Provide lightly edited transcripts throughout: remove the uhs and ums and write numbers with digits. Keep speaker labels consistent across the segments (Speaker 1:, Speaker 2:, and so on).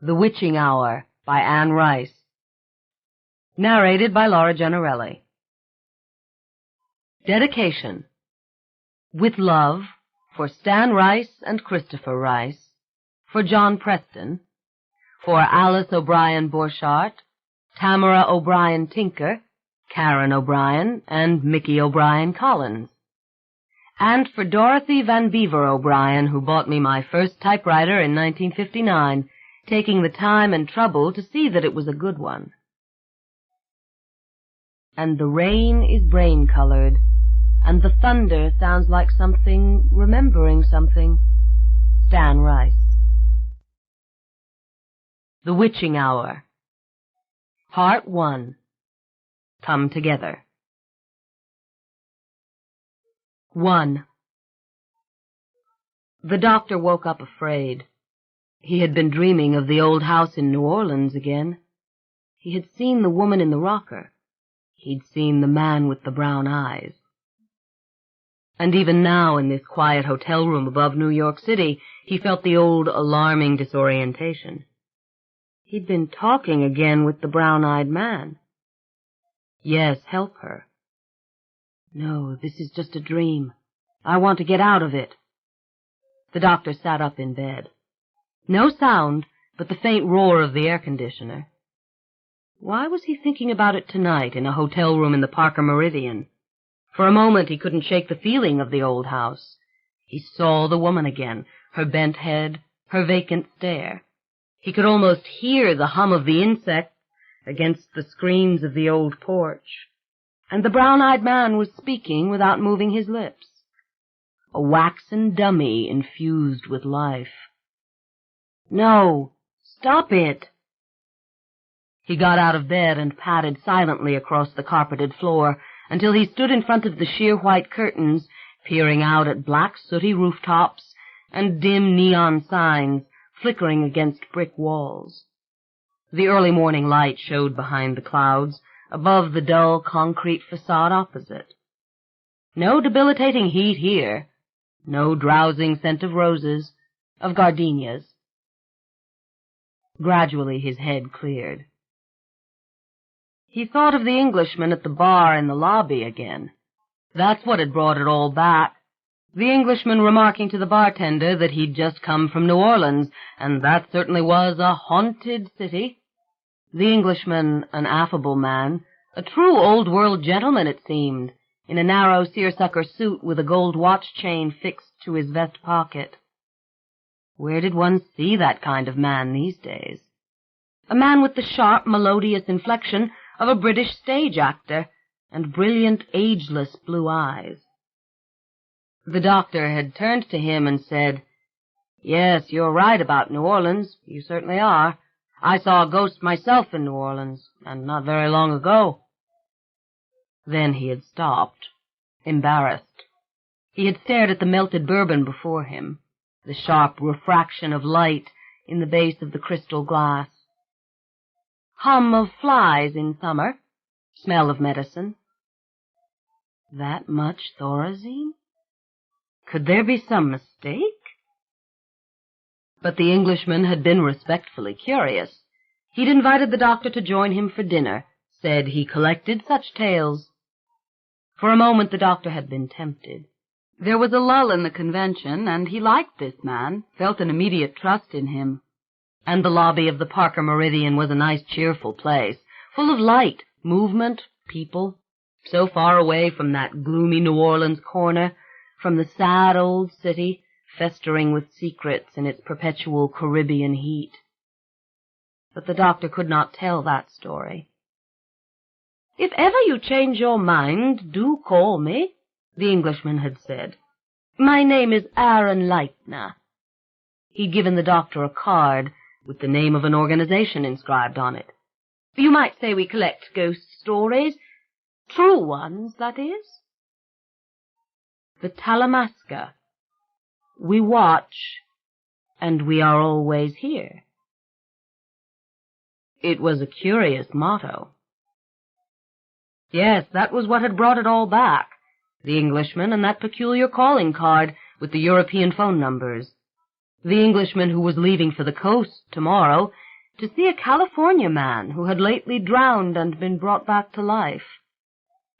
Speaker 1: The Witching Hour by Anne Rice. Narrated by Laura Gennarelli. Dedication. With love, for Stan Rice and Christopher Rice, for John Preston, for Alice O'Brien Borchardt, Tamara O'Brien Tinker, Karen O'Brien, and Mickey O'Brien Collins, and for Dorothy Van Beaver O'Brien, who bought me my first typewriter in 1959, taking the time and trouble to see that it was a good one. And the rain is brain-colored, and the thunder sounds like something remembering something. Stan Rice. The Witching Hour. Part 1. Come Together. 1. The doctor woke up afraid. He had been dreaming of the old house in New Orleans again. He had seen the woman in the rocker. He'd seen the man with the brown eyes. And even now, in this quiet hotel room above New York City, he felt the old alarming disorientation. He'd been talking again with the brown-eyed man. Yes, help her. No, this is just a dream. I want to get out of it. The doctor sat up in bed. No sound but the faint roar of the air conditioner. Why was he thinking about it tonight in a hotel room in the Parker Meridian? For a moment he couldn't shake the feeling of the old house. He saw the woman again, her bent head, her vacant stare. He could almost hear the hum of the insects against the screens of the old porch. And the brown-eyed man was speaking without moving his lips. A waxen dummy infused with life. No, stop it! He got out of bed and padded silently across the carpeted floor until he stood in front of the sheer white curtains, peering out at black sooty rooftops and dim neon signs flickering against brick walls. The early morning light showed behind the clouds, above the dull concrete facade opposite. No debilitating heat here, no drowsing scent of roses, of gardenias. Gradually his head cleared. He thought of the Englishman at the bar in the lobby again. That's what had brought it all back. The Englishman remarking to the bartender that he'd just come from New Orleans, and that certainly was a haunted city. The Englishman, an affable man, a true old-world gentleman, it seemed, in a narrow seersucker suit with a gold watch chain fixed to his vest pocket. Where did one see that kind of man these days? A man with the sharp, melodious inflection of a British stage actor, and brilliant, ageless blue eyes. The doctor had turned to him and said, "Yes, you're right about New Orleans. You certainly are. I saw a ghost myself in New Orleans, and not very long ago." Then he had stopped, embarrassed. He had stared at the melted bourbon before him, the sharp refraction of light in the base of the crystal glass. Hum of flies in summer, smell of medicine. That much thorazine? Could there be some mistake? But the Englishman had been respectfully curious. He'd invited the doctor to join him for dinner, said he collected such tales. For a moment the doctor had been tempted. There was a lull in the convention, and he liked this man, felt an immediate trust in him. And the lobby of the Parker Meridian was a nice, cheerful place, full of light, movement, people, so far away from that gloomy New Orleans corner, from the sad old city, festering with secrets in its perpetual Caribbean heat. But the doctor could not tell that story. "If ever you change your mind, do call me," the Englishman had said. "My name is Aaron Leitner." He'd given the doctor a card with the name of an organization inscribed on it. "You might say we collect ghost stories. True ones, that is." The Talamasca. We watch, and we are always here. It was a curious motto. Yes, that was what had brought it all back. The Englishman and that peculiar calling card with the European phone numbers. The Englishman who was leaving for the coast tomorrow to see a California man who had lately drowned and been brought back to life.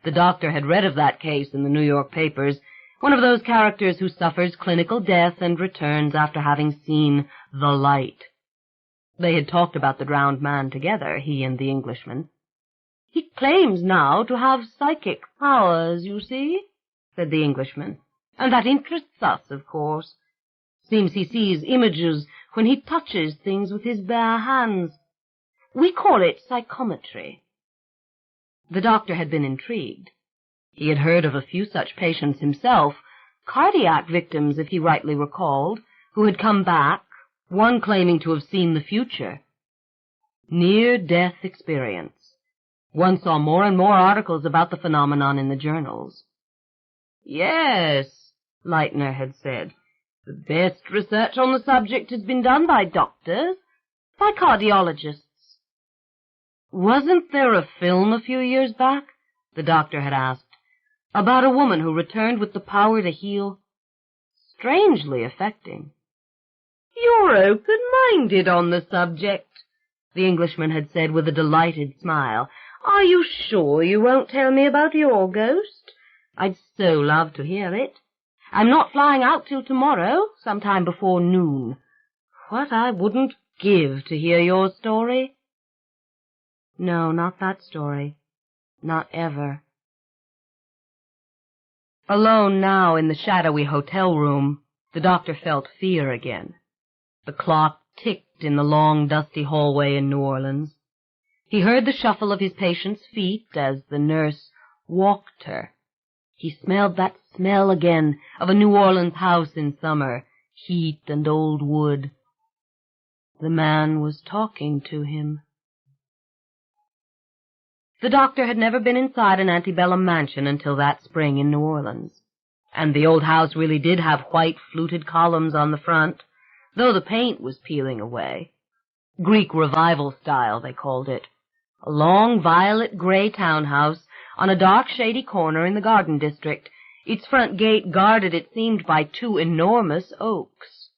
Speaker 1: The doctor had read of that case in the New York papers, one of those characters who suffers clinical death and returns after having seen the light. They had talked about the drowned man together, he and the Englishman. "He claims now to have psychic powers, you see," said the Englishman, "and that interests us, of course. Seems he sees images when he touches things with his bare hands. We call it psychometry." The doctor had been intrigued. He had heard of a few such patients himself, cardiac victims, if he rightly recalled, who had come back, one claiming to have seen the future. Near-death experience. One saw more and more articles about the phenomenon in the journals. "Yes," Leitner had said, "the best research on the subject has been done by doctors, by cardiologists." "Wasn't there a film a few years back," the doctor had asked, "about a woman who returned with the power to heal? Strangely affecting." "You're open-minded on the subject," the Englishman had said with a delighted smile. "Are you sure you won't tell me about your ghost? I'd so love to hear it. I'm not flying out till tomorrow, sometime before noon. What I wouldn't give to hear your story." "No, not that story. Not ever." Alone now in the shadowy hotel room, the doctor felt fear again. The clock ticked in the long, dusty hallway in New Orleans. He heard the shuffle of his patient's feet as the nurse walked her. He smelled that smell again of a New Orleans house in summer, heat and old wood. The man was talking to him. The doctor had never been inside an antebellum mansion until that spring in New Orleans, and the old house really did have white fluted columns on the front, though the paint was peeling away. Greek Revival style, they called it. A long violet-gray townhouse on a dark, shady corner in the Garden District, its front gate guarded, it seemed, by two enormous oaks.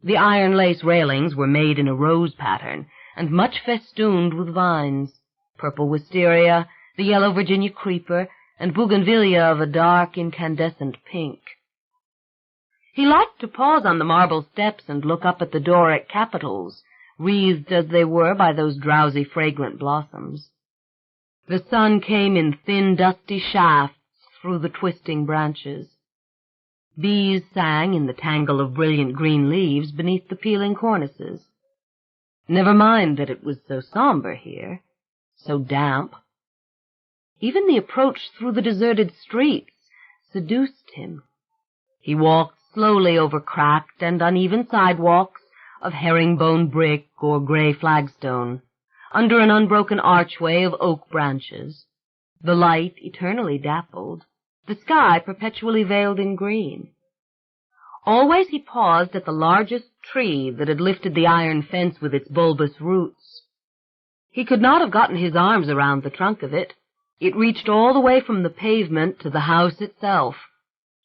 Speaker 1: The iron lace railings were made in a rose pattern, and much festooned with vines, purple wisteria, the yellow Virginia creeper, and bougainvillea of a dark, incandescent pink. He liked to pause on the marble steps and look up at the Doric capitals, wreathed as they were by those drowsy, fragrant blossoms. The sun came in thin, dusty shafts through the twisting branches. Bees sang in the tangle of brilliant green leaves beneath the peeling cornices. Never mind that it was so somber here, so damp. Even the approach through the deserted streets seduced him. He walked slowly over cracked and uneven sidewalks of herringbone brick or gray flagstone, under an unbroken archway of oak branches, the light eternally dappled, the sky perpetually veiled in green. Always he paused at the largest tree that had lifted the iron fence with its bulbous roots. He could not have gotten his arms around the trunk of it. It reached all the way from the pavement to the house itself,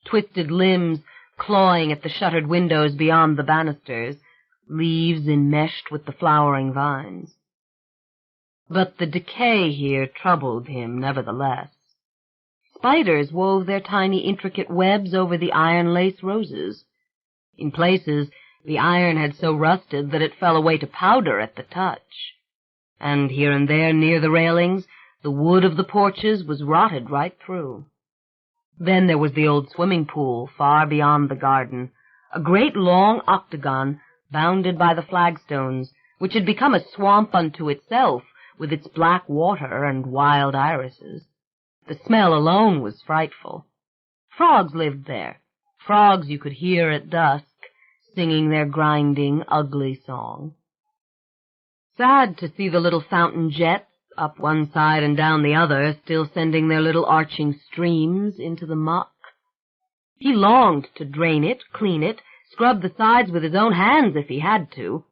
Speaker 1: twisted limbs clawing at the shuttered windows beyond the banisters, leaves enmeshed with the flowering vines. But the decay here troubled him, nevertheless. Spiders wove their tiny, intricate webs over the iron lace roses. In places, the iron had so rusted that it fell away to powder at the touch. And here and there, near the railings, the wood of the porches was rotted right through. Then there was the old swimming pool, far beyond the garden, a great long octagon bounded by the flagstones, which had become a swamp unto itself, with its black water and wild irises. The smell alone was frightful. Frogs lived there, frogs you could hear at dusk, singing their grinding, ugly song. Sad to see the little fountain jets, up one side and down the other, still sending their little arching streams into the muck. He longed to drain it, clean it, scrub the sides with his own hands if he had to,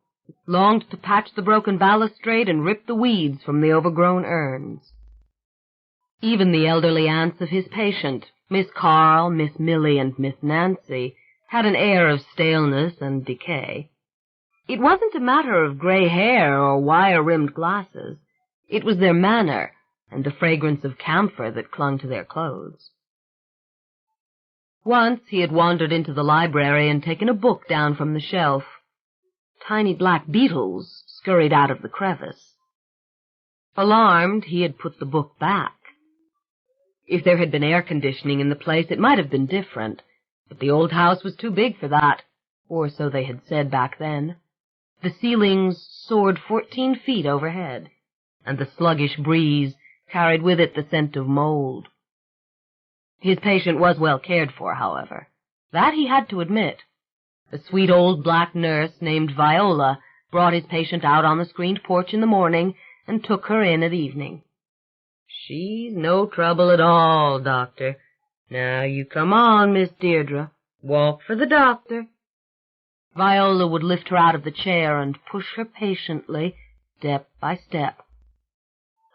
Speaker 1: longed to patch the broken balustrade and rip the weeds from the overgrown urns. Even the elderly aunts of his patient, Miss Carl, Miss Millie, and Miss Nancy, had an air of staleness and decay. It wasn't a matter of gray hair or wire-rimmed glasses. It was their manner and the fragrance of camphor that clung to their clothes. Once he had wandered into the library and taken a book down from the shelf. Tiny black beetles scurried out of the crevice. Alarmed, he had put the book back. If there had been air conditioning in the place, it might have been different, but the old house was too big for that, or so they had said back then. The ceilings soared 14 feet overhead, and the sluggish breeze carried with it the scent of mold. His patient was well cared for, however. That he had to admit. A sweet old black nurse named Viola brought his patient out on the screened porch in the morning and took her in at evening. "She's no trouble at all, Doctor. Now you come on, Miss Deirdre. Walk for the doctor." Viola would lift her out of the chair and push her patiently, step by step.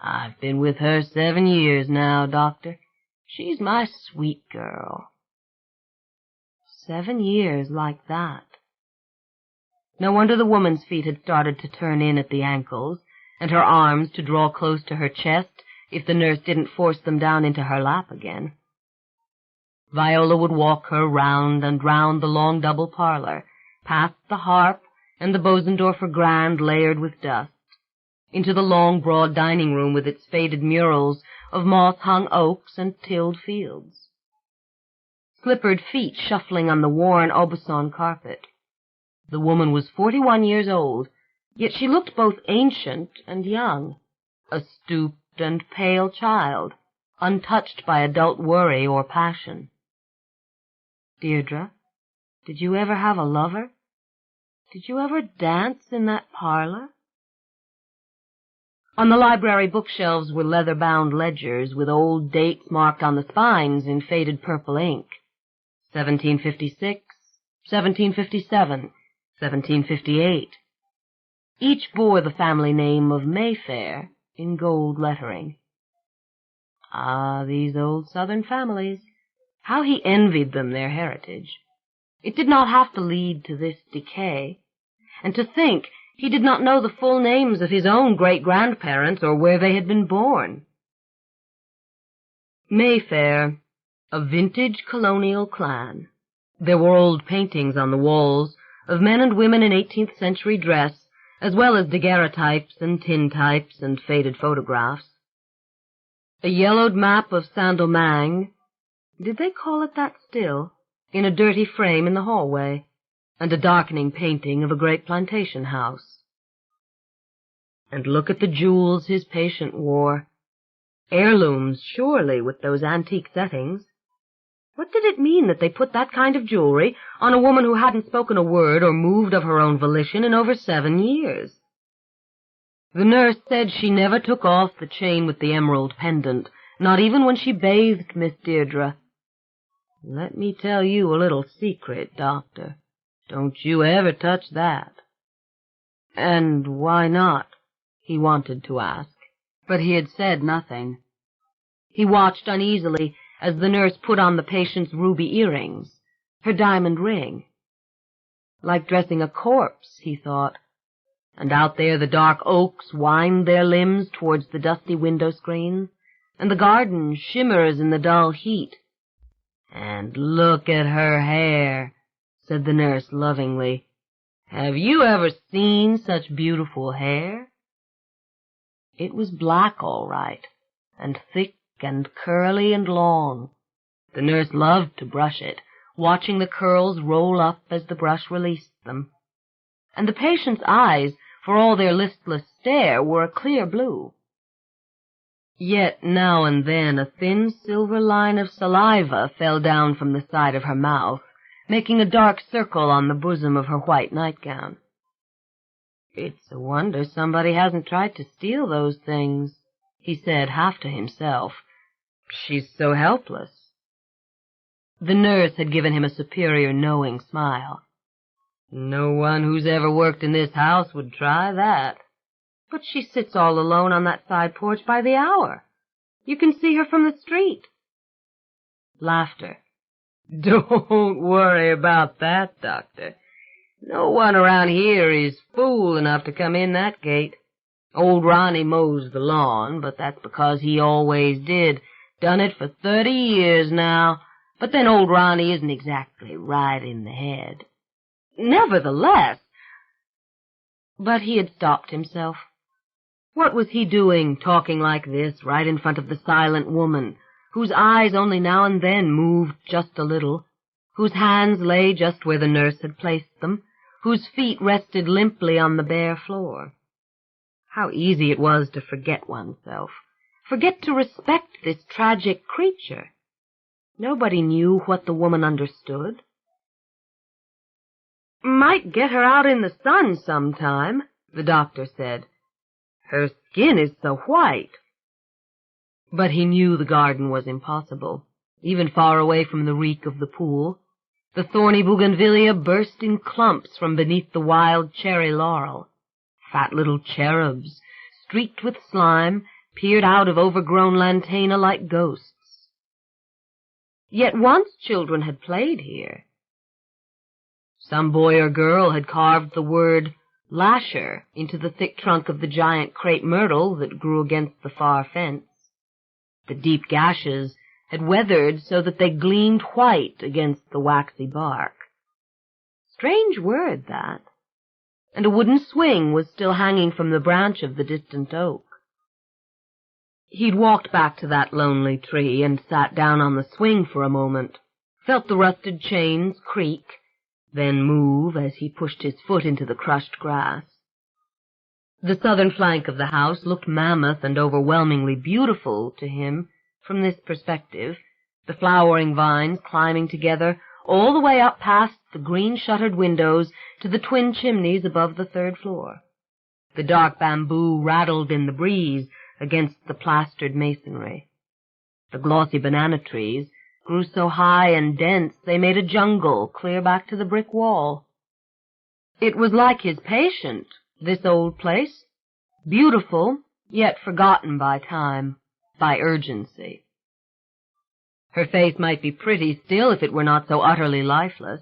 Speaker 1: "I've been with her 7 years now, Doctor. She's my sweet girl." 7 years like that. No wonder the woman's feet had started to turn in at the ankles, and her arms to draw close to her chest if the nurse didn't force them down into her lap again. Viola would walk her round and round the long double parlor, past the harp and the Bosendorfer grand layered with dust, into the long, broad dining room with its faded murals of moss-hung oaks and tilled fields. Slippered feet shuffling on the worn Aubusson carpet. The woman was 41 years old, yet she looked both ancient and young, a stooped and pale child, untouched by adult worry or passion. "Deirdre, did you ever have a lover? Did you ever dance in that parlor?" On the library bookshelves were leather-bound ledgers with old dates marked on the spines in faded purple ink. 1756, 1757, 1758. Each bore the family name of Mayfair in gold lettering. Ah, these old Southern families! How he envied them their heritage. It did not have to lead to this decay. And to think he did not know the full names of his own great-grandparents or where they had been born. Mayfair, a vintage colonial clan. There were old paintings on the walls of men and women in 18th century dress, as well as daguerreotypes and tintypes and faded photographs. A yellowed map of Saint-Domingue, did they call it that still, in a dirty frame in the hallway, and a darkening painting of a great plantation house. And look at the jewels his patient wore. Heirlooms, surely, with those antique settings. What did it mean that they put that kind of jewelry on a woman who hadn't spoken a word or moved of her own volition in over 7 years? The nurse said she never took off the chain with the emerald pendant, not even when she bathed Miss Deirdre. Let me tell you a little secret, Doctor. Don't you ever touch that. And why not? He wanted to ask, but he had said nothing. He watched uneasily as the nurse put on the patient's ruby earrings, her diamond ring. Like dressing a corpse, he thought. And out there the dark oaks wind their limbs towards the dusty window screens, and the garden shimmers in the dull heat. And look at her hair, said the nurse lovingly. Have you ever seen such beautiful hair? It was black, all right, and thick and curly and long. The nurse loved to brush it, watching the curls roll up as the brush released them. And the patient's eyes, for all their listless stare, were a clear blue. Yet now and then a thin silver line of saliva fell down from the side of her mouth, making a dark circle on the bosom of her white nightgown. It's a wonder somebody hasn't tried to steal those things, he said half to himself. She's so helpless. The nurse had given him a superior, knowing smile. No one who's ever worked in this house would try that. But she sits all alone on that side porch by the hour. You can see her from the street. Laughter. Don't worry about that, Doctor. No one around here is fool enough to come in that gate. Old Ronnie mows the lawn, but that's because he always did. Done it for 30 years now. But then old Ronnie isn't exactly right in the head. Nevertheless... But he had stopped himself. What was he doing, talking like this, right in front of the silent woman, whose eyes only now and then moved just a little, whose hands lay just where the nurse had placed them, whose feet rested limply on the bare floor? How easy it was to forget oneself, forget to respect this tragic creature. Nobody knew what the woman understood. "Might get her out in the sun sometime," the doctor said. "Her skin is so white." But he knew the garden was impossible, even far away from the reek of the pool. The thorny bougainvillea burst in clumps from beneath the wild cherry laurel. Fat little cherubs, streaked with slime, peered out of overgrown lantana like ghosts. Yet once children had played here. Some boy or girl had carved the word lasher into the thick trunk of the giant crepe myrtle that grew against the far fence. The deep gashes had weathered so that they gleamed white against the waxy bark. Strange word, that. And a wooden swing was still hanging from the branch of the distant oak. He'd walked back to that lonely tree and sat down on the swing for a moment, felt the rusted chains creak, then move as he pushed his foot into the crushed grass. The southern flank of the house looked mammoth and overwhelmingly beautiful to him from this perspective, the flowering vines climbing together all the way up past the green-shuttered windows to the twin chimneys above the third floor. The dark bamboo rattled in the breeze against the plastered masonry. The glossy banana trees grew so high and dense they made a jungle clear back to the brick wall. It was like his patient, this old place, beautiful, yet forgotten by time, by urgency. Her face might be pretty still if it were not so utterly lifeless.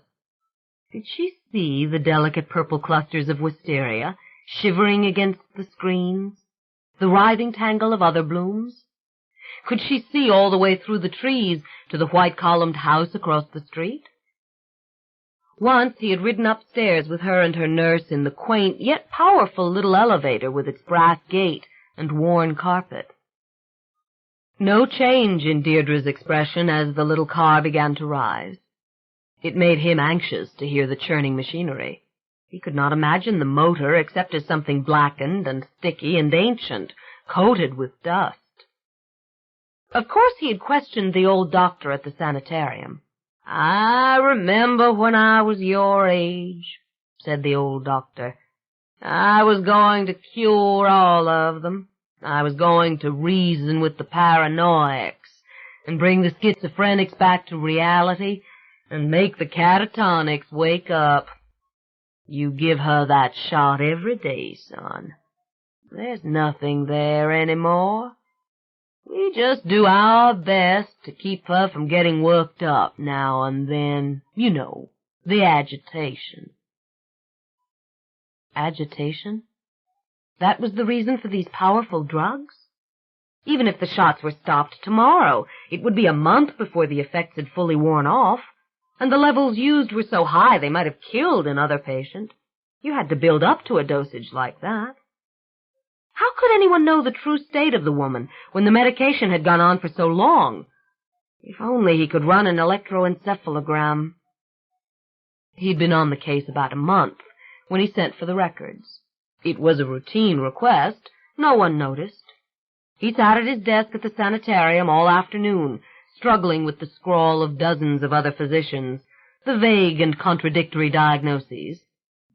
Speaker 1: Did she see the delicate purple clusters of wisteria shivering against the screens, the writhing tangle of other blooms? Could she see all the way through the trees to the white-columned house across the street? Once he had ridden upstairs with her and her nurse in the quaint yet powerful little elevator with its brass gate and worn carpet. No change in Deirdre's expression as the little car began to rise. It made him anxious to hear the churning machinery. He could not imagine the motor except as something blackened and sticky and ancient, coated with dust. Of course he had questioned the old doctor at the sanitarium. "I remember when I was your age," said the old doctor. "I was going to cure all of them. I was going to reason with the paranoiacs and bring the schizophrenics back to reality and make the catatonics wake up. You give her that shot every day, son. There's nothing there anymore. We just do our best to keep her from getting worked up now and then. You know, the agitation." Agitation? That was the reason for these powerful drugs? Even if the shots were stopped tomorrow, it would be a month before the effects had fully worn off, and the levels used were so high they might have killed another patient. You had to build up to a dosage like that. How could anyone know the true state of the woman when the medication had gone on for so long? If only he could run an electroencephalogram. He'd been on the case about a month when he sent for the records. It was a routine request. No one noticed. He sat at his desk at the sanitarium all afternoon, struggling with the scrawl of dozens of other physicians, the vague and contradictory diagnoses: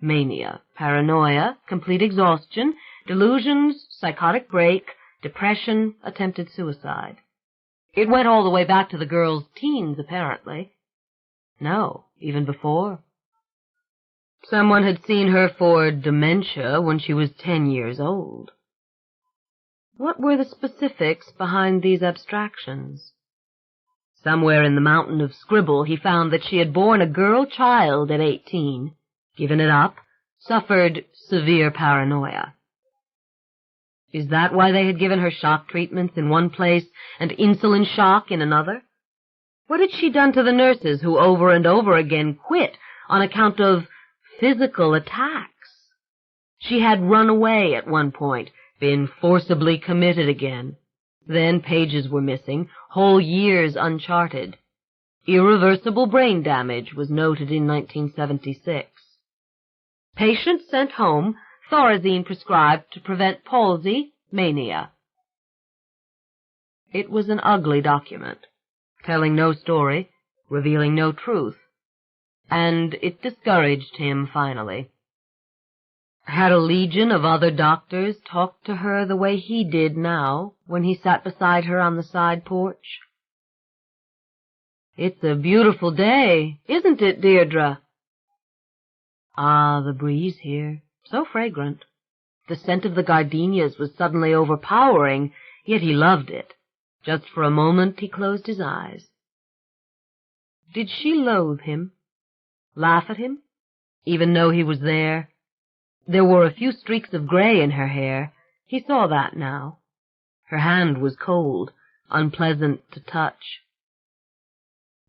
Speaker 1: mania, paranoia, complete exhaustion, delusions, psychotic break, depression, attempted suicide. It went all the way back to the girl's teens, apparently. No, even before. Someone had seen her for dementia when she was 10 years old. What were the specifics behind these abstractions? Somewhere in the mountain of scribble he found that she had borne a girl child at 18, given it up, suffered severe paranoia. Is that why they had given her shock treatments in one place and insulin shock in another? What had she done to the nurses who over and over again quit on account of physical attacks? She had run away at one point, been forcibly committed again. Then pages were missing, whole years uncharted. Irreversible brain damage was noted in 1976. Patient sent home, Thorazine prescribed to prevent palsy, mania. It was an ugly document, telling no story, revealing no truth, and it discouraged him finally. Had a legion of other doctors talked to her the way he did now when he sat beside her on the side porch? "It's a beautiful day, isn't it, Deirdre?" Ah, the breeze here, so fragrant. The scent of the gardenias was suddenly overpowering, yet he loved it. Just for a moment he closed his eyes. Did she loathe him? Laugh at him? Even though he was there? There were a few streaks of gray in her hair. He saw that now. Her hand was cold, unpleasant to touch.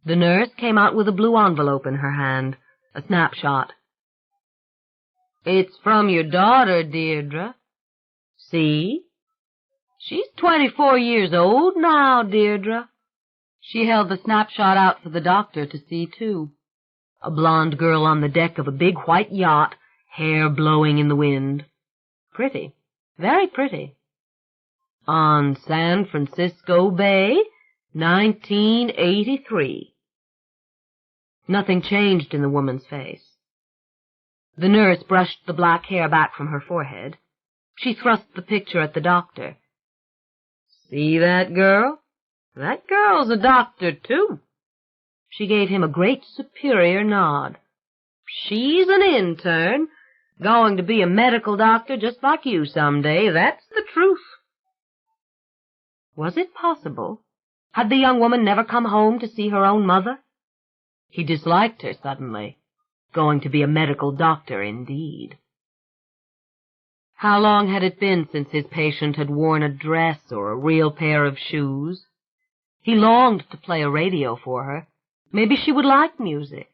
Speaker 1: The nurse came out with a blue envelope in her hand, a snapshot. "It's from your daughter, Deirdre. See? She's 24 years old now, Deirdre." She held the snapshot out for the doctor to see, too. A blonde girl on the deck of a big white yacht, hair blowing in the wind. Pretty, very pretty. On San Francisco Bay, 1983. Nothing changed in the woman's face. The nurse brushed the black hair back from her forehead. She thrust the picture at the doctor. "See that girl? That girl's a doctor, too." She gave him a great superior nod. "She's an intern, going to be a medical doctor just like you someday. That's the truth." Was it possible? Had the young woman never come home to see her own mother? He disliked her suddenly. Going to be a medical doctor, indeed. How long had it been since his patient had worn a dress or a real pair of shoes? He longed to play a radio for her. Maybe she would like music.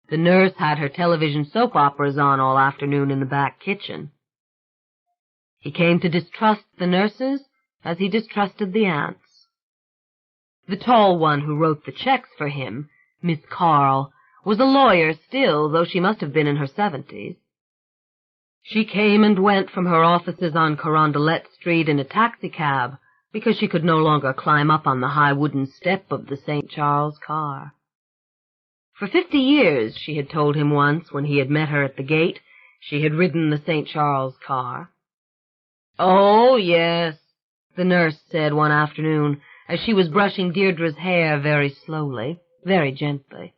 Speaker 1: The nurse had her television soap operas on all afternoon in the back kitchen. He came to distrust the nurses as he distrusted the aunts. The tall one who wrote the checks for him, Miss Carl, was a lawyer still, though she must have been in her 70s. She came and went from her offices on Carondelet Street in a taxicab because she could no longer climb up on the high wooden step of the St. Charles car. For 50 years, she had told him once when he had met her at the gate, she had ridden the St. Charles car. "Oh, yes," the nurse said one afternoon as she was brushing Deirdre's hair very slowly, very gently.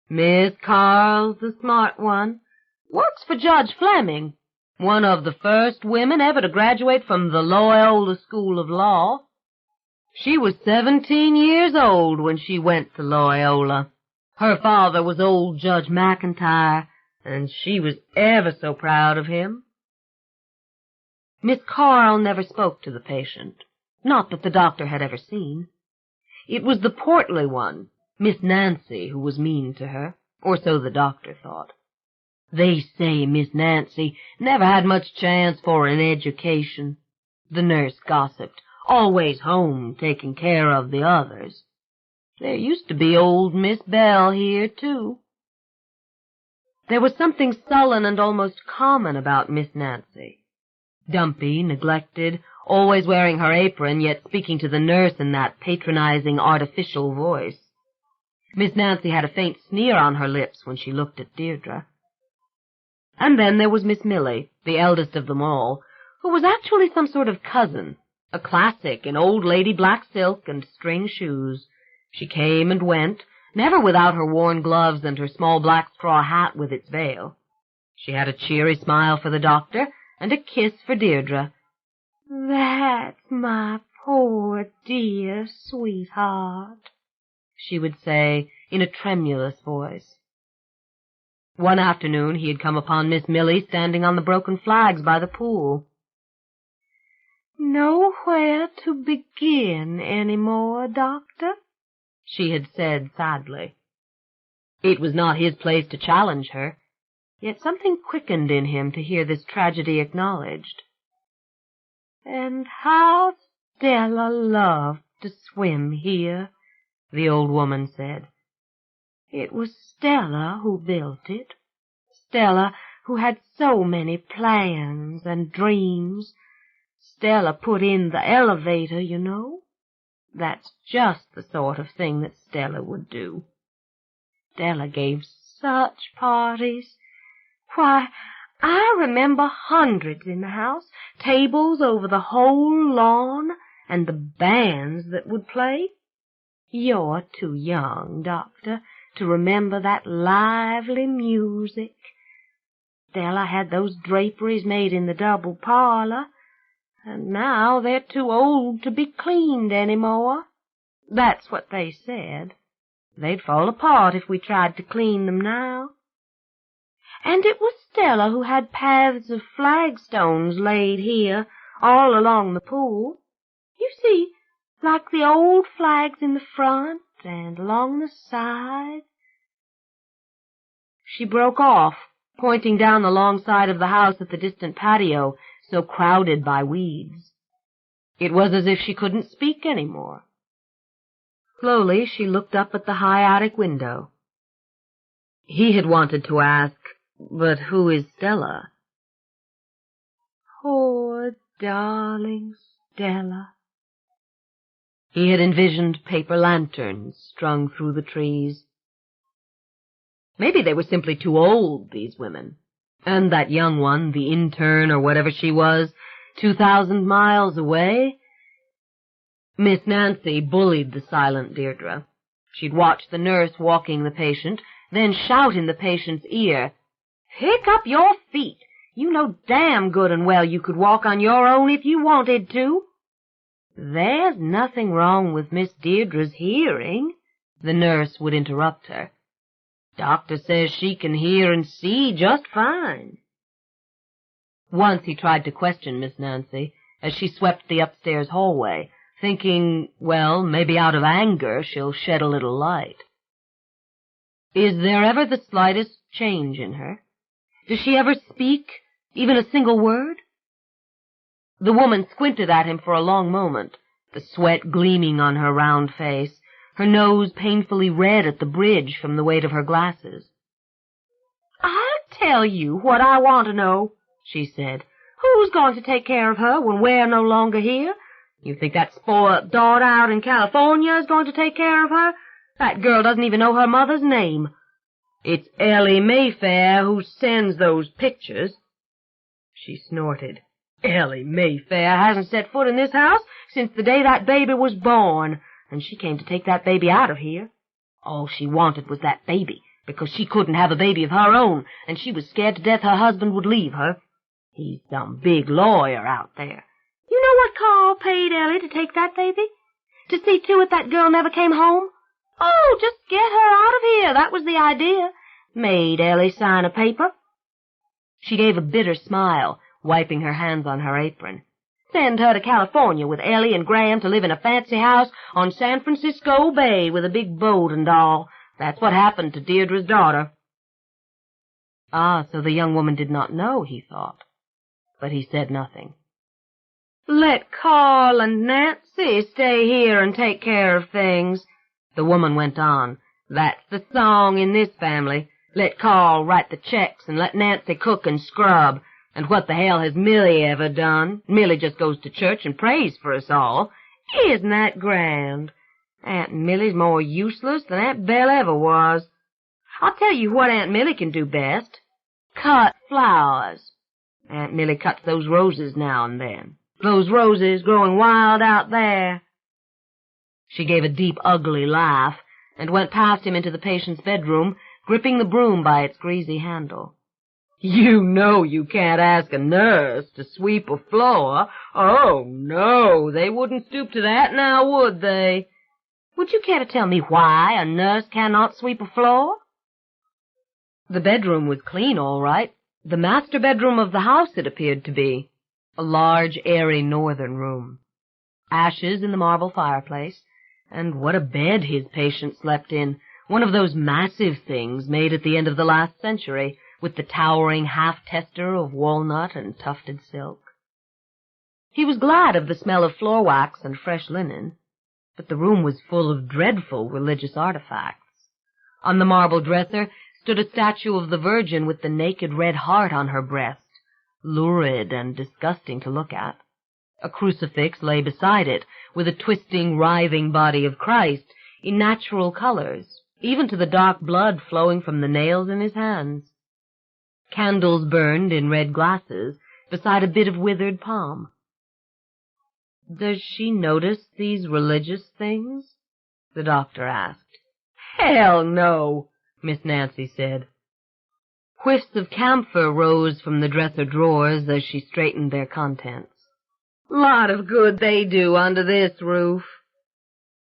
Speaker 1: "Miss Carl's the smart one. Works for Judge Fleming, one of the first women ever to graduate from the Loyola School of Law. She was 17 years old when she went to Loyola. Her father was old Judge McIntyre, and she was ever so proud of him." Miss Carl never spoke to the patient, not that the doctor had ever seen. It was the portly one, Miss Nancy, who was mean to her, or so the doctor thought. "They say Miss Nancy never had much chance for an education," the nurse gossiped, "always home taking care of the others. There used to be old Miss Bell here, too." There was something sullen and almost common about Miss Nancy. Dumpy, neglected, always wearing her apron, yet speaking to the nurse in that patronizing, artificial voice. Miss Nancy had a faint sneer on her lips when she looked at Deirdre. And then there was Miss Milly, the eldest of them all, who was actually some sort of cousin, a classic in old lady black silk and string shoes. She came and went, never without her worn gloves and her small black straw hat with its veil. She had a cheery smile for the doctor and a kiss for Deirdre. "That's my poor dear sweetheart," she would say in a tremulous voice. One afternoon he had come upon Miss Millie standing on the broken flags by the pool. "Nowhere to begin any more, Doctor," she had said sadly. It was not his place to challenge her, yet something quickened in him to hear this tragedy acknowledged. "And how Stella loved to swim here," the old woman said. "It was Stella who built it. Stella who had so many plans and dreams. Stella put in the elevator, you know. That's just the sort of thing that Stella would do. Stella gave such parties. Why, I remember hundreds in the house, tables over the whole lawn, and the bands that would play. You're too young, Doctor, to remember that lively music. Stella had those draperies made in the double parlor, and now they're too old to be cleaned any more. That's what they said. They'd fall apart if we tried to clean them now. And it was Stella who had paths of flagstones laid here all along the pool. You see, like the old flags in the front and along the side." She broke off, pointing down the long side of the house at the distant patio, so crowded by weeds. It was as if she couldn't speak any more. Slowly she looked up at the high attic window. He had wanted to ask, "But who is Stella?" "Poor darling Stella." He had envisioned paper lanterns strung through the trees. Maybe they were simply too old, these women. And that young one, the intern or whatever she was, 2,000 miles away. Miss Nancy bullied the silent Deirdre. She'd watch the nurse walking the patient, then shout in the patient's ear, "Pick up your feet! You know damn good and well you could walk on your own if you wanted to." "There's nothing wrong with Miss Deirdre's hearing," the nurse would interrupt her. "Doctor says she can hear and see just fine." Once he tried to question Miss Nancy as she swept the upstairs hallway, thinking, well, maybe out of anger she'll shed a little light. Is there ever the slightest change in her? Does she ever speak, even a single word? The woman squinted at him for a long moment, the sweat gleaming on her round face, her nose painfully red at the bridge from the weight of her glasses. "I'll tell you what I want to know," she said. "Who's going to take care of her when we're no longer here? You think that spoiled daughter out in California is going to take care of her? That girl doesn't even know her mother's name. It's Ellie Mayfair who sends those pictures." She snorted. "Ellie Mayfair hasn't set foot in this house since the day that baby was born, and she came to take that baby out of here. All she wanted was that baby, because she couldn't have a baby of her own, and she was scared to death her husband would leave her. He's some big lawyer out there. You know what Carl paid Ellie to take that baby? To see to it that girl never came home? Oh, just get her out of here, that was the idea. Made Ellie sign a paper." She gave a bitter smile, wiping her hands on her apron. "Send her to California with Ellie and Graham to live in a fancy house on San Francisco Bay with a big boat and all. That's what happened to Deirdre's daughter." Ah, so the young woman did not know, he thought. But he said nothing. "Let Carl and Nancy stay here and take care of things," the woman went on. "That's the song in this family. Let Carl write the checks and let Nancy cook and scrub. And what the hell has Millie ever done? Millie just goes to church and prays for us all. Isn't that grand? Aunt Millie's more useless than Aunt Belle ever was. I'll tell you what Aunt Millie can do best. Cut flowers. Aunt Millie cuts those roses now and then. Those roses growing wild out there." She gave a deep, ugly laugh and went past him into the patient's bedroom, gripping the broom by its greasy handle. "You know you can't ask a nurse to sweep a floor. Oh, no, they wouldn't stoop to that now, would they? Would you care to tell me why a nurse cannot sweep a floor?" The bedroom was clean, all right. The master bedroom of the house, it appeared to be. A large, airy northern room. Ashes in the marble fireplace, and what a bed his patient slept in. One of those massive things made at the end of the last century, with the towering half-tester of walnut and tufted silk. He was glad of the smell of floor wax and fresh linen, but the room was full of dreadful religious artifacts. On the marble dresser stood a statue of the Virgin with the naked red heart on her breast, lurid and disgusting to look at. A crucifix lay beside it, with a twisting, writhing body of Christ in natural colors, even to the dark blood flowing from the nails in his hands. Candles burned in red glasses beside a bit of withered palm. "Does she notice these religious things?" the doctor asked. "Hell no," Miss Nancy said. Whiffs of camphor rose from the dresser drawers as she straightened their contents. "Lot of good they do under this roof."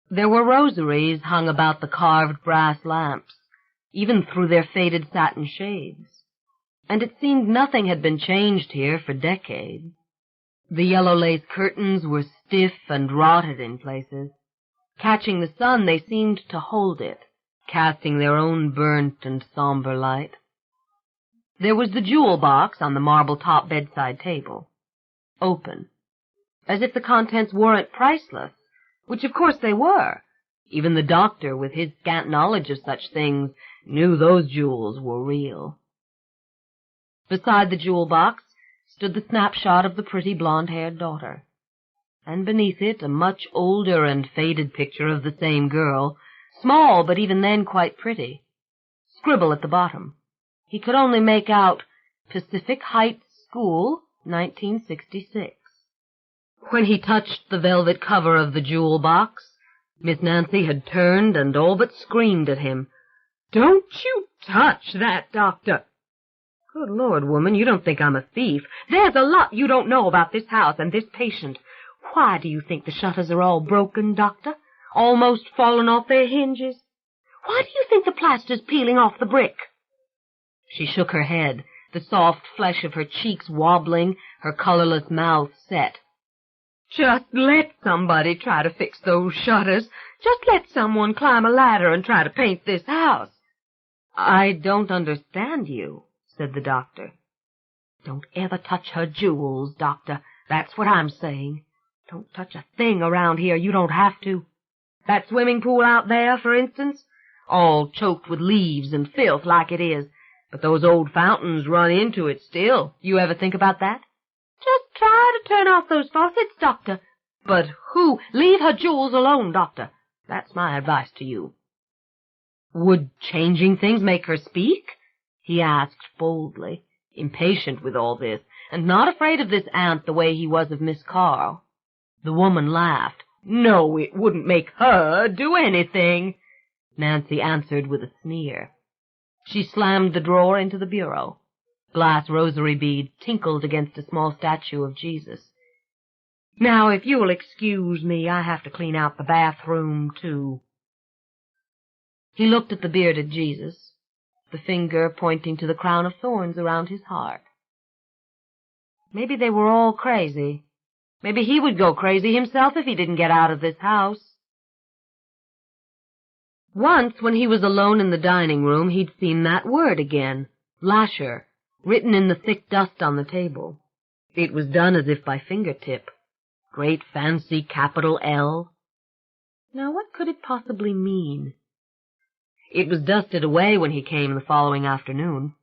Speaker 1: There were rosaries hung about the carved brass lamps, even through their faded satin shades, and it seemed nothing had been changed here for decades. The yellow lace curtains were stiff and rotted in places. Catching the sun, they seemed to hold it, casting their own burnt and somber light. There was the jewel box on the marble-top bedside table, open, as if the contents weren't priceless, which of course they were. Even the doctor, with his scant knowledge of such things, knew those jewels were real. Beside the jewel box stood the snapshot of the pretty blonde-haired daughter, and beneath it a much older and faded picture of the same girl, small but even then quite pretty. Scribble at the bottom. He could only make out Pacific Heights School, 1966. When he touched the velvet cover of the jewel box, Miss Nancy had turned and all but screamed at him. "Don't you touch that, Doctor!" "Good Lord, woman, you don't think I'm a thief. There's a lot you don't know about this house and this patient. Why do you think the shutters are all broken, Doctor? Almost fallen off their hinges? Why do you think the plaster's peeling off the brick?" She shook her head, the soft flesh of her cheeks wobbling, her colorless mouth set. "Just let somebody try to fix those shutters. Just let someone climb a ladder and try to paint this house." "I don't understand you," said the doctor. "Don't ever touch her jewels, Doctor. That's what I'm saying. Don't touch a thing around here you don't have to. That swimming pool out there, for instance, all choked with leaves and filth like it is, but those old fountains run into it still. You ever think about that? Just try to turn off those faucets, Doctor. But who? Leave her jewels alone, Doctor. That's my advice to you." "Would changing things make her speak?" he asked boldly, impatient with all this, and not afraid of this aunt the way he was of Miss Carl. The woman laughed. "No, it wouldn't make her do anything," Nancy answered with a sneer. She slammed the drawer into the bureau. Glass rosary beads tinkled against a small statue of Jesus. "Now, if you'll excuse me, I have to clean out the bathroom, too." He looked at the bearded Jesus, the finger pointing to the crown of thorns around his heart. Maybe they were all crazy. Maybe he would go crazy himself if he didn't get out of this house. Once, when he was alone in the dining room, he'd seen that word again, Lasher, written in the thick dust on the table. It was done as if by fingertip. Great fancy capital L. Now, what could it possibly mean? It was dusted away when he came the following afternoon.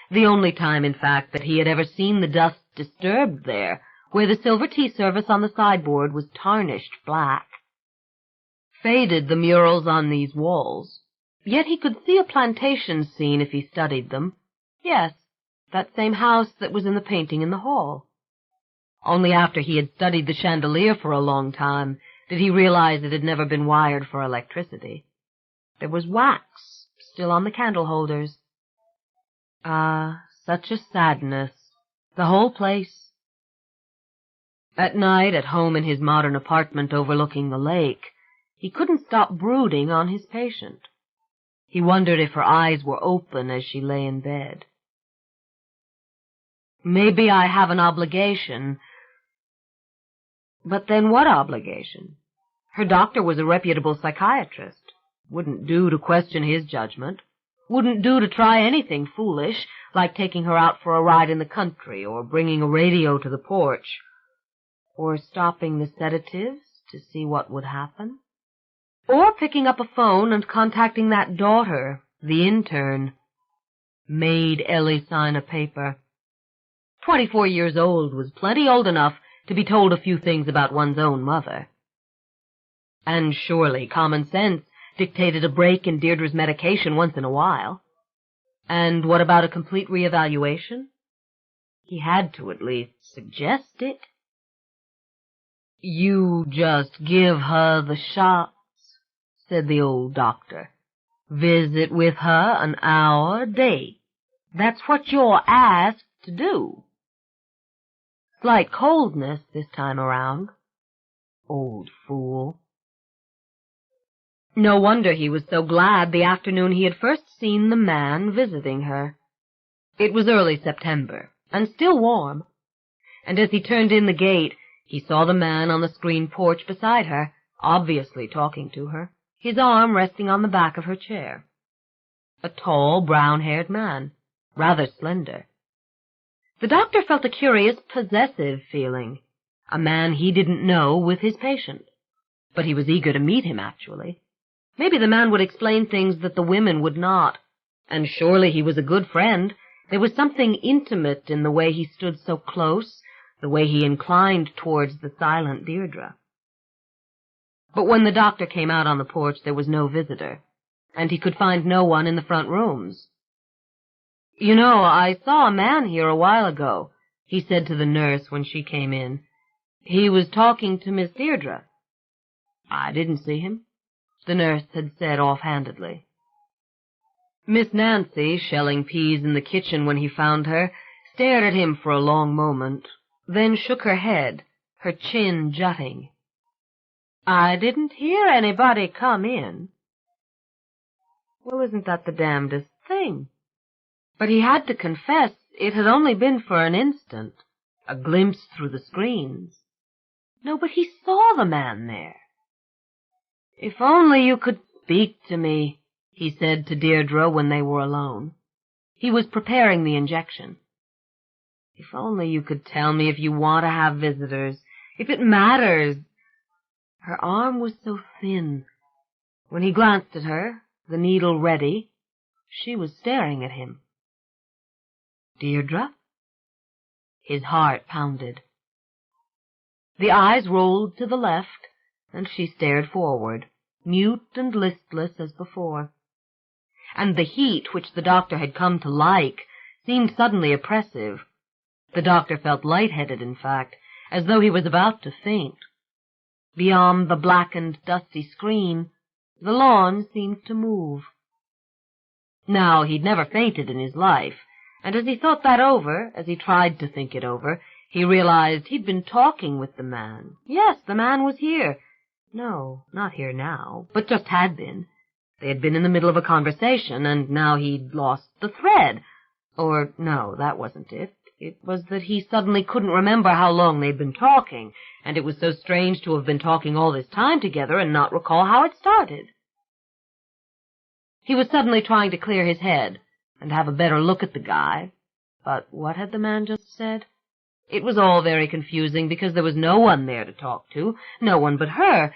Speaker 1: The only time, in fact, that he had ever seen the dust disturbed there, where the silver tea service on the sideboard was tarnished black. Faded the murals on these walls, yet he could see a plantation scene if he studied them. Yes, that same house that was in the painting in the hall. Only after he had studied the chandelier for a long time did he realize it had never been wired for electricity. There was wax still on the candle holders. Ah, such a sadness, the whole place. At night, at home in his modern apartment overlooking the lake, he couldn't stop brooding on his patient. He wondered if her eyes were open as she lay in bed. Maybe I have an obligation. But then what obligation? Her doctor was a reputable psychiatrist. Wouldn't do to question his judgment. Wouldn't do to try anything foolish, like taking her out for a ride in the country, or bringing a radio to the porch, or stopping the sedatives to see what would happen, or picking up a phone and contacting that daughter, the intern. Made Ellie sign a paper. 24 years old was plenty old enough to be told a few things about one's own mother. And surely common sense dictated a break in Deirdre's medication once in a while. And what about a complete reevaluation? He had to at least suggest it. You just give her the shots, said the old doctor. Visit with her an hour a day. That's what you're asked to do. Slight coldness this time around. Old fool. No wonder he was so glad the afternoon he had first seen the man visiting her. It was early September, and still warm, and as he turned in the gate, he saw the man on the screened porch beside her, obviously talking to her, his arm resting on the back of her chair. A tall, brown-haired man, rather slender. The doctor felt a curious, possessive feeling, a man he didn't know with his patient, but he was eager to meet him, actually. Maybe the man would explain things that the women would not, and surely he was a good friend. There was something intimate in the way he stood so close, the way he inclined towards the silent Deirdre. But when the doctor came out on the porch, there was no visitor, and he could find no one in the front rooms. "You know, I saw a man here a while ago," he said to the nurse when she came in. "He was talking to Miss Deirdre." "I didn't see him," the nurse had said offhandedly. Miss Nancy, shelling peas in the kitchen when he found her, stared at him for a long moment, then shook her head, her chin jutting. "I didn't hear anybody come in." Well, isn't that the damnedest thing? But he had to confess it had only been for an instant, a glimpse through the screens. No, but he saw the man there. "If only you could speak to me," he said to Deirdre when they were alone. He was preparing the injection. "If only you could tell me if you want to have visitors, if it matters." Her arm was so thin. When he glanced at her, the needle ready, she was staring at him. "Deirdre?" His heart pounded. The eyes rolled to the left, and she stared forward, mute and listless as before. And the heat, which the doctor had come to like, seemed suddenly oppressive. The doctor felt lightheaded, in fact, as though he was about to faint. Beyond the blackened, dusty screen, the lawn seemed to move. Now, he'd never fainted in his life, and as he thought that over, as he tried to think it over, he realized he'd been talking with the man. Yes, the man was here. No, not here now, but just had been. They had been in the middle of a conversation, and now he'd lost the thread. Or, no, that wasn't it. It was that he suddenly couldn't remember how long they'd been talking, and it was so strange to have been talking all this time together and not recall how it started. He was suddenly trying to clear his head and have a better look at the guy. But what had the man just said? It was all very confusing because there was no one there to talk to, no one but her.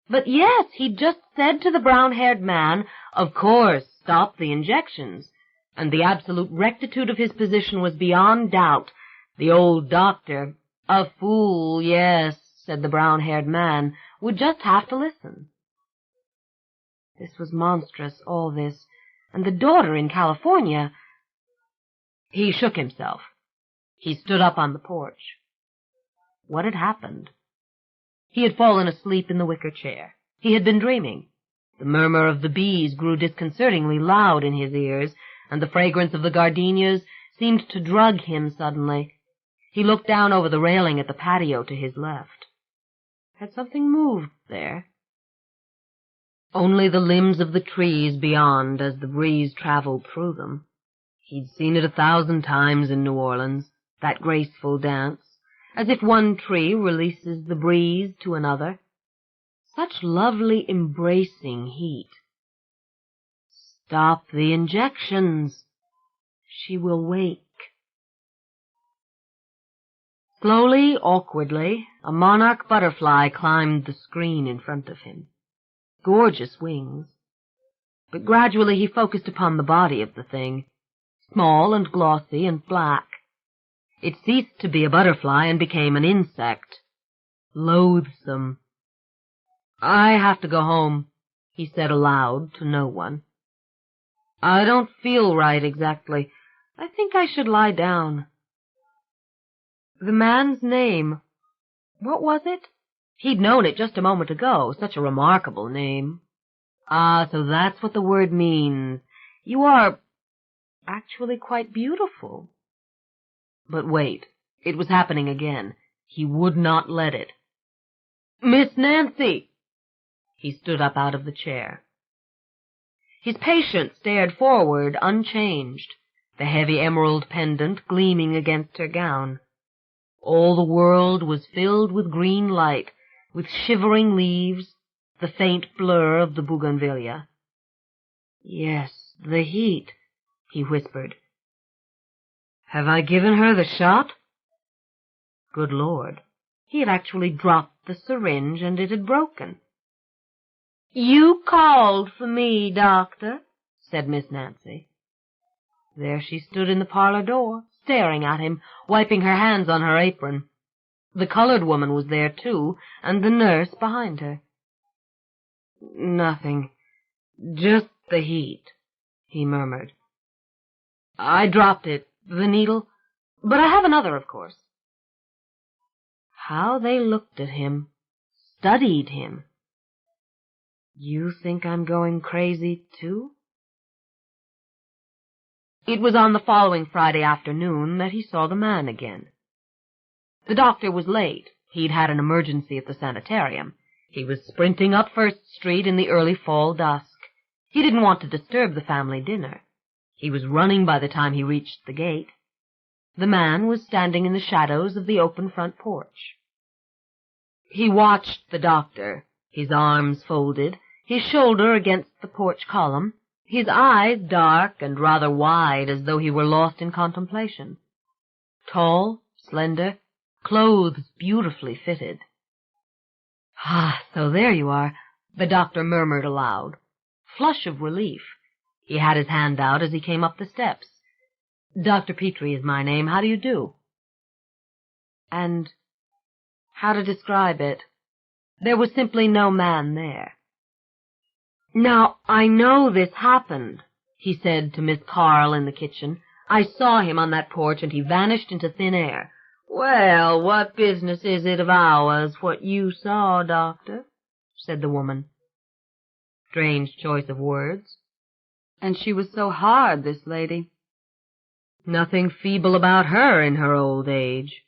Speaker 1: But yes, he'd just said to the brown-haired man, of course, stop the injections. And the absolute rectitude of his position was beyond doubt. The old doctor, a fool, yes, said the brown-haired man, would just have to listen. This was monstrous, all this, and the daughter in California. He shook himself. He stood up on the porch. What had happened? He had fallen asleep in the wicker chair. He had been dreaming. The murmur of the bees grew disconcertingly loud in his ears, and the fragrance of the gardenias seemed to drug him suddenly. He looked down over the railing at the patio to his left. Had something moved there? only the limbs of the trees beyond as the breeze traveled through them. He'd seen it 1,000 times in New Orleans, that graceful dance, as if one tree releases the breeze to another. Such lovely embracing heat. Stop the injections. She will wake. Slowly, awkwardly, a monarch butterfly climbed the screen in front of him. Gorgeous wings. But gradually he focused upon the body of the thing, small and glossy and black. It ceased to be a butterfly and became an insect. Loathsome. "I have to go home," he said aloud to no one. "I don't feel right exactly. I think I should lie down." The man's name. What was it? He'd known it just a moment ago. Such a remarkable name. Ah, so that's what the word means. You are actually quite beautiful. But wait, it was happening again. He would not let it. "Miss Nancy!" He stood up out of the chair. His patient stared forward, unchanged, the heavy emerald pendant gleaming against her gown. All the world was filled with green light, with shivering leaves, the faint blur of the bougainvillea. "Yes, the heat," he whispered. "Have I given her the shot?" Good Lord, he had actually dropped the syringe and it had broken. "You called for me, Doctor," said Miss Nancy. There she stood in the parlor door, staring at him, wiping her hands on her apron. The colored woman was there, too, and the nurse behind her. "Nothing. Just the heat," he murmured. "I dropped it, the needle, but I have another, of course." How they looked at him, studied him. "You think I'm going crazy, too?" It was on the following Friday afternoon that he saw the man again. The doctor was late. He'd had an emergency at the sanitarium. He was sprinting up First Street in the early fall dusk. He didn't want to disturb the family dinner. He was running by the time he reached the gate. The man was standing in the shadows of the open front porch. He watched the doctor, his arms folded, his shoulder against the porch column, his eyes dark and rather wide as though he were lost in contemplation. Tall, slender, clothes beautifully fitted. "Ah, so there you are," the doctor murmured aloud. Flush of relief. He had his hand out as he came up the steps. "Dr. Petrie is my name. How do you do?" And how to describe it? There was simply no man there. "Now, I know this happened," he said to Miss Carl in the kitchen. "I saw him on that porch, and he vanished into thin air." "Well, what business is it of ours what you saw, Doctor?" said the woman. Strange choice of words. And she was so hard, this lady. Nothing feeble about her in her old age.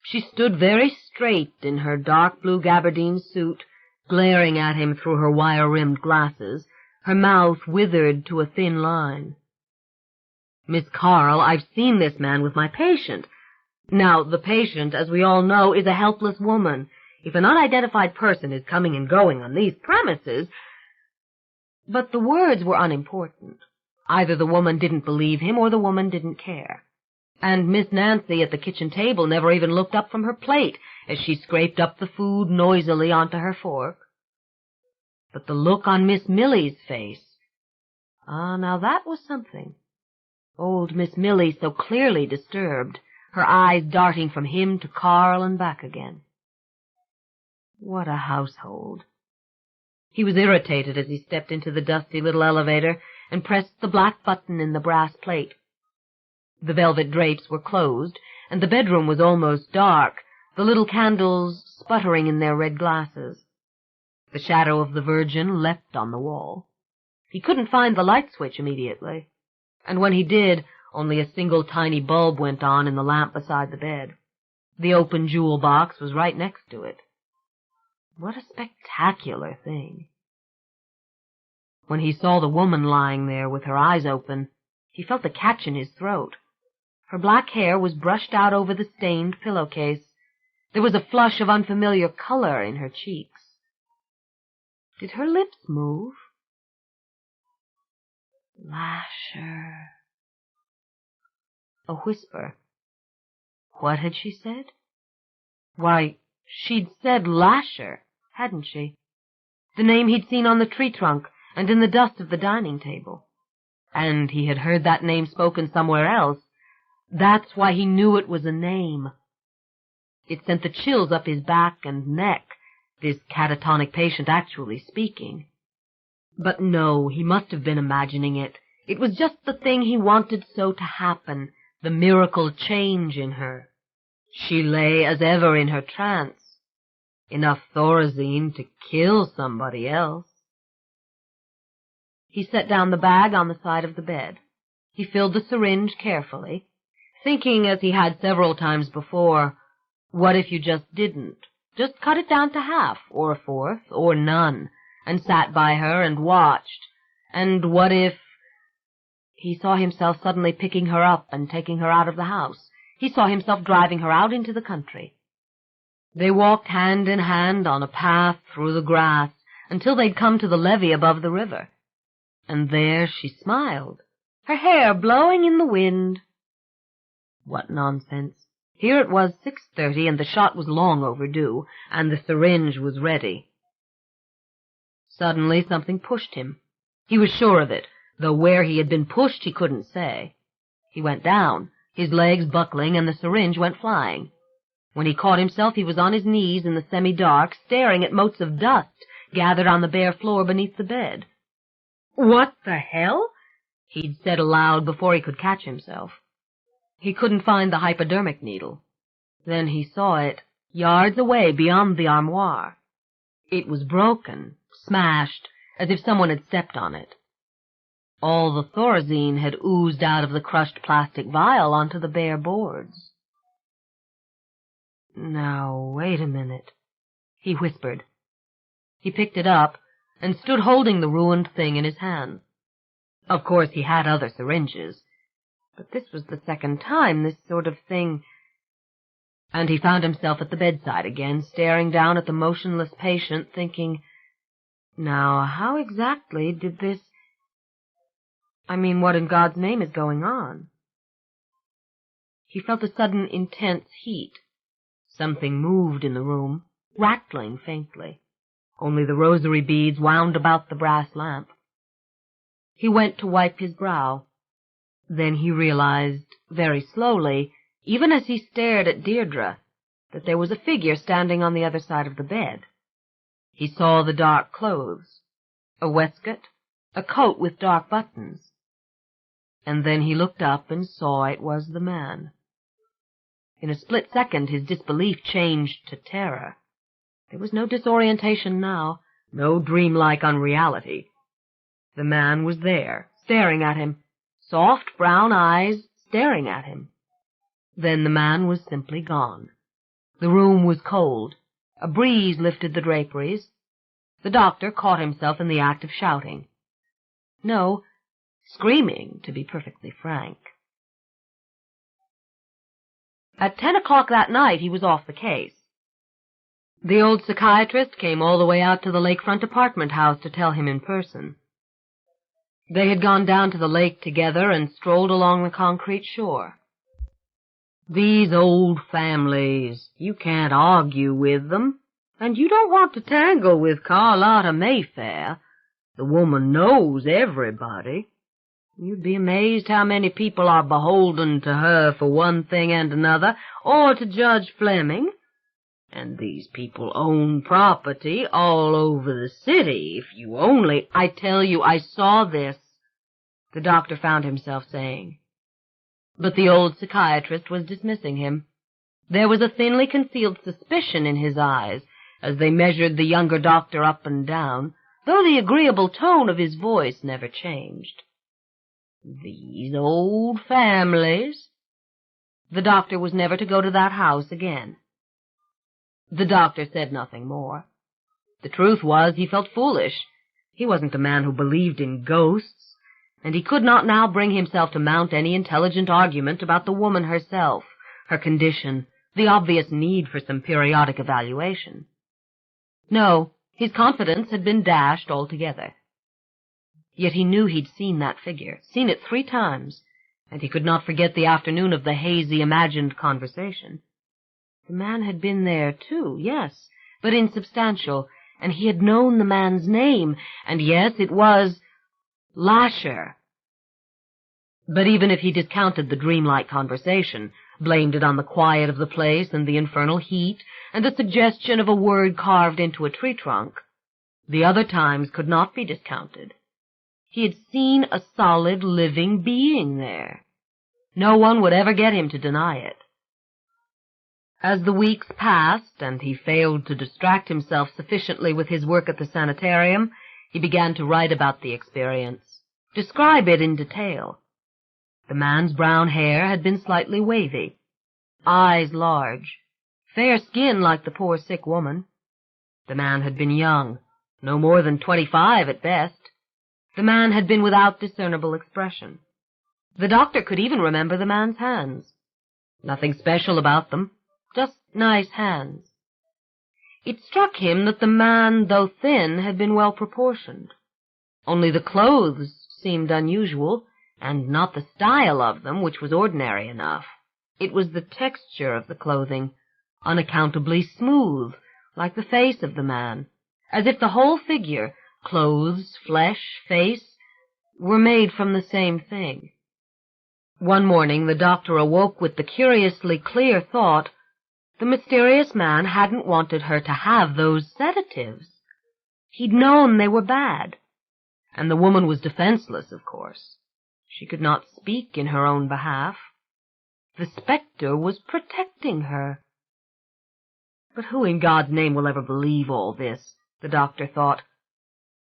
Speaker 1: She stood very straight in her dark blue gabardine suit, glaring at him through her wire-rimmed glasses, her mouth withered to a thin line. "Miss Carl, I've seen this man with my patient. Now, the patient, as we all know, is a helpless woman. If an unidentified person is coming and going on these premises—" But the words were unimportant. Either the woman didn't believe him or the woman didn't care. And Miss Nancy at the kitchen table never even looked up from her plate as she scraped up the food noisily onto her fork. But the look on Miss Millie's face— now that was something. Old Miss Millie so clearly disturbed, her eyes darting from him to Carl and back again. What a household. He was irritated as he stepped into the dusty little elevator and pressed the black button in the brass plate. The velvet drapes were closed, and the bedroom was almost dark, the little candles sputtering in their red glasses. The shadow of the Virgin leapt on the wall. He couldn't find the light switch immediately, and when he did, only a single tiny bulb went on in the lamp beside the bed. The open jewel box was right next to it. What a spectacular thing. When he saw the woman lying there with her eyes open, he felt a catch in his throat. Her black hair was brushed out over the stained pillowcase. There was a flush of unfamiliar color in her cheeks. Did her lips move? Lasher. A whisper. What had she said? Why, she'd said Lasher, hadn't she? The name he'd seen on the tree trunk and in the dust of the dining table. And he had heard that name spoken somewhere else. That's why he knew it was a name. It sent the chills up his back and neck, this catatonic patient actually speaking. But no, he must have been imagining it. It was just the thing he wanted so to happen, the miracle change in her. She lay as ever in her trance. Enough Thorazine to kill somebody else. He set down the bag on the side of the bed. He filled the syringe carefully, thinking as he had several times before, what if you just didn't? Just cut it down to half, or a fourth, or none, and sat by her and watched. And what if... He saw himself suddenly picking her up and taking her out of the house. He saw himself driving her out into the country. They walked hand in hand on a path through the grass until they'd come to the levee above the river. And there she smiled, her hair blowing in the wind. What nonsense. Here it was 6:30, and the shot was long overdue, and the syringe was ready. Suddenly something pushed him. He was sure of it, though where he had been pushed he couldn't say. He went down, his legs buckling, and the syringe went flying. When he caught himself, he was on his knees in the semi-dark, staring at motes of dust gathered on the bare floor beneath the bed. "What the hell?" he'd said aloud before he could catch himself. He couldn't find the hypodermic needle. Then he saw it, yards away beyond the armoire. It was broken, smashed, as if someone had stepped on it. All the Thorazine had oozed out of the crushed plastic vial onto the bare boards. "Now, wait a minute," he whispered. He picked it up and stood holding the ruined thing in his hand. Of course he had other syringes, but this was the second time this sort of thing... And he found himself at the bedside again, staring down at the motionless patient, thinking, now, how exactly did this... what in God's name is going on? He felt a sudden intense heat. Something moved in the room, rattling faintly. Only the rosary beads wound about the brass lamp. He went to wipe his brow. Then he realized, very slowly, even as he stared at Deirdre, that there was a figure standing on the other side of the bed. He saw the dark clothes, a waistcoat, a coat with dark buttons. And then he looked up and saw it was the man. In a split second his disbelief changed to terror. There was no disorientation now, no dreamlike unreality. The man was there, staring at him, soft brown eyes staring at him. Then the man was simply gone. The room was cold. A breeze lifted the draperies. The doctor caught himself in the act of shouting. No, screaming, to be perfectly frank. At 10 o'clock that night he was off the case. The old psychiatrist came all the way out to the lakefront apartment house to tell him in person. They had gone down to the lake together and strolled along the concrete shore. These old families, you can't argue with them, and you don't want to tangle with Carlotta Mayfair. The woman knows everybody. You'd be amazed how many people are beholden to her for one thing and another, or to Judge Fleming. And these people own property all over the city, if you only... I tell you, I saw this, the doctor found himself saying. But the old psychiatrist was dismissing him. There was a thinly concealed suspicion in his eyes as they measured the younger doctor up and down, though the agreeable tone of his voice never changed. These old families. The doctor was never to go to that house again. The doctor said nothing more. The truth was, he felt foolish. He wasn't a man who believed in ghosts, and he could not now bring himself to mount any intelligent argument about the woman herself, her condition, the obvious need for some periodic evaluation. No, his confidence had been dashed altogether. Yet he knew he'd seen that figure, seen it 3 times, and he could not forget the afternoon of the hazy, imagined conversation. The man had been there, too, yes, but insubstantial, and he had known the man's name, and yes, it was Lasher. But even if he discounted the dreamlike conversation, blamed it on the quiet of the place and the infernal heat, and the suggestion of a word carved into a tree trunk, the other times could not be discounted. He had seen a solid, living being there. No one would ever get him to deny it. As the weeks passed, and he failed to distract himself sufficiently with his work at the sanitarium, he began to write about the experience, describe it in detail. The man's brown hair had been slightly wavy, eyes large, fair skin like the poor sick woman. The man had been young, no more than 25 at best. The man had been without discernible expression. The doctor could even remember the man's hands. Nothing special about them, just nice hands. It struck him that the man, though thin, had been well proportioned. Only the clothes seemed unusual, and not the style of them, which was ordinary enough. It was the texture of the clothing, unaccountably smooth, like the face of the man, as if the whole figure, clothes, flesh, face, were made from the same thing. One morning the doctor awoke with the curiously clear thought, the mysterious man hadn't wanted her to have those sedatives. He'd known they were bad. And the woman was defenseless, of course. She could not speak in her own behalf. The spectre was protecting her. But who in God's name will ever believe all this, the doctor thought.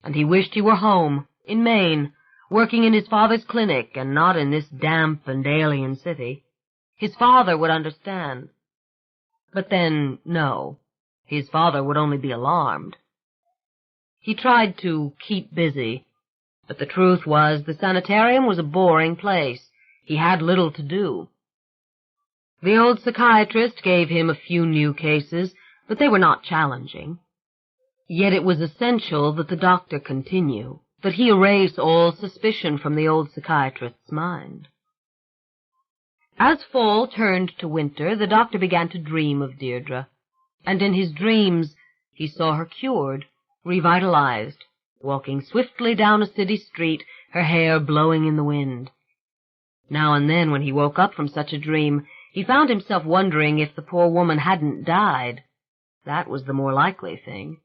Speaker 1: And he wished he were home, in Maine, working in his father's clinic and not in this damp and alien city. His father would understand. But then, no, his father would only be alarmed. He tried to keep busy, but the truth was the sanitarium was a boring place. He had little to do. The old psychiatrist gave him a few new cases, but they were not challenging. Yet it was essential that the doctor continue, that he erase all suspicion from the old psychiatrist's mind. As fall turned to winter, the doctor began to dream of Deirdre, and in his dreams he saw her cured, revitalized, walking swiftly down a city street, her hair blowing in the wind. Now and then, when he woke up from such a dream, he found himself wondering if the poor woman hadn't died. That was the more likely thing.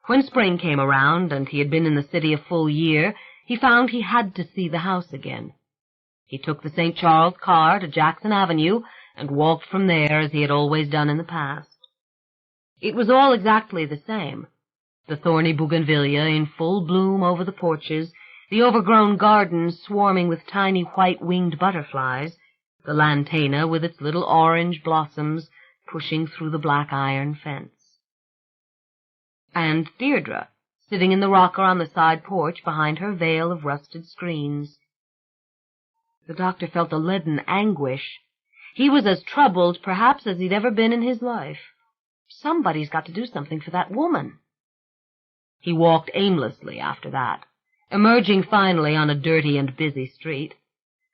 Speaker 1: When spring came around, and he had been in the city a full year, he found he had to see the house again. He took the St. Charles car to Jackson Avenue and walked from there as he had always done in the past. It was all exactly the same. The thorny bougainvillea in full bloom over the porches, the overgrown gardens swarming with tiny white-winged butterflies, the lantana with its little orange blossoms pushing through the black iron fence. And Deirdre, sitting in the rocker on the side porch behind her veil of rusted screens. The doctor felt a leaden anguish. He was as troubled, perhaps, as he'd ever been in his life. Somebody's got to do something for that woman. He walked aimlessly after that, emerging finally on a dirty and busy street.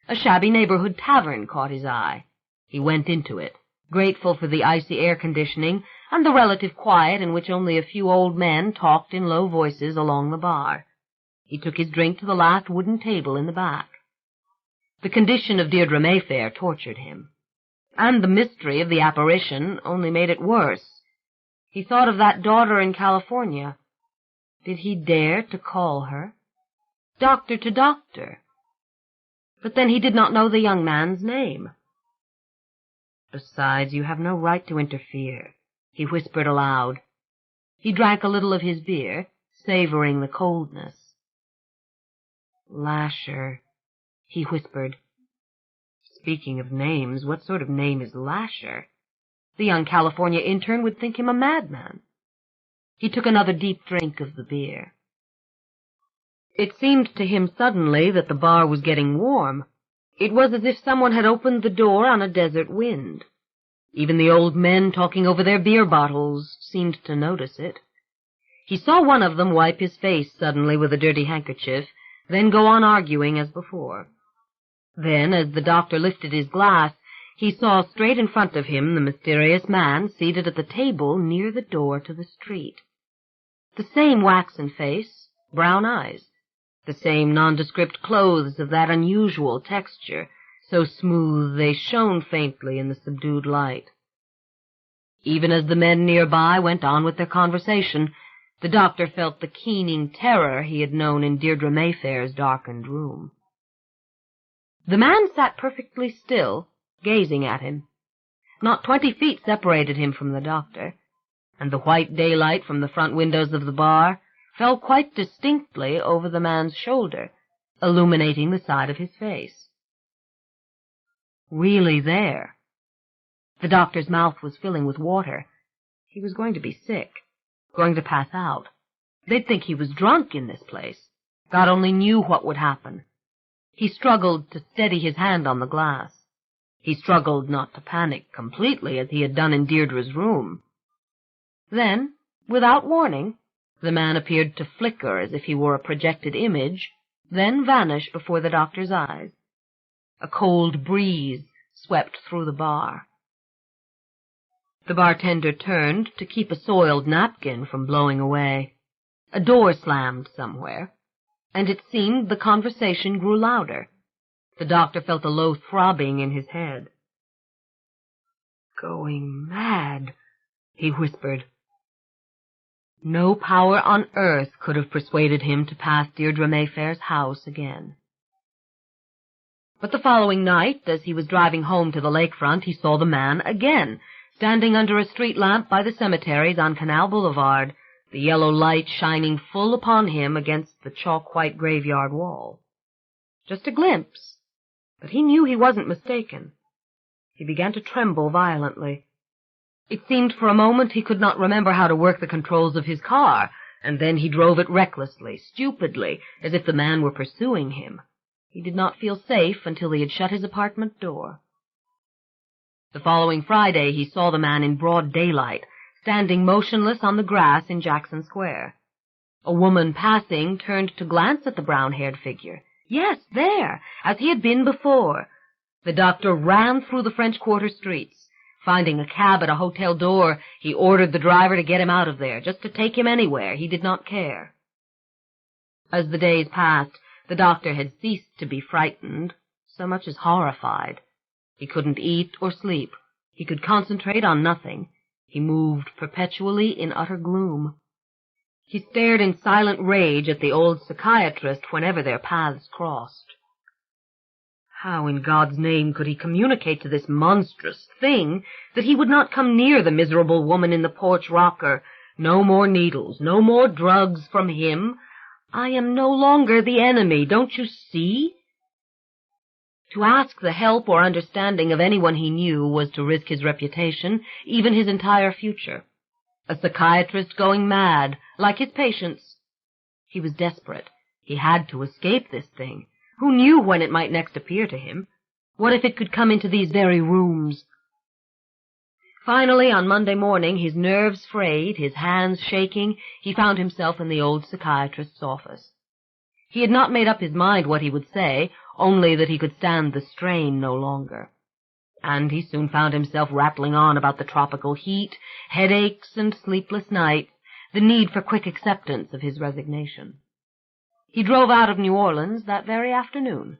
Speaker 1: A shabby neighborhood tavern caught his eye. He went into it, grateful for the icy air conditioning and the relative quiet in which only a few old men talked in low voices along the bar. He took his drink to the last wooden table in the back. The condition of Deirdre Mayfair tortured him, and the mystery of the apparition only made it worse. He thought of that daughter in California. Did he dare to call her? Doctor to doctor. But then he did not know the young man's name. Besides, you have no right to interfere, he whispered aloud. He drank a little of his beer, savoring the coldness. Lasher, he whispered. Speaking of names, what sort of name is Lasher? The young California intern would think him a madman. He took another deep drink of the beer. It seemed to him suddenly that the bar was getting warm. It was as if someone had opened the door on a desert wind. Even the old men talking over their beer bottles seemed to notice it. He saw one of them wipe his face suddenly with a dirty handkerchief, then go on arguing as before. Then, as the doctor lifted his glass, he saw straight in front of him the mysterious man seated at the table near the door to the street. The same waxen face, brown eyes, the same nondescript clothes of that unusual texture, so smooth they shone faintly in the subdued light. Even as the men nearby went on with their conversation, the doctor felt the keening terror he had known in Deirdre Mayfair's darkened room. The man sat perfectly still, gazing at him. Not 20 feet separated him from the doctor, and the white daylight from the front windows of the bar fell quite distinctly over the man's shoulder, illuminating the side of his face. Really there. The doctor's mouth was filling with water. He was going to be sick, going to pass out. They'd think he was drunk in this place. God only knew what would happen. He struggled to steady his hand on the glass. He struggled not to panic completely as he had done in Deirdre's room. Then, without warning, the man appeared to flicker as if he were a projected image, then vanish before the doctor's eyes. A cold breeze swept through the bar. The bartender turned to keep a soiled napkin from blowing away. A door slammed somewhere, and it seemed the conversation grew louder. The doctor felt a low throbbing in his head. "Going mad," he whispered. No power on earth could have persuaded him to pass Deirdre Mayfair's house again. But the following night, as he was driving home to the lakefront, he saw the man again, standing under a street lamp by the cemeteries on Canal Boulevard, the yellow light shining full upon him against the chalk-white graveyard wall. Just a glimpse, but he knew he wasn't mistaken. He began to tremble violently. It seemed for a moment he could not remember how to work the controls of his car, and then he drove it recklessly, stupidly, as if the man were pursuing him. He did not feel safe until he had shut his apartment door. The following Friday he saw the man in broad daylight, standing motionless on the grass in Jackson Square. A woman passing turned to glance at the brown-haired figure. Yes, there, as he had been before. The doctor ran through the French Quarter streets. Finding a cab at a hotel door, he ordered the driver to get him out of there, just to take him anywhere. He did not care. As the days passed, the doctor had ceased to be frightened, so much as horrified. He couldn't eat or sleep. He could concentrate on nothing. He moved perpetually in utter gloom. He stared in silent rage at the old psychiatrist whenever their paths crossed. How in God's name could he communicate to this monstrous thing that he would not come near the miserable woman in the porch rocker? No more needles, no more drugs from him. I am no longer the enemy, don't you see? To ask the help or understanding of anyone he knew was to risk his reputation, even his entire future. A psychiatrist going mad, like his patients. He was desperate. He had to escape this thing. Who knew when it might next appear to him? What if it could come into these very rooms? Finally, on Monday morning, his nerves frayed, his hands shaking, he found himself in the old psychiatrist's office. He had not made up his mind what he would say, only that he could stand the strain no longer. And he soon found himself rattling on about the tropical heat, headaches and sleepless nights, the need for quick acceptance of his resignation. He drove out of New Orleans that very afternoon.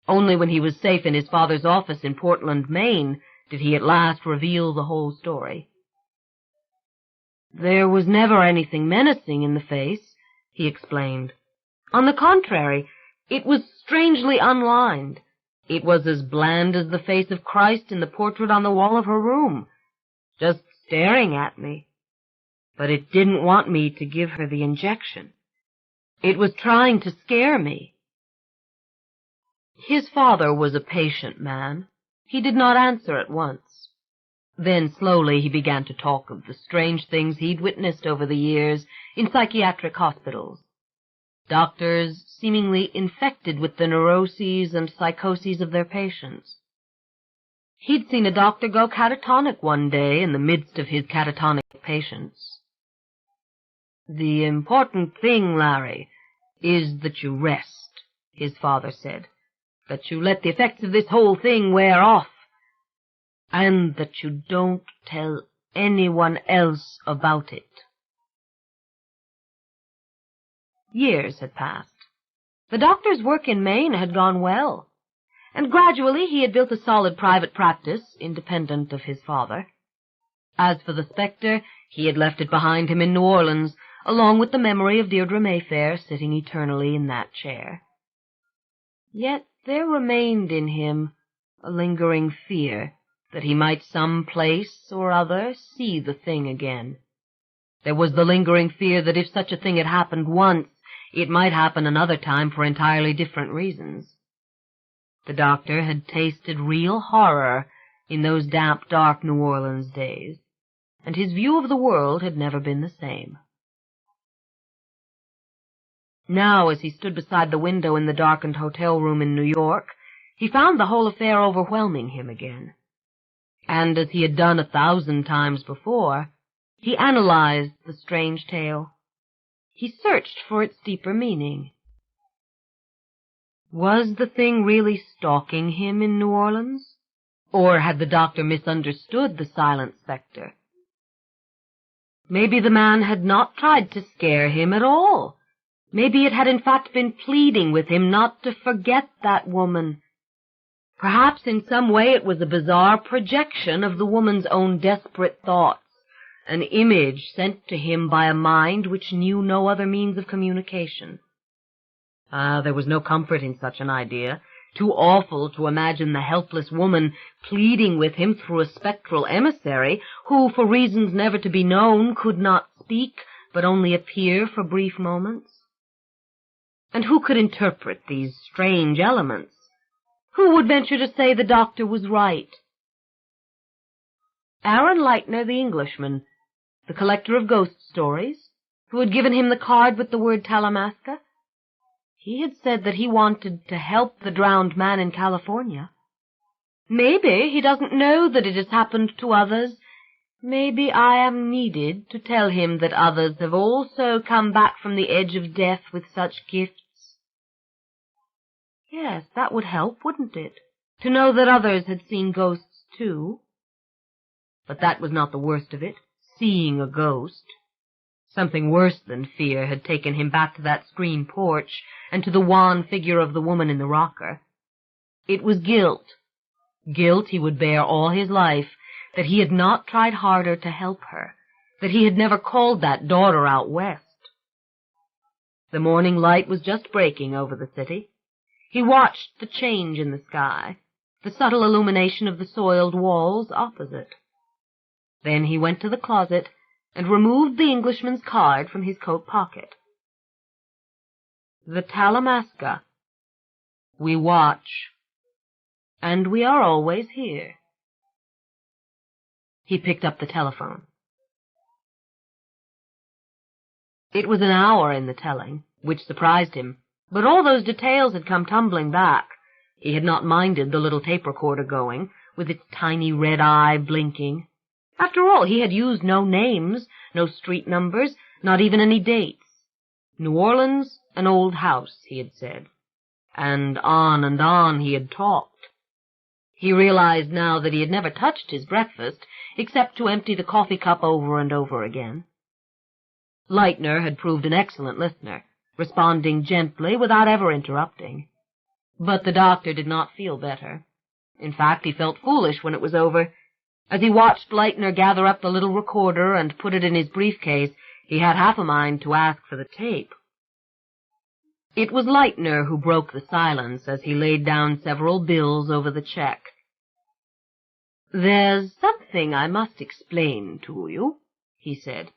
Speaker 1: Only when he was safe in his father's office in Portland, Maine, did he at last reveal the whole story. There was never anything menacing in the face, he explained. On the contrary, it was strangely unlined. It was as bland as the face of Christ in the portrait on the wall of her room, just staring at me. But it didn't want me to give her the injection. It was trying to scare me. His father was a patient man. He did not answer at once. Then slowly he began to talk of the strange things he'd witnessed over the years in psychiatric hospitals. doctors seemingly infected with the neuroses and psychoses of their patients. He'd seen a doctor go catatonic one day in the midst of his catatonic patients. "The important thing, Larry, is that you rest," his father said, "that you let the effects of this whole thing wear off, and that you don't tell anyone else about it." Years had passed. The doctor's work in Maine had gone well, and gradually he had built a solid private practice, independent of his father. As for the spectre, he had left it behind him in New Orleans, along with the memory of Deirdre Mayfair sitting eternally in that chair. Yet there remained in him a lingering fear that he might some place or other see the thing again. There was the lingering fear that if such a thing had happened once, it might happen another time for entirely different reasons. The doctor had tasted real horror in those damp, dark New Orleans days, and his view of the world had never been the same. Now, as he stood beside the window in the darkened hotel room in New York, he found the whole affair overwhelming him again. And as he had done 1,000 times before, he analyzed the strange tale. He searched for its deeper meaning. Was the thing really stalking him in New Orleans? Or had the doctor misunderstood the silent spectre? Maybe the man had not tried to scare him at all. Maybe it had in fact been pleading with him not to forget that woman. Perhaps in some way it was a bizarre projection of the woman's own desperate thoughts, an image sent to him by a mind which knew no other means of communication. There was no comfort in such an idea. Too awful to imagine the helpless woman pleading with him through a spectral emissary who, for reasons never to be known, could not speak, but only appear for brief moments. And who could interpret these strange elements? Who would venture to say the doctor was right? Aaron Leitner, the Englishman, the collector of ghost stories, who had given him the card with the word Talamasca? He had said that he wanted to help the drowned man in California. Maybe he doesn't know that it has happened to others. Maybe I am needed to tell him that others have also come back from the edge of death with such gifts. Yes, that would help, wouldn't it? To know that others had seen ghosts too. But that was not the worst of it, seeing a ghost. Something worse than fear had taken him back to that screen porch and to the wan figure of the woman in the rocker. It was guilt. Guilt he would bear all his life, that he had not tried harder to help her, that he had never called that daughter out west. The morning light was just breaking over the city. He watched the change in the sky, the subtle illumination of the soiled walls opposite. Then he went to the closet and removed the Englishman's card from his coat pocket. The Talamasca. We watch, and we are always here. He picked up the telephone. It was an hour in the telling, which surprised him, but all those details had come tumbling back. He had not minded the little tape recorder going, with its tiny red eye blinking. After all, he had used no names, no street numbers, not even any dates. New Orleans, an old house, he had said. And on he had talked. He realized now that he had never touched his breakfast, except to empty the coffee cup over and over again. Leitner had proved an excellent listener, responding gently without ever interrupting. But the doctor did not feel better. In fact, he felt foolish when it was over. As he watched Leitner gather up the little recorder and put it in his briefcase, he had half a mind to ask for the tape. It was Leitner who broke the silence as he laid down several bills over the check. "There's something I must explain to you," he said.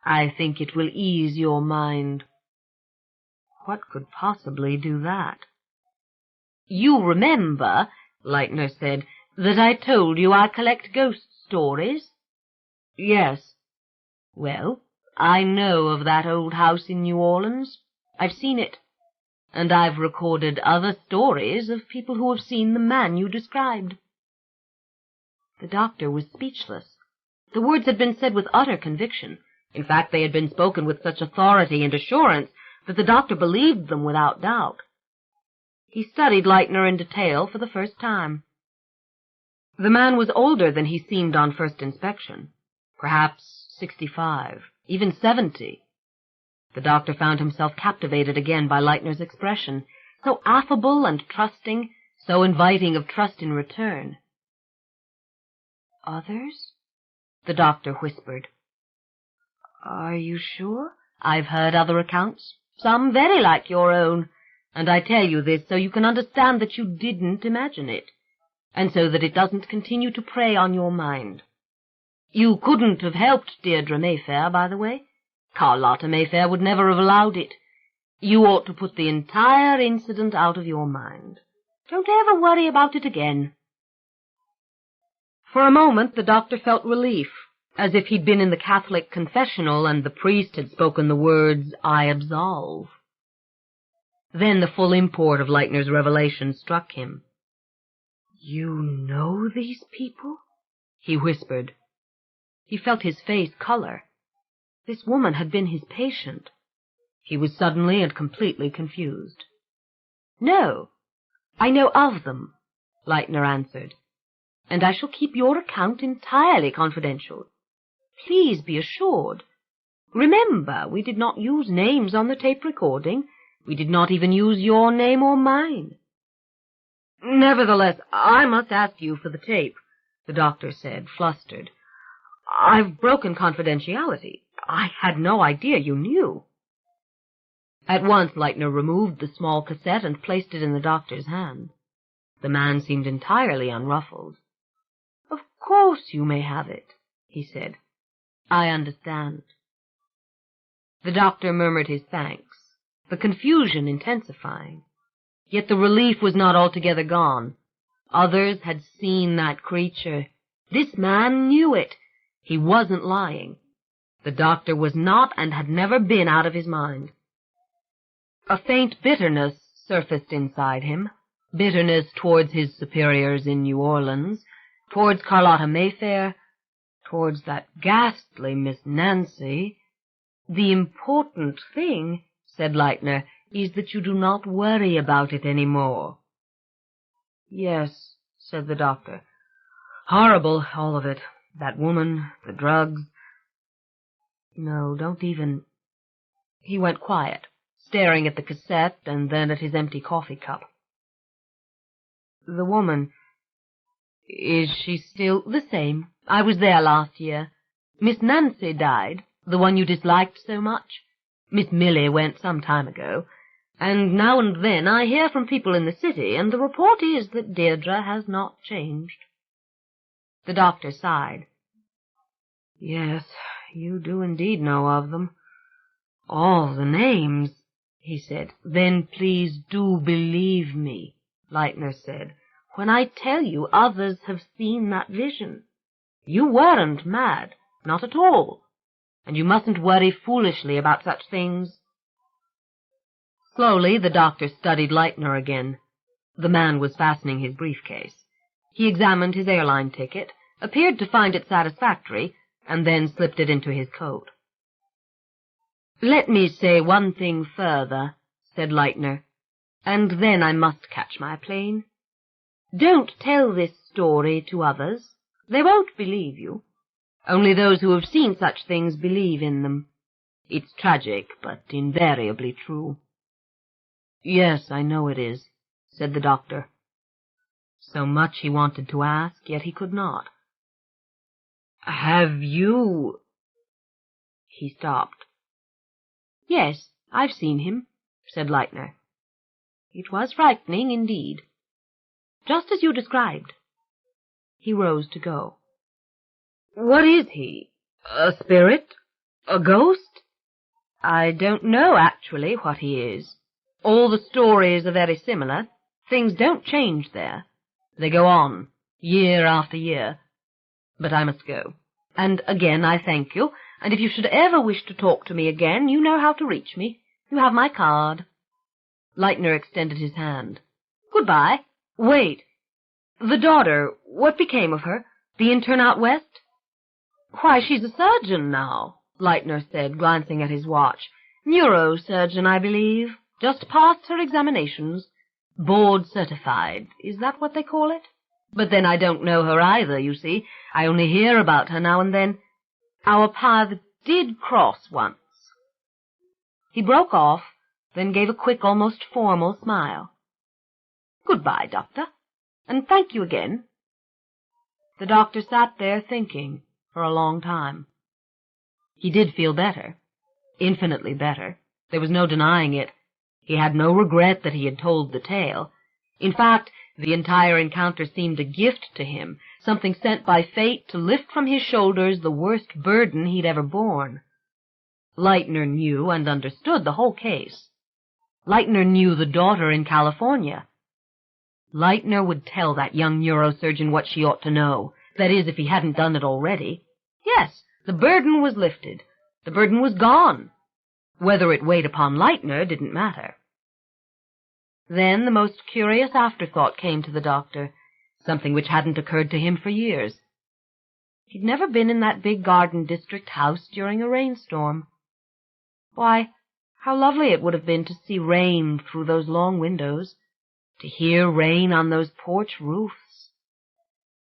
Speaker 1: "I think it will ease your mind." What could possibly do that? "You remember," Leitner said, "that I told you I collect ghost stories?" "Yes." "Well, I know of that old house in New Orleans. I've seen it, and I've recorded other stories of people who have seen the man you described." The doctor was speechless. The words had been said with utter conviction. In fact, they had been spoken with such authority and assurance that the doctor believed them without doubt. He studied Leitner in detail for the first time. The man was older than he seemed on first inspection, perhaps 65, even 70. The doctor found himself captivated again by Leitner's expression, so affable and trusting, so inviting of trust in return. "Others?" the doctor whispered. "Are you sure?" "I've heard other accounts, some very like your own, and I tell you this so you can understand that you didn't imagine it, and so that it doesn't continue to prey on your mind. You couldn't have helped Deirdre Mayfair, by the way. Carlotta Mayfair would never have allowed it. You ought to put the entire incident out of your mind. Don't ever worry about it again." For a moment the doctor felt relief, as if he'd been in the Catholic confessional and the priest had spoken the words, "I absolve." Then the full import of Leitner's revelation struck him. "You know these people?" he whispered. He felt his face color. This woman had been his patient. He was suddenly and completely confused. "No, I know of them," Leitner answered, "and I shall keep your account entirely confidential. Please be assured. Remember, we did not use names on the tape recording. We did not even use your name or mine." "Nevertheless, I must ask you for the tape," the doctor said, flustered. "I've broken confidentiality. I had no idea you knew." At once Leitner removed the small cassette and placed it in the doctor's hand. The man seemed entirely unruffled. "Of course you may have it," he said. "I understand." The doctor murmured his thanks, the confusion intensifying. Yet the relief was not altogether gone. Others had seen that creature. This man knew it. He wasn't lying. The doctor was not and had never been out of his mind. A faint bitterness surfaced inside him, bitterness towards his superiors in New Orleans, towards Carlotta Mayfair, towards that ghastly Miss Nancy. "The important thing," said Leitner, "is that you do not worry about it any more." "Yes," said the doctor. "Horrible, all of it. That woman, the drugs. No, don't even—" He went quiet, staring at the cassette and then at his empty coffee cup. "The woman, is she still—" "The same. I was there last year. Miss Nancy died, the one you disliked so much. Miss Millie went some time ago, and now and then I hear from people in the city, and the report is that Deirdre has not changed." The doctor sighed. "Yes, you do indeed know of them. All the names," he said. "Then please do believe me," Leitner said, "when I tell you others have seen that vision. You weren't mad, not at all, and you mustn't worry foolishly about such things." Slowly the doctor studied Leitner again. The man was fastening his briefcase. He examined his airline ticket, appeared to find it satisfactory, and then slipped it into his coat. "Let me say one thing further," said Leitner, "and then I must catch my plane. Don't tell this story to others. They won't believe you. Only those who have seen such things believe in them. It's tragic, but invariably true." "Yes, I know it is," said the doctor. So much he wanted to ask, yet he could not. "Have you—" He stopped. "Yes, I've seen him," said Leitner. "It was frightening indeed. Just as you described." He rose to go. "What is he? A spirit? A ghost?" "I don't know actually what he is. All the stories are very similar. Things don't change there. They go on, year after year. But I must go. And again I thank you, and if you should ever wish to talk to me again, you know how to reach me. You have my card." Leitner extended his hand. "Goodbye. Wait. The daughter, what became of her? The intern out west?" "Why, she's a surgeon now," Leitner said, glancing at his watch. "Neurosurgeon, I believe. Just passed her examinations. Board certified. Is that what they call it? But then I don't know her either, you see. I only hear about her now and then. Our paths did cross once." He broke off, then gave a quick, almost formal smile. "Goodbye, Doctor, and thank you again." The doctor sat there thinking for a long time. He did feel better, infinitely better. There was no denying it. He had no regret that he had told the tale. In fact, the entire encounter seemed a gift to him, something sent by fate to lift from his shoulders the worst burden he'd ever borne. Leitner knew and understood the whole case. Leitner knew the daughter in California. Leitner would tell that young neurosurgeon what she ought to know, that is, if he hadn't done it already. Yes, the burden was lifted. The burden was gone. Whether it weighed upon Leitner didn't matter. Then the most curious afterthought came to the doctor, something which hadn't occurred to him for years. He'd never been in that big garden district house during a rainstorm. Why, how lovely it would have been to see rain through those long windows, to hear rain on those porch roofs.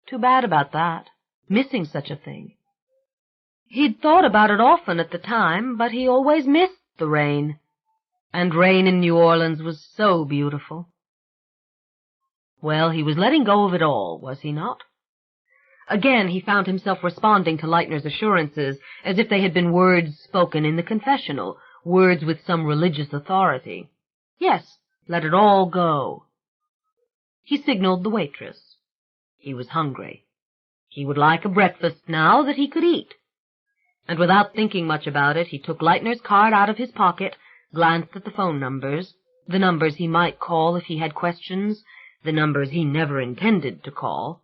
Speaker 1: Too bad about that, missing such a thing. He'd thought about it often at the time, but he always missed the rain. And rain in New Orleans was so beautiful. Well, he was letting go of it all, was he not? Again he found himself responding to Leitner's assurances as if they had been words spoken in the confessional, words with some religious authority. Yes, let it all go. He signaled the waitress. He was hungry. He would like a breakfast now that he could eat. And without thinking much about it, he took Leitner's card out of his pocket, glanced at the phone numbers, the numbers he might call if he had questions, the numbers he never intended to call,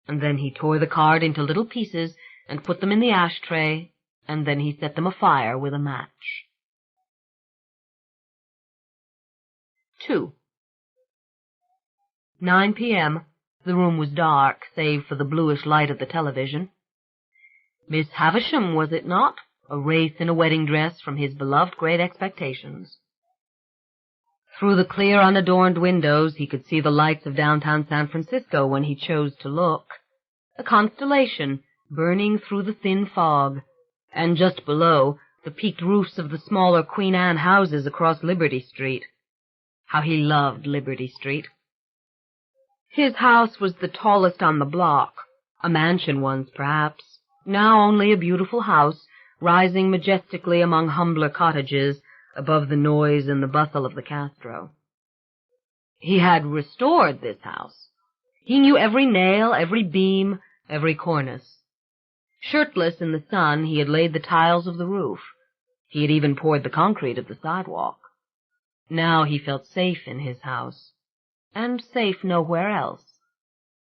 Speaker 1: and then he tore the card into little pieces and put them in the ashtray, and then he set them afire with a match. 2. 9 p.m. The room was dark, save for the bluish light of the television. Miss Havisham, was it not? A wraith in a wedding dress from his beloved Great Expectations. Through the clear, unadorned windows he could see the lights of downtown San Francisco when he chose to look. A constellation burning through the thin fog, and just below, the peaked roofs of the smaller Queen Anne houses across Liberty Street. How he loved Liberty Street. His house was the tallest on the block, a mansion once, perhaps, now only a beautiful house, rising majestically among humbler cottages, above the noise and the bustle of the Castro. He had restored this house. He knew every nail, every beam, every cornice. Shirtless in the sun, he had laid the tiles of the roof. He had even poured the concrete of the sidewalk. Now he felt safe in his house, and safe nowhere else.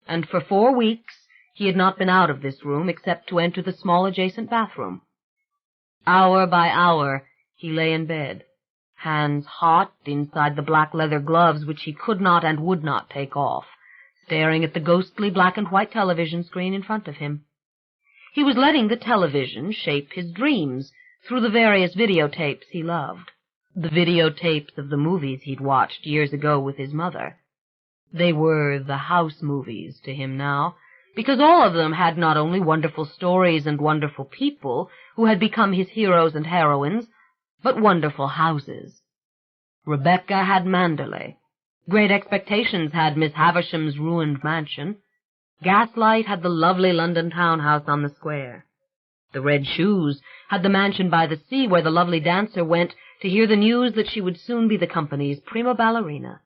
Speaker 1: And for 4 weeks he had not been out of this room except to enter the small adjacent bathroom. Hour by hour he lay in bed, hands hot inside the black leather gloves which he could not and would not take off, staring at the ghostly black-and-white television screen in front of him. He was letting the television shape his dreams through the various videotapes he loved, the videotapes of the movies he'd watched years ago with his mother. They were the house movies to him now, because all of them had not only wonderful stories and wonderful people who had become his heroes and heroines, but wonderful houses. Rebecca had Mandalay. Great Expectations had Miss Havisham's ruined mansion. Gaslight had the lovely London townhouse on the square. The Red Shoes had the mansion by the sea where the lovely dancer went to hear the news that she would soon be the company's prima ballerina.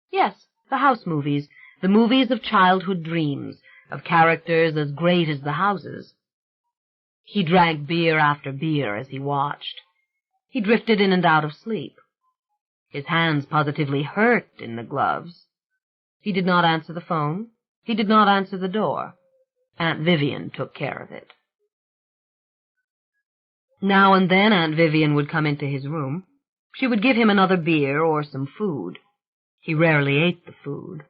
Speaker 1: Yes, the house movies, the movies of childhood dreams, of characters as great as the houses. He drank beer after beer as he watched. He drifted in and out of sleep. His hands positively hurt in the gloves. He did not answer the phone. He did not answer the door. Aunt Vivian took care of it. Now and then Aunt Vivian would come into his room. She would give him another beer or some food. He rarely ate the food.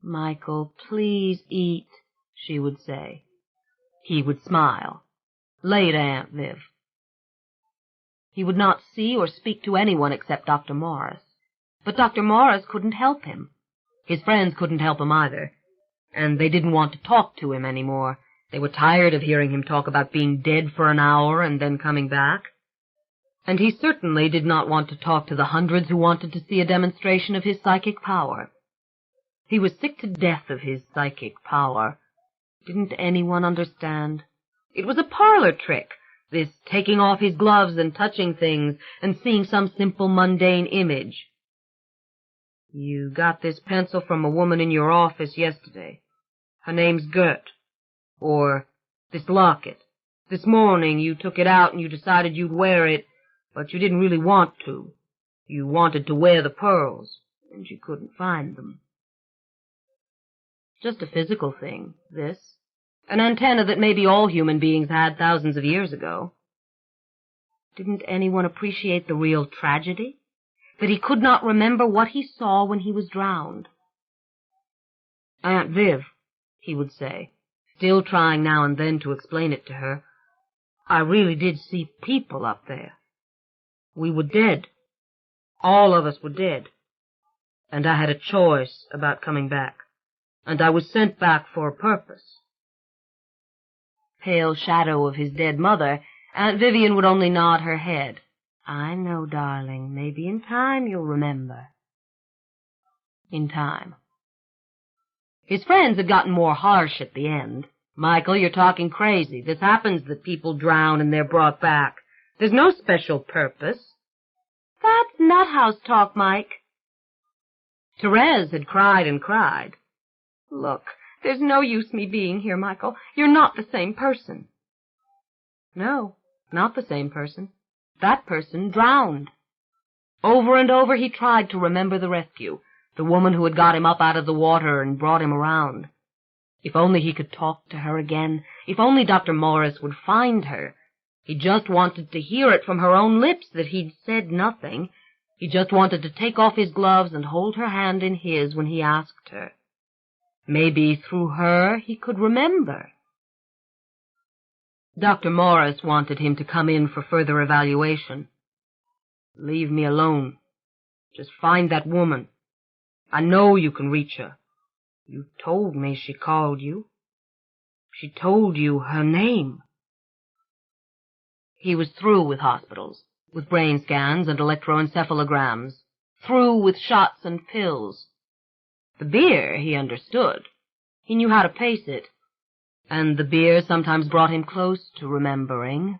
Speaker 1: "Michael, please eat," she would say. He would smile. "Later, Aunt Viv." He would not see or speak to anyone except Dr. Morris. But Dr. Morris couldn't help him. His friends couldn't help him either, and they didn't want to talk to him any more. They were tired of hearing him talk about being dead for an hour and then coming back. And he certainly did not want to talk to the hundreds who wanted to see a demonstration of his psychic power. He was sick to death of his psychic power. Didn't anyone understand? It was a parlor trick, this taking off his gloves and touching things and seeing some simple mundane image. "You got this pencil from a woman in your office yesterday. Her name's Gert." Or, "This locket. This morning you took it out and you decided you'd wear it, but you didn't really want to. You wanted to wear the pearls, and you couldn't find them." Just a physical thing, this. An antenna that maybe all human beings had thousands of years ago. Didn't anyone appreciate the real tragedy? That he could not remember what he saw when he was drowned. "Aunt Viv," he would say, still trying now and then to explain it to her, "I really did see people up there. We were dead. All of us were dead. And I had a choice about coming back. And I was sent back for a purpose." Pale shadow of his dead mother, Aunt Vivian would only nod her head. "I know, darling. Maybe in time you'll remember." In time. His friends had gotten more harsh at the end. "Michael, you're talking crazy. This happens that people drown and they're brought back. There's no special purpose." "That's nuthouse talk, Mike." Therese had cried and cried. "Look, there's no use me being here, Michael. You're not the same person." No, not the same person. That person drowned. Over and over he tried to remember the rescue, the woman who had got him up out of the water and brought him around. If only he could talk to her again. If only Dr. Morris would find her. He just wanted to hear it from her own lips that he'd said nothing. He just wanted to take off his gloves and hold her hand in his when he asked her. Maybe through her he could remember. Dr. Morris wanted him to come in for further evaluation. "Leave me alone. Just find that woman. I know you can reach her. You told me she called you. She told you her name." He was through with hospitals, with brain scans and electroencephalograms, through with shots and pills. The beer he understood. He knew how to pace it. And the beer sometimes brought him close to remembering.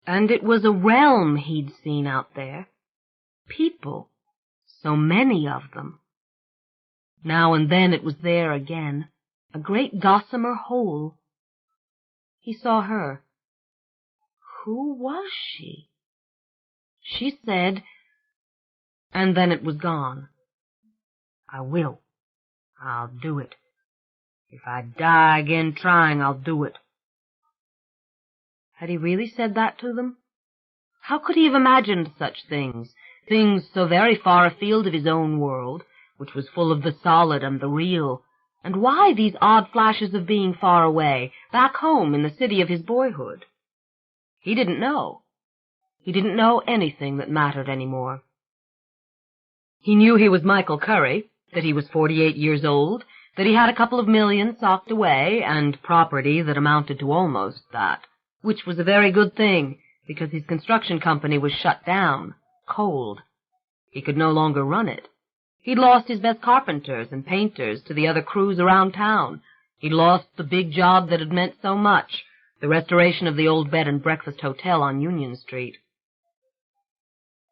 Speaker 1: And it was a realm he'd seen out there. People. So many of them. Now and then it was there again, a great gossamer hole. He saw her. Who was she? She said, and then it was gone. "I will. I'll do it. If I die again trying, I'll do it." Had he really said that to them? How could he have imagined such things, things so very far afield of his own world, which was full of the solid and the real? And why these odd flashes of being far away, back home in the city of his boyhood? He didn't know. He didn't know anything that mattered any more. He knew he was Michael Curry, that he was 48 years old, that he had a couple of millions socked away, and property that amounted to almost that, which was a very good thing, because his construction company was shut down, cold. He could no longer run it. He'd lost his best carpenters and painters to the other crews around town. He'd lost the big job that had meant so much, the restoration of the old bed and breakfast hotel on Union Street.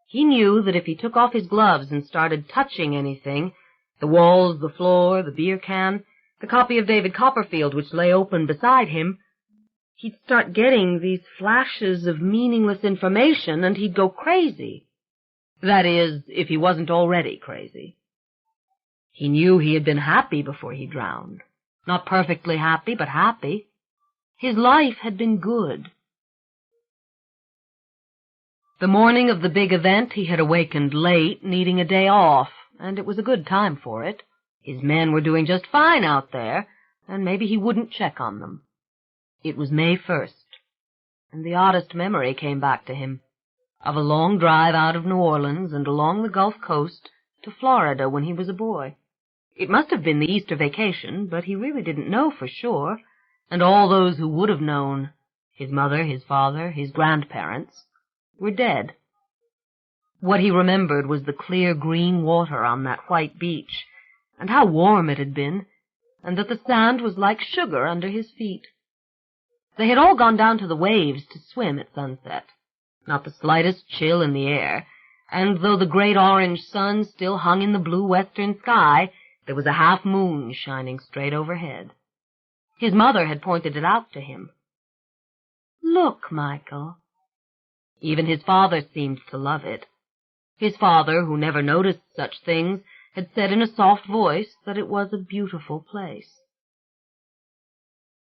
Speaker 1: He knew that if he took off his gloves and started touching anything, the walls, the floor, the beer can, the copy of David Copperfield which lay open beside him, he'd start getting these flashes of meaningless information, and he'd go crazy. That is, if he wasn't already crazy. He knew he had been happy before he drowned. Not perfectly happy, but happy. His life had been good. The morning of the big event he had awakened late, needing a day off, and it was a good time for it. His men were doing just fine out there, and maybe he wouldn't check on them. It was May 1st, and the oddest memory came back to him, of a long drive out of New Orleans and along the Gulf Coast to Florida when he was a boy. It must have been the Easter vacation, but he really didn't know for sure, and all those who would have known, his mother, his father, his grandparents, were dead. What he remembered was the clear green water on that white beach, and how warm it had been, and that the sand was like sugar under his feet. They had all gone down to the waves to swim at sunset, not the slightest chill in the air, and though the great orange sun still hung in the blue western sky, there was a half-moon shining straight overhead. His mother had pointed it out to him. "Look, Michael." Even his father seemed to love it. His father, who never noticed such things, had said in a soft voice that it was a beautiful place.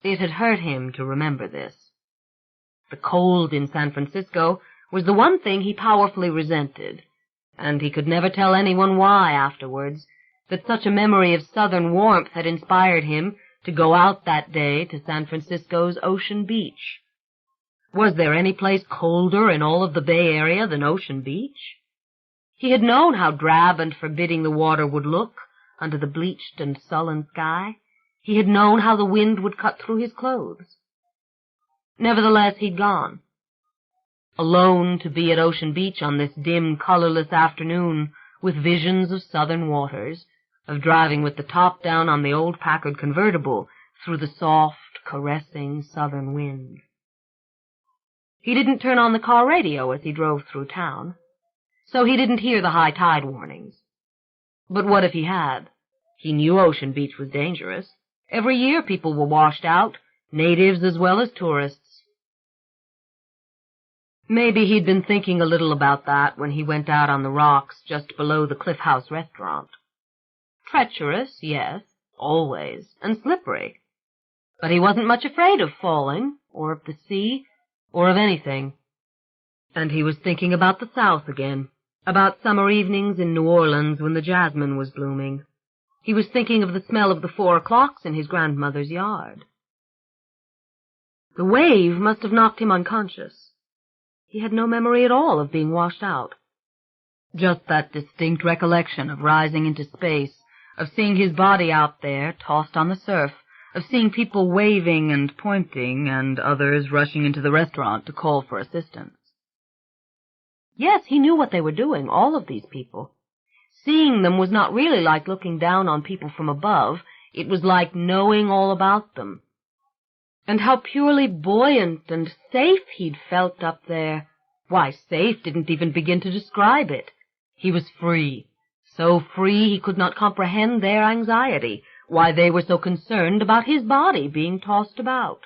Speaker 1: It had hurt him to remember this. The cold in San Francisco was the one thing he powerfully resented, and he could never tell anyone why afterwards, that such a memory of southern warmth had inspired him to go out that day to San Francisco's Ocean Beach. Was there any place colder in all of the Bay Area than Ocean Beach? He had known how drab and forbidding the water would look under the bleached and sullen sky. He had known how the wind would cut through his clothes. Nevertheless, he'd gone. Alone to be at Ocean Beach on this dim, colorless afternoon, with visions of southern waters, of driving with the top down on the old Packard convertible through the soft, caressing southern wind. He didn't turn on the car radio as he drove through town, so he didn't hear the high tide warnings. But what if he had? He knew Ocean Beach was dangerous. Every year people were washed out, natives as well as tourists. Maybe he'd been thinking a little about that when he went out on the rocks just below the Cliff House restaurant. Treacherous, yes, always, and slippery. But he wasn't much afraid of falling, or of the sea, or of anything. And he was thinking about the South again, about summer evenings in New Orleans when the jasmine was blooming. He was thinking of the smell of the 4 o'clocks in his grandmother's yard. The wave must have knocked him unconscious. He had no memory at all of being washed out. Just that distinct recollection of rising into space, of seeing his body out there, tossed on the surf, of seeing people waving and pointing, and others rushing into the restaurant to call for assistance. Yes, he knew what they were doing, all of these people. Seeing them was not really like looking down on people from above. It was like knowing all about them. And how purely buoyant and safe he'd felt up there. Why, safe didn't even begin to describe it. He was free. So free he could not comprehend their anxiety, why they were so concerned about his body being tossed about.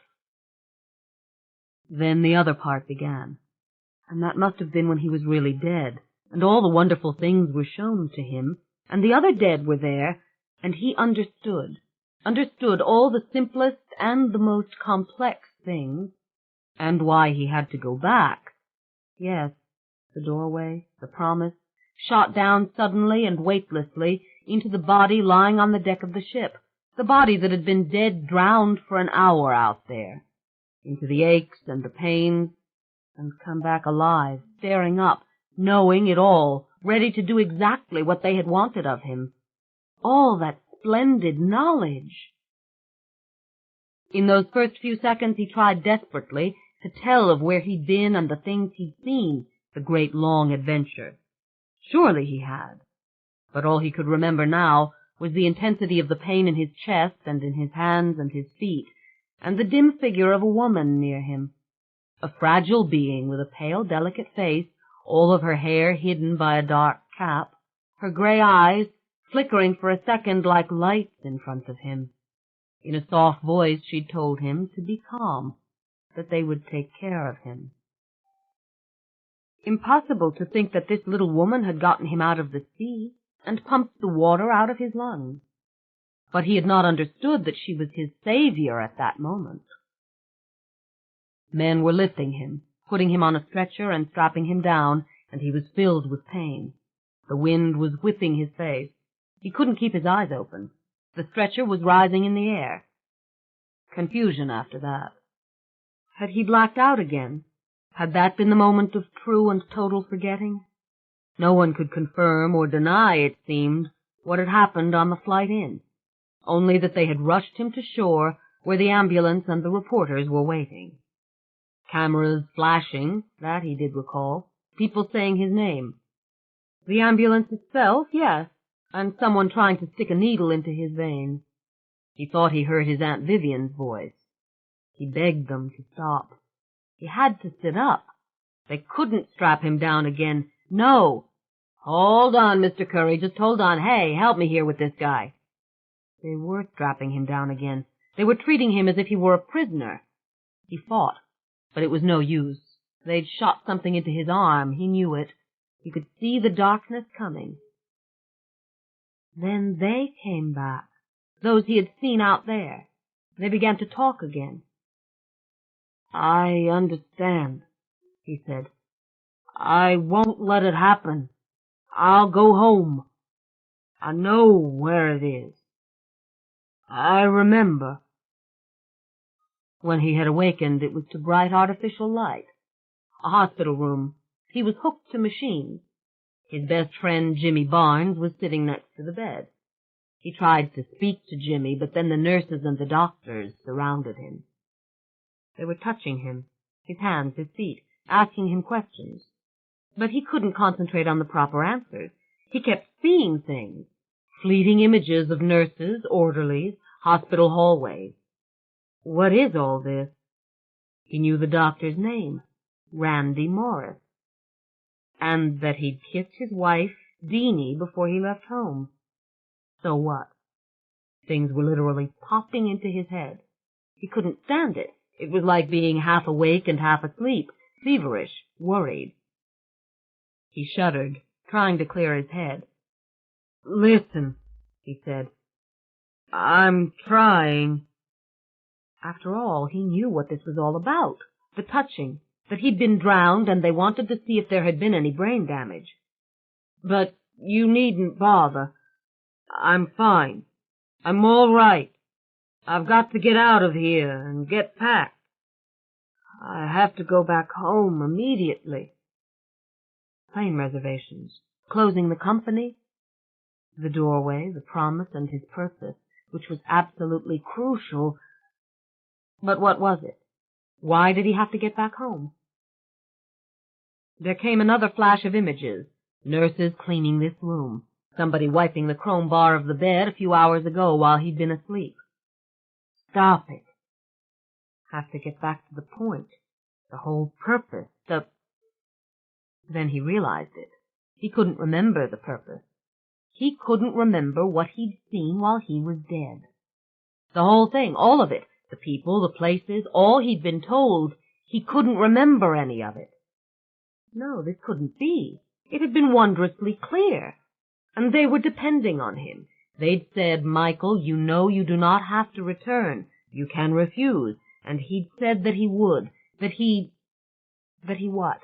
Speaker 1: Then the other part began, and that must have been when he was really dead, and all the wonderful things were shown to him, and the other dead were there, and he understood all the simplest and the most complex things, and why he had to go back. Yes, the doorway, the promise, shot down suddenly and weightlessly into the body lying on the deck of the ship, the body that had been dead, drowned for an hour out there, into the aches and the pains, and come back alive, staring up, knowing it all, ready to do exactly what they had wanted of him. All that splendid knowledge. In those first few seconds he tried desperately to tell of where he'd been and the things he'd seen, the great long adventure. Surely he had. But all he could remember now was the intensity of the pain in his chest and in his hands and his feet, and the dim figure of a woman near him, a fragile being with a pale, delicate face, all of her hair hidden by a dark cap, her gray eyes flickering for a second like lights in front of him. In a soft voice she'd told him to be calm, that they would take care of him. Impossible to think that this little woman had gotten him out of the sea and pumped the water out of his lungs. But he had not understood that she was his savior at that moment. Men were lifting him, putting him on a stretcher and strapping him down, and he was filled with pain. The wind was whipping his face. He couldn't keep his eyes open. The stretcher was rising in the air. Confusion after that. Had he blacked out again? Had that been the moment of true and total forgetting? No one could confirm or deny, it seemed, what had happened on the flight in, only that they had rushed him to shore where the ambulance and the reporters were waiting. Cameras flashing, that he did recall, people saying his name. The ambulance itself, yes, and someone trying to stick a needle into his veins. He thought he heard his Aunt Vivian's voice. He begged them to stop. He had to sit up. They couldn't strap him down again. No. Hold on, Mr. Curry, just hold on. Hey, help me here with this guy. They were strapping him down again. They were treating him as if he were a prisoner. He fought, but it was no use. They'd shot something into his arm. He knew it. He could see the darkness coming. Then they came back, those he had seen out there. They began to talk again. I understand, he said. I won't let it happen. I'll go home. I know where it is. I remember. When he had awakened, it was to bright artificial light. A hospital room. He was hooked to machines. His best friend, Jimmy Barnes, was sitting next to the bed. He tried to speak to Jimmy, but then the nurses and the doctors surrounded him. They were touching him, his hands, his feet, asking him questions. But he couldn't concentrate on the proper answers. He kept seeing things, fleeting images of nurses, orderlies, hospital hallways. What is all this? He knew the doctor's name, Randy Morris, and that he'd kissed his wife, Deanie, before he left home. So what? Things were literally popping into his head. He couldn't stand it. It was like being half awake and half asleep, feverish, worried. He shuddered, trying to clear his head. Listen, he said. I'm trying. After all, he knew what this was all about, the touching, that he'd been drowned and they wanted to see if there had been any brain damage. But you needn't bother. I'm fine. I'm all right. I've got to get out of here and get packed. I have to go back home immediately. Plane reservations, closing the company, the doorway, the promise and his purpose, which was absolutely crucial. But what was it? Why did he have to get back home? There came another flash of images. Nurses cleaning this room. Somebody wiping the chrome bar of the bed a few hours ago while he'd been asleep. Stop it. Have to get back to the point. The whole purpose. Then he realized it. He couldn't remember the purpose. He couldn't remember what he'd seen while he was dead. The whole thing, all of it. The people, the places, all he'd been told. He couldn't remember any of it. No, this couldn't be. It had been wondrously clear. And they were depending on him. They'd said, Michael, you know you do not have to return. You can refuse. And he'd said that he would. That he what?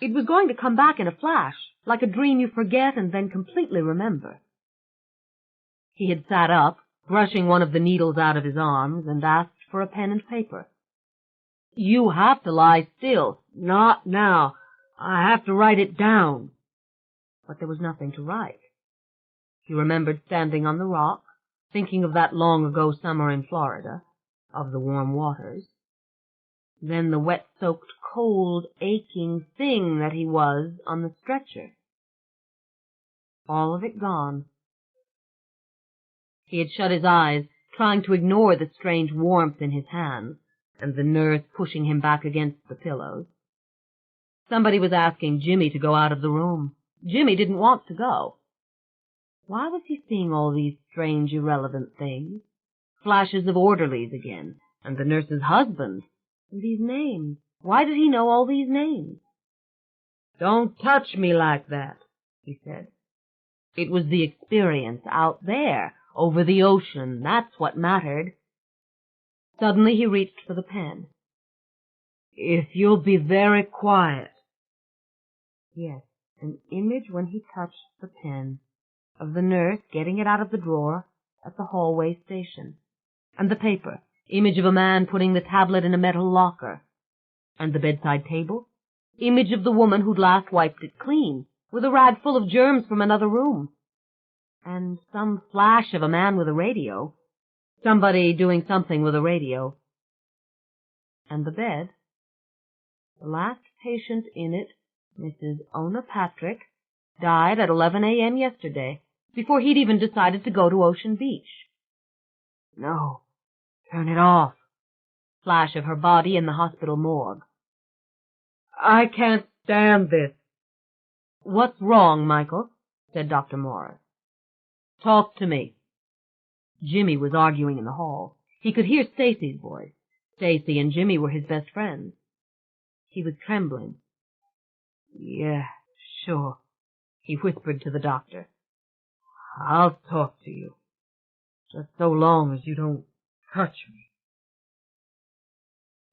Speaker 1: It was going to come back in a flash, like a dream you forget and then completely remember. He had sat up, brushing one of the needles out of his arms, and asked for a pen and paper. You have to lie still. Not now. I have to write it down. But there was nothing to write. He remembered standing on the rock, thinking of that long-ago summer in Florida, of the warm waters. Then the wet-soaked, cold, aching thing that he was on the stretcher. All of it gone. He had shut his eyes, trying to ignore the strange warmth in his hands, and the nurse pushing him back against the pillows. Somebody was asking Jimmy to go out of the room. Jimmy didn't want to go. Why was he seeing all these strange, irrelevant things? Flashes of orderlies again, and the nurse's husband, and these names. Why did he know all these names? Don't touch me like that, he said. It was the experience out there, over the ocean. That's what mattered. Suddenly he reached for the pen. If you'll be very quiet. Yes, an image when he touched the pen, of the nurse getting it out of the drawer at the hallway station. And the paper, image of a man putting the tablet in a metal locker. And the bedside table, image of the woman who'd last wiped it clean, with a rag full of germs from another room. And some flash of a man with a radio, somebody doing something with a radio. And the bed, the last patient in it, Mrs. Ona Patrick, died at 11 a.m. yesterday, before he'd even decided to go to Ocean Beach. No, turn it off. Flash of her body in the hospital morgue. I can't stand this. What's wrong, Michael? Said Dr. Morris. Talk to me. Jimmy was arguing in the hall. He could hear Stacy's voice. Stacy and Jimmy were his best friends. He was trembling. Yeah, sure, he whispered to the doctor. I'll talk to you, just so long as you don't touch me.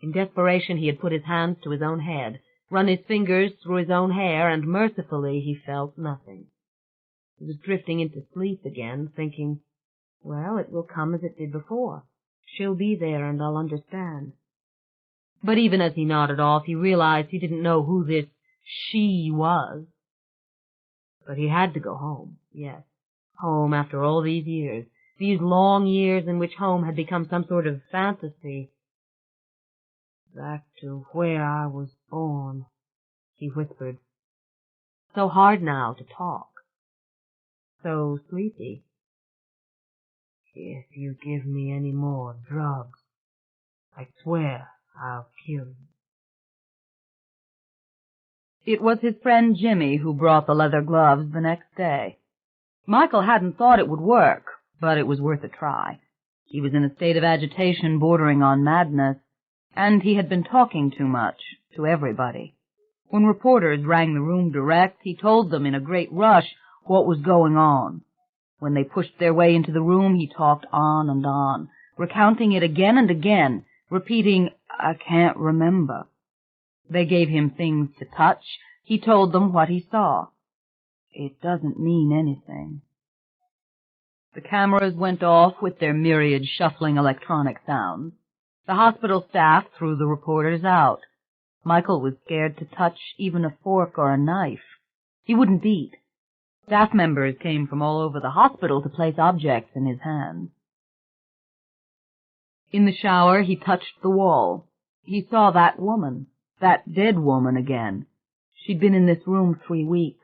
Speaker 1: In desperation, he had put his hands to his own head, run his fingers through his own hair, and mercifully he felt nothing. He was drifting into sleep again, thinking, well, it will come as it did before. She'll be there and I'll understand. But even as he nodded off, he realized he didn't know who this she was. But he had to go home, yes. Home after all these years, these long years in which home had become some sort of fantasy. Back to where I was born, he whispered. So hard now to talk. So sleepy. If you give me any more drugs, I swear I'll kill you.
Speaker 2: It was his friend Jimmy who brought the leather gloves the next day. Michael hadn't thought it would work, but it was worth a try. He was in a state of agitation bordering on madness, and he had been talking too much to everybody. When reporters rang the room direct, he told them in a great rush what was going on. When they pushed their way into the room, he talked on, recounting it again and again, repeating, I can't remember. They gave him things to touch. He told them what he saw. It doesn't mean anything. The cameras went off with their myriad shuffling electronic sounds. The hospital staff threw the reporters out. Michael was scared to touch even a fork or a knife. He wouldn't eat. Staff members came from all over the hospital to place objects in his hands. In the shower, he touched the wall. He saw that woman. That dead woman again. She'd been in this room 3 weeks.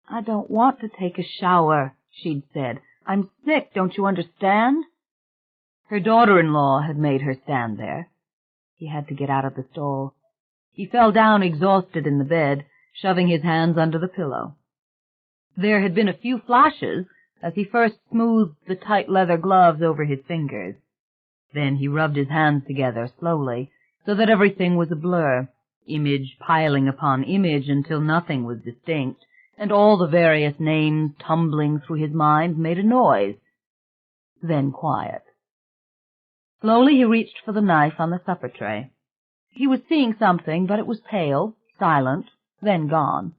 Speaker 2: I don't want to take a shower, she'd said. I'm sick, don't you understand? Her daughter-in-law had made her stand there. He had to get out of the stall. He fell down exhausted in the bed, shoving his hands under the pillow. There had been a few flashes as he first smoothed the tight leather gloves over his fingers. Then he rubbed his hands together slowly, so that everything was a blur, image piling upon image until nothing was distinct, and all the various names tumbling through his mind made a noise. Then quiet. Slowly he reached for the knife on the supper tray. He was seeing something, but it was pale, silent, then gone.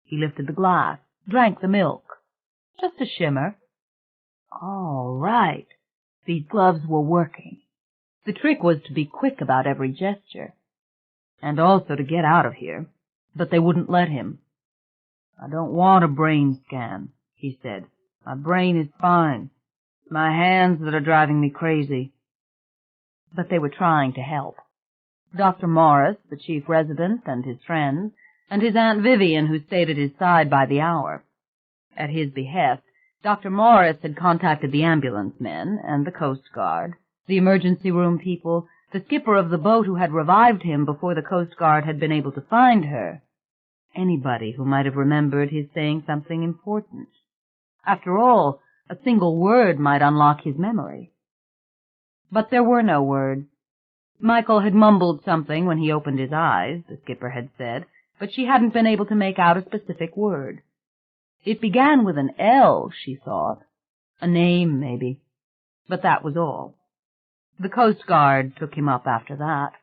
Speaker 2: He lifted the glass, drank the milk. Just a shimmer. All right. These gloves were working. The trick was to be quick about every gesture, and also to get out of here, but they wouldn't let him. I don't want a brain scan, he said. My brain is fine. It's my hands that are driving me crazy. But they were trying to help. Dr. Morris, the chief resident, and his friends, and his Aunt Vivian, who stayed at his side by the hour. At his behest, Dr. Morris had contacted the ambulance men and the Coast Guard, the emergency room people, the skipper of the boat who had revived him before the Coast Guard had been able to find her. Anybody who might have remembered his saying something important. After all, a single word might unlock his memory. But there were no words. Michael had mumbled something when he opened his eyes, the skipper had said, but she hadn't been able to make out a specific word. It began with an L, she thought. A name, maybe. But that was all. The Coast Guard took him up after that.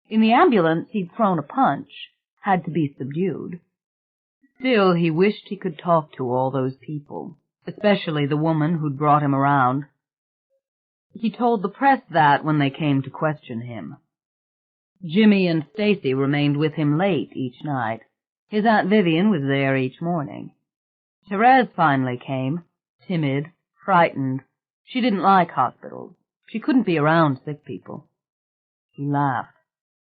Speaker 2: In the ambulance, he'd thrown a punch, had to be subdued. Still, he wished he could talk to all those people, especially the woman who'd brought him around. He told the press that when they came to question him. Jimmy and Stacy remained with him late each night. His Aunt Vivian was there each morning. Therese finally came, timid, frightened. She didn't like hospitals. She couldn't be around sick people. He laughed.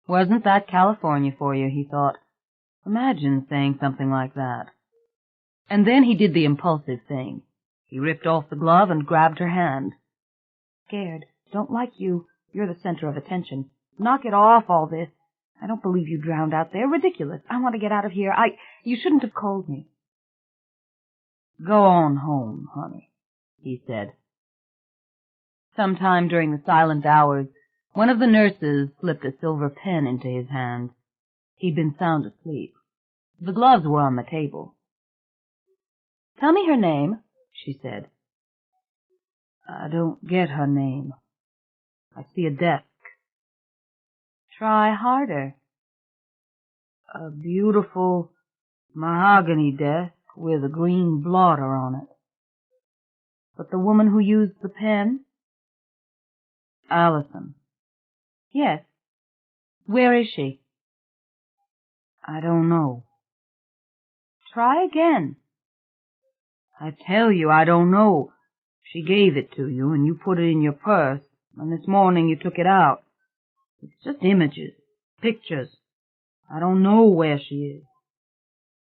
Speaker 2: Wasn't that California for you, he thought. Imagine saying something like that. And then he did the impulsive thing. He ripped off the glove and grabbed her hand. Scared. Don't like you. You're the center of attention. Knock it off, all this. I don't believe you drowned out there. Ridiculous. I want to get out of here. You shouldn't have called me. Go on home, honey, he said. Sometime during the silent hours, one of the nurses slipped a silver pen into his hand. He'd been sound asleep. The gloves were on the table. Tell me her name, she said. I don't get her name. I see a desk. Try harder. A beautiful mahogany desk with a green blotter on it. But the woman who used the pen? Allison. Yes. Where is she? I don't know. Try again. I tell you, I don't know. She gave it to you, and you put it in your purse, and this morning you took it out. It's just images, pictures. I don't know where she is.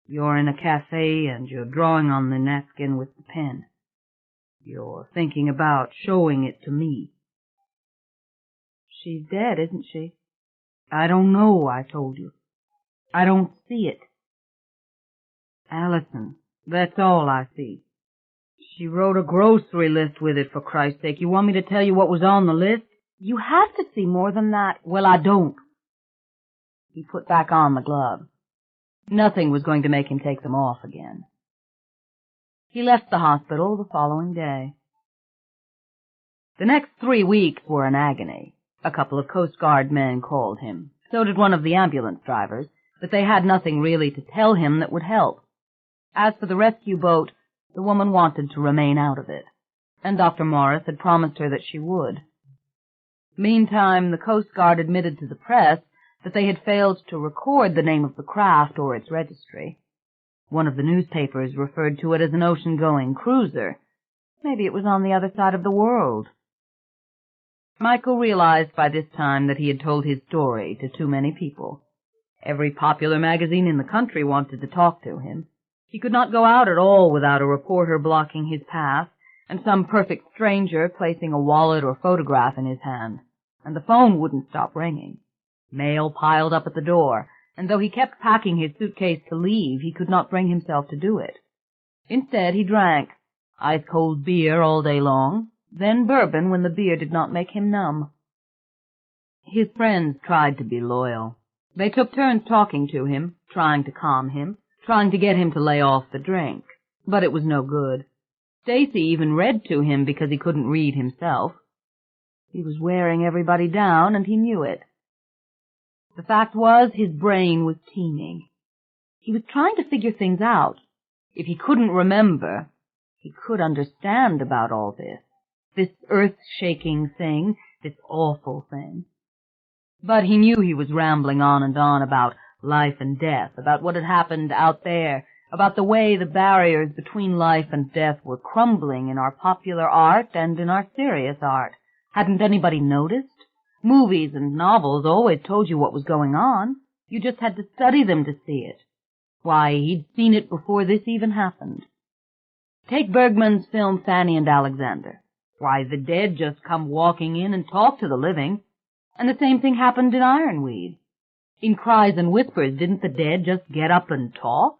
Speaker 2: You're in a cafe, and you're drawing on the napkin with the pen. You're thinking about showing it to me. She's dead, isn't she? I don't know, I told you. I don't see it. Allison, that's all I see. She wrote a grocery list with it, for Christ's sake. You want me to tell you what was on the list? You have to see more than that. Well, I don't. He put back on the gloves. Nothing was going to make him take them off again. He left the hospital the following day. The next 3 weeks were an agony. A couple of Coast Guard men called him. So did one of the ambulance drivers, but they had nothing really to tell him that would help. As for the rescue boat, the woman wanted to remain out of it, and Dr. Morris had promised her that she would. Meantime, the Coast Guard admitted to the press that they had failed to record the name of the craft or its registry. One of the newspapers referred to it as an ocean-going cruiser. Maybe it was on the other side of the world. Michael realized by this time that he had told his story to too many people. Every popular magazine in the country wanted to talk to him. He could not go out at all without a reporter blocking his path, and some perfect stranger placing a wallet or photograph in his hand, and the phone wouldn't stop ringing. Mail piled up at the door, and though he kept packing his suitcase to leave, he could not bring himself to do it. Instead, he drank ice-cold beer all day long, then bourbon when the beer did not make him numb. His friends tried to be loyal. They took turns talking to him, trying to calm him, trying to get him to lay off the drink. But it was no good. Stacy even read to him because he couldn't read himself. He was wearing everybody down, and he knew it. The fact was, his brain was teeming. He was trying to figure things out. If he couldn't remember, he could understand about all this earth-shaking thing, this awful thing. But he knew he was rambling on and on about life and death, about what had happened out there, about the way the barriers between life and death were crumbling in our popular art and in our serious art. Hadn't anybody noticed? Movies and novels always told you what was going on. You just had to study them to see it. Why, he'd seen it before this even happened. Take Bergman's film Fanny and Alexander. Why, the dead just come walking in and talk to the living. And the same thing happened in Ironweed. In Cries and Whispers, didn't the dead just get up and talk?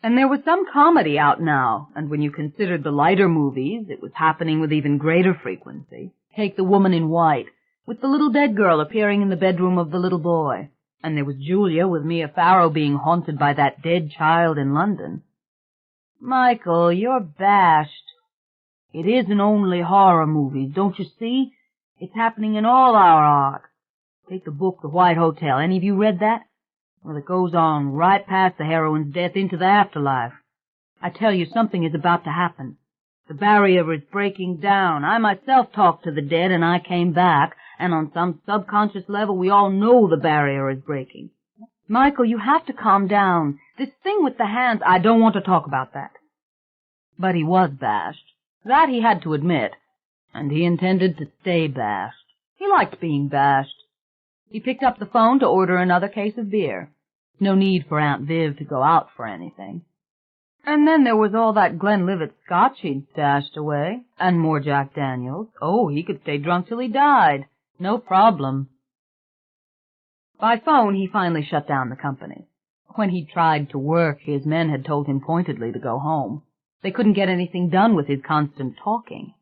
Speaker 2: And there was some comedy out now, and when you considered the lighter movies, it was happening with even greater frequency. Take The Woman in White, with the little dead girl appearing in the bedroom of the little boy. And there was Julia with Mia Farrow being haunted by that dead child in London. Michael, you're bashed. It isn't only horror movies, don't you see? It's happening in all our art. Take the book, The White Hotel. Any of you read that? Well, it goes on right past the heroine's death into the afterlife. I tell you, something is about to happen. The barrier is breaking down. I myself talked to the dead, and I came back, and on some subconscious level we all know the barrier is breaking. Michael, you have to calm down. This thing with the hands, I don't want to talk about that. But he was bashed. That he had to admit. And he intended to stay bashed. He liked being bashed. He picked up the phone to order another case of beer. No need for Aunt Viv to go out for anything. And then there was all that Glenlivet scotch he'd stashed away, and more Jack Daniels. Oh, he could stay drunk till he died. No problem. By phone, he finally shut down the company. When he tried to work, his men had told him pointedly to go home. They couldn't get anything done with his constant talking.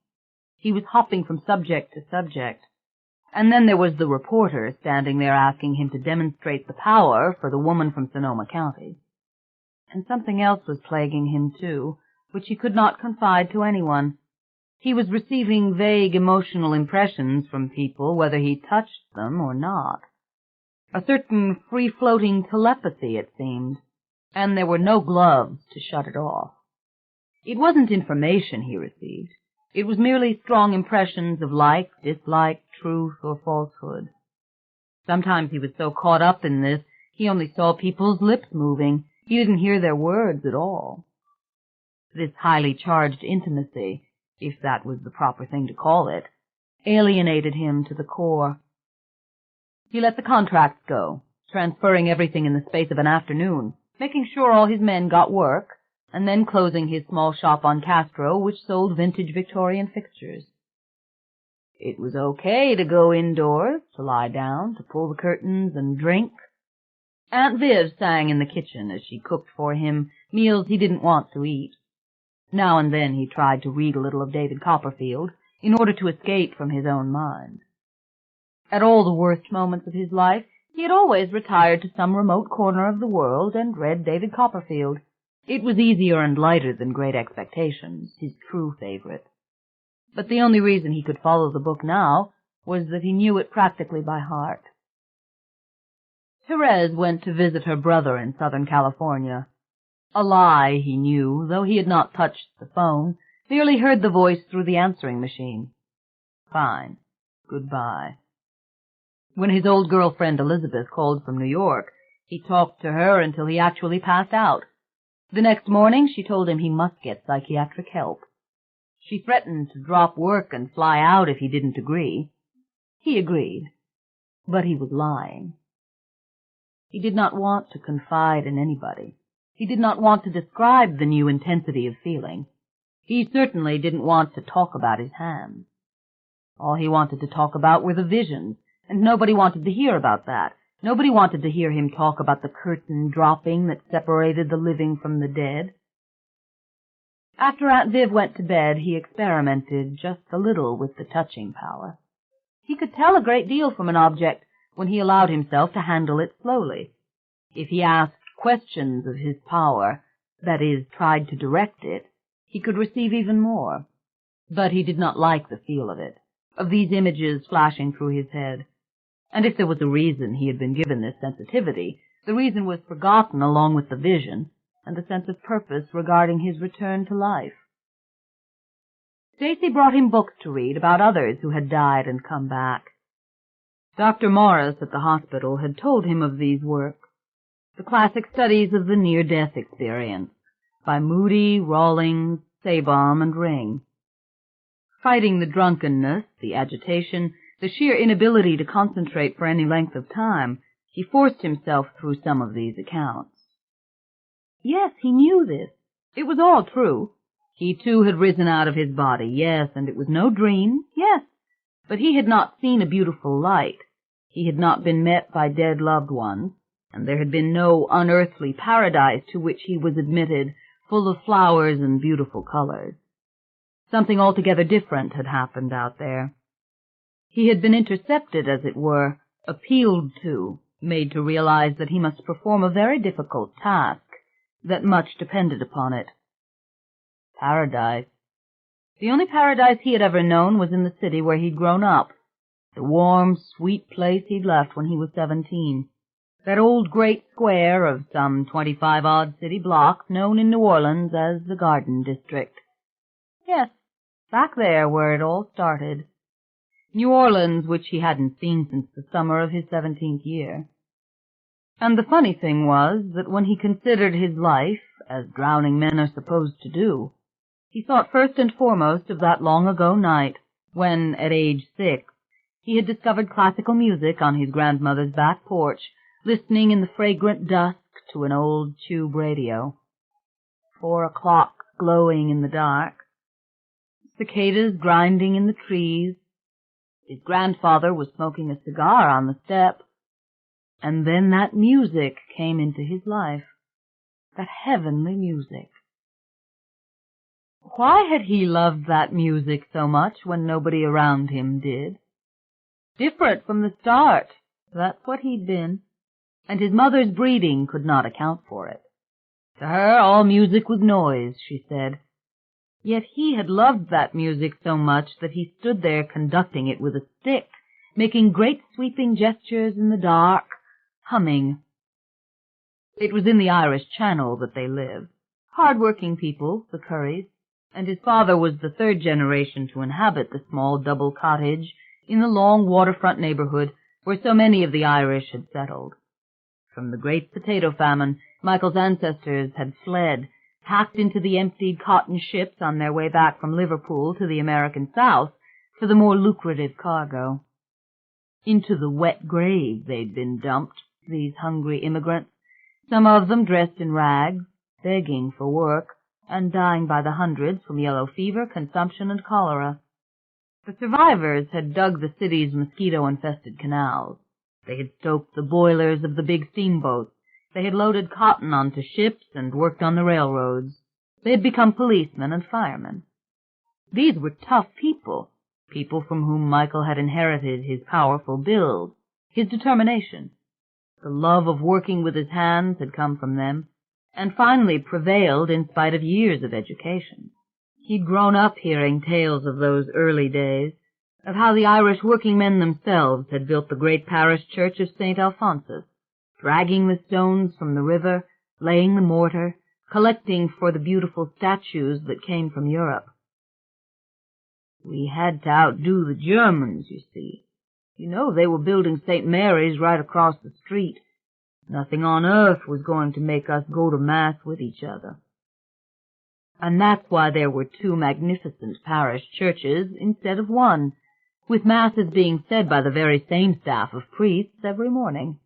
Speaker 2: He was hopping from subject to subject. And then there was the reporter standing there asking him to demonstrate the power for the woman from Sonoma County. And something else was plaguing him, too, which he could not confide to anyone. He was receiving vague emotional impressions from people, whether he touched them or not. A certain free-floating telepathy, it seemed, and there were no gloves to shut it off. It wasn't information he received. It was merely strong impressions of like, dislike, truth, or falsehood. Sometimes he was so caught up in this, he only saw people's lips moving. He didn't hear their words at all. This highly charged intimacy, if that was the proper thing to call it, alienated him to the core. He let the contracts go, transferring everything in the space of an afternoon, making sure all his men got work, and then closing his small shop on Castro, which sold vintage Victorian fixtures. It was okay to go indoors, to lie down, to pull the curtains and drink. Aunt Viv sang in the kitchen as she cooked for him meals he didn't want to eat. Now and then he tried to read a little of David Copperfield in order to escape from his own mind. At all the worst moments of his life, he had always retired to some remote corner of the world and read David Copperfield. It was easier and lighter than Great Expectations, his true favorite. But the only reason he could follow the book now was that he knew it practically by heart. Therese went to visit her brother in Southern California. A lie, he knew, though he had not touched the phone, merely heard the voice through the answering machine. Fine. Goodbye. When his old girlfriend Elizabeth called from New York, he talked to her until he actually passed out. The next morning she told him he must get psychiatric help. She threatened to drop work and fly out if he didn't agree. He agreed, but he was lying. He did not want to confide in anybody. He did not want to describe the new intensity of feeling. He certainly didn't want to talk about his hands. All he wanted to talk about were the visions, and nobody wanted to hear about that. Nobody wanted to hear him talk about the curtain dropping that separated the living from the dead. After Aunt Viv went to bed, he experimented just a little with the touching power. He could tell a great deal from an object when he allowed himself to handle it slowly. If he asked questions of his power, that is, tried to direct it, he could receive even more. But he did not like the feel of it, of these images flashing through his head. And if there was a reason he had been given this sensitivity, the reason was forgotten along with the vision and the sense of purpose regarding his return to life. Stacy brought him books to read about others who had died and come back. Dr. Morris at the hospital had told him of these works, the classic studies of the near-death experience, by Moody, Rawlings, Sabom, and Ring. Fighting the drunkenness, the agitation, the sheer inability to concentrate for any length of time, he forced himself through some of these accounts. Yes, he knew this. It was all true. He, too, had risen out of his body, yes, and it was no dream, yes. But he had not seen a beautiful light. He had not been met by dead loved ones, and there had been no unearthly paradise to which he was admitted, full of flowers and beautiful colors. Something altogether different had happened out there. He had been intercepted, as it were, appealed to, made to realize that he must perform a very difficult task, that much depended upon it. Paradise. The only paradise he had ever known was in the city where he'd grown up. the warm, sweet place he'd left when he was 17. That old great square of some 25-odd city blocks known in New Orleans as the Garden District. Yes, back there where it all started. New Orleans, which he hadn't seen since the summer of his 17th year. And the funny thing was that when he considered his life, as drowning men are supposed to do, he thought first and foremost of that long-ago night when, at age 6, he had discovered classical music on his grandmother's back porch, listening in the fragrant dusk to an old tube radio. 4 o'clock glowing in the dark, cicadas grinding in the trees. His grandfather was smoking a cigar on the step, and then that music came into his life, that heavenly music. Why had he loved that music so much when nobody around him did? Different from the start, that's what he'd been, and his mother's breeding could not account for it. To her, all music was noise, she said. Yet he had loved that music so much that he stood there conducting it with a stick, making great sweeping gestures in the dark, humming. It was in the Irish Channel that they lived. Hard-working people, the Currys, and his father was the 3rd generation to inhabit the small double cottage in the long waterfront neighborhood where so many of the Irish had settled. From the great potato famine, Michael's ancestors had fled, packed into the emptied cotton ships on their way back from Liverpool to the American South for the more lucrative cargo. Into the wet grave they'd been dumped, these hungry immigrants, some of them dressed in rags, begging for work, and dying by the hundreds from yellow fever, consumption, and cholera. The survivors had dug the city's mosquito-infested canals. They had stoked the boilers of the big steamboats. They had loaded cotton onto ships and worked on the railroads. They had become policemen and firemen. These were tough people, people from whom Michael had inherited his powerful build, his determination. The love of working with his hands had come from them, and finally prevailed in spite of years of education. He'd grown up hearing tales of those early days, of how the Irish working men themselves had built the great parish church of St. Alphonsus, dragging the stones from the river, laying the mortar, collecting for the beautiful statues that came from Europe. We had to outdo the Germans, you see. You know, they were building St. Mary's right across the street. Nothing on earth was going to make us go to Mass with each other. And that's why there were 2 magnificent parish churches instead of 1, with Masses being said by the very same staff of priests every morning.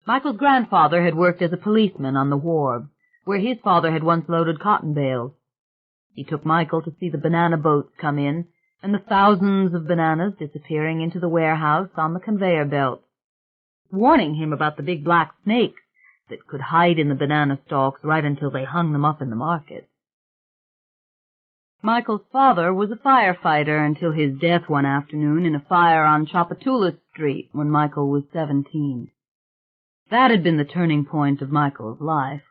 Speaker 2: Michael's grandfather had worked as a policeman on the wharves, where his father had once loaded cotton bales. He took Michael to see the banana boats come in, and the thousands of bananas disappearing into the warehouse on the conveyor belt, warning him about the big black snakes that could hide in the banana stalks right until they hung them up in the market. Michael's father was a firefighter until his death one afternoon in a fire on Chapatoulas Street when Michael was 17. That had been the turning point of Michael's life,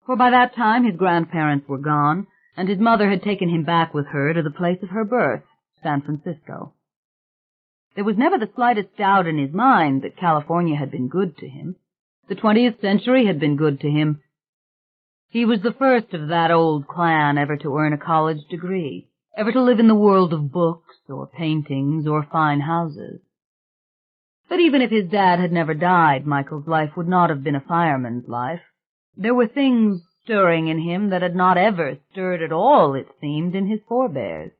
Speaker 2: for by that time his grandparents were gone, and his mother had taken him back with her to the place of her birth, San Francisco. There was never the slightest doubt in his mind that California had been good to him. The 20th century had been good to him. He was the first of that old clan ever to earn a college degree, ever to live in the world of books or paintings or fine houses. But even if his dad had never died, Michael's life would not have been a fireman's life. There were things stirring in him that had not ever stirred at all, it seemed, in his forebears.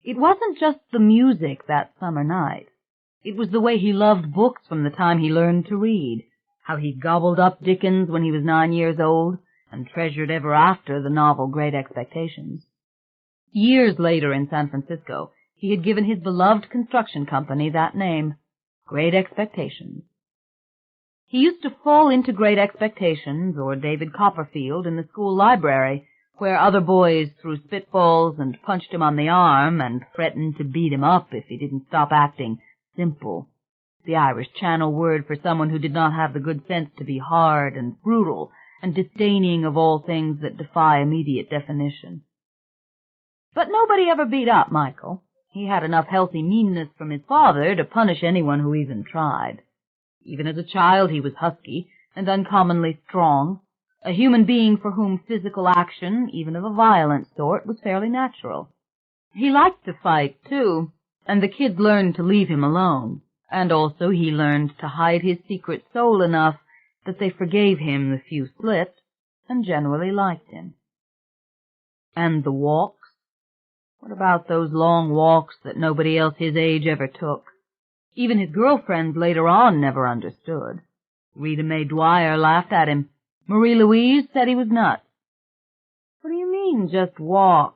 Speaker 2: It wasn't just the music that summer night. It was the way he loved books from the time he learned to read, how he gobbled up Dickens when he was 9 years old, and treasured ever after the novel Great Expectations. Years later in San Francisco, he had given his beloved construction company that name, Great Expectations. He used to fall into Great Expectations or David Copperfield in the school library, where other boys threw spitballs and punched him on the arm and threatened to beat him up if he didn't stop acting simple, the Irish Channel word for someone who did not have the good sense to be hard and brutal and disdaining of all things that defy immediate definition. But nobody ever beat up Michael. He had enough healthy meanness from his father to punish anyone who even tried. Even as a child he was husky and uncommonly strong, a human being for whom physical action, even of a violent sort, was fairly natural. He liked to fight, too, and the kids learned to leave him alone, and also he learned to hide his secret soul enough that they forgave him the few slips and generally liked him. And the walks? What about those long walks that nobody else his age ever took? Even his girlfriends later on never understood. Rita Mae Dwyer laughed at him. Marie Louise said he was nuts. What do you mean, just walk?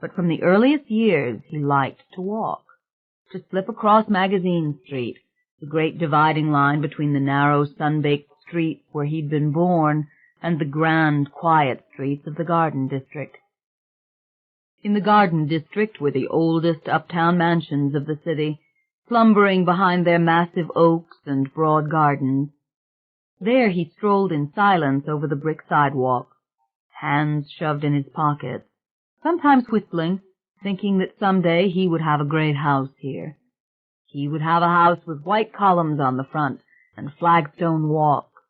Speaker 2: But from the earliest years he liked to walk, to slip across Magazine Street, the great dividing line between the narrow, sun-baked streets where he'd been born and the grand, quiet streets of the Garden District. In the Garden District were the oldest uptown mansions of the city, slumbering behind their massive oaks and broad gardens. There he strolled in silence over the brick sidewalk, hands shoved in his pockets, sometimes whistling, thinking that someday he would have a great house here. He would have a house with white columns on the front and flagstone walks.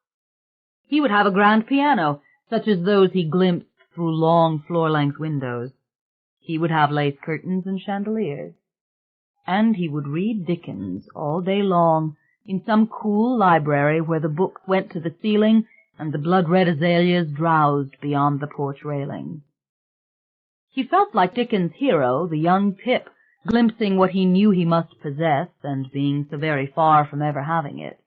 Speaker 2: He would have a grand piano, such as those he glimpsed through long floor-length windows. He would have lace curtains and chandeliers. And he would read Dickens all day long in some cool library where the books went to the ceiling and the blood-red azaleas drowsed beyond the porch railings. He felt like Dickens' hero, the young Pip, glimpsing what he knew he must possess and being so very far from ever having it.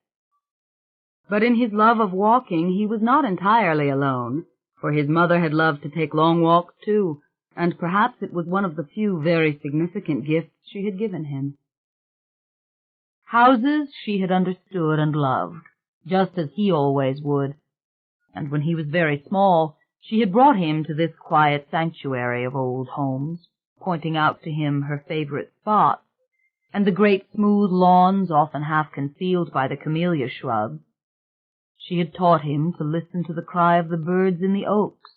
Speaker 2: But in his love of walking he was not entirely alone, for his mother had loved to take long walks too, and perhaps it was one of the few very significant gifts she had given him. Houses she had understood and loved, just as he always would, and when he was very small, she had brought him to this quiet sanctuary of old homes, pointing out to him her favorite spots, and the great smooth lawns often half concealed by the camellia shrubs. She had taught him to listen to the cry of the birds in the oaks,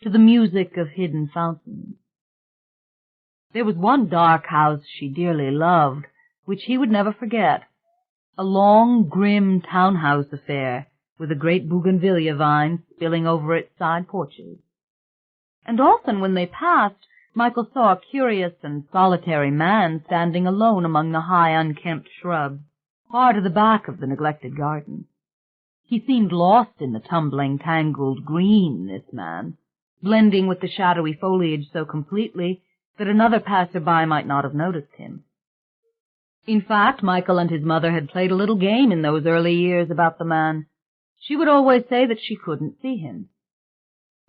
Speaker 2: to the music of hidden fountains. There was one dark house she dearly loved, which he would never forget, a long, grim townhouse affair, with a great bougainvillea vine spilling over its side porches. And often when they passed, Michael saw a curious and solitary man standing alone among the high, unkempt shrubs, far to the back of the neglected garden. He seemed lost in the tumbling, tangled green, this man, blending with the shadowy foliage so completely that another passer-by might not have noticed him. In fact, Michael and his mother had played a little game in those early years about the man. She would always say that she couldn't see him.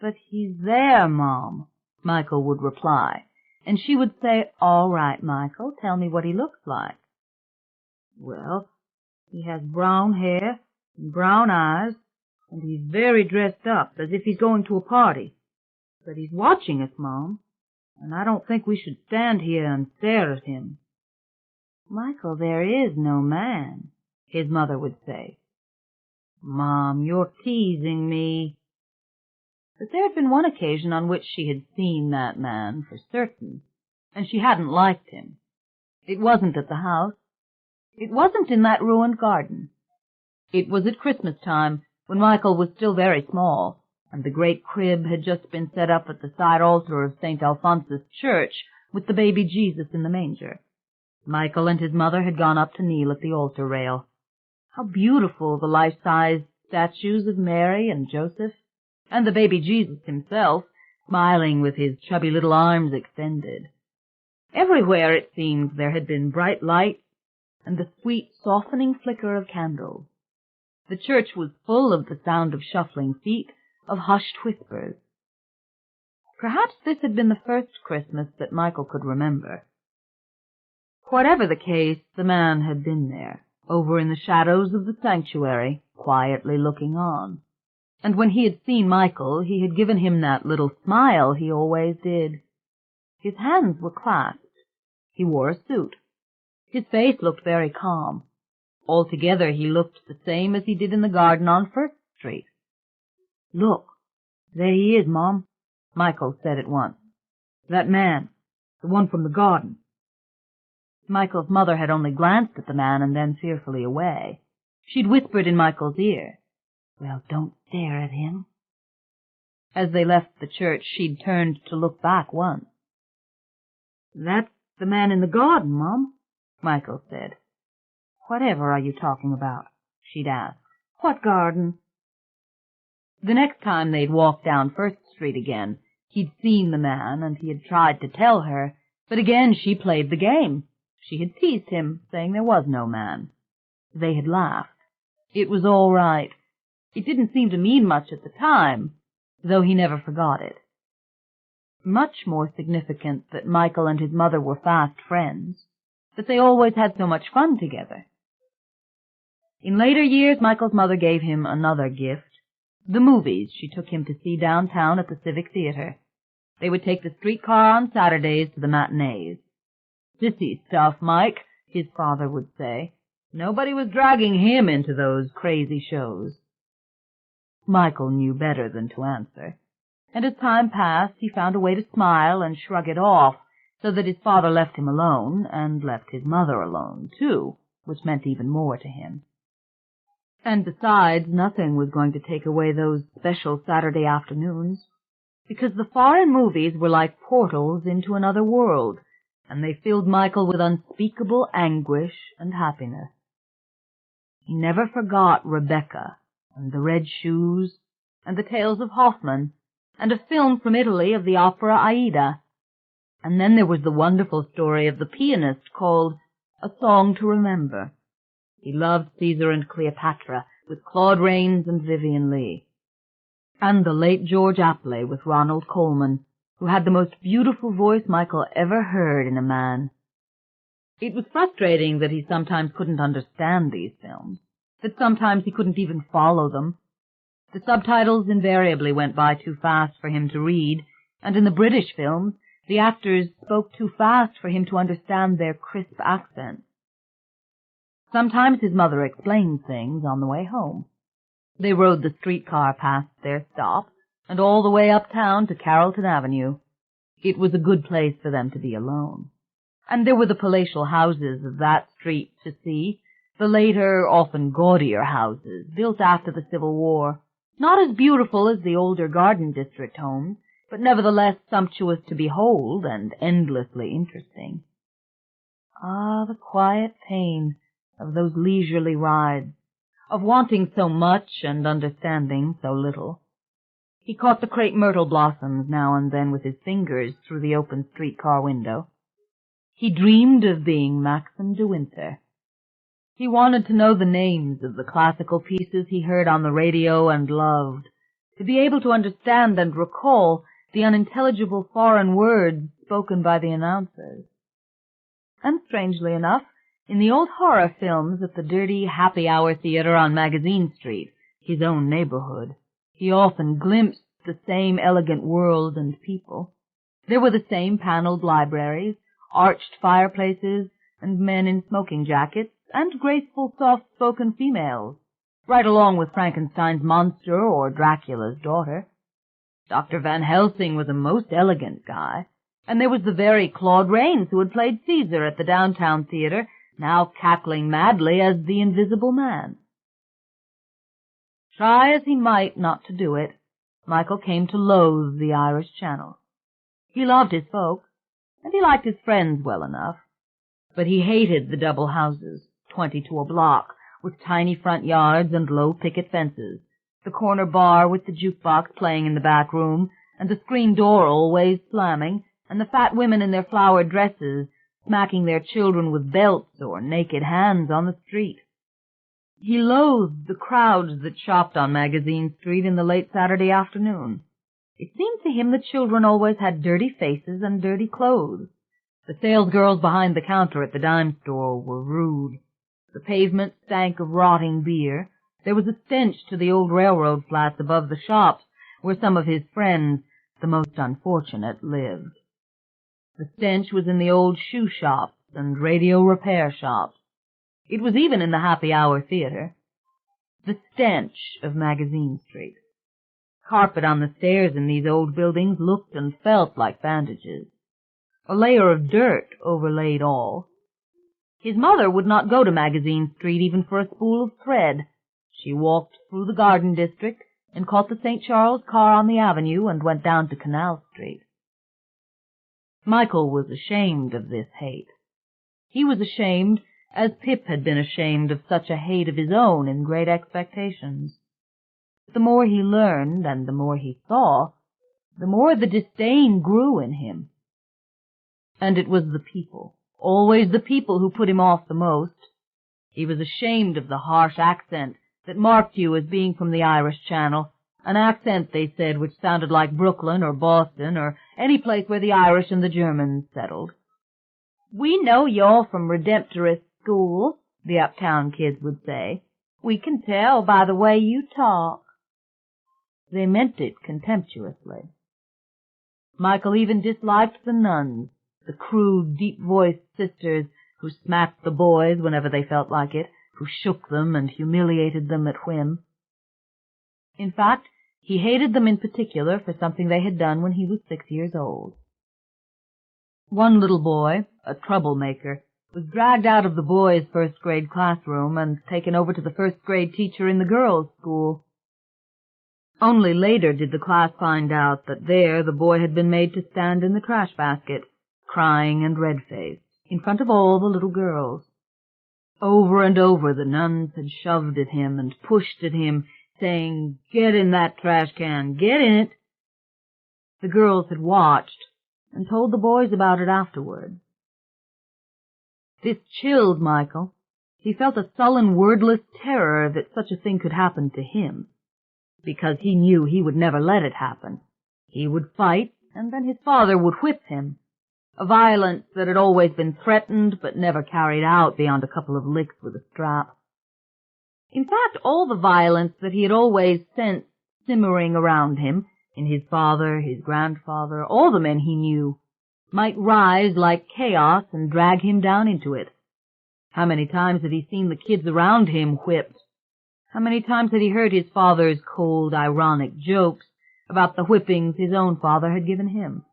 Speaker 2: "But he's there, Mom," Michael would reply, and she would say, "All right, Michael, tell me what he looks like." "Well, he has brown hair and brown eyes, and he's very dressed up, as if he's going to a party. But he's watching us, Mom, and I don't think we should stand here and stare at him." "Michael, there is no man," his mother would say. "Mom, you're teasing me." But there had been one occasion on which she had seen that man for certain, and she hadn't liked him. It wasn't at the house. It wasn't in that ruined garden. It was at Christmas time, when Michael was still very small, and the great crib had just been set up at the side altar of St. Alphonsus Church, with the baby Jesus in the manger. Michael and his mother had gone up to kneel at the altar rail. How beautiful the life-sized statues of Mary and Joseph, and the baby Jesus himself, smiling with his chubby little arms extended. Everywhere, it seemed, there had been bright light and the sweet, softening flicker of candles. The church was full of the sound of shuffling feet, of hushed whispers. Perhaps this had been the first Christmas that Michael could remember. Whatever the case, the man had been there, over in the shadows of the sanctuary, quietly looking on. And when he had seen Michael, he had given him that little smile he always did. His hands were clasped. He wore a suit. His face looked very calm. Altogether he looked the same as he did in the garden on First Street. "Look, there he is, Mom," Michael said at once. "That man, the one from the garden." Michael's mother had only glanced at the man and then fearfully away. She'd whispered in Michael's ear, "Well, don't stare at him." As they left the church, she'd turned to look back once. "That's the man in the garden, Mom," Michael said. "Whatever are you talking about?" she'd asked. "What garden?" The next time they'd walked down First Street again, he'd seen the man, and he had tried to tell her, but again she played the game. She had teased him, saying there was no man. They had laughed. It was all right. It didn't seem to mean much at the time, though he never forgot it. Much more significant that Michael and his mother were fast friends, that they always had so much fun together. In later years, Michael's mother gave him another gift, the movies she took him to see downtown at the Civic Theater. They would take the streetcar on Saturdays to the matinees. "Sissy stuff, Mike," his father would say. Nobody was dragging him into those crazy shows. Michael knew better than to answer, and as time passed he found a way to smile and shrug it off, so that his father left him alone, and left his mother alone, too, which meant even more to him. And besides, nothing was going to take away those special Saturday afternoons, because the foreign movies were like portals into another world, and they filled Michael with unspeakable anguish and happiness. He never forgot Rebecca, and the red shoes, and the tales of Hoffmann, and a film from Italy of the opera Aida. And then there was the wonderful story of the pianist called A Song to Remember. He loved Caesar and Cleopatra with Claude Rains and Vivian Leigh. And the late George Apley with Ronald Colman, who had the most beautiful voice Michael ever heard in a man. It was frustrating that he sometimes couldn't understand these films, that sometimes he couldn't even follow them. The subtitles invariably went by too fast for him to read, and in the British films, the actors spoke too fast for him to understand their crisp accents. Sometimes his mother explained things on the way home. They rode the streetcar past their stop, and all the way uptown to Carrollton Avenue. It was a good place for them to be alone. And there were the palatial houses of that street to see, the later, often gaudier houses, built after the Civil War, not as beautiful as the older Garden District homes, but nevertheless sumptuous to behold and endlessly interesting. Ah, the quiet pain of those leisurely rides, of wanting so much and understanding so little. He caught the crepe myrtle blossoms now and then with his fingers through the open streetcar window. He dreamed of being Maxim de Winter. He wanted to know the names of the classical pieces he heard on the radio and loved, to be able to understand and recall the unintelligible foreign words spoken by the announcers. And strangely enough, in the old horror films at the dirty happy-hour theater on Magazine Street, his own neighborhood, he often glimpsed the same elegant world and people. There were the same paneled libraries, arched fireplaces, and men in smoking jackets, and graceful, soft-spoken females, right along with Frankenstein's monster or Dracula's daughter. Dr. Van Helsing was a most elegant guy, and there was the very Claude Rains who had played Caesar at the downtown theater, now cackling madly as the Invisible Man. Try as he might not to do it, Michael came to loathe the Irish Channel. He loved his folk, and he liked his friends well enough, but he hated the double houses, 20 to a block, with tiny front yards and low picket fences, the corner bar with the jukebox playing in the back room, and the screen door always slamming, and the fat women in their flowered dresses smacking their children with belts or naked hands on the street. He loathed the crowds that shopped on Magazine Street in the late Saturday afternoon. It seemed to him that children always had dirty faces and dirty clothes. The salesgirls behind the counter at the dime store were rude. The pavement stank of rotting beer. There was a stench to the old railroad flats above the shops where some of his friends, the most unfortunate, lived. The stench was in the old shoe shops and radio repair shops. It was even in the happy-hour theater. The stench of Magazine Street. Carpet on the stairs in these old buildings looked and felt like bandages. A layer of dirt overlaid all. His mother would not go to Magazine Street even for a spool of thread. She walked through the Garden District and caught the St. Charles car on the avenue and went down to Canal Street. Michael was ashamed of this hate. He was ashamed as Pip had been ashamed of such a hate of his own in Great Expectations. The more he learned and the more he saw, the more the disdain grew in him. And it was the people, always the people, who put him off the most. He was ashamed of the harsh accent that marked you as being from the Irish Channel, an accent, they said, which sounded like Brooklyn or Boston or any place where the Irish and the Germans settled. "We know you're from Redemptorist school," the uptown kids would say. "We can tell by the way you talk." They meant it contemptuously. Michael even disliked the nuns, the crude, deep-voiced sisters who smacked the boys whenever they felt like it, who shook them and humiliated them at whim. In fact, he hated them in particular for something they had done when he was 6 years old. One little boy, a troublemaker, was dragged out of the boys' first-grade classroom and taken over to the first-grade teacher in the girls' school. Only later did the class find out that there the boy had been made to stand in the trash basket, crying and red-faced, in front of all the little girls. Over and over the nuns had shoved at him and pushed at him, saying, "Get in that trash can, get in it." The girls had watched and told the boys about it afterward. This chilled Michael. He felt a sullen, wordless terror that such a thing could happen to him, because he knew he would never let it happen. He would fight, and then his father would whip him, a violence that had always been threatened but never carried out beyond a couple of licks with a strap. In fact, all the violence that he had always sensed simmering around him, in his father, his grandfather, all the men he knew, might rise like chaos and drag him down into it. How many times had he seen the kids around him whipped? How many times had he heard his father's cold, ironic jokes about the whippings his own father had given him?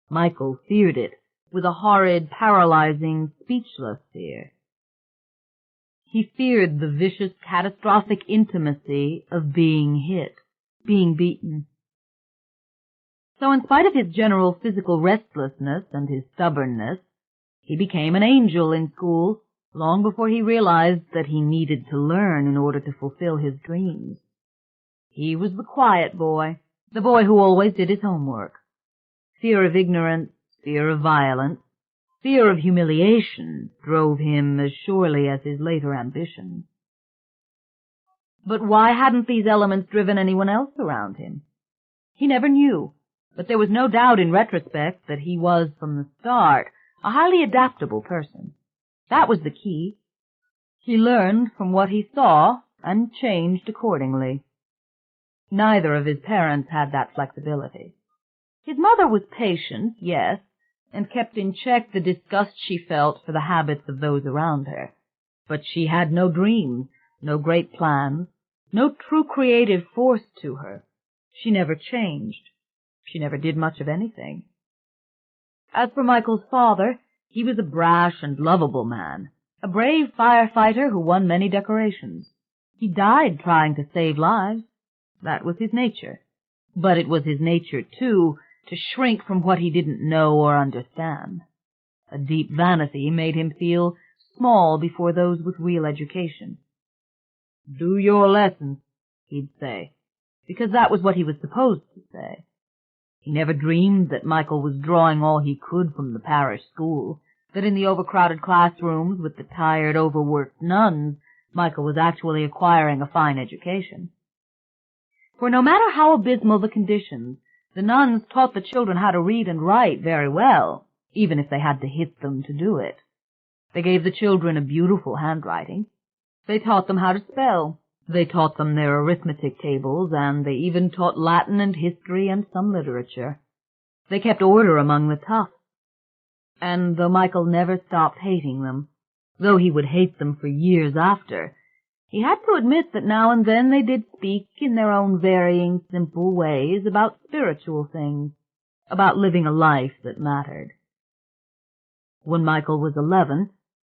Speaker 2: Michael feared it with a horrid, paralyzing, speechless fear. He feared the vicious, catastrophic intimacy of being hit, being beaten. So in spite of his general physical restlessness and his stubbornness, he became an angel in school long before he realized that he needed to learn in order to fulfill his dreams. He was the quiet boy, the boy who always did his homework. Fear of ignorance, fear of violence, fear of humiliation drove him as surely as his later ambitions. But why hadn't these elements driven anyone else around him? He never knew, but there was no doubt in retrospect that he was, from the start, a highly adaptable person. That was the key. He learned from what he saw and changed accordingly. Neither of his parents had that flexibility. His mother was patient, yes, and kept in check the disgust she felt for the habits of those around her. But she had no dreams, no great plans, no true creative force to her. She never changed. She never did much of anything. As for Michael's father, he was a brash and lovable man, a brave firefighter who won many decorations. He died trying to save lives. That was his nature. But it was his nature, too, to shrink from what he didn't know or understand. A deep vanity made him feel small before those with real education. "Do your lessons," he'd say, because that was what he was supposed to say. He never dreamed that Michael was drawing all he could from the parish school, that in the overcrowded classrooms with the tired, overworked nuns, Michael was actually acquiring a fine education. For no matter how abysmal the conditions, the nuns taught the children how to read and write very well, even if they had to hit them to do it. They gave the children a beautiful handwriting. They taught them how to spell. They taught them their arithmetic tables, and they even taught Latin and history and some literature. They kept order among the toughs. And though Michael never stopped hating them, though he would hate them for years after, he had to admit that now and then they did speak in their own varying, simple ways about spiritual things, about living a life that mattered. When Michael was 11,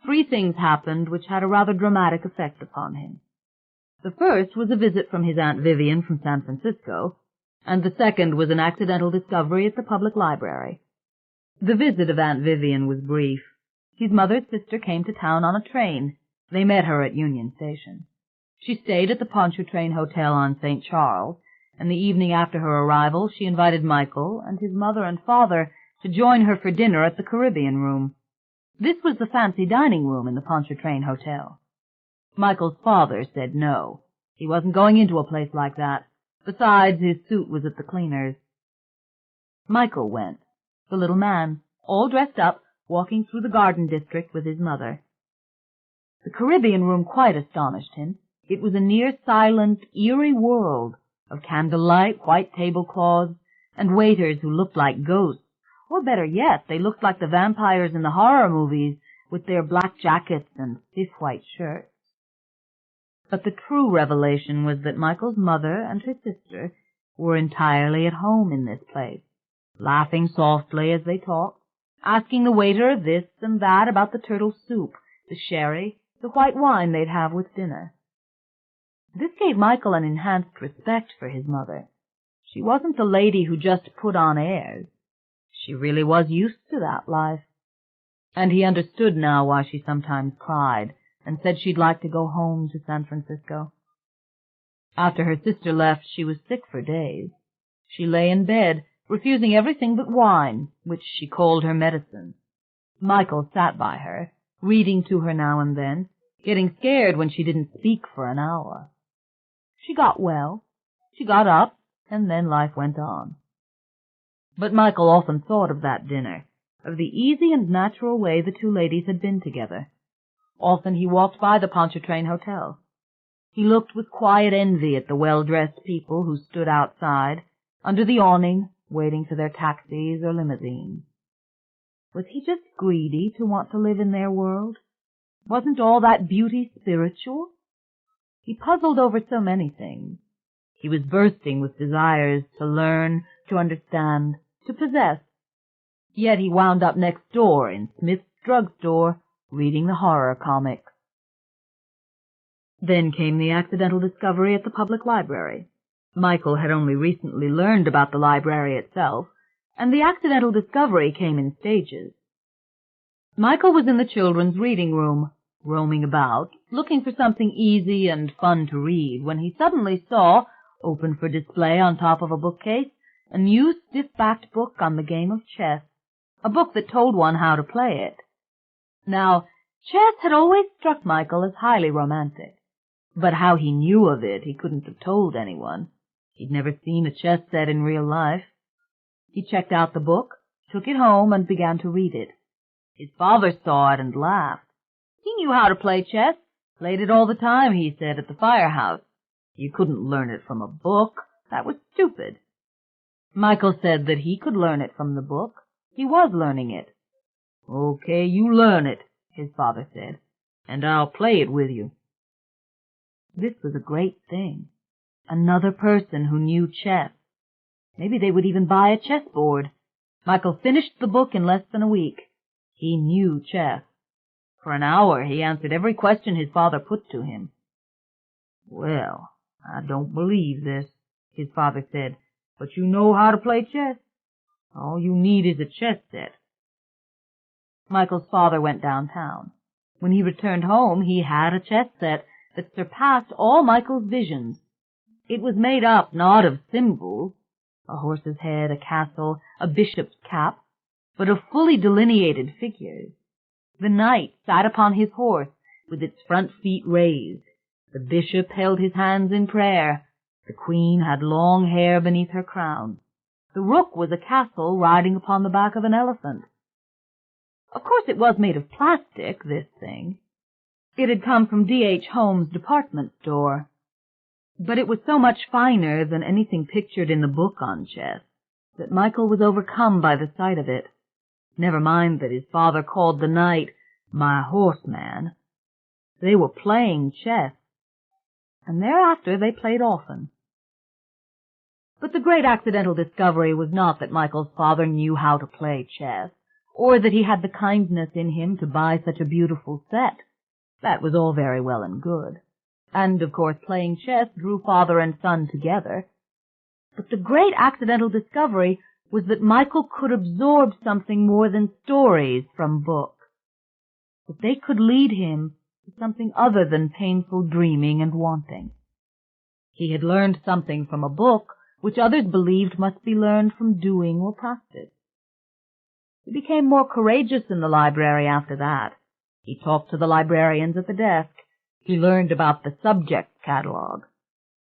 Speaker 2: 3 things happened which had a rather dramatic effect upon him. The first was a visit from his Aunt Vivian from San Francisco, and the second was an accidental discovery at the public library. The visit of Aunt Vivian was brief. His mother's sister came to town on a train. They met her at Union Station. She stayed at the Pontchartrain Hotel on St. Charles, and the evening after her arrival she invited Michael and his mother and father to join her for dinner at the Caribbean Room. This was the fancy dining room in the Pontchartrain Hotel. Michael's father said no. He wasn't going into a place like that. Besides, his suit was at the cleaner's. Michael went, the little man, all dressed up, walking through the garden district with his mother. The Caribbean Room quite astonished him. It was a near-silent, eerie world of candlelight, white tablecloths, and waiters who looked like ghosts. Or better yet, they looked like the vampires in the horror movies with their black jackets and stiff white shirts. But the true revelation was that Michael's mother and her sister were entirely at home in this place, laughing softly as they talked, asking the waiter this and that about the turtle soup, the sherry, the white wine they'd have with dinner. This gave Michael an enhanced respect for his mother. She wasn't the lady who just put on airs. She really was used to that life. And he understood now why she sometimes cried and said she'd like to go home to San Francisco. After her sister left, she was sick for days. She lay in bed, refusing everything but wine, which she called her medicine. Michael sat by her, reading to her now and then, getting scared when she didn't speak for an hour. She got well. She got up, and then life went on. But Michael often thought of that dinner, of the easy and natural way the two ladies had been together. Often he walked by the Pontchartrain Hotel. He looked with quiet envy at the well-dressed people who stood outside, under the awning, waiting for their taxis or limousines. Was he just greedy to want to live in their world? Wasn't all that beauty spiritual? He puzzled over so many things. He was bursting with desires to learn, to understand, to possess. Yet he wound up next door in Smith's drugstore, reading the horror comics. Then came the accidental discovery at the public library. Michael had only recently learned about the library itself, and the accidental discovery came in stages. Michael was in the children's reading room, roaming about, looking for something easy and fun to read, when he suddenly saw, open for display on top of a bookcase, a new stiff-backed book on the game of chess, a book that told one how to play it. Now, chess had always struck Michael as highly romantic, but how he knew of it he couldn't have told anyone. He'd never seen a chess set in real life. He checked out the book, took it home, and began to read it. His father saw it and laughed. He knew how to play chess, played it all the time, he said, at the firehouse. You couldn't learn it from a book. That was stupid. Michael said that he could learn it from the book. He was learning it. Okay, you learn it, his father said, and I'll play it with you. This was a great thing. Another person who knew chess. Maybe they would even buy a chessboard. Michael finished the book in less than a week. He knew chess. For an hour he answered every question his father put to him. Well, I don't believe this, his father said, but you know how to play chess. All you need is a chess set. Michael's father went downtown. When he returned home, he had a chess set that surpassed all Michael's visions. It was made up not of symbols, a horse's head, a castle, a bishop's cap, but of fully delineated figures. The knight sat upon his horse with its front feet raised. The bishop held his hands in prayer. The queen had long hair beneath her crown. The rook was a castle riding upon the back of an elephant. Of course it was made of plastic, this thing. It had come from D.H. Holmes' department store. But it was so much finer than anything pictured in the book on chess that Michael was overcome by the sight of it. Never mind that his father called the knight my horseman. They were playing chess, and thereafter they played often. But the great accidental discovery was not that Michael's father knew how to play chess, or that he had the kindness in him to buy such a beautiful set. That was all very well and good. And, of course, playing chess drew father and son together. But the great accidental discovery was that Michael could absorb something more than stories from books, that they could lead him to something other than painful dreaming and wanting. He had learned something from a book which others believed must be learned from doing or practice. He became more courageous in the library after that. He talked to the librarians at the desk. He learned about the subject catalogue,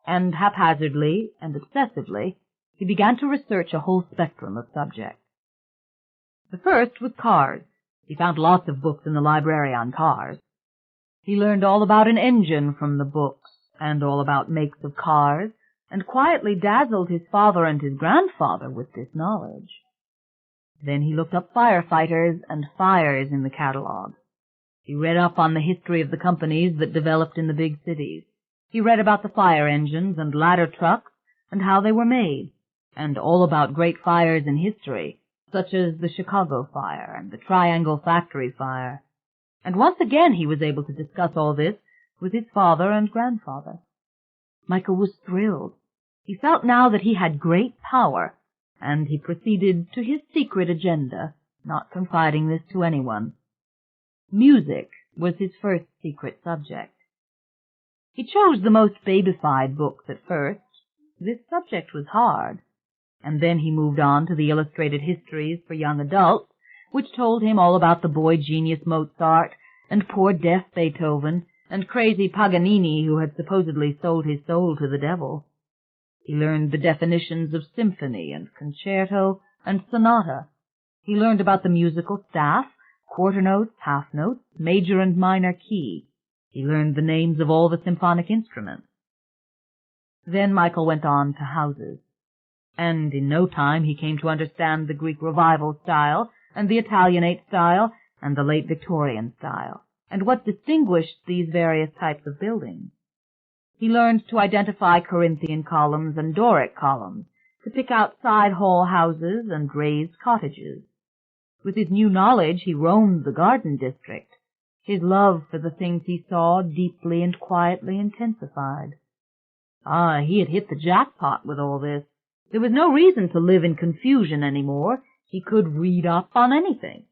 Speaker 2: and haphazardly and obsessively he began to research a whole spectrum of subjects. The first was cars. He found lots of books in the library on cars. He learned all about an engine from the books, and all about makes of cars, and quietly dazzled his father and his grandfather with this knowledge. Then he looked up firefighters and fires in the catalogue. He read up on the history of the companies that developed in the big cities. He read about the fire engines and ladder trucks and how they were made, and all about great fires in history, such as the Chicago fire and the Triangle Factory fire. And once again he was able to discuss all this with his father and grandfather. Michael was thrilled. He felt now that he had great power, and he proceeded to his secret agenda, not confiding this to anyone. Music was his first secret subject. He chose the most babyfied books at first. This subject was hard. And then he moved on to the illustrated histories for young adults, which told him all about the boy genius Mozart, and poor deaf Beethoven, and crazy Paganini, who had supposedly sold his soul to the devil. He learned the definitions of symphony and concerto and sonata. He learned about the musical staff, quarter notes, half notes, major and minor key. He learned the names of all the symphonic instruments. Then Michael went on to houses, and in no time he came to understand the Greek Revival style, and the Italianate style, and the late Victorian style, and what distinguished these various types of buildings. He learned to identify Corinthian columns and Doric columns, to pick out side hall houses and raised cottages. With his new knowledge he roamed the garden district. His love for the things he saw deeply and quietly intensified. He had hit the jackpot with all this. There was no reason to live in confusion any more. He could read up on anything.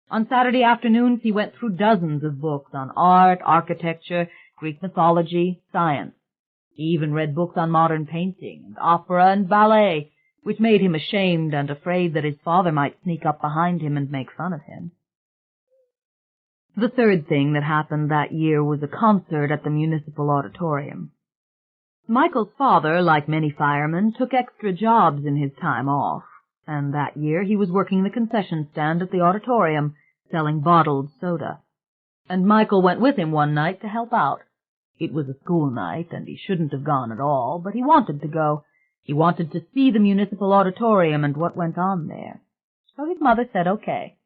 Speaker 2: On Saturday afternoons he went through dozens of books on art, architecture, Greek mythology, science. He even read books on modern painting, and opera and ballet, which made him ashamed and afraid that his father might sneak up behind him and make fun of him. The third thing that happened that year was a concert at the municipal auditorium. Michael's father, like many firemen, took extra jobs in his time off, and that year he was working the concession stand at the auditorium, selling bottled soda. And Michael went with him one night to help out. It was a school night, and he shouldn't have gone at all, but he wanted to go. He wanted to see the municipal auditorium and what went on there. So his mother said okay.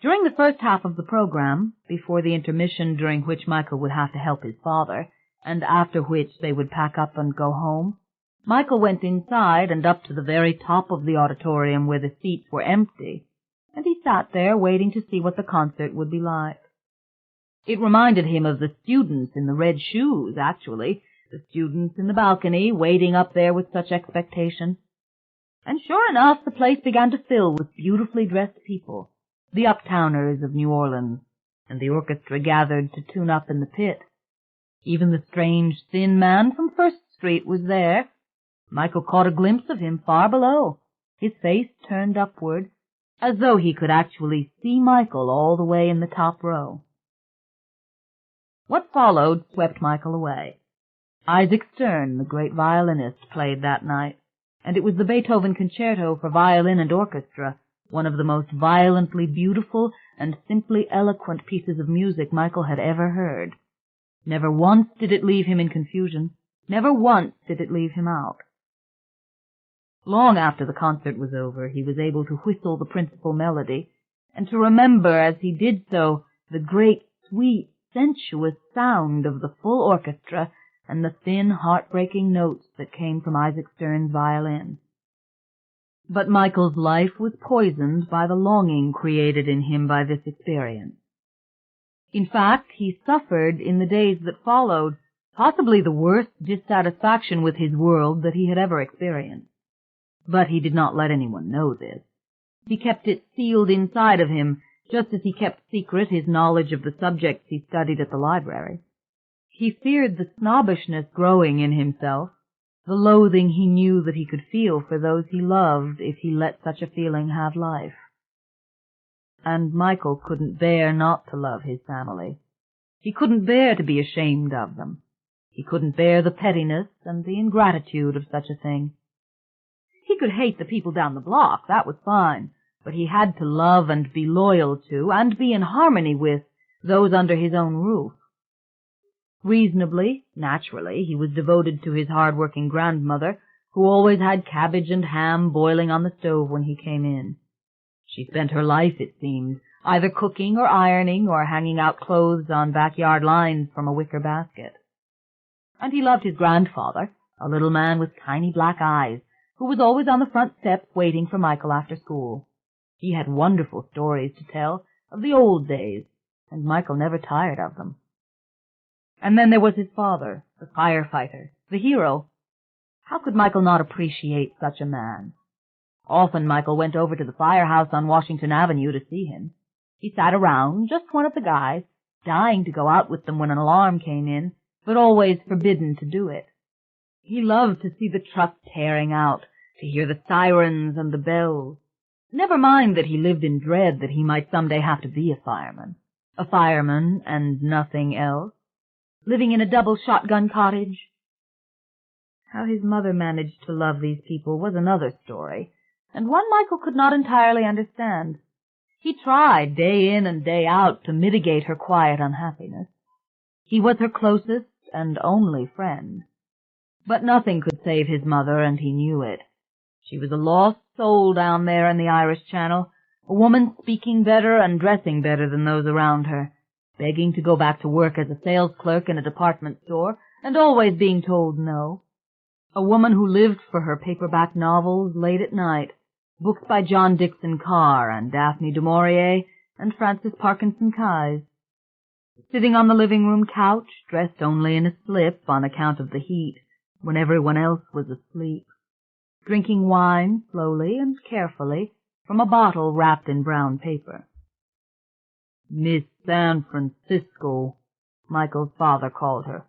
Speaker 2: During the first half of the program, before the intermission during which Michael would have to help his father, and after which they would pack up and go home, Michael went inside and up to the very top of the auditorium where the seats were empty, and he sat there waiting to see what the concert would be like. It reminded him of the students in the red shoes, actually, the students in the balcony waiting up there with such expectation. And sure enough, the place began to fill with beautifully dressed people, the uptowners of New Orleans, and the orchestra gathered to tune up in the pit. Even the strange, thin man from First Street was there. Michael caught a glimpse of him far below, his face turned upward, as though he could actually see Michael all the way in the top row. What followed swept Michael away. Isaac Stern, the great violinist, played that night, and it was the Beethoven Concerto for violin and orchestra, one of the most violently beautiful and simply eloquent pieces of music Michael had ever heard. Never once did it leave him in confusion. Never once did it leave him out. Long after the concert was over, he was able to whistle the principal melody, and to remember as he did so the great, sweet, sensuous sound of the full orchestra and the thin, heartbreaking notes that came from Isaac Stern's violin. But Michael's life was poisoned by the longing created in him by this experience. In fact, he suffered in the days that followed possibly the worst dissatisfaction with his world that he had ever experienced. But he did not let anyone know this. He kept it sealed inside of him, just as he kept secret his knowledge of the subjects he studied at the library. He feared the snobbishness growing in himself, the loathing he knew that he could feel for those he loved if he let such a feeling have life. And Michael couldn't bear not to love his family. He couldn't bear to be ashamed of them. He couldn't bear the pettiness and the ingratitude of such a thing. He could hate the people down the block, that was fine, but he had to love and be loyal to, and be in harmony with, those under his own roof. Reasonably, naturally, he was devoted to his hard-working grandmother, who always had cabbage and ham boiling on the stove when he came in. She spent her life, it seemed, either cooking or ironing or hanging out clothes on backyard lines from a wicker basket. And he loved his grandfather, a little man with tiny black eyes, who was always on the front steps waiting for Michael after school. He had wonderful stories to tell of the old days, and Michael never tired of them. And then there was his father, the firefighter, the hero. How could Michael not appreciate such a man? Often Michael went over to the firehouse on Washington Avenue to see him. He sat around, just one of the guys, dying to go out with them when an alarm came in, but always forbidden to do it. He loved to see the truck tearing out, to hear the sirens and the bells. Never mind that he lived in dread that he might someday have to be a fireman and nothing else, living in a double shotgun cottage. How his mother managed to love these people was another story, and one Michael could not entirely understand. He tried day in and day out to mitigate her quiet unhappiness. He was her closest and only friend. But nothing could save his mother, and he knew it. She was a lost soul down there in the Irish Channel, a woman speaking better and dressing better than those around her, begging to go back to work as a sales clerk in a department store, and always being told no. A woman who lived for her paperback novels late at night, books by John Dickson Carr and Daphne du Maurier and Francis Parkinson Keyes. Sitting on the living room couch, dressed only in a slip on account of the heat, when everyone else was asleep, drinking wine slowly and carefully from a bottle wrapped in brown paper. Miss San Francisco, Michael's father called her.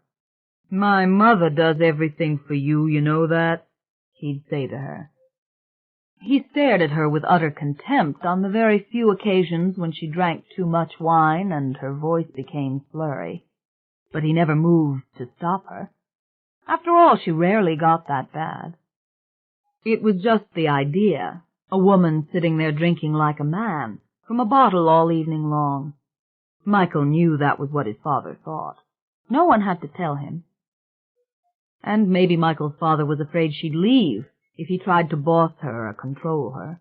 Speaker 2: My mother does everything for you, you know that, he'd say to her. He stared at her with utter contempt on the very few occasions when she drank too much wine and her voice became slurry. But he never moved to stop her. After all, she rarely got that bad. It was just the idea, a woman sitting there drinking like a man, from a bottle all evening long. Michael knew that was what his father thought. No one had to tell him. And maybe Michael's father was afraid she'd leave if he tried to boss her or control her.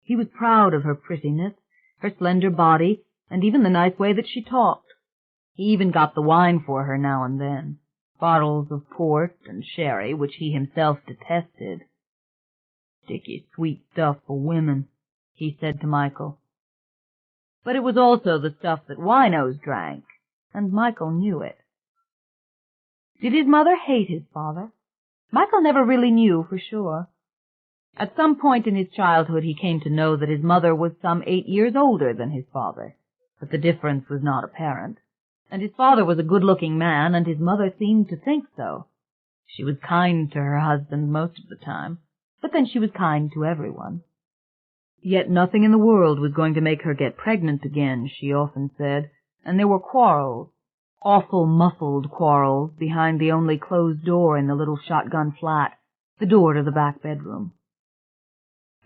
Speaker 2: He was proud of her prettiness, her slender body, and even the nice way that she talked. He even got the wine for her now and then, bottles of port and sherry, which he himself detested. Sticky, sweet stuff for women, he said to Michael. But it was also the stuff that winos drank, and Michael knew it. Did his mother hate his father? Michael never really knew for sure. At some point in his childhood he came to know that his mother was some 8 years older than his father, but the difference was not apparent, and his father was a good-looking man, and his mother seemed to think so. She was kind to her husband most of the time, but then she was kind to everyone. Yet nothing in the world was going to make her get pregnant again, she often said, and there were quarrels, awful muffled quarrels, behind the only closed door in the little shotgun flat, the door to the back bedroom.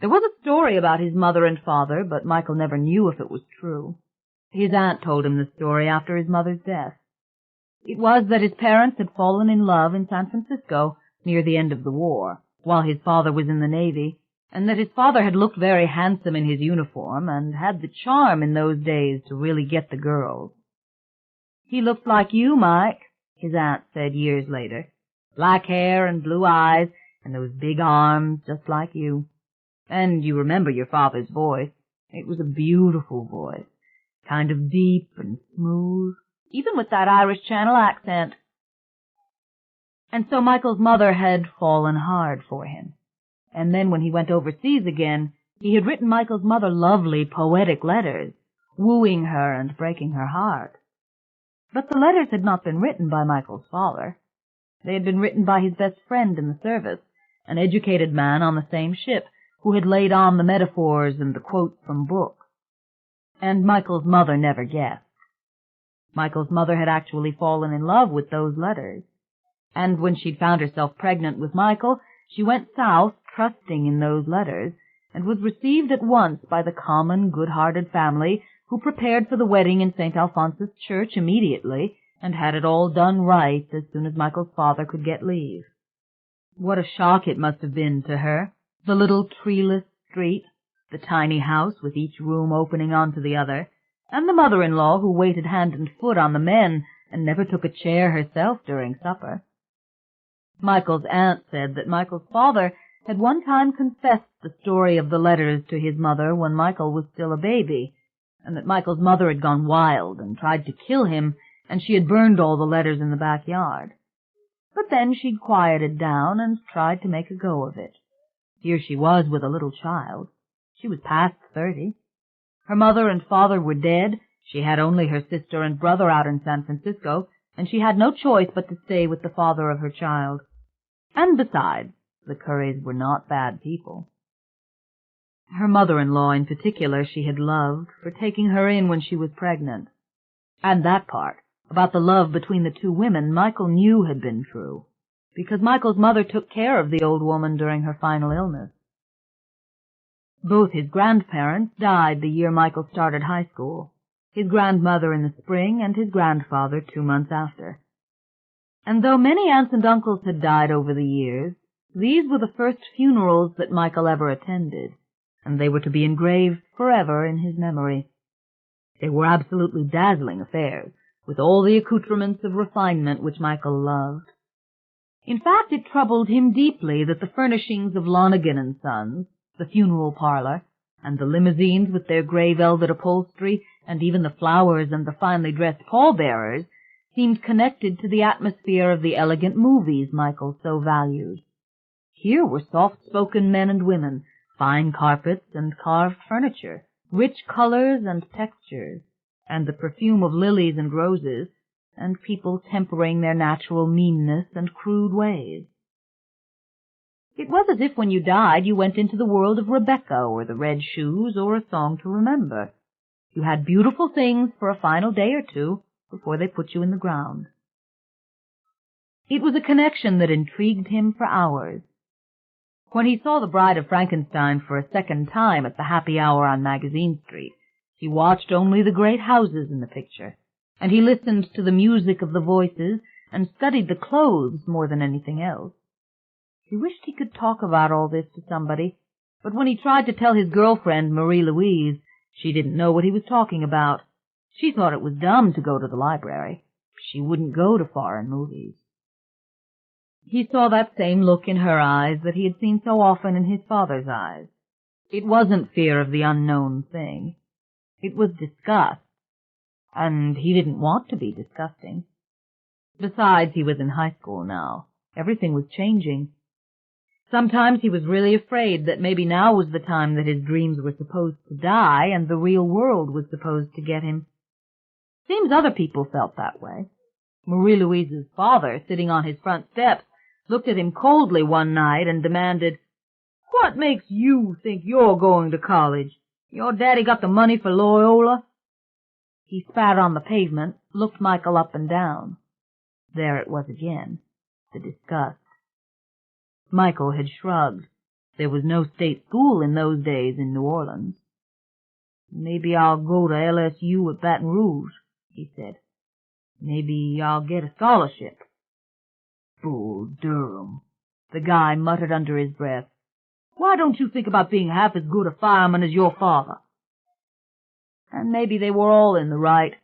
Speaker 2: There was a story about his mother and father, but Michael never knew if it was true. His aunt told him the story after his mother's death. It was that his parents had fallen in love in San Francisco near the end of the war, while his father was in the Navy, and that his father had looked very handsome in his uniform and had the charm in those days to really get the girls. He looked like you, Mike, his aunt said years later. Black hair and blue eyes and those big arms just like you. And you remember your father's voice. It was a beautiful voice, kind of deep and smooth, even with that Irish Channel accent. And so Michael's mother had fallen hard for him. And then when he went overseas again, he had written Michael's mother lovely, poetic letters, wooing her and breaking her heart. But the letters had not been written by Michael's father. They had been written by his best friend in the service, an educated man on the same ship, who had laid on the metaphors and the quotes from books. And Michael's mother never guessed. Michael's mother had actually fallen in love with those letters. And when she'd found herself pregnant with Michael, she went south, trusting in those letters, and was received at once by the common, good-hearted family, who prepared for the wedding in St. Alphonsus Church immediately, and had it all done right as soon as Michael's father could get leave. What a shock it must have been to her, the little treeless street, the tiny house with each room opening onto the other, and the mother-in-law who waited hand and foot on the men and never took a chair herself during supper. Michael's aunt said that Michael's father had one time confessed the story of the letters to his mother when Michael was still a baby, and that Michael's mother had gone wild and tried to kill him, and she had burned all the letters in the backyard. But then she'd quieted down and tried to make a go of it. Here she was with a little child. She was past 30. Her mother and father were dead. She had only her sister and brother out in San Francisco, and she had no choice but to stay with the father of her child. And besides, the Currys were not bad people. Her mother-in-law in particular she had loved for taking her in when she was pregnant. And that part, about the love between the two women, Michael knew had been true, because Michael's mother took care of the old woman during her final illness. Both his grandparents died the year Michael started high school, his grandmother in the spring and his grandfather 2 months after. And though many aunts and uncles had died over the years, these were the first funerals that Michael ever attended, and they were to be engraved forever in his memory. They were absolutely dazzling affairs, with all the accoutrements of refinement which Michael loved. In fact, it troubled him deeply that the furnishings of Lonergan and Sons, the funeral parlor, and the limousines with their gray velvet upholstery, and even the flowers and the finely dressed pallbearers, seemed connected to the atmosphere of the elegant movies Michael so valued. Here were soft-spoken men and women, fine carpets and carved furniture, rich colors and textures, and the perfume of lilies and roses, and people tempering their natural meanness and crude ways. It was as if when you died you went into the world of Rebecca or the Red Shoes or A Song to Remember. You had beautiful things for a final day or two before they put you in the ground. It was a connection that intrigued him for hours. When he saw The Bride of Frankenstein for a second time at the happy hour on Magazine Street, he watched only the great houses in the picture, and he listened to the music of the voices and studied the clothes more than anything else. He wished he could talk about all this to somebody, but when he tried to tell his girlfriend, Marie Louise, she didn't know what he was talking about. She thought it was dumb to go to the library. She wouldn't go to foreign movies. He saw that same look in her eyes that he had seen so often in his father's eyes. It wasn't fear of the unknown thing. It was disgust, and he didn't want to be disgusting. Besides, he was in high school now. Everything was changing. Sometimes he was really afraid that maybe now was the time that his dreams were supposed to die and the real world was supposed to get him. Seems other people felt that way. Marie Louise's father, sitting on his front steps, looked at him coldly one night and demanded, "What makes you think you're going to college? Your daddy got the money for Loyola?" He spat on the pavement, looked Michael up and down. There it was again, the disgust. Michael had shrugged. There was no state school in those days in New Orleans. "Maybe I'll go to LSU at Baton Rouge," he said. "Maybe I'll get a scholarship." "Bull Durham," the guy muttered under his breath. "Why don't you think about being half as good a fireman as your father?" And maybe they were all in the right,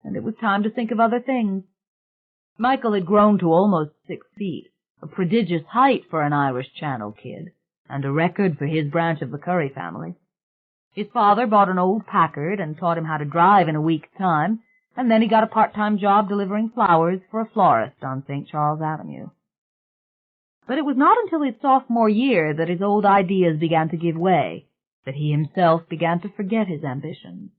Speaker 2: and it was time to think of other things. Michael had grown to almost 6 feet, a prodigious height for an Irish Channel kid. and a record for his branch of the Curry family. His father bought an old Packard and taught him how to drive in a week's time, and then he got a part-time job delivering flowers for a florist on St. Charles Avenue. But it was not until his sophomore year that his old ideas began to give way, that he himself began to forget his ambitions.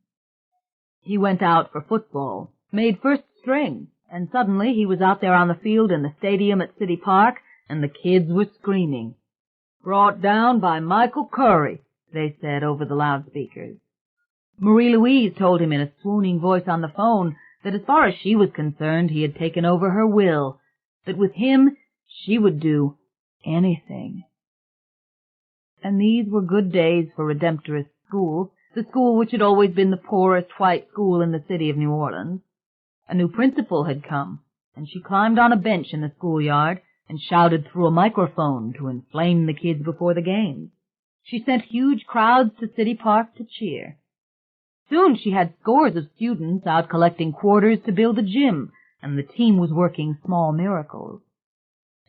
Speaker 2: He went out for football, made first string, and suddenly he was out there on the field in the stadium at City Park, and the kids were screaming. "Brought down by Michael Curry," they said over the loudspeakers. Marie Louise told him in a swooning voice on the phone that as far as she was concerned he had taken over her will, that with him she would do anything. And these were good days for Redemptorist School, the school which had always been the poorest white school in the city of New Orleans. A new principal had come, and she climbed on a bench in the schoolyard and shouted through a microphone to inflame the kids before the games. She sent huge crowds to City Park to cheer. Soon she had scores of students out collecting quarters to build a gym, and the team was working small miracles.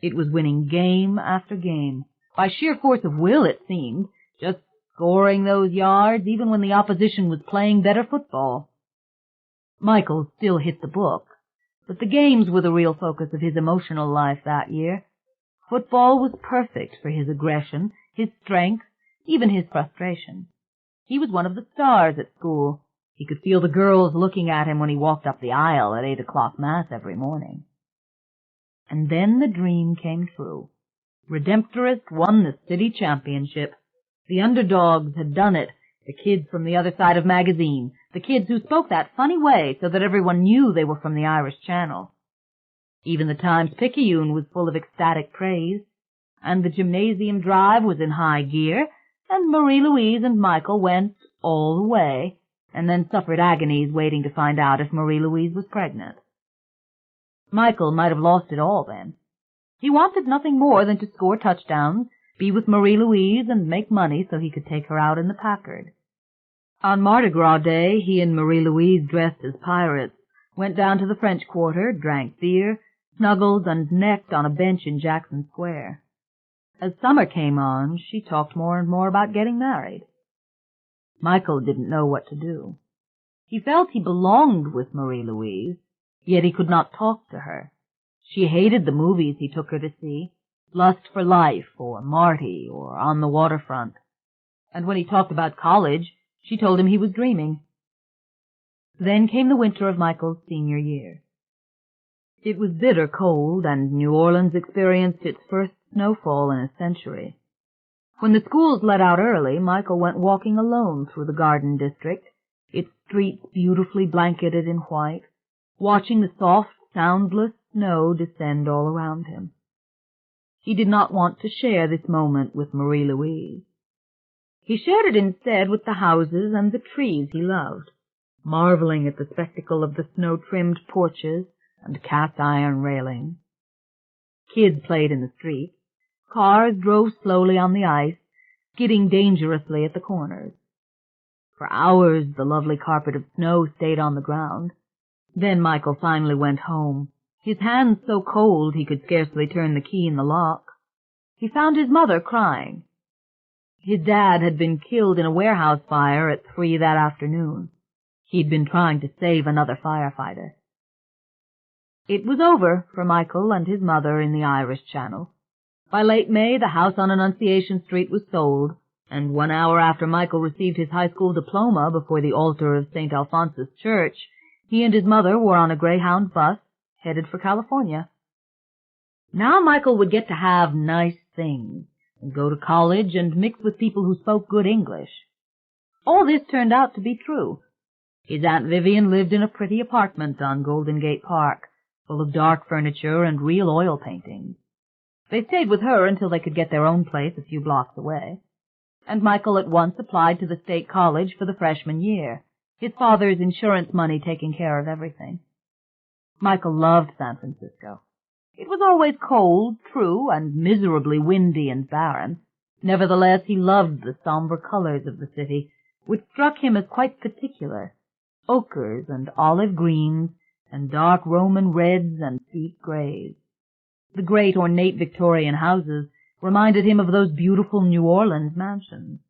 Speaker 2: It was winning game after game, by sheer force of will it seemed, just scoring those yards even when the opposition was playing better football. Michael still hit the book, but the games were the real focus of his emotional life that year. Football was perfect for his aggression, his strength, even his frustration. He was one of the stars at school. He could feel the girls looking at him when he walked up the aisle at 8 o'clock Mass every morning. And then the dream came true. Redemptorist won the city championship. The underdogs had done it, the kids from the other side of magazine, the kids who spoke that funny way so that everyone knew they were from the Irish Channel. Even the Times-Picayune was full of ecstatic praise, and the gymnasium drive was in high gear, and Marie-Louise and Michael went all the way, and then suffered agonies waiting to find out if Marie-Louise was pregnant. Michael might have lost it all then. He wanted nothing more than to score touchdowns, be with Marie-Louise, and make money so he could take her out in the Packard. On Mardi Gras Day, he and Marie-Louise, dressed as pirates, went down to the French Quarter, drank beer, snuggled and necked on a bench in Jackson Square. As summer came on, she talked more and more about getting married. Michael didn't know what to do. He felt he belonged with Marie-Louise, yet he could not talk to her. She hated the movies he took her to see, Lust for Life or Marty or On the Waterfront. And when he talked about college, she told him he was dreaming. Then came the winter of Michael's senior year. It was bitter cold, and New Orleans experienced its first snowfall in a century. When the schools let out early, Michael went walking alone through the Garden District, its streets beautifully blanketed in white, watching the soft, soundless snow descend all around him. He did not want to share this moment with Marie-Louise. He shared it instead with the houses and the trees he loved, marveling at the spectacle of the snow-trimmed porches and cast-iron railings. Kids played in the streets. Cars drove slowly on the ice, skidding dangerously at the corners. For hours the lovely carpet of snow stayed on the ground. Then Michael finally went home, his hands so cold he could scarcely turn the key in the lock. He found his mother crying. His dad had been killed in a warehouse fire at 3 that afternoon. He'd been trying to save another firefighter. It was over for Michael and his mother in the Irish Channel. By late May, the house on Annunciation Street was sold, and 1 hour after Michael received his high school diploma before the altar of St. Alphonsus Church, he and his mother were on a Greyhound bus, headed for California. Now Michael would get to have nice things, and go to college and mix with people who spoke good English. All this turned out to be true. His Aunt Vivian lived in a pretty apartment on Golden Gate Park, full of dark furniture and real oil paintings. They stayed with her until they could get their own place a few blocks away. And Michael at once applied to the state college for the freshman year, his father's insurance money taking care of everything. Michael loved San Francisco. It was always cold, true, and miserably windy and barren. Nevertheless, he loved the somber colors of the city, which struck him as quite particular: ochres and olive greens, and dark Roman reds and deep grays. The great ornate Victorian houses reminded him of those beautiful New Orleans mansions.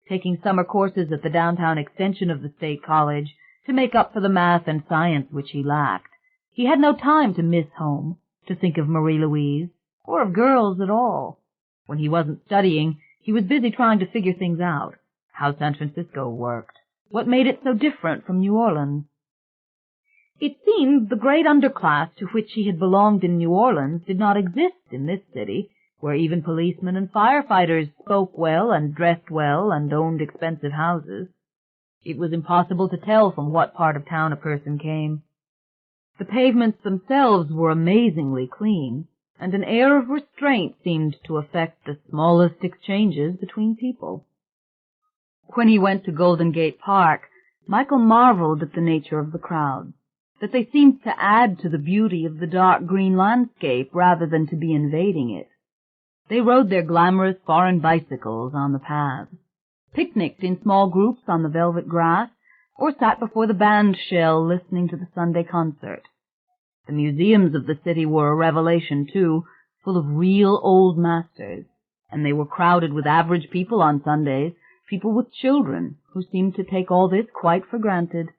Speaker 2: Taking summer courses at the downtown extension of the State College to make up for the math and science which he lacked, he had no time to miss home, to think of Marie-Louise, or of girls at all. When he wasn't studying, he was busy trying to figure things out, how San Francisco worked, what made it so different from New Orleans. It seemed the great underclass to which he had belonged in New Orleans did not exist in this city, where even policemen and firefighters spoke well and dressed well and owned expensive houses. It was impossible to tell from what part of town a person came. The pavements themselves were amazingly clean, and an air of restraint seemed to affect the smallest exchanges between people. When he went to Golden Gate Park, Michael marveled at the nature of the crowds, that they seemed to add to the beauty of the dark green landscape rather than to be invading it. They rode their glamorous foreign bicycles on the paths, picnicked in small groups on the velvet grass, or sat before the band shell listening to the Sunday concert. The museums of the city were a revelation, too, full of real old masters, and they were crowded with average people on Sundays, people with children, who seemed to take all this quite for granted.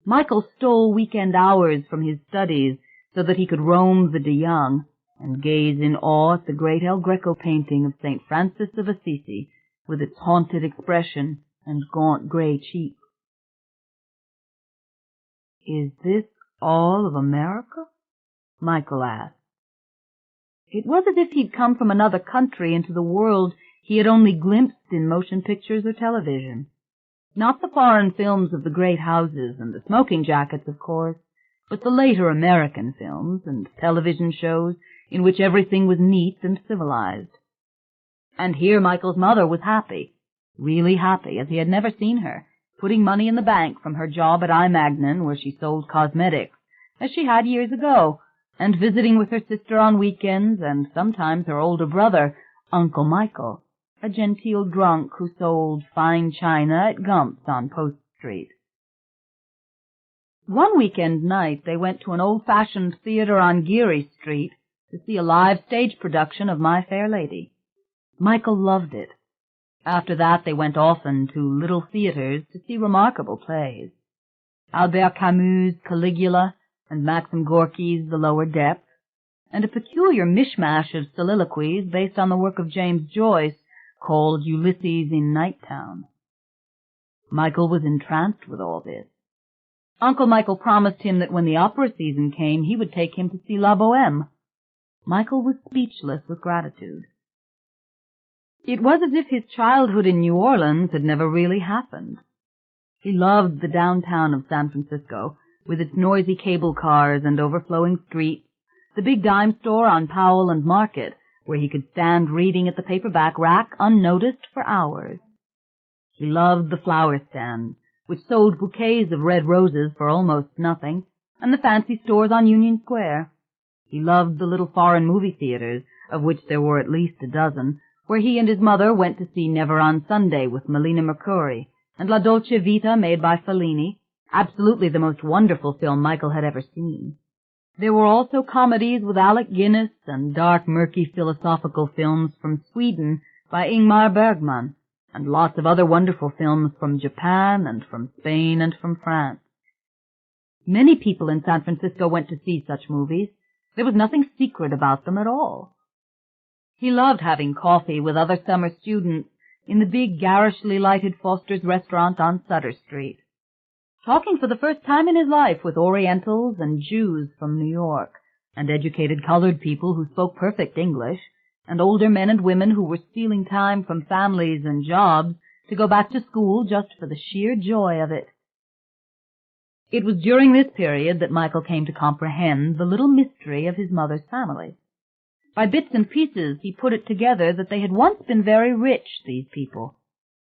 Speaker 2: Michael stole weekend hours from his studies so that he could roam the De Young and gaze in awe at the great El Greco painting of St. Francis of Assisi, with its haunted expression and gaunt gray cheeks. "Is this all of America?" Michael asked. It was as if he'd come from another country into the world he had only glimpsed in motion pictures or television. Not the foreign films of the great houses and the smoking jackets, of course, but the later American films and television shows in which everything was neat and civilized. And here Michael's mother was happy, really happy, as he had never seen her, putting money in the bank from her job at I-Magnin, where she sold cosmetics, as she had years ago, and visiting with her sister on weekends, and sometimes her older brother, Uncle Michael, a genteel drunk who sold fine china at Gump's on Post Street. One weekend night they went to an old-fashioned theater on Geary Street to see a live stage production of My Fair Lady. Michael loved it. After that they went often to little theaters to see remarkable plays. Albert Camus' Caligula and Maxim Gorky's The Lower Depth, and a peculiar mishmash of soliloquies based on the work of James Joyce called Ulysses in Nighttown. Michael was entranced with all this. Uncle Michael promised him that when the opera season came he would take him to see La Bohème. Michael was speechless with gratitude. It was as if his childhood in New Orleans had never really happened. He loved the downtown of San Francisco, with its noisy cable cars and overflowing streets, the big dime store on Powell and Market, where he could stand reading at the paperback rack unnoticed for hours. He loved the flower stands, which sold bouquets of red roses for almost nothing, and the fancy stores on Union Square. He loved the little foreign movie theaters, of which there were at least a dozen, where he and his mother went to see Never on Sunday with Melina Mercouri, and La Dolce Vita made by Fellini, absolutely the most wonderful film Michael had ever seen. There were also comedies with Alec Guinness and dark, murky philosophical films from Sweden by Ingmar Bergman, and lots of other wonderful films from Japan and from Spain and from France. Many people in San Francisco went to see such movies. There was nothing secret about them at all. He loved having coffee with other summer students in the big, garishly lighted Foster's restaurant on Sutter Street, talking for the first time in his life with Orientals and Jews from New York, and educated colored people who spoke perfect English, and older men and women who were stealing time from families and jobs to go back to school just for the sheer joy of it. It was during this period that Michael came to comprehend the little mystery of his mother's family. By bits and pieces he put it together that they had once been very rich, these people,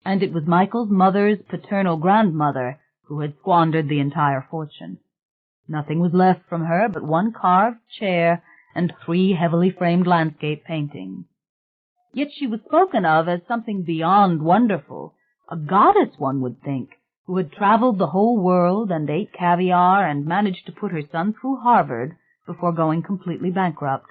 Speaker 2: and it was Michael's mother's paternal grandmother who had squandered the entire fortune. Nothing was left from her but one carved chair and 3 heavily framed landscape paintings. Yet she was spoken of as something beyond wonderful, a goddess, one would think, who had traveled the whole world and ate caviar and managed to put her son through Harvard before going completely bankrupt.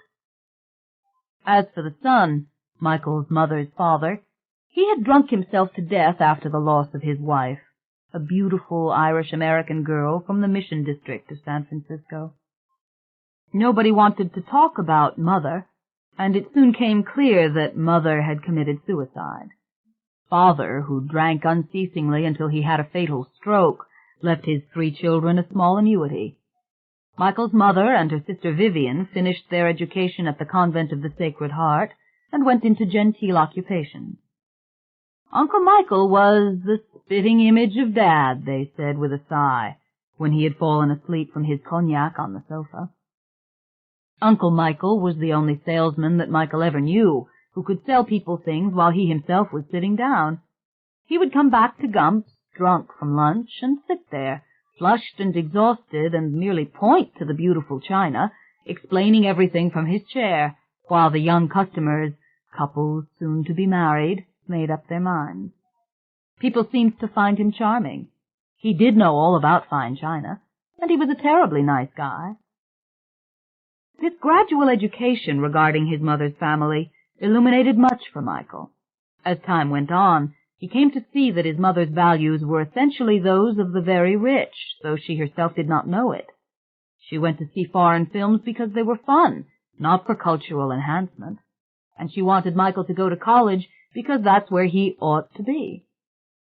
Speaker 2: As for the son, Michael's mother's father, he had drunk himself to death after the loss of his wife, a beautiful Irish-American girl from the Mission District of San Francisco. Nobody wanted to talk about Mother, and it soon came clear that Mother had committed suicide. Father, who drank unceasingly until he had a fatal stroke, left his 3 children a small annuity. Michael's mother and her sister Vivian finished their education at the Convent of the Sacred Heart and went into genteel occupations. Uncle Michael was the spitting image of Dad, they said with a sigh, when he had fallen asleep from his cognac on the sofa. Uncle Michael was the only salesman that Michael ever knew who could sell people things while he himself was sitting down. He would come back to Gump's, drunk from lunch, and sit there, flushed and exhausted, and merely point to the beautiful china, explaining everything from his chair, while the young customers, couples soon to be married, made up their minds. People seemed to find him charming. He did know all about fine china, and he was a terribly nice guy. This gradual education regarding his mother's family illuminated much for Michael. As time went on, he came to see that his mother's values were essentially those of the very rich, though she herself did not know it. She went to see foreign films because they were fun, not for cultural enhancement, and she wanted Michael to go to college because that's where he ought to be.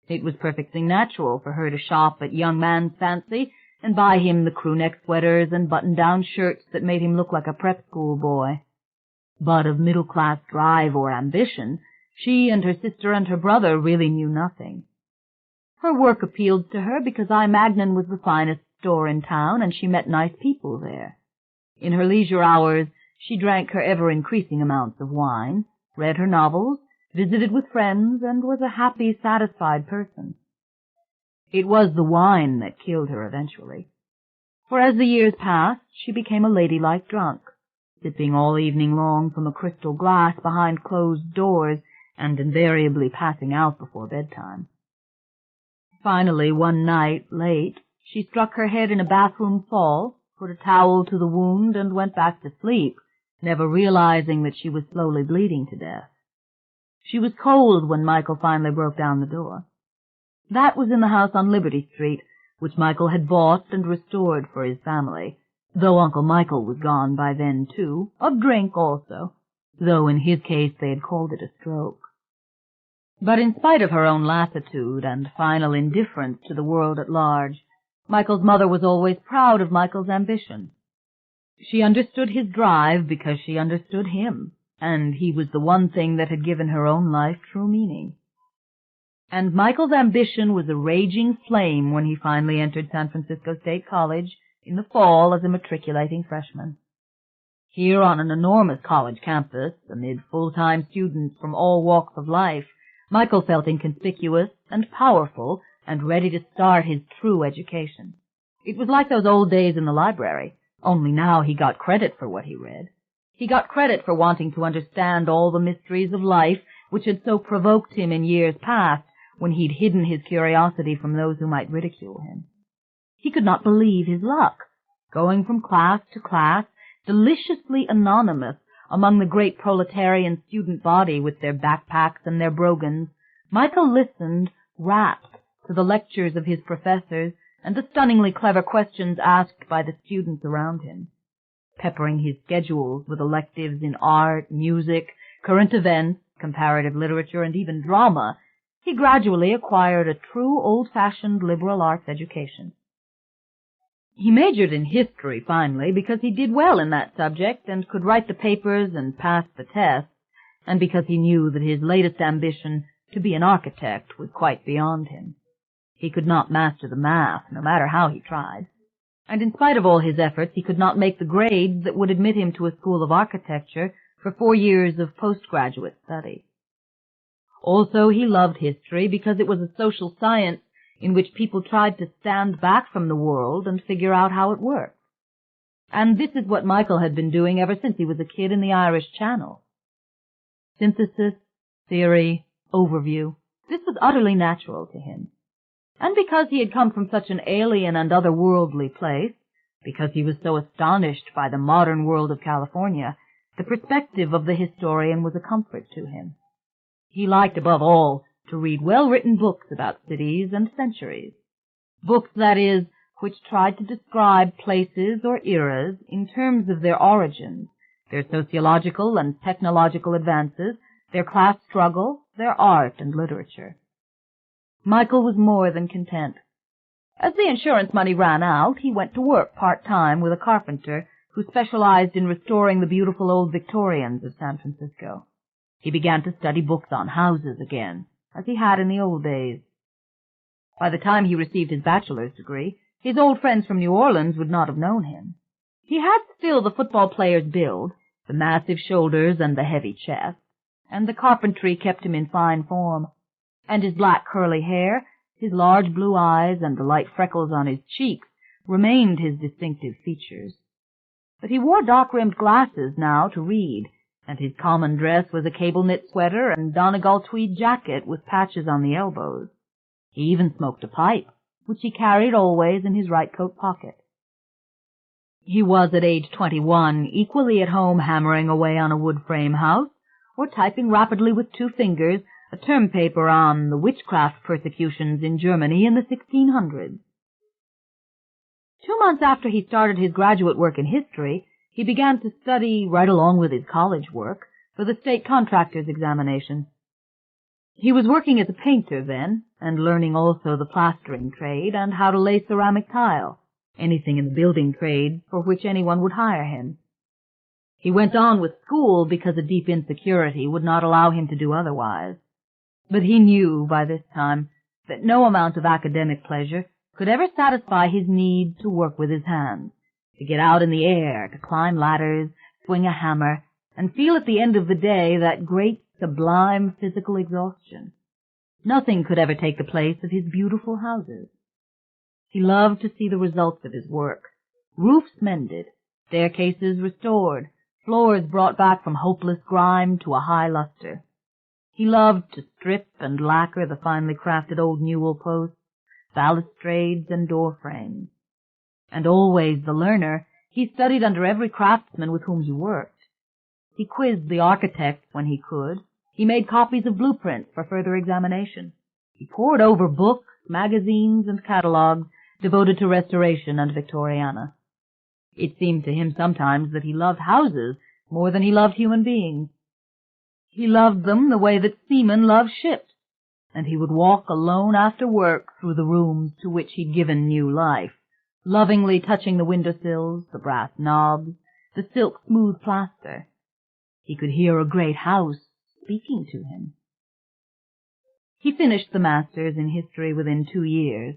Speaker 2: It was perfectly natural for her to shop at young man's fancy and buy him the crew-neck sweaters and button-down shirts that made him look like a prep school boy. But of middle-class drive or ambition, she and her sister and her brother really knew nothing. Her work appealed to her because I. Magnin was the finest store in town, and she met nice people there. In her leisure hours, she drank her ever-increasing amounts of wine, read her novels, visited with friends, and was a happy, satisfied person. It was the wine that killed her eventually, for as the years passed, she became a ladylike drunk, sipping all evening long from a crystal glass behind closed doors, and invariably passing out before bedtime. Finally, one night, late, she struck her head in a bathroom fall, put a towel to the wound, and went back to sleep, never realizing that she was slowly bleeding to death. She was cold when Michael finally broke down the door. That was in the house on Liberty Street, which Michael had bought and restored for his family, though Uncle Michael was gone by then, too, of drink also, though in his case they had called it a stroke. But in spite of her own lassitude and final indifference to the world at large, Michael's mother was always proud of Michael's ambition. She understood his drive because she understood him, and he was the one thing that had given her own life true meaning. And Michael's ambition was a raging flame when he finally entered San Francisco State College in the fall as a matriculating freshman. Here on an enormous college campus, amid full-time students from all walks of life, Michael felt inconspicuous and powerful and ready to start his true education. It was like those old days in the library, only now he got credit for what he read. He got credit for wanting to understand all the mysteries of life which had so provoked him in years past when he'd hidden his curiosity from those who might ridicule him. He could not believe his luck, going from class to class, deliciously anonymous among the great proletarian student body with their backpacks and their brogans. Michael listened, rapt, to the lectures of his professors and the stunningly clever questions asked by the students around him. Peppering his schedules with electives in art, music, current events, comparative literature, and even drama, he gradually acquired a true old-fashioned liberal arts education. He majored in history, finally, because he did well in that subject and could write the papers and pass the tests, and because he knew that his latest ambition, to be an architect, was quite beyond him. He could not master the math, no matter how he tried, and in spite of all his efforts, he could not make the grades that would admit him to a school of architecture for 4 years of postgraduate study. Also, he loved history because it was a social science in which people tried to stand back from the world and figure out how it worked. And this is what Michael had been doing ever since he was a kid in the Irish Channel. Synthesis, theory, overview, this was utterly natural to him. And because he had come from such an alien and otherworldly place, because he was so astonished by the modern world of California, The perspective of the historian was a comfort to him. He liked, above all, to read well-written books about cities and centuries. Books, that is, which tried to describe places or eras in terms of their origins, their sociological and technological advances, their class struggle, their art and literature. Michael was more than content. As the insurance money ran out, he went to work part-time with a carpenter who specialized in restoring the beautiful old Victorians of San Francisco. He began to study books on houses again, as he had in the old days. By the time he received his bachelor's degree, his old friends from New Orleans would not have known him. He had still the football player's build, the massive shoulders and the heavy chest, and the carpentry kept him in fine form. And his black curly hair, his large blue eyes, and the light freckles on his cheeks remained his distinctive features. But he wore dark-rimmed glasses now to read, and his common dress was a cable-knit sweater and Donegal tweed jacket with patches on the elbows. He even smoked a pipe, which he carried always in his right coat pocket. He was at age 21 equally at home hammering away on a wood frame house, or typing rapidly with 2 fingers a term paper on the witchcraft persecutions in Germany in the 1600s. 2 months after he started his graduate work in history, he began to study, right along with his college work, for the state contractor's examination. He was working as a painter then, and learning also the plastering trade and how to lay ceramic tile, anything in the building trade for which anyone would hire him. He went on with school because a deep insecurity would not allow him to do otherwise. But he knew by this time that no amount of academic pleasure could ever satisfy his need to work with his hands, to get out in the air, to climb ladders, swing a hammer, and feel at the end of the day that great, sublime physical exhaustion. Nothing could ever take the place of his beautiful houses. He loved to see the results of his work: roofs mended, staircases restored, floors brought back from hopeless grime to a high luster. He loved to strip and lacquer the finely crafted old newel posts, balustrades, and door frames. And always the learner, he studied under every craftsman with whom he worked. He quizzed the architect when he could. He made copies of blueprints for further examination. He pored over books, magazines, and catalogues devoted to Restoration and Victoriana. It seemed to him sometimes that he loved houses more than he loved human beings. He loved them the way that seamen love ships, and he would walk alone after work through the rooms to which he'd given new life, lovingly touching the window-sills, the brass knobs, the silk-smooth plaster. He could hear a great house speaking to him. He finished the master's in history within 2 years,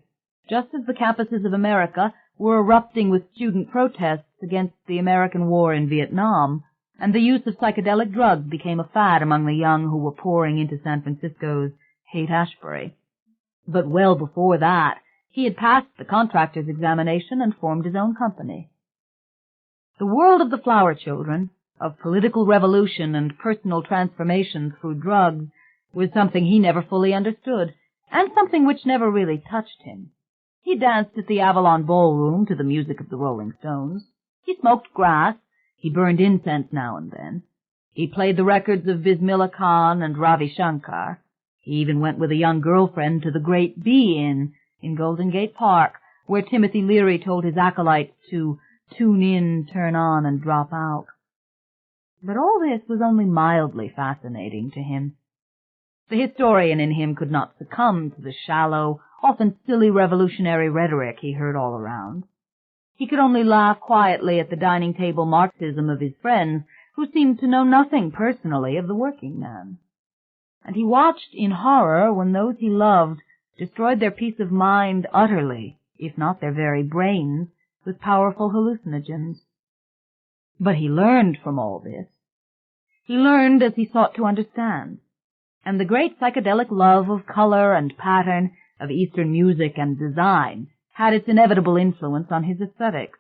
Speaker 2: just as the campuses of America were erupting with student protests against the American war in Vietnam, and the use of psychedelic drugs became a fad among the young who were pouring into San Francisco's Haight-Ashbury. But well before that, he had passed the contractor's examination and formed his own company. The world of the flower children, of political revolution and personal transformation through drugs, was something he never fully understood, and something which never really touched him. He danced at the Avalon Ballroom to the music of the Rolling Stones. He smoked grass. He burned incense now and then. He played the records of Bismillah Khan and Ravi Shankar. He even went with a young girlfriend to the Great Bee Inn in Golden Gate Park, where Timothy Leary told his acolytes to tune in, turn on, and drop out. But all this was only mildly fascinating to him. The historian in him could not succumb to the shallow, often silly revolutionary rhetoric he heard all around. He could only laugh quietly at the dining-table Marxism of his friends, who seemed to know nothing personally of the working man. And he watched in horror when those he loved destroyed their peace of mind utterly, if not their very brains, with powerful hallucinogens. But he learned from all this. He learned as he sought to understand, and the great psychedelic love of color and pattern, of Eastern music and design, had its inevitable influence on his aesthetics.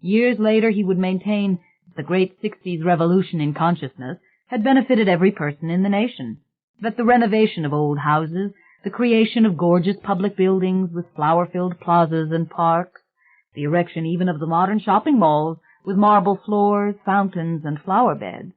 Speaker 2: Years later he would maintain that the great 60s revolution in consciousness had benefited every person in the nation, that the renovation of old houses, the creation of gorgeous public buildings with flower-filled plazas and parks, the erection even of the modern shopping malls with marble floors, fountains, and flower beds.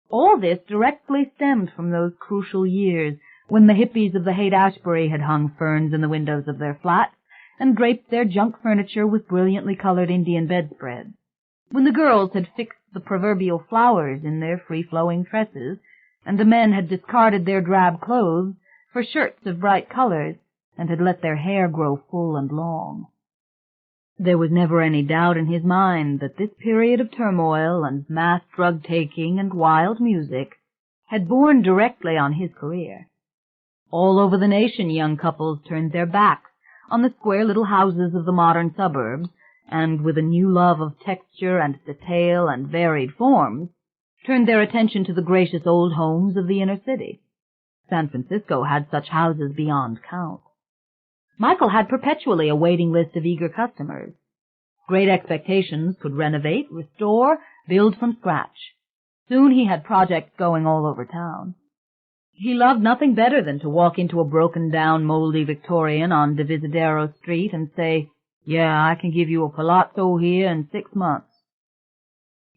Speaker 2: All this directly stemmed from those crucial years when the hippies of the Haight-Ashbury had hung ferns in the windows of their flats and draped their junk furniture with brilliantly colored Indian bedspreads, when the girls had fixed the proverbial flowers in their free-flowing tresses, and the men had discarded their drab clothes for shirts of bright colors and had let their hair grow full and long. There was never any doubt in his mind that this period of turmoil and mass drug-taking and wild music had borne directly on his career. All over the nation young couples turned their backs on the square little houses of the modern suburbs, and with a new love of texture and detail and varied forms, turned their attention to the gracious old homes of the inner city. San Francisco had such houses beyond count. Michael had perpetually a waiting list of eager customers. Great Expectations could renovate, restore, build from scratch. Soon he had projects going all over town. He loved nothing better than to walk into a broken-down, moldy Victorian on Divisadero Street and say, "Yeah, I can give you a palazzo here in 6 months."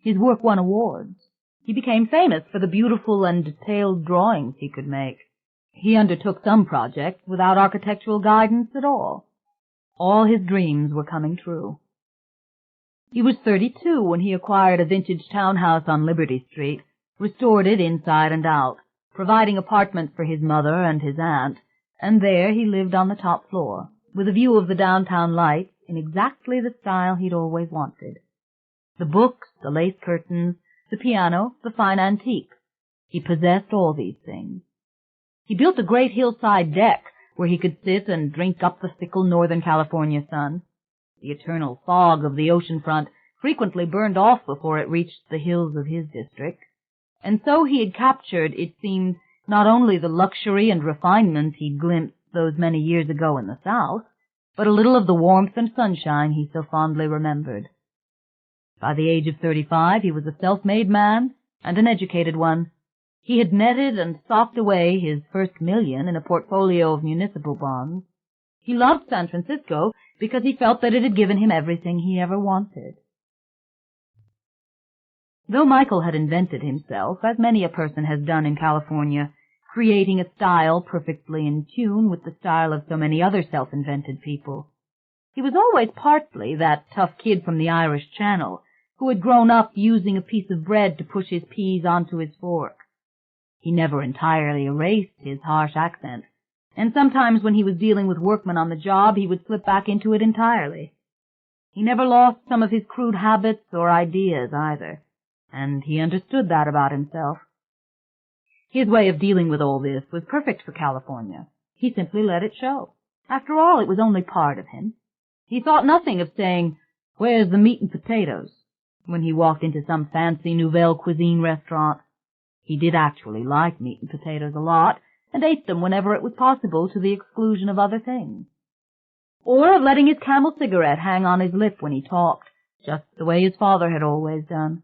Speaker 2: His work won awards. He became famous for the beautiful and detailed drawings he could make. He undertook some projects without architectural guidance at all. All his dreams were coming true. He was 32 when he acquired a vintage townhouse on Liberty Street, restored it inside and out, providing apartments for his mother and his aunt, and there he lived on the top floor, with a view of the downtown lights in exactly the style he'd always wanted. The books, the lace curtains, the piano, the fine antiques. He possessed all these things. He built a great hillside deck where he could sit and drink up the fickle Northern California sun. The eternal fog of the ocean front frequently burned off before it reached the hills of his district, and so he had captured, it seemed, not only the luxury and refinement he'd glimpsed those many years ago in the South, but a little of the warmth and sunshine he so fondly remembered. By the age of 35 he was a self-made man, and an educated one. He had netted and socked away his first $1 in a portfolio of municipal bonds. He loved San Francisco because he felt that it had given him everything he ever wanted. Though Michael had invented himself, as many a person has done in California, creating a style perfectly in tune with the style of so many other self-invented people, he was always partly that tough kid from the Irish Channel who had grown up using a piece of bread to push his peas onto his fork. He never entirely erased his harsh accent, and sometimes when he was dealing with workmen on the job, he would slip back into it entirely. He never lost some of his crude habits or ideas either, and he understood that about himself. His way of dealing with all this was perfect for California. He simply let it show. After all, it was only part of him. He thought nothing of saying, "Where's the meat and potatoes?" when he walked into some fancy nouvelle cuisine restaurant. He did actually like meat and potatoes a lot, and ate them whenever it was possible to the exclusion of other things. Or of letting his Camel cigarette hang on his lip when he talked, just the way his father had always done.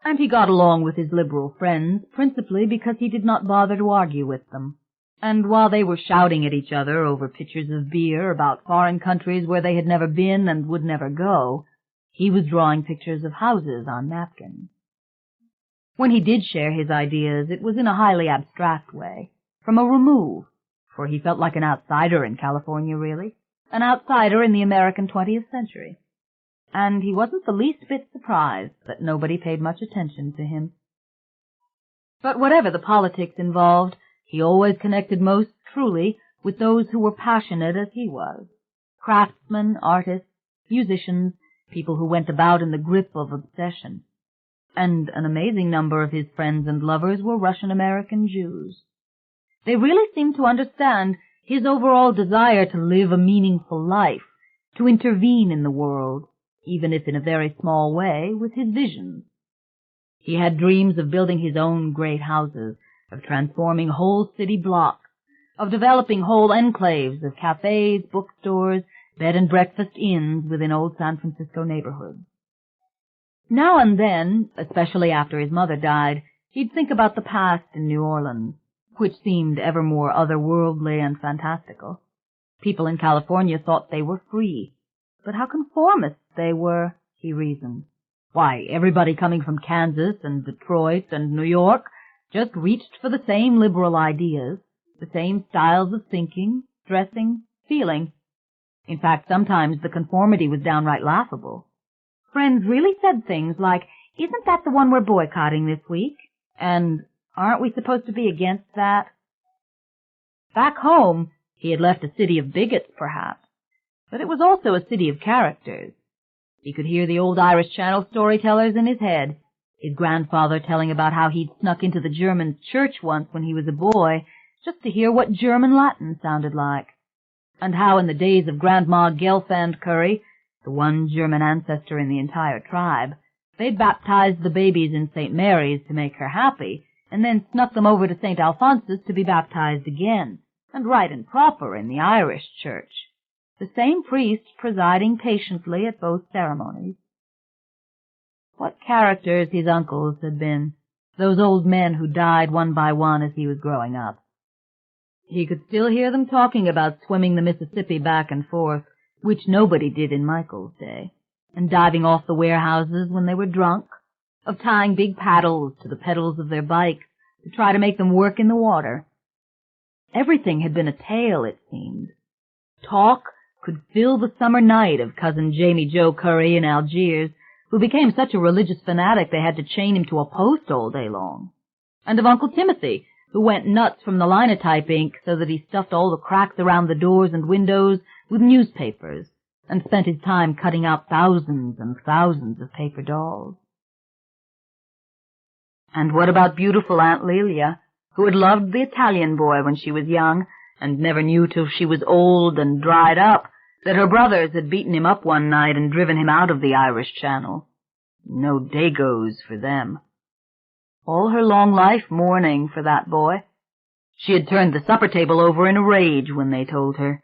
Speaker 2: And he got along with his liberal friends, principally because he did not bother to argue with them. And while they were shouting at each other over pitchers of beer about foreign countries where they had never been and would never go, he was drawing pictures of houses on napkins. When he did share his ideas, it was in a highly abstract way, from a remove, for he felt like an outsider in California, really, an outsider in the American 20th century. And he wasn't the least bit surprised that nobody paid much attention to him. But whatever the politics involved, he always connected most truly with those who were passionate as he was. Craftsmen, artists, musicians, people who went about in the grip of obsession. And an amazing number of his friends and lovers were Russian-American Jews. They really seemed to understand his overall desire to live a meaningful life, to intervene in the world, even if in a very small way, with his visions. He had dreams of building his own great houses, of transforming whole city blocks, of developing whole enclaves of cafes, bookstores, bed and breakfast inns within old San Francisco neighborhoods. Now and then, especially after his mother died, he'd think about the past in New Orleans, which seemed ever more otherworldly and fantastical. People in California thought they were free, but how conformist they were, he reasoned. Why, everybody coming from Kansas and Detroit and New York just reached for the same liberal ideas, the same styles of thinking, dressing, feeling. In fact, sometimes the conformity was downright laughable. Friends really said things like, "Isn't that the one we're boycotting this week?" And, "Aren't we supposed to be against that?" Back home, he had left a city of bigots, perhaps, but it was also a city of characters. He could hear the old Irish Channel storytellers in his head, his grandfather telling about how he'd snuck into the German church once when he was a boy, just to hear what German Latin sounded like, and how in the days of Grandma Gelfand Curry, the one German ancestor in the entire tribe, they'd baptized the babies in St. Mary's to make her happy, and then snuck them over to St. Alphonsus to be baptized again, and right and proper in the Irish church, the same priest presiding patiently at both ceremonies. What characters his uncles had been, those old men who died one by one as he was growing up. He could still hear them talking about swimming the Mississippi back and forth, which nobody did in Michael's day, and diving off the warehouses when they were drunk, of tying big paddles to the pedals of their bikes to try to make them work in the water. Everything had been a tale, it seemed. Talk could fill the summer night of Cousin Jamie Joe Curry in Algiers, who became such a religious fanatic they had to chain him to a post all day long, and of Uncle Timothy, who went nuts from the linotype ink so that he stuffed all the cracks around the doors and windows with newspapers, and spent his time cutting out thousands and thousands of paper dolls. And what about beautiful Aunt Lelia, who had loved the Italian boy when she was young, and never knew till she was old and dried up that her brothers had beaten him up one night and driven him out of the Irish Channel. No Dagos for them. All her long life mourning for that boy. She had turned the supper table over in a rage when they told her.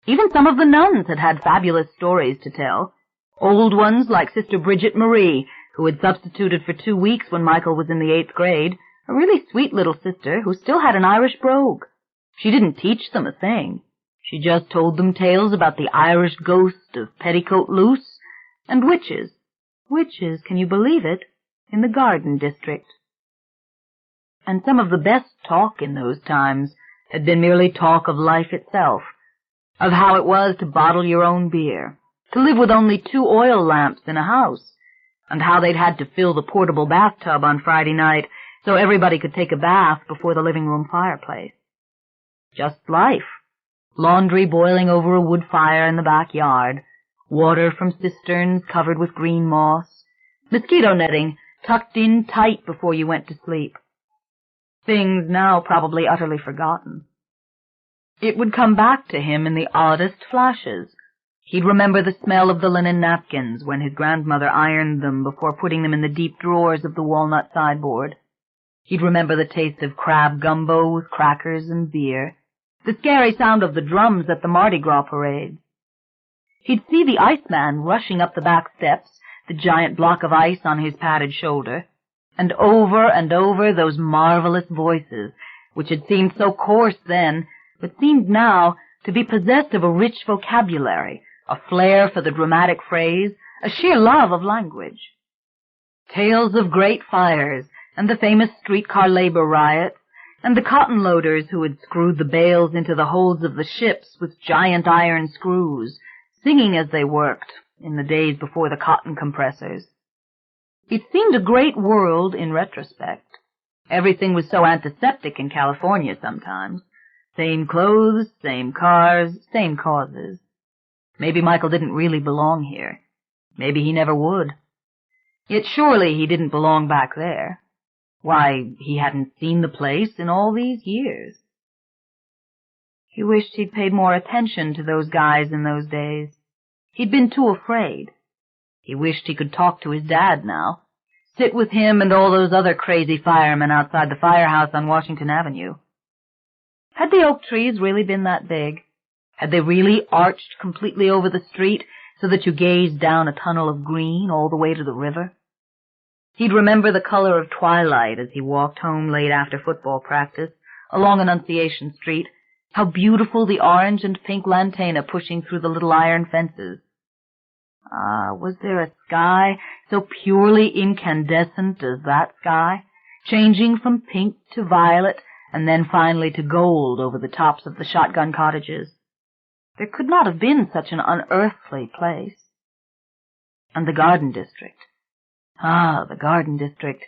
Speaker 2: Even some of the nuns had had fabulous stories to tell, old ones like Sister Bridget Marie, who had substituted for 2 weeks when Michael was in the 8th grade, a really sweet little sister who still had an Irish brogue. She didn't teach them a thing. She just told them tales about the Irish ghost of Petticoat Loose and witches. Witches, can you believe it, in the Garden District. And some of the best talk in those times had been merely talk of life itself, of how it was to bottle your own beer, to live with only 2 oil lamps in a house, and how they'd had to fill the portable bathtub on Friday night so everybody could take a bath before the living room fireplace. Just life. Laundry boiling over a wood fire in the backyard, water from cisterns covered with green moss, mosquito netting tucked in tight before you went to sleep. Things now probably utterly forgotten. It would come back to him in the oddest flashes. He'd remember the smell of the linen napkins when his grandmother ironed them before putting them in the deep drawers of the walnut sideboard. He'd remember the taste of crab gumbo with crackers and beer, the scary sound of the drums at the Mardi Gras parades. He'd see the Iceman rushing up the back steps, the giant block of ice on his padded shoulder, and over those marvelous voices, which had seemed so coarse then, but seemed now to be possessed of a rich vocabulary, a flair for the dramatic phrase, a sheer love of language. Tales of great fires, and the famous streetcar labor riots, and the cotton loaders who had screwed the bales into the holds of the ships with giant iron screws, singing as they worked in the days before the cotton compressors. It seemed a great world in retrospect. Everything was so antiseptic in California sometimes. Same clothes, same cars, same causes. Maybe Michael didn't really belong here. Maybe he never would. Yet surely he didn't belong back there. Why, he hadn't seen the place in all these years. He wished he'd paid more attention to those guys in those days. He'd been too afraid. He wished he could talk to his dad now, sit with him and all those other crazy firemen outside the firehouse on Washington Avenue. Had the oak trees really been that big? Had they really arched completely over the street so that you gazed down a tunnel of green all the way to the river? He'd remember the color of twilight as he walked home late after football practice, along Annunciation Street, how beautiful the orange and pink lantana pushing through the little iron fences. Was there a sky so purely incandescent as that sky, changing from pink to violet and then finally to gold over the tops of the shotgun cottages? There could not have been such an unearthly place. And the garden district. The garden district.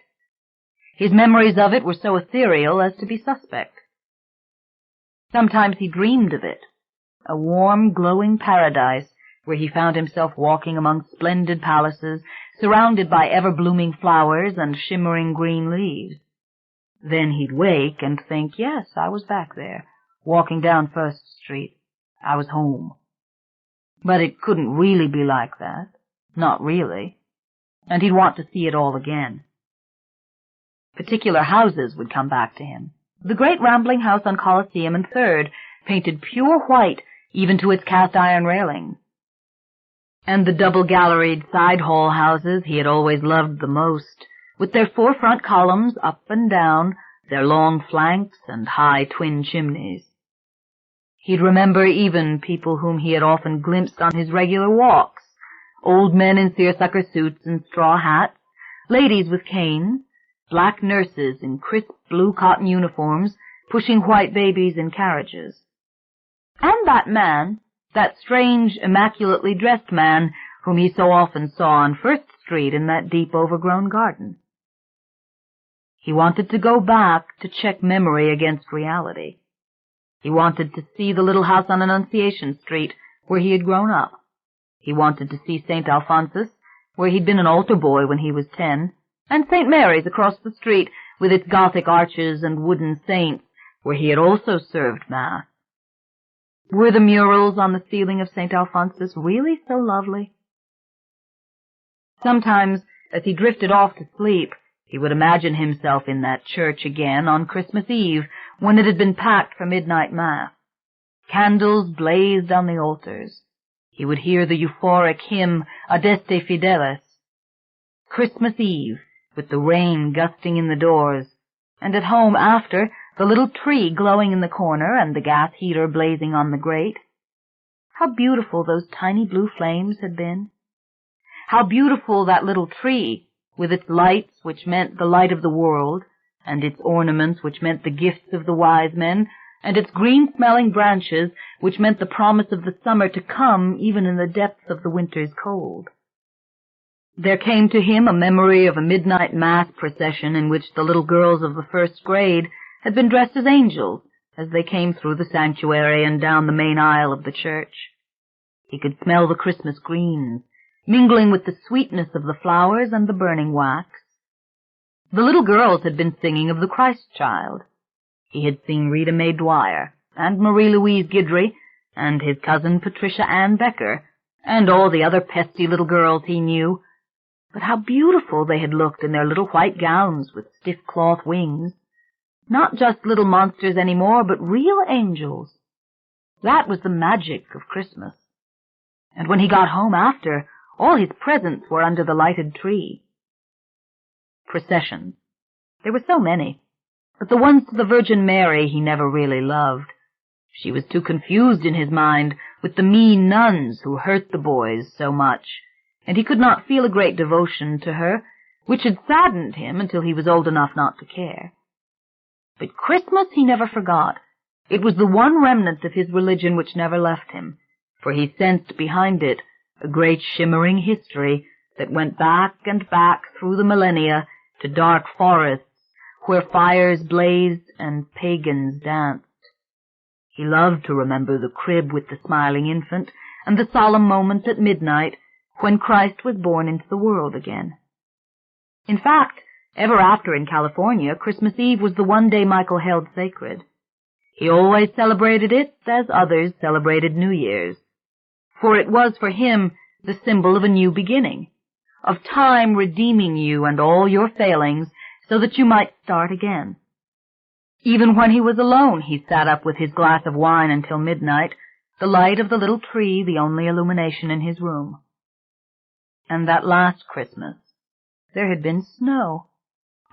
Speaker 2: His memories of it were so ethereal as to be suspect. Sometimes he dreamed of it, a warm, glowing paradise where he found himself walking among splendid palaces, surrounded by ever-blooming flowers and shimmering green leaves. Then he'd wake and think, yes, I was back there, walking down First Street. I was home. But it couldn't really be like that. Not really. And he'd want to see it all again. Particular houses would come back to him. The great rambling house on Colosseum and Third, painted pure white even to its cast-iron railings. And the double-galleried side-hall houses he had always loved the most, with their 4 front columns up and down, their long flanks and high twin chimneys. He'd remember even people whom he had often glimpsed on his regular walks, old men in seersucker suits and straw hats, ladies with canes, black nurses in crisp blue cotton uniforms, pushing white babies in carriages. And that man, that strange, immaculately dressed man whom he so often saw on First Street in that deep overgrown garden. He wanted to go back to check memory against reality. He wanted to see the little house on Annunciation Street where he had grown up. He wanted to see St. Alphonsus, where he'd been an altar boy when he was 10, and St. Mary's across the street with its Gothic arches and wooden saints, where he had also served Mass. Were the murals on the ceiling of St. Alphonsus really so lovely? Sometimes, as he drifted off to sleep, he would imagine himself in that church again on Christmas Eve, when it had been packed for midnight Mass. Candles blazed on the altars. He would hear the euphoric hymn, Adeste Fideles. Christmas Eve, with the rain gusting in the doors, and at home after, the little tree glowing in the corner and the gas heater blazing on the grate. How beautiful those tiny blue flames had been. How beautiful that little tree, with its lights which meant the light of the world, and its ornaments which meant the gifts of the wise men, and its green-smelling branches which meant the promise of the summer to come even in the depths of the winter's cold. There came to him a memory of a midnight mass procession in which the little girls of the first grade had been dressed as angels as they came through the sanctuary and down the main aisle of the church. He could smell the Christmas greens, mingling with the sweetness of the flowers and the burning wax. The little girls had been singing of the Christ child. He had seen Rita Mae Dwyer, and Marie-Louise Guidry, and his cousin Patricia Ann Becker, and all the other pesky little girls he knew. But how beautiful they had looked in their little white gowns with stiff cloth wings. Not just little monsters any more, but real angels. That was the magic of Christmas. And when he got home after, all his presents were under the lighted tree. Processions. There were so many, but the ones to the Virgin Mary he never really loved. She was too confused in his mind with the mean nuns who hurt the boys so much, and he could not feel a great devotion to her, which had saddened him until he was old enough not to care. But Christmas he never forgot. It was the one remnant of his religion which never left him, for he sensed behind it a great shimmering history that went back and back through the millennia to dark forests where fires blazed and pagans danced. He loved to remember the crib with the smiling infant and the solemn moments at midnight when Christ was born into the world again. In fact, ever after in California, Christmas Eve was the one day Michael held sacred. He always celebrated it as others celebrated New Year's, for it was for him the symbol of a new beginning, of time redeeming you and all your failings so that you might start again. Even when he was alone, he sat up with his glass of wine until midnight, the light of the little tree the only illumination in his room. And that last Christmas, there had been snow.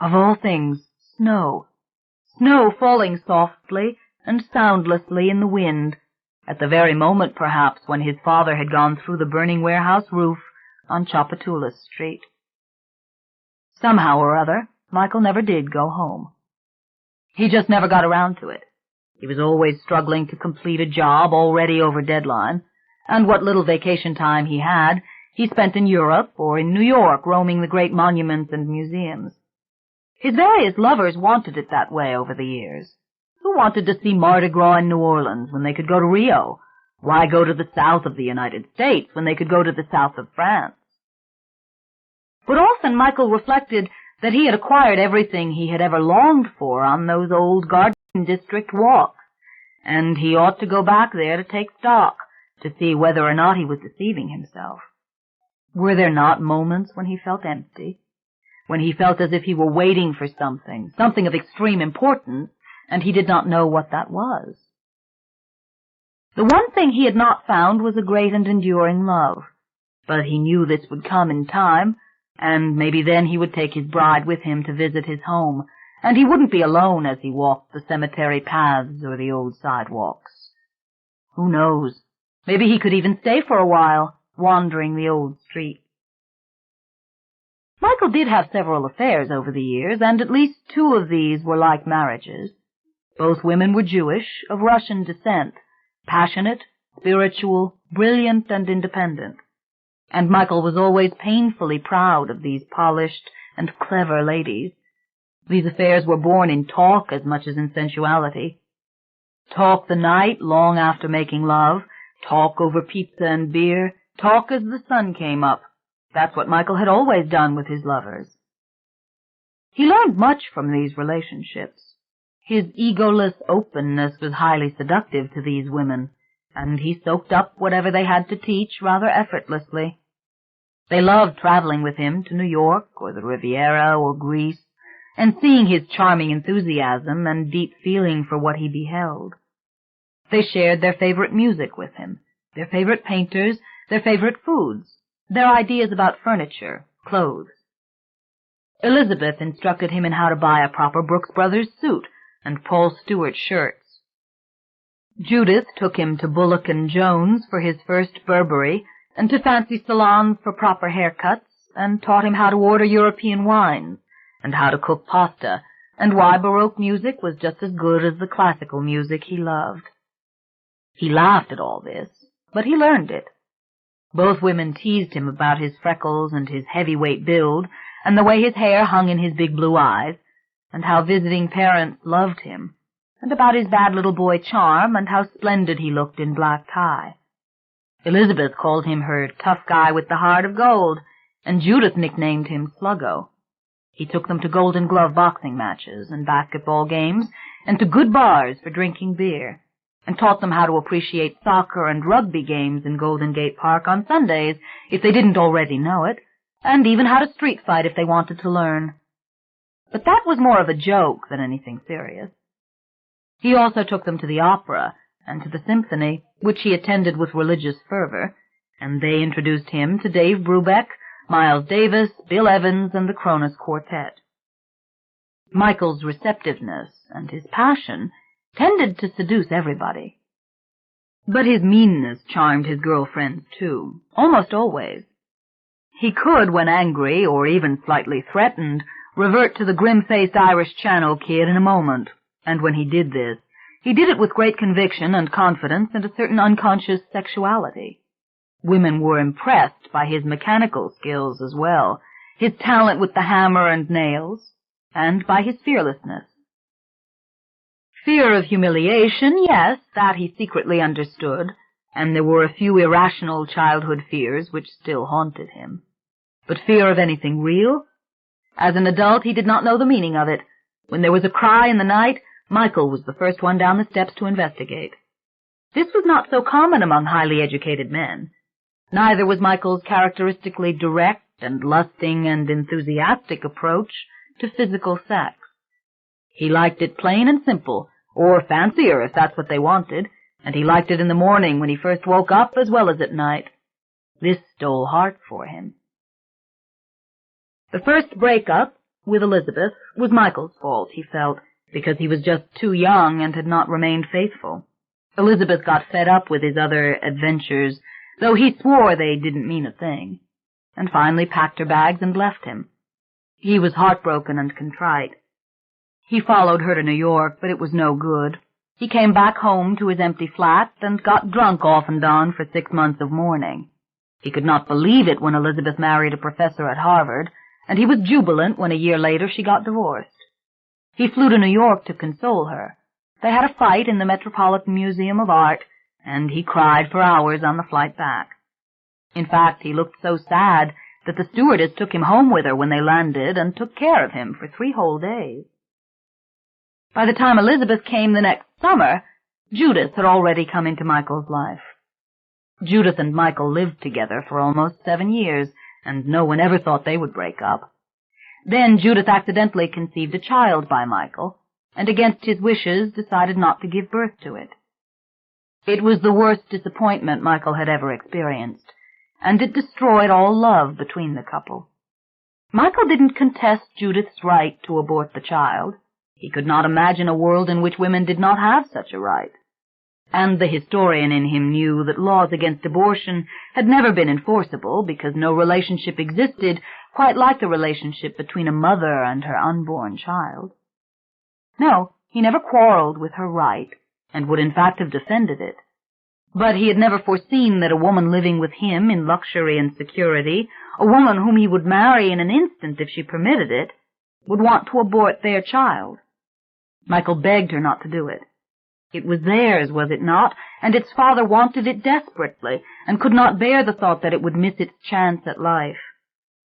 Speaker 2: Of all things, snow. Snow falling softly and soundlessly in the wind, at the very moment, perhaps, when his father had gone through the burning warehouse roof on Tchoupitoulas Street. Somehow or other, Michael never did go home. He just never got around to it. He was always struggling to complete a job already over deadline, and what little vacation time he had, he spent in Europe or in New York roaming the great monuments and museums. His various lovers wanted it that way over the years. Who wanted to see Mardi Gras in New Orleans when they could go to Rio? Why go to the south of the United States when they could go to the south of France? But often Michael reflected that he had acquired everything he had ever longed for on those old Garden District walks, and he ought to go back there to take stock, to see whether or not he was deceiving himself. Were there not moments when he felt empty, when he felt as if he were waiting for something of extreme importance, and he did not know what that was? The one thing he had not found was a great and enduring love, but he knew this would come in time, and maybe then he would take his bride with him to visit his home, and he wouldn't be alone as he walked the cemetery paths or the old sidewalks. Who knows? Maybe he could even stay for a while, wandering the old streets. Michael did have several affairs over the years, and at least 2 of these were like marriages. Both women were Jewish, of Russian descent, passionate, spiritual, brilliant, and independent. And Michael was always painfully proud of these polished and clever ladies. These affairs were born in talk as much as in sensuality. Talk the night long after making love, talk over pizza and beer, talk as the sun came up. That's what Michael had always done with his lovers. He learned much from these relationships. His egoless openness was highly seductive to these women, and he soaked up whatever they had to teach rather effortlessly. They loved traveling with him to New York or the Riviera or Greece, and seeing his charming enthusiasm and deep feeling for what he beheld. They shared their favorite music with him, their favorite painters, their favorite foods, their ideas about furniture, clothes. Elizabeth instructed him in how to buy a proper Brooks Brothers suit and Paul Stewart shirts. Judith took him to Bullock & Jones for his first Burberry, and to fancy salons for proper haircuts, and taught him how to order European wines, and how to cook pasta, and why Baroque music was just as good as the classical music he loved. He laughed at all this, but he learned it. Both women teased him about his freckles and his heavyweight build, and the way his hair hung in his big blue eyes, and how visiting parents loved him, and about his bad little boy charm, and how splendid he looked in black tie. Elizabeth called him her tough guy with the heart of gold, and Judith nicknamed him Sluggo. He took them to Golden Glove boxing matches and basketball games, and to good bars for drinking beer, and taught them how to appreciate soccer and rugby games in Golden Gate Park on Sundays, if they didn't already know it, and even how to street fight if they wanted to learn. But that was more of a joke than anything serious. He also took them to the opera and to the symphony, which he attended with religious fervor, and they introduced him to Dave Brubeck, Miles Davis, Bill Evans, and the Kronos Quartet. Michael's receptiveness and his passion tended to seduce everybody. But his meanness charmed his girlfriends, too, almost always. He could, when angry or even slightly threatened, revert to the grim-faced Irish Channel kid in a moment, and when he did this, he did it with great conviction and confidence and a certain unconscious sexuality. Women were impressed by his mechanical skills as well, his talent with the hammer and nails, and by his fearlessness. Fear of humiliation, yes, that he secretly understood, and there were a few irrational childhood fears which still haunted him. But fear of anything real? As an adult, he did not know the meaning of it. When there was a cry in the night, Michael was the first one down the steps to investigate. This was not so common among highly educated men. Neither was Michael's characteristically direct and lusting and enthusiastic approach to physical sex. He liked it plain and simple, or fancier if that's what they wanted, and he liked it in the morning when he first woke up as well as at night. This stole heart for him. The first break-up with Elizabeth was Michael's fault, he felt, because he was just too young and had not remained faithful. Elizabeth got fed up with his other adventures, though he swore they didn't mean a thing. and finally packed her bags and left him. He was heartbroken and contrite. He followed her to New York, but it was no good. He came back home to his empty flat and got drunk off and on for 6 months of mourning. He could not believe it when Elizabeth married a professor at Harvard, and he was jubilant when a year later she got divorced. He flew to New York to console her. They had a fight in the Metropolitan Museum of Art, and he cried for hours on the flight back. In fact, he looked so sad that the stewardess took him home with her when they landed and took care of him for 3 whole days. By the time Elizabeth came the next summer, Judith had already come into Michael's life. Judith and Michael lived together for almost 7 years, and no one ever thought they would break up. Then Judith accidentally conceived a child by Michael, and against his wishes decided not to give birth to it. It was the worst disappointment Michael had ever experienced, and it destroyed all love between the couple. Michael didn't contest Judith's right to abort the child. He could not imagine a world in which women did not have such a right. And the historian in him knew that laws against abortion had never been enforceable because no relationship existed quite like the relationship between a mother and her unborn child. No, he never quarreled with her right, and would in fact have defended it. But he had never foreseen that a woman living with him in luxury and security, a woman whom he would marry in an instant if she permitted it, would want to abort their child. Michael begged her not to do it. It was theirs, was it not, and its father wanted it desperately, and could not bear the thought that it would miss its chance at life.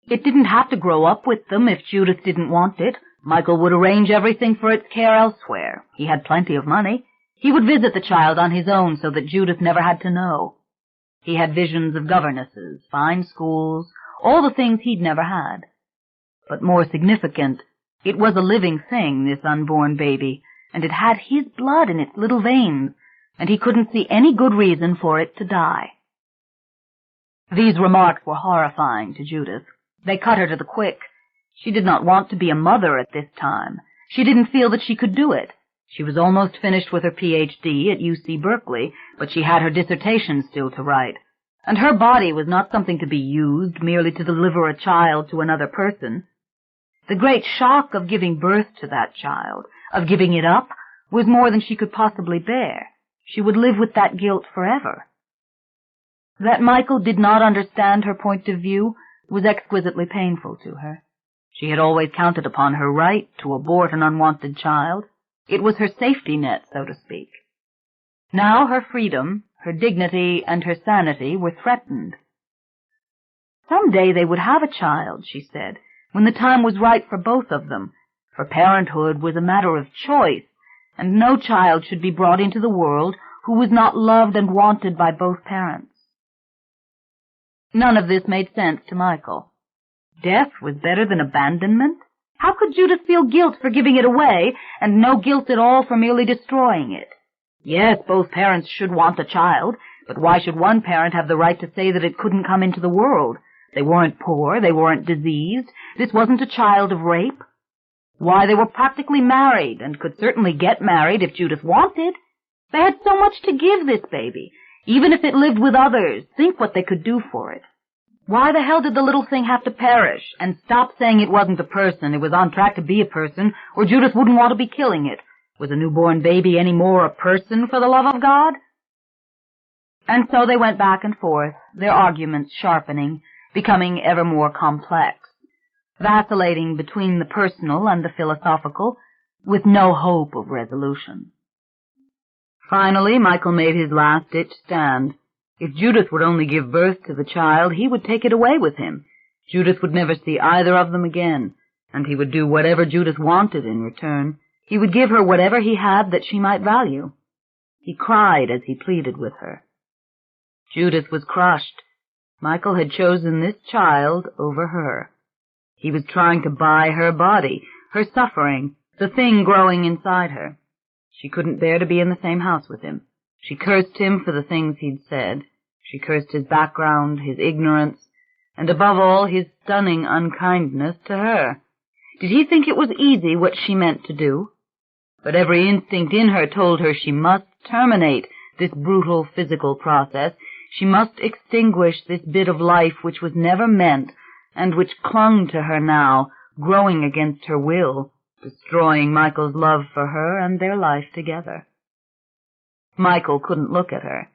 Speaker 2: It didn't have to grow up with them if Judith didn't want it. Michael would arrange everything for its care elsewhere. He had plenty of money. He would visit the child on his own so that Judith never had to know. He had visions of governesses, fine schools, all the things he'd never had. But more significant, it was a living thing, this unborn baby, and it had his blood in its little veins, and he couldn't see any good reason for it to die. These remarks were horrifying to Judith. They cut her to the quick. She did not want to be a mother at this time. She didn't feel that she could do it. She was almost finished with her Ph.D. at UC Berkeley, but she had her dissertation still to write, and her body was not something to be used merely to deliver a child to another person. The great shock of giving birth to that child, of giving it up, was more than she could possibly bear. She would live with that guilt forever. That Michael did not understand her point of view was exquisitely painful to her. She had always counted upon her right to abort an unwanted child. It was her safety net, so to speak. Now her freedom, her dignity, and her sanity were threatened. Some day they would have a child, she said, when the time was right for both of them, for parenthood was a matter of choice, and no child should be brought into the world who was not loved and wanted by both parents. None of this made sense to Michael. Death was better than abandonment? How could Judith feel guilt for giving it away, and no guilt at all for merely destroying it? Yes, both parents should want a child, but why should one parent have the right to say that it couldn't come into the world? They weren't poor, they weren't diseased, this wasn't a child of rape. Why, they were practically married, and could certainly get married if Judith wanted. They had so much to give this baby. Even if it lived with others, think what they could do for it. Why the hell did the little thing have to perish? And stop saying it wasn't a person, it was on track to be a person, or Judith wouldn't want to be killing it. Was a newborn baby any more a person, for the love of God? And so they went back and forth, their arguments sharpening, becoming ever more complex, vacillating between the personal and the philosophical, with no hope of resolution. Finally, Michael made his last-ditch stand. If Judith would only give birth to the child, he would take it away with him. Judith would never see either of them again, and he would do whatever Judith wanted in return. He would give her whatever he had that she might value. He cried as he pleaded with her. Judith was crushed. Michael had chosen this child over her. He was trying to buy her body, her suffering, the thing growing inside her. She couldn't bear to be in the same house with him. She cursed him for the things he'd said. She cursed his background, his ignorance, and above all his stunning unkindness to her. Did he think it was easy what she meant to do? But every instinct in her told her she must terminate this brutal physical process. She must extinguish this bit of life which was never meant, and which clung to her now, growing against her will, destroying Michael's love for her and their life together. Michael couldn't look at her.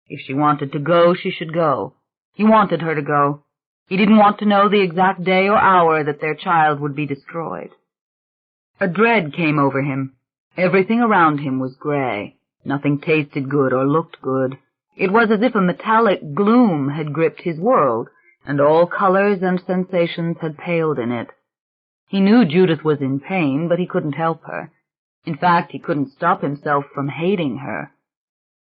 Speaker 2: If she wanted to go, she should go. He wanted her to go. He didn't want to know the exact day or hour that their child would be destroyed. A dread came over him. Everything around him was gray. Nothing tasted good or looked good. It was as if a metallic gloom had gripped his world, and all colors and sensations had paled in it. He knew Judith was in pain, but he couldn't help her. In fact, he couldn't stop himself from hating her.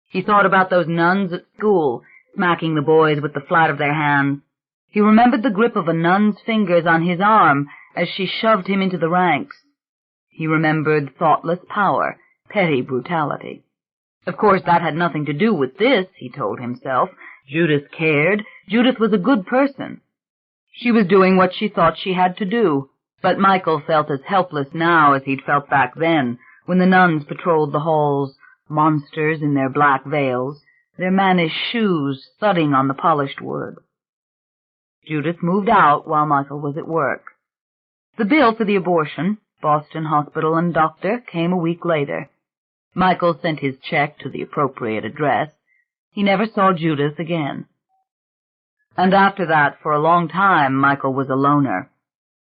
Speaker 2: He thought about those nuns at school, smacking the boys with the flat of their hands. He remembered the grip of a nun's fingers on his arm as she shoved him into the ranks. He remembered thoughtless power, petty brutality. Of course, that had nothing to do with this, he told himself. Judith cared. Judith was a good person. She was doing what she thought she had to do, but Michael felt as helpless now as he'd felt back then, when the nuns patrolled the halls, monsters in their black veils, their mannish shoes thudding on the polished wood. Judith moved out while Michael was at work. The bill for the abortion, Boston hospital and doctor, came a week later. Michael sent his check to the appropriate address. He never saw Judith again. And after that, for a long time, Michael was a loner.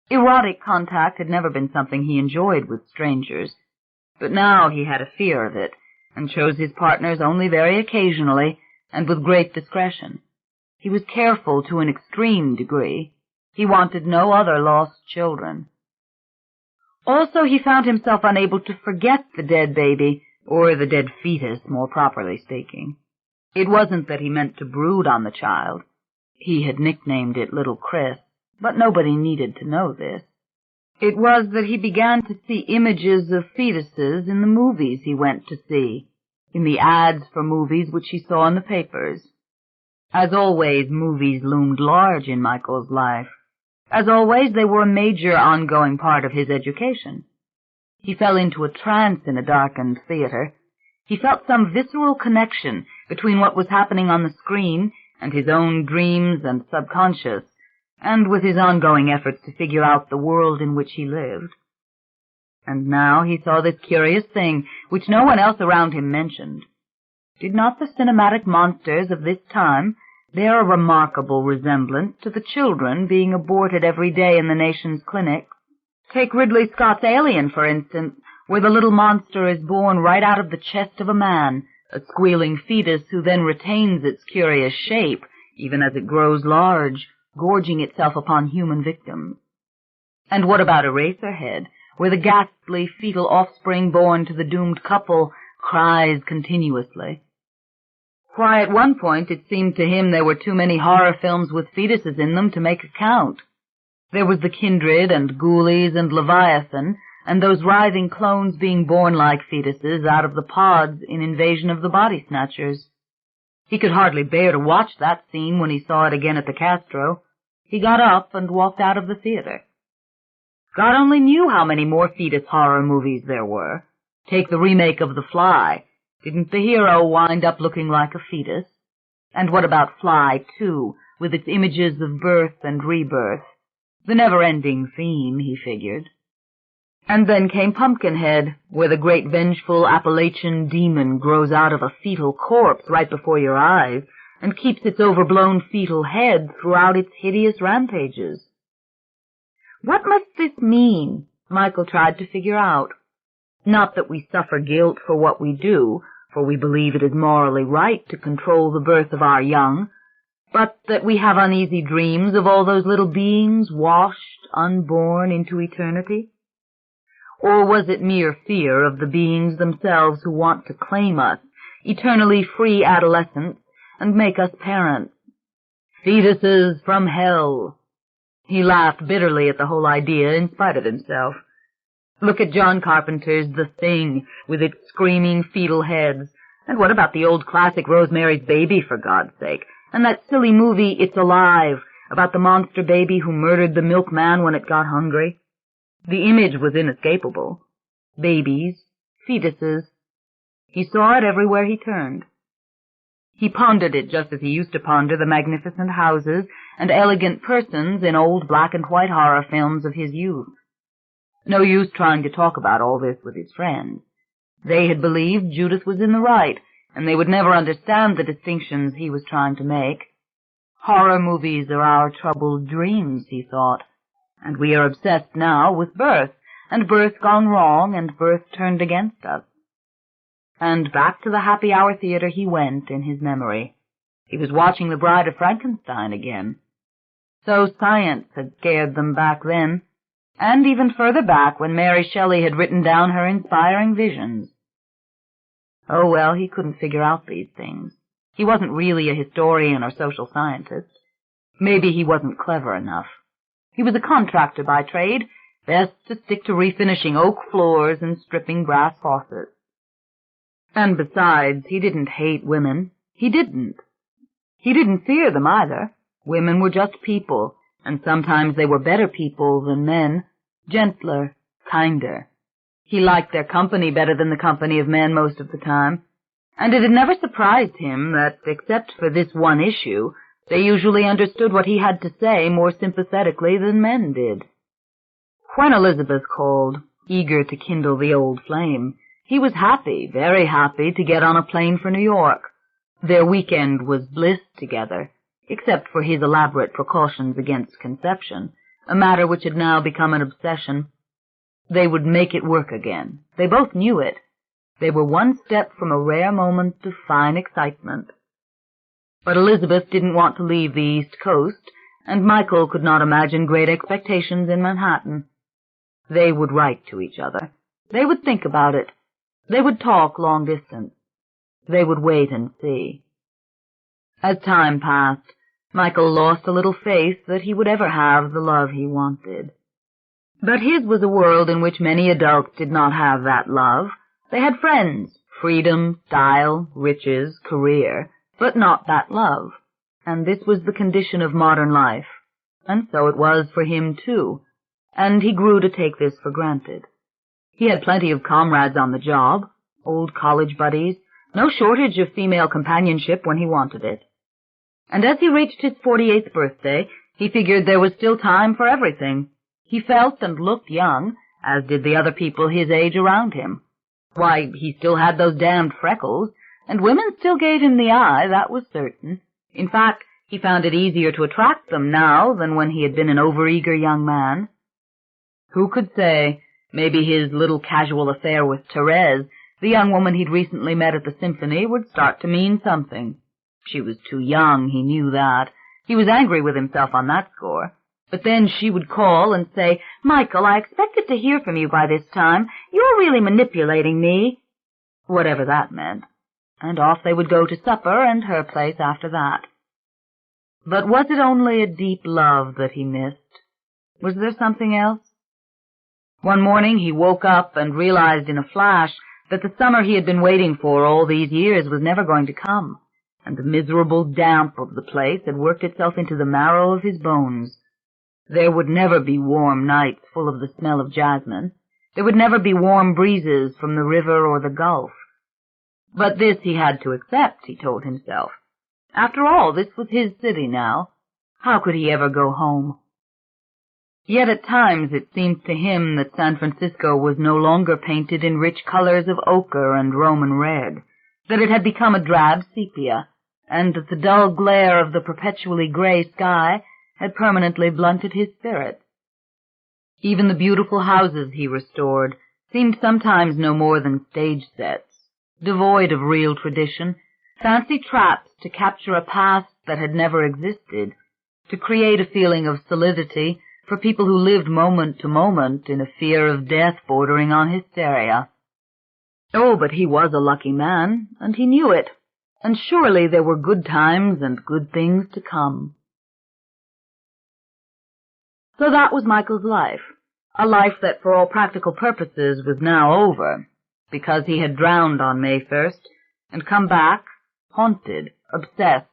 Speaker 2: Erotic contact had never been something he enjoyed with strangers, but now he had a fear of it, and chose his partners only very occasionally and with great discretion. He was careful to an extreme degree. He wanted no other lost children. Also, he found himself unable to forget the dead baby, or the dead fetus, more properly speaking. It wasn't that he meant to brood on the child. He had nicknamed it Little Chris, but nobody needed to know this. It was that he began to see images of fetuses in the movies he went to see, in the ads for movies which he saw in the papers. As always, movies loomed large in Michael's life. As always, they were a major ongoing part of his education. He fell into a trance in a darkened theater. He felt some visceral connection between what was happening on the screen and his own dreams and subconscious, and with his ongoing efforts to figure out the world in which he lived. And now he saw this curious thing which no one else around him mentioned. Did not the cinematic monsters of this time bear a remarkable resemblance to the children being aborted every day in the nation's clinics? Take Ridley Scott's Alien, for instance, where the little monster is born right out of the chest of a man, a squealing fetus who then retains its curious shape, even as it grows large, gorging itself upon human victims. And what about Eraserhead, where the ghastly fetal offspring born to the doomed couple cries continuously? Why, at one point it seemed to him there were too many horror films with fetuses in them to make a count. There was the Kindred and Ghoulies and Leviathan, and those writhing clones being born like fetuses out of the pods in Invasion of the Body Snatchers. He could hardly bear to watch that scene when he saw it again at the Castro. He got up and walked out of the theater. God only knew how many more fetus horror movies there were. Take the remake of The Fly. Didn't the hero wind up looking like a fetus? And what about Fly, too, with its images of birth and rebirth? The never-ending theme, he figured. And then came Pumpkinhead, where the great vengeful Appalachian demon grows out of a fetal corpse right before your eyes and keeps its overblown fetal head throughout its hideous rampages. What must this mean? Michael tried to figure out. Not that we suffer guilt for what we do, for we believe it is morally right to control the birth of our young, but that we have uneasy dreams of all those little beings washed, unborn, into eternity? Or was it mere fear of the beings themselves who want to claim us, eternally free adolescents, and make us parents? Fetuses from hell! He laughed bitterly at the whole idea in spite of himself. Look at John Carpenter's The Thing, with its screaming fetal heads. And what about the old classic Rosemary's Baby, for God's sake? And that silly movie It's Alive, about the monster baby who murdered the milkman when it got hungry? The image was inescapable. Babies, fetuses. He saw it everywhere he turned. He pondered it just as he used to ponder the magnificent houses and elegant persons in old black and white horror films of his youth. No use trying to talk about all this with his friends. They had believed Judith was in the right, and they would never understand the distinctions he was trying to make. Horror movies are our troubled dreams, he thought, and we are obsessed now with birth, and birth gone wrong, and birth turned against us. And back to the happy hour theater he went in his memory. He was watching The Bride of Frankenstein again. So science had scared them back then, and even further back when Mary Shelley had written down her inspiring visions. Oh, well, he couldn't figure out these things. He wasn't really a historian or social scientist. Maybe he wasn't clever enough. He was a contractor by trade, best to stick to refinishing oak floors and stripping brass faucets. And besides, he didn't hate women. He didn't. He didn't fear them either. Women were just people, and sometimes they were better people than men, gentler, kinder. He liked their company better than the company of men most of the time, and it had never surprised him that, except for this one issue, they usually understood what he had to say more sympathetically than men did. When Elizabeth called, eager to kindle the old flame, he was happy, very happy, to get on a plane for New York. Their weekend was bliss together, except for his elaborate precautions against conception, a matter which had now become an obsession. They would make it work again. They both knew it. They were one step from a rare moment of fine excitement. But Elizabeth didn't want to leave the East Coast, and Michael could not imagine great expectations in Manhattan. They would write to each other. They would think about it. They would talk long distance. They would wait and see. As time passed, Michael lost a little faith that he would ever have the love he wanted. But his was a world in which many adults did not have that love. They had friends, freedom, style, riches, career, but not that love. And this was the condition of modern life. And so it was for him, too. And he grew to take this for granted. He had plenty of comrades on the job, old college buddies, no shortage of female companionship when he wanted it. And as he reached his 48th birthday, he figured there was still time for everything. He felt and looked young, as did the other people his age around him. Why, he still had those damned freckles, and women still gave him the eye, that was certain. In fact, he found it easier to attract them now than when he had been an overeager young man. Who could say? Maybe his little casual affair with Therese, the young woman he'd recently met at the symphony, would start to mean something. She was too young, he knew that. He was angry with himself on that score. But then she would call and say, "Michael, I expected to hear from you by this time. You're really manipulating me." Whatever that meant. And off they would go to supper and her place after that. But was it only a deep love that he missed? Was there something else? One morning he woke up and realized in a flash that the summer he had been waiting for all these years was never going to come, and the miserable damp of the place had worked itself into the marrow of his bones. There would never be warm nights full of the smell of jasmine. There would never be warm breezes from the river or the Gulf. But this he had to accept, he told himself. After all, this was his city now. How could he ever go home? Yet at times it seemed to him that San Francisco was no longer painted in rich colors of ochre and Roman red, that it had become a drab sepia, and that the dull glare of the perpetually gray sky had permanently blunted his spirit. Even the beautiful houses he restored seemed sometimes no more than stage sets, devoid of real tradition, fancy traps to capture a past that had never existed, to create a feeling of solidity for people who lived moment to moment in a fear of death bordering on hysteria. Oh, but he was a lucky man, and he knew it, and surely there were good times and good things to come. So that was Michael's life, a life that for all practical purposes was now over, because he had drowned on May 1st, and come back, haunted, obsessed,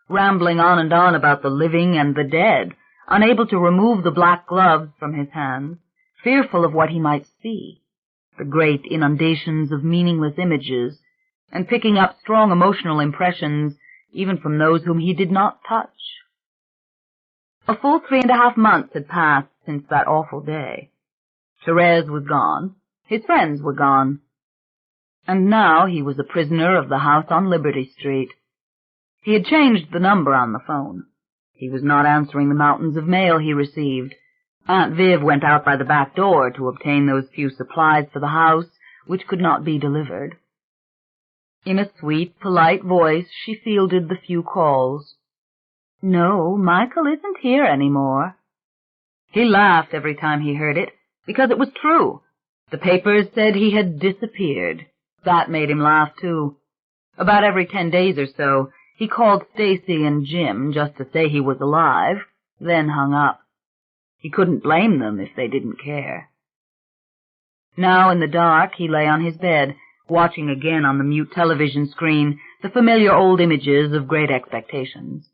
Speaker 2: rambling on and on about the living and the dead, unable to remove the black gloves from his hands, fearful of what he might see, the great inundations of meaningless images, and picking up strong emotional impressions even from those whom he did not touch. A full 3.5 months had passed since that awful day. Therese was gone. His friends were gone. And now he was a prisoner of the house on Liberty Street. He had changed the number on the phone. He was not answering the mountains of mail he received. Aunt Viv went out by the back door to obtain those few supplies for the house which could not be delivered. In a sweet, polite voice she fielded the few calls. "No, Michael isn't here any more." He laughed every time he heard it, because it was true. The papers said he had disappeared. That made him laugh, too. About every 10 days or so, he called Stacy and Jim just to say he was alive, then hung up. He couldn't blame them if they didn't care. Now in the dark he lay on his bed, watching again on the mute television screen the familiar old images of Great Expectations.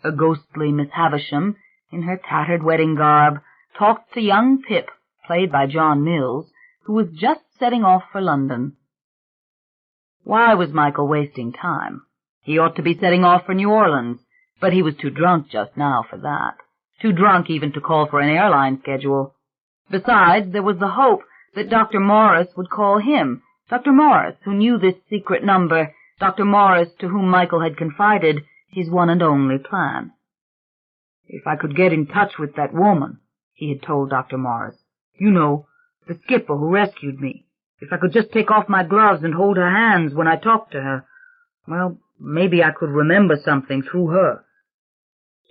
Speaker 2: A ghostly Miss Havisham, in her tattered wedding garb, talked to young Pip, played by John Mills, who was just setting off for London. Why was Michael wasting time? He ought to be setting off for New Orleans, but he was too drunk just now for that. Too drunk even to call for an airline schedule. Besides, there was the hope that Dr. Morris would call him, Dr. Morris, who knew this secret number, Dr. Morris to whom Michael had confided his one and only plan. "If I could get in touch with that woman," he had told Dr. Morris. "You know, the skipper who rescued me. If I could just take off my gloves and hold her hands when I talked to her, well, maybe I could remember something through her.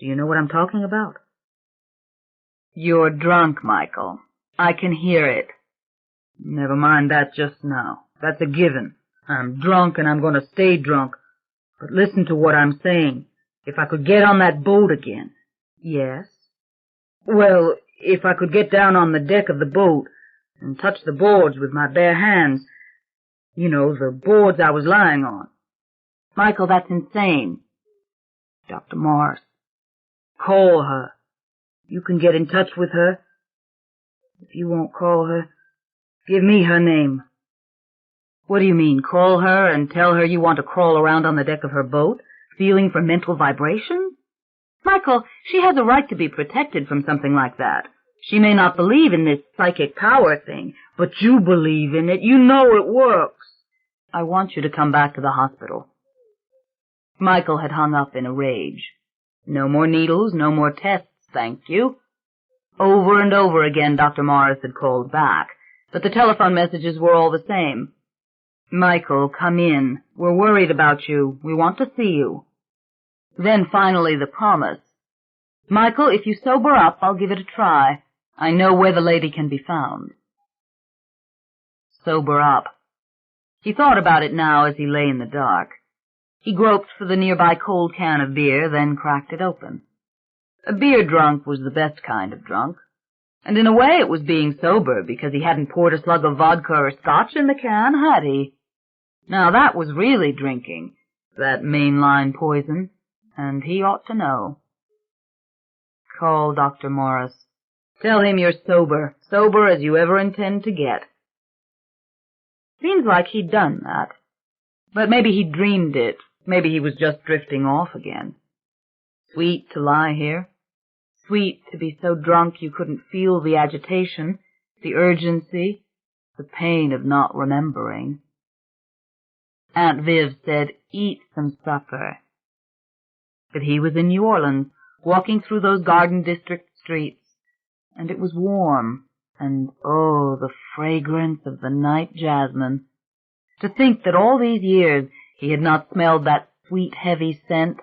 Speaker 2: Do you know what I'm talking about?" "You're drunk, Michael. I can hear it." "Never mind that just now. That's a given. I'm drunk and I'm going to stay drunk. But listen to what I'm saying. If I could get on that boat again." "Yes?" "Well, if I could get down on the deck of the boat and touch the boards with my bare hands. You know, the boards I was lying on." "Michael, that's insane." "Dr. Morris, call her. You can get in touch with her. If you won't call her, give me her name." "What do you mean, call her and tell her you want to crawl around on the deck of her boat, feeling for mental vibrations? Michael, she has a right to be protected from something like that. She may not believe in this psychic power thing, but you believe in it. You know it works." "I want you to come back to the hospital." Michael had hung up in a rage. No more needles, no more tests, thank you. Over and over again Dr. Morris had called back, but the telephone messages were all the same. "Michael, come in. We're worried about you. We want to see you." Then finally the promise. "Michael, if you sober up, I'll give it a try. I know where the lady can be found." Sober up. He thought about it now as he lay in the dark. He groped for the nearby cold can of beer, then cracked it open. A beer drunk was the best kind of drunk. And in a way it was being sober, because he hadn't poured a slug of vodka or scotch in the can, had he? Now that was really drinking, that mainline poison, and he ought to know. Call Dr. Morris. Tell him you're sober as you ever intend to get. Seems like he'd done that. But maybe he dreamed it. Maybe he was just drifting off again. Sweet to lie here. Sweet to be so drunk you couldn't feel the agitation, the urgency, the pain of not remembering. Aunt Viv said, "Eat some supper." But he was in New Orleans, walking through those Garden District streets, and it was warm, and oh, the fragrance of the night jasmine. To think that all these years he had not smelled that sweet, heavy scent,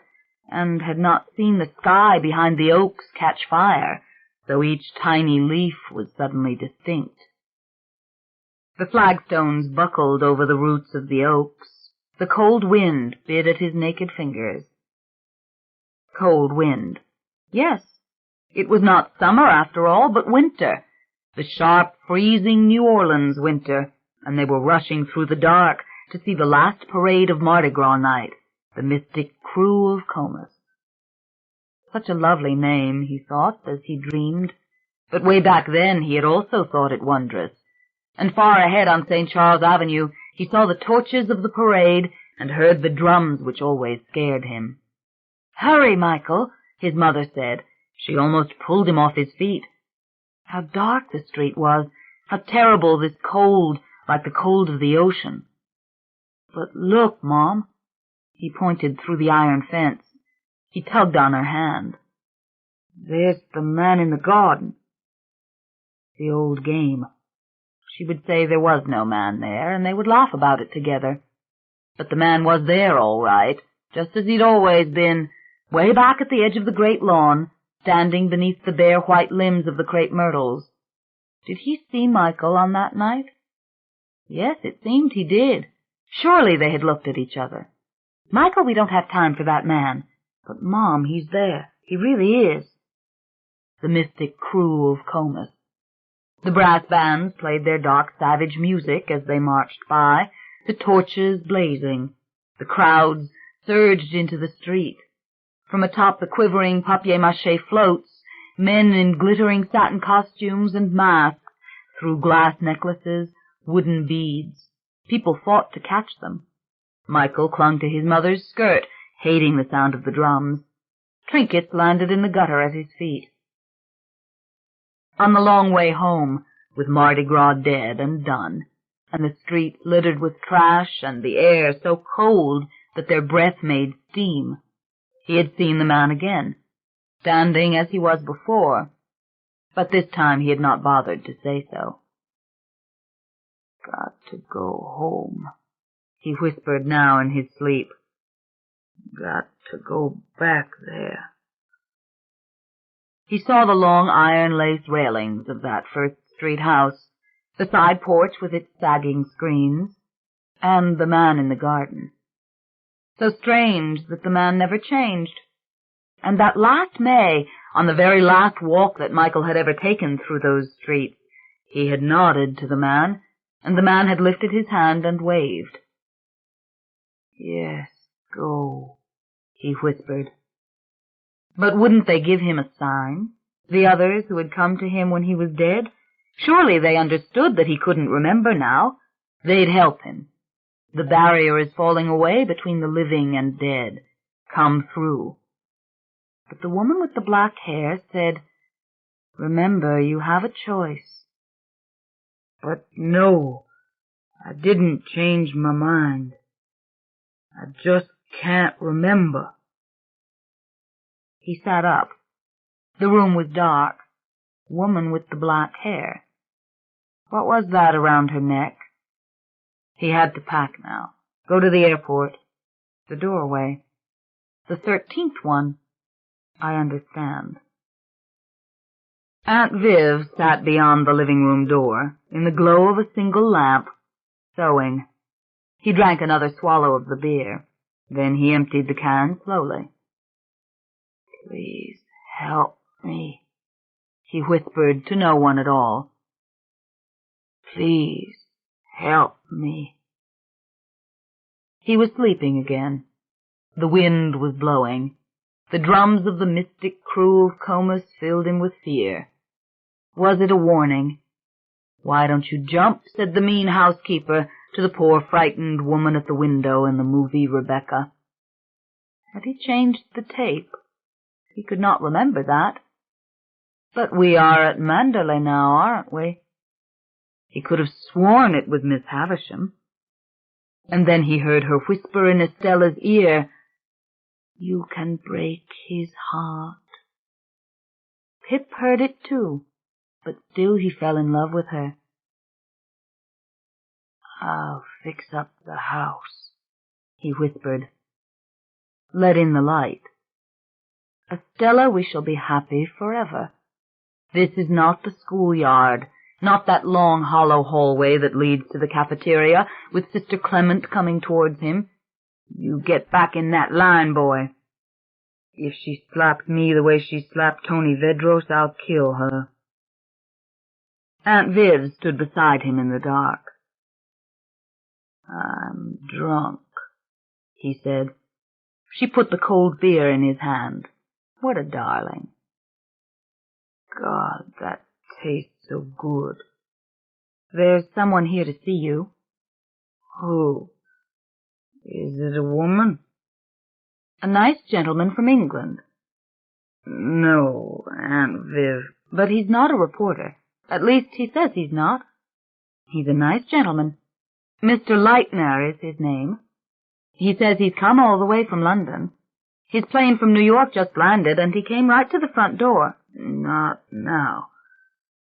Speaker 2: and had not seen the sky behind the oaks catch fire, though each tiny leaf was suddenly distinct. The flagstones buckled over the roots of the oaks. The cold wind bit at his naked fingers. Cold wind. Yes, it was not summer after all, but winter. The sharp, freezing New Orleans winter, and they were rushing through the dark to see the last parade of Mardi Gras night, the mystic crew of Comus. Such a lovely name, he thought, as he dreamed. But way back then he had also thought it wondrous. And far ahead on St. Charles Avenue he saw the torches of the parade and heard the drums which always scared him. "Hurry, Michael," his mother said. She almost pulled him off his feet. How dark the street was, how terrible this cold, like the cold of the ocean. "But look, Mom." He pointed through the iron fence. He tugged on her hand. "There's the man in the garden." The old game. She would say there was no man there, and they would laugh about it together. But the man was there all right, just as he'd always been, way back at the edge of the great lawn, standing beneath the bare white limbs of the crepe myrtles. Did he see Michael on that night? Yes, it seemed he did. Surely they had looked at each other. "Michael, we don't have time for that man." "But, Mom, he's there. He really is." The mystic crew of Comus. The brass bands played their dark, savage music as they marched by, the torches blazing. The crowds surged into the street. From atop the quivering papier-mâché floats, men in glittering satin costumes and masks threw glass necklaces, wooden beads. People fought to catch them. Michael clung to his mother's skirt, hating the sound of the drums. Trinkets landed in the gutter at his feet. On the long way home, with Mardi Gras dead and done, and the street littered with trash and the air so cold that their breath made steam, he had seen the man again, standing as he was before, but this time he had not bothered to say so. "Got to go home," he whispered now in his sleep. "Got to go back there." He saw the long iron-lace railings of that First Street house, the side porch with its sagging screens, and the man in the garden. So strange that the man never changed. And that last May, on the very last walk that Michael had ever taken through those streets, he had nodded to the man, and the man had lifted his hand and waved. "Yes, go," he whispered. But wouldn't they give him a sign? The others who had come to him when he was dead? Surely they understood that he couldn't remember now. They'd help him. The barrier is falling away between the living and dead. Come through. But the woman with the black hair said, "Remember, you have a choice." "But no, I didn't change my mind. I just can't remember." He sat up. The room was dark. Woman with the black hair. What was that around her neck? He had to pack now. Go to the airport. The doorway. The 13th one. I understand. Aunt Viv sat beyond the living room door, in the glow of a single lamp, sewing. He drank another swallow of the beer. Then he emptied the can slowly. "Please help me," he whispered to no one at all. "Please help me." He was sleeping again. The wind was blowing. The drums of the mystic crew of Comus filled him with fear. Was it a warning? "Why don't you jump?" said the mean housekeeper to the poor frightened woman at the window in the movie Rebecca. Had he changed the tape? He could not remember that. But we are at Manderley now, aren't we? He could have sworn it was Miss Havisham. And then he heard her whisper in Estella's ear, "You can break his heart." Pip heard it too, but still he fell in love with her. "I'll fix up the house," he whispered. Let in the light. "Estella, we shall be happy forever. This is not the schoolyard, not that long hollow hallway that leads to the cafeteria, with Sister Clement coming towards him. You get back in that line, boy. If she slapped me the way she slapped Tony Vedros, I'll kill her." Aunt Viv stood beside him in the dark. "I'm drunk," he said. She put the cold beer in his hand. What a darling. "God, that tastes so good." "There's someone here to see you." "Who?" Is it a woman? A nice gentleman from England. No, Aunt Viv. But he's not a reporter. At least he says he's not. He's a nice gentleman. Mr. Leitner is his name. He says he's come all the way from London. His plane from New York just landed, and he came right to the front door. Not now.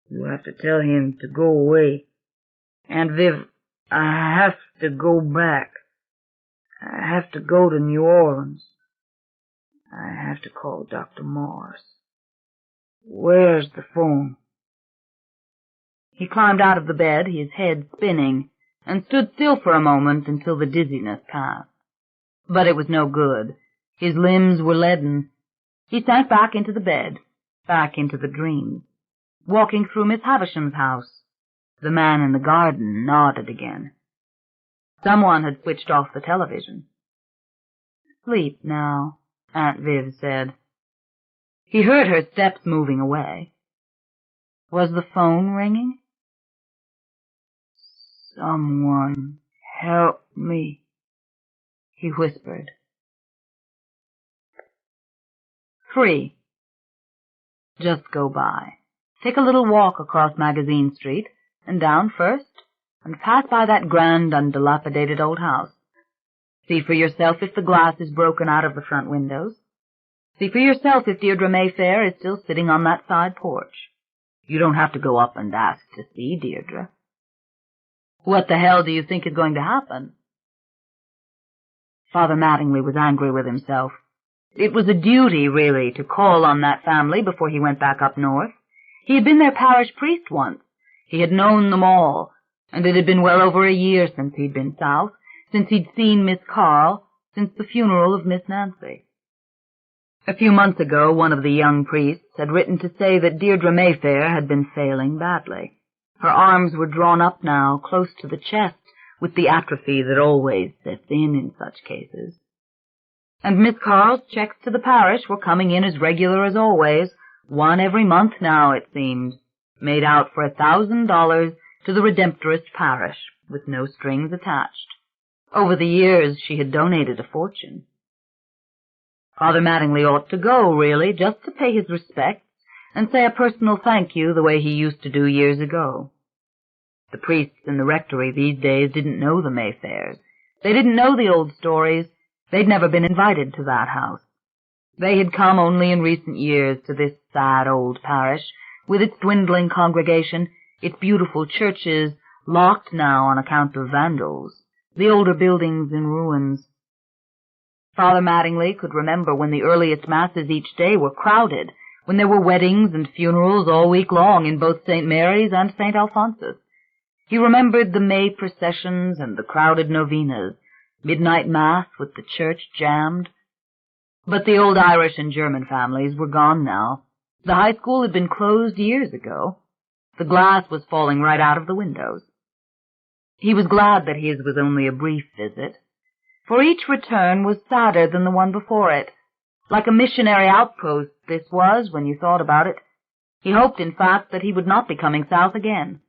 Speaker 2: You have to tell him to go away. Aunt Viv, I have to go back. I have to go to New Orleans. I have to call Dr. Morris. Where's the phone? He climbed out of the bed, his head spinning, and stood still for a moment until the dizziness passed. But it was no good. His limbs were leaden. He sank back into the bed, back into the dream. Walking through Miss Havisham's house, the man in the garden nodded again. Someone had switched off the television. Sleep now, Aunt Viv said. He heard her steps moving away. Was the phone ringing? Someone help me, he whispered. 3. Just go by. Take a little walk across Magazine Street, and down first, and pass by that grand, undilapidated old house. See for yourself if the glass is broken out of the front windows. See for yourself if Deirdre Mayfair is still sitting on that side porch. You don't have to go up and ask to see Deirdre. What the hell do you think is going to happen? Father Mattingly was angry with himself. It was a duty, really, to call on that family before he went back up north. He had been their parish priest once. He had known them all, and it had been well over a year since he'd been south, since he'd seen Miss Carl, since the funeral of Miss Nancy. A few months ago, one of the young priests had written to say that Deirdre Mayfair had been failing badly. Her arms were drawn up now, close to the chest, with the atrophy that always sets in such cases. And Miss Carl's checks to the parish were coming in as regular as always, one every month now, it seemed, made out for $1,000 to the Redemptorist parish, with no strings attached. Over the years she had donated a fortune. Father Mattingly ought to go, really, just to pay his respects and say a personal thank you the way he used to do years ago. The priests in the rectory these days didn't know the Mayfairs. They didn't know the old stories. They'd never been invited to that house. They had come only in recent years to this sad old parish, with its dwindling congregation, its beautiful churches locked now on account of vandals, the older buildings in ruins. Father Mattingly could remember when the earliest masses each day were crowded, when there were weddings and funerals all week long in both St. Mary's and St. Alphonsus. He remembered the May processions and the crowded novenas, midnight mass with the church jammed. But the old Irish and German families were gone now. The high school had been closed years ago. The glass was falling right out of the windows. He was glad that his was only a brief visit, for each return was sadder than the one before it. Like a missionary outpost this was, when you thought about it. He hoped, in fact, that he would not be coming south again.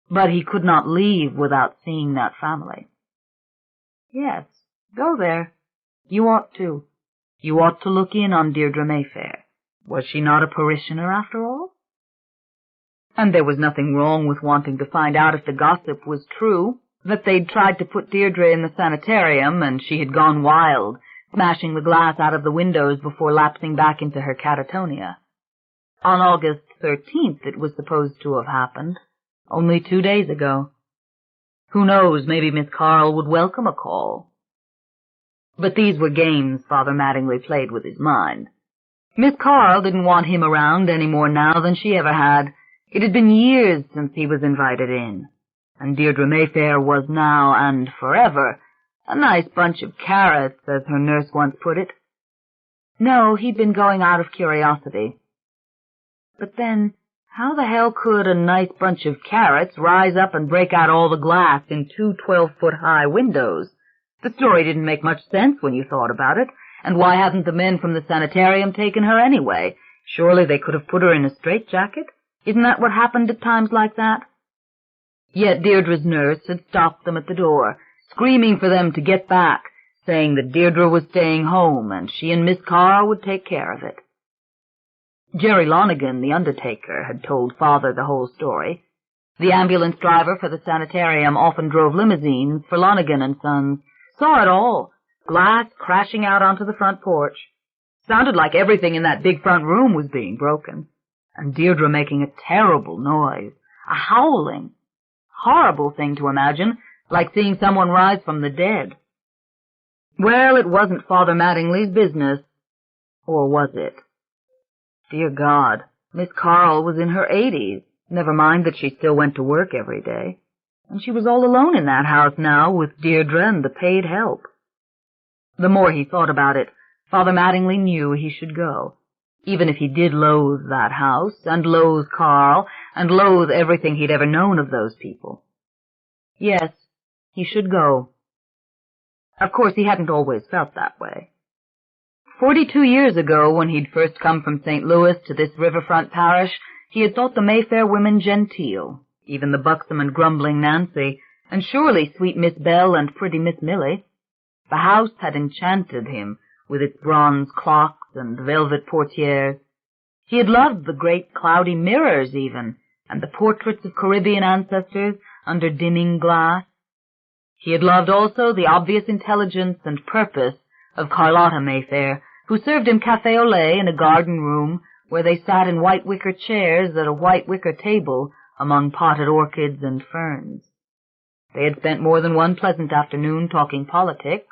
Speaker 2: But he could not leave without seeing that family. Yes, go there. You ought to. You ought to look in on Deirdre Mayfair. Was she not a parishioner, after all? And there was nothing wrong with wanting to find out if the gossip was true, that they'd tried to put Deirdre in the sanitarium and she had gone wild, smashing the glass out of the windows before lapsing back into her catatonia. On August 13th it was supposed to have happened, only 2 days ago. Who knows, maybe Miss Carl would welcome a call. But these were games Father Mattingly played with his mind. Miss Carl didn't want him around any more now than she ever had. It had been years since he was invited in, and Deirdre Mayfair was now and forever a nice bunch of carrots, as her nurse once put it. No, he'd been going out of curiosity. But then, how the hell could a nice bunch of carrots rise up and break out all the glass in 2 12-foot-high windows? The story didn't make much sense when you thought about it, and why hadn't the men from the sanitarium taken her anyway? Surely they could have put her in a straitjacket? Isn't that what happened at times like that? Yet Deirdre's nurse had stopped them at the door, screaming for them to get back, saying that Deirdre was staying home and she and Miss Carr would take care of it. Jerry Lonigan, the undertaker, had told Father the whole story. The ambulance driver for the sanitarium often drove limousines for Lonigan and Sons. Saw it all, glass crashing out onto the front porch. Sounded like everything in that big front room was being broken. And Deirdre making a terrible noise, a howling. Horrible thing to imagine, like seeing someone rise from the dead. Well, it wasn't Father Mattingly's business. Or was it? Dear God, Miss Carl was in her 80s, never mind that she still went to work every day. And she was all alone in that house now with Deirdre and the paid help. The more he thought about it, Father Mattingly knew he should go, even if he did loathe that house, and loathe Carl, and loathe everything he'd ever known of those people. Yes, he should go. Of course, he hadn't always felt that way. 42 years ago, when he'd first come from St. Louis to this riverfront parish, he had thought the Mayfair women genteel, even the buxom and grumbling Nancy, and surely sweet Miss Bell and pretty Miss Millie. The house had enchanted him, with its bronze clocks and velvet portieres. He had loved the great cloudy mirrors even, and the portraits of Caribbean ancestors under dimming glass. He had loved also the obvious intelligence and purpose of Carlotta Mayfair, who served him café au lait in a garden room where they sat in white wicker chairs at a white wicker table among potted orchids and ferns. They had spent more than one pleasant afternoon talking politics,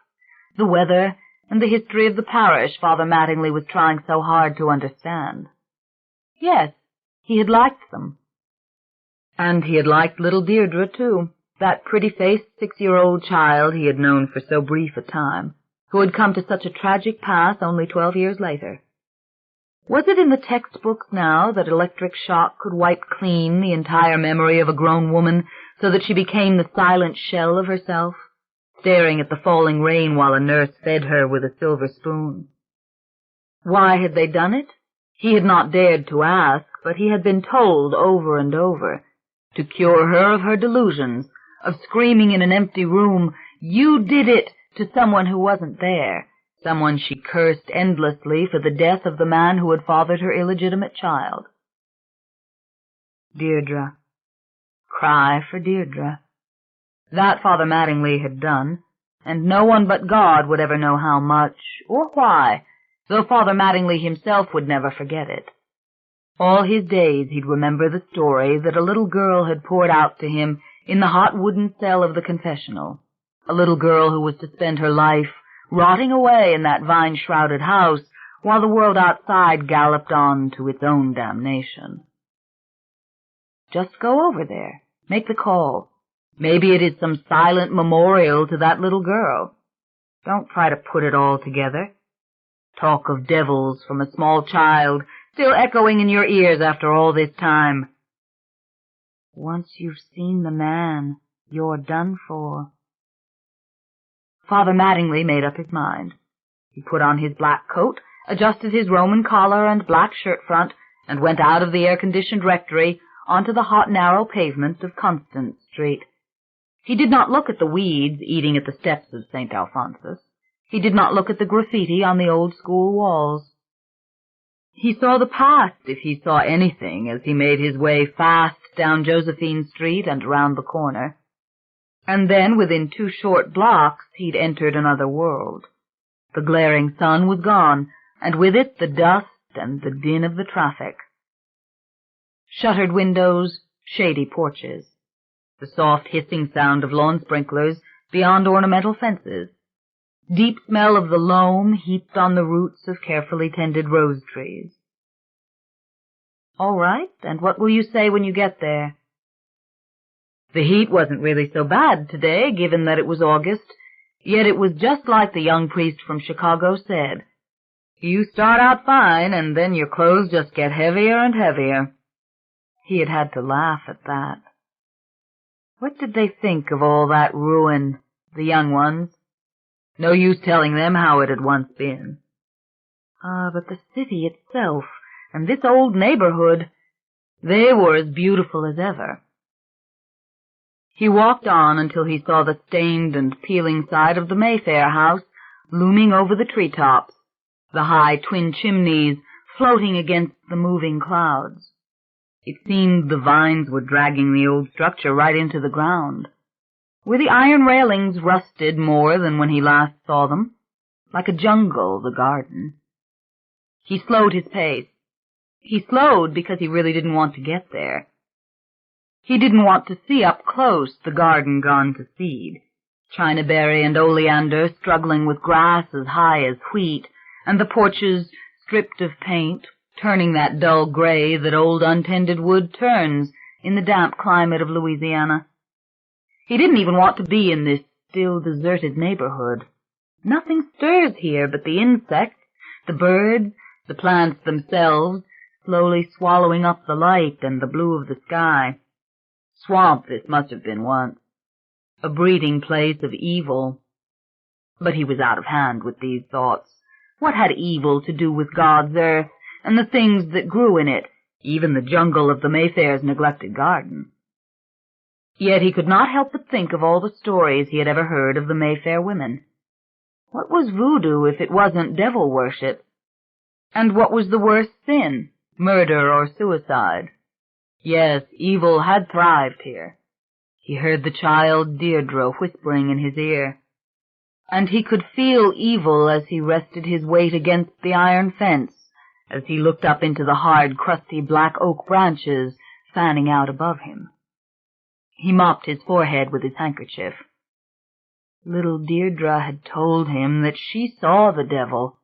Speaker 2: the weather, and the history of the parish Father Mattingly was trying so hard to understand. Yes, he had liked them. And he had liked little Deirdre, too, that pretty-faced 6-year-old child he had known for so brief a time, who had come to such a tragic pass only 12 years later. Was it in the textbooks now that electric shock could wipe clean the entire memory of a grown woman so that she became the silent shell of herself, staring at the falling rain while a nurse fed her with a silver spoon? Why had they done it? He had not dared to ask, but he had been told over and over, to cure her of her delusions, of screaming in an empty room, "You did it!" to someone who wasn't there, someone she cursed endlessly for the death of the man who had fathered her illegitimate child. Deirdre. Cry for Deirdre. That Father Mattingly had done, and no one but God would ever know how much, or why, though Father Mattingly himself would never forget it. All his days he'd remember the story that a little girl had poured out to him in the hot wooden cell of the confessional, a little girl who was to spend her life rotting away in that vine-shrouded house while the world outside galloped on to its own damnation. Just go over there, make the call. Maybe it is some silent memorial to that little girl. Don't try to put it all together. Talk of devils from a small child, still echoing in your ears after all this time. Once you've seen the man, you're done for. Father Mattingly made up his mind. He put on his black coat, adjusted his Roman collar and black shirt front, and went out of the air-conditioned rectory onto the hot, narrow pavement of Constance Street. He did not look at the weeds eating at the steps of St. Alphonsus. He did not look at the graffiti on the old school walls. He saw the past, if he saw anything, as he made his way fast down Josephine Street and around the corner. And then, within 2 short blocks, he'd entered another world. The glaring sun was gone, and with it the dust and the din of the traffic. Shuttered windows, shady porches, the soft hissing sound of lawn sprinklers beyond ornamental fences, deep smell of the loam heaped on the roots of carefully tended rose trees. All right, and what will you say when you get there? The heat wasn't really so bad today, given that it was August, yet it was just like the young priest from Chicago said. You start out fine, and then your clothes just get heavier and heavier. He had had to laugh at that. What did they think of all that ruin, the young ones? No use telling them how it had once been. But the city itself, and this old neighborhood, they were as beautiful as ever. He walked on until he saw the stained and peeling side of the Mayfair house looming over the treetops, the high twin chimneys floating against the moving clouds. It seemed the vines were dragging the old structure right into the ground. Were the iron railings rusted more than when he last saw them? Like a jungle, the garden. He slowed his pace. He slowed because he really didn't want to get there. He didn't want to see up close the garden gone to seed, chinaberry and oleander struggling with grass as high as wheat, and the porches stripped of paint, turning that dull gray that old untended wood turns in the damp climate of Louisiana. He didn't even want to be in this still deserted neighborhood. Nothing stirs here but the insects, the birds, the plants themselves, slowly swallowing up the light and the blue of the sky. Swamp this must have been once, a breeding place of evil. But he was out of hand with these thoughts. What had evil to do with God's earth and the things that grew in it, even the jungle of the Mayfair's neglected garden? Yet he could not help but think of all the stories he had ever heard of the Mayfair women. What was voodoo if it wasn't devil worship? And what was the worst sin, murder or suicide? Yes, evil had thrived here. He heard the child Deirdre whispering in his ear, and he could feel evil as he rested his weight against the iron fence, as he looked up into the hard, crusty black oak branches fanning out above him. He mopped his forehead with his handkerchief. Little Deirdre had told him that she saw the devil.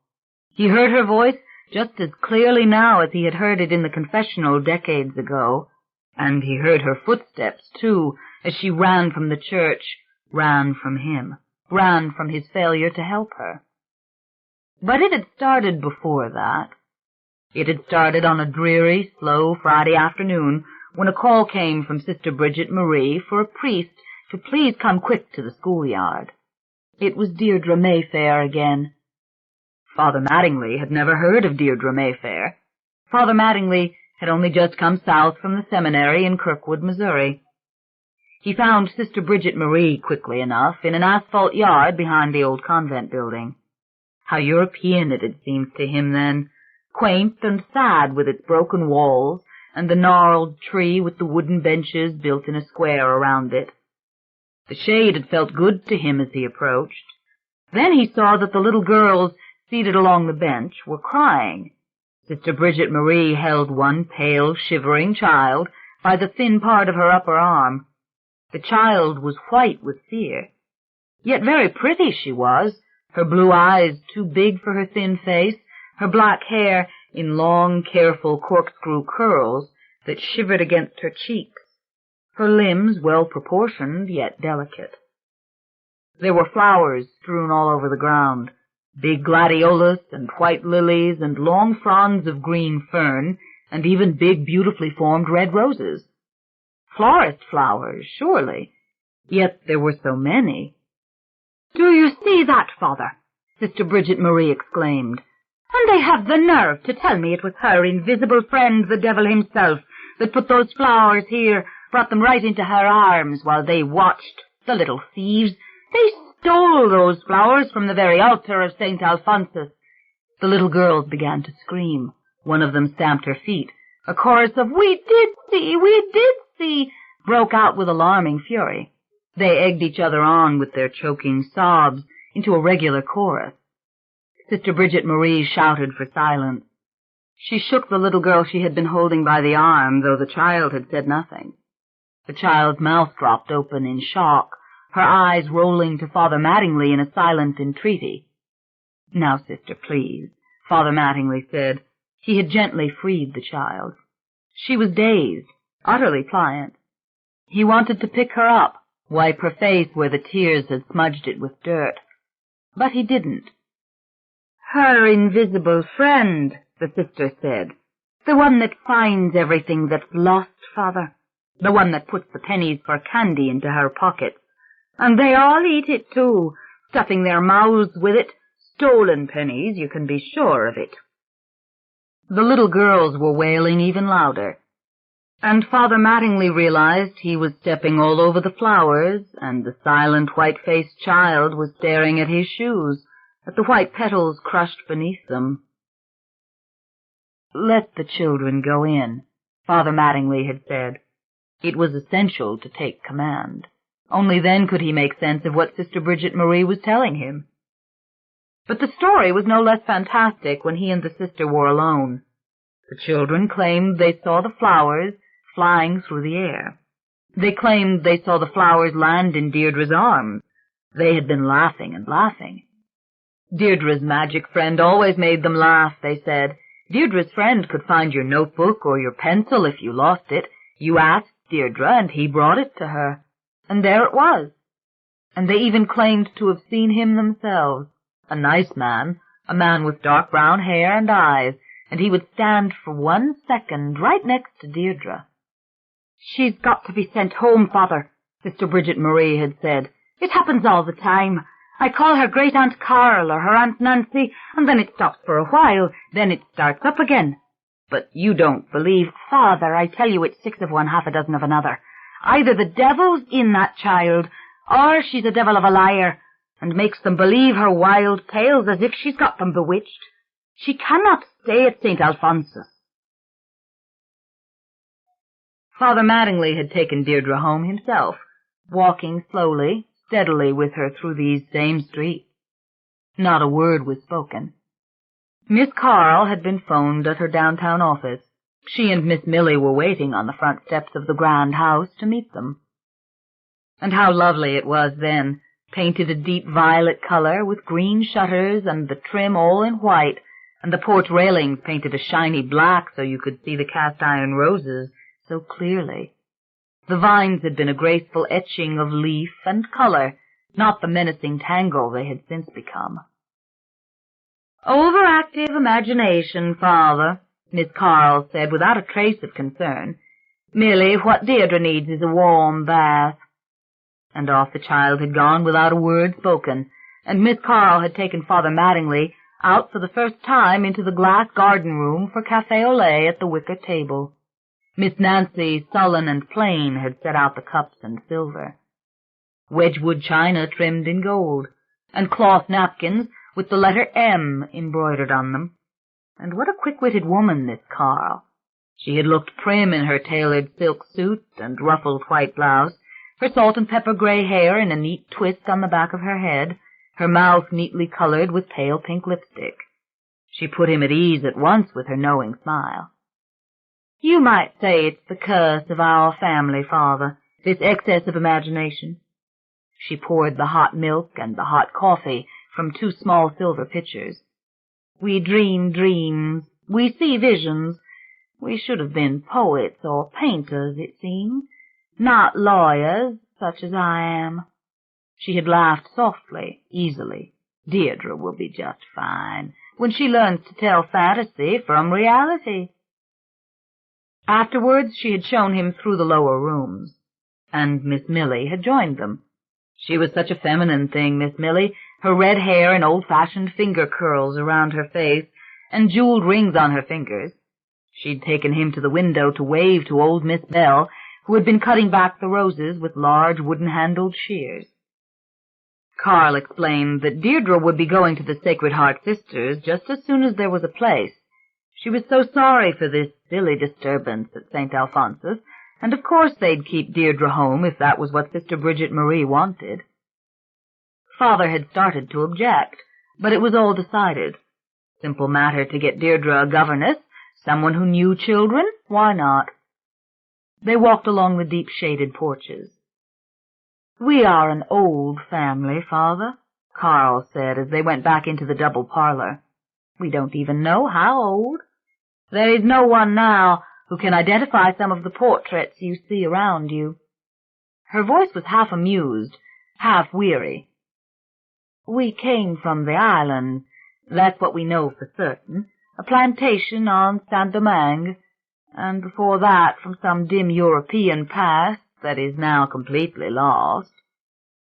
Speaker 2: He heard her voice just as clearly now as he had heard it in the confessional decades ago, and he heard her footsteps, too, as she ran from the church, ran from him, ran from his failure to help her. But it had started before that. It had started on a dreary, slow Friday afternoon when a call came from Sister Bridget Marie for a priest to please come quick to the schoolyard. It was Deirdre Mayfair again. Father Mattingly had never heard of Deirdre Mayfair. Father Mattingly had only just come south from the seminary in Kirkwood, Missouri. He found Sister Bridget Marie quickly enough in an asphalt yard behind the old convent building. How European it had seemed to him then, quaint and sad with its broken walls, and the gnarled tree with the wooden benches built in a square around it. The shade had felt good to him as he approached. Then he saw that the little girls seated along the bench were crying. Sister Bridget Marie held one pale, shivering child by the thin part of her upper arm. The child was white with fear. Yet very pretty she was, her blue eyes too big for her thin face, her black hair in long, careful corkscrew curls that shivered against her cheeks, her limbs well-proportioned yet delicate. There were flowers strewn all over the ground, big gladiolus and white lilies and long fronds of green fern, and even big, beautifully formed red roses. Florist flowers, surely, yet there were so many. "Do you see that, Father?" Sister Bridget Marie exclaimed. "And they have the nerve to tell me it was her invisible friend, the devil himself, that put those flowers here, brought them right into her arms while they watched. The little thieves! They stole those flowers from the very altar of St. Alphonsus." The little girls began to scream. One of them stamped her feet. A chorus of we did see, broke out with alarming fury. They egged each other on with their choking sobs into a regular chorus. Sister Bridget Marie shouted for silence. She shook the little girl she had been holding by the arm, though the child had said nothing. The child's mouth dropped open in shock, her eyes rolling to Father Mattingly in a silent entreaty. "Now, sister, please," Father Mattingly said. He had gently freed the child. She was dazed, utterly pliant. He wanted to pick her up, wipe her face where the tears had smudged it with dirt. But he didn't. "Her invisible friend," the sister said. "The one that finds everything that's lost, Father. The one that puts the pennies for candy into her pockets. And they all eat it, too, stuffing their mouths with it. Stolen pennies, you can be sure of it." The little girls were wailing even louder, and Father Mattingly realized he was stepping all over the flowers, and the silent white-faced child was staring at his shoes, at the white petals crushed beneath them. "Let the children go in," Father Mattingly had said. It was essential to take command. Only then could he make sense of what Sister Bridget Marie was telling him. But the story was no less fantastic when he and the sister were alone. The children claimed they saw the flowers flying through the air. They claimed they saw the flowers land in Deirdre's arms. They had been laughing and laughing. Deirdre's magic friend always made them laugh, they said. Deirdre's friend could find your notebook or your pencil if you lost it. You asked Deirdre, and he brought it to her. And there it was. And they even claimed to have seen him themselves. A nice man, a man with dark brown hair and eyes, and he would stand for 1 second right next to Deirdre. "She's got to be sent home, Father," Sister Bridget Marie had said. "It happens all the time. I call her Great-Aunt Carl or her Aunt Nancy, and then it stops for a while, then it starts up again. But you don't believe—" "Father, I tell you it's 6 of one, half a dozen of another. Either the devil's in that child, or she's a devil of a liar, and makes them believe her wild tales as if she's got them bewitched. She cannot stay at St. Alphonsus." Father Mattingly had taken Deirdre home himself, walking slowly, steadily with her through these same streets. Not a word was spoken. Miss Carl had been phoned at her downtown office. She and Miss Millie were waiting on the front steps of the grand house to meet them. And how lovely it was then, painted a deep violet color with green shutters and the trim all in white, and the porch railings painted a shiny black so you could see the cast-iron roses so clearly. The vines had been a graceful etching of leaf and color, not the menacing tangle they had since become. "Overactive imagination, Father," Miss Carl said without a trace of concern. "Merely what Deirdre needs is a warm bath." And off the child had gone without a word spoken, and Miss Carl had taken Father Mattingly out for the first time into the glass garden-room for café au lait at the wicker table. Miss Nancy, sullen and plain, had set out the cups and silver. Wedgwood china trimmed in gold, and cloth napkins with the letter M embroidered on them. And what a quick-witted woman, this Carl. She had looked prim in her tailored silk suit and ruffled white blouse, her salt-and-pepper gray hair in a neat twist on the back of her head, her mouth neatly colored with pale pink lipstick. She put him at ease at once with her knowing smile. "You might say it's the curse of our family, Father, this excess of imagination." She poured the hot milk and the hot coffee from 2 small silver pitchers. "We dream dreams, we see visions. We should have been poets or painters, it seems, not lawyers, such as I am." She had laughed softly, easily. "Deirdre will be just fine when she learns to tell fantasy from reality." Afterwards she had shown him through the lower rooms, and Miss Millie had joined them. She was such a feminine thing, Miss Millie, her red hair in old-fashioned finger curls around her face, and jeweled rings on her fingers. She'd taken him to the window to wave to old Miss Bell, who had been cutting back the roses with large wooden-handled shears. Carl explained that Deirdre would be going to the Sacred Heart Sisters just as soon as there was a place. She was so sorry for this silly disturbance at St. Alphonsus, and of course they'd keep Deirdre home if that was what Sister Bridget Marie wanted. Father had started to object, but it was all decided. Simple matter to get Deirdre a governess, someone who knew children, why not? They walked along the deep-shaded porches. "We are an old family, Father," Carl said as they went back into the double parlor. "We don't even know how old. There is no one now who can identify some of the portraits you see around you." Her voice was half amused, half weary. "We came from the island, that's what we know for certain, a plantation on Saint-Domingue, and before that from some dim European past that is now completely lost.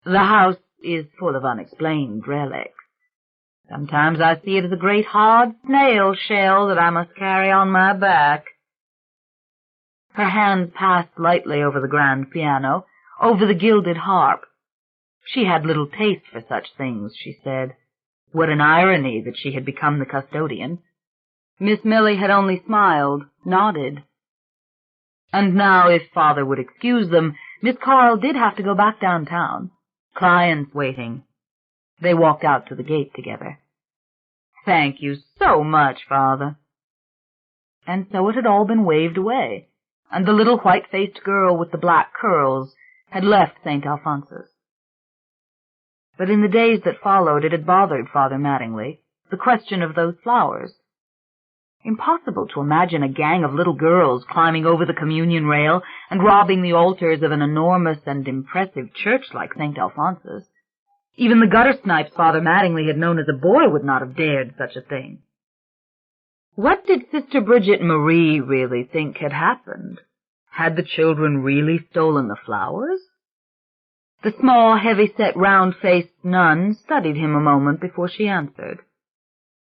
Speaker 2: The house is full of unexplained relics. Sometimes I see it as a great hard snail shell that I must carry on my back." Her hands passed lightly over the grand piano, over the gilded harp. She had little taste for such things, she said. What an irony that she had become the custodian. Miss Millie had only smiled, nodded. And now, if Father would excuse them, Miss Carl did have to go back downtown. Clients waiting. They walked out to the gate together. "Thank you so much, Father." And so it had all been waved away, and the little white-faced girl with the black curls had left St. Alphonsus. But in the days that followed, it had bothered Father Mattingly, the question of those flowers. Impossible to imagine a gang of little girls climbing over the communion rail and robbing the altars of an enormous and impressive church like St. Alphonsus. Even the gutter-snipes Father Mattingly had known as a boy would not have dared such a thing. What did Sister Bridget Marie really think had happened? Had the children really stolen the flowers? The small, heavy-set, round-faced nun studied him a moment before she answered.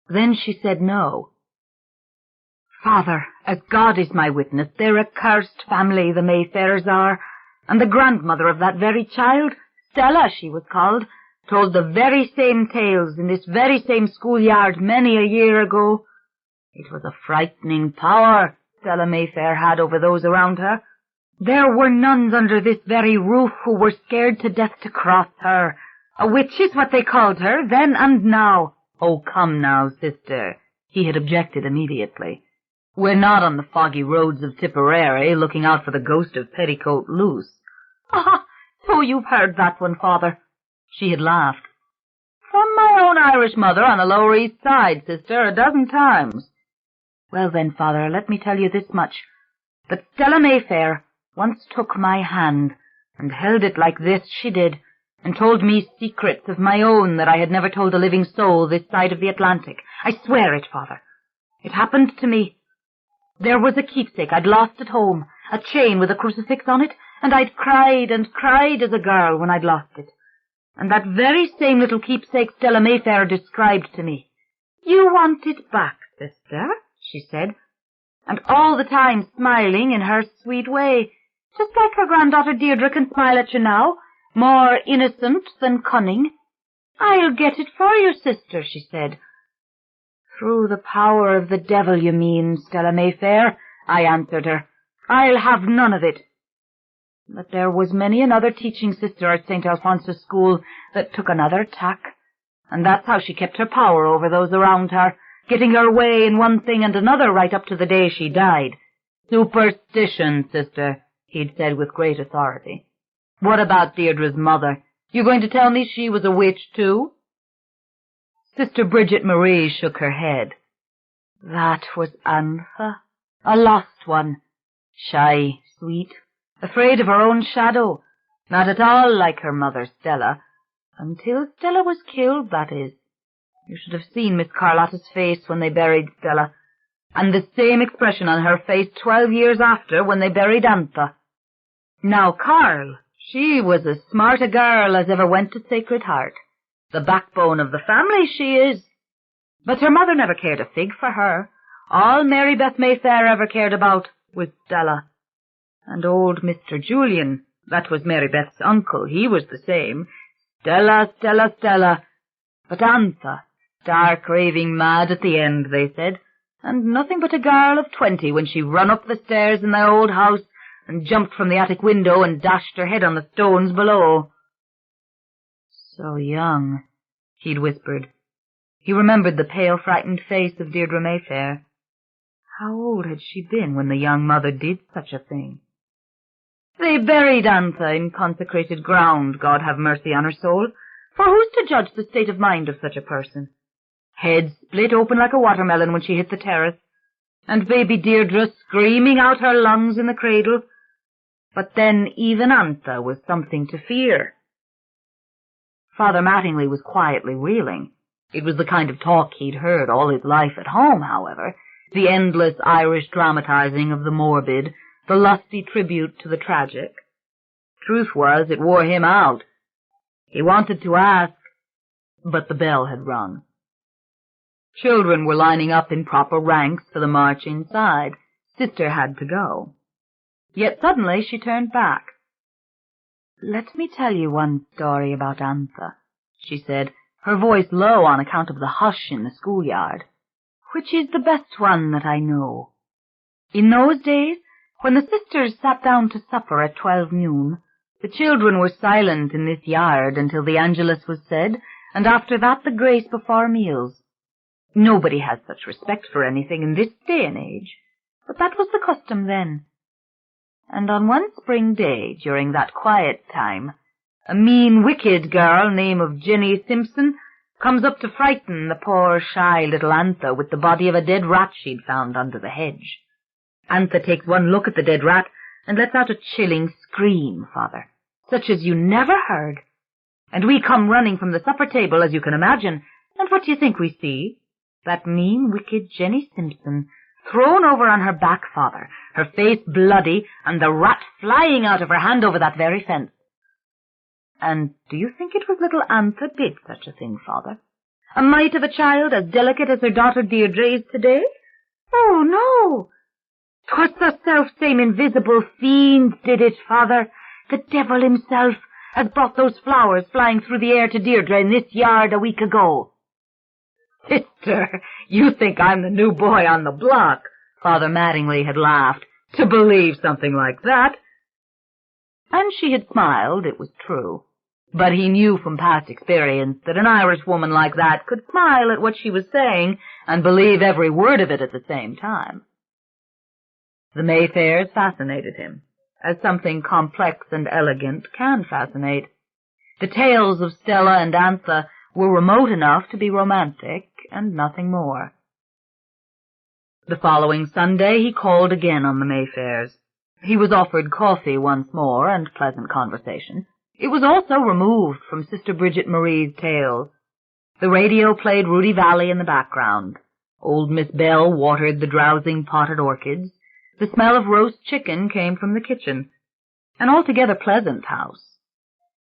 Speaker 2: Then she said no. "Father, as God is my witness, they're a cursed family, the Mayfairs are, and the grandmother of that very child, Stella she was called, told the very same tales in this very same schoolyard many a year ago. It was a frightening power Stella Mayfair had over those around her. There were nuns under this very roof who were scared to death to cross her. A witch is what they called her, then and now." "Oh, come now, sister," he had objected immediately. "We're not on the foggy roads of Tipperary looking out for the ghost of Petticoat Loose." "Ah, so you've heard that one, Father." She had laughed. "From my own Irish mother on the Lower East Side, sister, a dozen times." "Well then, Father, let me tell you this much, that Stella Mayfair once took my hand, and held it like this, she did, and told me secrets of my own that I had never told a living soul this side of the Atlantic. I swear it, Father. It happened to me. There was a keepsake I'd lost at home, a chain with a crucifix on it, and I'd cried and cried as a girl when I'd lost it. And that very same little keepsake Stella Mayfair described to me. 'You want it back, sister,' she said, and all the time smiling in her sweet way, just like her granddaughter Deirdre can smile at you now, more innocent than cunning. 'I'll get it for you, sister,' she said. 'Through the power of the devil, you mean, Stella Mayfair,' I answered her. 'I'll have none of it.' But there was many another teaching sister at St. Alphonsus School that took another tack, and that's how she kept her power over those around her, getting her way in one thing and another right up to the day she died. 'Superstition, sister,' he'd said with great authority. 'What about Deirdre's mother? You going to tell me she was a witch, too?' Sister Bridget Marie shook her head. 'That was Antha, a lost one. Shy, sweet, afraid of her own shadow, not at all like her mother Stella. Until Stella was killed, that is. You should have seen Miss Carlotta's face when they buried Stella, and the same expression on her face 12 years after when they buried Antha. Now Carl, she was as smart a girl as ever went to Sacred Heart. The backbone of the family she is. But her mother never cared a fig for her. All Mary Beth Mayfair ever cared about was Stella. And old Mr. Julian, that was Mary Beth's uncle, he was the same. Stella, Stella, Stella. But Antha, stark raving mad at the end, they said, and nothing but a girl of 20 when she run up the stairs in their old house and jumped from the attic window and dashed her head on the stones below. So young, he'd whispered. He remembered the pale, frightened face of Deirdre Mayfair. How old had she been when the young mother did such a thing? They buried Antha in consecrated ground, God have mercy on her soul, for who's to judge the state of mind of such a person? Head split open like a watermelon when she hit the terrace, and baby Deirdre screaming out her lungs in the cradle. But then even Antha was something to fear. Father Mattingly was quietly reeling. It was the kind of talk he'd heard all his life at home, however, the endless Irish dramatizing of the morbid, the lusty tribute to the tragic. Truth was, it wore him out. He wanted to ask, but the bell had rung. Children were lining up in proper ranks for the march inside. Sister had to go. Yet suddenly she turned back. "Let me tell you one story about Antha," she said, her voice low on account of the hush in the schoolyard. "Which is the best one that I know? In those days, when the sisters sat down to supper at 12 noon, the children were silent in this yard until the Angelus was said, and after that the grace before meals. Nobody has such respect for anything in this day and age, but that was the custom then. And on one spring day, during that quiet time, a mean, wicked girl named of Jenny Simpson comes up to frighten the poor, shy little Antha with the body of a dead rat she'd found under the hedge. Antha takes one look at the dead rat and lets out a chilling scream, Father, such as you never heard. And we come running from the supper table, as you can imagine, and what do you think we see? That mean, wicked Jenny Simpson thrown over on her back, Father, her face bloody, and the rat flying out of her hand over that very fence. And do you think it was little Antha did such a thing, Father? A mite of a child as delicate as her daughter Deirdre is today? Oh, no! 'Twas the self-same invisible fiend did it, Father. The devil himself has brought those flowers flying through the air to Deirdre in this yard a week ago." "Sister, you think I'm the new boy on the block," Father Mattingly had laughed, "to believe something like that." And she had smiled, it was true. But he knew from past experience that an Irish woman like that could smile at what she was saying and believe every word of it at the same time. The Mayfairs fascinated him, as something complex and elegant can fascinate. The tales of Stella and Antha were remote enough to be romantic, and nothing more. The following Sunday he called again on the Mayfairs. He was offered coffee once more and pleasant conversation. It was also removed from Sister Bridget Marie's tales. The radio played Rudy Valley in the background. Old Miss Bell watered the drowsing potted orchids. The smell of roast chicken came from the kitchen. An altogether pleasant house.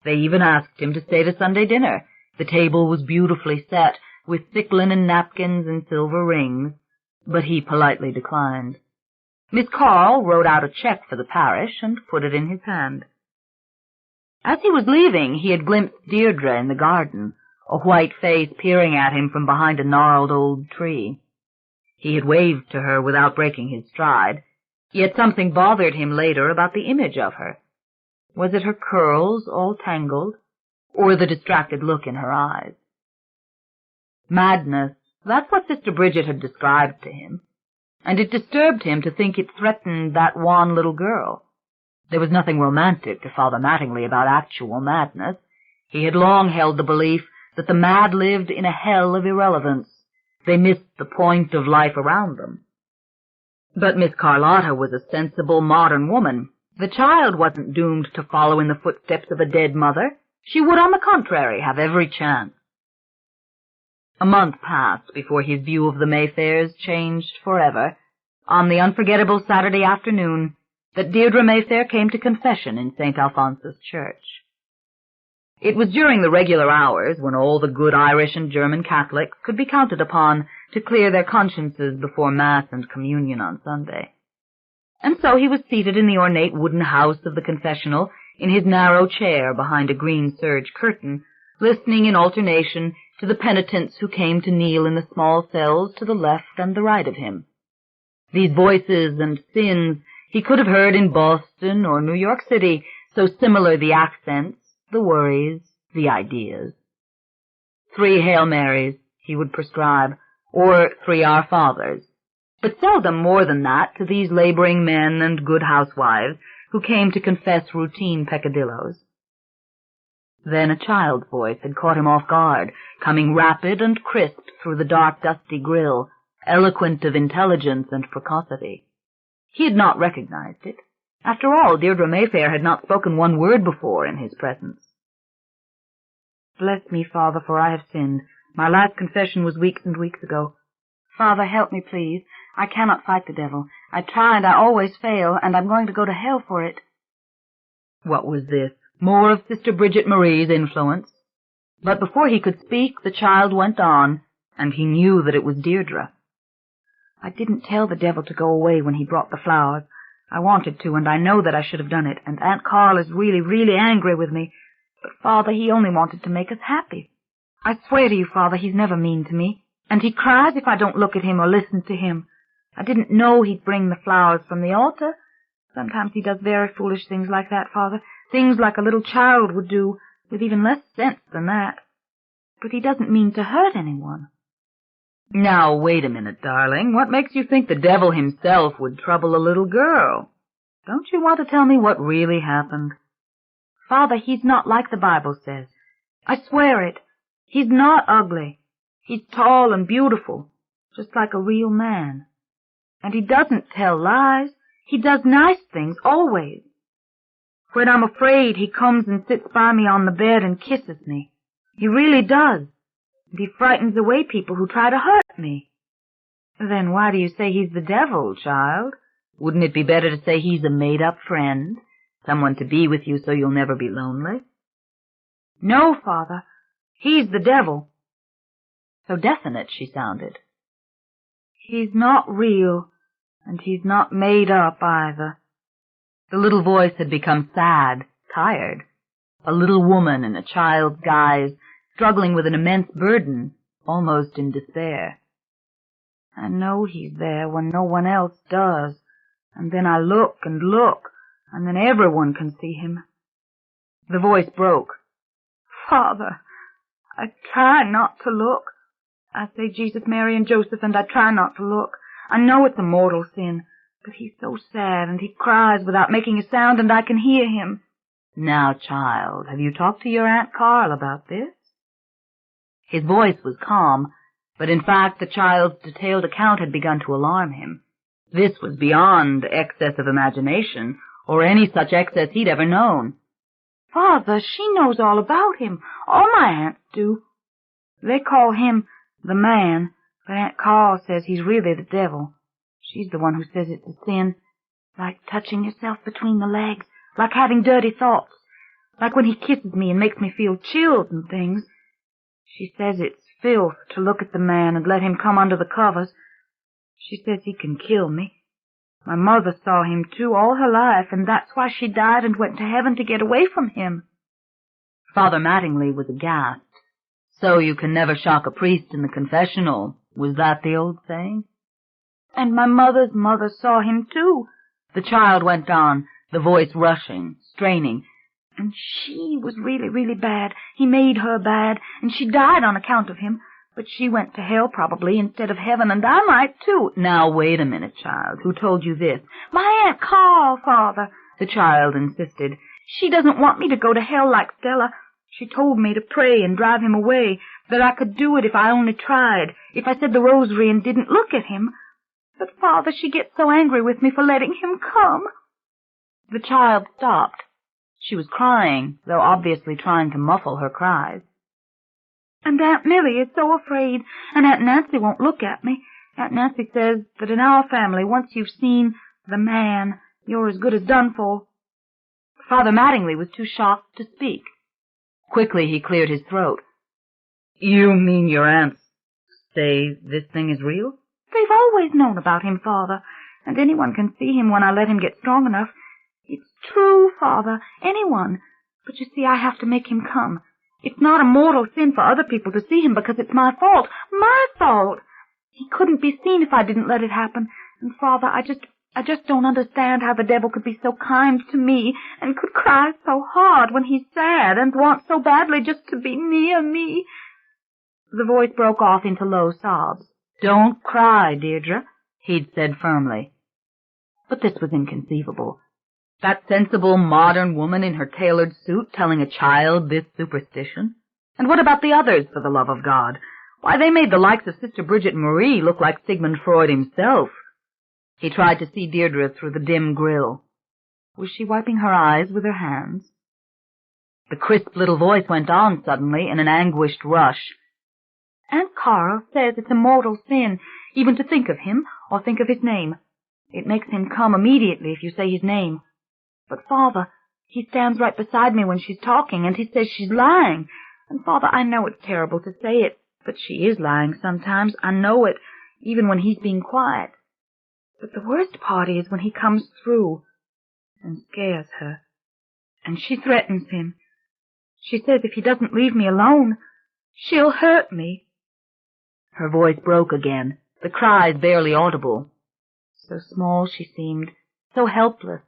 Speaker 2: They even asked him to stay to Sunday dinner. The table was beautifully set, with thick linen napkins and silver rings, but he politely declined. Miss Carl wrote out a check for the parish and put it in his hand. As he was leaving, he had glimpsed Deirdre in the garden, a white face peering at him from behind a gnarled old tree. He had waved to her without breaking his stride, yet something bothered him later about the image of her. Was it her curls all tangled, or the distracted look in her eyes? Madness, that's what Sister Bridget had described to him, and it disturbed him to think it threatened that wan little girl. There was nothing romantic to Father Mattingly about actual madness. He had long held the belief that the mad lived in a hell of irrelevance. They missed the point of life around them. But Miss Carlotta was a sensible, modern woman. The child wasn't doomed to follow in the footsteps of a dead mother. She would, on the contrary, have every chance. A month passed before his view of the Mayfairs changed forever. On the unforgettable Saturday afternoon, that Deirdre Mayfair came to confession in St. Alphonsus Church. It was during the regular hours, when all the good Irish and German Catholics could be counted upon to clear their consciences before Mass and Communion on Sunday. And so he was seated in the ornate wooden house of the confessional, in his narrow chair behind a green serge curtain, listening in alternation to the penitents who came to kneel in the small cells to the left and the right of him. These voices and sins he could have heard in Boston or New York City, so similar the accents, the worries, the ideas. 3 Hail Marys he would prescribe, or 3 Our Fathers, but seldom more than that to these laboring men and good housewives who came to confess routine peccadillos. Then a child's voice had caught him off guard, coming rapid and crisp through the dark, dusty grill, eloquent of intelligence and precocity. He had not recognized it. After all, Deirdre Mayfair had not spoken one word before in his presence. "Bless me, Father, for I have sinned. My last confession was weeks and weeks ago. Father, help me, please. I cannot fight the devil. I try and I always fail, and I'm going to go to hell for it." What was this? More of Sister Bridget Marie's influence? But before he could speak, the child went on, and he knew that it was Deirdre. "I didn't tell the devil to go away when he brought the flowers. I wanted to, and I know that I should have done it, and Aunt Carl is really, really angry with me. But, Father, he only wanted to make us happy. I swear to you, Father, he's never mean to me, and he cries if I don't look at him or listen to him. I didn't know he'd bring the flowers from the altar. Sometimes he does very foolish things like that, Father, things like a little child would do, with even less sense than that. But he doesn't mean to hurt anyone.
Speaker 3: Now, wait a minute, darling. What makes you think the devil himself would trouble a little girl? Don't you want to tell me what really happened?
Speaker 2: Father, he's not like the Bible says. I swear it. He's not ugly. He's tall and beautiful, just like a real man. And he doesn't tell lies. He does nice things, always. When I'm afraid, he comes and sits by me on the bed and kisses me. He really does. And he frightens away people who try to hurt me.
Speaker 3: Then why do you say he's the devil, child? Wouldn't it be better to say he's a made-up friend? Someone to be with you so you'll never be lonely?
Speaker 2: No, Father. He's the devil.
Speaker 3: So definite she sounded.
Speaker 2: He's not real, and he's not made up either.
Speaker 3: The little voice had become sad, tired. A little woman in a child's guise, struggling with an immense burden, almost in despair.
Speaker 2: I know he's there when no one else does, and then I look and look, and then everyone can see him.
Speaker 3: The voice broke.
Speaker 2: Father, I try not to look. I say Jesus, Mary, and Joseph, and I try not to look. I know it's a mortal sin, but he's so sad, and he cries without making a sound, and I can hear him.
Speaker 3: Now, child, have you talked to your Aunt Carl about this? His voice was calm, but in fact the child's detailed account had begun to alarm him. This was beyond excess of imagination, or any such excess he'd ever known.
Speaker 2: Father, she knows all about him. All my aunts do. They call him the man, but Aunt Carl says he's really the devil. She's the one who says it's a sin, like touching yourself between the legs, like having dirty thoughts, like when he kisses me and makes me feel chills and things. She says it's filth to look at the man and let him come under the covers. She says he can kill me. My mother saw him, too, all her life, and that's why she died and went to heaven to get away from him.
Speaker 3: Father Mattingly was aghast. So you can never shock a priest in the confessional. Was that the old saying?
Speaker 2: And my mother's mother saw him, too.
Speaker 3: The child went on, the voice rushing, straining.
Speaker 2: And she was really, really bad. He made her bad, and she died on account of him. But she went to hell, probably, instead of heaven, and I might, too.
Speaker 3: Now, wait a minute, child. Who told you this?
Speaker 2: My Aunt Carl, Father,
Speaker 3: the child insisted.
Speaker 2: She doesn't want me to go to hell like Stella. She told me to pray and drive him away, that I could do it if I only tried, if I said the rosary and didn't look at him. But, Father, she gets so angry with me for letting him come.
Speaker 3: The child stopped. She was crying, though obviously trying to muffle her cries.
Speaker 2: And Aunt Millie is so afraid, and Aunt Nancy won't look at me. Aunt Nancy says that in our family, once you've seen the man, you're as good as done for.
Speaker 3: Father Mattingly was too shocked to speak. Quickly he cleared his throat. You mean your aunts say this thing is real?
Speaker 2: They've always known about him, Father, and anyone can see him when I let him get strong enough. It's true, Father, anyone. But you see, I have to make him come. It's not a mortal sin for other people to see him because it's my fault. My fault! He couldn't be seen if I didn't let it happen. And, Father, I just don't understand how the devil could be so kind to me and could cry so hard when he's sad and wants so badly just to be near me.
Speaker 3: The voice broke off into low sobs. Don't cry, Deirdre, he'd said firmly. But this was inconceivable. That sensible, modern woman in her tailored suit telling a child this superstition? And what about the others, for the love of God? Why, they made the likes of Sister Bridget Marie look like Sigmund Freud himself. He tried to see Deirdre through the dim grill. Was she wiping her eyes with her hands? The crisp little voice went on suddenly in an anguished rush.
Speaker 2: Aunt Carl says it's a mortal sin, even to think of him or think of his name. It makes him come immediately if you say his name. But, Father, he stands right beside me when she's talking, and he says she's lying. And, Father, I know it's terrible to say it, but she is lying sometimes. I know it, even when he's being quiet. But the worst part is when he comes through and scares her. And she threatens him. She says if he doesn't leave me alone,
Speaker 3: She'll hurt me."
Speaker 2: Her voice broke again, the cries barely audible. So small she seemed, so helpless.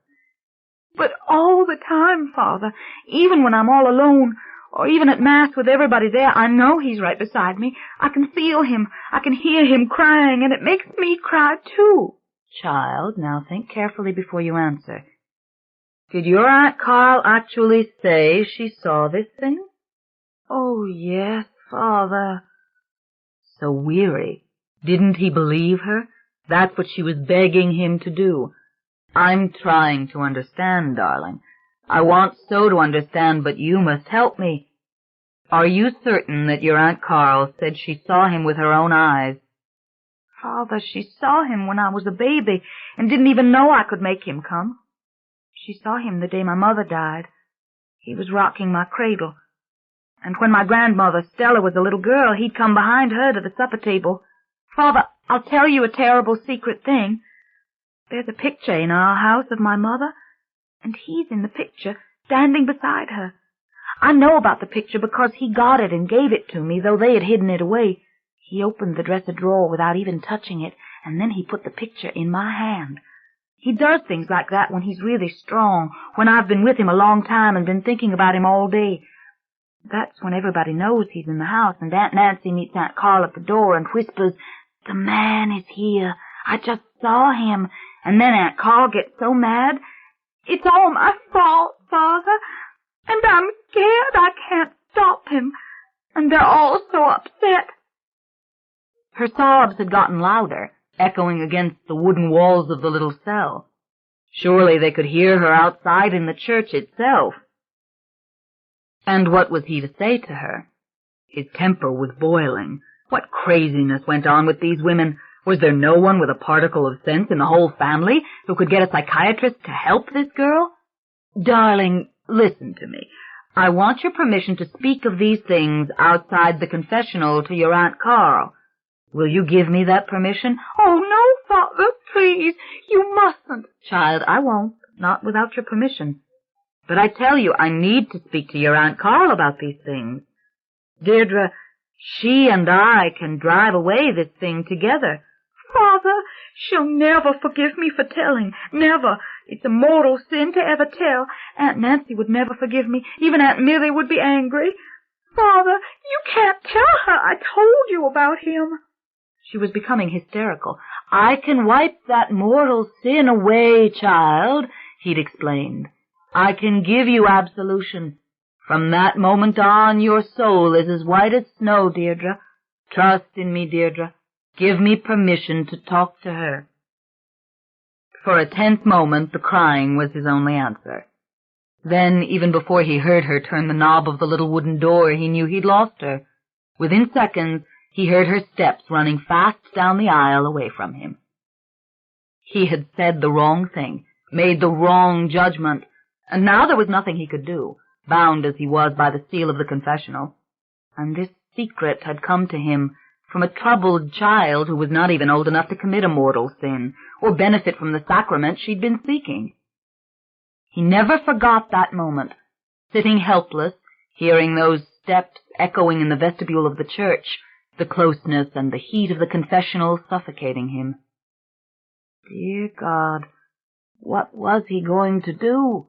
Speaker 3: "But all the time, Father, even when I'm all alone, or even at Mass with everybody there, I know he's right beside me. I can feel him, I can hear him crying, and it makes me cry too."
Speaker 2: "Child, now think carefully before you answer. Did your Aunt Carl actually say she saw this thing?"
Speaker 3: "Oh, yes, Father."
Speaker 2: So weary. Didn't he believe her? That's what she was begging him to do. "I'm trying to understand, darling. I want so to understand, but you must help me. Are you certain that your Aunt Carl said she saw him with her own eyes?"
Speaker 3: "Father, she saw him when I was a baby and didn't even know I could make him come. She saw him the day my mother died. He was rocking my cradle. And when my grandmother, Stella, was a little girl, he'd come behind her to the supper table. Father, I'll tell you a terrible secret thing. There's a picture in our house of my mother, and he's in the picture, standing beside her. I know about the picture because he got it and gave it to me, though they had hidden it away. He opened the dresser drawer without even touching it, and then he put the picture in my hand. He does things like that when he's really strong, when I've been with him a long time and been thinking about him all day. That's when everybody knows he's in the house, and Aunt Nancy meets Aunt Carl at the door and whispers, 'The man is here. I just saw him.' And then Aunt Carl gets so mad. It's all my fault, Father, and I'm scared I can't stop him, and they're all so upset."
Speaker 2: Her sobs had gotten louder, echoing against the wooden walls of the little cell. Surely they could hear her outside in the church itself. And what was he to say to her? His temper was boiling. What craziness went on with these women? Was there no one with a particle of sense in the whole family who could get a psychiatrist to help this girl? "Darling, listen to me. I want your permission to speak of these things outside the confessional to your Aunt Carl. Will you give me that permission?"
Speaker 3: "Oh, no, Father, please, you mustn't."
Speaker 2: "Child, I won't, not without your permission. But I tell you, I need to speak to your Aunt Carl about these things. Deirdre, she and I can drive away this thing together."
Speaker 3: "Father, she'll never forgive me for telling, never. It's a mortal sin to ever tell. Aunt Nancy would never forgive me. Even Aunt Millie would be angry. Father, you can't tell her I told you about him."
Speaker 2: She was becoming hysterical. "I can wipe that mortal sin away, child," he'd explained. "I can give you absolution. From that moment on, your soul is as white as snow, Deirdre. Trust in me, Deirdre. Give me permission to talk to her." For a tense moment, the crying was his only answer. Then, even before he heard her turn the knob of the little wooden door, he knew he'd lost her. Within seconds, he heard her steps running fast down the aisle away from him. He had said the wrong thing, made the wrong judgment, and now there was nothing he could do, bound as he was by the seal of the confessional. And this secret had come to him from a troubled child who was not even old enough to commit a mortal sin or benefit from the sacrament she'd been seeking. He never forgot that moment, sitting helpless, hearing those steps echoing in the vestibule of the church, the closeness and the heat of the confessional suffocating him. Dear God, what was he going to do?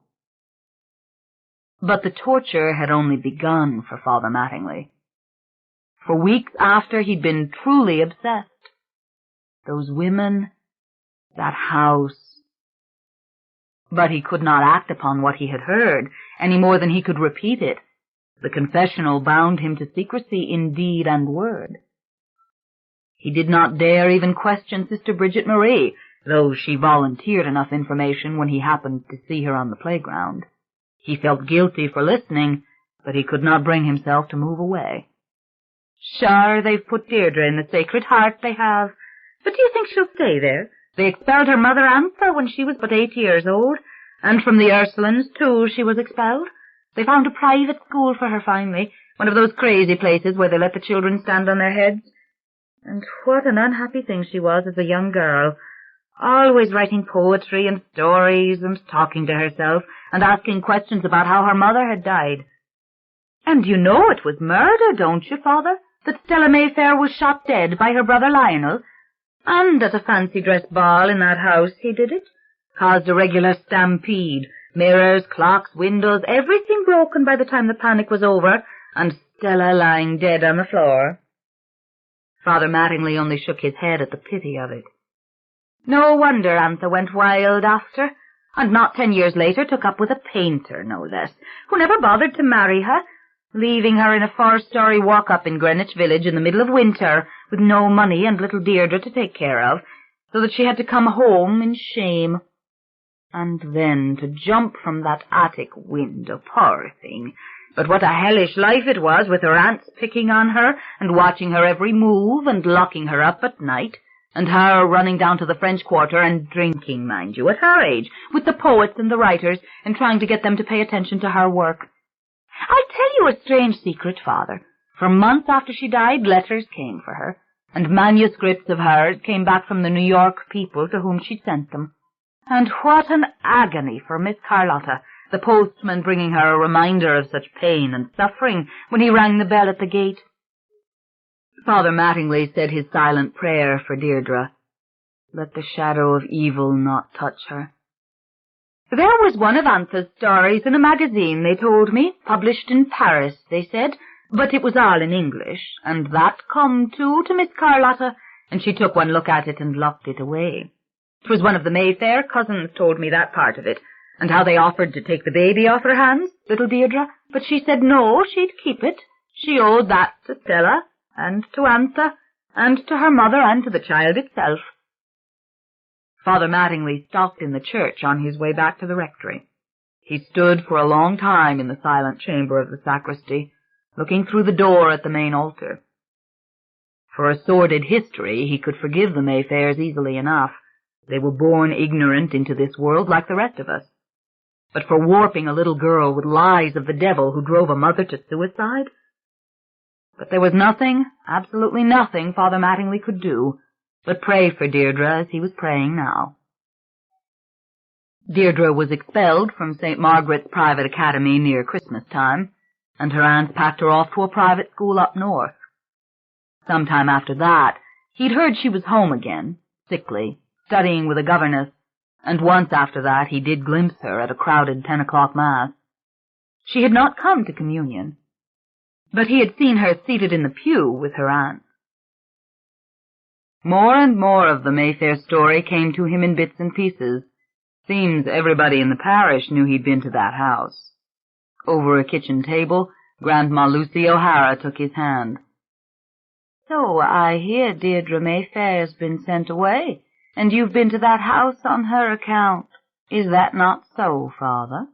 Speaker 2: But the torture had only begun for Father Mattingly. For weeks after, he'd been truly obsessed. Those women, that house. But he could not act upon what he had heard, any more than he could repeat it. The confessional bound him to secrecy in deed and word. He did not dare even question Sister Bridget Marie, though she volunteered enough information when he happened to see her on the playground. He felt guilty for listening, but he could not bring himself to move away. "Sure, they've put Deirdre in the Sacred Heart, they have. But do you think she'll stay there? They expelled her mother Antha when she was but 8 years old, and from the Ursulines, too, she was expelled. They found a private school for her finally, one of those crazy places where they let the children stand on their heads. And what an unhappy thing she was as a young girl, always writing poetry and stories and talking to herself and asking questions about how her mother had died.
Speaker 3: And you know it was murder, don't you, Father? That Stella Mayfair was shot dead by her brother Lionel? And at a fancy-dress ball in that house he did it. Caused a regular stampede. Mirrors, clocks, windows, everything broken by the time the panic was over, and Stella lying dead on the floor. Father Mattingly only shook his head at the pity of it. No wonder Antha went wild after, and not 10 years later took up with a painter, no less, who never bothered to marry her, leaving her in a 4-story walk-up in Greenwich Village in the middle of winter, with no money and little Deirdre to take care of, so that she had to come home in shame. And then to jump from that attic window, poor thing. But what a hellish life it was, with her aunts picking on her, and watching her every move, and locking her up at night, and her running down to the French Quarter and drinking, mind you, at her age, with the poets and the writers, and trying to get them to pay attention to her work. I'll tell you a strange secret, Father. For months after she died, letters came for her, and manuscripts of hers came back from the New York people to whom she sent them. And what an agony for Miss Carlotta, the postman bringing her a reminder of such pain and suffering when he rang the bell at the gate. Father Mattingly said his silent prayer for Deirdre. Let the shadow of evil not touch her. There was one of Antha's stories in a magazine, they told me, published in Paris, they said, but it was all in English, and that come too to Miss Carlotta, and she took one look at it and locked it away. 'Twas one of the Mayfair cousins told me that part of it, and how they offered to take the baby off her hands, little Deirdre, but she said no, she'd keep it. She owed that to Stella, and to Antha, and to her mother, and to the child itself. Father Mattingly stopped in the church on his way back to the rectory. He stood for a long time in the silent chamber of the sacristy, looking through the door at the main altar. For a sordid history, he could forgive the Mayfairs easily enough. They were born ignorant into this world like the rest of us. But for warping a little girl with lies of the devil who drove a mother to suicide? But there was nothing, absolutely nothing, Father Mattingly could do but pray for Deirdre as he was praying now. Deirdre was expelled from St. Margaret's private academy near Christmas time, and her aunts packed her off to a private school up north. Sometime after that, he'd heard she was home again, sickly, studying with a governess, and once after that he did glimpse her at a crowded 10 o'clock mass. She had not come to communion, but he had seen her seated in the pew with her aunt. More and more of the Mayfair story came to him in bits and pieces. Seems everybody in the parish knew he'd been to that house. Over a kitchen table, Grandma Lucy O'Hara took his hand. So I hear Deirdre Mayfair's been sent away, and you've been to that house on her account. Is that not so, Father?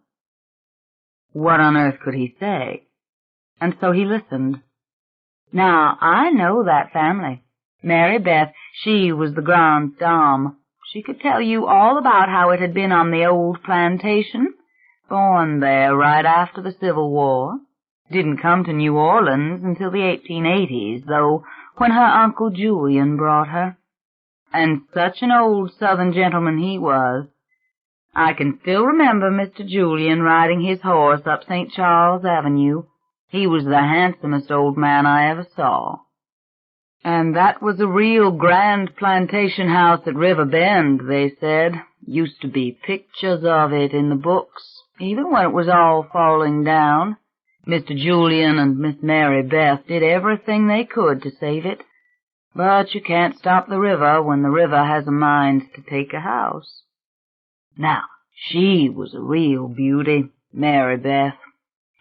Speaker 3: What on earth could he say? And so he listened. Now, I know that family. Mary Beth, she was the grande dame. She could tell you all about how it had been on the old plantation, born there right after the Civil War. Didn't come to New Orleans until the 1880s, though, when her Uncle Julian brought her. And such an old Southern gentleman he was. I can still remember Mr. Julian riding his horse up St. Charles Avenue. He was the handsomest old man I ever saw. And that was a real grand plantation house at River Bend, they said. Used to be pictures of it in the books, even when it was all falling down. Mr. Julian and Miss Mary Beth did everything they could to save it. But you can't stop the river when the river has a mind to take a house. Now, she was a real beauty, Mary Beth.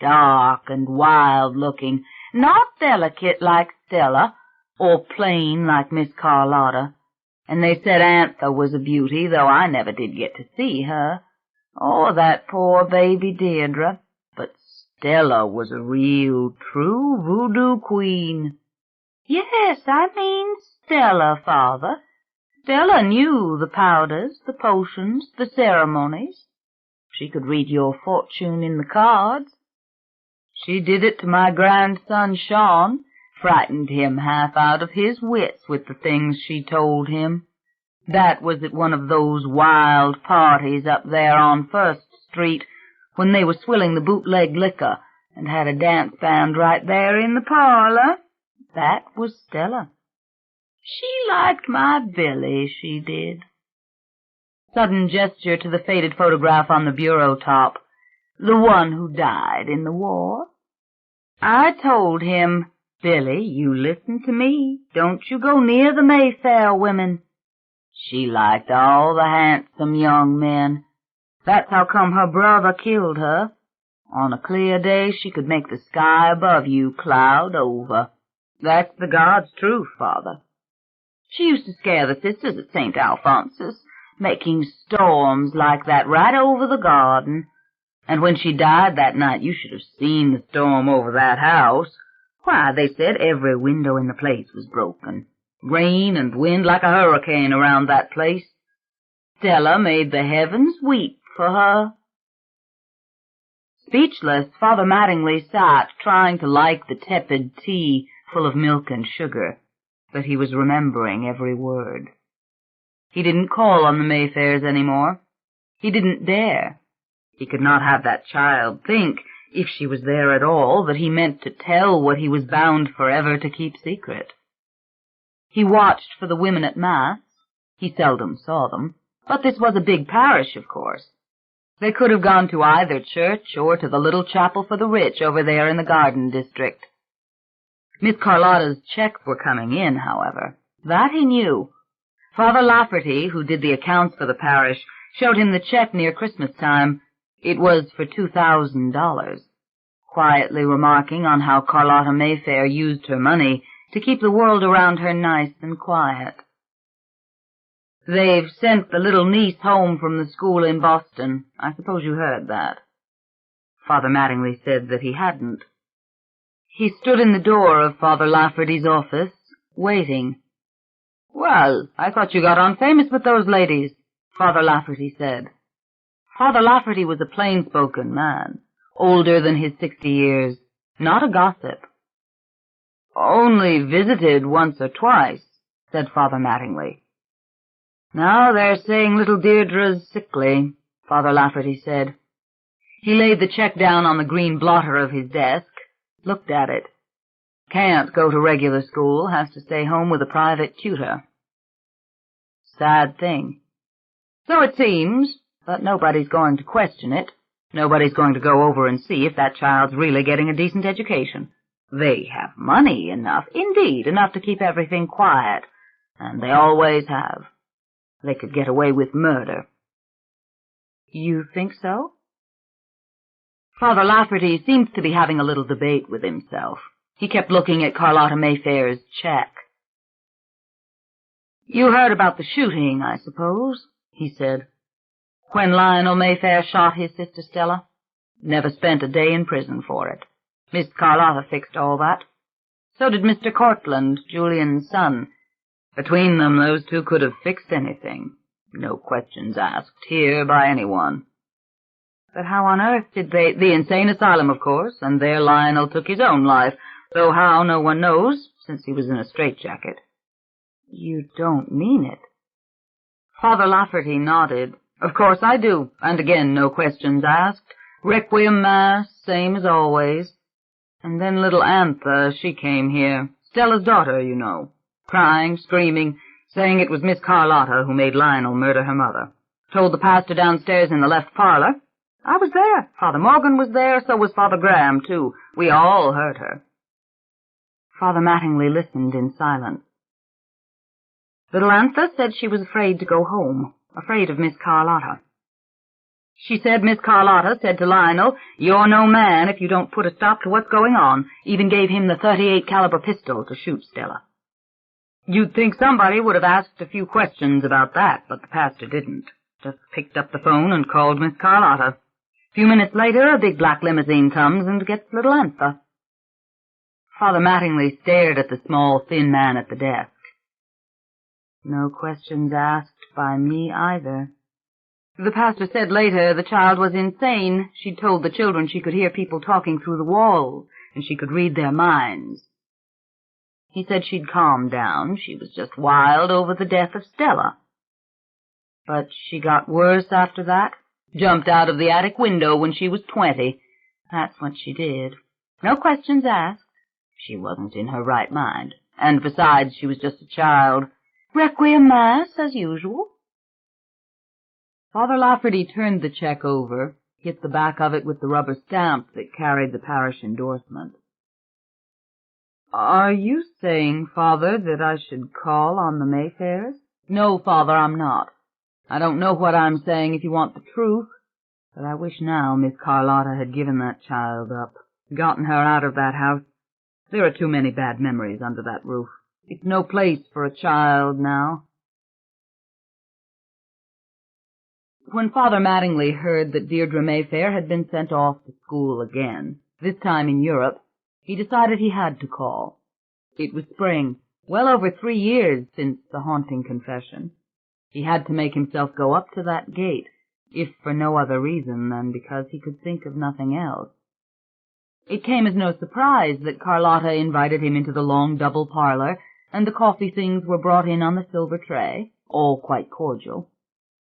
Speaker 3: Dark and wild-looking, not delicate like Stella, or plain like Miss Carlotta. And they said Antha was a beauty, though I never did get to see her. Or that poor baby Deirdre. But Stella was a real, true voodoo queen. Yes, I mean Stella, Father. Stella knew the powders, the potions, the ceremonies. She could read your fortune in the cards. She did it to my grandson Sean, frightened him half out of his wits with the things she told him. That was at one of those wild parties up there on First Street, when they were swilling the bootleg liquor, and had a dance band right there in the parlor. That was Stella. She liked my Billy, she did. Sudden gesture to the faded photograph on the bureau top. The one who died in the war. I told him, Billy, you listen to me. Don't you go near the Mayfair women. She liked all the handsome young men. That's how come her brother killed her. On a clear day she could make the sky above you cloud over. That's the God's truth, Father. She used to scare the sisters at St. Alphonsus, making storms like that right over the garden. And when she died that night, you should have seen the storm over that house. Why, they said every window in the place was broken. Rain and wind like a hurricane around that place. Stella made the heavens weep for her. Speechless, Father Mattingly sat, trying to like the tepid tea full of milk and sugar, but he was remembering every word. He didn't call on the Mayfairs any more. He didn't dare. He could not have that child think, if she was there at all, that he meant to tell what he was bound forever to keep secret. He watched for the women at Mass. He seldom saw them, but this was a big parish, of course. They could have gone to either church or to the little chapel for the rich over there in the Garden District. Miss Carlotta's checks were coming in, however. That he knew. Father Lafferty, who did the accounts for the parish, showed him the check near Christmas time. It was for $2,000, quietly remarking on how Carlotta Mayfair used her money to keep the world around her nice and quiet. They've sent the little niece home from the school in Boston. I suppose you heard that. Father Mattingly said that he hadn't. He stood in the door of Father Lafferty's office, waiting. Well, I thought you got on famous with those ladies, Father Lafferty said. Father Lafferty was a plain-spoken man, older than his 60 years, not a gossip. Only visited once or twice, said Father Mattingly. Now they're saying little Deirdre's sickly, Father Lafferty said. He laid the check down on the green blotter of his desk, looked at it. Can't go to regular school, has to stay home with a private tutor. Sad thing. So it seems, but nobody's going to question it. Nobody's going to go over and see if that child's really getting a decent education. They have money enough, indeed, enough to keep everything quiet, and they always have. They could get away with murder. You think so? Father Lafferty seemed to be having a little debate with himself. He kept looking at Carlotta Mayfair's check. You heard about the shooting, I suppose, he said. When Lionel Mayfair shot his sister Stella? Never spent a day in prison for it. Miss Carlotta fixed all that. So did Mr. Cortland, Julian's son. Between them, those two could have fixed anything. No questions asked here by anyone. But how on earth did they— The insane asylum, of course, and there Lionel took his own life, though how no one knows, since he was in a straitjacket. You don't mean it? Father Lafferty nodded. Of course I do, and again no questions asked. Requiem Mass, same as always. And then little Antha, she came here, Stella's daughter, you know, crying, screaming, saying it was Miss Carlotta who made Lionel murder her mother. Told the pastor downstairs in the left parlor. I was there. Father Morgan was there, so was Father Graham, too. We all heard her. Father Mattingly listened in silence. Little Antha said she was afraid to go home, afraid of Miss Carlotta. She said Miss Carlotta said to Lionel, "You're no man if you don't put a stop to what's going on," even gave him the .38 caliber pistol to shoot Stella. You'd think somebody would have asked a few questions about that, but the pastor didn't. Just picked up the phone and called Miss Carlotta. A few minutes later, a big black limousine comes and gets little Antha. Father Mattingly stared at the small, thin man at the desk. No questions asked by me either. The pastor said later the child was insane. She'd told the children she could hear people talking through the walls, and she could read their minds. He said she'd calmed down. She was just wild over the death of Stella. But she got worse after that. Jumped out of the attic window when she was 20. That's what she did. No questions asked. She wasn't in her right mind, and besides, she was just a child. Requiem Mass, as usual. Father Lafferty turned the check over, hit the back of it with the rubber stamp that carried the parish endorsement. "Are you saying, Father, that I should call on the Mayfairs?" "No, Father, I'm not. I don't know what I'm saying if you want the truth, but I wish now Miss Carlotta had given that child up, gotten her out of that house. There are too many bad memories under that roof. It's no place for a child now." When Father Mattingly heard that Deirdre Mayfair had been sent off to school again, this time in Europe, he decided he had to call. It was spring, well over 3 years since the haunting confession. He had to make himself go up to that gate, if for no other reason than because he could think of nothing else. It came as no surprise that Carlotta invited him into the long double parlor, and the coffee things were brought in on the silver tray, all quite cordial.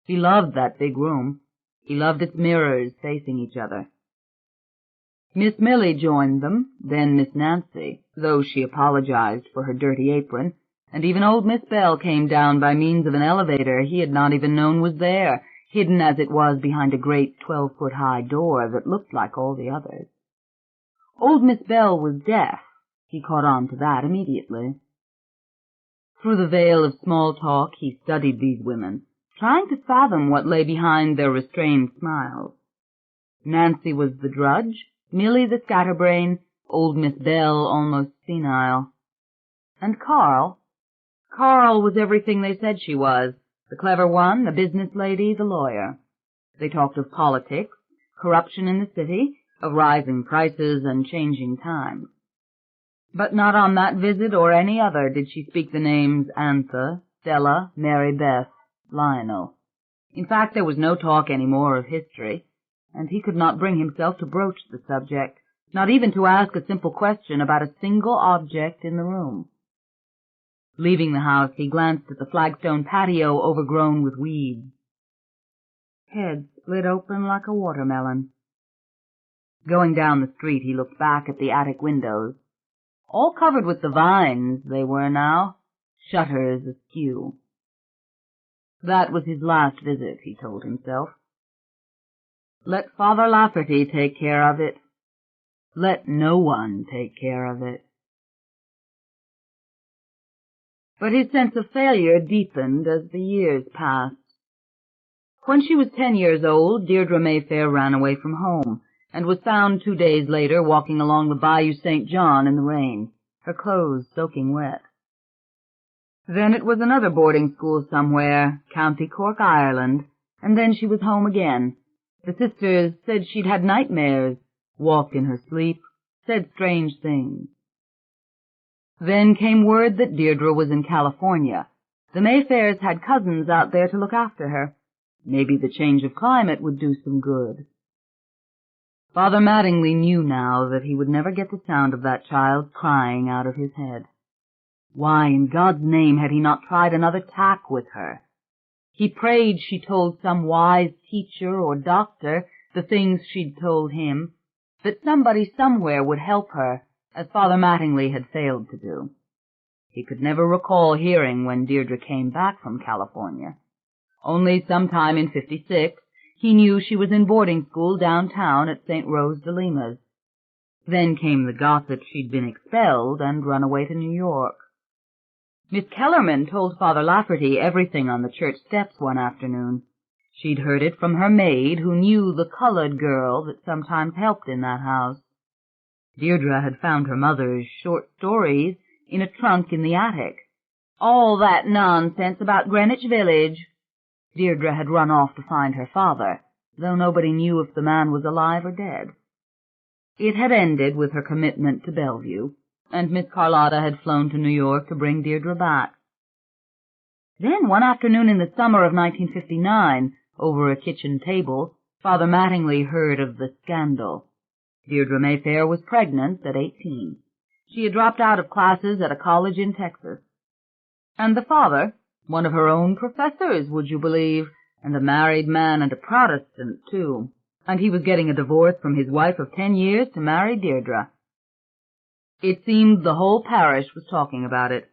Speaker 3: He loved that big room. He loved its mirrors facing each other. Miss Millie joined them, then Miss Nancy, though she apologized for her dirty apron, and even old Miss Bell came down by means of an elevator he had not even known was there, hidden as it was behind a great 12-foot-high door that looked like all the others. Old Miss Bell was deaf. He caught on to that immediately. Through the veil of small talk he studied these women, trying to fathom what lay behind their restrained smiles. Nancy was the drudge, Millie the scatterbrain, old Miss Bell almost senile. And Carl was everything they said she was, the clever one, the business lady, the lawyer. They talked of politics, corruption in the city, of rising prices and changing times. But not on that visit or any other did she speak the names Antha, Stella, Mary Beth, Lionel. In fact, there was no talk any more of history, and he could not bring himself to broach the subject, not even to ask a simple question about a single object in the room. Leaving the house, he glanced at the flagstone patio overgrown with weeds. Head split open like a watermelon. Going down the street, he looked back at the attic windows. All covered with the vines they were now, shutters askew. That was his last visit, he told himself. Let Father Lafferty take care of it. Let no one take care of it. But his sense of failure deepened as the years passed. When she was 10 years old, Deirdre Mayfair ran away from home, and was found 2 days later walking along the Bayou St. John in the rain, her clothes soaking wet. Then it was another boarding school somewhere, County Cork, Ireland, and then she was home again. The sisters said she'd had nightmares, walked in her sleep, said strange things. Then came word that Deirdre was in California. The Mayfairs had cousins out there to look after her. Maybe the change of climate would do some good. Father Mattingly knew now that he would never get the sound of that child crying out of his head. Why, in God's name, had he not tried another tack with her? He prayed she told some wise teacher or doctor the things she'd told him, that somebody somewhere would help her, as Father Mattingly had failed to do. He could never recall hearing when Deirdre came back from California. Only sometime in '56, he knew she was in boarding school downtown at St. Rose de Lima's. Then came the gossip she'd been expelled and run away to New York. Miss Kellerman told Father Lafferty everything on the church steps one afternoon. She'd heard it from her maid, who knew the colored girl that sometimes helped in that house. Deirdre had found her mother's short stories in a trunk in the attic. All that nonsense about Greenwich Village. Deirdre had run off to find her father, though nobody knew if the man was alive or dead. It had ended with her commitment to Bellevue, and Miss Carlotta had flown to New York to bring Deirdre back. Then, one afternoon in the summer of 1959, over a kitchen table, Father Mattingly heard of the scandal. Deirdre Mayfair was pregnant at 18. She had dropped out of classes at a college in Texas. And the father, one of her own professors, would you believe, and a married man and a Protestant, too. And he was getting a divorce from his wife of 10 years to marry Deirdre.
Speaker 2: It seemed the whole parish was talking about it.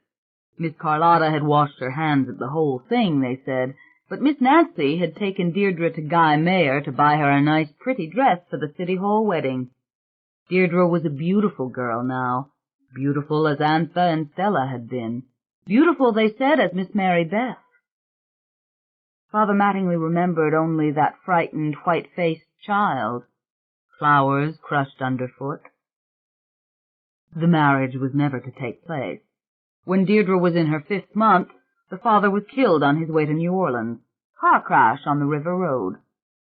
Speaker 2: Miss Carlotta had washed her hands of the whole thing, they said, but Miss Nancy had taken Deirdre to Guy Mayer to buy her a nice pretty dress for the City Hall wedding. Deirdre was a beautiful girl now, beautiful as Antha and Stella had been. Beautiful, they said, as Miss Mary Beth. Father Mattingly remembered only that frightened, white-faced child, flowers crushed underfoot. The marriage was never to take place. When Deirdre was in her 5th month, the father was killed on his way to New Orleans. Car crash on the river road.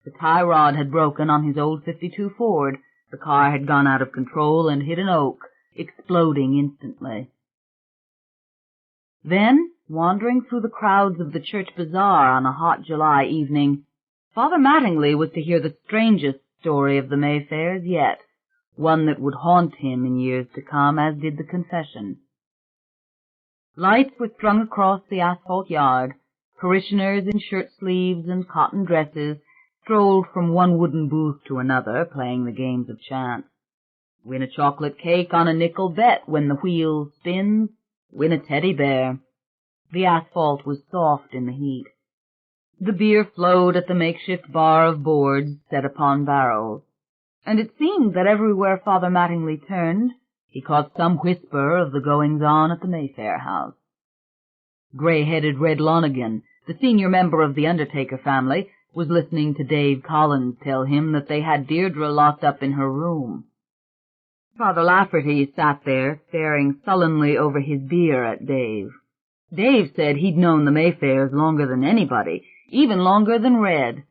Speaker 2: The tie rod had broken on his old 52 Ford. The car had gone out of control and hit an oak, exploding instantly. Then, wandering through the crowds of the church bazaar on a hot July evening, Father Mattingly was to hear the strangest story of the Mayfairs yet, one that would haunt him in years to come, as did the confession. Lights were strung across the asphalt yard. Parishioners in shirt-sleeves and cotton dresses strolled from one wooden booth to another, playing the games of chance. Win a chocolate cake on a nickel bet when the wheel spins. Win a teddy bear. The asphalt was soft in the heat. The beer flowed at the makeshift bar of boards set upon barrels, and it seemed that everywhere Father Mattingly turned, he caught some whisper of the goings-on at the Mayfair house. Gray-headed Red Lonergan, the senior member of the Undertaker family, was listening to Dave Collins tell him that they had Deirdre locked up in her room. Father Lafferty sat there, staring sullenly over his beer at Dave. Dave said he'd known the Mayfairs longer than anybody, even longer than Red.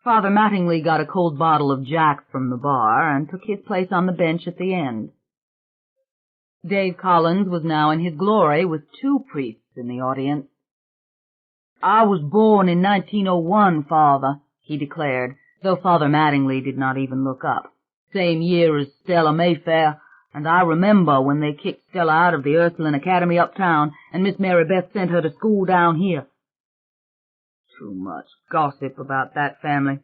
Speaker 2: Father Mattingly got a cold bottle of Jack from the bar and took his place on the bench at the end. Dave Collins was now in his glory with 2 priests in the audience. "I was born in 1901, Father," he declared, though Father Mattingly did not even look up. "Same year as Stella Mayfair, and I remember when they kicked Stella out of the Ursuline Academy uptown and Miss Mary Beth sent her to school down here." "Too much gossip about that family,"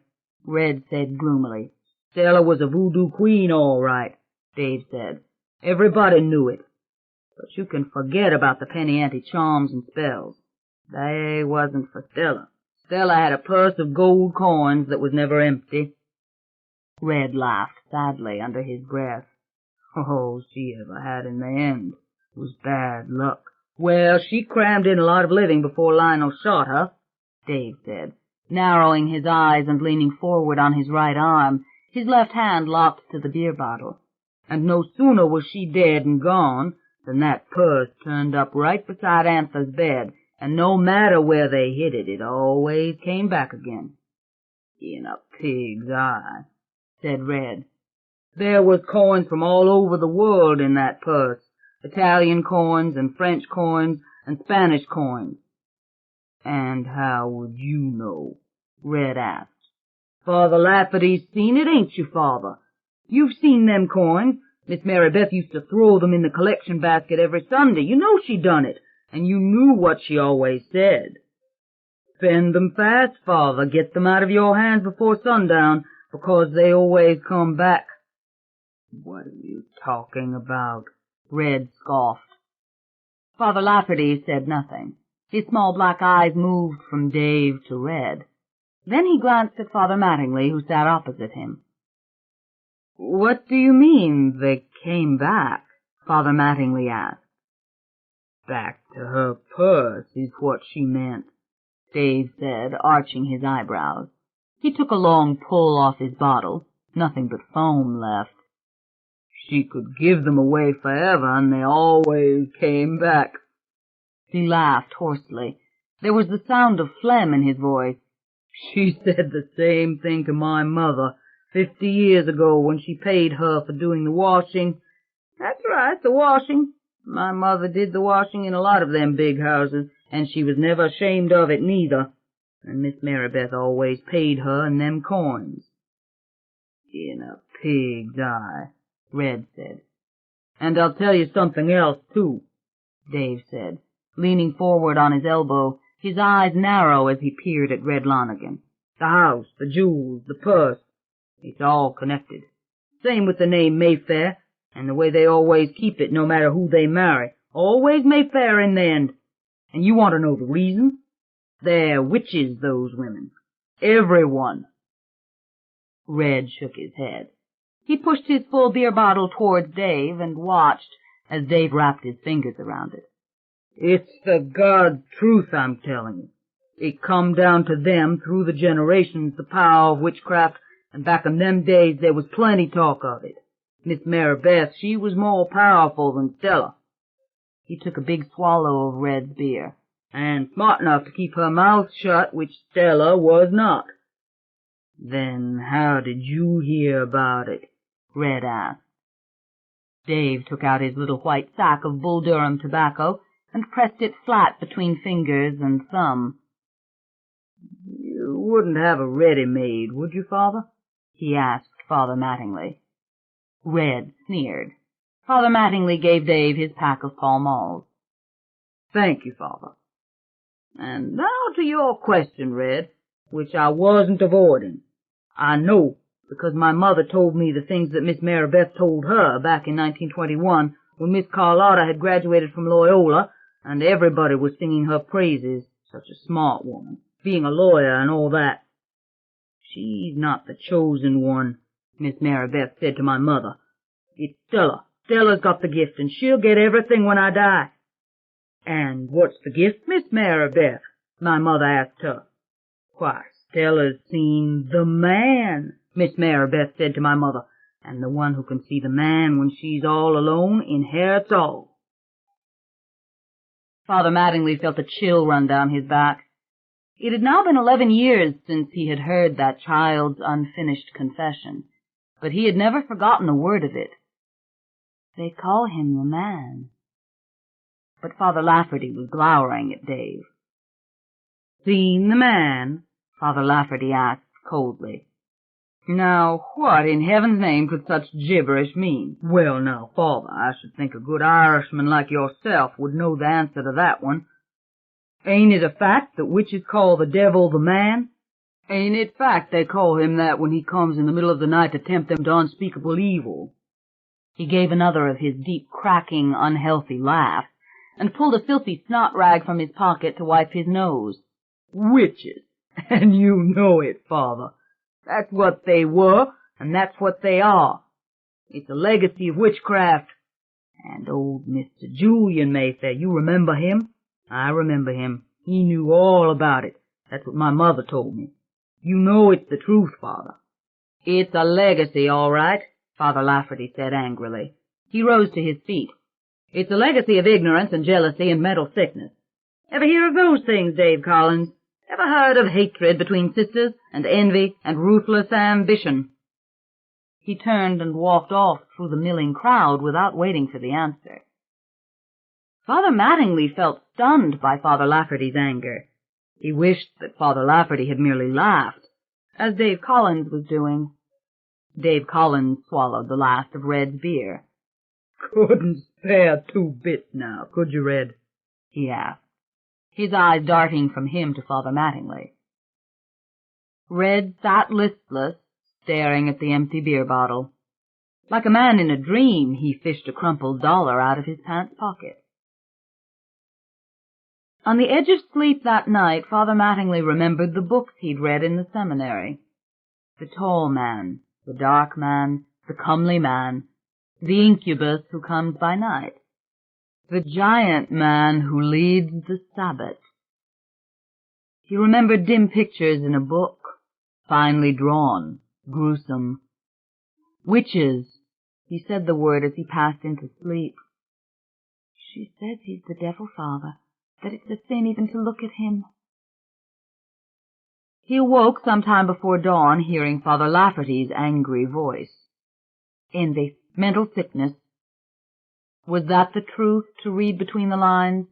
Speaker 2: Red said gloomily. "Stella was a voodoo queen, all right," Dave said. "Everybody knew it. But you can forget about the penny ante charms and spells. They wasn't for Stella. Stella had a purse of gold coins that was never empty." Red laughed sadly under his breath. "All she ever had in the end was bad luck." "Well, she crammed in a lot of living before Lionel shot her," Dave said, narrowing his eyes and leaning forward on his right arm, his left hand locked to the beer bottle. "And no sooner was she dead and gone than that purse turned up right beside Antha's bed, and no matter where they hid it, it always came back again." "In a pig's eye," said Red. "There was coins from all over the world in that purse, Italian coins and French coins and Spanish coins." "And how would you know?" Red asked. "Father Lafferty's seen it, ain't you, Father? You've seen them coins. Miss Mary Beth used to throw them in the collection basket every Sunday. You know she done it, and you knew what she always said. Spend them fast, Father. Get them out of your hands before sundown, because they always come back." "What are you talking about?" Red scoffed. Father Lafferty said nothing. His small black eyes moved from Dave to Red. Then he glanced at Father Mattingly, who sat opposite him. "What do you mean, they came back?" Father Mattingly asked. "Back to her purse is what she meant," Dave said, arching his eyebrows. He took a long pull off his bottle, nothing but foam left. "She could give them away forever, and they always came back." He laughed hoarsely. There was the sound of phlegm in his voice. "She said the same thing to my mother 50 years ago when she paid her for doing the washing." "That's right, the washing. My mother did the washing in a lot of them big houses, and she was never ashamed of it neither. And Miss Mary Beth always paid her in them coins." "In a pig's eye," Red said. "And I'll tell you something else, too," Dave said, leaning forward on his elbow, his eyes narrow as he peered at Red Lonergan. "The house, the jewels, the purse, it's all connected. Same with the name Mayfair,
Speaker 3: and the way they always keep it no matter who they marry. Always Mayfair in the end. And you want to know the reason? They're witches, those women. Everyone.
Speaker 2: Red shook his head. He pushed his full beer bottle towards Dave and watched as Dave wrapped his fingers around it.
Speaker 3: It's the God truth I'm telling you. It come down to them through the generations, the power of witchcraft, and back in them days there was plenty talk of it. Miss Maribeth, she was more powerful than Stella.
Speaker 2: He took a big swallow of Red's beer.
Speaker 3: And smart enough to keep her mouth shut, which Stella was not. Then how did you hear about it?
Speaker 2: Red asked. Dave took out his little white sack of Bull Durham tobacco and pressed it flat between fingers and thumb.
Speaker 3: You wouldn't have a ready-made, would you, Father?
Speaker 2: He asked Father Mattingly. Red sneered. Father Mattingly gave Dave his pack of Pall Malls.
Speaker 3: Thank you, Father. And now to your question, Red, which I wasn't avoiding. I know, because my mother told me the things that Miss Maribeth told her back in 1921 when Miss Carlotta had graduated from Loyola and everybody was singing her praises, such a smart woman, being a lawyer and all that. She's not the chosen one, Miss Maribeth said to my mother. It's Stella. Stella's got the gift, and she'll get everything when I die. And what's the gift, Miss Maribeth? My mother asked her. Why, Stella's seen the man, Miss Maribeth said to my mother, and the one who can see the man when she's all alone inherits all.
Speaker 2: Father Mattingly felt a chill run down his back. It had now been 11 years since he had heard that child's unfinished confession, but he had never forgotten a word of it. They call him the man. But Father Lafferty was glowering at Dave.
Speaker 3: Seen the man?
Speaker 2: Father Lafferty asked coldly.
Speaker 3: Now, what in heaven's name could such gibberish mean? Well, now, Father, I should think a good Irishman like yourself would know the answer to that one. Ain't it a fact that witches call the devil the man? Ain't it fact they call him that when he comes in the middle of the night to tempt them to unspeakable evil?
Speaker 2: He gave another of his deep, cracking, unhealthy laughs, and pulled a filthy snot rag from his pocket to wipe his nose.
Speaker 3: Witches! And you know it, Father. That's what they were, and that's what they are. It's a legacy of witchcraft. And old Mr. Julian Mayfair, you remember him? I remember him. He knew all about it. That's what my mother told me. You know it's the truth, Father. It's a legacy, all right, Father Lafferty said angrily. He rose to his feet. It's a legacy of ignorance and jealousy and mental sickness. Ever hear of those things, Dave Collins? Ever heard of hatred between sisters and envy and ruthless ambition?
Speaker 2: He turned and walked off through the milling crowd without waiting for the answer. Father Mattingly felt stunned by Father Lafferty's anger. He wished that Father Lafferty had merely laughed, as Dave Collins was doing. Dave Collins swallowed the last of Red's beer.
Speaker 3: Couldn't spare 2 bits now, could you, Red?
Speaker 2: He asked, his eyes darting from him to Father Mattingly. Red sat listless, staring at the empty beer bottle. Like a man in a dream, he fished a crumpled dollar out of his pants pocket. On the edge of sleep that night, Father Mattingly remembered the books he'd read in the seminary. The tall man, the dark man, the comely man, the incubus who comes by night, the giant man who leads the Sabbath. He remembered dim pictures in a book, finely drawn, gruesome. Witches, he said the word as he passed into sleep. She says he's the devil, Father, that it's a sin even to look at him. He awoke sometime before dawn, hearing Father Lafferty's angry voice. Envy, mental sickness. Was that the truth to read between the lines?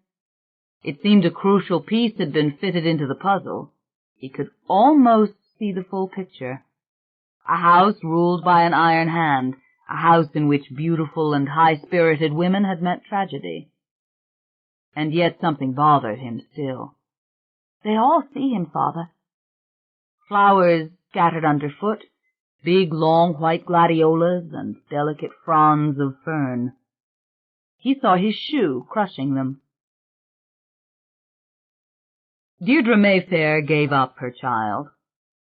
Speaker 2: It seemed a crucial piece had been fitted into the puzzle. He could almost see the full picture. A house ruled by an iron hand, a house in which beautiful and high-spirited women had met tragedy. And yet something bothered him still. They all see him, Father. Flowers scattered underfoot, big, long white gladiolas and delicate fronds of fern. He saw his shoe crushing them. Deirdre Mayfair gave up her child.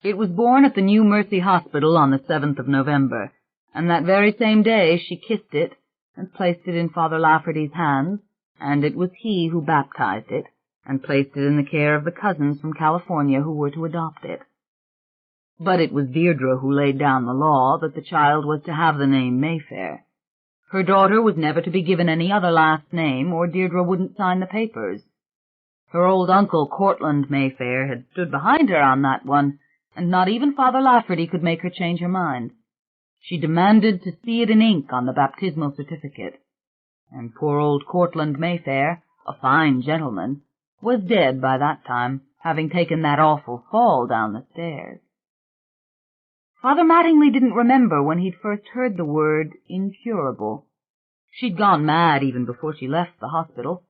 Speaker 2: It was born at the New Mercy Hospital on the 7th of November, and that very same day she kissed it and placed it in Father Lafferty's hands, and it was he who baptized it and placed it in the care of the cousins from California who were to adopt it. But it was Deirdre who laid down the law that the child was to have the name Mayfair. Her daughter was never to be given any other last name, or Deirdre wouldn't sign the papers. Her old uncle, Cortland Mayfair, had stood behind her on that one, and not even Father Lafferty could make her change her mind. She demanded to see it in ink on the baptismal certificate. And poor old Cortland Mayfair, a fine gentleman, was dead by that time, having taken that awful fall down the stairs. Father Mattingly didn't remember when he'd first heard the word incurable. She'd gone mad even before she left the hospital.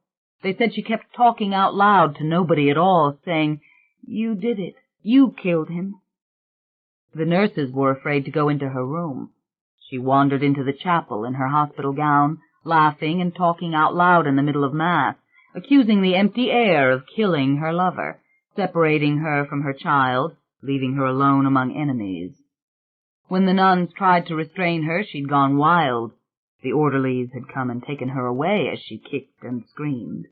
Speaker 2: They said she kept talking out loud to nobody at all, saying, "You did it. You killed him." The nurses were afraid to go into her room. She wandered into the chapel in her hospital gown, laughing and talking out loud in the middle of Mass, accusing the empty air of killing her lover, separating her from her child, leaving her alone among enemies. When the nuns tried to restrain her, she'd gone wild. The orderlies had come and taken her away as she kicked and screamed.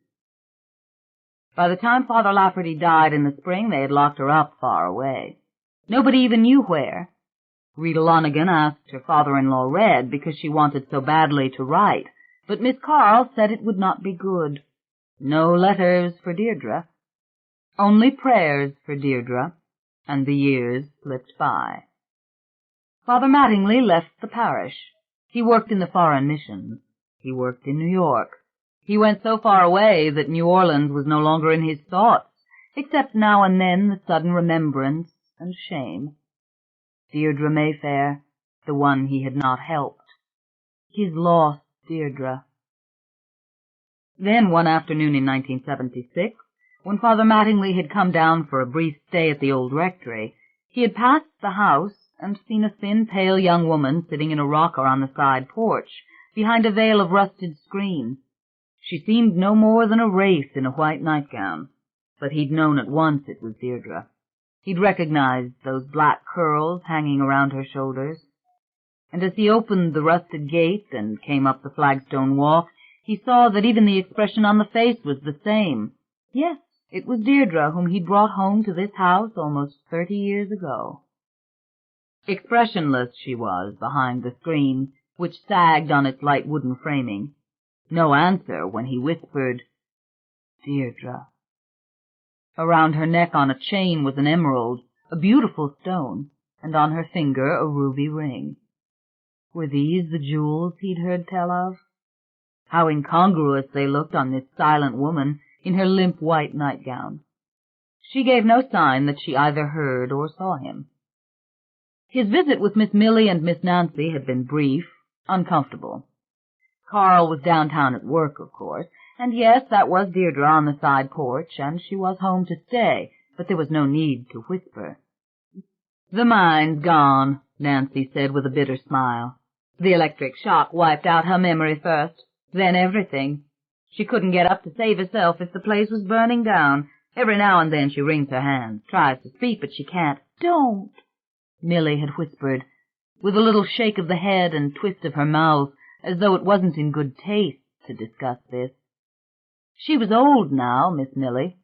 Speaker 2: By the time Father Lafferty died in the spring, they had locked her up far away. Nobody even knew where. Rita Lonergan asked her father-in-law Red because she wanted so badly to write, but Miss Carl said it would not be good. No letters for Deirdre. Only prayers for Deirdre, and the years slipped by. Father Mattingly left the parish. He worked in the foreign missions. He worked in New York. He went so far away that New Orleans was no longer in his thoughts, except now and then the sudden remembrance and shame. Deirdre Mayfair, the one he had not helped. His lost Deirdre. Then one afternoon in 1976, when Father Mattingly had come down for a brief stay at the old rectory, he had passed the house and seen a thin, pale young woman sitting in a rocker on the side porch, behind a veil of rusted screen. She seemed no more than a wraith in a white nightgown, but he'd known at once it was Deirdre. He'd recognized those black curls hanging around her shoulders. And as he opened the rusted gate and came up the flagstone walk, he saw that even the expression on the face was the same. Yes, it was Deirdre whom he'd brought home to this house almost 30 years ago. Expressionless she was behind the screen, which sagged on its light wooden framing. No answer when he whispered, "Deirdre." Around her neck on a chain was an emerald, a beautiful stone, and on her finger a ruby ring. Were these the jewels he'd heard tell of? How incongruous they looked on this silent woman in her limp white nightgown. She gave no sign that she either heard or saw him. His visit with Miss Millie and Miss Nancy had been brief, uncomfortable. Carl was downtown at work, of course, and yes, that was Deirdre on the side porch, and she was home to stay, but there was no need to whisper. "The mine's gone," Nancy said with a bitter smile. "The electric shock wiped out her memory first, then everything. She couldn't get up to save herself if the place was burning down. Every now and then she wrings her hands, tries to speak, but she can't." "Don't," Millie had whispered, with a little shake of the head and twist of her mouth, as though it wasn't in good taste to discuss this. She was old now, Miss Millie,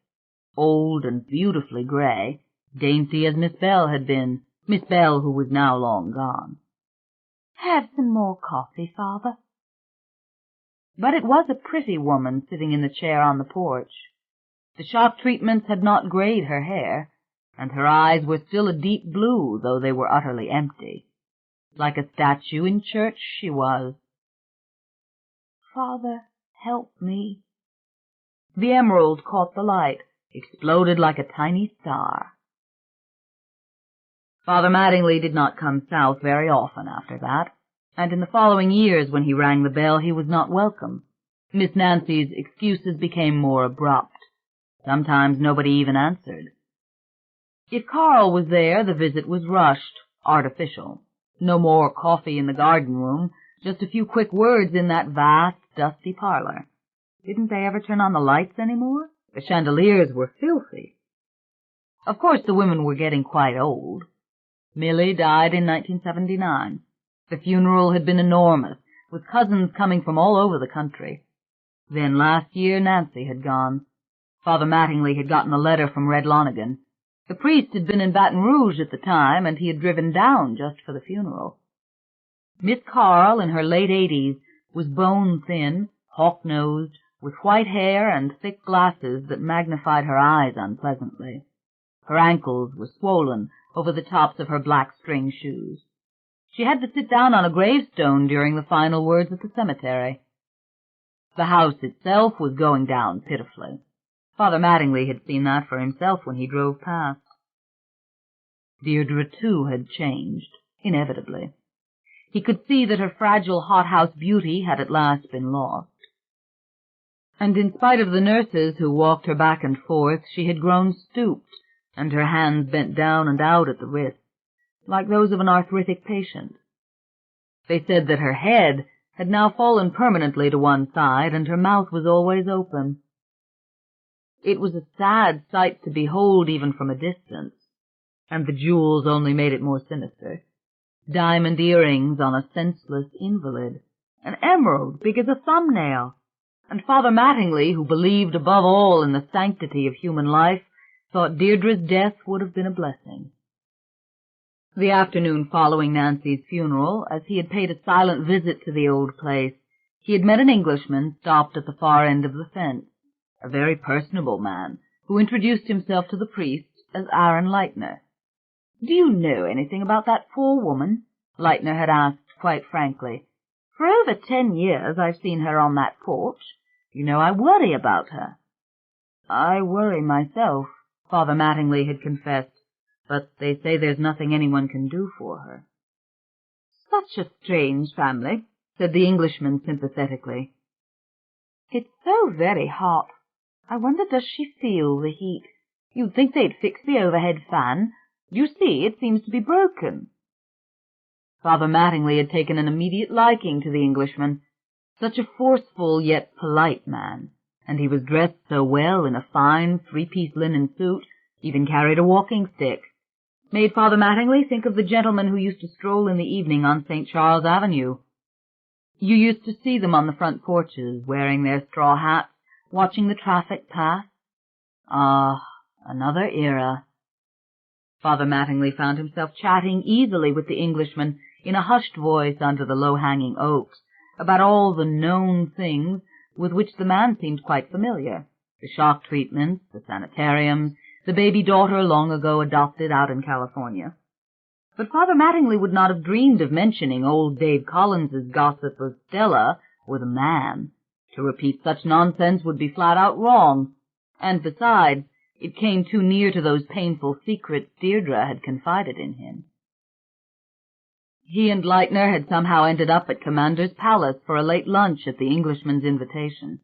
Speaker 2: old and beautifully gray, dainty as Miss Bell had been, Miss Bell who was now long gone. "Have some more coffee, Father." But it was a pretty woman sitting in the chair on the porch. The shock treatments had not grayed her hair, and her eyes were still a deep blue, though they were utterly empty. Like a statue in church she was. "Father, help me." The emerald caught the light, exploded like a tiny star. Father Mattingly did not come south very often after that, and in the following years when he rang the bell he was not welcome. Miss Nancy's excuses became more abrupt. Sometimes nobody even answered. If Carl was there, the visit was rushed, artificial. No more coffee in the garden room, just a few quick words in that vast, dusty parlor. Didn't they ever turn on the lights any more? The chandeliers were filthy. Of course, the women were getting quite old. Millie died in 1979. The funeral had been enormous, with cousins coming from all over the country. Then last year Nancy had gone. Father Mattingly had gotten a letter from Red Lonigan. The priest had been in Baton Rouge at the time, and he had driven down just for the funeral. Miss Carl, in her late 80s, was bone-thin, hawk-nosed, with white hair and thick glasses that magnified her eyes unpleasantly. Her ankles were swollen over the tops of her black string shoes. She had to sit down on a gravestone during the final words at the cemetery. The house itself was going down pitifully. Father Mattingly had seen that for himself when he drove past. Deirdre, too, had changed, inevitably. He could see that her fragile hothouse beauty had at last been lost. And in spite of the nurses who walked her back and forth, she had grown stooped, and her hands bent down and out at the wrists, like those of an arthritic patient. They said that her head had now fallen permanently to one side, and her mouth was always open. It was a sad sight to behold even from a distance, and the jewels only made it more sinister. Diamond earrings on a senseless invalid, an emerald big as a thumbnail, and Father Mattingly, who believed above all in the sanctity of human life, thought Deirdre's death would have been a blessing. The afternoon following Nancy's funeral, as he had paid a silent visit to the old place, he had met an Englishman stopped at the far end of the fence, a very personable man, who introduced himself to the priest as Aaron Leitner. "Do you know anything about that poor woman?" Leitner had asked quite frankly. "For over 10 years I've seen her on that porch. You know, I worry about her." "I worry myself," Father Mattingly had confessed, "but they say there's nothing anyone can do for her." "Such a strange family," said the Englishman sympathetically. "It's so very hot. I wonder does she feel the heat? You'd think they'd fix the overhead fan. You see, it seems to be broken." Father Mattingly had taken an immediate liking to the Englishman, such a forceful yet polite man, and he was dressed so well in a fine 3-piece linen suit, even carried a walking stick. Made Father Mattingly think of the gentlemen who used to stroll in the evening on St. Charles Avenue. You used to see them on the front porches, wearing their straw hats, watching the traffic pass. Ah, another era. Father Mattingly found himself chatting easily with the Englishman in a hushed voice under the low-hanging oaks about all the known things with which the man seemed quite familiar, the shock treatments, the sanitariums, the baby daughter long ago adopted out in California. But Father Mattingly would not have dreamed of mentioning old Dave Collins's gossip of Stella or the man. To repeat such nonsense would be flat-out wrong, and besides, it came too near to those painful secrets Deirdre had confided in him. He and Leitner had somehow ended up at Commander's Palace for a late lunch at the Englishman's invitation.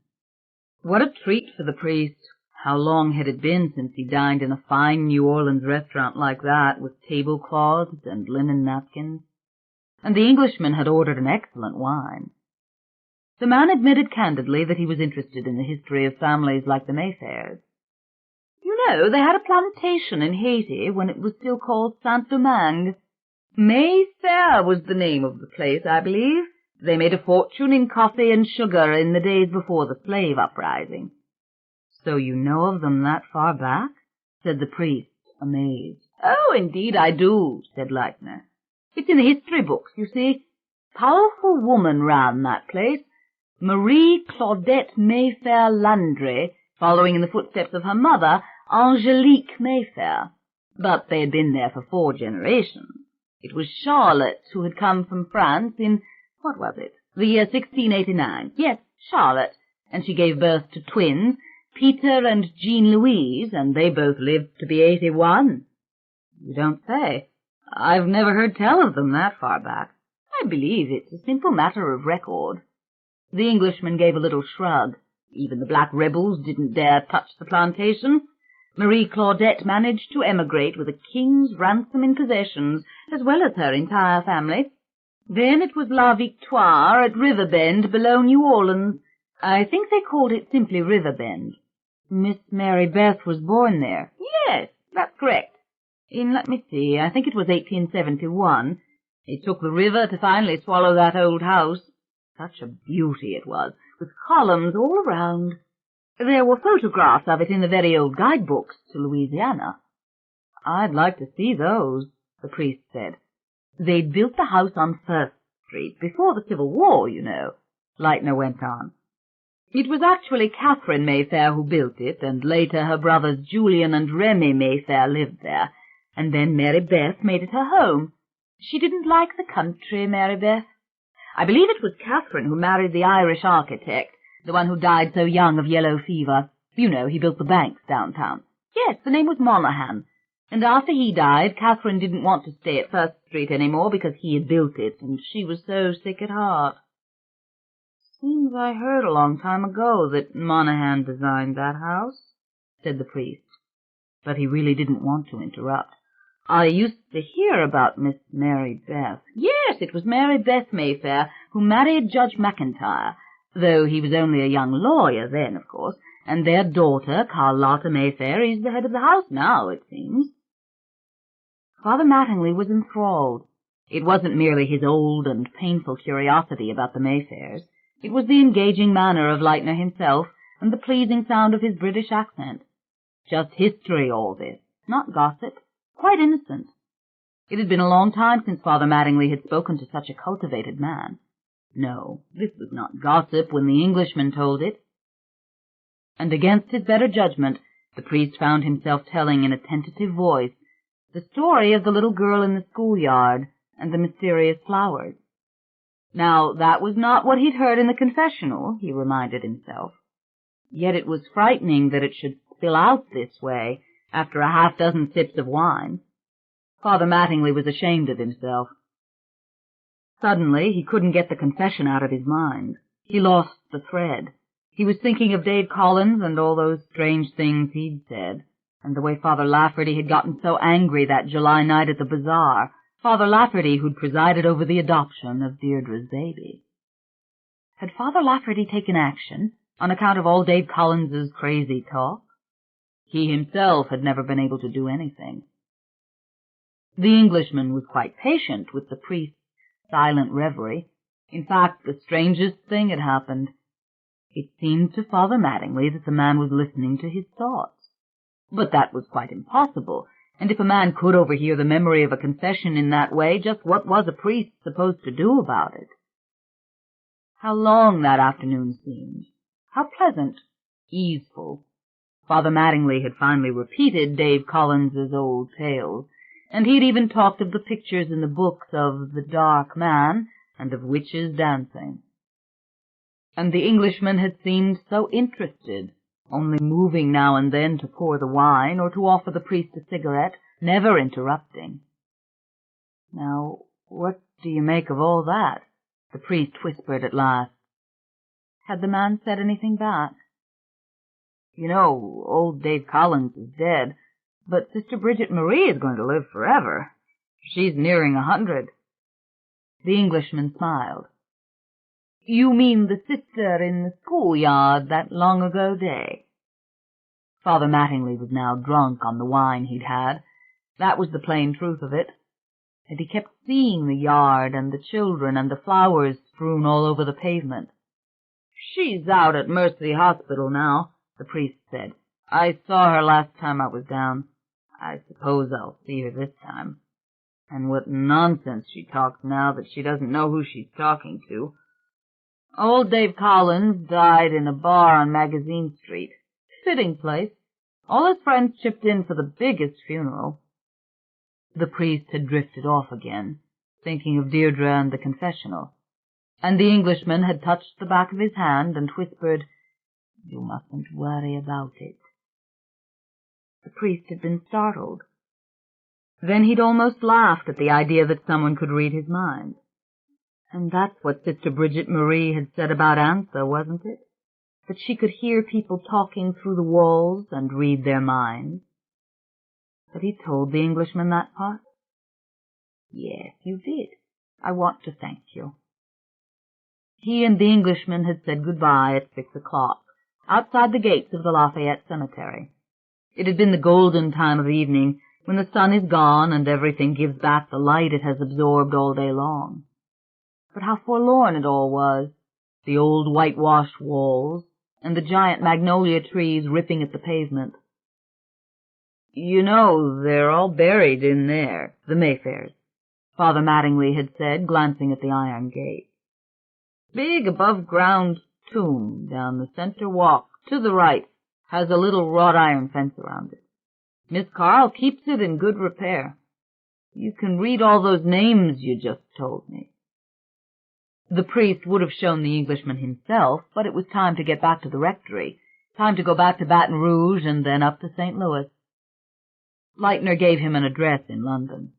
Speaker 2: What a treat for the priest! How long had it been since he dined in a fine New Orleans restaurant like that, with tablecloths and linen napkins? And the Englishman had ordered an excellent wine. The man admitted candidly that he was interested in the history of families like the Mayfairs. "You know, they had a plantation in Haiti when it was still called Saint-Domingue. Mayfair was the name of the place, I believe. They made a fortune in coffee and sugar in the days before the slave uprising." "So you know of them that far back?" said the priest, amazed. "Oh, indeed I do," said Leitner. "It's in the history books, you see. Powerful woman ran that place, Marie Claudette Mayfair Landry, following in the footsteps of her mother, Angelique Mayfair. But they had been there for 4 generations. It was Charlotte who had come from France in, what was it, the year 1689. Yes, Charlotte. And she gave birth to twins, Peter and Jean Louise, and they both lived to be 81. "You don't say. I've never heard tell of them that far back." "I believe it's a simple matter of record." The Englishman gave a little shrug. Even the black rebels didn't dare touch the plantation.
Speaker 3: Marie Claudette managed to emigrate with a king's ransom in possessions, as well as her entire family. Then it was La Victoire at Riverbend, below New Orleans. I think they called it simply Riverbend.
Speaker 2: Miss Mary Beth was born there.
Speaker 3: Yes, that's correct. Let me see, I think it was 1871. It took the river to finally swallow that old house. Such a beauty it was, with columns all around. There were photographs of it in the very old guidebooks to Louisiana.
Speaker 2: I'd like to see those, the priest said.
Speaker 3: They'd built the house on First Street, before the Civil War, you know, Leitner went on. It was actually Catherine Mayfair who built it, and later her brothers Julian and Remy Mayfair lived there, and then Mary Beth made it her home. She didn't like the country, Mary Beth. I believe it was Catherine who married the Irish architect, the one who died so young of yellow fever. You know, he built the banks downtown. Yes, the name was Monaghan. And after he died, Catherine didn't want to stay at First Street any more because he had built it, and she was so sick at heart.
Speaker 2: Seems I heard a long time ago that Monaghan designed that house, said the priest. But he really didn't want to interrupt. I used to hear about Miss Mary Beth.
Speaker 3: Yes, it was Mary Beth Mayfair who married Judge McIntyre, though he was only a young lawyer then, of course, and their daughter, Carlotta Mayfair, is the head of the house now, it seems.
Speaker 2: Father Mattingly was enthralled.
Speaker 3: It wasn't merely his old and painful curiosity about the Mayfairs. It was the engaging manner of Leitner himself and the pleasing sound of his British accent. Just history, all this, not gossip, quite innocent. It had been a long time since Father Mattingly had spoken to such a cultivated man. No, this was not gossip when the Englishman told it. And against his better judgment, the priest found himself telling in a tentative voice the story of the little girl in the schoolyard and the mysterious flowers. Now, that was not what he'd heard in the confessional, he reminded himself. Yet it was frightening that it should spill out this way after a half-dozen sips of wine. Father Mattingly was ashamed of himself. Suddenly, he couldn't get the confession out of his mind. He lost the thread. He was thinking of Dave Collins and all those strange things he'd said, and the way Father Lafferty had gotten so angry that July night at the bazaar, Father Lafferty who'd presided over the adoption of Deirdre's baby. Had Father Lafferty taken action on account of all Dave Collins's crazy talk? He himself had never been able to do anything. The Englishman was quite patient with the priest's silent reverie. In fact, the strangest thing had happened. It seemed to Father Mattingly that the man was listening to his thoughts. But that was quite impossible, and if a man could overhear the memory of a confession in that way, just what was a priest supposed to do about it? How long that afternoon seemed. How pleasant, easeful. Father Mattingly had finally repeated Dave Collins's old tales, and he had even talked of the pictures in the books of the Dark Man and of witches dancing. And the Englishman had seemed so interested, only moving now and then to pour the wine or to offer the priest a cigarette, never interrupting.
Speaker 2: Now, what do you make of all that? The priest whispered at last.
Speaker 3: Had the man said anything back?
Speaker 2: You know, old Dave Collins is dead, but Sister Bridget Marie is going to live forever. She's nearing 100.
Speaker 3: The Englishman smiled. You mean the sister in the schoolyard that long-ago day? Father Mattingly was now drunk on the wine he'd had. That was the plain truth of it. And he kept seeing the yard and the children and the flowers strewn all over the pavement. She's out at Mercy Hospital now, the priest said. I saw her last time I was down. I suppose I'll see her this time. And what nonsense she talks now that she doesn't know who she's talking to. Old Dave Collins died in a bar on Magazine Street. Fitting place. All his friends chipped in for the biggest funeral. The priest had drifted off again, thinking of Deirdre and the confessional. And the Englishman had touched the back of his hand and whispered, You mustn't worry about it. The priest had been startled. Then he'd almost laughed at the idea that someone could read his mind. And that's what Sister Bridget Marie had said about Ansa, wasn't it? That she could hear people talking through the walls and read their minds.
Speaker 2: But he told the Englishman that part? Yes, you did. I want to thank you. He and the Englishman had said goodbye at 6 o'clock, outside the gates of the Lafayette Cemetery. It had been the golden time of evening, when the sun is gone and everything gives back the light it has absorbed all day long. But how forlorn it all was, the old whitewashed walls, and the giant magnolia trees ripping at the pavement. You know, they're all buried in there, the Mayfairs, Father Mattingly had said, glancing at the iron gate. Big above-ground tomb down the center walk, to the right, has a little wrought iron fence around it. Miss Carl keeps it in good repair. You can read all those names you just told me. The priest would have shown the Englishman himself, but it was time to get back to the rectory, time to go back to Baton Rouge and then up to St. Louis. Leitner gave him an address in London.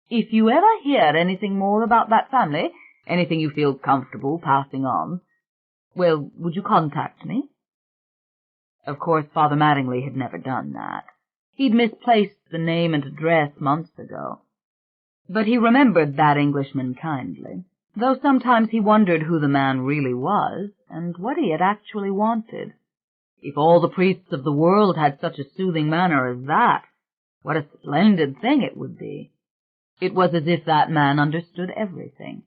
Speaker 2: If you ever hear anything more about that family, anything you feel comfortable passing on, well, would you contact me? Of course, Father Mattingly had never done that. He'd misplaced the name and address months ago. But he remembered that Englishman kindly, though sometimes he wondered who the man really was and what he had actually wanted. If all the priests of the world had such a soothing manner as that, what a splendid thing it would be. It was as if that man understood everything.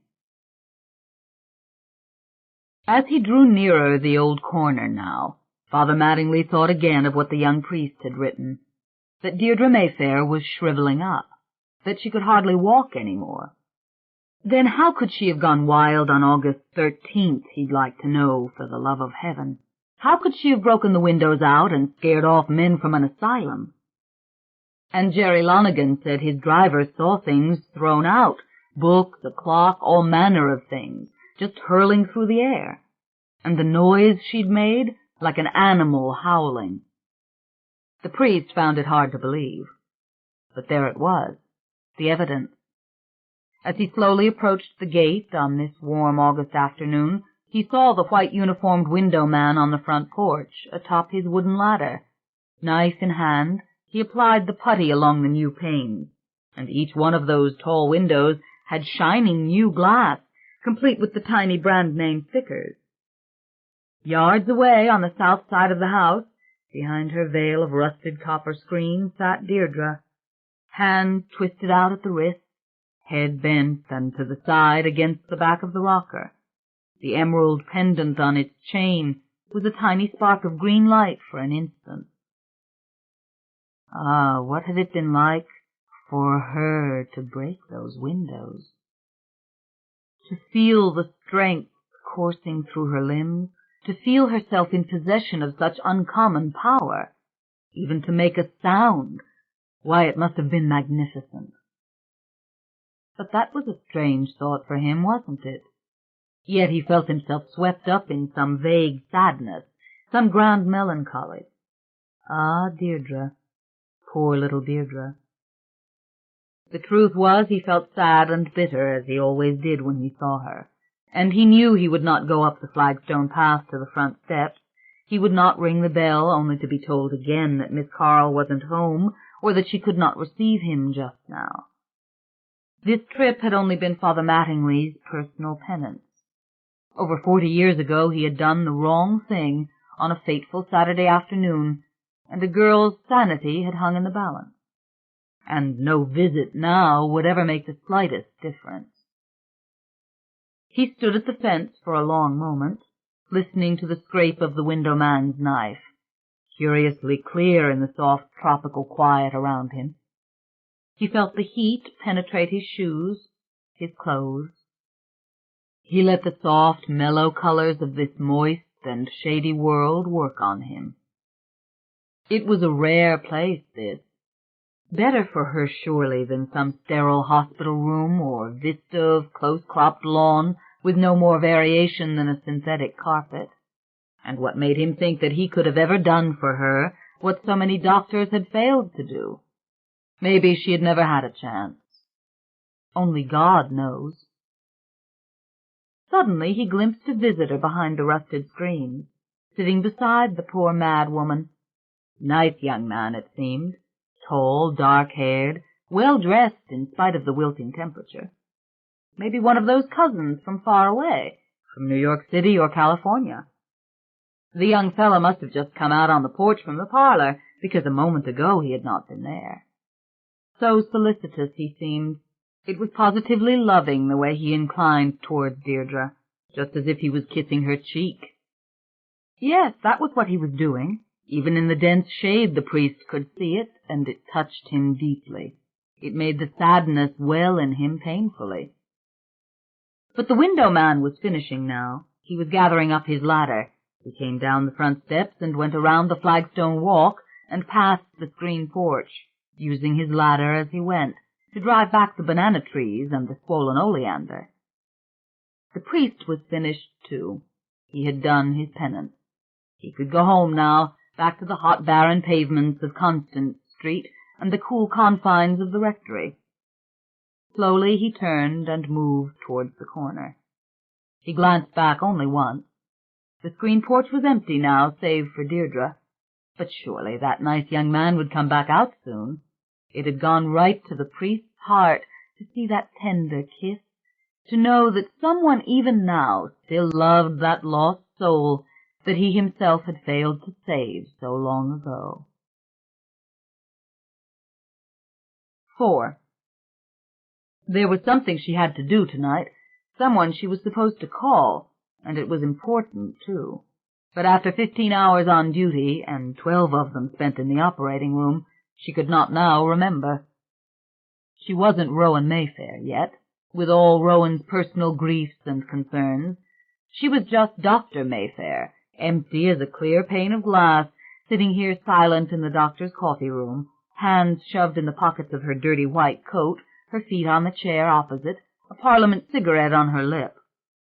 Speaker 2: As he drew nearer the old corner now, Father Mattingly thought again of what the young priest had written, that Deirdre Mayfair was shriveling up, that she could hardly walk any more. Then how could she have gone wild on August 13th, he'd like to know, for the love of heaven? How could she have broken the windows out and scared off men from an asylum? And Jerry Lonigan said his driver saw things thrown out, books, a clock, all manner of things, just hurling through the air. And the noise she'd made, like an animal howling. The priest found it hard to believe. But there it was, the evidence. As he slowly approached the gate on this warm August afternoon, he saw the white-uniformed window man on the front porch, atop his wooden ladder. Knife in hand, he applied the putty along the new panes, and each one of those tall windows had shining new glass, complete with the tiny brand-name stickers. Yards away on the south side of the house, behind her veil of rusted copper screen, sat Deirdre, hand twisted out at the wrist, head bent and to the side against the back of the rocker. The emerald pendant on its chain was a tiny spark of green light for an instant. Ah, what had it been like for her to break those windows? To feel the strength coursing through her limbs, to feel herself in possession of such uncommon power, even to make a sound, why, it must have been magnificent. But that was a strange thought for him, wasn't it? Yet he felt himself swept up in some vague sadness, some grand melancholy. Ah, Deirdre, poor little Deirdre. The truth was, he felt sad and bitter, as he always did when he saw her, and he knew he would not go up the flagstone path to the front steps. He would not ring the bell, only to be told again that Miss Carl wasn't home, or that she could not receive him just now. This trip had only been Father Mattingly's personal penance. Over 40 years ago he had done the wrong thing on a fateful Saturday afternoon, and a girl's sanity had hung in the balance. And no visit now would ever make the slightest difference. He stood at the fence for a long moment, listening to the scrape of the window man's knife, curiously clear in the soft tropical quiet around him. He felt the heat penetrate his shoes, his clothes. He let the soft, mellow colors of this moist and shady world work on him. It was a rare place, this. Better for her, surely, than some sterile hospital room or vista of close-cropped lawn with no more variation than a synthetic carpet. And what made him think that he could have ever done for her what so many doctors had failed to do? Maybe she had never had a chance. Only God knows. Suddenly he glimpsed a visitor behind the rusted screens, sitting beside the poor mad woman. Nice young man, it seemed. tall, dark-haired, well-dressed in spite of the wilting temperature. Maybe one of those cousins from far away, from New York City or California. The young fellow must have just come out on the porch from the parlor, because a moment ago he had not been there. So solicitous he seemed. It was positively loving the way he inclined towards Deirdre, just as if he was kissing her cheek. Yes, that was what he was doing. Even in the dense shade the priest could see it, and it touched him deeply. It made the sadness well in him painfully. But the window man was finishing now. He was gathering up his ladder. He came down the front steps and went around the flagstone walk and past the screen porch, using his ladder as he went, to drive back the banana trees and the swollen oleander. The priest was finished, too. He had done his penance. He could go home now, back to the hot, barren pavements of Constance Street and the cool confines of the rectory. Slowly he turned and moved towards the corner. He glanced back only once. The screen porch was empty now, save for Deirdre. But surely that nice young man would come back out soon. It had gone right to the priest's heart to see that tender kiss, to know that someone even now still loved that lost soul that he himself had failed to save so long ago. 4. There was something she had to do tonight, someone she was supposed to call, and it was important, too. But after 15 hours on duty, and 12 of them spent in the operating room, she could not now remember. She wasn't Rowan Mayfair yet, with all Rowan's personal griefs and concerns. She was just Dr. Mayfair, empty as a clear pane of glass, sitting here silent in the doctor's coffee room, hands shoved in the pockets of her dirty white coat, her feet on the chair opposite, a Parliament cigarette on her lip,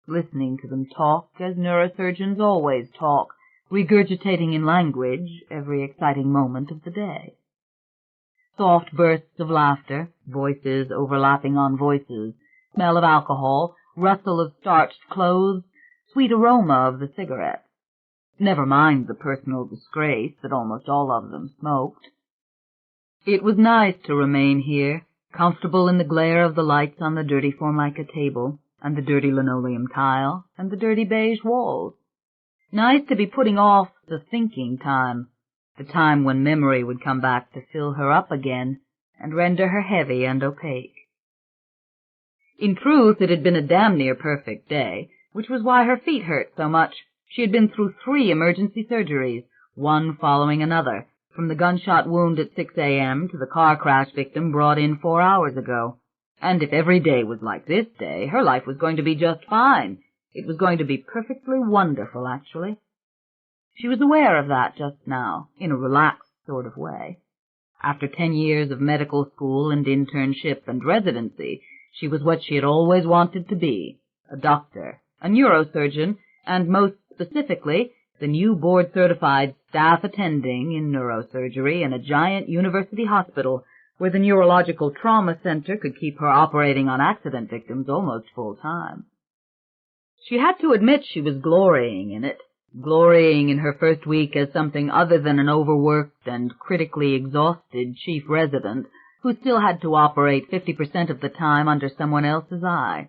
Speaker 2: listening to them talk as neurosurgeons always talk, regurgitating in language every exciting moment of the day. Soft bursts of laughter, voices overlapping on voices, smell of alcohol, rustle of starched clothes, sweet aroma of the cigarette. Never mind the personal disgrace that almost all of them smoked. It was nice to remain here, comfortable in the glare of the lights on the dirty Formica table, and the dirty linoleum tile, and the dirty beige walls. Nice to be putting off the thinking time, the time when memory would come back to fill her up again and render her heavy and opaque. In truth, it had been a damn near perfect day, which was why her feet hurt so much. She had been through 3 emergency surgeries, one following another, from the gunshot wound at 6 a.m. to the car crash victim brought in 4 hours ago. And if every day was like this day, her life was going to be just fine. It was going to be perfectly wonderful, actually. She was aware of that just now, in a relaxed sort of way. After 10 years of medical school and internship and residency, she was what she had always wanted to be, a doctor, a neurosurgeon, and most specifically, the new board-certified staff attending in neurosurgery in a giant university hospital where the neurological trauma center could keep her operating on accident victims almost full-time. She had to admit she was glorying in it, glorying in her first week as something other than an overworked and critically exhausted chief resident who still had to operate 50% of the time under someone else's eye.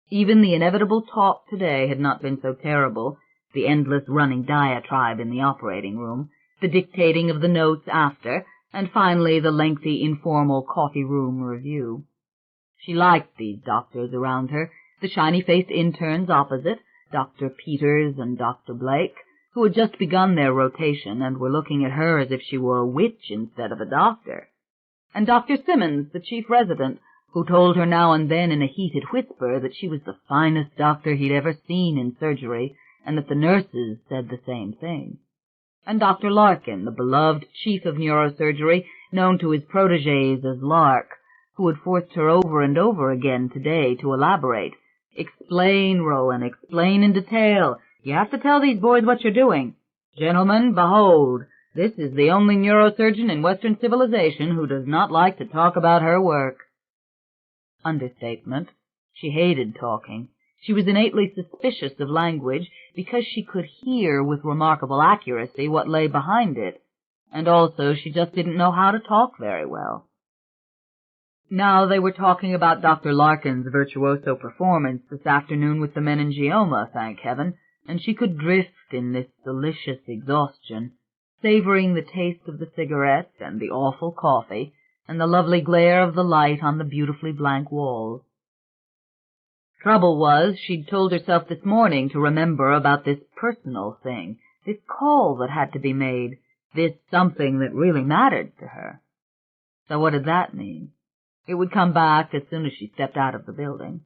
Speaker 2: Even the inevitable talk today had not been so terrible, the endless running diatribe in the operating room, the dictating of the notes after, and finally the lengthy informal coffee-room review. She liked these doctors around her, the shiny-faced interns opposite, Dr. Peters and Dr. Blake, who had just begun their rotation and were looking at her as if she were a witch instead of a doctor, and Dr. Simmons, the chief resident, who told her now and then in a heated whisper that she was the finest doctor he'd ever seen in surgery, and that the nurses said the same thing. And Dr. Larkin, the beloved chief of neurosurgery, known to his protégés as Lark, who had forced her over and over again today to elaborate. Explain, Rowan, explain in detail. You have to tell these boys what you're doing. Gentlemen, behold, this is the only neurosurgeon in Western civilization who does not like to talk about her work. Understatement. She hated talking. She was innately suspicious of language because she could hear with remarkable accuracy what lay behind it, and also she just didn't know how to talk very well. Now they were talking about Dr. Larkin's virtuoso performance this afternoon with the meningioma, thank heaven, and she could drift in this delicious exhaustion, savoring the taste of the cigarette and the awful coffee and the lovely glare of the light on the beautifully blank walls. Trouble was, she'd told herself this morning to remember about this personal thing, this call that had to be made, this something that really mattered to her. So what did that mean? It would come back as soon as she stepped out of the building.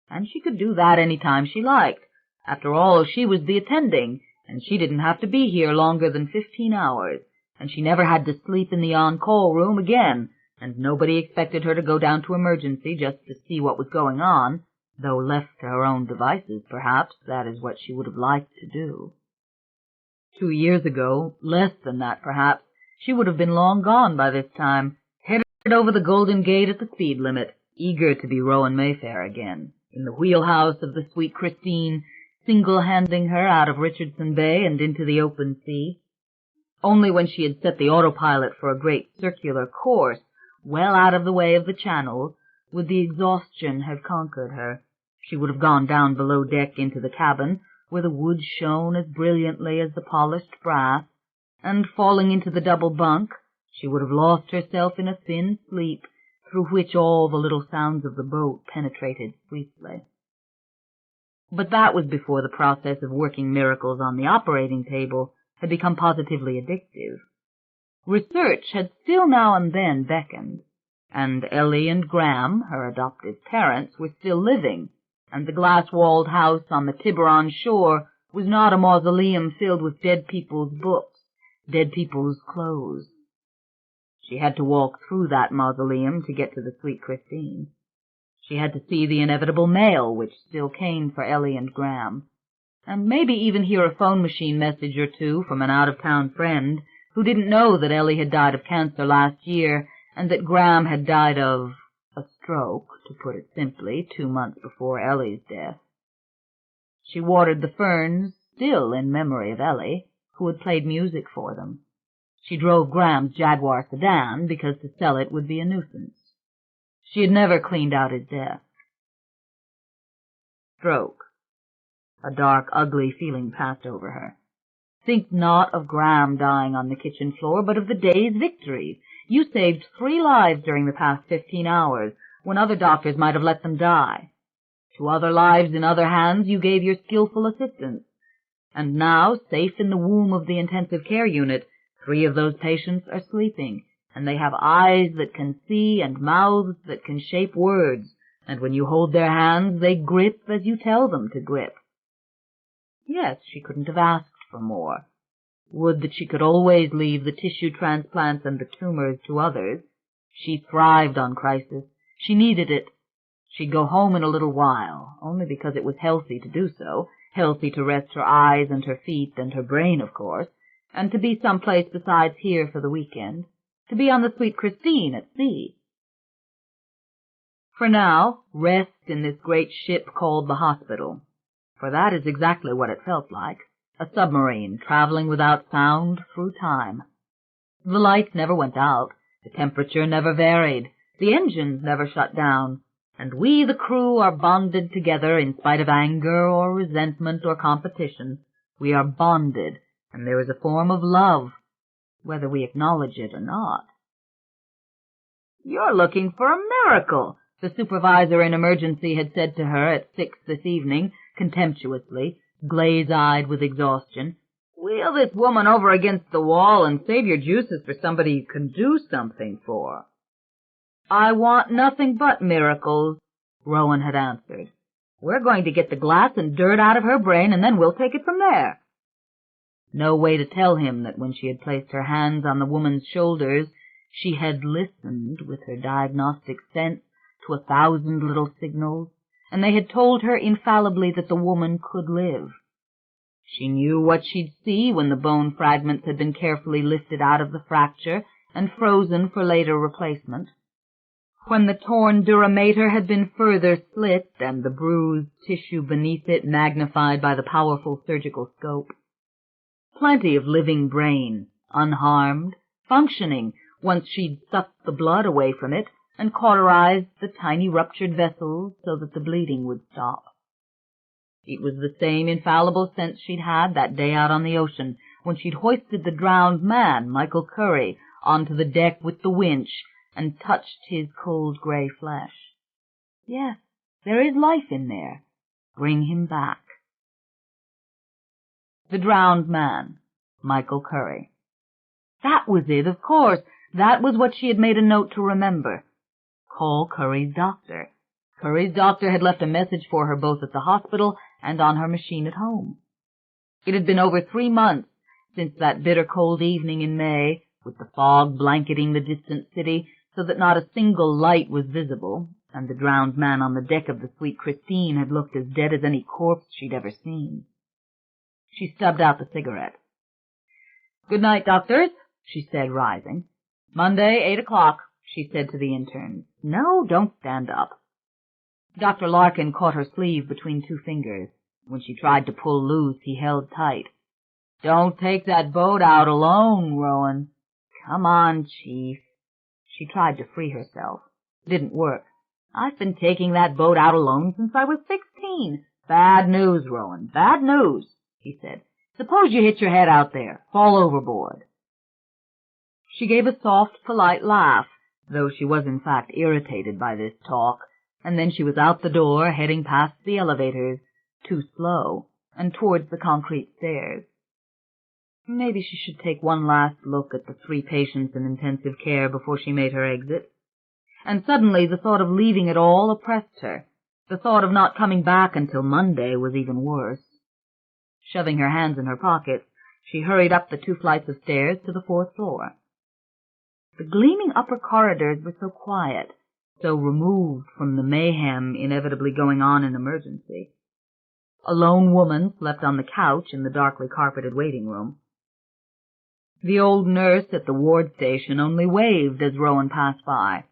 Speaker 2: And she could do that any time she liked. After all, she was the attending, and she didn't have to be here longer than 15 hours, and she never had to sleep in the on-call room again, and nobody expected her to go down to emergency just to see what was going on, though left to her own devices, perhaps, that is what she would have liked to do. 2 years ago, less than that perhaps, she would have been long gone by this time, headed over the Golden Gate at the speed limit, eager to be Rowan Mayfair again, in the wheelhouse of the sweet Christine, single-handing her out of Richardson Bay and into the open sea. Only when she had set the autopilot for a great circular course, well out of the way of the channels, would the exhaustion have conquered her. She would have gone down below deck into the cabin, where the wood shone as brilliantly as the polished brass, and falling into the double bunk, she would have lost herself in a thin sleep, through which all the little sounds of the boat penetrated sweetly. But that was before the process of working miracles on the operating table had become positively addictive. Research had still now and then beckoned, and Ellie and Graham, her adoptive parents, were still living, and the glass-walled house on the Tiburon shore was not a mausoleum filled with dead people's books, dead people's clothes. She had to walk through that mausoleum to get to the sweet Christine. She had to see the inevitable mail which still came for Ellie and Graham, and maybe even hear a phone machine message or two from an out-of-town friend who didn't know that Ellie had died of cancer last year and that Graham had died of a stroke, to put it simply, 2 months before Ellie's death. She watered the ferns, still in memory of Ellie, who had played music for them. She drove Graham's Jaguar sedan because to sell it would be a nuisance. She had never cleaned out his desk. Stroke. A dark, ugly feeling passed over her. Think not of Graham dying on the kitchen floor, but of the day's victories. You saved 3 lives during the past 15 hours, when other doctors might have let them die. To other lives in other hands you gave your skillful assistance. And now, safe in the womb of the intensive care unit, 3 of those patients are sleeping, and they have eyes that can see and mouths that can shape words, and when you hold their hands they grip as you tell them to grip. Yes, she couldn't have asked for more. Would that she could always leave the tissue transplants and the tumors to others. She thrived on crisis. She needed it. She'd go home in a little while, only because it was healthy to do so, healthy to rest her eyes and her feet and her brain, of course, and to be someplace besides here for the weekend, to be on the sweet Christine at sea. For now, rest in this great ship called the hospital, for that is exactly what it felt like, a submarine traveling without sound through time. The lights never went out, the temperature never varied, the engines never shut down, and we, the crew, are bonded together in spite of anger or resentment or competition. We are bonded, and there is a form of love, whether we acknowledge it or not. "You're looking for a miracle," the supervisor in emergency had said to her at 6 this evening, contemptuously, glaze-eyed with exhaustion. "Wheel this woman over against the wall and save your juices for somebody you can do something for." "I want nothing but miracles," Rowan had answered. "We're going to get the glass and dirt out of her brain, and then we'll take it from there." No way to tell him that when she had placed her hands on the woman's shoulders, she had listened with her diagnostic sense to 1,000 little signals, and they had told her infallibly that the woman could live. She knew what she'd see when the bone fragments had been carefully lifted out of the fracture and frozen for later replacement, when the torn dura mater had been further slit and the bruised tissue beneath it magnified by the powerful surgical scope. Plenty of living brain, unharmed, functioning once she'd sucked the blood away from it and cauterized the tiny ruptured vessels so that the bleeding would stop. It was the same infallible sense she'd had that day out on the ocean when she'd hoisted the drowned man, Michael Curry, onto the deck with the winch and touched his cold gray flesh. Yes, there is life in there. Bring him back. The drowned man, Michael Curry. That was it, of course. That was what she had made a note to remember. Call Curry's doctor. Curry's doctor had left a message for her both at the hospital and on her machine at home. It had been over 3 months since that bitter cold evening in May, with the fog blanketing the distant city so that not a single light was visible, and the drowned man on the deck of the Sweet Christine had looked as dead as any corpse she'd ever seen. She stubbed out the cigarette. "Good night, doctors," she said, rising. "Monday, 8 o'clock, she said to the interns. "No, don't stand up." Dr. Larkin caught her sleeve between 2 fingers. When she tried to pull loose, he held tight. "Don't take that boat out alone, Rowan." "Come on, Chief." She tried to free herself. Didn't work. "I've been taking that boat out alone since I was 16. "Bad news, Rowan, bad news," he said. "Suppose you hit your head out there, fall overboard." She gave a soft, polite laugh, though she was in fact irritated by this talk, and then she was out the door, heading past the elevators, too slow, and towards the concrete stairs. Maybe she should take one last look at the 3 patients in intensive care before she made her exit. And suddenly the thought of leaving it all oppressed her. The thought of not coming back until Monday was even worse. Shoving her hands in her pockets, she hurried up the 2 flights of stairs to the 4th floor. The gleaming upper corridors were so quiet, so removed from the mayhem inevitably going on in emergency. A lone woman slept on the couch in the darkly carpeted waiting room. The old nurse at the ward station only waved as Rowan passed by.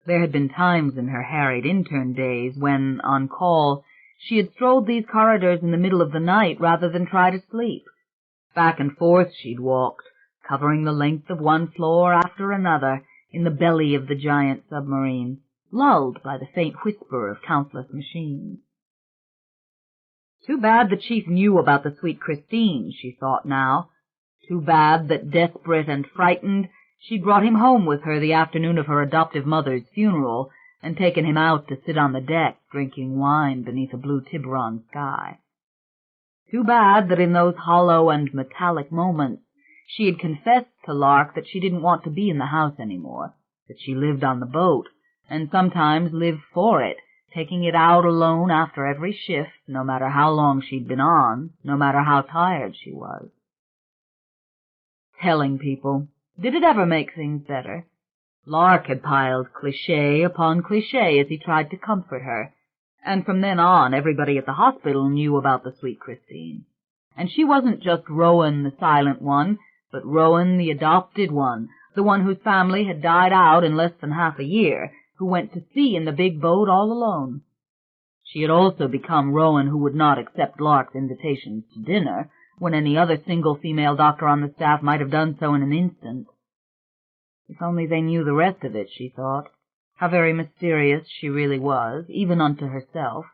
Speaker 2: There had been times in her harried intern days when, on call, she had strolled these corridors in the middle of the night rather than try to sleep. Back and forth she'd walked, covering the length of one floor after another in the belly of the giant submarine, lulled by the faint whisper of countless machines. Too bad the chief knew about the Sweet Christine, she thought now. Too bad that, desperate and frightened, she'd brought him home with her the afternoon of her adoptive mother's funeral and taken him out to sit on the deck drinking wine beneath a blue Tiburon sky. Too bad that in those hollow and metallic moments she had confessed to Lark that she didn't want to be in the house anymore, that she lived on the boat, and sometimes lived for it, taking it out alone after every shift, no matter how long she'd been on, no matter how tired she was. Telling people. Did it ever make things better? Lark had piled cliché upon cliché as he tried to comfort her, and from then on everybody at the hospital knew about the Sweet Christine. And she wasn't just Rowan the silent one, but Rowan the adopted one, the one whose family had died out in less than half a year, who went to sea in the big boat all alone. She had also become Rowan who would not accept Lark's invitations to dinner, when any other single female doctor on the staff might have done so in an instant. If only they knew the rest of it, she thought. How very mysterious she really was, even unto herself.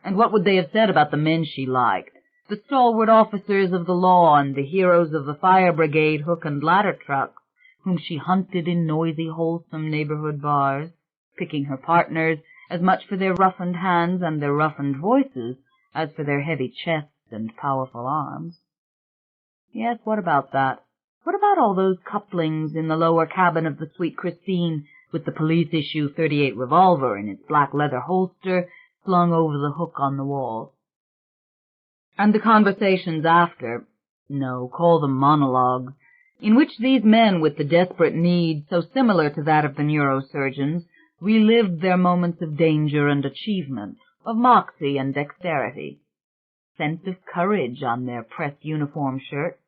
Speaker 2: And what would they have said about the men she liked, the stalwart officers of the law and the heroes of the fire brigade hook and ladder trucks, whom she hunted in noisy, wholesome neighborhood bars, picking her partners as much for their roughened hands and their roughened voices as for their heavy chests and powerful arms? Yes, what about that? What about all those couplings in the lower cabin of the Sweet Christine with the police-issue .38 revolver in its black leather holster slung over the hook on the wall? And the conversations after, no, call them monologues, in which these men with the desperate need so similar to that of the neurosurgeons relived their moments of danger and achievement, of moxie and dexterity. Sense of courage on their pressed uniform shirts.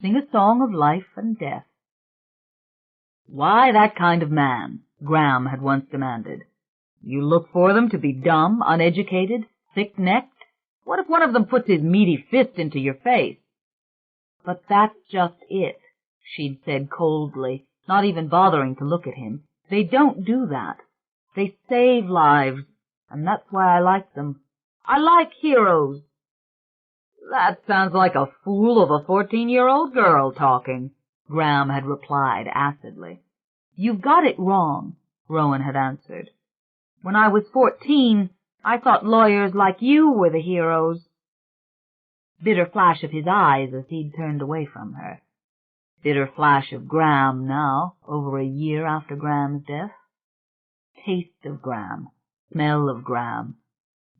Speaker 2: Sing a song of life and death. Why that kind of man? Graham had once demanded. You look for them to be dumb, uneducated, thick-necked? What if one of them puts his meaty fist into your face? But that's just it. she'd said coldly, not even bothering to look at him. They don't do that. They save lives, and that's why I like them. I like heroes. That sounds like a fool of a 14-year-old girl talking, Graham had replied acidly. You've got it wrong, Rowan had answered. When I was 14, I thought lawyers like you were the heroes. Bitter flash of his eyes as he'd turned away from her. Bitter flash of Graham now, over a year after Graham's death. Taste of Graham. Smell of Graham.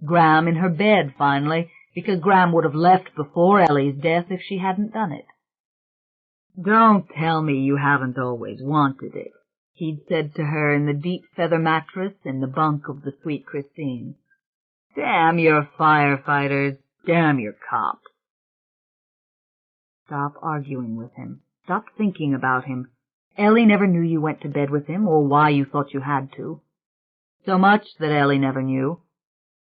Speaker 2: Graham in her bed, finally, because Graham would have left before Ellie's death if she hadn't done it. Don't tell me you haven't always wanted it, he'd said to her in the deep feather mattress in the bunk of the Sweet Christine. Damn your firefighters. Damn your cops. Stop arguing with him. Stop thinking about him. Ellie never knew you went to bed with him or why you thought you had to. So much that Ellie never knew.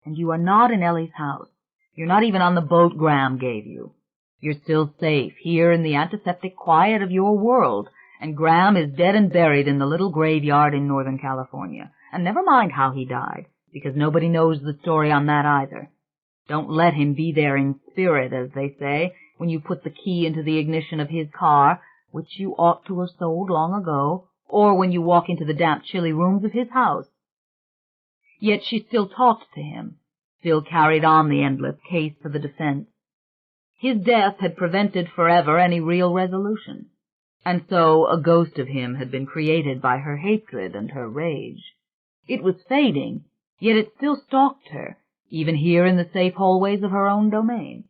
Speaker 2: And you are not in Ellie's house. You're not even on the boat Graham gave you. You're still safe here in the antiseptic quiet of your world, and Graham is dead and buried in the little graveyard in Northern California. And never mind how he died, because nobody knows the story on that either. Don't let him be there in spirit, as they say, when you put the key into the ignition of his car, which you ought to have sold long ago, or when you walk into the damp, chilly rooms of his house. Yet she still talked to him, still carried on the endless case for the defense. His death had prevented forever any real resolution, and so a ghost of him had been created by her hatred and her rage. It was fading, yet it still stalked her, even here in the safe hallways of her own domain.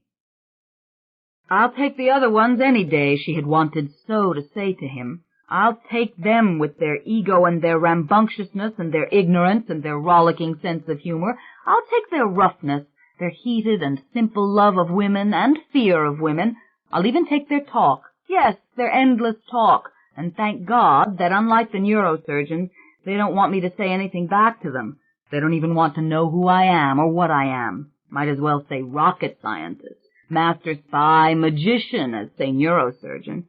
Speaker 2: I'll take the other ones any day, she had wanted so to say to him. I'll take them with their ego and their rambunctiousness and their ignorance and their rollicking sense of humor. I'll take their roughness, their heated and simple love of women and fear of women. I'll even take their talk, yes, their endless talk, and thank God that unlike the neurosurgeons, they don't want me to say anything back to them. They don't even want to know who I am or what I am. Might as well say rocket scientist, master spy, magician, as say neurosurgeon.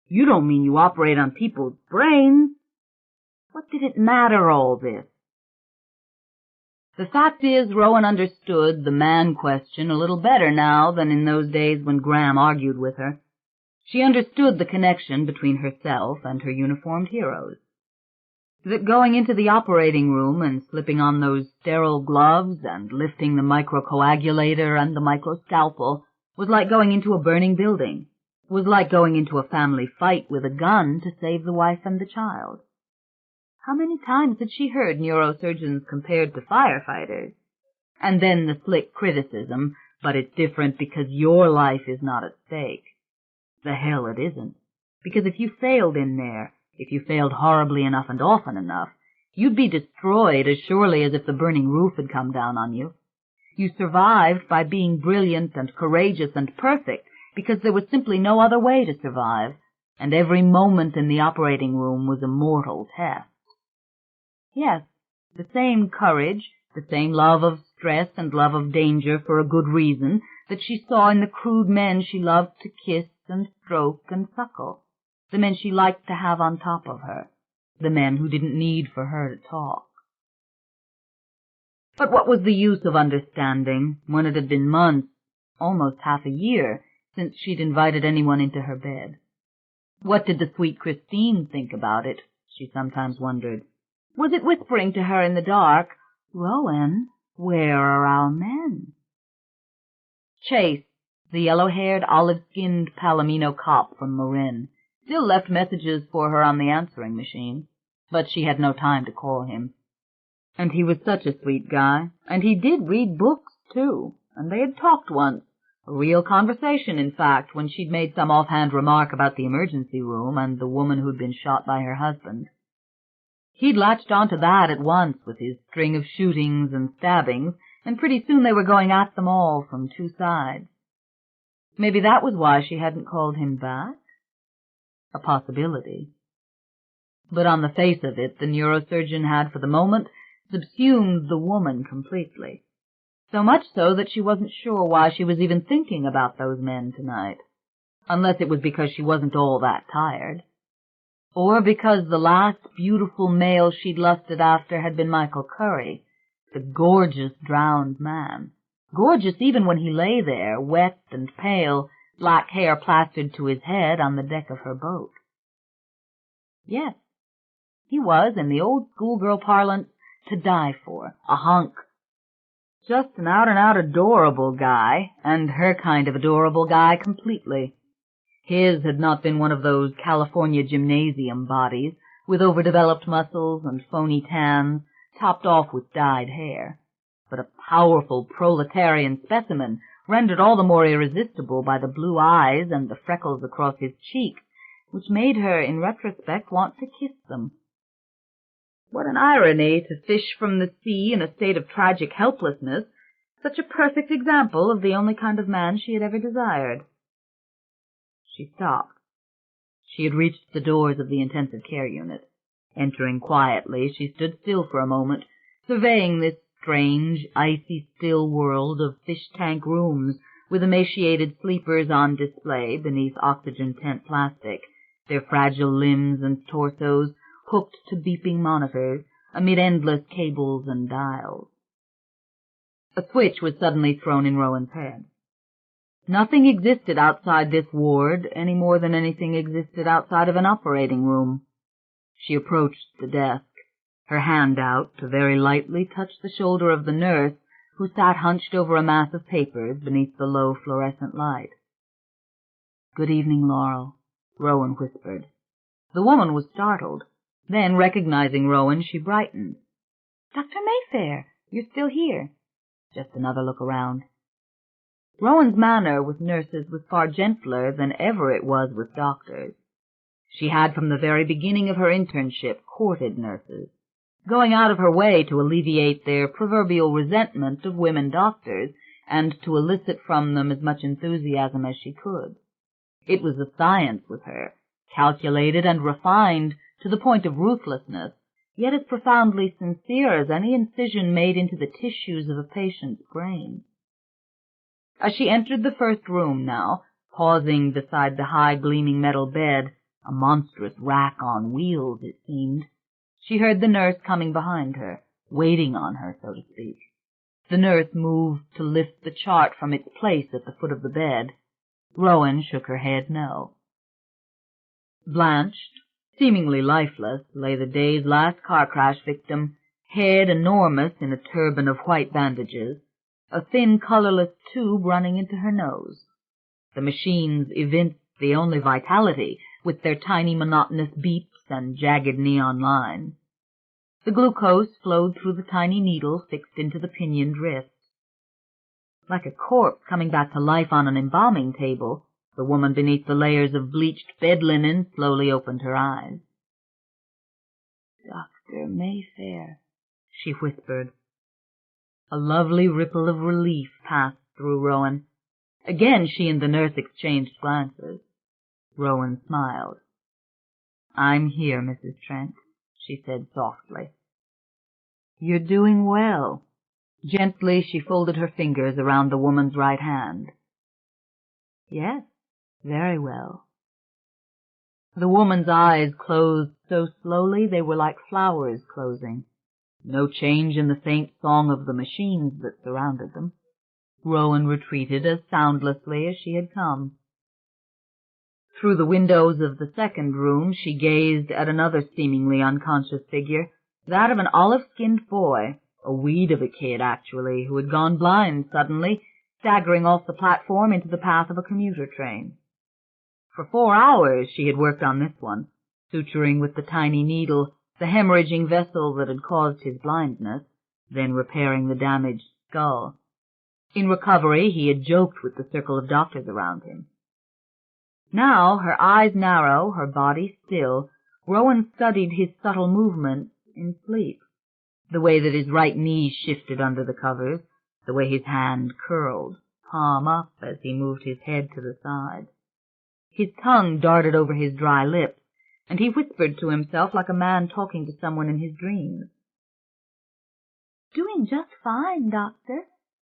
Speaker 2: You don't mean you operate on people's brains? What did it matter, all this? The fact is, Rowan understood the man question a little better now than in those days when Graham argued with her. She understood the connection between herself and her uniformed heroes. That going into the operating room and slipping on those sterile gloves and lifting the microcoagulator and the microscalpel was like going into a burning building, was like going into a family fight with a gun to save the wife and the child. How many times had she heard neurosurgeons compared to firefighters? And then the slick criticism, but it's different because your life is not at stake. The hell it isn't. Because if you failed in there, if you failed horribly enough and often enough, you'd be destroyed as surely as if the burning roof had come down on you. You survived by being brilliant and courageous and perfect, because there was simply no other way to survive, and every moment in the operating room was a mortal test. Yes, the same courage, the same love of stress and love of danger for a good reason that she saw in the crude men she loved to kiss and stroke and suckle, the men she liked to have on top of her, the men who didn't need for her to talk. But what was the use of understanding when it had been months, almost half a year, since she'd invited anyone into her bed? What did the Sweet Christine think about it, she sometimes wondered. Was it whispering to her in the dark, "Rowan, where are our men?" Chase, the yellow-haired, olive-skinned Palomino cop from Marin, still left messages for her on the answering machine, but she had no time to call him. And he was such a sweet guy, and he did read books, too, and they had talked once, a real conversation, in fact, when she'd made some offhand remark about the emergency room and the woman who'd been shot by her husband. He'd latched onto that at once with his string of shootings and stabbings, and pretty soon they were going at them all from two sides. Maybe that was why she hadn't called him back? A possibility. But on the face of it, the neurosurgeon had, for the moment, subsumed the woman completely. So much so that she wasn't sure why she was even thinking about those men tonight. unless it was because she wasn't all that tired. Or because the last beautiful male she'd lusted after had been Michael Curry, the gorgeous drowned man. Gorgeous even when he lay there, wet and pale, black hair plastered to his head on the deck of her boat. Yes, he was, in the old schoolgirl parlance, to die for, a hunk. Just an out-and-out adorable guy, and her kind of adorable guy completely. His had not been one of those California gymnasium bodies, with overdeveloped muscles and phony tans, topped off with dyed hair, but a powerful proletarian specimen, rendered all the more irresistible by the blue eyes and the freckles across his cheeks, which made her, in retrospect, want to kiss them. What an irony to fish from the sea in a state of tragic helplessness, such a perfect example of the only kind of man she had ever desired. She stopped. She had reached the doors of the intensive care unit. Entering quietly, she stood still for a moment, surveying this strange, icy still world of fish-tank rooms with emaciated sleepers on display beneath oxygen tent plastic, their fragile limbs and torsos hooked to beeping monitors amid endless cables and dials. A switch was suddenly thrown in Rowan's head. Nothing existed outside this ward any more than anything existed outside of an operating room. She approached the desk, her hand out to very lightly touch the shoulder of the nurse who sat hunched over a mass of papers beneath the low fluorescent light. "Good evening, Laurel," Rowan whispered. The woman was startled. Then, recognizing Rowan, she brightened. "Dr. Mayfair, you're still here." Just another look around. Rowan's manner with nurses was far gentler than ever it was with doctors. She had from the very beginning of her internship courted nurses, going out of her way to alleviate their proverbial resentment of women doctors and to elicit from them as much enthusiasm as she could. It was a science with her, calculated and refined to the point of ruthlessness, yet as profoundly sincere as any incision made into the tissues of a patient's brain. As she entered the first room now, pausing beside the high gleaming metal bed, a monstrous rack on wheels, it seemed, she heard the nurse coming behind her, waiting on her, so to speak. The nurse moved to lift the chart from its place at the foot of the bed. Rowan shook her head no. Blanched, seemingly lifeless, lay the day's last car crash victim, head enormous in a turban of white bandages, a thin, colorless tube running into her nose. The machines evinced the only vitality, with their tiny monotonous beeps and jagged neon lines. The glucose flowed through the tiny needle fixed into the pinioned wrist. Like a corpse coming back to life on an embalming table, the woman beneath the layers of bleached bed linen slowly opened her eyes. "Dr. Mayfair," she whispered. A lovely ripple of relief passed through Rowan. Again she and the nurse exchanged glances. Rowan smiled. "I'm here, Mrs. Trent," she said softly. "You're doing well." Gently she folded her fingers around the woman's right hand. "Yes, very well." The woman's eyes closed so slowly they were like flowers closing. No change in the faint song of the machines that surrounded them. Rowan retreated as soundlessly as she had come. Through the windows of the second room she gazed at another seemingly unconscious figure, that of an olive-skinned boy, a weed of a kid, actually, who had gone blind suddenly, staggering off the platform into the path of a commuter train. For 4 hours she had worked on this one, suturing with the tiny needle the hemorrhaging vessel that had caused his blindness, then repairing the damaged skull. In recovery he had joked with the circle of doctors around him. Now, her eyes narrow, her body still, Rowan studied his subtle movements in sleep, the way that his right knee shifted under the covers, the way his hand curled, palm up, as he moved his head to the side. His tongue darted over his dry lips, and he whispered to himself like a man talking to someone in his dreams. "Doing just fine, Doctor,"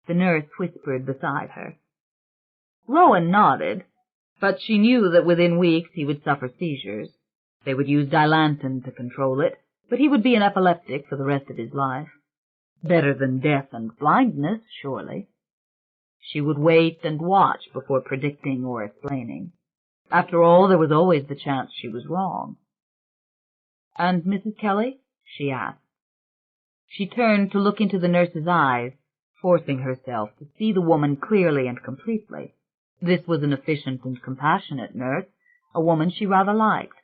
Speaker 2: the nurse whispered beside her. Rowan nodded. But she knew that within weeks he would suffer seizures. They would use dilantin to control it, but he would be an epileptic for the rest of his life. Better than death and blindness, surely. She would wait and watch before predicting or explaining. After all, there was always the chance she was wrong. "And Mrs. Kelly?" she asked. She turned to look into the nurse's eyes, forcing herself to see the woman clearly and completely. This was an efficient and compassionate nurse, a woman she rather liked.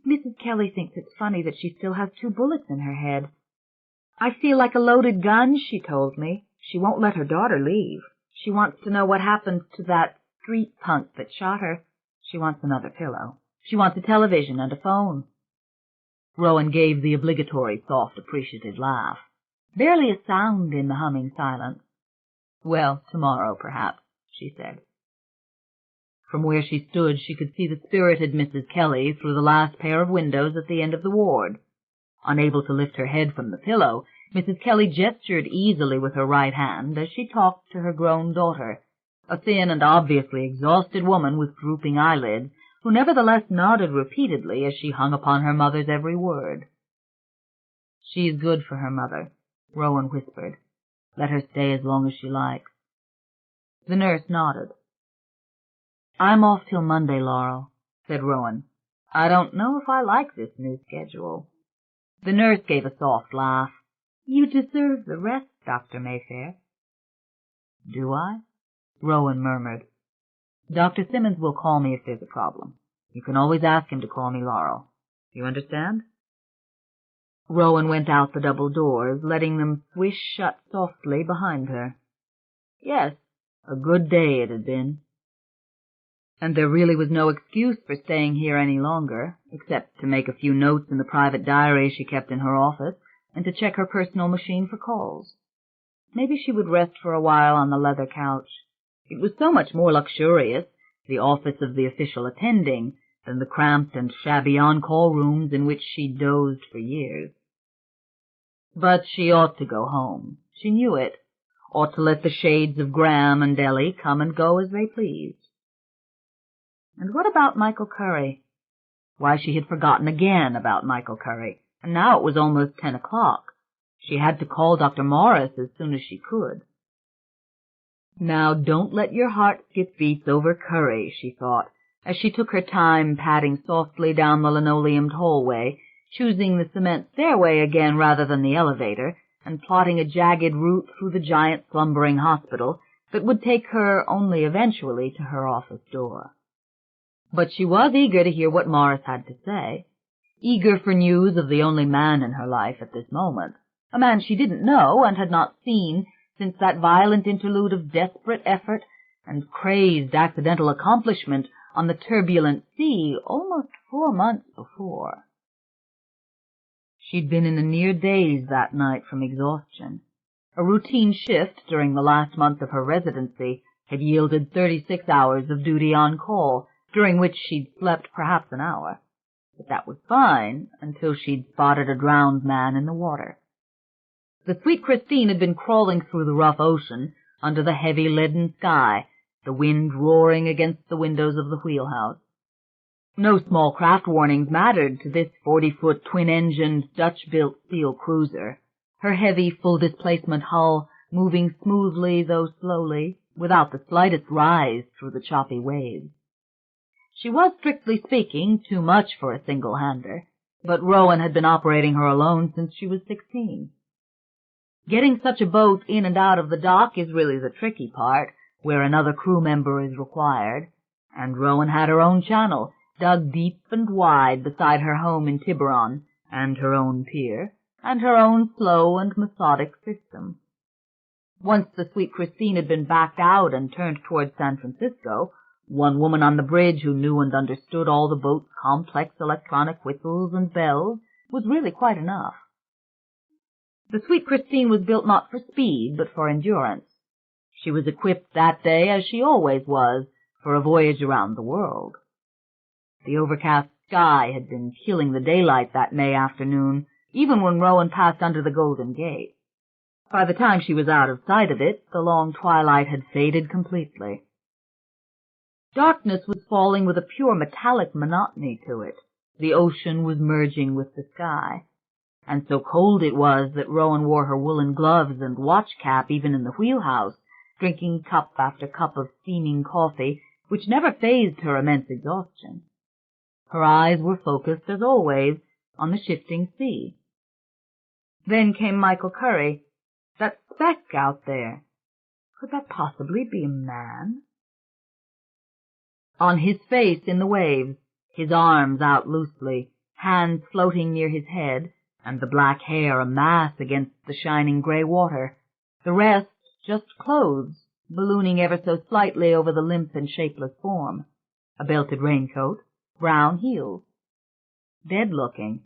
Speaker 3: "Mrs. Kelly thinks it's funny that she still has 2 bullets in her head. I feel like a loaded gun," she told me. "She won't let her daughter leave. She wants to know what happened to that street punk that shot her. She wants another pillow. She wants a television and a phone."
Speaker 2: Rowan gave the obligatory soft, appreciative laugh. Barely a sound in the humming silence. "Well, tomorrow, perhaps," she said. From where she stood, she could see the spirited Mrs. Kelly through the last pair of windows at the end of the ward. Unable to lift her head from the pillow, Mrs. Kelly gestured easily with her right hand as she talked to her grown daughter, a thin and obviously exhausted woman with drooping eyelids, who nevertheless nodded repeatedly as she hung upon her mother's every word. "She is good for her mother," Rowan whispered. "Let her stay as long as she likes." The nurse nodded. "I'm off till Monday, Laurel," said Rowan. "I don't know if I like this new schedule." The nurse gave a soft laugh. "You deserve the rest, Dr. Mayfair." "Do I?" Rowan murmured. "Dr. Simmons will call me if there's a problem. You can always ask him to call me Laurel. You understand?" Rowan went out the double doors, letting them swish shut softly behind her. Yes, a good day it had been. And there really was no excuse for staying here any longer, except to make a few notes in the private diary she kept in her office, and to check her personal machine for calls. Maybe she would rest for a while on the leather couch. It was so much more luxurious, the office of the official attending, than the cramped and shabby on-call rooms in which she'd dozed for years. But she ought to go home. She knew it. Ought to let the shades of Graham and Ellie come and go as they pleased. And what about Michael Curry? Why, she had forgotten again about Michael Curry, and now it was almost 10 o'clock. She had to call Dr. Morris as soon as she could. Now, don't let your heart skip beats over Curry, she thought, as she took her time padding softly down the linoleumed hallway, choosing the cement stairway again rather than the elevator, and plotting a jagged route through the giant slumbering hospital that would take her only eventually to her office door. But she was eager to hear what Morris had to say, eager for news of the only man in her life at this moment, a man she didn't know and had not seen since that violent interlude of desperate effort and crazed accidental accomplishment on the turbulent sea almost 4 months before. She'd been in a near daze that night from exhaustion. A routine shift during the last month of her residency had yielded 36 hours of duty on call, during which she'd slept perhaps an hour. But that was fine until she'd spotted a drowned man in the water. The Sweet Christine had been crawling through the rough ocean under the heavy leaden sky, the wind roaring against the windows of the wheelhouse. No small craft warnings mattered to this 40-foot twin-engined Dutch-built steel cruiser, her heavy full-displacement hull moving smoothly though slowly, without the slightest rise through the choppy waves. She was, strictly speaking, too much for a single-hander, but Rowan had been operating her alone since she was 16. Getting such a boat in and out of the dock is really the tricky part, where another crew member is required, and Rowan had her own channel, dug deep and wide beside her home in Tiburon, and her own pier, and her own slow and methodic system. Once the Sweet Christine had been backed out and turned towards San Francisco, one woman on the bridge who knew and understood all the boat's complex electronic whistles and bells was really quite enough. The Sweet Christine was built not for speed, but for endurance. She was equipped that day, as she always was, for a voyage around the world. The overcast sky had been killing the daylight that May afternoon, even when Rowan passed under the Golden Gate. By the time she was out of sight of it, the long twilight had faded completely. Darkness was falling with a pure metallic monotony to it. The ocean was merging with the sky. And so cold it was that Rowan wore her woolen gloves and watch cap even in the wheelhouse, drinking cup after cup of steaming coffee, which never fazed her immense exhaustion. Her eyes were focused, as always, on the shifting sea. Then came Michael Curry. That speck out there. Could that possibly be a man? On his face in the waves, his arms out loosely, hands floating near his head, and the black hair a mass against the shining grey water, the rest just clothes, ballooning ever so slightly over the limp and shapeless form, a belted raincoat, brown heels. Dead-looking.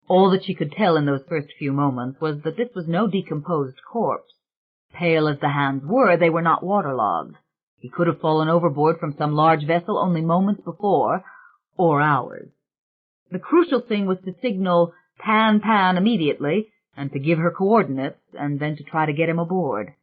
Speaker 2: All that she could tell in those first few moments was that this was no decomposed corpse. Pale as the hands were, they were not waterlogged. He could have fallen overboard from some large vessel only moments before, or hours. The crucial thing was to signal Pan Pan immediately, and to give her coordinates, and then to try to get him aboard.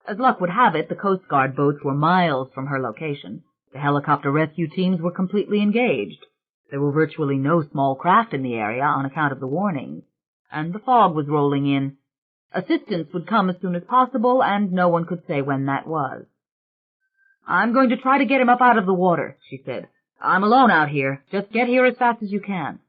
Speaker 2: As luck would have it, the Coast Guard boats were miles from her location. The helicopter rescue teams were completely engaged. There were virtually no small craft in the area on account of the warnings, and the fog was rolling in. Assistance would come as soon as possible, and no one could say when that was. "I'm going to try to get him up out of the water," she said. "I'm alone out here. Just get here as fast as you can."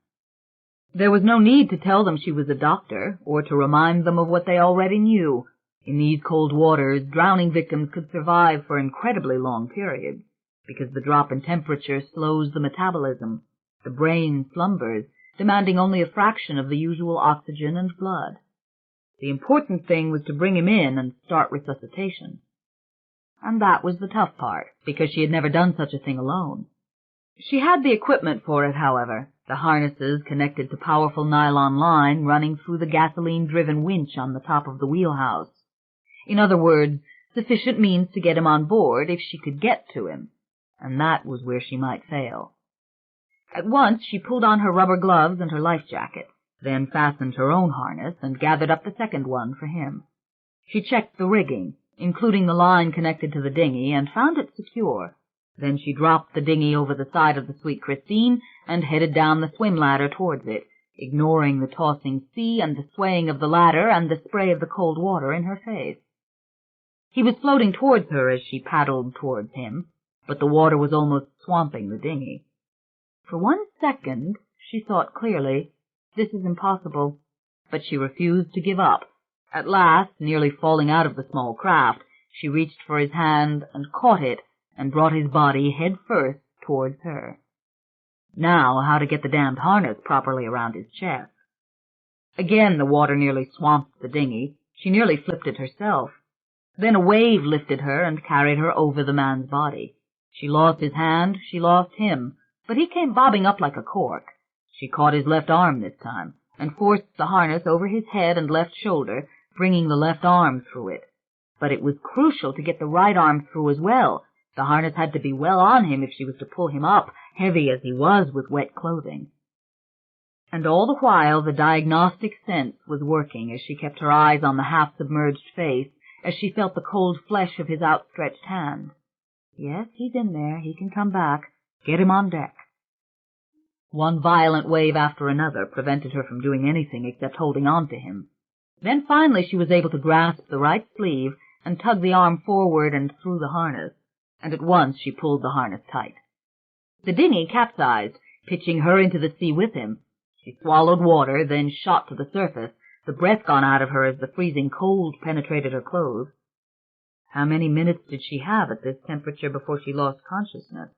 Speaker 2: There was no need to tell them she was a doctor, or to remind them of what they already knew. In these cold waters, drowning victims could survive for incredibly long periods, because the drop in temperature slows the metabolism. The brain slumbers, demanding only a fraction of the usual oxygen and blood. The important thing was to bring him in and start resuscitation. And that was the tough part, because she had never done such a thing alone. She had the equipment for it, however, the harnesses connected to powerful nylon line running through the gasoline-driven winch on the top of the wheelhouse. In other words, sufficient means to get him on board if she could get to him, and that was where she might fail. At once she pulled on her rubber gloves and her life jacket, then fastened her own harness and gathered up the second one for him. She checked the rigging, including the line connected to the dinghy, and found it secure. Then she dropped the dinghy over the side of the Sweet Christine and headed down the swim ladder towards it, ignoring the tossing sea and the swaying of the ladder and the spray of the cold water in her face. He was floating towards her as she paddled towards him, but the water was almost swamping the dinghy. For 1 second she thought clearly, "This is impossible," but she refused to give up. At last, nearly falling out of the small craft, she reached for his hand and caught it and brought his body head first towards her. Now, how to get the damned harness properly around his chest. Again the water nearly swamped the dinghy. She nearly flipped it herself. Then a wave lifted her and carried her over the man's body. She lost his hand, she lost him, but he came bobbing up like a cork. She caught his left arm this time, and forced the harness over his head and left shoulder, bringing the left arm through it. But it was crucial to get the right arm through as well. The harness had to be well on him if she was to pull him up, heavy as he was with wet clothing. And all the while the diagnostic sense was working as she kept her eyes on the half-submerged face, as she felt the cold flesh of his outstretched hand. Yes, he's in there. He can come back. Get him on deck. One violent wave after another prevented her from doing anything except holding on to him. Then finally she was able to grasp the right sleeve and tug the arm forward and through the harness, and at once she pulled the harness tight. The dinghy capsized, pitching her into the sea with him. She swallowed water, then shot to the surface, the breath gone out of her as the freezing cold penetrated her clothes. How many minutes did she have at this temperature before she lost consciousness?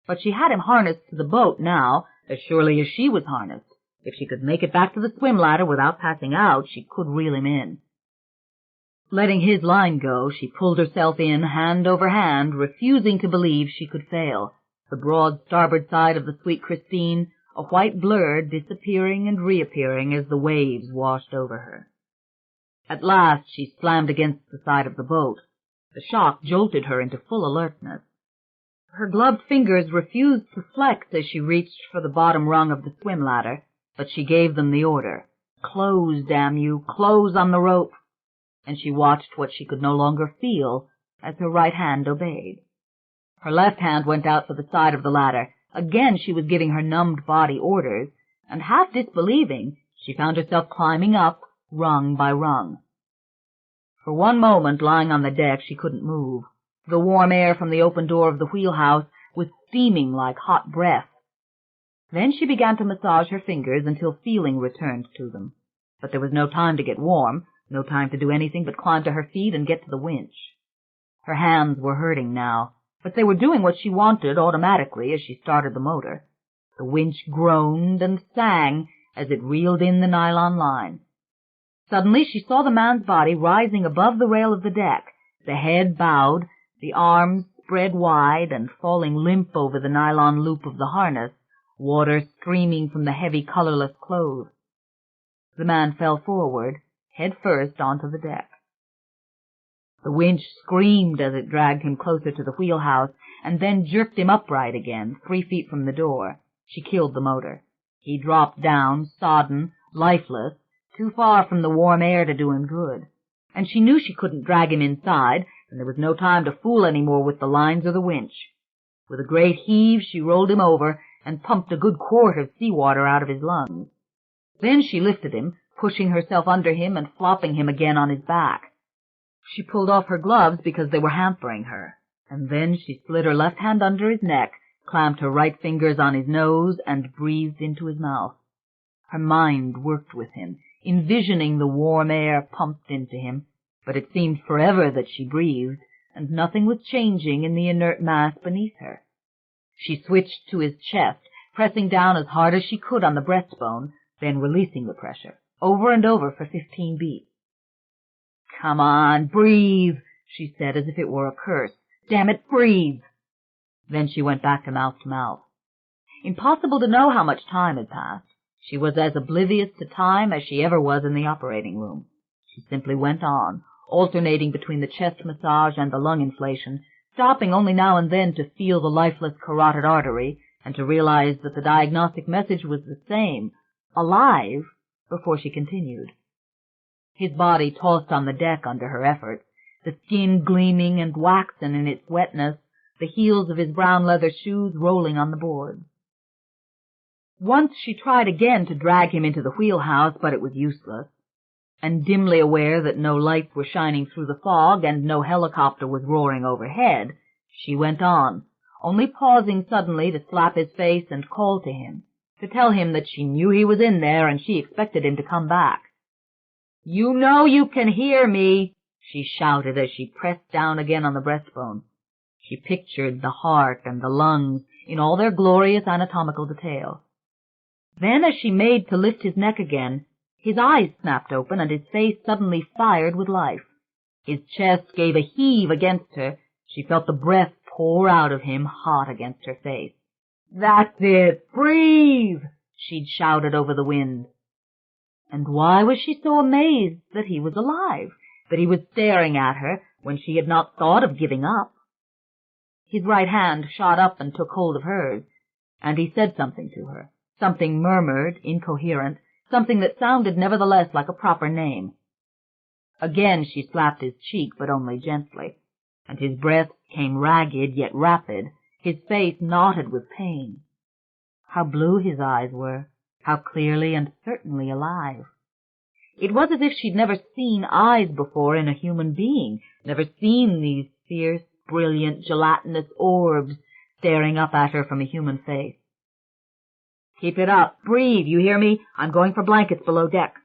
Speaker 2: But she had him harnessed to the boat now, as surely as she was harnessed. If she could make it back to the swim ladder without passing out, she could reel him in. Letting his line go, she pulled herself in, hand over hand, refusing to believe she could fail. The broad starboard side of the Sweet Christine, a white blur, disappearing and reappearing as the waves washed over her. At last she slammed against the side of the boat. The shock jolted her into full alertness. Her gloved fingers refused to flex as she reached for the bottom rung of the swim ladder, but she gave them the order. Close, damn you, close on the rope. And she watched what she could no longer feel as her right hand obeyed. Her left hand went out for the side of the ladder. Again she was giving her numbed body orders, and half disbelieving, she found herself climbing up, rung by rung. For one moment, lying on the deck, she couldn't move. The warm air from the open door of the wheelhouse was steaming like hot breath. Then she began to massage her fingers until feeling returned to them. But there was no time to get warm, no time to do anything but climb to her feet and get to the winch. Her hands were hurting now, but they were doing what she wanted automatically as she started the motor. The winch groaned and sang as it reeled in the nylon line. Suddenly she saw the man's body rising above the rail of the deck, the head bowed, the arms spread wide and falling limp over the nylon loop of the harness, water streaming from the heavy, colorless clothes. The man fell forward, head first, onto the deck. The winch screamed as it dragged him closer to the wheelhouse and then jerked him upright again, 3 feet from the door. She killed the motor. He dropped down, sodden, lifeless, too far from the warm air to do him good. And she knew she couldn't drag him inside, and there was no time to fool any more with the lines or the winch. With a great heave she rolled him over and pumped a good quart of seawater out of his lungs. Then she lifted him, pushing herself under him and flopping him again on his back. She pulled off her gloves because they were hampering her, and then she slid her left hand under his neck, clamped her right fingers on his nose, and breathed into his mouth. Her mind worked with him, envisioning the warm air pumped into him, but it seemed forever that she breathed, and nothing was changing in the inert mass beneath her. She switched to his chest, pressing down as hard as she could on the breastbone, then releasing the pressure, over and over for 15 beats. "Come on, breathe," she said as if it were a curse. "Damn it, breathe." Then she went back to mouth. Impossible to know how much time had passed. She was as oblivious to time as she ever was in the operating room. She simply went on, alternating between the chest massage and the lung inflation, stopping only now and then to feel the lifeless carotid artery and to realize that the diagnostic message was the same, alive, before she continued. His body tossed on the deck under her efforts, the skin gleaming and waxen in its wetness, the heels of his brown leather shoes rolling on the boards. Once she tried again to drag him into the wheelhouse, but it was useless, and dimly aware that no lights were shining through the fog and no helicopter was roaring overhead, she went on, only pausing suddenly to slap his face and call to him, to tell him that she knew he was in there and she expected him to come back. "You know you can hear me," she shouted as she pressed down again on the breastbone. She pictured the heart and the lungs in all their glorious anatomical detail. Then, as she made to lift his neck again, his eyes snapped open and his face suddenly fired with life. His chest gave a heave against her. She felt the breath pour out of him hot against her face. "That's it! Breathe!" she'd shouted over the wind. And why was she so amazed that he was alive, that he was staring at her when she had not thought of giving up? His right hand shot up and took hold of hers, and he said something to her, something murmured, incoherent, something that sounded nevertheless like a proper name. Again she slapped his cheek, but only gently, and his breath came ragged yet rapid, his face knotted with pain. How blue his eyes were, how clearly and certainly alive. It was as if she'd never seen eyes before in a human being, never seen these fierce, brilliant, gelatinous orbs staring up at her from a human face. "Keep it up. Breathe, you hear me? I'm going for blankets below deck."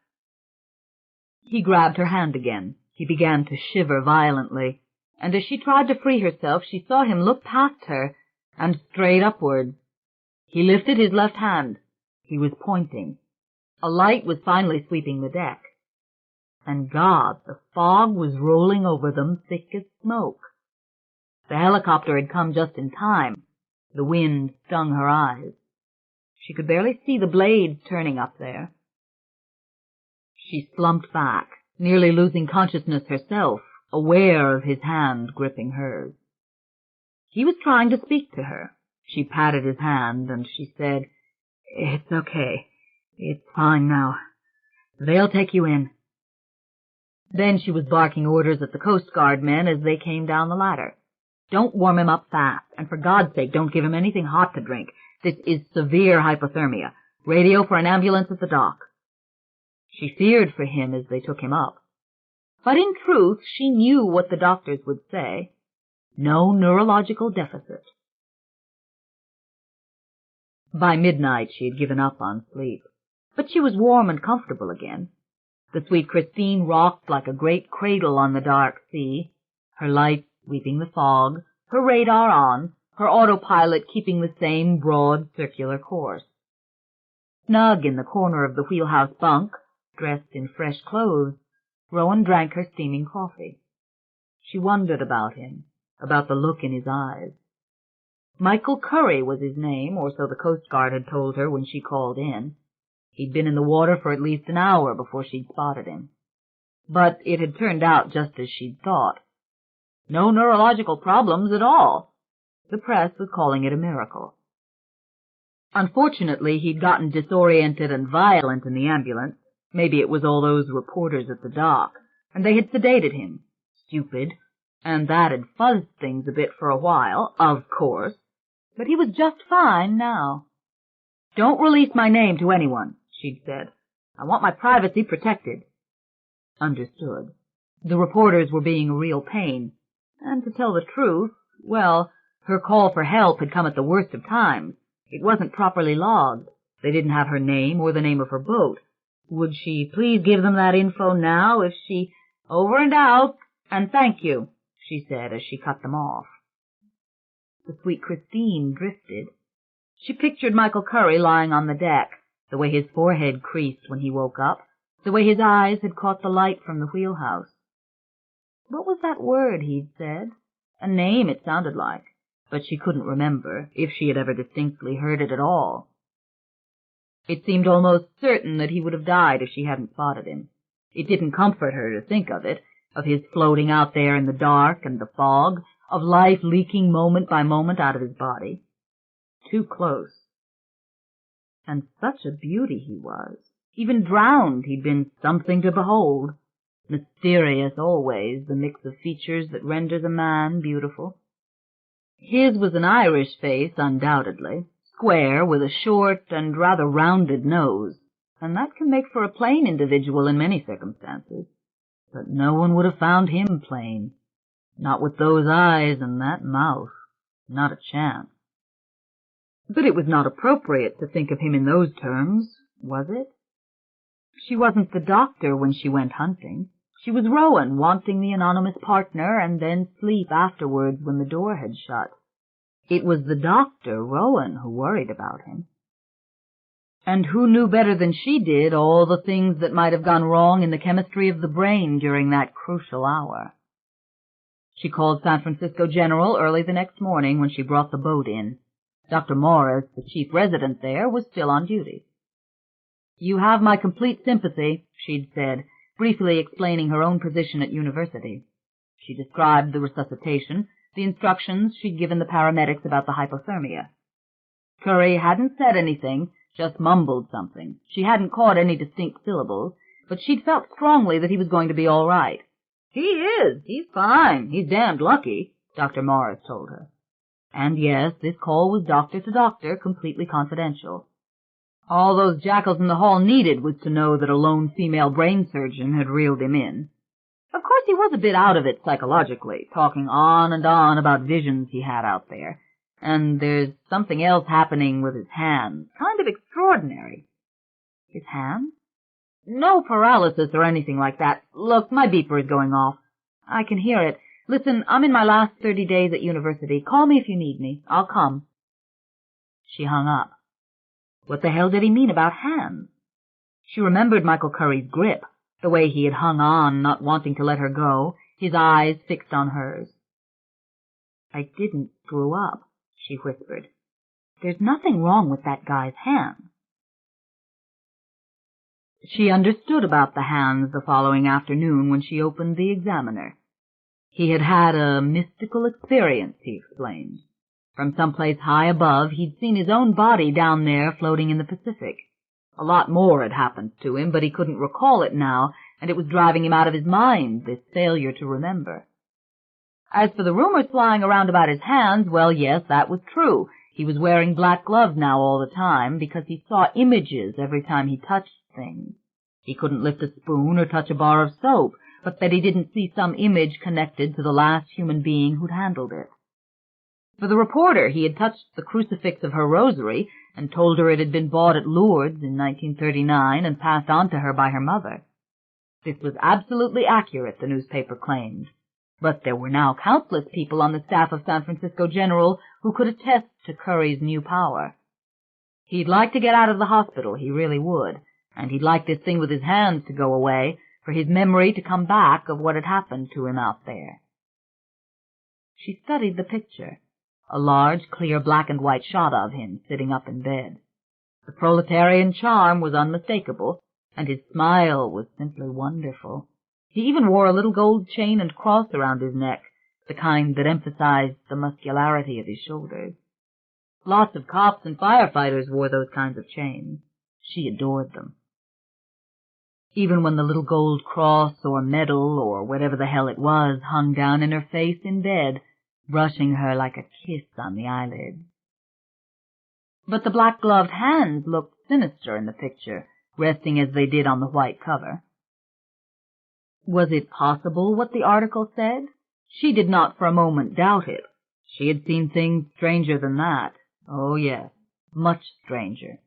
Speaker 2: He grabbed her hand again. He began to shiver violently, and as she tried to free herself, she saw him look past her and straight upward. He lifted his left hand. He was pointing. A light was finally sweeping the deck. And God, the fog was rolling over them thick as smoke. The helicopter had come just in time. The wind stung her eyes. She could barely see the blades turning up there. She slumped back, nearly losing consciousness herself, aware of his hand gripping hers. He was trying to speak to her. She patted his hand, and she said, "It's okay. It's fine now. They'll take you in." Then she was barking orders at the Coast Guard men as they came down the ladder.
Speaker 3: Don't warm him up fast, and for God's sake, don't give him anything hot to drink. This is severe hypothermia. Radio for an ambulance at the dock." She feared for him as they took him up. But in truth, she knew what the doctors would say. No neurological deficit. By midnight, she had given up on sleep, but she was warm and comfortable again. The sweet Christine rocked like a great cradle on the dark sea, her lights sweeping the fog, her radar on, her autopilot keeping the same broad circular course. Snug in the corner of the wheelhouse bunk, dressed in fresh clothes, Rowan drank her steaming coffee. She wondered about him, about the look in his eyes. Michael Curry was his name, or so the Coast Guard had told her when she called in. He'd been in the water for at least an hour before she'd spotted him. But it had turned out just as she'd thought. No neurological problems at all. The press was calling it a miracle. Unfortunately, he'd gotten disoriented and violent in the ambulance. Maybe it was all those reporters at the dock, and they had sedated him. Stupid. And that had fuzzed things a bit for a while, of course. But he was just fine now. "Don't release my name to anyone," she'd said. "I want my privacy protected." Understood. The reporters were being a real pain. And to tell the truth, well, her call for help had come at the worst of times. It wasn't properly logged. They didn't have her name or the name of her boat. Would she please give them that info now if she— "Over and out, and thank you," she said as she cut them off. The sweet Christine drifted. She pictured Michael Curry lying on the deck, the way his forehead creased when he woke up, the way his eyes had caught the light from the wheelhouse. What was that word he'd said? A name, it sounded like, but she couldn't remember, if she had ever distinctly heard it at all. It seemed almost certain that he would have died if she hadn't spotted him. It didn't comfort her to think of it, of his floating out there in the dark and the fog, of life leaking moment by moment out of his body. Too close. And such a beauty he was. Even drowned, he'd been something to behold. Mysterious always, the mix of features that renders a man beautiful. His was an Irish face, undoubtedly, square, with a short and rather rounded nose, and that can make for a plain individual in many circumstances. But no one would have found him plain. Not with those eyes and that mouth. Not a chance. But it was not appropriate to think of him in those terms, was it? She wasn't the doctor when she went hunting. She was Rowan, wanting the anonymous partner, and then sleep afterwards when the door had shut. It was the doctor, Rowan, who worried about him. And who knew better than she did all the things that might have gone wrong in the chemistry of the brain during that crucial hour? She called San Francisco General early the next morning when she brought the boat in. Dr. Morris, the chief resident there, was still on duty. "You have my complete sympathy," she'd said, briefly explaining her own position at university. She described the resuscitation, the instructions she'd given the paramedics about the hypothermia. Curry hadn't said anything, just mumbled something. She hadn't caught any distinct syllables, but she'd felt strongly that he was going to be all right. "He is. He's fine. He's damned lucky," Dr. Morris told her. And yes, this call was doctor to doctor, completely confidential. All those jackals in the hall needed was to know that a lone female brain surgeon had reeled him in. Of course, he was a bit out of it psychologically, talking on and on about visions he had out there. And there's something else happening with his hands, kind of extraordinary. His hands? No paralysis or anything like that. Look, my beeper is going off. I can hear it. Listen, I'm in my last 30 days at university. Call me if you need me. I'll come. She hung up. What the hell did he mean about hands? She remembered Michael Curry's grip, the way he had hung on, not wanting to let her go, his eyes fixed on hers. "I didn't screw up," she whispered. "There's nothing wrong with that guy's hands." She understood about the hands the following afternoon when she opened the Examiner. He had had a mystical experience, he explained. From someplace high above, he'd seen his own body down there floating in the Pacific. A lot more had happened to him, but he couldn't recall it now, and it was driving him out of his mind, this failure to remember.
Speaker 2: As for the rumors flying around about his hands, well, yes, that was true. He was wearing black gloves now all the time because he saw images every time he touched things. He couldn't lift a spoon or touch a bar of soap, but that he didn't see some image connected to the last human being who'd handled it. For the reporter, he had touched the crucifix of her rosary and told her it had been bought at Lourdes in 1939 and passed on to her by her mother. This was absolutely accurate, the newspaper claimed. But there were now countless people on the staff of San Francisco General who could attest to Curry's new power. He'd like to get out of the hospital, he really would, and he'd like this thing with his hands to go away, for his memory to come back of what had happened to him out there. She studied the picture, a large, clear black-and-white shot of him sitting up in bed. The proletarian charm was unmistakable, and his smile was simply wonderful. He even wore a little gold chain and cross around his neck, the kind that emphasized the muscularity of his shoulders. Lots of cops and firefighters wore those kinds of chains. She adored them. Even when the little gold cross or medal or whatever the hell it was hung down in her face in bed, brushing her like a kiss on the eyelids. But the black-gloved hands looked sinister in the picture, resting as they did on the white cover. Was it possible what the article said? She did not for a moment doubt it. She had seen things stranger than that. Oh, yes, much stranger.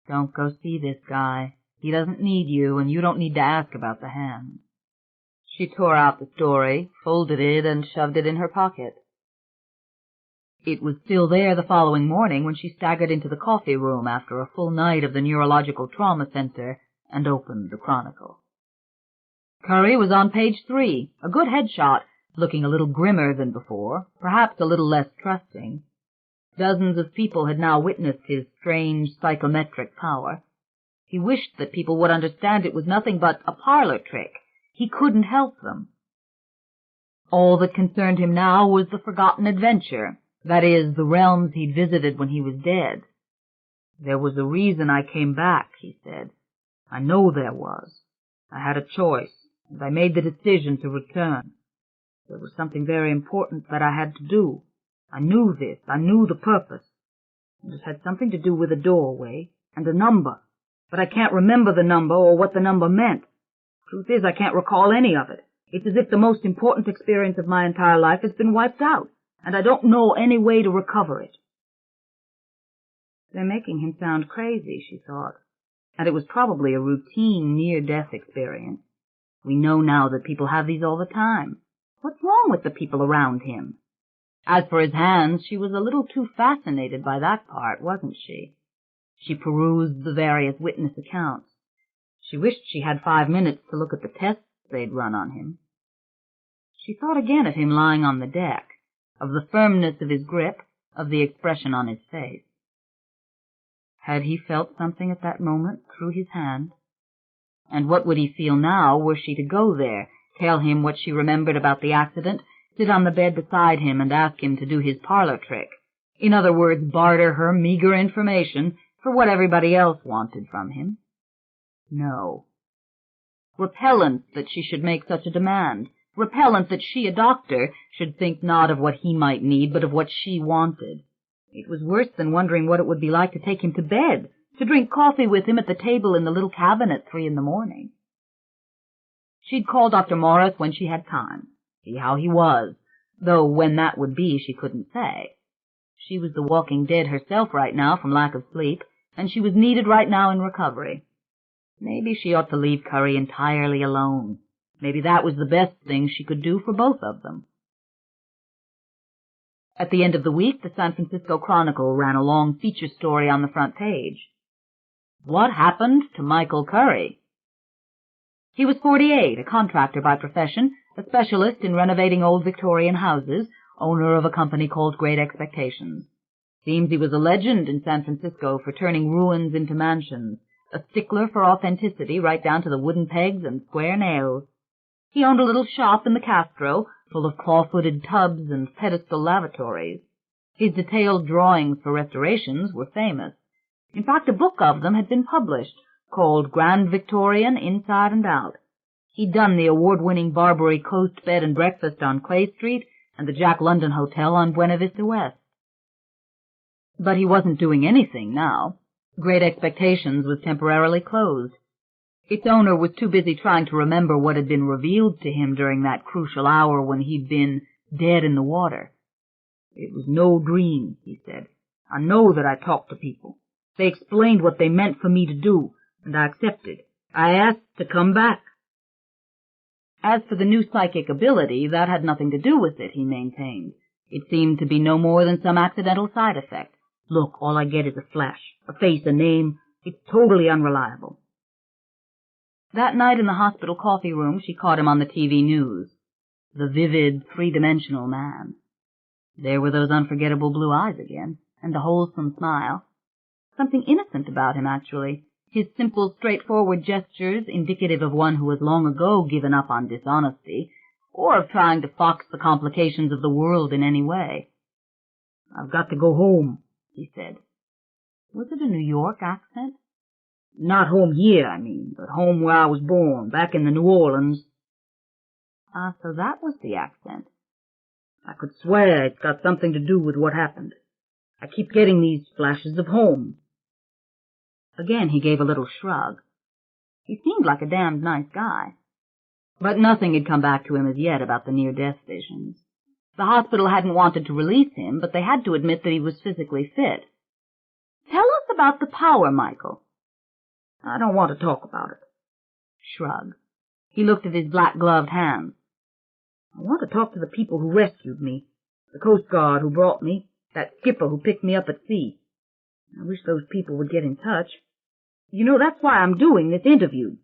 Speaker 2: Don't go see this guy. He doesn't need you, and you don't need to ask about the hands. She tore out the story, folded it, and shoved it in her pocket. It was still there the following morning when she staggered into the coffee room after a full night of the Neurological Trauma Center and opened the Chronicle. Curry was on page 3, a good headshot, looking a little grimmer than before, perhaps a little less trusting. Dozens of people had now witnessed his strange psychometric power. He wished that people would understand it was nothing but a parlor trick. He couldn't help them. All that concerned him now was the forgotten adventure, that is, the realms he'd visited when he was dead. There was a reason I came back, he said. I know there was. I had a choice, and I made the decision to return. There was something very important that I had to do. I knew this. I knew the purpose. And it had something to do with a doorway and a number. But I can't remember the number or what the number meant. Truth is, I can't recall any of it. It's as if the most important experience of my entire life has been wiped out, and I don't know any way to recover it. They're making him sound crazy, she thought, and it was probably a routine near-death experience. We know now that people have these all the time. What's wrong with the people around him? As for his hands, she was a little too fascinated by that part, wasn't she? She perused the various witness accounts. She wished she had 5 minutes to look at the tests they'd run on him. She thought again of him lying on the deck, of the firmness of his grip, of the expression on his face. Had he felt something at that moment through his hand? And what would he feel now were she to go there, tell him what she remembered about the accident, sit on the bed beside him and ask him to do his parlor trick? In other words, barter her meager information for what everybody else wanted from him? No. Repellent that she should make such a demand. Repellent that she, a doctor, should think not of what he might need, but of what she wanted. It was worse than wondering what it would be like to take him to bed, to drink coffee with him at the table in the little cabin at 3 a.m. She'd call Dr. Morris when she had time, see how he was, though when that would be she couldn't say. She was the walking dead herself right now from lack of sleep, and she was needed right now in recovery. Maybe she ought to leave Curry entirely alone. Maybe that was the best thing she could do for both of them. At the end of the week, the San Francisco Chronicle ran a long feature story on the front page. What happened to Michael Curry? He was 48, a contractor by profession, a specialist in renovating old Victorian houses, owner of a company called Great Expectations. Seems he was a legend in San Francisco for turning ruins into mansions, a stickler for authenticity right down to the wooden pegs and square nails. He owned a little shop in the Castro, full of claw-footed tubs and pedestal lavatories. His detailed drawings for restorations were famous. In fact, a book of them had been published, called Grand Victorian Inside and Out.
Speaker 3: He'd done the award-winning Barbary Coast Bed and Breakfast on Clay Street and the Jack London Hotel on Buena Vista West. But he wasn't doing anything now. Great Expectations was temporarily closed. Its owner was too busy trying to remember what had been revealed to him during that crucial hour when he'd been dead in the water. "It was no dream," he said. "I know that I talked to people. They explained what they meant for me to do, and I accepted. I asked to come back." As for the new psychic ability, that had nothing to do with it, he maintained. It seemed to be no more than some accidental side effect. "Look, all I get is a flash, a face, a name. It's totally unreliable." That night in the hospital coffee room, she caught him on the TV news. The vivid, three-dimensional man. There were those unforgettable blue eyes again, and the wholesome smile. Something innocent about him, actually. His simple, straightforward gestures, indicative of one who has long ago given up on dishonesty, or of trying to fox the complications of the world in any way. "I've got to go home," he said. Was it a New York accent? "Not home here, I mean, but home where I was born, back in the New Orleans." Ah, so that was the accent. "I could swear it's got something to do with what happened. I keep getting these flashes of home." Again he gave a little shrug. He seemed like a damned nice guy. But nothing had come back to him as yet about the near-death visions. The hospital hadn't wanted to release him, but they had to admit that he was physically fit. "Tell us about the power, Michael." "I don't want to talk about it." Shrug. He looked at his black-gloved hands. "I want to talk to the people who rescued me, the Coast Guard who brought me, that skipper who picked me up at sea. I wish those people would get in touch. You know, that's why I'm doing this interview."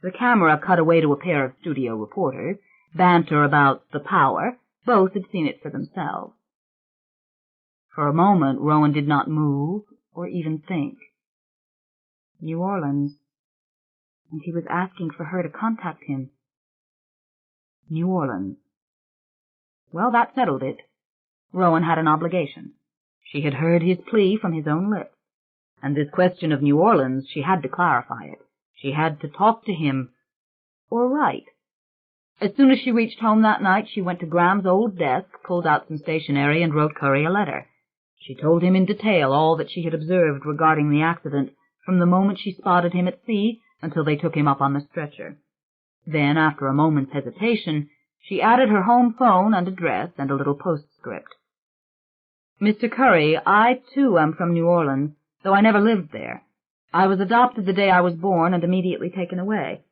Speaker 3: The camera cut away to a pair of studio reporters, banter about the power. Both had seen it for themselves. For a moment, Rowan did not move or even think. New Orleans. And he was asking for her to contact him. New Orleans. Well, that settled it. Rowan had an obligation. She had heard his plea from his own lips. And this question of New Orleans, she had to clarify it. She had to talk to him, or write. As soon as she reached home that night, she went to Graham's old desk, pulled out some stationery, and wrote Curry a letter. She told him in detail all that she had observed regarding the accident, from the moment she spotted him at sea until they took him up on the stretcher. Then, after a moment's hesitation, she added her home phone and address and a little postscript. "Mr. Curry, I, too, am from New Orleans, though I never lived there. I was adopted the day I was born and immediately taken away.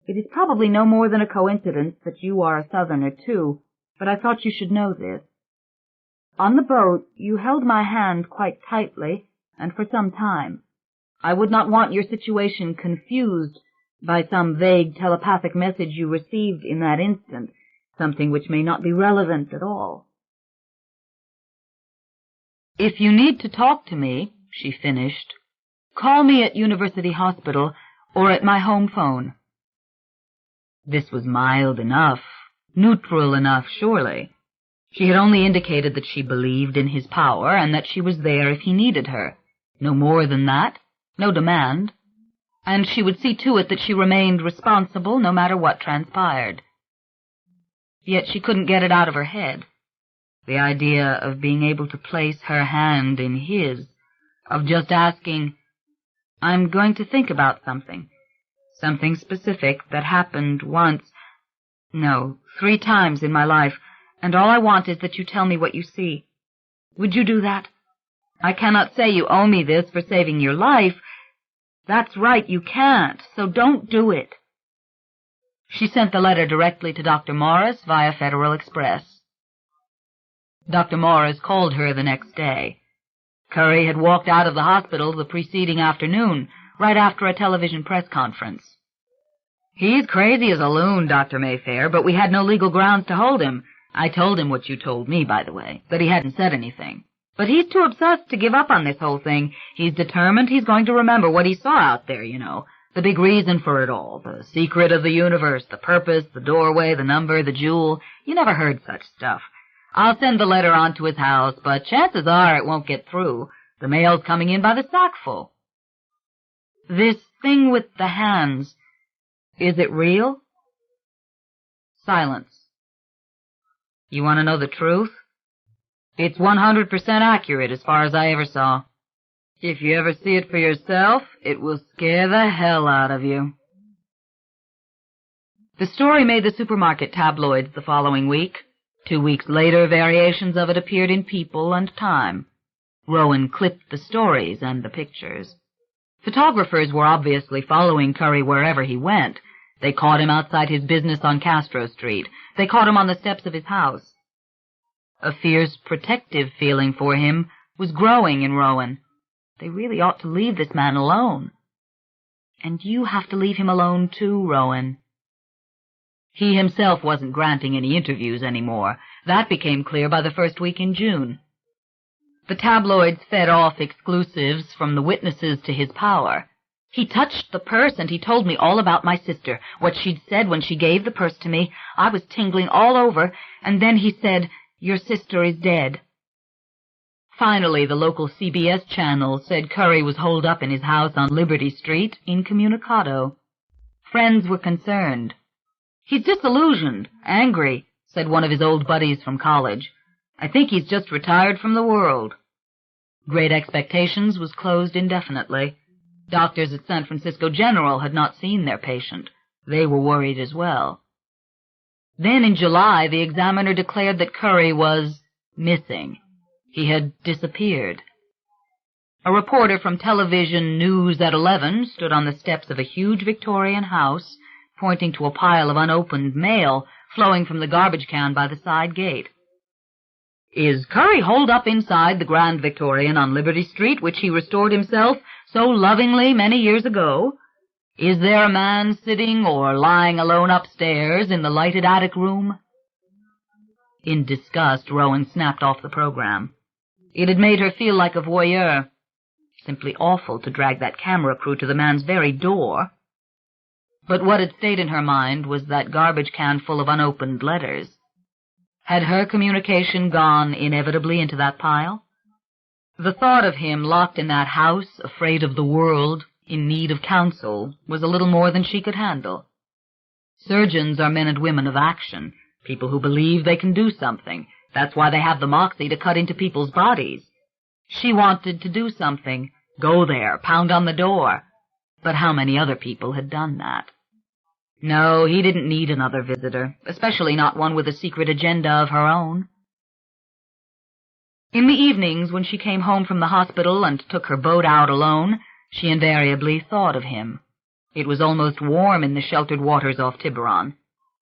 Speaker 3: It is probably no more than a coincidence that you are a Southerner, too, but I thought you should know this. On the boat, you held my hand quite tightly, and for some time. I would not want your situation confused by some vague telepathic message you received in that instant, something which may not be relevant at all. If you need to talk to me," she finished, "call me at University Hospital or at my home phone." This was mild enough, neutral enough, surely. She had only indicated that she believed in his power and that she was there if he needed her. No more than that, no demand. And she would see to it that she remained responsible no matter what transpired. Yet she couldn't get it out of her head. The idea of being able to place her hand in his, of just asking, "I'm going to think about something specific that happened once, no, 3 times in my life, and all I want is that you tell me what you see. Would you do that? I cannot say you owe me this for saving your life. That's right, you can't, so don't do it." She sent the letter directly to Dr. Morris via Federal Express. Dr. Morris called her the next day. Curry had walked out of the hospital the preceding afternoon, right after a television press conference. "He's crazy as a loon, Dr. Mayfair, but we had no legal grounds to hold him. I told him what you told me, by the way, that he hadn't said anything. But he's too obsessed to give up on this whole thing. He's determined he's going to remember what he saw out there, you know, the big reason for it all, the secret of the universe, the purpose, the doorway, the number, the jewel. You never heard such stuff. I'll send the letter on to his house, but chances are it won't get through. The mail's coming in by the sackful." This thing with the hands, Is it real? Silence. You want to know the truth? It's 100% accurate as far as I ever saw. If you ever see it for yourself, it will scare the hell out of you. The story made the supermarket tabloids the following week. 2 weeks later, variations of it appeared in People and Time. Rowan clipped the stories and the pictures. Photographers were obviously following Curry wherever he went. They caught him outside his business on Castro Street. They caught him on the steps of his house. A fierce, protective feeling for him was growing in Rowan. They really ought to leave this man alone. And you have to leave him alone too, Rowan. He himself wasn't granting any interviews anymore. That became clear by the first week in June. The tabloids fed off exclusives from the witnesses to his power. He touched the purse, and he told me all about my sister, what she'd said when she gave the purse to me. I was tingling all over, and then he said, "Your sister is dead." Finally, the local CBS channel said Curry was holed up in his house on Liberty Street, incommunicado. Friends were concerned. "He's disillusioned, angry," said one of his old buddies from college. "I think he's just retired from the world." Great Expectations was closed indefinitely. Doctors at San Francisco General had not seen their patient. They were worried as well. Then in July, the Examiner declared that Curry was missing. He had disappeared. A reporter from television News at 11 stood on the steps of a huge Victorian house, pointing to a pile of unopened mail flowing from the garbage can by the side gate. "Is Curry holed up inside the Grand Victorian on Liberty Street, which he restored himself so lovingly many years ago? Is there a man sitting or lying alone upstairs in the lighted attic room?" In disgust, Rowan snapped off the program. It had made her feel like a voyeur. Simply awful to drag that camera crew to the man's very door. But what had stayed in her mind was that garbage can full of unopened letters. Had her communication gone inevitably into that pile? The thought of him locked in that house, afraid of the world, in need of counsel, was a little more than she could handle. Surgeons are men and women of action, people who believe they can do something. That's why they have the moxie to cut into people's bodies. She wanted to do something, go there, pound on the door. But how many other people had done that? No, he didn't need another visitor, especially not one with a secret agenda of her own. In the evenings, when she came home from the hospital and took her boat out alone, she invariably thought of him. It was almost warm in the sheltered waters off Tiburon.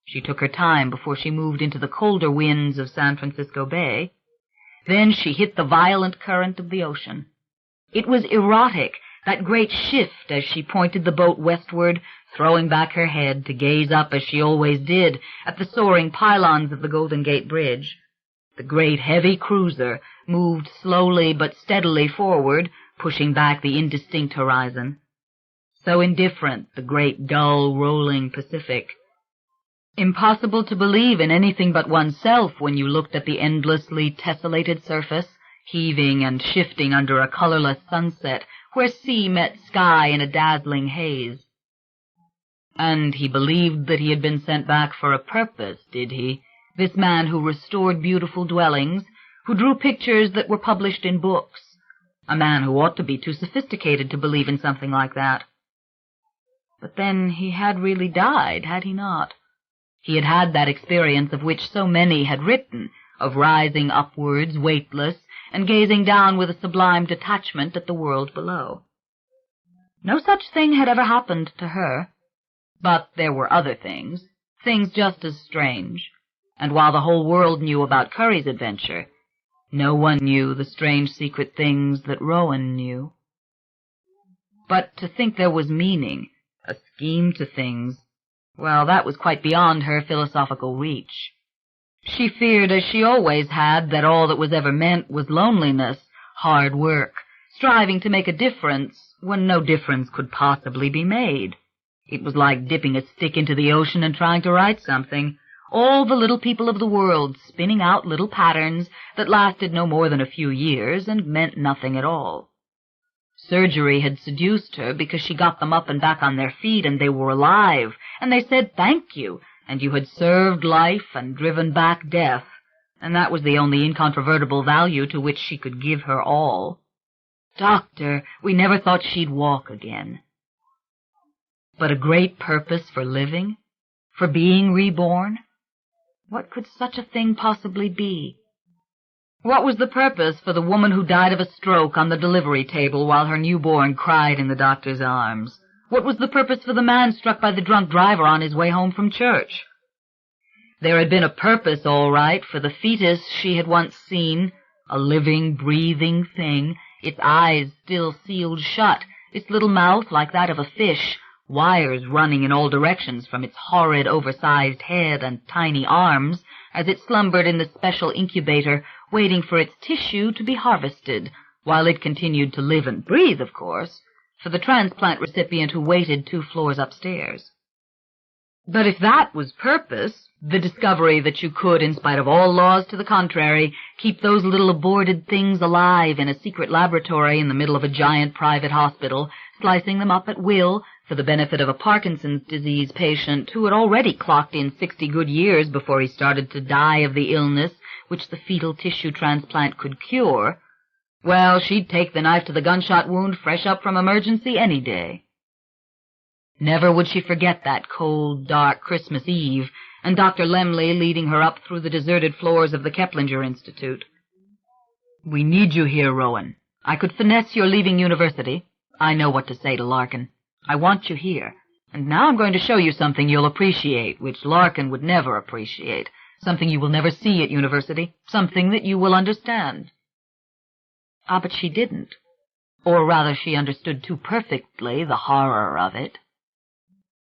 Speaker 3: She took her time before she moved into the colder winds of San Francisco Bay. Then she hit the violent current of the ocean. It was erotic, that great shift as she pointed the boat westward, throwing back her head to gaze up, as she always did, at the soaring pylons of the Golden Gate Bridge. The great heavy cruiser moved slowly but steadily forward, pushing back the indistinct horizon. So indifferent, the great dull rolling Pacific. Impossible to believe in anything but oneself when you looked at the endlessly tessellated surface, heaving and shifting under a colorless sunset, where sea met sky in a dazzling haze. And he believed that he had been sent back for a purpose, did he? This man who restored beautiful dwellings, who drew pictures that were published in books. A man who ought to be too sophisticated to believe in something like that. But then he had really died, had he not? He had had that experience of which so many had written, of rising upwards, weightless, and gazing down with a sublime detachment at the world below. No such thing had ever happened to her. But there were other things just as strange. And while the whole world knew about Curry's adventure, no one knew the strange secret things that Rowan knew. But to think there was meaning, a scheme to things, well, that was quite beyond her philosophical reach. She feared, as she always had, that all that was ever meant was loneliness, hard work, striving to make a difference when no difference could possibly be made. It was like dipping a stick into the ocean and trying to write something. All the little people of the world spinning out little patterns that lasted no more than a few years and meant nothing at all. Surgery had seduced her because she got them up and back on their feet, and they were alive, and they said thank you, and you had served life and driven back death, and that was the only incontrovertible value to which she could give her all. Doctor, we never thought she'd walk again. But a great purpose for living? For being reborn? What could such a thing possibly be? What was the purpose for the woman who died of a stroke on the delivery table while her newborn cried in the doctor's arms? What was the purpose for the man struck by the drunk driver on his way home from church? There had been a purpose, all right, for the fetus she had once seen, a living, breathing thing, its eyes still sealed shut, its little mouth like that of a fish, wires running in all directions from its horrid, oversized head and tiny arms as it slumbered in the special incubator, waiting for its tissue to be harvested, while it continued to live and breathe, of course, for the transplant recipient who waited 2 floors upstairs. But if that was purpose, the discovery that you could, in spite of all laws to the contrary, keep those little aborted things alive in a secret laboratory in the middle of a giant private hospital, slicing them up at will for the benefit of a Parkinson's disease patient who had already clocked in 60 good years before he started to die of the illness which the fetal tissue transplant could cure, well, she'd take the knife to the gunshot wound fresh up from emergency any day. Never would she forget that cold, dark Christmas Eve, and Dr. Lemley leading her up through the deserted floors of the Keplinger Institute. "We need you here, Rowan. I could finesse your leaving university. I know what to say to Larkin. I want you here. And now I'm going to show you something you'll appreciate, which Larkin would never appreciate, something you will never see at university, something that you will understand." Ah, but she didn't. Or rather, she understood too perfectly the horror of it.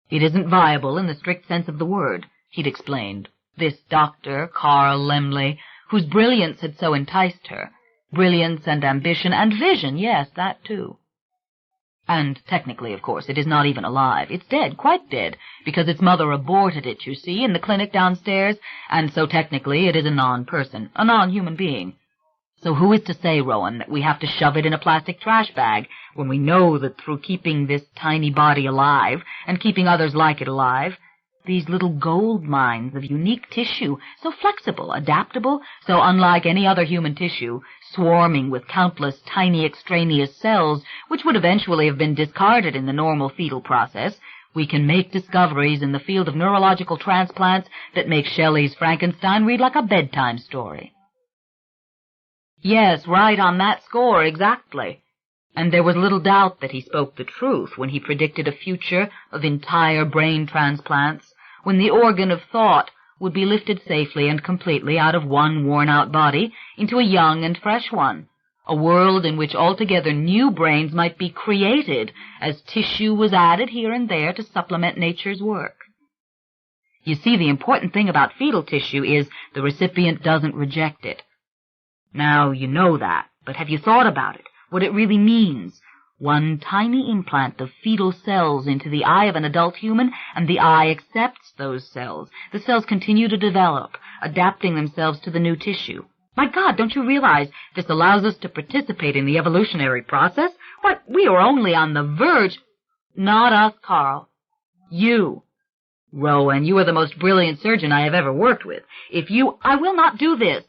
Speaker 3: "It isn't viable in the strict sense of the word," he'd explained. This Dr. Carl Lemley, whose brilliance had so enticed her. Brilliance and ambition and vision, yes, that too. And technically, of course, it is not even alive. It's dead, quite dead, because its mother aborted it, you see, in the clinic downstairs, and so technically it is a non-person, a non-human being. So who is to say, Rowan, that we have to shove it in a plastic trash bag when we know that through keeping this tiny body alive and keeping others like it alive, these little gold mines of unique tissue, so flexible, adaptable, so unlike any other human tissue, swarming with countless tiny extraneous cells which would eventually have been discarded in the normal fetal process, we can make discoveries in the field of neurological transplants that make Shelley's Frankenstein read like a bedtime story. Yes, right on that score, exactly. And there was little doubt that he spoke the truth when he predicted a future of entire brain transplants, when the organ of thought would be lifted safely and completely out of one worn-out body into a young and fresh one, a world in which altogether new brains might be created as tissue was added here and there to supplement nature's work. You see, the important thing about fetal tissue is the recipient doesn't reject it. Now, you know that, but have you thought about it, what it really means? One tiny implant of fetal cells into the eye of an adult human, and the eye accepts those cells. The cells continue to develop, adapting themselves to the new tissue. My God, don't you realize this allows us to participate in the evolutionary process? Why, we are only on the verge— Not us, Carl. You. Rowan, you are the most brilliant surgeon I have ever worked with. I will not do this.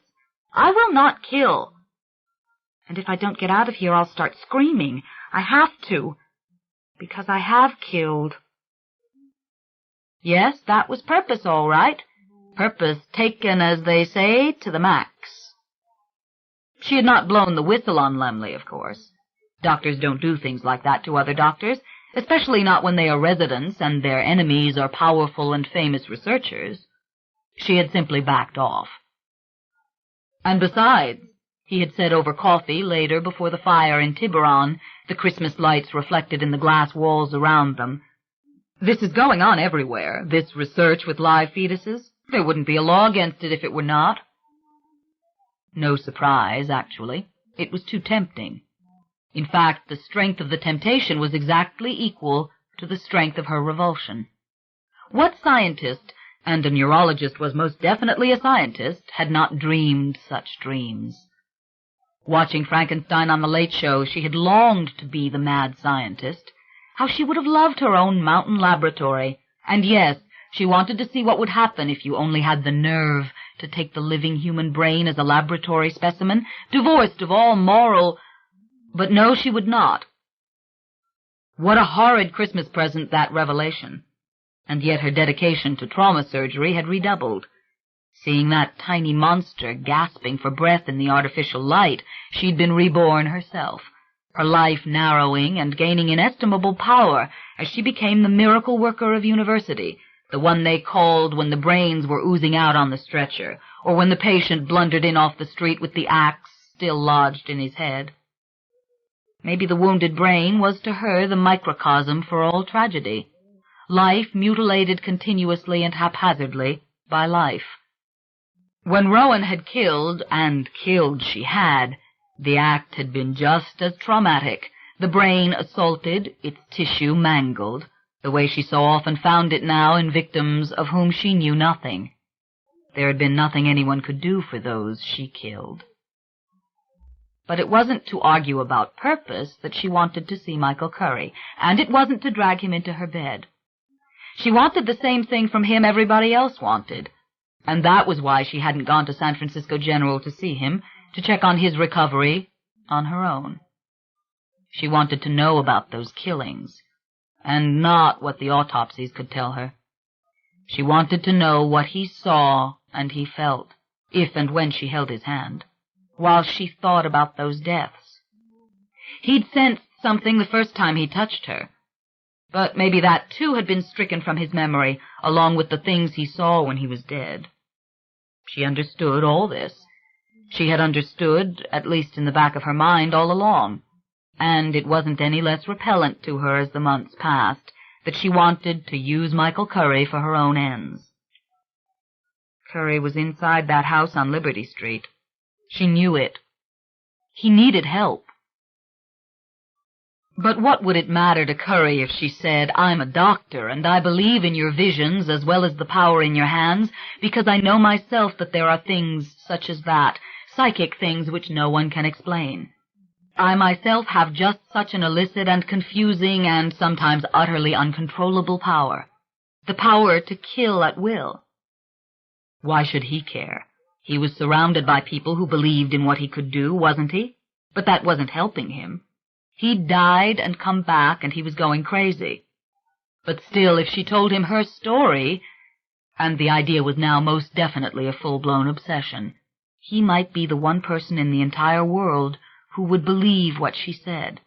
Speaker 3: I will not kill. And if I don't get out of here, I'll start screaming. I have to. Because I have killed. Yes, that was purpose, all right. Purpose taken, as they say, to the max. She had not blown the whistle on Lemley, of course. Doctors don't do things like that to other doctors, especially not when they are residents and their enemies are powerful and famous researchers. She had simply backed off. And besides, he had said over coffee later before the fire in Tiburon, the Christmas lights reflected in the glass walls around them, "This is going on everywhere, this research with live fetuses. There wouldn't be a law against it if it were not." No surprise, actually. It was too tempting. In fact, the strength of the temptation was exactly equal to the strength of her revulsion. What scientist, and a neurologist was most definitely a scientist, had not dreamed such dreams? Watching Frankenstein on the Late Show, she had longed to be the mad scientist. How she would have loved her own mountain laboratory, And yes, she wanted to see what would happen if you only had the nerve to take the living human brain as a laboratory specimen, divorced of all moral... But no, she would not. What a horrid Christmas present, that revelation. And yet her dedication to trauma surgery had redoubled. Seeing that tiny monster gasping for breath in the artificial light, she'd been reborn herself, her life narrowing and gaining inestimable power as she became the miracle worker of university, the one they called when the brains were oozing out on the stretcher, or when the patient blundered in off the street with the axe still lodged in his head. Maybe the wounded brain was to her the microcosm for all tragedy, life mutilated continuously and haphazardly by life. When Rowan had killed, and killed she had, the act had been just as traumatic, the brain assaulted, its tissue mangled, the way she so often found it now in victims of whom she knew nothing. There had been nothing anyone could do for those she killed. But it wasn't to argue about purpose that she wanted to see Michael Curry, and it wasn't to drag him into her bed. She wanted the same thing from him everybody else wanted, and that was why she hadn't gone to San Francisco General to see him, to check on his recovery on her own. She wanted to know about those killings, and not what the autopsies could tell her. She wanted to know what he saw and he felt, if and when she held his hand, while she thought about those deaths. He'd sensed something the first time he touched her, but maybe that too had been stricken from his memory, along with the things he saw when he was dead. She understood all this. She had understood, at least in the back of her mind, all along, and it wasn't any less repellent to her as the months passed that she wanted to use Michael Curry for her own ends. Curry was inside that house on Liberty Street. She knew it. He needed help. But what would it matter to Curry if she said, "I'm a doctor, and I believe in your visions as well as the power in your hands, because I know myself that there are things such as that, psychic things which no one can explain. I myself have just such an illicit and confusing and sometimes utterly uncontrollable power, the power to kill at will." Why should he care? He was surrounded by people who believed in what he could do, wasn't he? But that wasn't helping him. He'd died and come back, and he was going crazy. But still, if she told him her story, and the idea was now most definitely a full-blown obsession, he might be the one person in the entire world who would believe what she said.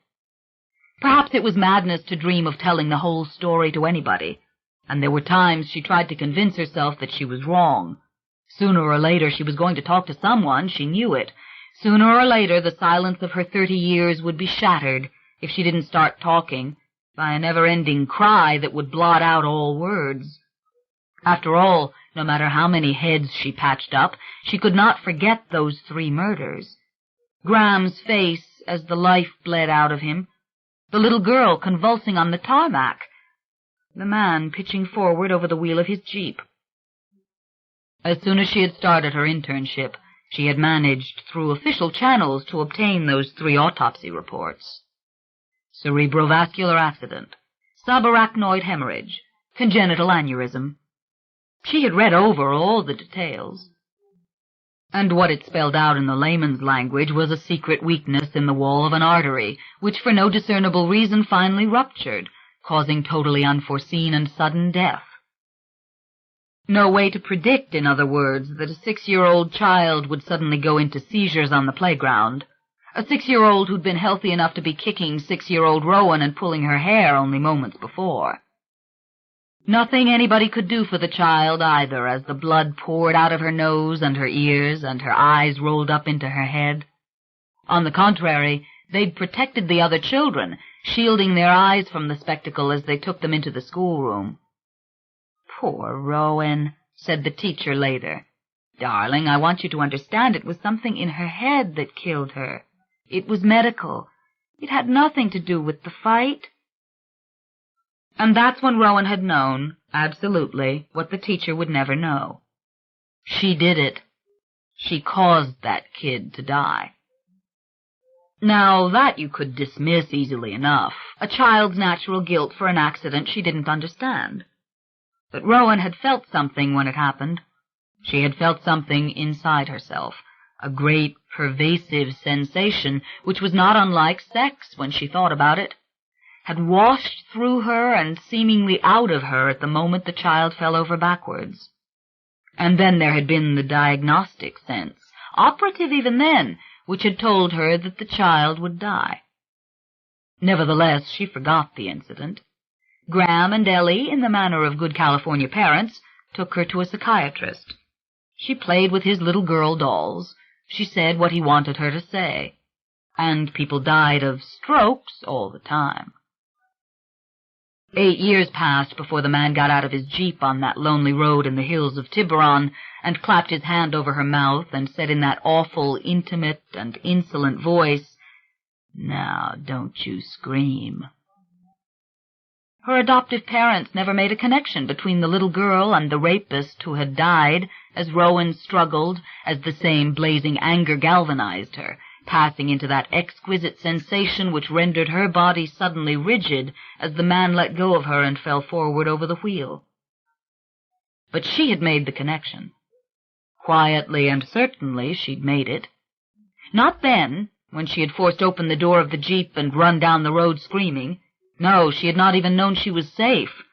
Speaker 3: Perhaps it was madness to dream of telling the whole story to anybody, and there were times she tried to convince herself that she was wrong. Sooner or later she was going to talk to someone, she knew it. Sooner or later the silence of her 30 years would be shattered, if she didn't start talking, by a never-ending cry that would blot out all words. After all, no matter how many heads she patched up, she could not forget those 3 murders. Graham's face as the life bled out of him, the little girl convulsing on the tarmac, the man pitching forward over the wheel of his jeep. As soon as she had started her internship, she had managed, through official channels, to obtain those 3 autopsy reports. Cerebrovascular accident, subarachnoid hemorrhage, congenital aneurysm. She had read over all the details. And what it spelled out in the layman's language was a secret weakness in the wall of an artery, which for no discernible reason finally ruptured, causing totally unforeseen and sudden death. No way to predict, in other words, that a 6-year-old child would suddenly go into seizures on the playground, a 6-year-old who'd been healthy enough to be kicking 6-year-old Rowan and pulling her hair only moments before. Nothing anybody could do for the child, either, as the blood poured out of her nose and her ears and her eyes rolled up into her head. On the contrary, they'd protected the other children, shielding their eyes from the spectacle as they took them into the schoolroom. "Poor Rowan," said the teacher later. "Darling, I want you to understand it was something in her head that killed her. It was medical. It had nothing to do with the fight." And that's when Rowan had known, absolutely, what the teacher would never know. She did it. She caused that kid to die. Now, that you could dismiss easily enough, a child's natural guilt for an accident she didn't understand. But Rowan had felt something when it happened. She had felt something inside herself, a great, pervasive sensation which was not unlike sex when she thought about it, had washed through her and seemingly out of her at the moment the child fell over backwards. And then there had been the diagnostic sense, operative even then, which had told her that the child would die. Nevertheless, she forgot the incident. Graham and Ellie, in the manner of good California parents, took her to a psychiatrist. She played with his little girl dolls. She said what he wanted her to say. And people died of strokes all the time. 8 years passed before the man got out of his jeep on that lonely road in the hills of Tiburon and clapped his hand over her mouth and said in that awful, intimate and insolent voice, "Now, don't you scream." Her adoptive parents never made a connection between the little girl and the rapist who had died as Rowan struggled, as the same blazing anger galvanized her, passing into that exquisite sensation which rendered her body suddenly rigid as the man let go of her and fell forward over the wheel. But she had made the connection. Quietly and certainly she'd made it. Not then, when she had forced open the door of the jeep and run down the road screaming. No, she had not even known she was safe.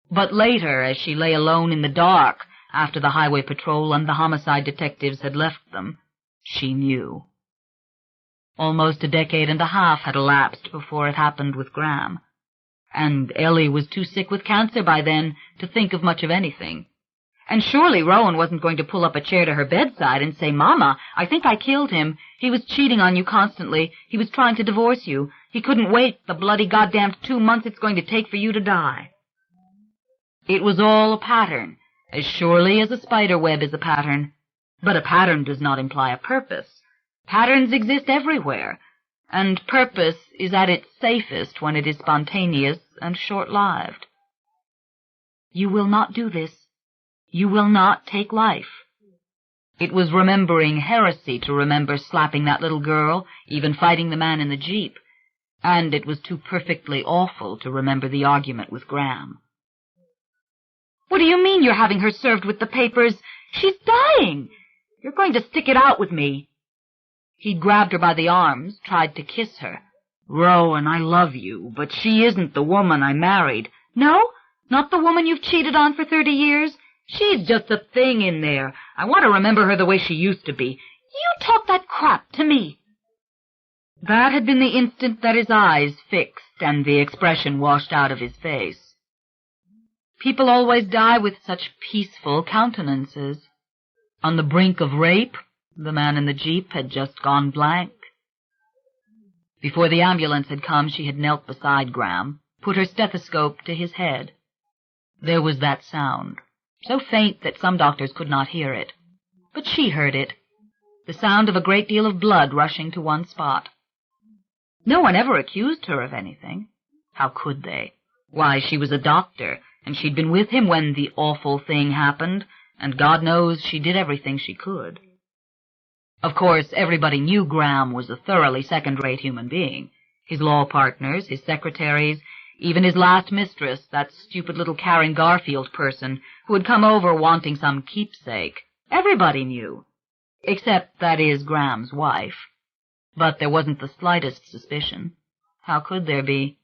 Speaker 3: But later, as she lay alone in the dark, after the highway patrol and the homicide detectives had left them, she knew. Almost a decade and a half had elapsed before it happened with Graham, and Ellie was too sick with cancer by then to think of much of anything. And surely Rowan wasn't going to pull up a chair to her bedside and say, "Mama, I think I killed him. He was cheating on you constantly. He was trying to divorce you. He couldn't wait the bloody goddamn 2 months it's going to take for you to die." It was all a pattern, as surely as a spider web is a pattern. But a pattern does not imply a purpose. Patterns exist everywhere, and purpose is at its safest when it is spontaneous and short-lived. You will not do this. You will not take life. It was remembering heresy to remember slapping that little girl, even fighting the man in the jeep, and it was too perfectly awful to remember the argument with Graham. "What do you mean you're having her served with the papers? She's dying! You're going to stick it out with me." He grabbed her by the arms, tried to kiss her. "Rowan, I love you, but she isn't the woman I married." "No? Not the woman you've cheated on for 30 years? She's just a thing in there. I want to remember her the way she used to be. You talk that crap to me." That had been the instant that his eyes fixed and the expression washed out of his face. People always die with such peaceful countenances. On the brink of rape, the man in the jeep had just gone blank. Before the ambulance had come, she had knelt beside Graham, put her stethoscope to his head. There was that sound, so faint that some doctors could not hear it. But she heard it, the sound of a great deal of blood rushing to one spot. No one ever accused her of anything. How could they? Why, she was a doctor, and she'd been with him when the awful thing happened, and God knows she did everything she could. Of course, everybody knew Graham was a thoroughly second-rate human being. His law partners, his secretaries, even his last mistress, that stupid little Karen Garfield person who had come over wanting some keepsake. Everybody knew. Except, that is, Graham's wife. But there wasn't the slightest suspicion. How could there be?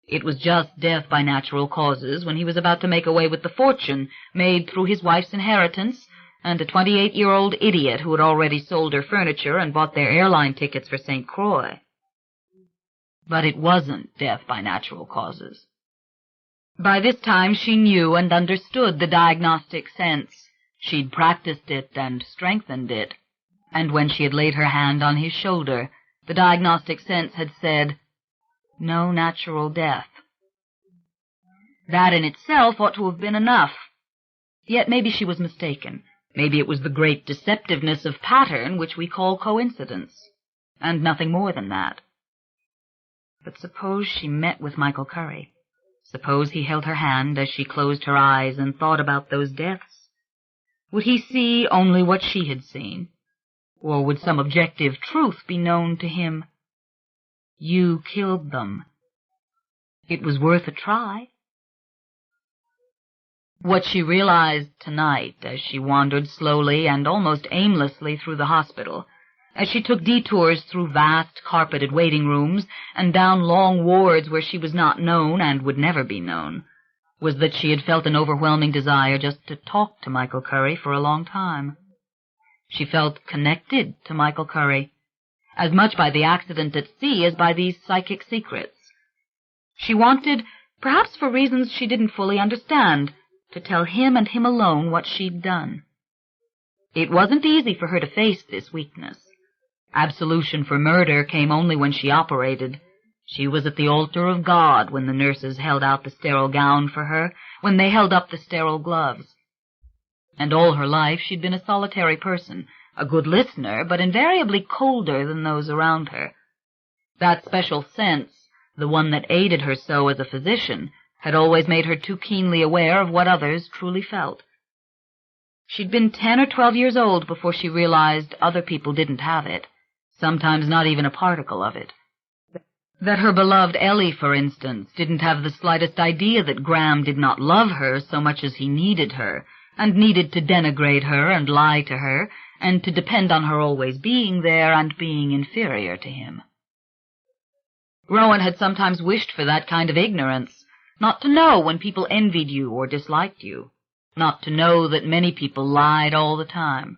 Speaker 3: It was just death by natural causes when he was about to make away with the fortune made through his wife's inheritance, and a 28-year-old idiot who had already sold her furniture and bought their airline tickets for St. Croix. But it wasn't death by natural causes. By this time she knew and understood the diagnostic sense. She'd practiced it and strengthened it, and when she had laid her hand on his shoulder, the diagnostic sense had said, "No natural death." That in itself ought to have been enough. Yet maybe she was mistaken. Maybe it was the great deceptiveness of pattern which we call coincidence, and nothing more than that. But suppose she met with Michael Curry. Suppose he held her hand as she closed her eyes and thought about those deaths. Would he see only what she had seen? Or would some objective truth be known to him? You killed them. It was worth a try. What she realized tonight as she wandered slowly and almost aimlessly through the hospital, as she took detours through vast carpeted waiting rooms and down long wards where she was not known and would never be known, was that she had felt an overwhelming desire just to talk to Michael Curry for a long time. She felt connected to Michael Curry, as much by the accident at sea as by these psychic secrets. She wanted, perhaps for reasons she didn't fully understand, to tell him and him alone what she'd done. It wasn't easy for her to face this weakness. Absolution for murder came only when she operated. She was at the altar of God when the nurses held out the sterile gown for her, when they held up the sterile gloves. And all her life she'd been a solitary person, a good listener, but invariably colder than those around her. That special sense, the one that aided her so as a physician, had always made her too keenly aware of what others truly felt. She'd been 10 or 12 years old before she realized other people didn't have it, sometimes not even a particle of it. That her beloved Ellie, for instance, didn't have the slightest idea that Graham did not love her so much as he needed her, and needed to denigrate her and lie to her, and to depend on her always being there and being inferior to him. Rowan had sometimes wished for that kind of ignorance, not to know when people envied you or disliked you, not to know that many people lied all the time.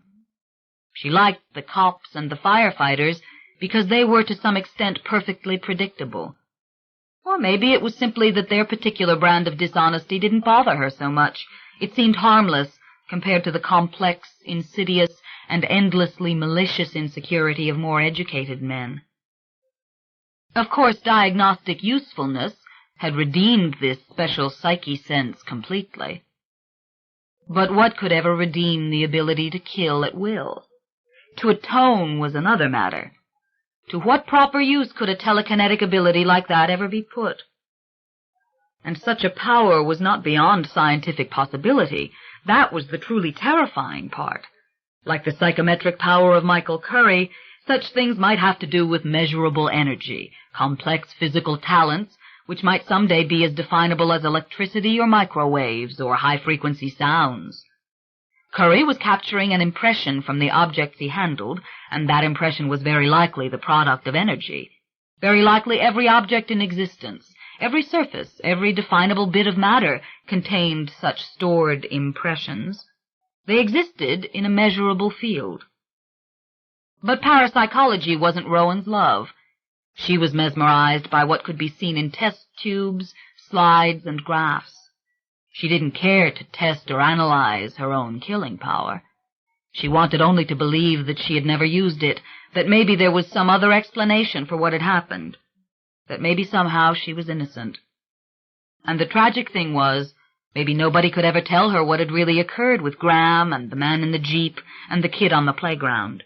Speaker 3: She liked the cops and the firefighters because they were to some extent perfectly predictable. Or maybe it was simply that their particular brand of dishonesty didn't bother her so much. It seemed harmless compared to the complex, insidious, and endlessly malicious insecurity of more educated men. Of course, diagnostic usefulness had redeemed this special psyche sense completely. But what could ever redeem the ability to kill at will? To atone was another matter. To what proper use could a telekinetic ability like that ever be put? And such a power was not beyond scientific possibility. That was the truly terrifying part. Like the psychometric power of Michael Curry, such things might have to do with measurable energy, complex physical talents, which might someday be as definable as electricity or microwaves or high-frequency sounds. Curry was capturing an impression from the objects he handled, and that impression was very likely the product of energy. Very likely every object in existence, every surface, every definable bit of matter contained such stored impressions. They existed in a measurable field. But parapsychology wasn't Rowan's love. She was mesmerized by what could be seen in test tubes, slides, and graphs. She didn't care to test or analyze her own killing power. She wanted only to believe that she had never used it, that maybe there was some other explanation for what had happened, that maybe somehow she was innocent. And the tragic thing was, maybe nobody could ever tell her what had really occurred with Graham and the man in the jeep and the kid on the playground.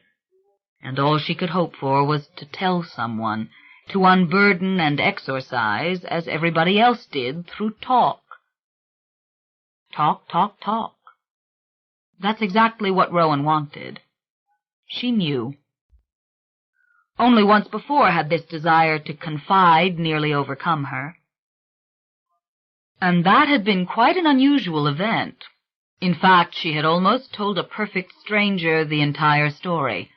Speaker 3: And all she could hope for was to tell someone, to unburden and exorcise as everybody else did through talk. Talk, talk, talk. That's exactly what Rowan wanted. She knew. Only once before had this desire to confide nearly overcome her. And that had been quite an unusual event. In fact, she had almost told a perfect stranger the entire story.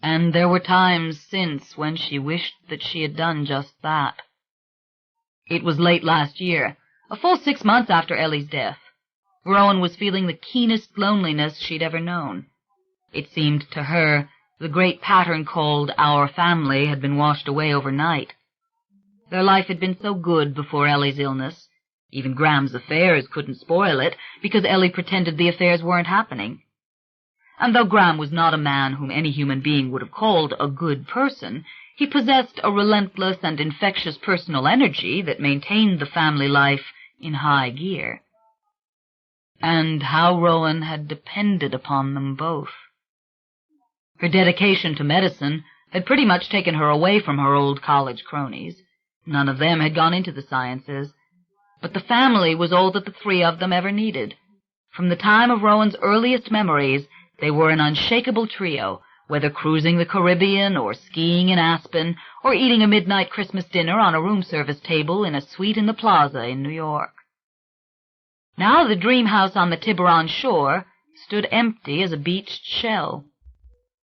Speaker 3: And there were times since when she wished that she had done just that. It was late last year, a full 6 months after Ellie's death. Rowan was feeling the keenest loneliness she'd ever known. It seemed to her the great pattern called Our Family had been washed away overnight. Their life had been so good before Ellie's illness. Even Graham's affairs couldn't spoil it, because Ellie pretended the affairs weren't happening. And though Graham was not a man whom any human being would have called a good person, he possessed a relentless and infectious personal energy that maintained the family life in high gear. And how Rowan had depended upon them both. Her dedication to medicine had pretty much taken her away from her old college cronies. None of them had gone into the sciences, but the family was all that the three of them ever needed. From the time of Rowan's earliest memories, they were an unshakable trio, whether cruising the Caribbean or skiing in Aspen or eating a midnight Christmas dinner on a room service table in a suite in the Plaza in New York. Now the dream house on the Tiburon shore stood empty as a beached shell,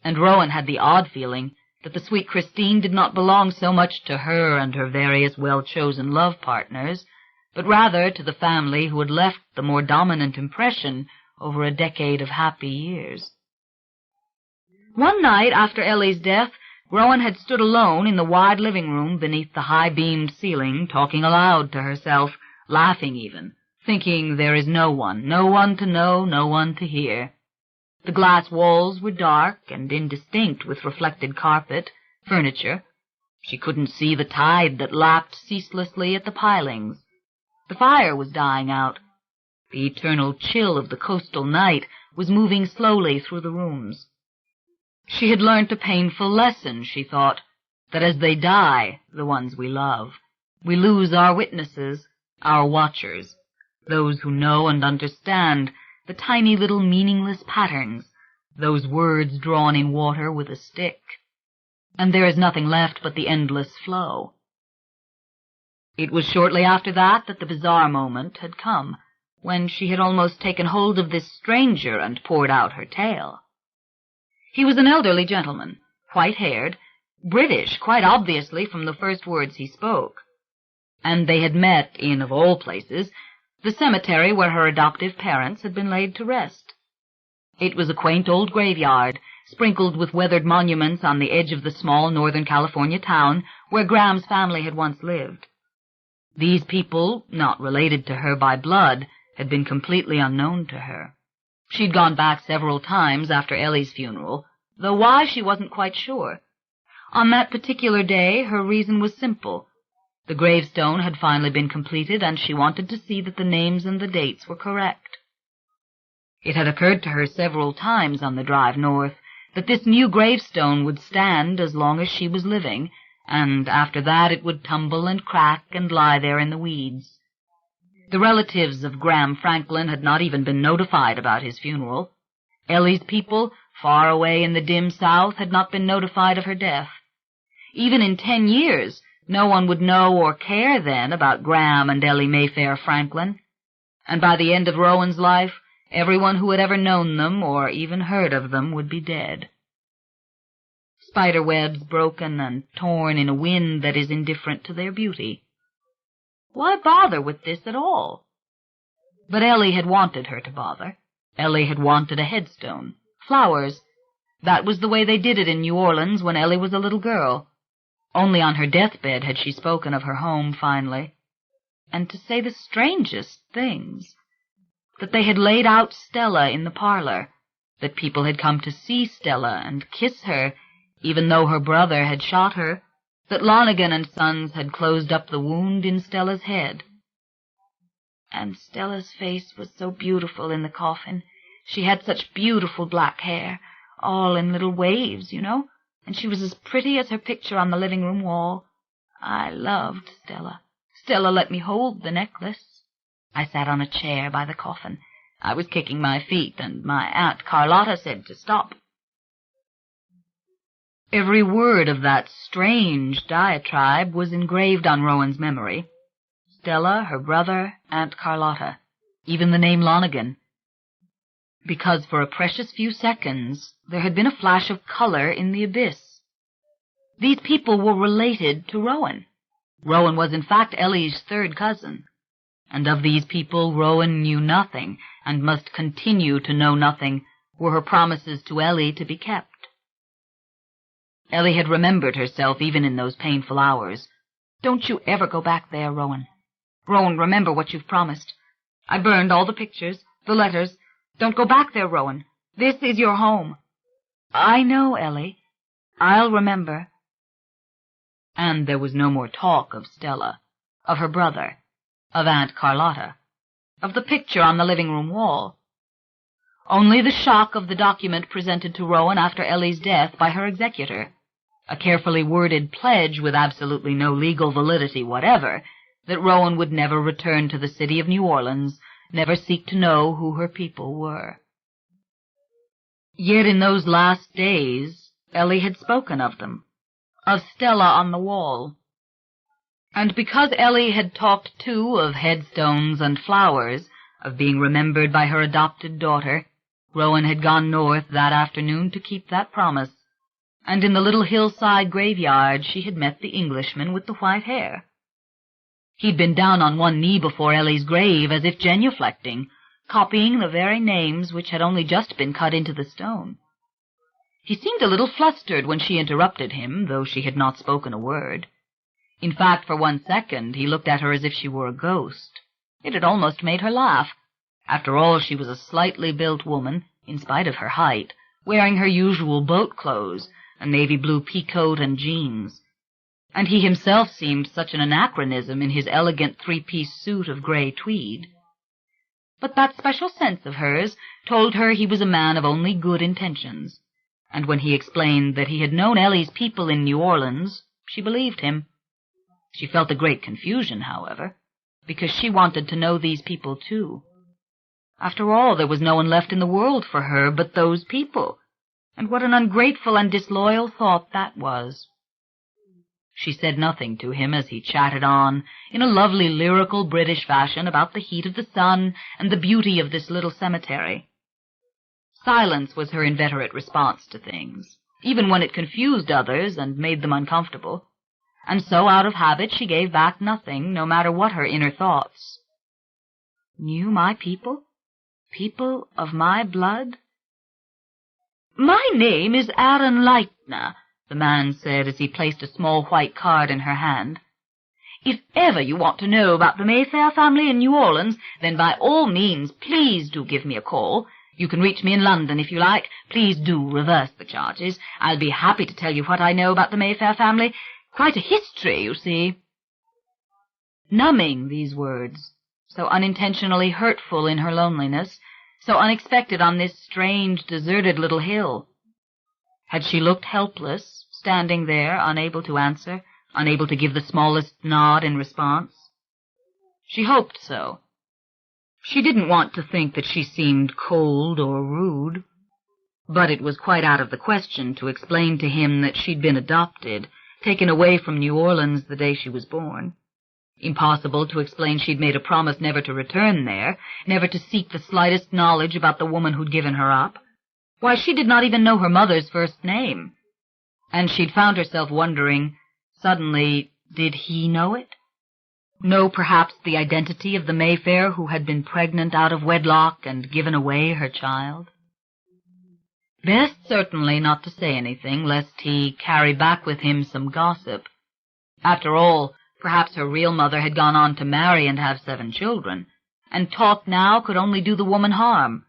Speaker 3: and Rowan had the odd feeling that the sweet Christine did not belong so much to her and her various well-chosen love partners, but rather to the family who had left the more dominant impression over a decade of happy years. One night after Ellie's death, Rowan had stood alone in the wide living room beneath the high-beamed ceiling, talking aloud to herself, laughing even, thinking there is no one to know, no one to hear. The glass walls were dark and indistinct with reflected carpet, furniture. She couldn't see the tide that lapped ceaselessly at the pilings. The fire was dying out. The eternal chill of the coastal night was moving slowly through the rooms. She had learnt a painful lesson, she thought, that as they die, the ones we love, we lose our witnesses, our watchers, those who know and understand the tiny little meaningless patterns, those words drawn in water with a stick, and there is nothing left but the endless flow. It was shortly after that the bizarre moment had come, when she had almost taken hold of this stranger and poured out her tale. He was an elderly gentleman, white-haired, British, quite obviously from the first words he spoke, and they had met in, of all places, the cemetery where her adoptive parents had been laid to rest. It was a quaint old graveyard, sprinkled with weathered monuments on the edge of the small Northern California town where Graham's family had once lived. These people, not related to her by blood, had been completely unknown to her. She'd gone back several times after Ellie's funeral, though why she wasn't quite sure. On that particular day her reason was simple. The gravestone had finally been completed, and she wanted to see that the names and the dates were correct. It had occurred to her several times on the drive north that this new gravestone would stand as long as she was living, and after that it would tumble and crack and lie there in the weeds. The relatives of Graham Franklin had not even been notified about his funeral. Ellie's people, far away in the dim south, had not been notified of her death. Even in 10 years, no one would know or care then about Graham and Ellie Mayfair Franklin, and by the end of Rowan's life, everyone who had ever known them or even heard of them would be dead. Spider-webs broken and torn in a wind that is indifferent to their beauty. Why bother with this at all? But Ellie had wanted her to bother. Ellie had wanted a headstone, flowers. That was the way they did it in New Orleans when Ellie was a little girl. Only on her deathbed had she spoken of her home finally. And to say the strangest things. That they had laid out Stella in the parlor, that people had come to see Stella and kiss her, even though her brother had shot her, that Lonergan and Sons had closed up the wound in Stella's head. And Stella's face was so beautiful in the coffin. She had such beautiful black hair, all in little waves, you know, and she was as pretty as her picture on the living room wall. I loved Stella. Stella let me hold the necklace. I sat on a chair by the coffin. I was kicking my feet, and my Aunt Carlotta said to stop. Every word of that strange diatribe was engraved on Rowan's memory. Stella, her brother, Aunt Carlotta, even the name Lonergan. Because for a precious few seconds there had been a flash of color in the abyss. These people were related to Rowan. Rowan was in fact Ellie's third cousin. And of these people Rowan knew nothing, and must continue to know nothing, were her promises to Ellie to be kept. Ellie had remembered herself even in those painful hours. Don't you ever go back there, Rowan. Rowan, remember what you've promised. I burned all the pictures, the letters. Don't go back there, Rowan. This is your home. I know, Ellie. I'll remember. And there was no more talk of Stella, of her brother, of Aunt Carlotta, of the picture on the living room wall. Only the shock of the document presented to Rowan after Ellie's death by her executor, a carefully worded pledge with absolutely no legal validity whatever, that Rowan would never return to the city of New Orleans, never seek to know who her people were. Yet in those last days, Ellie had spoken of them, of Stella on the wall. And because Ellie had talked, too, of headstones and flowers, of being remembered by her adopted daughter, Rowan had gone north that afternoon to keep that promise, and in the little hillside graveyard she had met the Englishman with the white hair. He'd been down on one knee before Ellie's grave as if genuflecting, copying the very names which had only just been cut into the stone. He seemed a little flustered when she interrupted him, though she had not spoken a word. In fact, for 1 second he looked at her as if she were a ghost. It had almost made her laugh. After all, she was a slightly built woman, in spite of her height, wearing her usual boat clothes, a navy-blue peacoat and jeans. And he himself seemed such an anachronism in his elegant three-piece suit of grey tweed. But that special sense of hers told her he was a man of only good intentions, and when he explained that he had known Ellie's people in New Orleans, she believed him. She felt a great confusion, however, because she wanted to know these people too. After all, there was no one left in the world for her but those people, and what an ungrateful and disloyal thought that was. She said nothing to him as he chatted on, in a lovely lyrical British fashion, about the heat of the sun and the beauty of this little cemetery. Silence was her inveterate response to things, even when it confused others and made them uncomfortable, and so out of habit she gave back nothing, no matter what her inner thoughts. Knew my people? People of my blood? "My name is Aaron Leitner," the man said as he placed a small white card in her hand. "If ever you want to know about the Mayfair family in New Orleans, then by all means please do give me a call. You can reach me in London if you like. Please do reverse the charges. I'll be happy to tell you what I know about the Mayfair family. Quite a history, you see." Numbing, these words, so unintentionally hurtful in her loneliness, so unexpected on this strange, deserted little hill. Had she looked helpless, standing there, unable to answer, unable to give the smallest nod in response? She hoped so. She didn't want to think that she seemed cold or rude, but it was quite out of the question to explain to him that she'd been adopted, taken away from New Orleans the day she was born. Impossible to explain she'd made a promise never to return there, never to seek the slightest knowledge about the woman who'd given her up. Why, she did not even know her mother's first name. And she'd found herself wondering, suddenly, did he know it? Know perhaps the identity of the Mayfair who had been pregnant out of wedlock and given away her child? Best certainly not to say anything, lest he carry back with him some gossip. After all, perhaps her real mother had gone on to marry and have 7 children, and talk now could only do the woman harm.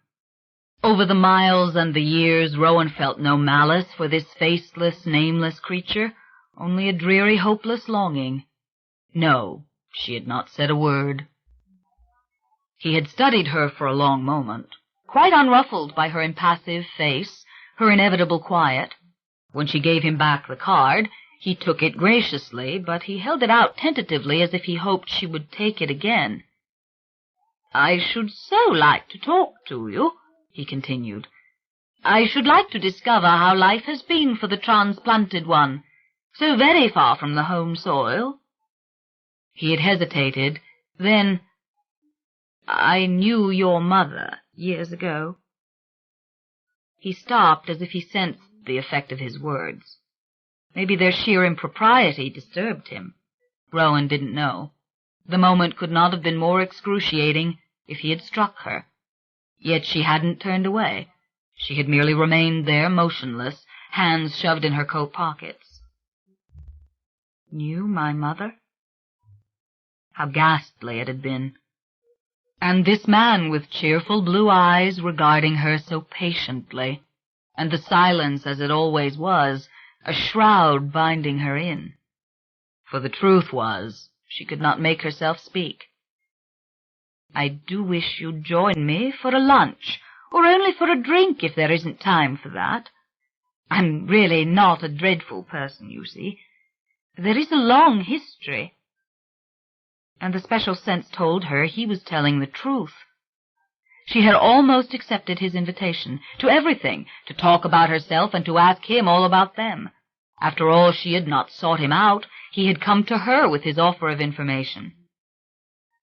Speaker 3: Over the miles and the years, Rowan felt no malice for this faceless, nameless creature, only a dreary, hopeless longing. No, she had not said a word. He had studied her for a long moment, quite unruffled by her impassive face, her inevitable quiet. When she gave him back the card, he took it graciously, but he held it out tentatively as if he hoped she would take it again. "I should so like to talk to you," he continued. "I should like to discover how life has been for the transplanted one, so very far from the home soil." He had hesitated, then, "I knew your mother years ago." He stopped as if he sensed the effect of his words. Maybe their sheer impropriety disturbed him. Rowan didn't know. The moment could not have been more excruciating if he had struck her. Yet she hadn't turned away. She had merely remained there, motionless, hands shoved in her coat pockets. Knew my mother? How ghastly it had been. And this man with cheerful blue eyes regarding her so patiently, and the silence as it always was, a shroud binding her in. For the truth was, she could not make herself speak. "I do wish you'd join me for a lunch, or only for a drink if there isn't time for that. I'm really not a dreadful person, you see. There is a long history." And the special sense told her he was telling the truth. She had almost accepted his invitation to everything, to talk about herself and to ask him all about them. After all, she had not sought him out. He had come to her with his offer of information.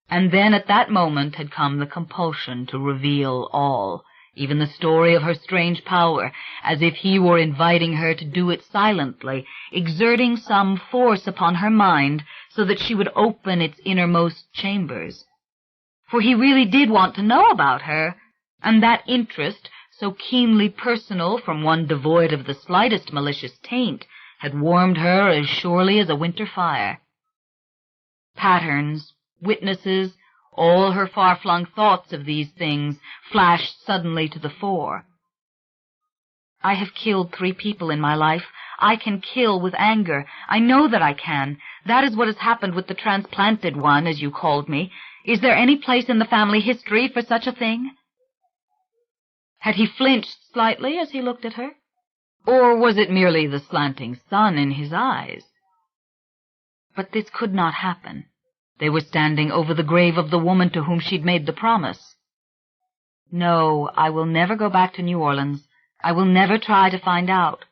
Speaker 3: And then at that moment had come the compulsion to reveal all, even the story of her strange power, as if he were inviting her to do it silently, exerting some force upon her mind so that she would open its innermost chambers. For he really did want to know about her, and that interest, so keenly personal from one devoid of the slightest malicious taint, had warmed her as surely as a winter fire. Patterns, witnesses, all her far-flung thoughts of these things flashed suddenly to the fore. I have killed 3 people in my life. I can kill with anger. I know that I can. That is what has happened with the transplanted one, as you called me. Is there any place in the family history for such a thing? Had he flinched slightly as he looked at her? Or was it merely the slanting sun in his eyes? But this could not happen. They were standing over the grave of the woman to whom she'd made the promise. No, I will never go back to New Orleans. I will never try to find out.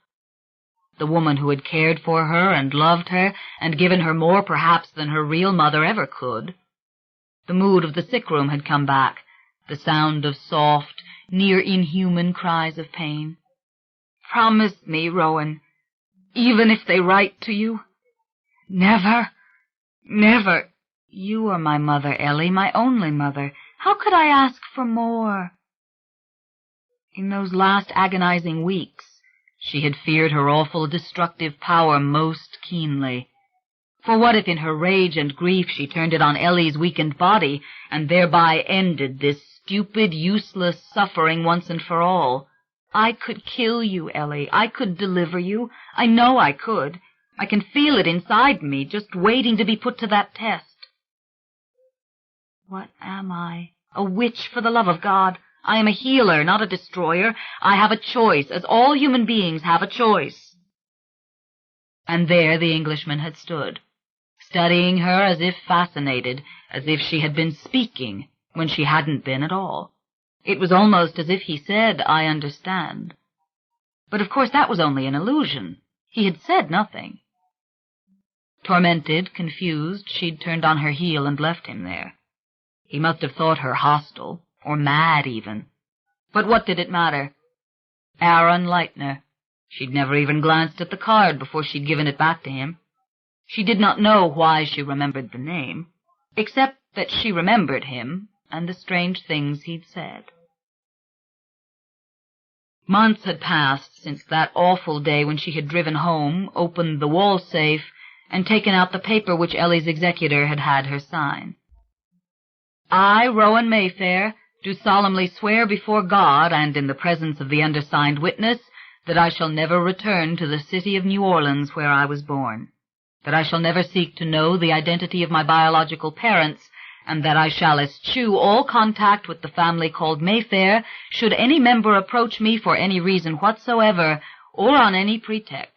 Speaker 3: The woman who had cared for her and loved her and given her more perhaps than her real mother ever could. The mood of the sick room had come back, the sound of soft, near inhuman cries of pain. Promise me, Rowan, even if they write to you. Never, never. You are my mother, Ellie, my only mother. How could I ask for more? In those last agonizing weeks, she had feared her awful destructive power most keenly. For what if in her rage and grief she turned it on Ellie's weakened body, and thereby ended this stupid, useless suffering once and for all? I could kill you, Ellie. I could deliver you. I know I could. I can feel it inside me, just waiting to be put to that test. What am I? A witch, for the love of God. I am a healer, not a destroyer. I have a choice, as all human beings have a choice. And there the Englishman had stood, studying her as if fascinated, as if she had been speaking when she hadn't been at all. It was almost as if he said, I understand. But of course that was only an illusion. He had said nothing. Tormented, confused, she'd turned on her heel and left him there. He must have thought her hostile, or mad even. But what did it matter? Aaron Leitner. She'd never even glanced at the card before she'd given it back to him. She did not know why she remembered the name, except that she remembered him and the strange things he'd said. Months had passed since that awful day when she had driven home, opened the wall safe, and taken out the paper which Ellie's executor had had her sign. I, Rowan Mayfair, do solemnly swear before God and in the presence of the undersigned witness that I shall never return to the city of New Orleans where I was born, that I shall never seek to know the identity of my biological parents, and that I shall eschew all contact with the family called Mayfair should any member approach me for any reason whatsoever or on any pretext.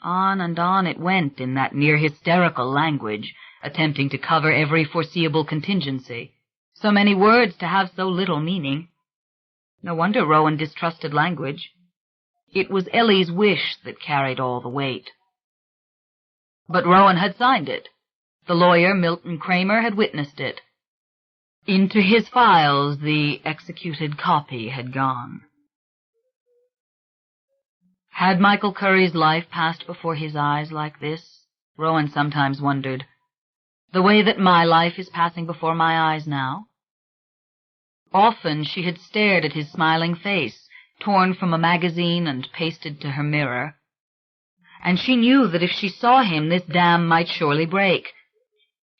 Speaker 3: On and on it went in that near-hysterical language, attempting to cover every foreseeable contingency. So many words to have so little meaning. No wonder Rowan distrusted language. It was Ellie's wish that carried all the weight. But Rowan had signed it. The lawyer, Milton Kramer, had witnessed it. Into his files the executed copy had gone. Had Michael Curry's life passed before his eyes like this? Rowan sometimes wondered. The way that my life is passing before my eyes now? Often she had stared at his smiling face, torn from a magazine and pasted to her mirror. And she knew that if she saw him, this dam might surely break.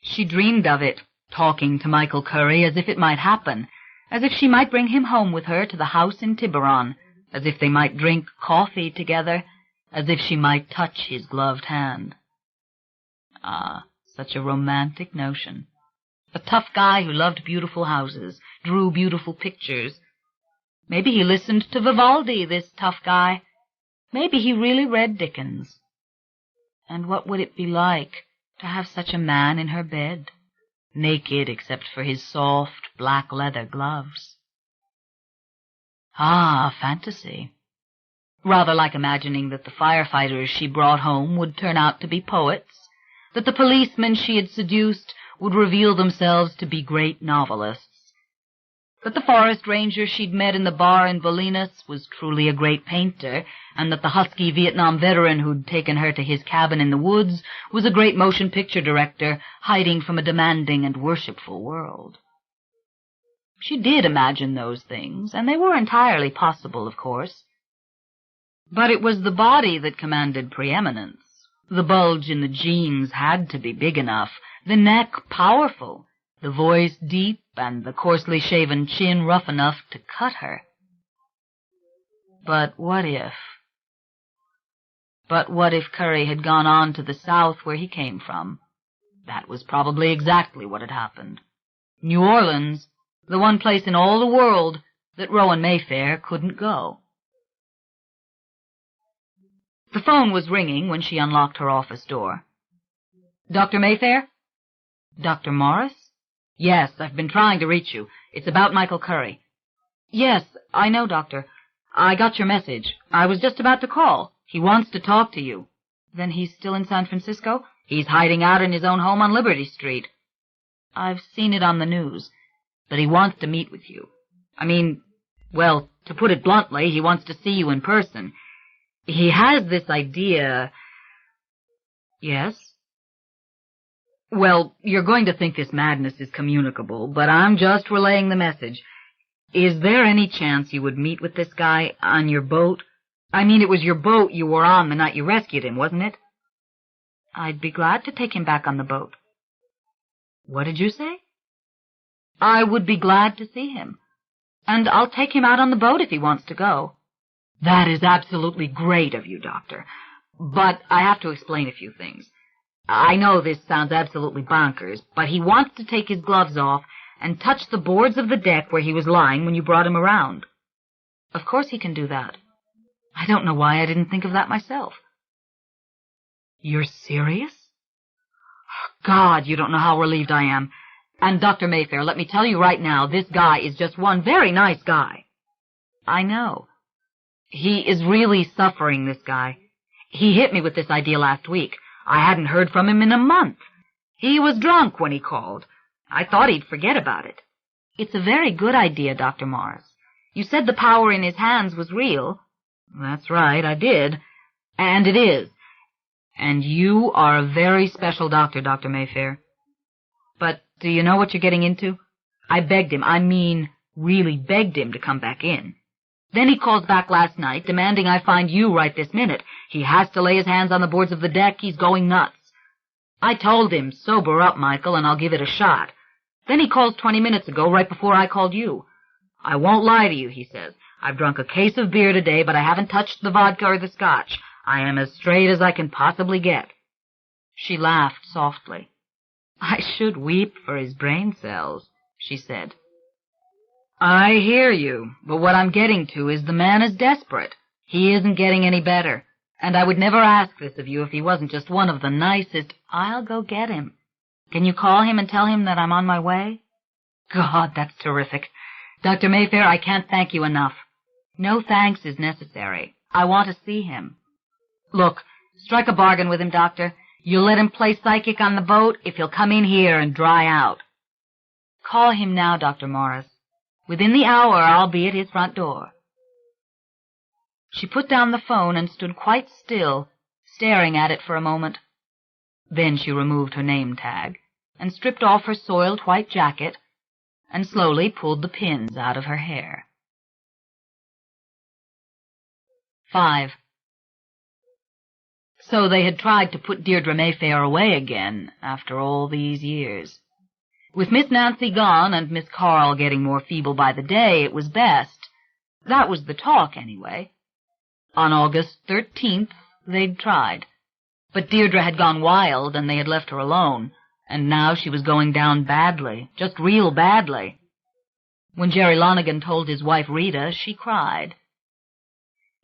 Speaker 3: She dreamed of it, talking to Michael Curry as if it might happen, as if she might bring him home with her to the house in Tiburon, as if they might drink coffee together, as if she might touch his gloved hand. Ah, such a romantic notion. A tough guy who loved beautiful houses, drew beautiful pictures. Maybe he listened to Vivaldi, this tough guy. Maybe he really read Dickens. And what would it be like to have such a man in her bed, naked except for his soft black leather gloves? Ah, fantasy. Rather like imagining that the firefighters she brought home would turn out to be poets, that the policemen she had seduced would reveal themselves to be great novelists. That the forest ranger she'd met in the bar in Bolinas was truly a great painter, and that the husky Vietnam veteran who'd taken her to his cabin in the woods was a great motion picture director hiding from a demanding and worshipful world. She did imagine those things, and they were entirely possible, of course. But it was the body that commanded preeminence. The bulge in the jeans had to be big enough, the neck powerful, the voice deep, and the coarsely shaven chin rough enough to cut her. But what if Curry had gone on to the south where he came from? That was probably exactly what had happened. New Orleans, the one place in all the world that Rowan Mayfair couldn't go. The phone was ringing when she unlocked her office door. Dr. Mayfair? Dr. Morris? Yes, I've been trying to reach you. It's about Michael Curry. Yes, I know, Doctor. I got your message. I was just about to call. He wants to talk to you. Then he's still in San Francisco? He's hiding out in his own home on Liberty Street. I've seen it on the news. But he wants to meet with you. I mean, well, to put it bluntly, he wants to see you in person. He has this idea... Yes? Well, you're going to think this madness is communicable, but I'm just relaying the message. Is there any chance you would meet with this guy on your boat? I mean, it was your boat you were on the night you rescued him, wasn't it? I'd be glad to take him back on the boat. What did you say? I would be glad to see him. And I'll take him out on the boat if he wants to go. That is absolutely great of you, Doctor. But I have to explain a few things. I know this sounds absolutely bonkers, but he wants to take his gloves off and touch the boards of the deck where he was lying when you brought him around. Of course he can do that. I don't know why I didn't think of that myself. You're serious? God, you don't know how relieved I am. And Dr. Mayfair, let me tell you right now, this guy is just one very nice guy. I know. He is really suffering, this guy. He hit me with this idea last week. I hadn't heard from him in a month. He was drunk when he called. I thought he'd forget about it. It's a very good idea, Dr. Morris. You said the power in his hands was real. That's right, I did. And it is. And you are a very special doctor, Dr. Mayfair. But do you know what you're getting into? I begged him, really begged him to come back in. Then he calls back last night, demanding I find you right this minute. He has to lay his hands on the boards of the deck. He's going nuts. I told him, sober up, Michael, and I'll give it a shot. Then he calls 20 minutes ago, right before I called you. I won't lie to you, he says. I've drunk a case of beer today, but I haven't touched the vodka or the scotch. I am as straight as I can possibly get. She laughed softly. I should weep for his brain cells, she said. I hear you, but what I'm getting to is the man is desperate. He isn't getting any better, and I would never ask this of you if he wasn't just one of the nicest. I'll go get him. Can you call him and tell him that I'm on my way? God, that's terrific. Dr. Mayfair, I can't thank you enough. No thanks is necessary. I want to see him. Look, strike a bargain with him, Doctor. You'll let him play psychic on the boat if he'll come in here and dry out. Call him now, Dr. Morris. Within the hour, I'll be at his front door. She put down the phone and stood quite still, staring at it for a moment. Then she removed her name tag and stripped off her soiled white jacket and slowly pulled the pins out of her hair. 5. So they had tried to put Deirdre Mayfair away again after all these years. With Miss Nancy gone and Miss Carl getting more feeble by the day, it was best. That was the talk, anyway. On August 13th, they'd tried. But Deirdre had gone wild, and they had left her alone, and now she was going down badly, just real badly. When Jerry Lonigan told his wife Rita, she cried.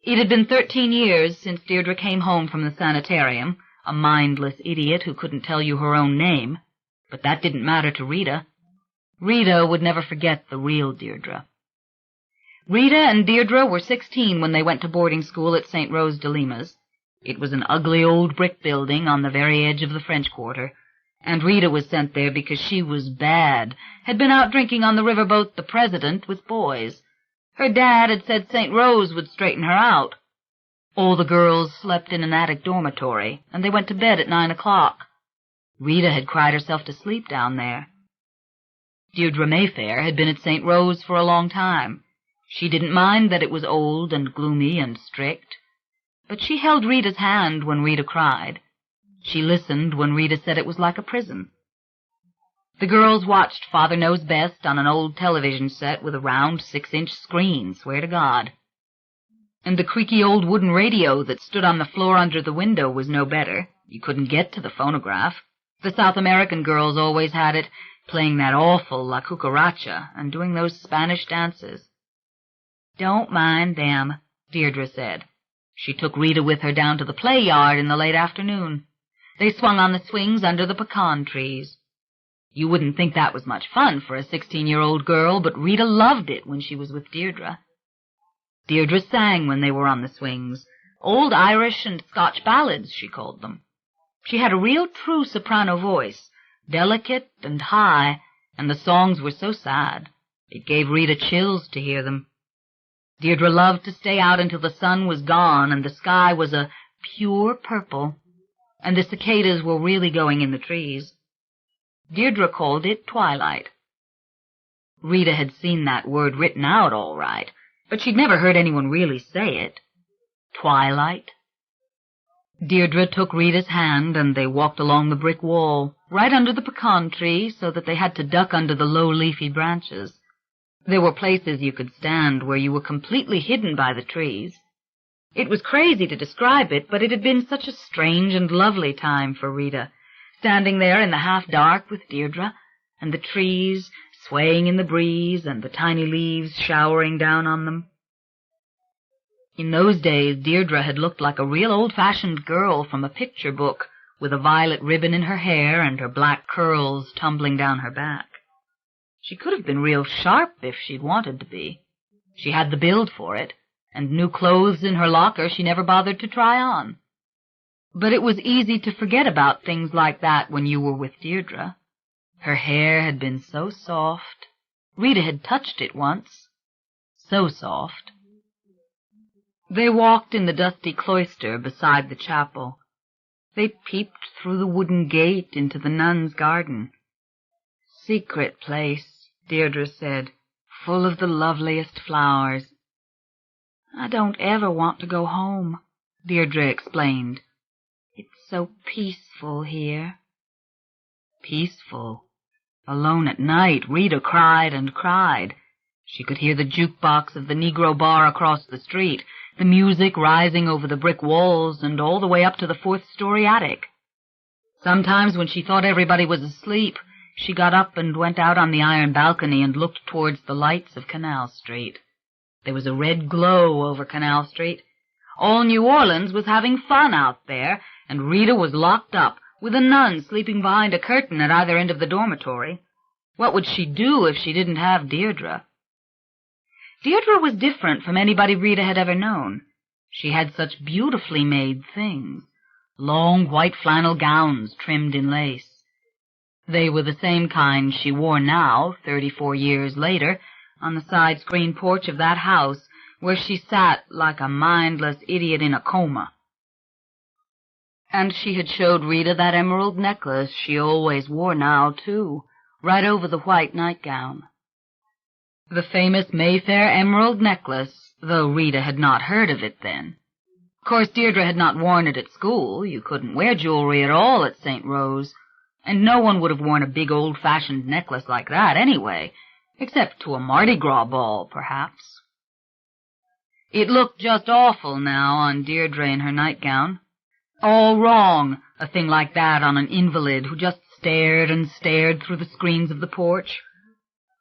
Speaker 3: It had been 13 years since Deirdre came home from the sanitarium, a mindless idiot who couldn't tell you her own name. But that didn't matter to Rita. Rita would never forget the real Deirdre. Rita and Deirdre were 16 when they went to boarding school at St. Rose de Lima's. It was an ugly old brick building on the very edge of the French Quarter, And Rita was sent there because she was bad, had been out drinking on the riverboat The President with boys. Her dad had said St. Rose would straighten her out. All the girls slept in an attic dormitory, and they went to bed at 9 o'clock. Rita had cried herself to sleep down there. Deirdre Mayfair had been at St. Rose for a long time. She didn't mind that it was old and gloomy and strict, but she held Rita's hand when Rita cried. She listened when Rita said it was like a prison. The girls watched Father Knows Best on an old television set with a round 6-inch screen, swear to God. And the creaky old wooden radio that stood on the floor under the window was no better. You couldn't get to the phonograph. The South American girls always had it, playing that awful La Cucaracha and doing those Spanish dances. "Don't mind them," Deirdre said. She took Rita with her down to the play yard in the late afternoon. They swung on the swings under the pecan trees. You wouldn't think that was much fun for a 16-year-old girl, but Rita loved it when she was with Deirdre. Deirdre sang when they were on the swings, old Irish and Scotch ballads, she called them. She had a real true soprano voice, delicate and high, and the songs were so sad. It gave Rita chills to hear them. Deirdre loved to stay out until the sun was gone and the sky was a pure purple, and the cicadas were really going in the trees. Deirdre called it twilight. Rita had seen that word written out all right, but she'd never heard anyone really say it. Twilight. Deirdre took Rita's hand, and they walked along the brick wall, right under the pecan tree, so that they had to duck under the low leafy branches. There were places you could stand where you were completely hidden by the trees. It was crazy to describe it, but it had been such a strange and lovely time for Rita, standing there in the half-dark with Deirdre, and the trees swaying in the breeze and the tiny leaves showering down on them. In those days, Deirdre had looked like a real old-fashioned girl from a picture book, with a violet ribbon in her hair and her black curls tumbling down her back. She could have been real sharp if she'd wanted to be. She had the build for it, and new clothes in her locker she never bothered to try on. But it was easy to forget about things like that when you were with Deirdre. Her hair had been so soft. Rita had touched it once. So soft. They walked in the dusty cloister beside the chapel. They peeped through the wooden gate into the nuns' garden. "Secret place," Deirdre said, "full of the loveliest flowers." "I don't ever want to go home," Deirdre explained. "It's so peaceful here." Peaceful. Alone at night, Rita cried and cried. She could hear the jukebox of the Negro bar across the street, the music rising over the brick walls and all the way up to the 4th-story attic. Sometimes when she thought everybody was asleep, she got up and went out on the iron balcony and looked towards the lights of Canal Street. There was a red glow over Canal Street. All New Orleans was having fun out there, and Rita was locked up, with a nun sleeping behind a curtain at either end of the dormitory. What would she do if she didn't have Deirdre? Deirdre was different from anybody Rita had ever known. She had such beautifully made things, long white flannel gowns trimmed in lace. They were the same kind she wore now, 34 years later, on the side screen porch of that house where she sat like a mindless idiot in a coma. And she had showed Rita that emerald necklace she always wore now, too, right over the white nightgown. The famous Mayfair emerald necklace, though Rita had not heard of it then. Of course, Deirdre had not worn it at school. You couldn't wear jewelry at all at St. Rose, and no one would have worn a big old-fashioned necklace like that anyway, except to a Mardi Gras ball, perhaps. It looked just awful now on Deirdre in her nightgown. All wrong, a thing like that on an invalid who just stared and stared through the screens of the porch.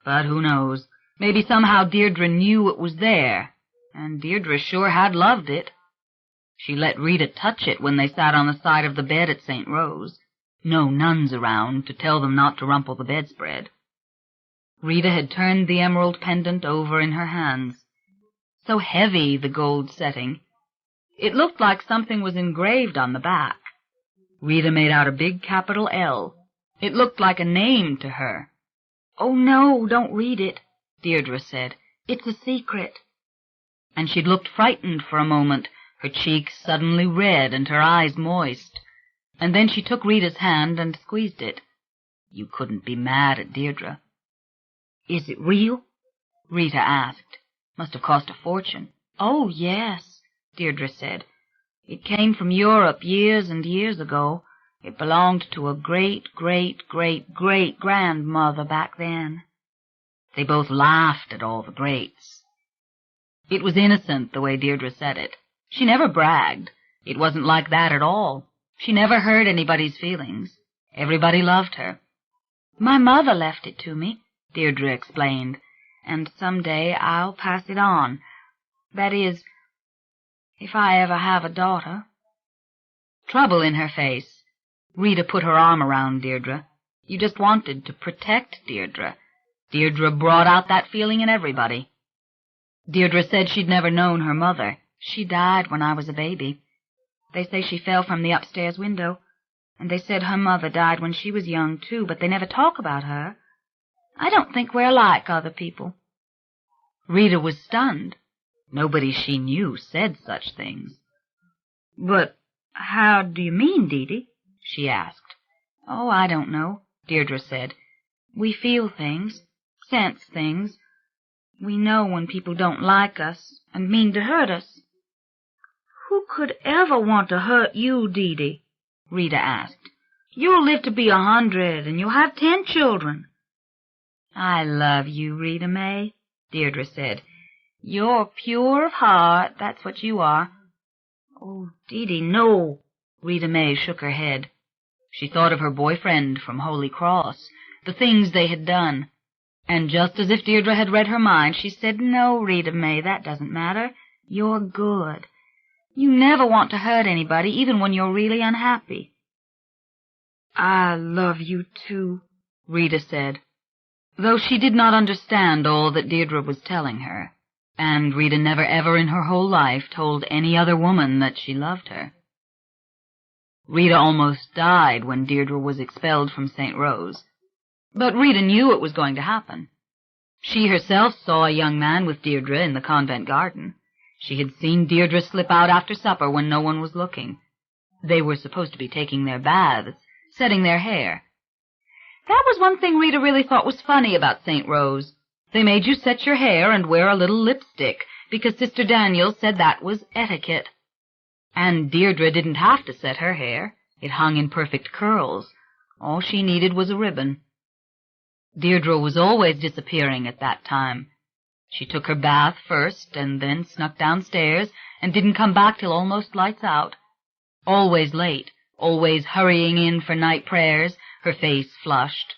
Speaker 3: But who knows? Maybe somehow Deirdre knew it was there, and Deirdre sure had loved it. She let Rita touch it when they sat on the side of the bed at St. Rose. No nuns around to tell them not to rumple the bedspread. Rita had turned the emerald pendant over in her hands. So heavy, the gold setting. It looked like something was engraved on the back. Rita made out a big capital L, It looked like a name to her. "Oh, no, don't read it," Deirdre said. "It's a secret." And she'd looked frightened for a moment, her cheeks suddenly red and her eyes moist. And then she took Rita's hand and squeezed it. You couldn't be mad at Deirdre. "Is it real?" Rita asked. "Must have cost a fortune." "Oh, yes," Deirdre said. "It came from Europe years and years ago. It belonged to a great-great-great-great-grandmother back then." They both laughed at all the greats. It was innocent, the way Deirdre said it. She never bragged. It wasn't like that at all. She never hurt anybody's feelings. Everybody loved her. "My mother left it to me," Deirdre explained, "and someday I'll pass it on. That is, if I ever have a daughter." Trouble in her face. Rita put her arm around Deirdre. You just wanted to protect Deirdre. Deirdre brought out that feeling in everybody. Deirdre said she'd never known her mother. "She died when I was a baby. They say she fell from the upstairs window, and they said her mother died when she was young, too, but they never talk about her. I don't think we're like other people." Rita was stunned. Nobody she knew said such things. "But how do you mean, Dee-Dee?" she asked. "Oh, I don't know," Deirdre said. "We feel things, sense things. We know when people don't like us and mean to hurt us." "Who could ever want to hurt you, Dee-Dee?" Rita asked. "You'll live to be 100, and you'll have 10 children." "I love you, Rita May," Deirdre said. "You're pure of heart, that's what you are." "Oh, Dee-Dee, no." Rita May shook her head. She thought of her boyfriend from Holy Cross, the things they had done. And just as if Deirdre had read her mind, she said, "No, Rita May, that doesn't matter. You're good. You never want to hurt anybody, even when you're really unhappy." "I love you, too," Rita said, though she did not understand all that Deirdre was telling her, and Rita never ever in her whole life told any other woman that she loved her. Rita almost died when Deirdre was expelled from St. Rose, but Rita knew it was going to happen. She herself saw a young man with Deirdre in the convent garden. She had seen Deirdre slip out after supper when no one was looking. They were supposed to be taking their baths, setting their hair. That was one thing Rita really thought was funny about St. Rose. They made you set your hair and wear a little lipstick, because Sister Daniel said that was etiquette. And Deirdre didn't have to set her hair. It hung in perfect curls. All she needed was a ribbon. Deirdre was always disappearing at that time. She took her bath first and then snuck downstairs and didn't come back till almost lights out. Always late, always hurrying in for night prayers, her face flushed.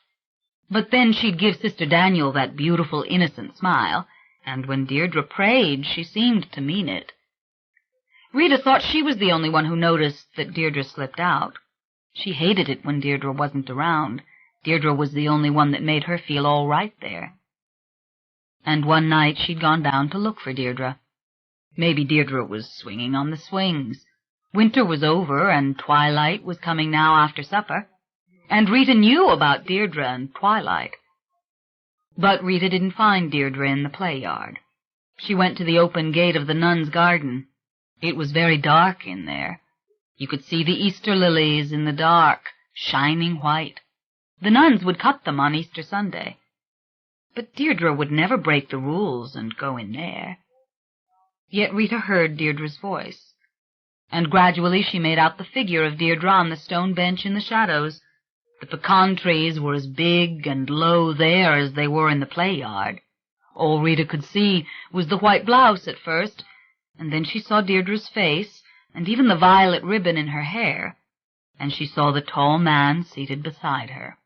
Speaker 3: But then she'd give Sister Daniel that beautiful, innocent smile, and when Deirdre prayed, she seemed to mean it. Rita thought she was the only one who noticed that Deirdre slipped out. She hated it when Deirdre wasn't around. Deirdre was the only one that made her feel all right there. And one night she'd gone down to look for Deirdre. Maybe Deirdre was swinging on the swings. Winter was over, and twilight was coming now after supper. And Rita knew about Deirdre and twilight. But Rita didn't find Deirdre in the play yard. She went to the open gate of the nuns' garden. It was very dark in there. You could see the Easter lilies in the dark, shining white. The nuns would cut them on Easter Sunday. But Deirdre would never break the rules and go in there. Yet Rita heard Deirdre's voice, and gradually she made out the figure of Deirdre on the stone bench in the shadows. The pecan trees were as big and low there as they were in the play yard. All Rita could see was the white blouse at first, and then she saw Deirdre's face, and even the violet ribbon in her hair, and she saw the tall man seated beside her.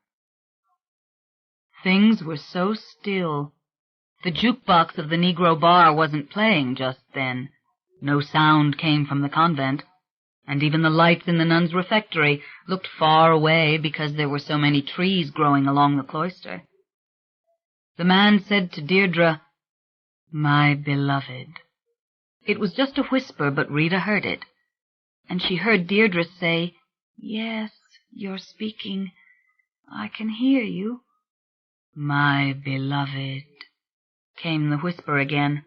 Speaker 3: Things were so still. The jukebox of the Negro bar wasn't playing just then. No sound came from the convent, and even the lights in the nuns' refectory looked far away because there were so many trees growing along the cloister. The man said to Deirdre, "My beloved." It was just a whisper, but Rita heard it, and she heard Deirdre say, "Yes, you're speaking. I can hear you. My beloved, came the whisper again.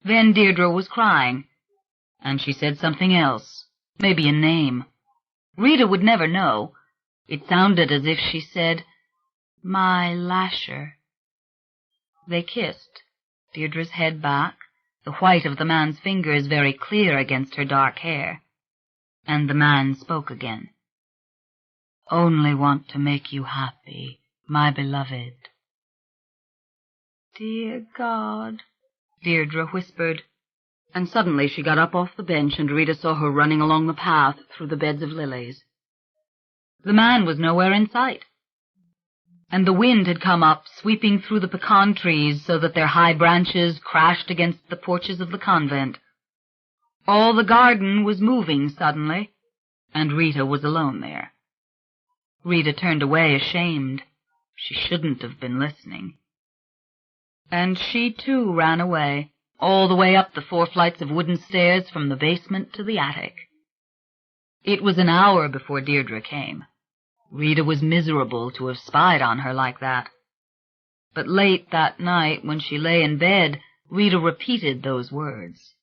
Speaker 3: Then Deirdre was crying, and she said something else, maybe a name. Rita would never know. It sounded as if she said, my lasher. They kissed, Deirdre's head back, the white of the man's fingers very clear against her dark hair. And the man spoke again. Only want to make you happy, my beloved. Dear God, Deirdre whispered, and suddenly she got up off the bench and Rita saw her running along the path through the beds of lilies. The man was nowhere in sight, and the wind had come up, sweeping through the pecan trees so that their high branches crashed against the porches of the convent. All the garden was moving suddenly, and Rita was alone there. Rita turned away ashamed. She shouldn't have been listening. And she, too, ran away, all the way up the 4 flights of wooden stairs from the basement to the attic. It was an hour before Deirdre came. Rita was miserable to have spied on her like that. But late that night, when she lay in bed, Rita repeated those words.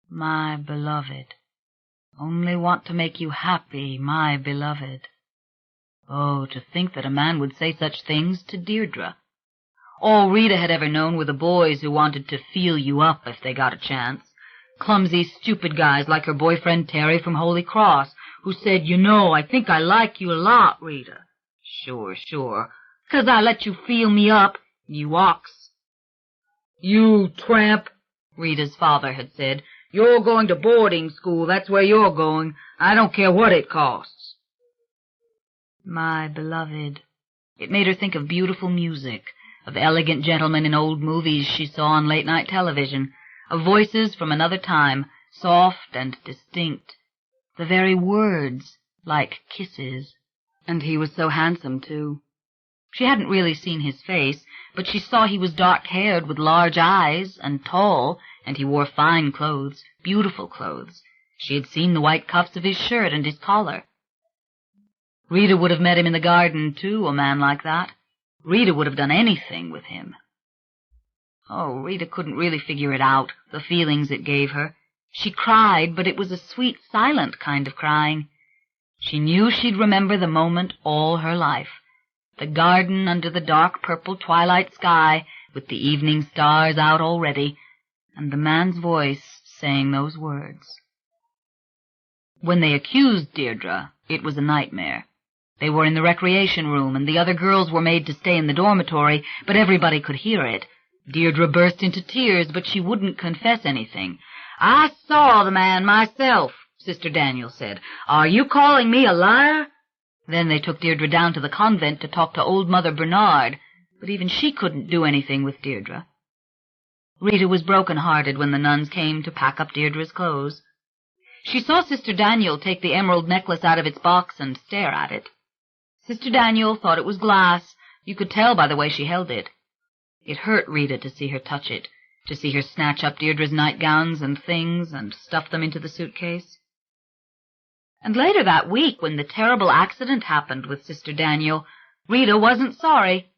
Speaker 3: My beloved, only want to make you happy, my beloved. Oh, to think that a man would say such things to Deirdre. All Rita had ever known were the boys who wanted to feel you up if they got a chance. Clumsy, stupid guys like her boyfriend Terry from Holy Cross, who said, you know, I think I like you a lot, Rita. Sure, 'cause I let you feel me up, you ox. You tramp, Rita's father had said. You're going to boarding school, that's where you're going. I don't care what it costs. My beloved. It made her think of beautiful music, of elegant gentlemen in old movies she saw on late-night television, of voices from another time, soft and distinct. The very words, like kisses. And he was so handsome, too. She hadn't really seen his face, but she saw he was dark-haired with large eyes and tall, and he wore fine clothes, beautiful clothes. She had seen the white cuffs of his shirt and his collar. Rita would have met him in the garden, too, a man like that. Rita would have done anything with him. Oh, Rita couldn't really figure it out, the feelings it gave her. She cried, but it was a sweet, silent kind of crying. She knew she'd remember the moment all her life. The garden under the dark purple twilight sky, with the evening stars out already, and the man's voice saying those words. When they accused Deirdre, it was a nightmare. They were in the recreation room, and the other girls were made to stay in the dormitory, but everybody could hear it. Deirdre burst into tears, but she wouldn't confess anything. I saw the man myself, Sister Daniel said. Are you calling me a liar? Then they took Deirdre down to the convent to talk to old Mother Bernard, but even she couldn't do anything with Deirdre. Rita was broken-hearted when the nuns came to pack up Deirdre's clothes. She saw Sister Daniel take the emerald necklace out of its box and stare at it. Sister Daniel thought it was glass. You could tell by the way she held it. It hurt Rita to see her touch it, to see her snatch up Deirdre's nightgowns and things and stuff them into the suitcase. And later that week, when the terrible accident happened with Sister Daniel, Rita wasn't sorry.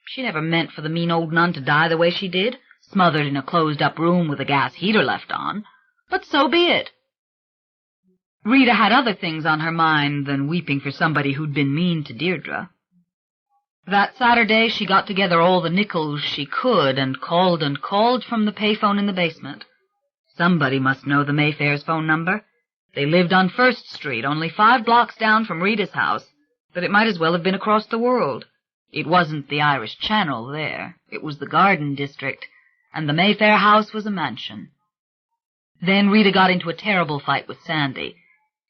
Speaker 3: She never meant for the mean old nun to die the way she did, smothered in a closed-up room with a gas heater left on. But so be it. Rita had other things on her mind than weeping for somebody who'd been mean to Deirdre. That Saturday she got together all the nickels she could and called from the payphone in the basement. Somebody must know the Mayfair's phone number. They lived on 1st Street, only 5 blocks down from Rita's house, but it might as well have been across the world. It wasn't the Irish Channel there. It was the Garden District, and the Mayfair house was a mansion. Then Rita got into a terrible fight with Sandy.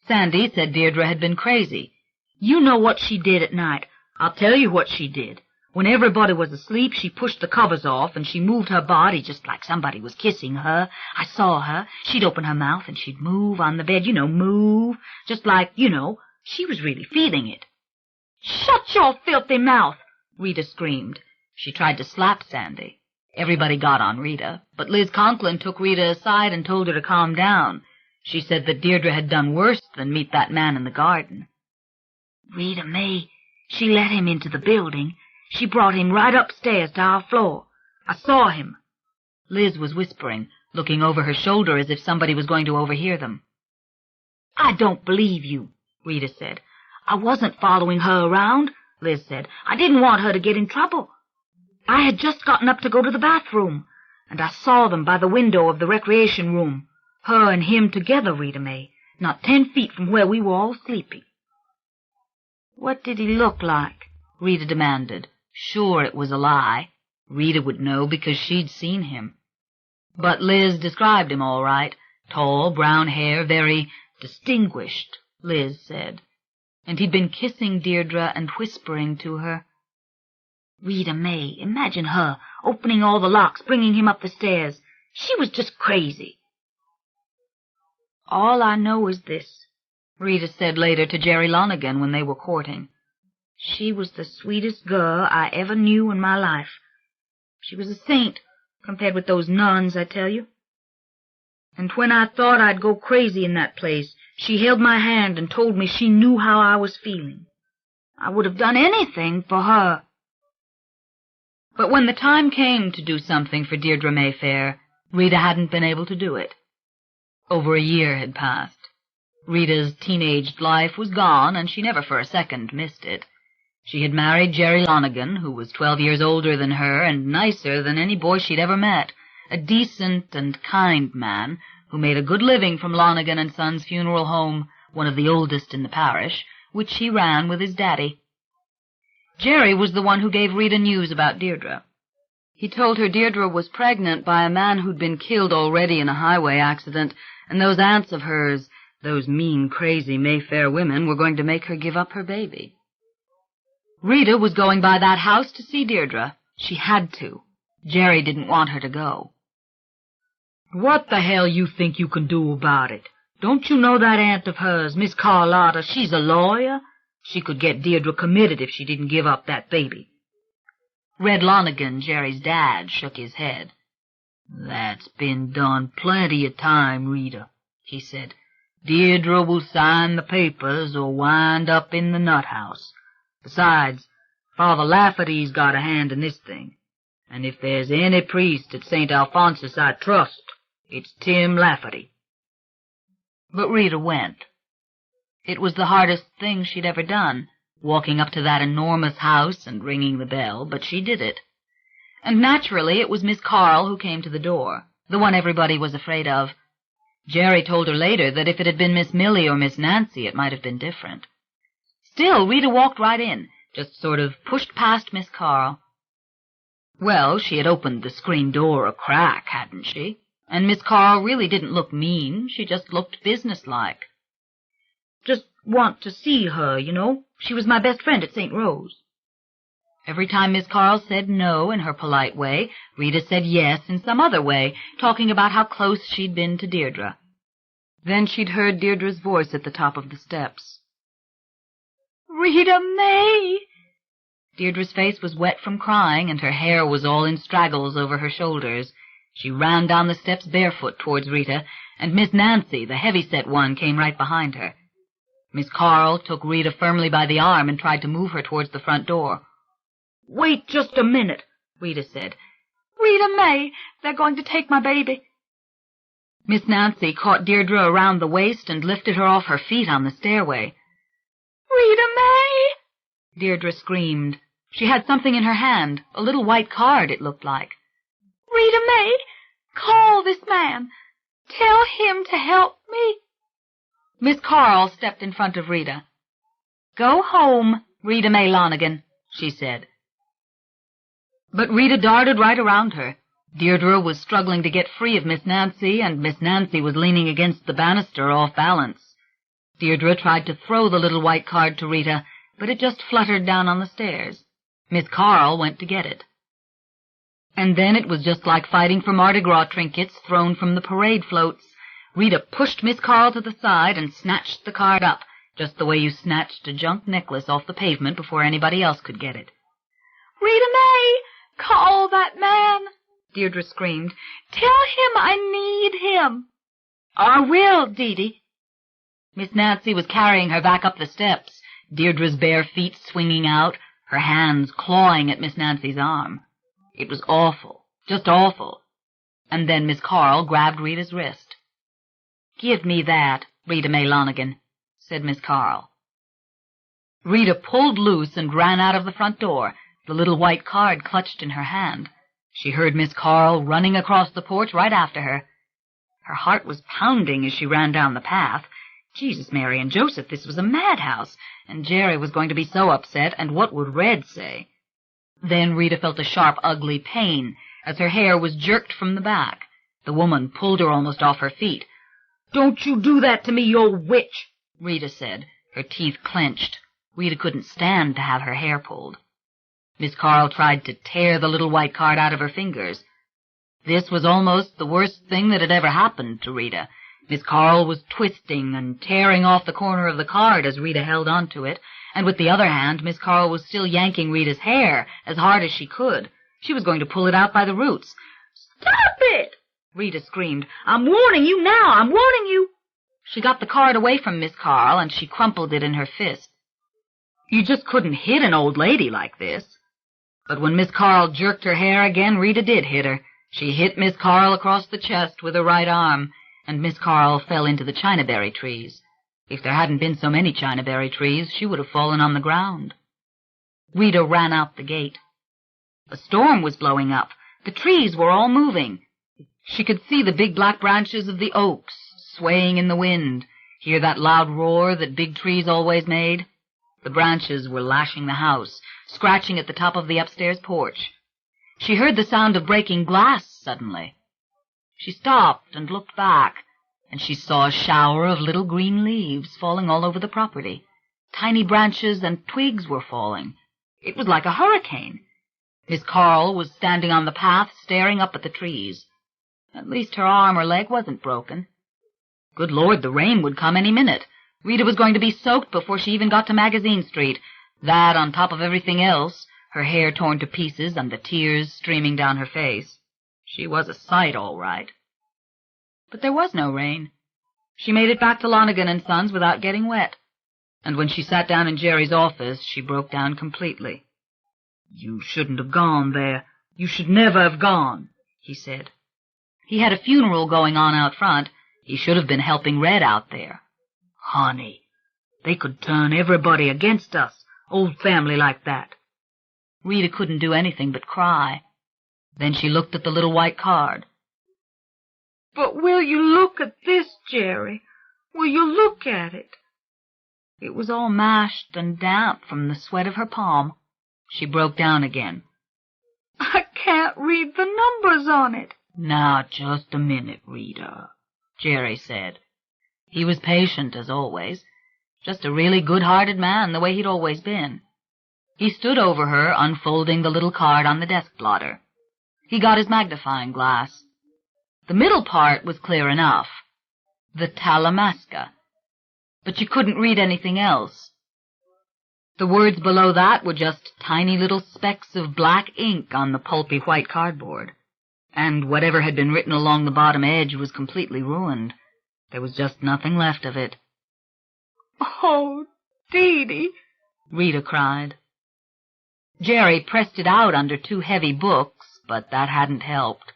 Speaker 3: Sandy said Deirdre had been crazy. You know what she did at night. I'll tell you what she did. When everybody was asleep, she pushed the covers off, and she moved her body just like somebody was kissing her. I saw her. She'd open her mouth, and she'd move on the bed, move, just like, she was really feeling it. Shut your filthy mouth, Rita screamed. She tried to slap Sandy. Everybody got on Rita, but Liz Conklin took Rita aside and told her to calm down. She said that Deirdre had done worse than meet that man in the garden. Rita May, She let him into the building. She brought him right upstairs to our floor. I saw him." Liz was whispering, looking over her shoulder as if somebody was going to overhear them. "I don't believe you," Rita said. "I wasn't following her around," Liz said. "I didn't want her to get in trouble. I had just gotten up to go to the bathroom, and I saw them by the window of the recreation room, her and him together, Rita May, not 10 feet from where we were all sleeping." "What did he look like?" Rita demanded, sure it was a lie. Rita would know because she'd seen him. But Liz described him all right. Tall, brown hair, very distinguished, Liz said. And he'd been kissing Deirdre and whispering to her. "Rita May, imagine her opening all the locks, bringing him up the stairs. She was just crazy." "All I know is this," Rita said later to Jerry Lonergan when they were courting. "She was the sweetest girl I ever knew in my life. She was a saint compared with those nuns, I tell you. And when I thought I'd go crazy in that place, she held my hand and told me she knew how I was feeling. I would have done anything for her." But when the time came to do something for Deirdre Mayfair, Rita hadn't been able to do it. Over a year had passed. Rita's teenaged life was gone, and she never for a second missed it. She had married Jerry Lonergan, who was 12 years older than her and nicer than any boy she'd ever met, a decent and kind man who made a good living from Lonergan and Sons Funeral Home, one of the oldest in the parish, which he ran with his daddy. Jerry was the one who gave Rita news about Deirdre. He told her Deirdre was pregnant by a man who'd been killed already in a highway accident, and those aunts of hers, those mean, crazy Mayfair women, were going to make her give up her baby. Rita was going by that house to see Deirdre. She had to. Jerry didn't want her to go. "What the hell you think you can do about it? Don't you know that aunt of hers, Miss Carlotta, she's a lawyer? She could get Deirdre committed if she didn't give up that baby." Red Lonergan, Jerry's dad, shook his head. "That's been done plenty of time, Rita," he said. "Deirdre will sign the papers or wind up in the nut house. Besides, Father Lafferty's got a hand in this thing, and if there's any priest at St. Alphonsus I trust, it's Tim Lafferty." But Rita went. It was the hardest thing she'd ever done, walking up to that enormous house and ringing the bell, but she did it. And naturally it was Miss Carl who came to the door, the one everybody was afraid of. Jerry told her later that if it had been Miss Millie or Miss Nancy, it might have been different. Still, Rita walked right in, just sort of pushed past Miss Carl. Well, she had opened the screen door a crack, hadn't she? And Miss Carl really didn't look mean, she just looked businesslike. "Just want to see her, you know. She was my best friend at St. Rose." Every time Miss Carl said no in her polite way, Rita said yes in some other way, talking about how close she'd been to Deirdre. Then she'd heard Deirdre's voice at the top of the steps. "Rita May!" Deirdre's face was wet from crying, and her hair was all in straggles over her shoulders. She ran down the steps barefoot towards Rita, and Miss Nancy, the heavy-set one, came right behind her. Miss Carl took Rita firmly by the arm and tried to move her towards the front door. "Wait just a minute," Rita said. "Rita May, they're going to take my baby." Miss Nancy caught Deirdre around the waist and lifted her off her feet on the stairway. "Rita May!" Deirdre screamed. She had something in her hand, a little white card, it looked like. "Rita May, call this man. Tell him to help me." Miss Carl stepped in front of Rita. "Go home, Rita May Lonergan," she said. But Rita darted right around her. Deirdre was struggling to get free of Miss Nancy, and Miss Nancy was leaning against the banister off balance. Deirdre tried to throw the little white card to Rita, but it just fluttered down on the stairs. Miss Carl went to get it. And then it was just like fighting for Mardi Gras trinkets thrown from the parade floats. Rita pushed Miss Carl to the side and snatched the card up, just the way you snatched a junk necklace off the pavement before anybody else could get it. "Rita May, call that man," Deirdre screamed. "Tell him I need him." "I will, Dee Dee." Miss Nancy was carrying her back up the steps. Deirdre's bare feet swinging out, her hands clawing at Miss Nancy's arm. It was awful, just awful. And then Miss Carl grabbed Rita's wrist. "Give me that, Rita May Lonigan," said Miss Carl. Rita pulled loose and ran out of the front door, the little white card clutched in her hand. She heard Miss Carl running across the porch right after her. Her heart was pounding as she ran down the path. Jesus, Mary, and Joseph, this was a madhouse, and Jerry was going to be so upset, and what would Red say? Then Rita felt a sharp, ugly pain as her hair was jerked from the back. The woman pulled her almost off her feet. "Don't you do that to me, you old witch," Rita said, her teeth clenched. Rita couldn't stand to have her hair pulled. Miss Carl tried to tear the little white card out of her fingers. This was almost the worst thing that had ever happened to Rita. Miss Carl was twisting and tearing off the corner of the card as Rita held on to it, and with the other hand Miss Carl was still yanking Rita's hair as hard as she could. She was going to pull it out by the roots. "Stop it!" Rita screamed. "I'm warning you now! I'm warning you!" She got the card away from Miss Carl, and she crumpled it in her fist. You just couldn't hit an old lady like this. But when Miss Carl jerked her hair again, Rita did hit her. She hit Miss Carl across the chest with her right arm, and Miss Carl fell into the chinaberry trees. If there hadn't been so many chinaberry trees, she would have fallen on the ground. Rita ran out the gate. A storm was blowing up. The trees were all moving. She could see the big black branches of the oaks swaying in the wind, hear that loud roar that big trees always made. The branches were lashing the house, scratching at the top of the upstairs porch. She heard the sound of breaking glass suddenly. She stopped and looked back, and she saw a shower of little green leaves falling all over the property. Tiny branches and twigs were falling. It was like a hurricane. Miss Carl was standing on the path, staring up at the trees. At least her arm or leg wasn't broken. Good Lord, the rain would come any minute. Rita was going to be soaked before she even got to Magazine Street. That on top of everything else, her hair torn to pieces and the tears streaming down her face. She was a sight, all right. But there was no rain. She made it back to Lonigan and Sons without getting wet. And when she sat down in Jerry's office, she broke down completely. "You shouldn't have gone there. You should never have gone," he said. He had a funeral going on out front. He should have been helping Red out there. "Honey, they could turn everybody against us, old family like that." Rita couldn't do anything but cry. Then she looked at the little white card.
Speaker 2: "But will you look at this, Jerry? Will you look at it?"
Speaker 3: It was all mashed and damp from the sweat of her palm. She broke down again.
Speaker 2: "I can't read the numbers on it."
Speaker 3: "Now, just a minute, Rita," Jerry said. He was patient, as always. Just a really good-hearted man, the way he'd always been. He stood over her, unfolding the little card on the desk blotter. He got his magnifying glass. The middle part was clear enough. The Talamasca. But you couldn't read anything else. The words below that were just tiny little specks of black ink on the pulpy white cardboard. And whatever had been written along the bottom edge was completely ruined. There was just nothing left of it.
Speaker 2: "Oh, Dee-Dee,"
Speaker 3: Rita cried. Jerry pressed it out under 2 heavy books, but that hadn't helped.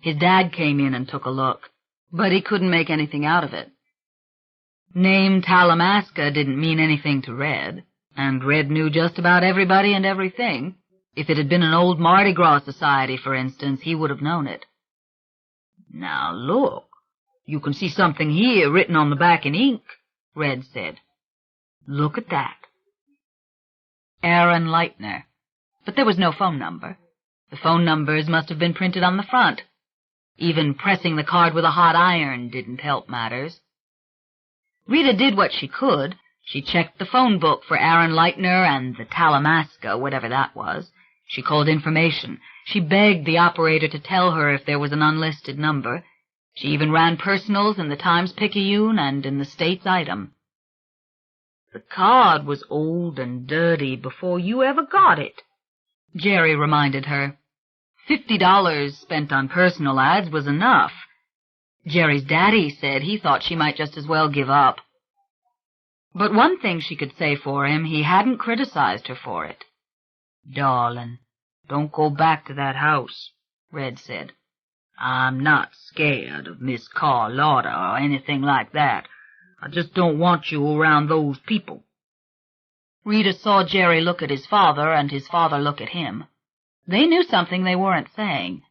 Speaker 3: His dad came in and took a look, but he couldn't make anything out of it. Name Talamasca didn't mean anything to Red, and Red knew just about everybody and everything. If it had been an old Mardi Gras society, for instance, he would have known it. "Now look, you can see something here written on the back in ink," Red said. "Look at that." Aaron Leitner. But there was no phone number. The phone numbers must have been printed on the front. Even pressing the card with a hot iron didn't help matters. Rita did what she could. She checked the phone book for Aaron Leitner and the Talamasca, whatever that was. She called information. She begged the operator to tell her if there was an unlisted number. She even ran personals in the Times-Picayune and in the States item. "The card was old and dirty before you ever got it," Jerry reminded her. $50 spent on personal ads was enough. Jerry's daddy said he thought she might just as well give up. But one thing she could say for him, he hadn't criticized her for it. "Darling, don't go back to that house," Red said. "I'm not scared of Miss Carlotta or anything like that. I just don't want you around those people." Rita saw Jerry look at his father and his father look at him. They knew something they weren't saying.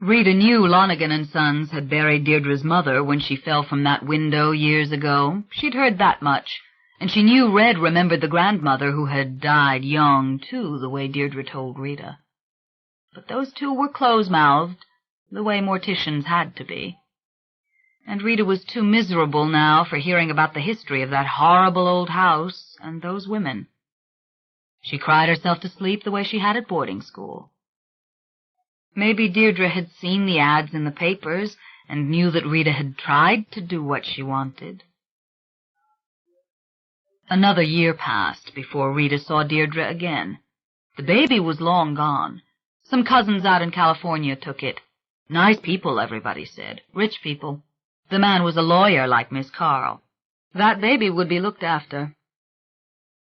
Speaker 3: Rita knew Lonergan and Sons had buried Deirdre's mother when she fell from that window years ago. She'd heard that much, and she knew Red remembered the grandmother who had died young, too, the way Deirdre told Rita. But those two were close-mouthed, the way morticians had to be. And Rita was too miserable now for hearing about the history of that horrible old house and those women. She cried herself to sleep the way she had at boarding school. Maybe Deirdre had seen the ads in the papers and knew that Rita had tried to do what she wanted. Another year passed before Rita saw Deirdre again. The baby was long gone. Some cousins out in California took it. Nice people, everybody said. Rich people. The man was a lawyer like Miss Carl. That baby would be looked after.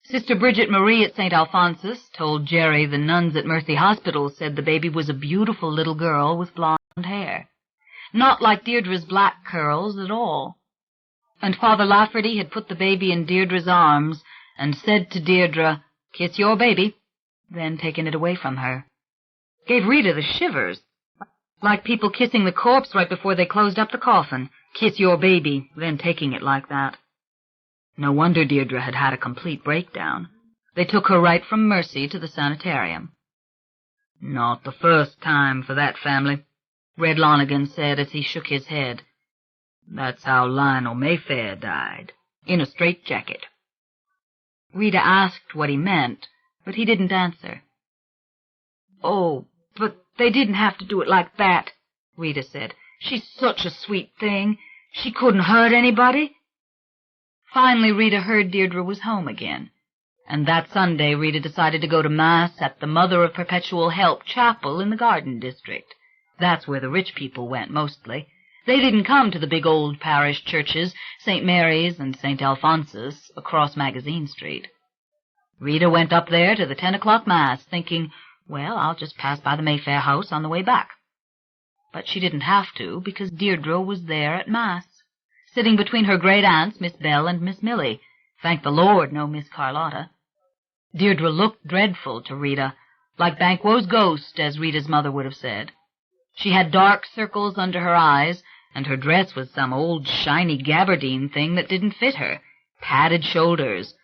Speaker 3: Sister Bridget Marie at St. Alphonsus told Jerry the nuns at Mercy Hospital said the baby was a beautiful little girl with blonde hair. Not like Deirdre's black curls at all. And Father Lafferty had put the baby in Deirdre's arms and said to Deirdre, "Kiss your baby," then taken it away from her. Gave Rita the shivers, like people kissing the corpse right before they closed up the coffin. Kiss your baby, then taking it like that. No wonder Deirdre had had a complete breakdown. They took her right from Mercy to the sanitarium. "Not the first time for that family," Red Lonergan said as he shook his head. "That's how Lionel Mayfair died, in a straitjacket." Rita asked what he meant, but he didn't answer. "Oh, but they didn't have to do it like that," Rita said. "She's such a sweet thing. She couldn't hurt anybody." Finally, Rita heard Deirdre was home again, and that Sunday Rita decided to go to Mass at the Mother of Perpetual Help Chapel in the Garden District. That's where the rich people went, mostly. They didn't come to the big old parish churches, St. Mary's and St. Alphonsus, across Magazine Street. Rita went up there to the 10 o'clock Mass, thinking, well, I'll just pass by the Mayfair house on the way back. But she didn't have to, because Deirdre was there at Mass, sitting between her great aunts, Miss Bell and Miss Millie. Thank the Lord, no Miss Carlotta. Deirdre looked dreadful to Rita, like Banquo's ghost, as Rita's mother would have said. She had dark circles under her eyes, and her dress was some old shiny gabardine thing that didn't fit her. Padded shoulders.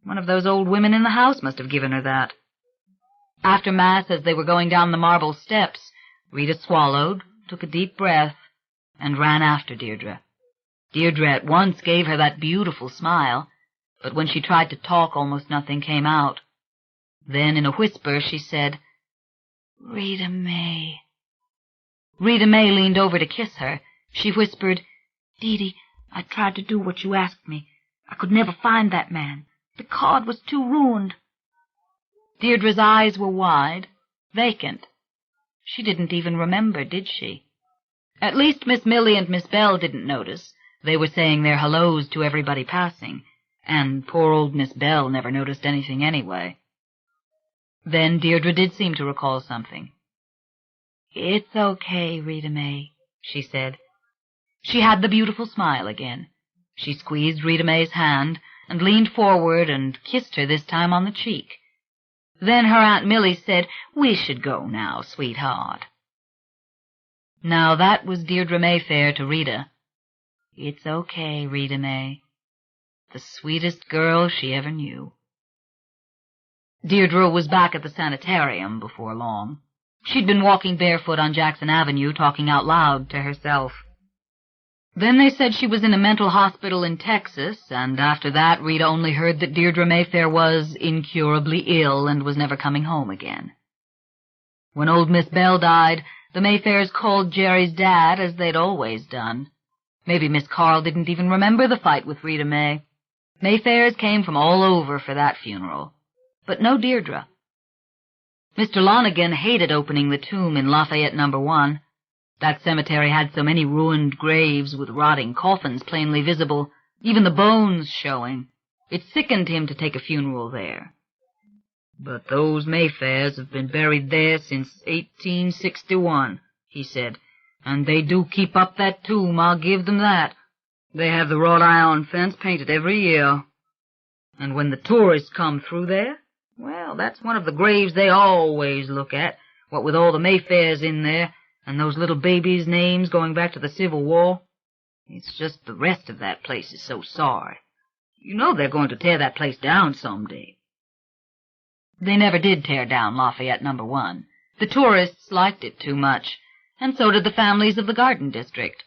Speaker 3: One of those old women in the house must have given her that. After Mass, as they were going down the marble steps, Rita swallowed, took a deep breath, and ran after Deirdre. Deirdre at once gave her that beautiful smile, but when she tried to talk, almost nothing came out. Then, in a whisper, she said, "Rita May." Rita May leaned over to kiss her. She whispered, "Dee, I tried to do what you asked me. I could never find that man. The card was too ruined." Deirdre's eyes were wide, vacant. She didn't even remember, did she? At least Miss Millie and Miss Bell didn't notice. They were saying their hellos to everybody passing, and poor old Miss Bell never noticed anything anyway. Then Deirdre did seem to recall something. "It's okay, Rita May," she said. She had the beautiful smile again. She squeezed Rita May's hand and leaned forward and kissed her this time on the cheek. Then her Aunt Millie said, "We should go now, sweetheart." Now that was Deirdre Mayfair to Rita. It's okay, Rita May. The sweetest girl she ever knew. Deirdre was back at the sanitarium before long. She'd been walking barefoot on Jackson Avenue, talking out loud to herself. Then they said she was in a mental hospital in Texas, and after that Rita only heard that Deirdre Mayfair was incurably ill and was never coming home again. When old Miss Bell died, the Mayfairs called Jerry's dad, as they'd always done. Maybe Miss Carl didn't even remember the fight with Rita May. Mayfairs came from all over for that funeral, but no Deirdre. Mr. Lonergan hated opening the tomb in Lafayette No. 1. That cemetery had so many ruined graves with rotting coffins plainly visible even the bones showing. It sickened him to take a funeral there. "But those Mayfairs have been buried there since 1861, he said, "and they do keep up that tomb, I'll give them that. They have the wrought iron fence painted every year. And when the tourists come through there, well, that's one of the graves they always look at, what with all the Mayfairs in there, and those little babies' names going back to the Civil War. It's just the rest of that place is so sorry. You know they're going to tear that place down someday." They never did tear down Lafayette No. 1. The tourists liked it too much, and so did the families of the Garden District.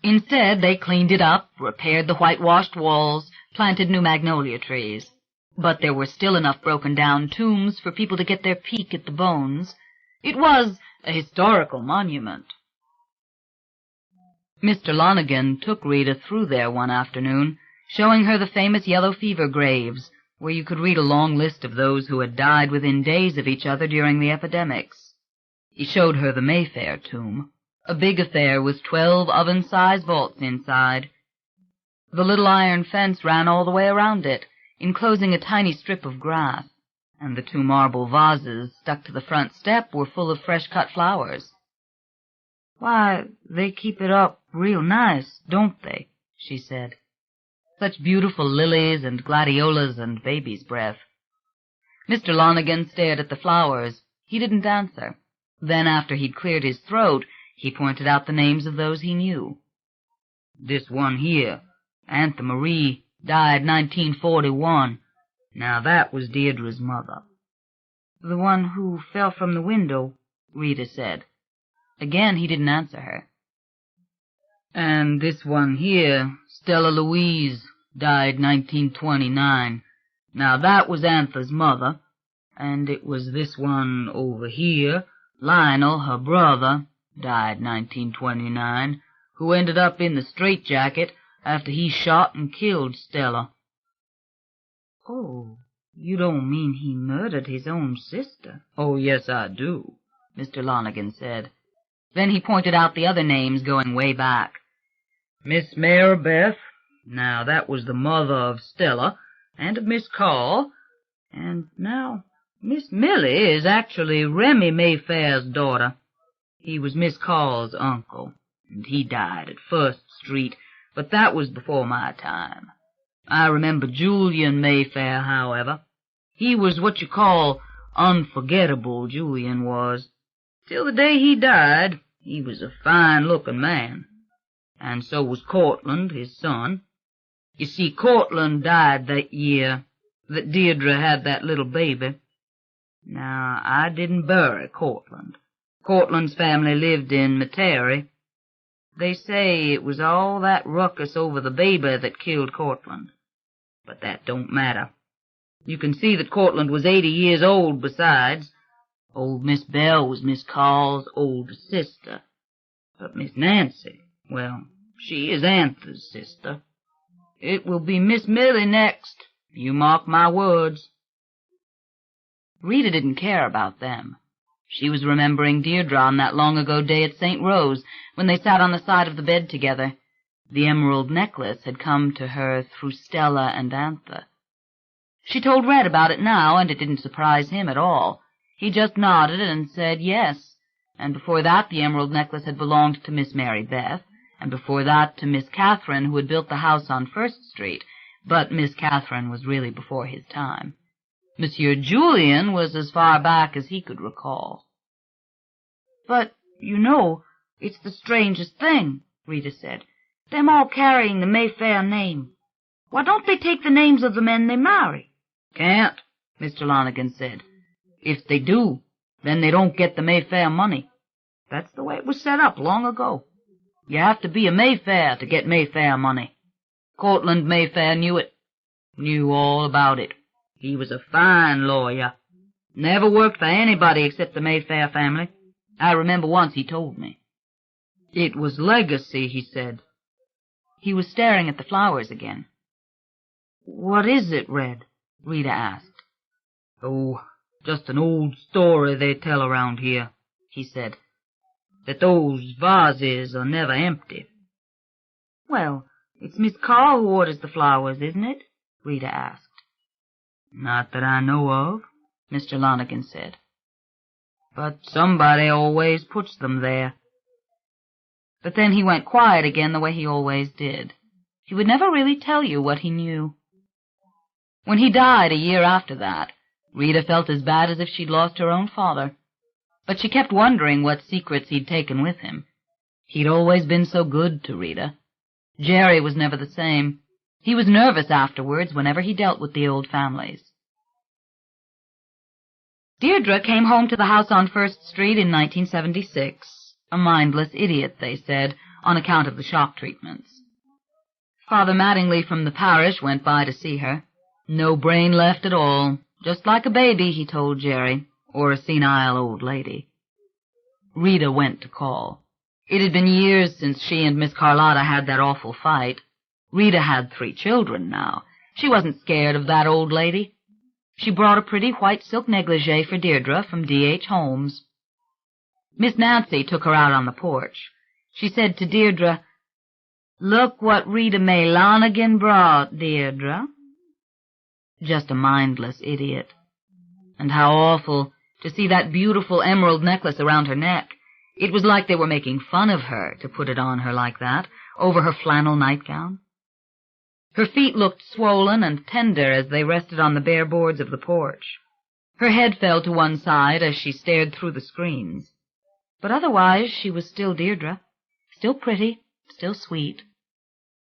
Speaker 3: Instead, they cleaned it up, repaired the whitewashed walls, planted new magnolia trees. But there were still enough broken-down tombs for people to get their peek at the bones. It was a historical monument. Mr. Lonergan took Rita through there one afternoon, showing her the famous yellow fever graves, where you could read a long list of those who had died within days of each other during the epidemics. He showed her the Mayfair tomb, a big affair with 12 oven-sized vaults inside. The little iron fence ran all the way around it, enclosing a tiny strip of grass, and the 2 marble vases stuck to the front step were full of fresh-cut flowers. "Why, they keep it up real nice, don't they?" she said. "Such beautiful lilies and gladiolas and baby's breath." Mr. Lonergan stared at the flowers. He didn't answer. Then, after he'd cleared his throat, he pointed out the names of those he knew. "This one here, Antha Marie, died 1941. Now that was Deirdre's mother." "The one who fell from the window," Rita said. Again he didn't answer her. "And this one here, Stella Louise, died 1929. Now that was Antha's mother. And it was this one over here, Lionel, her brother, died 1929, who ended up in the straitjacket after he shot and killed Stella." "Oh, you don't mean he murdered his own sister?" "Oh, yes, I do," Mr. Lonergan said. Then he pointed out the other names going way back. "Miss Marybeth, now that was the mother of Stella, and of Miss Carl, and now Miss Millie is actually Remy Mayfair's daughter. He was Miss Carl's uncle, and he died at First Street, but that was before my time. I remember Julian Mayfair, however. He was what you call unforgettable, Julian was. Till the day he died, he was a fine-looking man. And so was Cortland, his son. You see, Cortland died that year that Deirdre had that little baby. Now, I didn't bury Cortland. Cortland's family lived in Metairie. They say it was all that ruckus over the baby that killed Cortland. But that don't matter. You can see that Cortland was 80 years old besides. Old Miss Bell was Miss Carl's older sister. But Miss Nancy, well, she is Antha's sister. It will be Miss Millie next. You mark my words." Rita didn't care about them. She was remembering Deirdre on that long-ago day at St. Rose, when they sat on the side of the bed together. The emerald necklace had come to her through Stella and Antha. She told Red about it now, and it didn't surprise him at all. He just nodded and said yes, and before that the emerald necklace had belonged to Miss Mary Beth, and before that to Miss Catherine, who had built the house on First Street, but Miss Catherine was really before his time. Monsieur Julian was as far back as he could recall. "But, you know, it's the strangest thing," Rita said. "Them all carrying the Mayfair name. Why don't they take the names of the men they marry?" "Can't," Mr. Lonergan said. "If they do, then they don't get the Mayfair money. That's the way it was set up long ago. You have to be a Mayfair to get Mayfair money. Cortland Mayfair knew it, knew all about it. He was a fine lawyer. Never worked for anybody except the Mayfair family. I remember once he told me. It was legacy, he said." He was staring at the flowers again. "What is it, Red?" Rita asked. "Oh, just an old story they tell around here," he said, "that those vases are never empty." "Well, It's Miss Carr who orders the flowers, isn't it? Rita asked. Not that I know of, Mr. Lonergan said. But somebody always puts them there. But then he went quiet again the way he always did. He would never really tell you what he knew. When he died a year after that, Rita felt as bad as if she'd lost her own father. But she kept wondering what secrets he'd taken with him. He'd always been so good to Rita. Jerry was never the same. He was nervous afterwards whenever he dealt with the old families. Deirdre came home to the house on First Street in 1976, a mindless idiot, they said, on account of the shock treatments. Father Mattingly from the parish went by to see her. No brain left at all, just like a baby, he told Jerry, or a senile old lady. Rita went to call. It had been years since she and Miss Carlotta had that awful fight. Rita had 3 children now. She wasn't scared of that old lady. She brought a pretty white silk negligee for Deirdre from D.H. Holmes. Miss Nancy took her out on the porch. She said to Deirdre, "Look what Rita May Lonergan brought, Deirdre." Just a mindless idiot. And how awful to see that beautiful emerald necklace around her neck. It was like they were making fun of her to put it on her like that, over her flannel nightgown. Her feet looked swollen and tender as they rested on the bare boards of the porch. Her head fell to one side as she stared through the screens. But otherwise she was still Deirdre, still pretty, still sweet.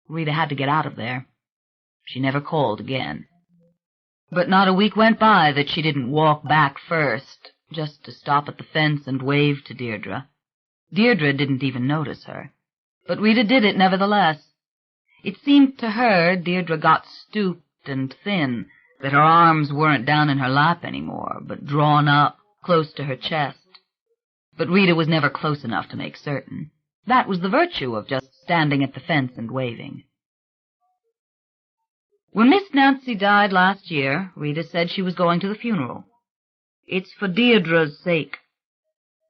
Speaker 3: Rita had to get out of there. She never called again. But not a week went by that she didn't walk back first, just to stop at the fence and wave to Deirdre. Deirdre didn't even notice her, but Rita did it nevertheless. It seemed to her Deirdre got stooped and thin, that her arms weren't down in her lap anymore, but drawn up, close to her chest. But Rita was never close enough to make certain. That was the virtue of just standing at the fence and waving. When Miss Nancy died last year, Rita said she was going to the funeral. "It's for Deirdre's sake."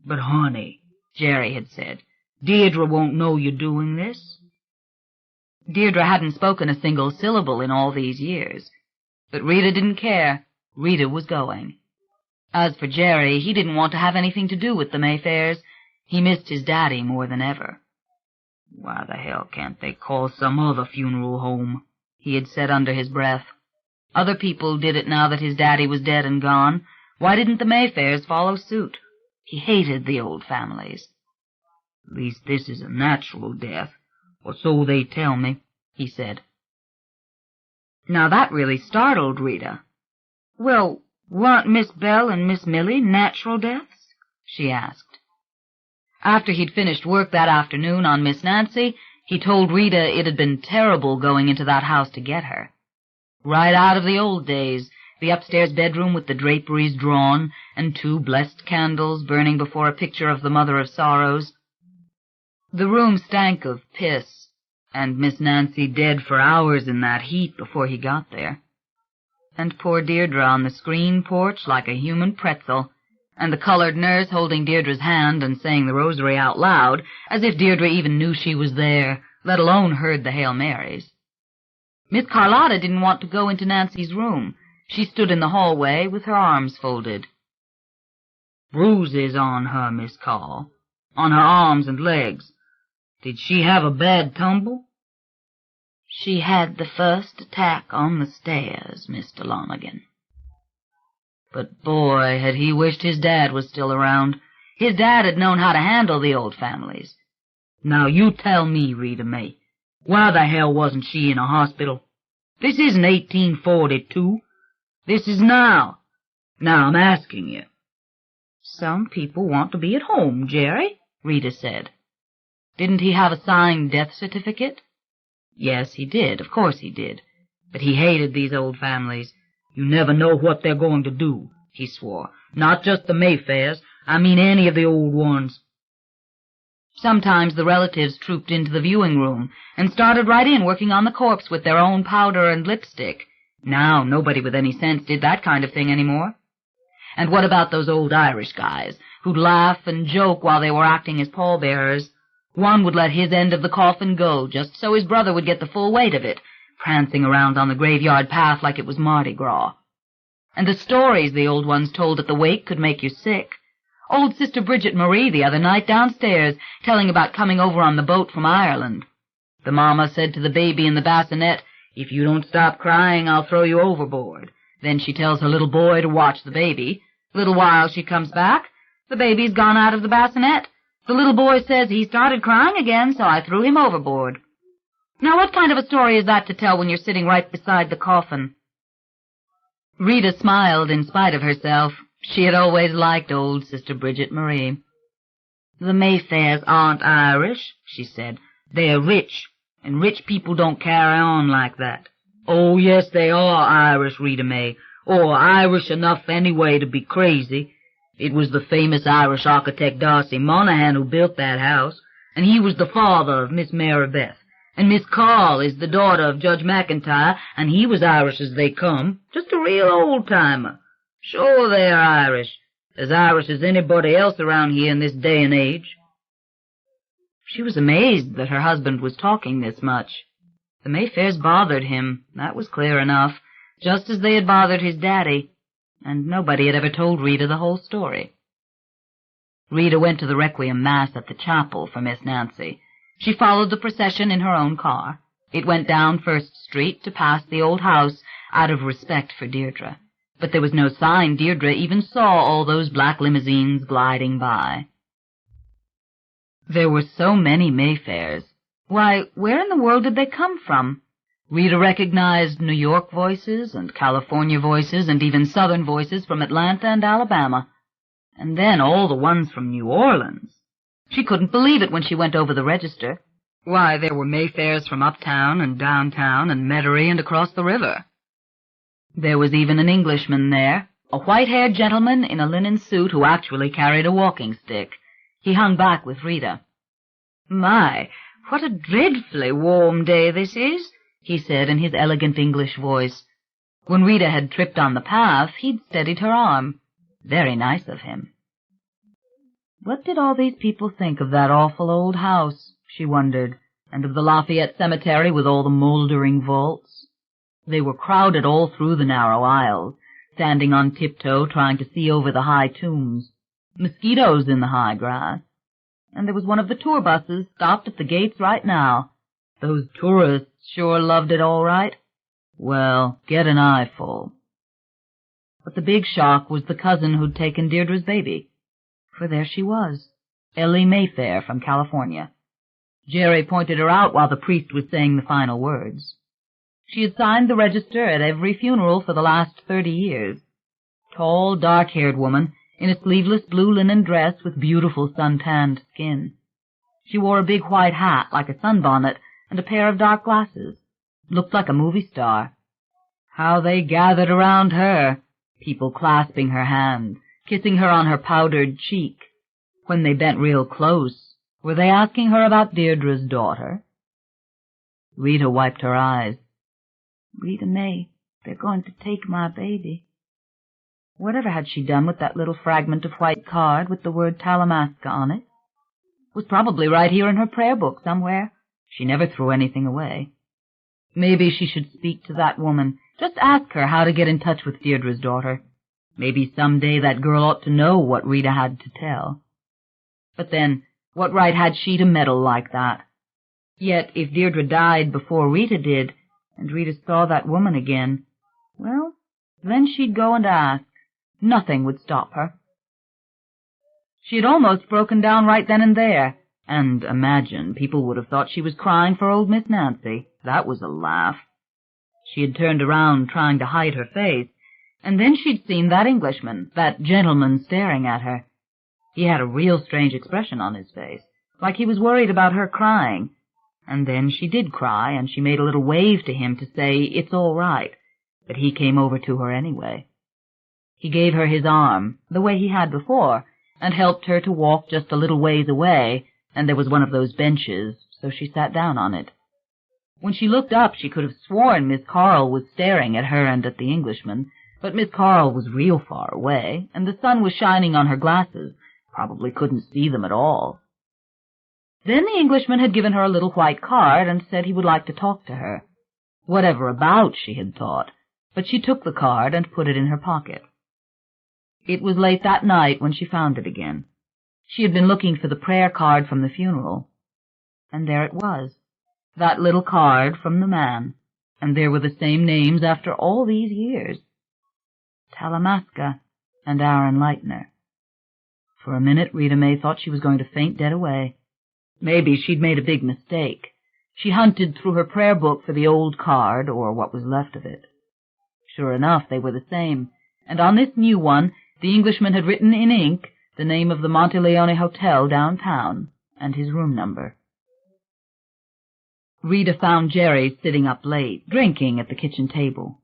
Speaker 3: "But, honey," Jerry had said, "Deirdre won't know you're doing this." Deirdre hadn't spoken a single syllable in all these years. But Rita didn't care. Rita was going. As for Jerry, he didn't want to have anything to do with the Mayfairs. He missed his daddy more than ever. "Why the hell can't they call some other funeral home?" he had said under his breath. Other people did it now that his daddy was dead and gone. Why didn't the Mayfairs follow suit? He hated the old families. "At least this is a natural death, or so they tell me," he said. Now that really startled Rita. "Well, weren't Miss Belle and Miss Millie natural deaths?" she asked. After he'd finished work that afternoon on Miss Nancy, he told Rita it had been terrible going into that house to get her. Right out of the old days, the upstairs bedroom with the draperies drawn, and 2 blessed candles burning before a picture of the Mother of Sorrows. The room stank of piss, and Miss Nancy dead for hours in that heat before he got there. And poor Deirdre on the screen porch like a human pretzel, and the colored nurse holding Deirdre's hand and saying the rosary out loud, as if Deirdre even knew she was there, let alone heard the Hail Marys. Miss Carlotta didn't want to go into Nancy's room. She stood in the hallway with her arms folded. "Bruises on her, Miss Carr, on her arms and legs. Did she have a bad tumble?" "She had the first attack on the stairs, Mr. Lonergan." But boy, had he wished his dad was still around. His dad had known how to handle the old families. "Now you tell me, Rita May, why the hell wasn't she in a hospital? This isn't 1842. This is now. Now I'm asking you." "Some people want to be at home, Jerry," Rita said. "Didn't he have a signed death certificate?" "Yes, he did. Of course he did. But he hated these old families. You never know what they're going to do," he swore. "Not just the Mayfairs. I mean any of the old ones." Sometimes the relatives trooped into the viewing room and started right in working on the corpse with their own powder and lipstick. Now nobody with any sense did that kind of thing anymore. And what about those old Irish guys who'd laugh and joke while they were acting as pallbearers? One would let his end of the coffin go, just so his brother would get the full weight of it, prancing around on the graveyard path like it was Mardi Gras. And the stories the old ones told at the wake could make you sick. Old Sister Bridget Marie the other night downstairs, telling about coming over on the boat from Ireland. The mama said to the baby in the bassinet, "If you don't stop crying, I'll throw you overboard." Then she tells her little boy to watch the baby. A little while she comes back. The baby's gone out of the bassinet. The little boy says he started crying again, so I threw him overboard. Now what kind of a story is that to tell when you're sitting right beside the coffin? Rita smiled in spite of herself. She had always liked old Sister Bridget Marie. "The Mayfairs aren't Irish," she said. "They're rich, and rich people don't carry on like that." "Oh, yes, they are Irish, Rita May, or Irish enough anyway to be crazy. It was the famous Irish architect D'Arcy Monaghan who built that house, and he was the father of Miss Mary Beth. And Miss Carl is the daughter of Judge McIntyre, and he was Irish as they come, just a real old-timer. Sure they're Irish, as Irish as anybody else around here in this day and age." She was amazed that her husband was talking this much. The Mayfairs bothered him, that was clear enough, just as they had bothered his daddy, and nobody had ever told Rita the whole story. Rita went to the Requiem Mass at the chapel for Miss Nancy. She followed the procession in her own car. It went down First Street to pass the old house out of respect for Deirdre. But there was no sign Deirdre even saw all those black limousines gliding by. There were so many Mayfairs. Why, where in the world did they come from? Rita recognized New York voices and California voices and even Southern voices from Atlanta and Alabama. And then all the ones from New Orleans. She couldn't believe it when she went over the register. Why, there were Mayfairs from uptown and downtown and Metairie and across the river. There was even an Englishman there, a white-haired gentleman in a linen suit who actually carried a walking stick. He hung back with Rita. "My, what a dreadfully warm day this is," he said in his elegant English voice. When Rita had tripped on the path, he'd steadied her arm. Very nice of him. What did all these people think of that awful old house, she wondered, and of the Lafayette Cemetery with all the mouldering vaults? They were crowded all through the narrow aisles, standing on tiptoe trying to see over the high tombs. Mosquitoes in the high grass. And there was one of the tour buses stopped at the gates right now. Those tourists sure loved it all right. Well, get an eyeful. But the big shock was the cousin who'd taken Deirdre's baby. For there she was, Ellie Mayfair from California. Jerry pointed her out while the priest was saying the final words. She had signed the register at every funeral for the last 30 years. Tall, dark-haired woman, in a sleeveless blue linen dress with beautiful sun-tanned skin. She wore a big white hat like a sunbonnet and a pair of dark glasses. Looked like a movie star. How they gathered around her, people clasping her hand, kissing her on her powdered cheek. When they bent real close, were they asking her about Deirdre's daughter? Rita wiped her eyes. "Rita May, they're going to take my baby." Whatever had she done with that little fragment of white card with the word Talamasca on it? It was probably right here in her prayer book somewhere. She never threw anything away. Maybe she should speak to that woman, just ask her how to get in touch with Deirdre's daughter. Maybe someday that girl ought to know what Rita had to tell. But then, what right had she to meddle like that? Yet, if Deirdre died before Rita did, and Rita saw that woman again, well, then she'd go and ask. Nothing would stop her. She had almost broken down right then and there, and imagine, people would have thought she was crying for old Miss Nancy. That was a laugh. She had turned around trying to hide her face, and then she'd seen that Englishman, that gentleman staring at her. He had a real strange expression on his face, like he was worried about her crying. And then she did cry, and she made a little wave to him to say, "It's all right," but he came over to her anyway. He gave her his arm, the way he had before, and helped her to walk just a little ways away, and there was one of those benches, so she sat down on it. When she looked up, she could have sworn Miss Carl was staring at her and at the Englishman, but Miss Carl was real far away, and the sun was shining on her glasses, probably couldn't see them at all.
Speaker 2: Then the Englishman had given her a little white card and said he would like to talk to her. Whatever about, she had thought, but she took the card and put it in her pocket. It was late that night when she found it again. She had been looking for the prayer card from the funeral, and there it was, that little card from the man, and there were the same names after all these years. Talamasca and Aaron Leitner. For a minute Rita May thought she was going to faint dead away. Maybe she'd made a big mistake. She hunted through her prayer book for the old card, or what was left of it. Sure enough, they were the same, and on this new one the Englishman had written in ink the name of the Monteleone Hotel downtown and his room number. Rita found Jerry sitting up late, drinking at the kitchen table.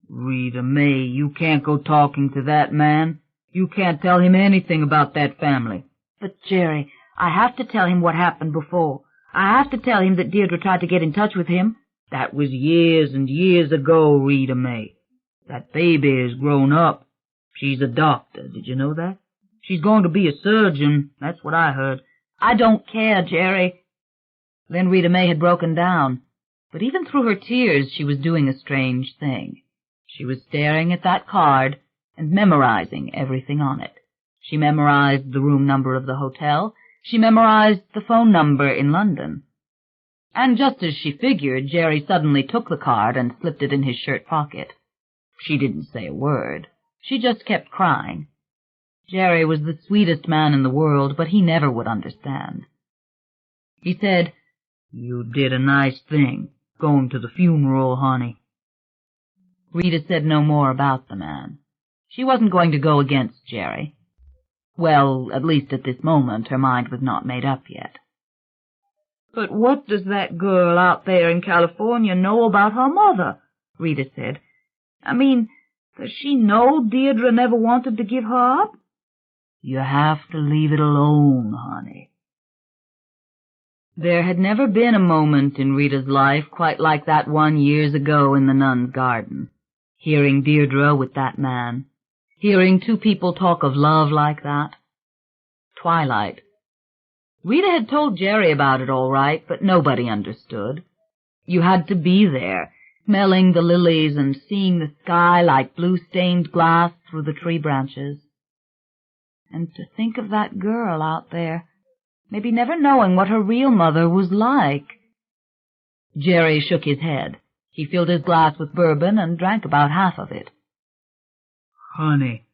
Speaker 3: Rita May, you can't go talking to that man. You can't tell him anything about that family.
Speaker 1: But, Jerry, I have to tell him what happened before. I have to tell him that Deirdre tried to get in touch with him.
Speaker 3: That was years and years ago, Rita May. That baby is grown up. She's a doctor, did you know that? She's going to be a surgeon, that's what I heard.
Speaker 2: I don't care, Jerry. Then Rita May had broken down, but even through her tears she was doing a strange thing. She was staring at that card and memorizing everything on it. She memorized the room number of the hotel. She memorized the phone number in London. And just as she figured, Jerry suddenly took the card and slipped it in his shirt pocket. She didn't say a word. She just kept crying. Jerry was the sweetest man in the world, but he never would understand. He said,
Speaker 3: "You did a nice thing, going to the funeral, honey."
Speaker 2: Rita said no more about the man. She wasn't going to go against Jerry. Well, at least at this moment, her mind was not made up yet.
Speaker 3: "But what does that girl out there in California know about her mother?" Rita said. "I mean, does she know Deirdre never wanted to give her up?" "You have to leave it alone, honey."
Speaker 2: There had never been a moment in Rita's life quite like that one years ago in the nun's garden. Hearing Deirdre with that man. Hearing two people talk of love like that. Twilight. Rita had told Jerry about it all right, but nobody understood. You had to be there, smelling the lilies and seeing the sky like blue-stained glass through the tree branches. And to think of that girl out there, maybe never knowing what her real mother was like. Jerry shook his head. He filled his glass with bourbon and drank about half of it.
Speaker 3: "Honey,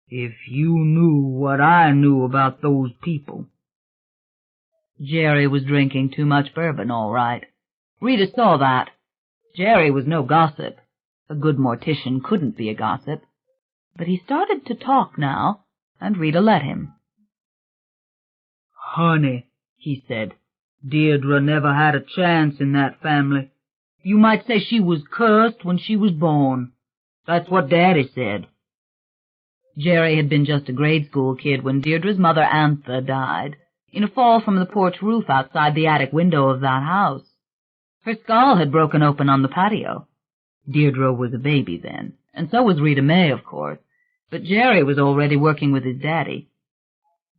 Speaker 3: if you knew what I knew about those people."
Speaker 2: Jerry was drinking too much bourbon, all right. Rita saw that. Jerry was no gossip. A good mortician couldn't be a gossip. But he started to talk now, and Rita let him.
Speaker 3: "Honey," he said, "Deirdre never had a chance in that family. You might say she was cursed when she was born. That's what Daddy said."
Speaker 2: Jerry had been just a grade school kid when Deirdre's mother, Antha, died, in a fall from the porch roof outside the attic window of that house. Her skull had broken open on the patio. Deirdre was a baby then, and so was Rita May, of course, but Jerry was already working with his daddy.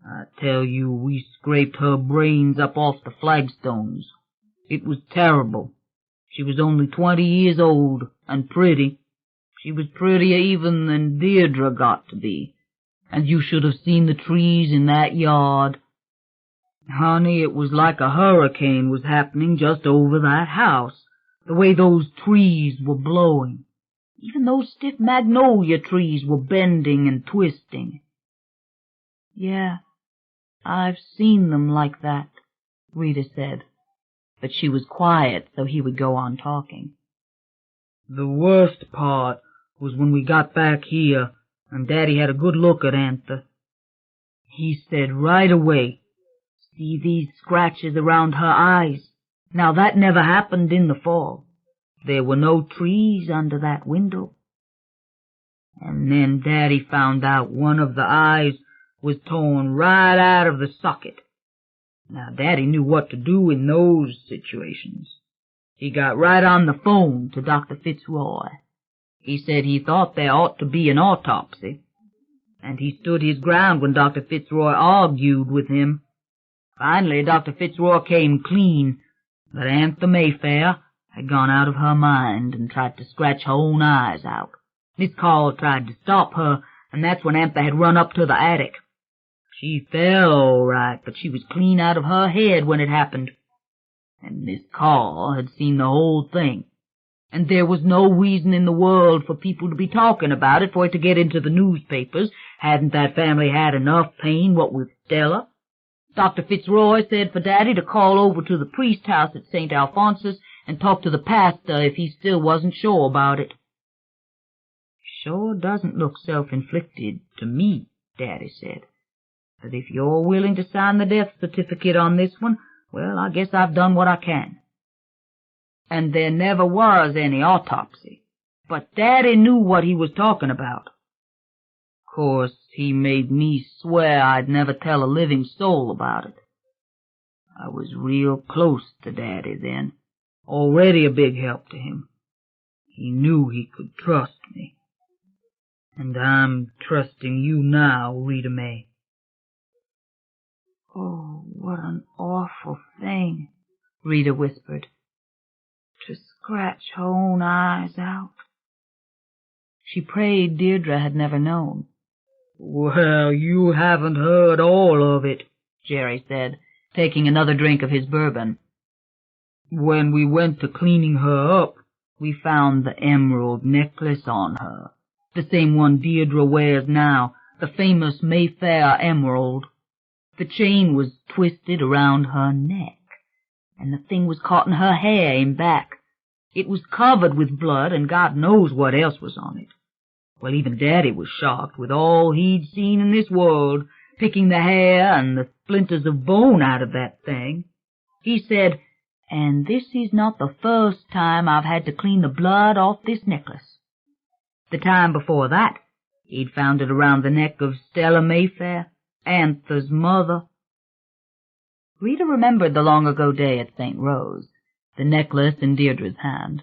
Speaker 3: "I tell you, we scraped her brains up off the flagstones. It was terrible. She was only 20 years old, and pretty. She was prettier even than Deirdre got to be. And you should have seen the trees in that yard. Honey, it was like a hurricane was happening just over that house, the way those trees were blowing. Even those stiff magnolia trees were bending and twisting."
Speaker 2: "Yeah, I've seen them like that," Rita said. But she was quiet, so he would go on talking.
Speaker 3: "The worst part was when we got back here, and Daddy had a good look at Antha. He said right away, 'See these scratches around her eyes? Now that never happened in the fall. There were no trees under that window.' And then Daddy found out one of the eyes was torn right out of the socket. Now, Daddy knew what to do in those situations. He got right on the phone to Dr. Fitzroy. He said he thought there ought to be an autopsy. And he stood his ground when Dr. Fitzroy argued with him. Finally, Dr. Fitzroy came clean that Aunt Mayfair had gone out of her mind and tried to scratch her own eyes out. Miss Carl tried to stop her, and that's when Antha had run up to the attic. She fell all right, but she was clean out of her head when it happened. And Miss Carl had seen the whole thing, and there was no reason in the world for people to be talking about it, for it to get into the newspapers. Hadn't that family had enough pain, what with Stella? Dr. Fitzroy said for Daddy to call over to the priest house at St. Alphonsus and talk to the pastor if he still wasn't sure about it. Sure doesn't look self-inflicted to me, Daddy said. But if you're willing to sign the death certificate on this one, well, I guess I've done what I can. And there never was any autopsy, but Daddy knew what he was talking about. Of course, he made me swear I'd never tell a living soul about it. I was real close to Daddy then, already a big help to him. He knew he could trust me. And I'm trusting you now, Rita May.
Speaker 2: Oh, what an awful thing, Rita whispered. To scratch her own eyes out. She prayed Deirdre had never known.
Speaker 3: Well, you haven't heard all of it, Jerry said, taking another drink of his bourbon. When we went to cleaning her up, we found the emerald necklace on her, the same one Deirdre wears now, the famous Mayfair emerald. The chain was twisted around her neck, and the thing was caught in her hair in back. It was covered with blood, and God knows what else was on it. Well, even Daddy was shocked with all he'd seen in this world, picking the hair and the splinters of bone out of that thing. He said, "And this is not the first time I've had to clean the blood off this necklace." The time before that, he'd found it around the neck of Stella Mayfair, Antha's mother. Rita remembered the long-ago day at St. Rose, the necklace in Deirdre's hand,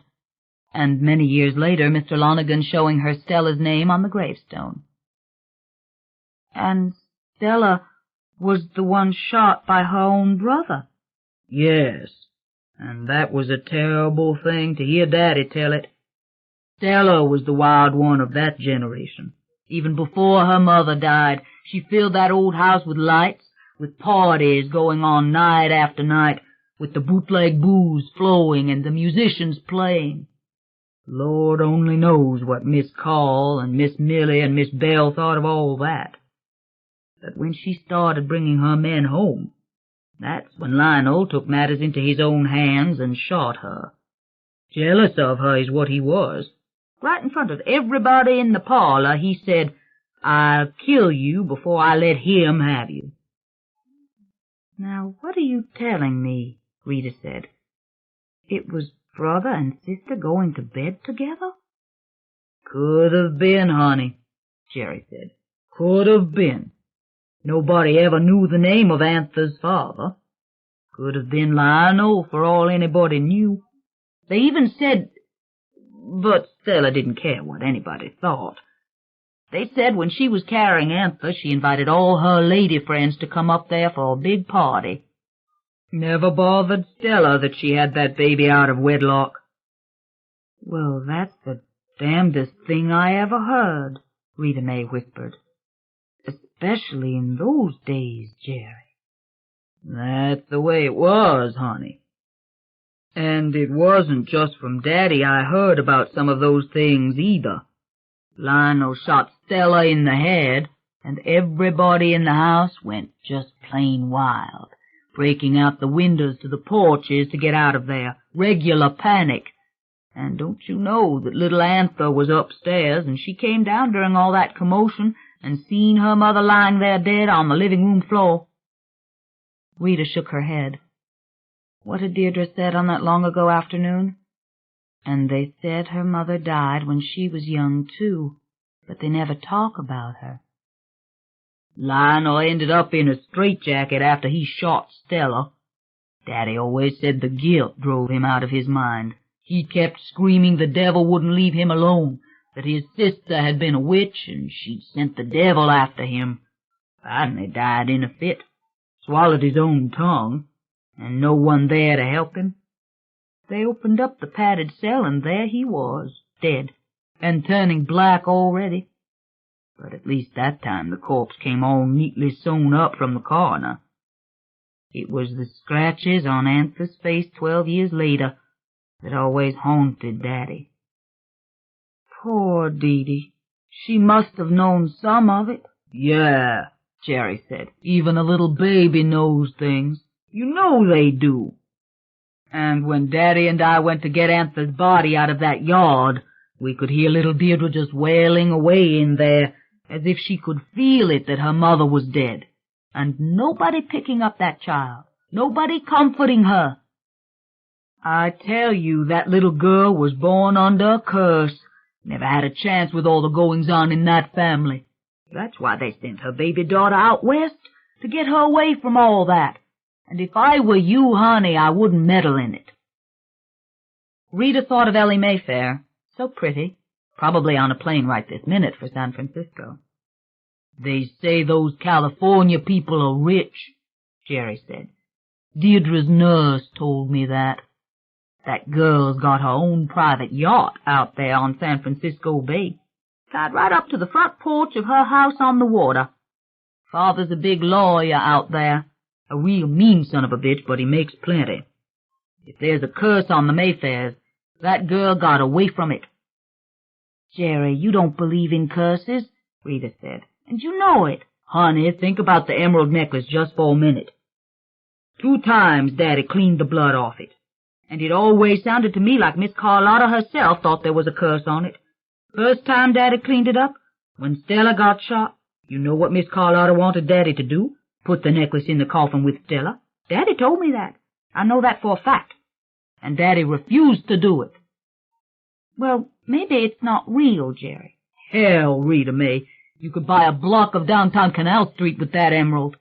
Speaker 3: and many years later Mr. Lonergan showing her Stella's name on the gravestone.
Speaker 2: And Stella was the one shot by her own brother.
Speaker 3: Yes, and that was a terrible thing to hear Daddy tell it. Stella was the wild one of that generation. Even before her mother died, she filled that old house with lights, with parties going on night after night, with the bootleg booze flowing and the musicians playing. Lord only knows what Miss Carl and Miss Millie and Miss Bell thought of all that. But when she started bringing her men home, that's when Lionel took matters into his own hands and shot her. Jealous of her is what he was. Right in front of everybody in the parlor, he said, "I'll kill you before I let him have you."
Speaker 2: Now, what are you telling me? Rita said. It was brother and sister going to bed together?
Speaker 3: Could have been, honey, Jerry said. Could have been. Nobody ever knew the name of Antha's father. Could have been Lionel for all anybody knew. They even said... But Stella didn't care what anybody thought. They said when she was carrying Antha, she invited all her lady friends to come up there for a big party. Never bothered Stella that she had that baby out of wedlock.
Speaker 2: Well, that's the damnedest thing I ever heard, Rita May whispered. Especially in those days, Jerry.
Speaker 3: That's the way it was, honey. And it wasn't just from Daddy I heard about some of those things either. Lionel shot Stella in the head, and everybody in the house went just plain wild, breaking out the windows to the porches to get out of there. Regular panic. And don't you know that little Antha was upstairs, and she came down during all that commotion and seen her mother lying there dead on the living room floor?
Speaker 2: Rita shook her head. What had Deirdre said on that long-ago afternoon? And they said her mother died when she was young, too, but they never talk about her.
Speaker 3: Lionel ended up in a straitjacket after he shot Stella. Daddy always said the guilt drove him out of his mind. He kept screaming the devil wouldn't leave him alone, that his sister had been a witch and she'd sent the devil after him. Finally died in a fit. swallowed his own tongue, and no one there to help him. They opened up the padded cell, and there he was, dead, and turning black already. But at least that time the corpse came all neatly sewn up from the coroner. It was the scratches on Anther's face 12 years later that always haunted Daddy. Poor Dee. She must have known some of it. Yeah, Jerry said. Even a little baby knows things. You know they do. And when Daddy and I went to get Anther's body out of that yard, we could hear little Deirdre just wailing away in there, as if she could feel it that her mother was dead. And nobody picking up that child, nobody comforting her. I tell you, that little girl was born under a curse. Never had a chance with all the goings-on in that family. That's why they sent her baby daughter out west, to get her away from all that. And if I were you, honey, I wouldn't meddle in it. Rita thought of Ellie Mayfair, so pretty, probably on a plane right this minute for San Francisco. They say those California people are rich, Jerry said. Deirdre's nurse told me that. That girl's got her own private yacht out there on San Francisco Bay, tied right up to the front porch of her house on the water. Father's a big lawyer out there, a real mean son of a bitch, but he makes plenty. If there's a curse on the Mayfairs, that girl got away from it. Jerry, you don't believe in curses, Rita said, and you know it. Honey, think about the emerald necklace just for a minute. 2 times Daddy cleaned the blood off it. And it always sounded to me like Miss Carlotta herself thought there was a curse on it. First time Daddy cleaned it up, when Stella got shot, you know what Miss Carlotta wanted Daddy to do? Put the necklace in the coffin with Stella. Daddy told me that. I know that for a fact. And Daddy refused to do it. Well, maybe it's not real, Jerry. Hell, Rita May, you could buy a block of downtown Canal Street with that emerald.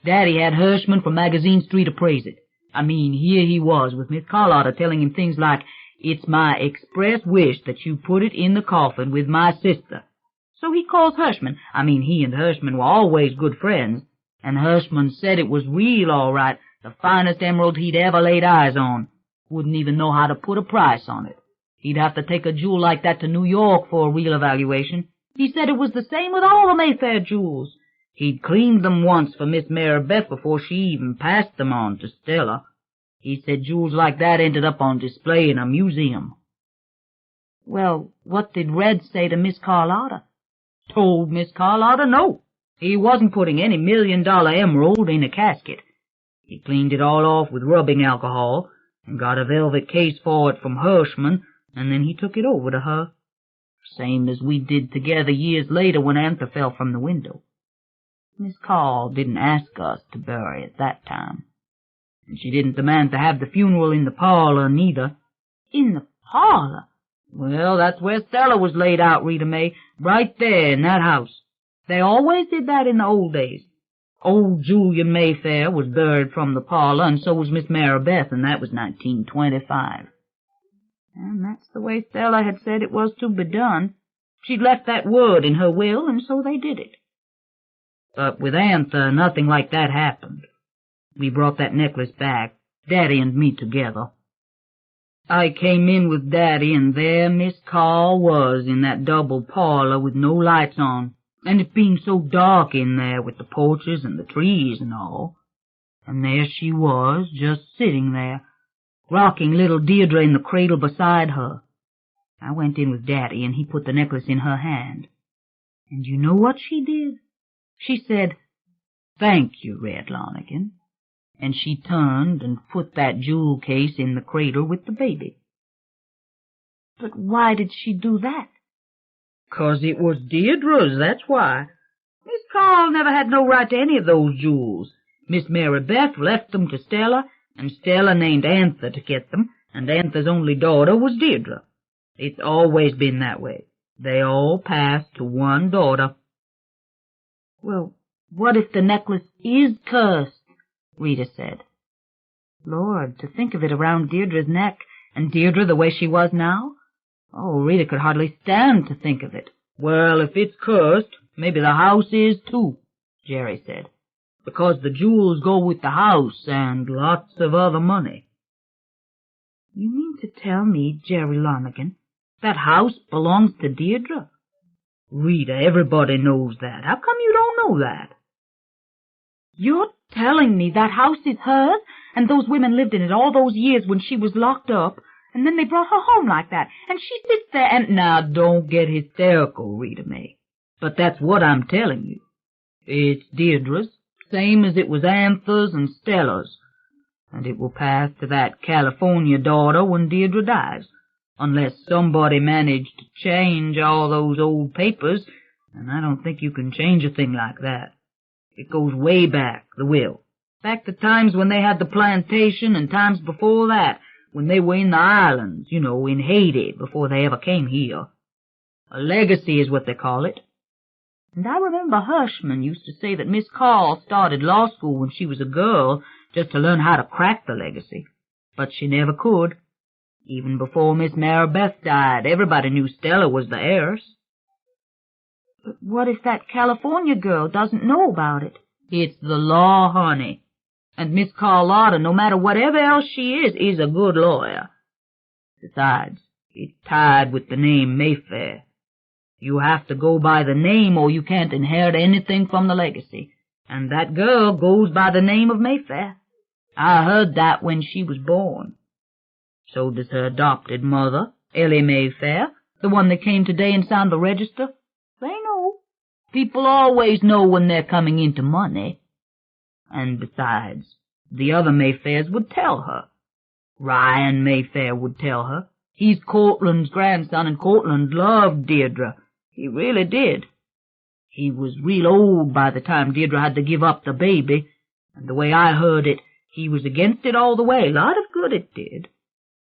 Speaker 3: Daddy had Hirschman from Magazine Street appraise it. I mean, here he was with Miss Carlotta telling him things like, "It's my express wish that you put it in the coffin with my sister." So he calls Hirschman. I mean, he and Hirschman were always good friends, and Hirschman said it was real all right, the finest emerald he'd ever laid eyes on. Wouldn't even know how to put a price on it. He'd have to take a jewel like that to New York for a real evaluation. He said it was the same with all the Mayfair jewels. He'd cleaned them once for Miss Maribeth before she even passed them on to Stella. He said jewels like that ended up on display in a museum. Well, what did Red say to Miss Carlotta? Told Miss Carlotta no. He wasn't putting any $1 million emerald in a casket. He cleaned it all off with rubbing alcohol and got a velvet case for it from Hirschman, and then he took it over to her. Same as we did together years later when Anther fell from the window. Miss Carl didn't ask us to bury it that time. And she didn't demand to have the funeral in the parlor, neither. In the parlor? Well, that's where Stella was laid out, Rita May, right there in that house. They always did that in the old days. Old Julian Mayfair was buried from the parlor, and so was Miss Maribeth, and that was 1925. And that's the way Stella had said it was to be done. She'd left that word in her will, and so they did it. But with Anther, nothing like that happened. We brought that necklace back, Daddy and me together. I came in with Daddy, and there Miss Carl was in that double parlor with no lights on, and it being so dark in there with the porches and the trees and all. And there she was, just sitting there, rocking little Deirdre in the cradle beside her. I went in with Daddy, and he put the necklace in her hand. And you know what she did? She said, "Thank you, Red Lonigan." And she turned and put that jewel case in the cradle with the baby. But why did she do that? 'Cause it was Deirdre's, that's why. Miss Carl never had no right to any of those jewels. Miss Maribeth left them to Stella, and Stella named Anther to get them, and Anther's only daughter was Deirdre. It's always been that way. They all passed to one daughter. Well, what if the necklace is cursed? Rita said. Lord, to think of it around Deirdre's neck, and Deirdre the way she was now. Oh, Rita could hardly stand to think of it. Well, if it's cursed, maybe the house is too, Jerry said. because the jewels go with the house and lots of other money. You mean to tell me, Jerry Lonergan, that house belongs to Deirdre? Rita, everybody knows that. How come you don't know that? You're telling me that house is hers, and those women lived in it all those years when she was locked up, and then they brought her home like that, and she sits there and— Now, don't get hysterical, Rita May. But that's what I'm telling you. It's Deirdre's, same as it was Antha's and Stella's, and it will pass to that California daughter when Deirdre dies, unless somebody managed to change all those old papers, and I don't think you can change a thing like that. It goes way back, the will. Back to times when they had the plantation and times before that, when they were in the islands, you know, in Haiti, before they ever came here. A legacy is what they call it. And I remember Hirschman used to say that Miss Carl started law school when she was a girl just to learn how to crack the legacy. But she never could. Even before Miss Maribeth died, everybody knew Stella was the heiress. But what if that California girl doesn't know about it? It's the law, honey. And Miss Carlotta, no matter whatever else she is a good lawyer. Besides, it's tied with the name Mayfair. You have to go by the name or you can't inherit anything from the legacy. And that girl goes by the name of Mayfair. I heard that when she was born. So does her adopted mother, Ellie Mayfair, the one that came today and signed the register. They know. People always know when they're coming into money. And besides, the other Mayfairs would tell her. Ryan Mayfair would tell her. He's Cortland's grandson, and Cortland loved Deirdre. He really did. He was real old by the time Deirdre had to give up the baby, and the way I heard it, he was against it all the way. A lot of good it did.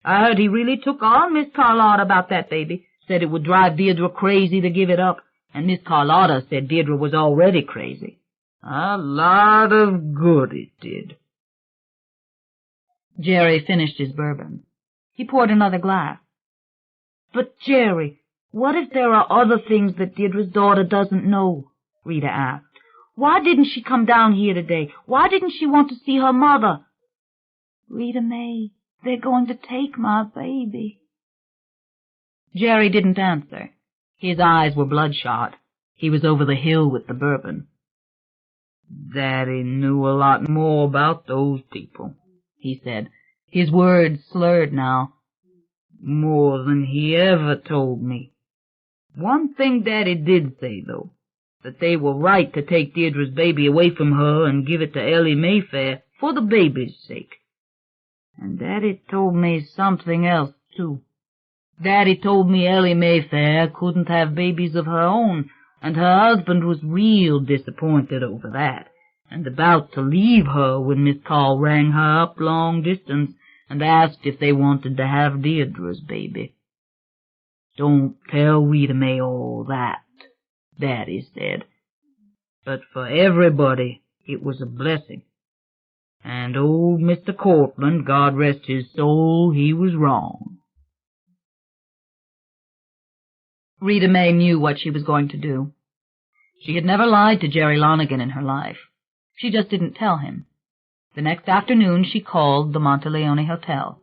Speaker 3: I heard he really took on Miss Carlotta about that baby, said it would drive Deirdre crazy to give it up, and Miss Carlotta said Deirdre was already crazy. A lot of good it did. Jerry finished his bourbon. He poured another glass. But, Jerry, what if there are other things that Deirdre's daughter doesn't know? Rita asked. Why didn't she come down here today? Why didn't she want to see her mother? Rita May, they're going to take my baby. Jerry didn't answer. His eyes were bloodshot. He was over the hill with the bourbon. Daddy knew a lot more about those people, he said. His words slurred now. More than he ever told me. One thing Daddy did say, though, that they were right to take Deirdre's baby away from her and give it to Ellie Mayfair for the baby's sake. And Daddy told me something else, too. Daddy told me Ellie Mayfair couldn't have babies of her own, and her husband was real disappointed over that, and about to leave her when Miss Carl rang her up long distance and asked if they wanted to have Deirdre's baby. Don't tell Rita May all that, Daddy said. But for everybody it was a blessing. And old Mr. Cortland, God rest his soul, he was wrong. Rita May knew what she was going to do. She had never lied to Jerry Lonergan in her life. She just didn't tell him. The next afternoon she called the Monteleone Hotel.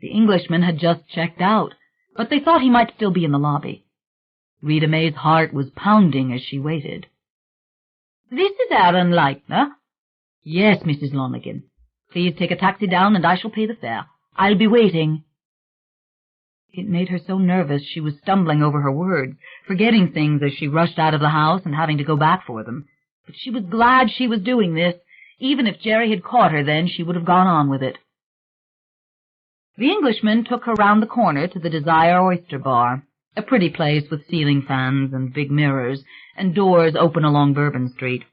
Speaker 3: The Englishman had just checked out, but they thought he might still be in the lobby. Rita May's heart was pounding as she waited. This is Aaron Leitner. Yes, Mrs. Lonergan. Please take a taxi down and I shall pay the fare. I'll be waiting. It made her so nervous she was stumbling over her words, forgetting things as she rushed out of the house and having to go back for them. But she was glad she was doing this. Even if Jerry had caught her then, she would have gone on with it. The Englishman took her round the corner to the Desire Oyster Bar, a pretty place with ceiling fans and big mirrors, and doors open along Bourbon Street.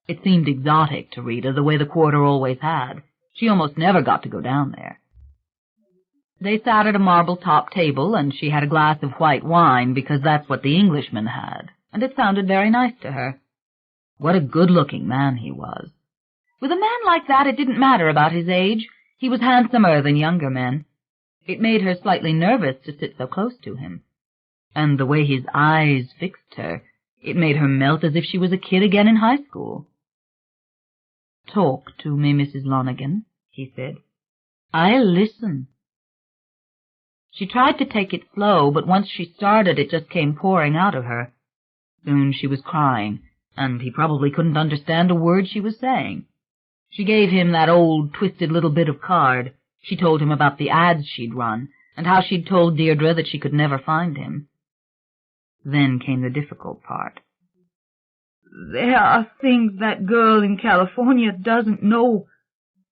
Speaker 3: It seemed exotic to Rita, the way the quarter always had. She almost never got to go down there. They sat at a marble-top table, and she had a glass of white wine, because that's what the Englishman had, and it sounded very nice to her. What a good-looking man he was. With a man like that, it didn't matter about his age. He was handsomer than younger men. It made her slightly nervous to sit so close to him. And the way his eyes fixed her, it made her melt as if she was a kid again in high school.
Speaker 2: talk to me, Mrs. Lonergan," he said. "I'll listen." She tried to take it slow, but once she started, it just came pouring out of her. Soon she was crying, and he probably couldn't understand a word she was saying. She gave him that old, twisted little bit of card. She told him about the ads she'd run, and how she'd told Deirdre that she could never find him. Then came the difficult part.
Speaker 3: "There are things that girl in California doesn't know.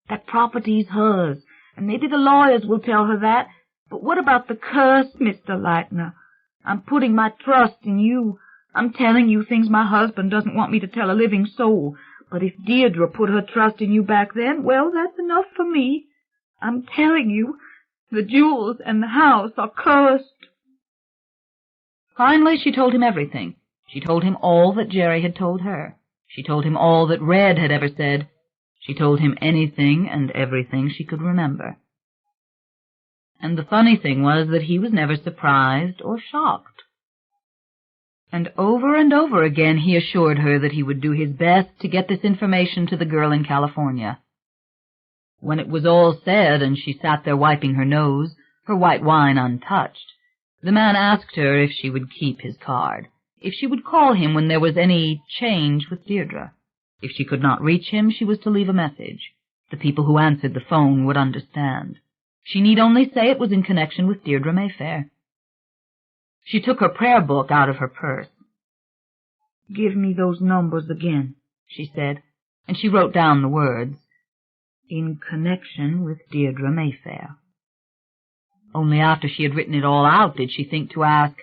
Speaker 3: That property's hers, and maybe the lawyers will tell her that. But what about the curse, Mr. Leitner? I'm putting my trust in you. I'm telling you things my husband doesn't want me to tell a living soul. But if Deirdre put her trust in you back then, well, that's enough for me. I'm telling you, the jewels and the house are cursed."
Speaker 2: Finally, she told him everything. She told him all that Jerry had told her. She told him all that Red had ever said. She told him anything and everything she could remember. And the funny thing was that he was never surprised or shocked. And over again he assured her that he would do his best to get this information to the girl in California. When it was all said and she sat there wiping her nose, her white wine untouched, the man asked her if she would keep his card, if she would call him when there was any change with Deirdre. If she could not reach him, she was to leave a message. The people who answered the phone would understand. She need only say it was in connection with Deirdre Mayfair. She took her prayer book out of her purse.
Speaker 3: "Give me those numbers again,"
Speaker 2: she said, and she wrote down the words,
Speaker 3: "In connection with Deirdre Mayfair."
Speaker 2: Only after she had written it all out did she think to ask,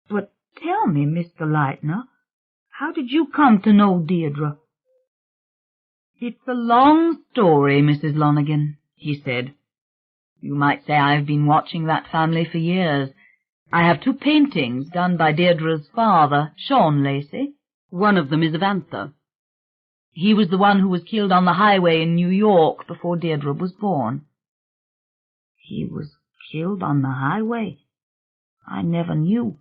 Speaker 3: "But tell me, Mr. Leitner, how did you come to know Deirdre?"
Speaker 2: "It's a long story, Mrs. Lonergan," he said. "You might say I've been watching that family for years. I have 2 paintings done by Deirdre's father, Sean Lacey. One of them is of Anther. He was the one who was killed on the highway in New York before Deirdre was born."
Speaker 3: "He was killed on the highway? I never knew."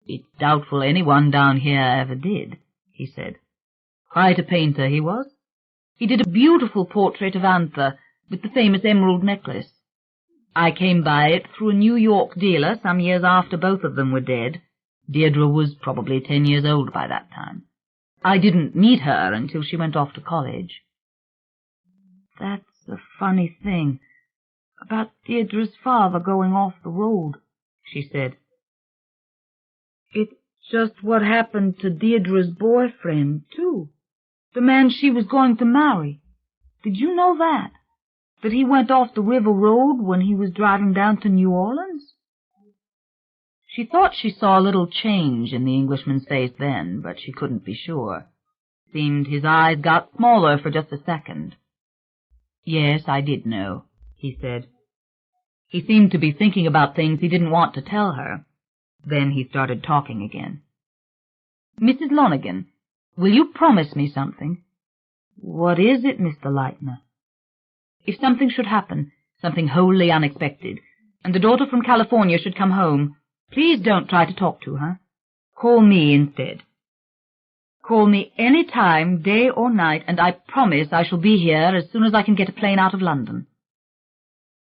Speaker 2: "It's doubtful anyone down here ever did," he said. "Quite a painter he was. He did a beautiful portrait of Anther with the famous emerald necklace. I came by it through a New York dealer some years after both of them were dead. Deirdre was probably 10 years old by that time. I didn't meet her until she went off to college."
Speaker 3: "That's a funny thing, about Deirdre's father going off the road," she said. "It's just what happened to Deirdre's boyfriend, too. The man she was going to marry. Did you know that? That he went off the river road when he was driving down to New Orleans?"
Speaker 2: She thought she saw a little change in the Englishman's face then, but she couldn't be sure. Seemed his eyes got smaller for just a second. "Yes, I did know," he said. He seemed to be thinking about things he didn't want to tell her. Then he started talking again. "Mrs. Lonergan, will you promise me something?"
Speaker 3: "What is it, Mr. Leitner?"
Speaker 2: "If something should happen, something wholly unexpected, and the daughter from California should come home, please don't try to talk to her. Call me instead. Call me any time, day or night, and I promise I shall be here as soon as I can get a plane out of London."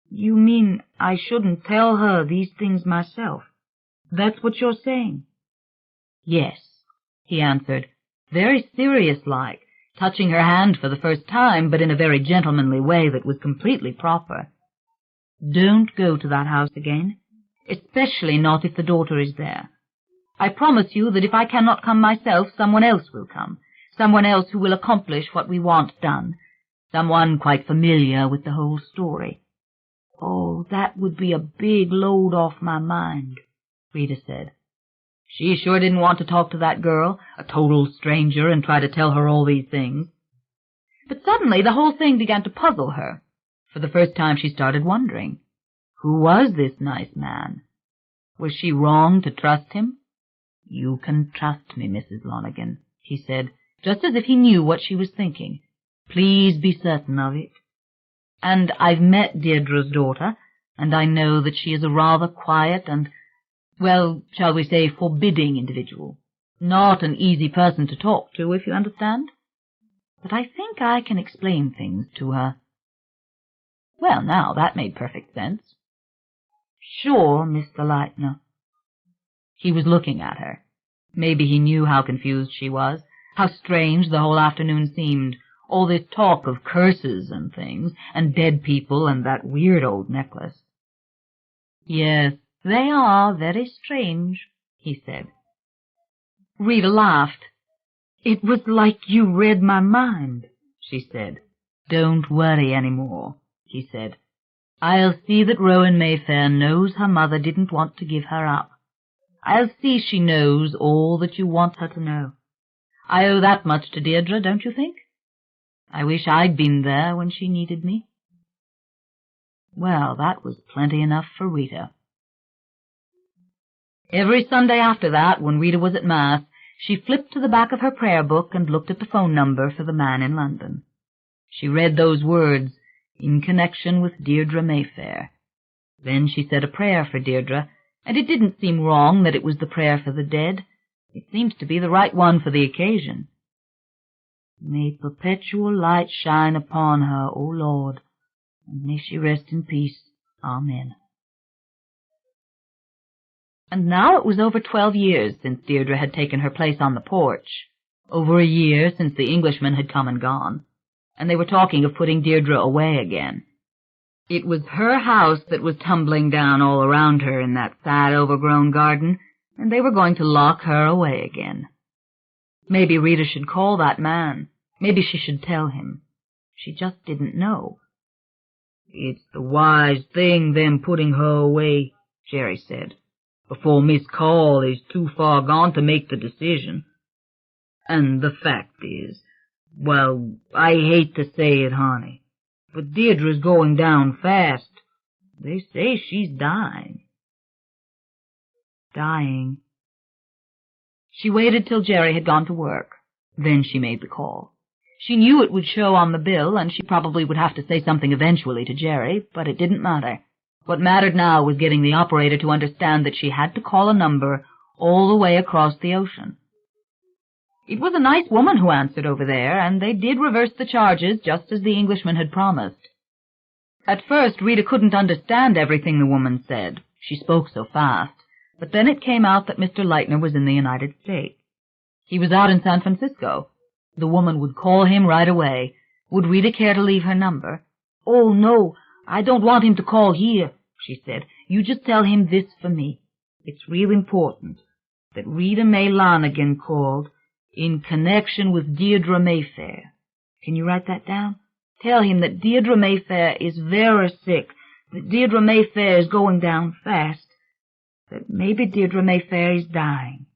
Speaker 3: "You mean I shouldn't tell her these things myself? That's what you're saying?"
Speaker 2: "Yes," he answered, very serious-like, touching her hand for the first time, but in a very gentlemanly way that was completely proper. "Don't go to that house again, especially not if the daughter is there. I promise you that if I cannot come myself, someone else will come, someone else who will accomplish what we want done, someone quite familiar with the whole story."
Speaker 3: "Oh, that would be a big load off my mind,"
Speaker 2: Rita said. She sure didn't want to talk to that girl, a total stranger, and try to tell her all these things. But suddenly the whole thing began to puzzle her. For the first time she started wondering. Who was this nice man? Was she wrong to trust him? "You can trust me, Mrs. Lonergan," he said, just as if he knew what she was thinking. "Please be certain of it. And I've met Deirdre's daughter, and I know that she is a rather quiet and, well, shall we say, forbidding individual. Not an easy person to talk to, if you understand."
Speaker 3: but I think I can explain things to her." Well, now, that made perfect sense. "Sure, Mr. Lightner." He was looking at her. Maybe he knew how confused she was, how strange the whole afternoon seemed, all this talk of curses and things, and dead people and that weird old necklace. "Yes, they are very strange," he said. Rita laughed. "It was like you read my mind," she said. "Don't worry any more," he said. "I'll see that Rowan Mayfair knows her mother didn't want to give her up. I'll see she knows all that you want her to know. I owe that much to Deirdre, don't you think? I wish I'd been there when she needed me." Well, that was plenty enough for Rita. Every Sunday after that, when Rita was at Mass, she flipped to the back of her prayer book and looked at the phone number for the man in London. She read those words, "in connection with Deirdre Mayfair." Then she said a prayer for Deirdre, and it didn't seem wrong that it was the prayer for the dead. It seems to be the right one for the occasion. "May perpetual light shine upon her, O Lord, and may she rest in peace. Amen." And now it was over 12 years since Deirdre had taken her place on the porch, over a year since the Englishman had come and gone, and they were talking of putting Deirdre away again. It was her house that was tumbling down all around her in that sad, overgrown garden, and they were going to lock her away again. Maybe Rita should call that man. Maybe she should tell him. She just didn't know. "It's the wise thing, them putting her away," Jerry said, "before Miss Carl is too far gone to make the decision. And the fact is, well, I hate to say it, honey, but Deirdre's going down fast. They say she's dying." Dying. She waited till Jerry had gone to work. Then she made the call. She knew it would show on the bill, and she probably would have to say something eventually to Jerry, but it didn't matter. What mattered now was getting the operator to understand that she had to call a number all the way across the ocean. It was a nice woman who answered over there, and they did reverse the charges just as the Englishman had promised. At first, Rita couldn't understand everything the woman said. She spoke so fast. But then it came out that Mr. Lightner was in the United States. He was out in San Francisco. The woman would call him right away. Would Rita care to leave her number? "Oh, no, I don't want him to call here," she said. "You just tell him this for me. It's real important, that Rita May Lanigan called in connection with Deirdre Mayfair. Can you write that down? Tell him that Deirdre Mayfair is very sick, that Deirdre Mayfair is going down fast, that maybe Deirdre Mayfair is dying."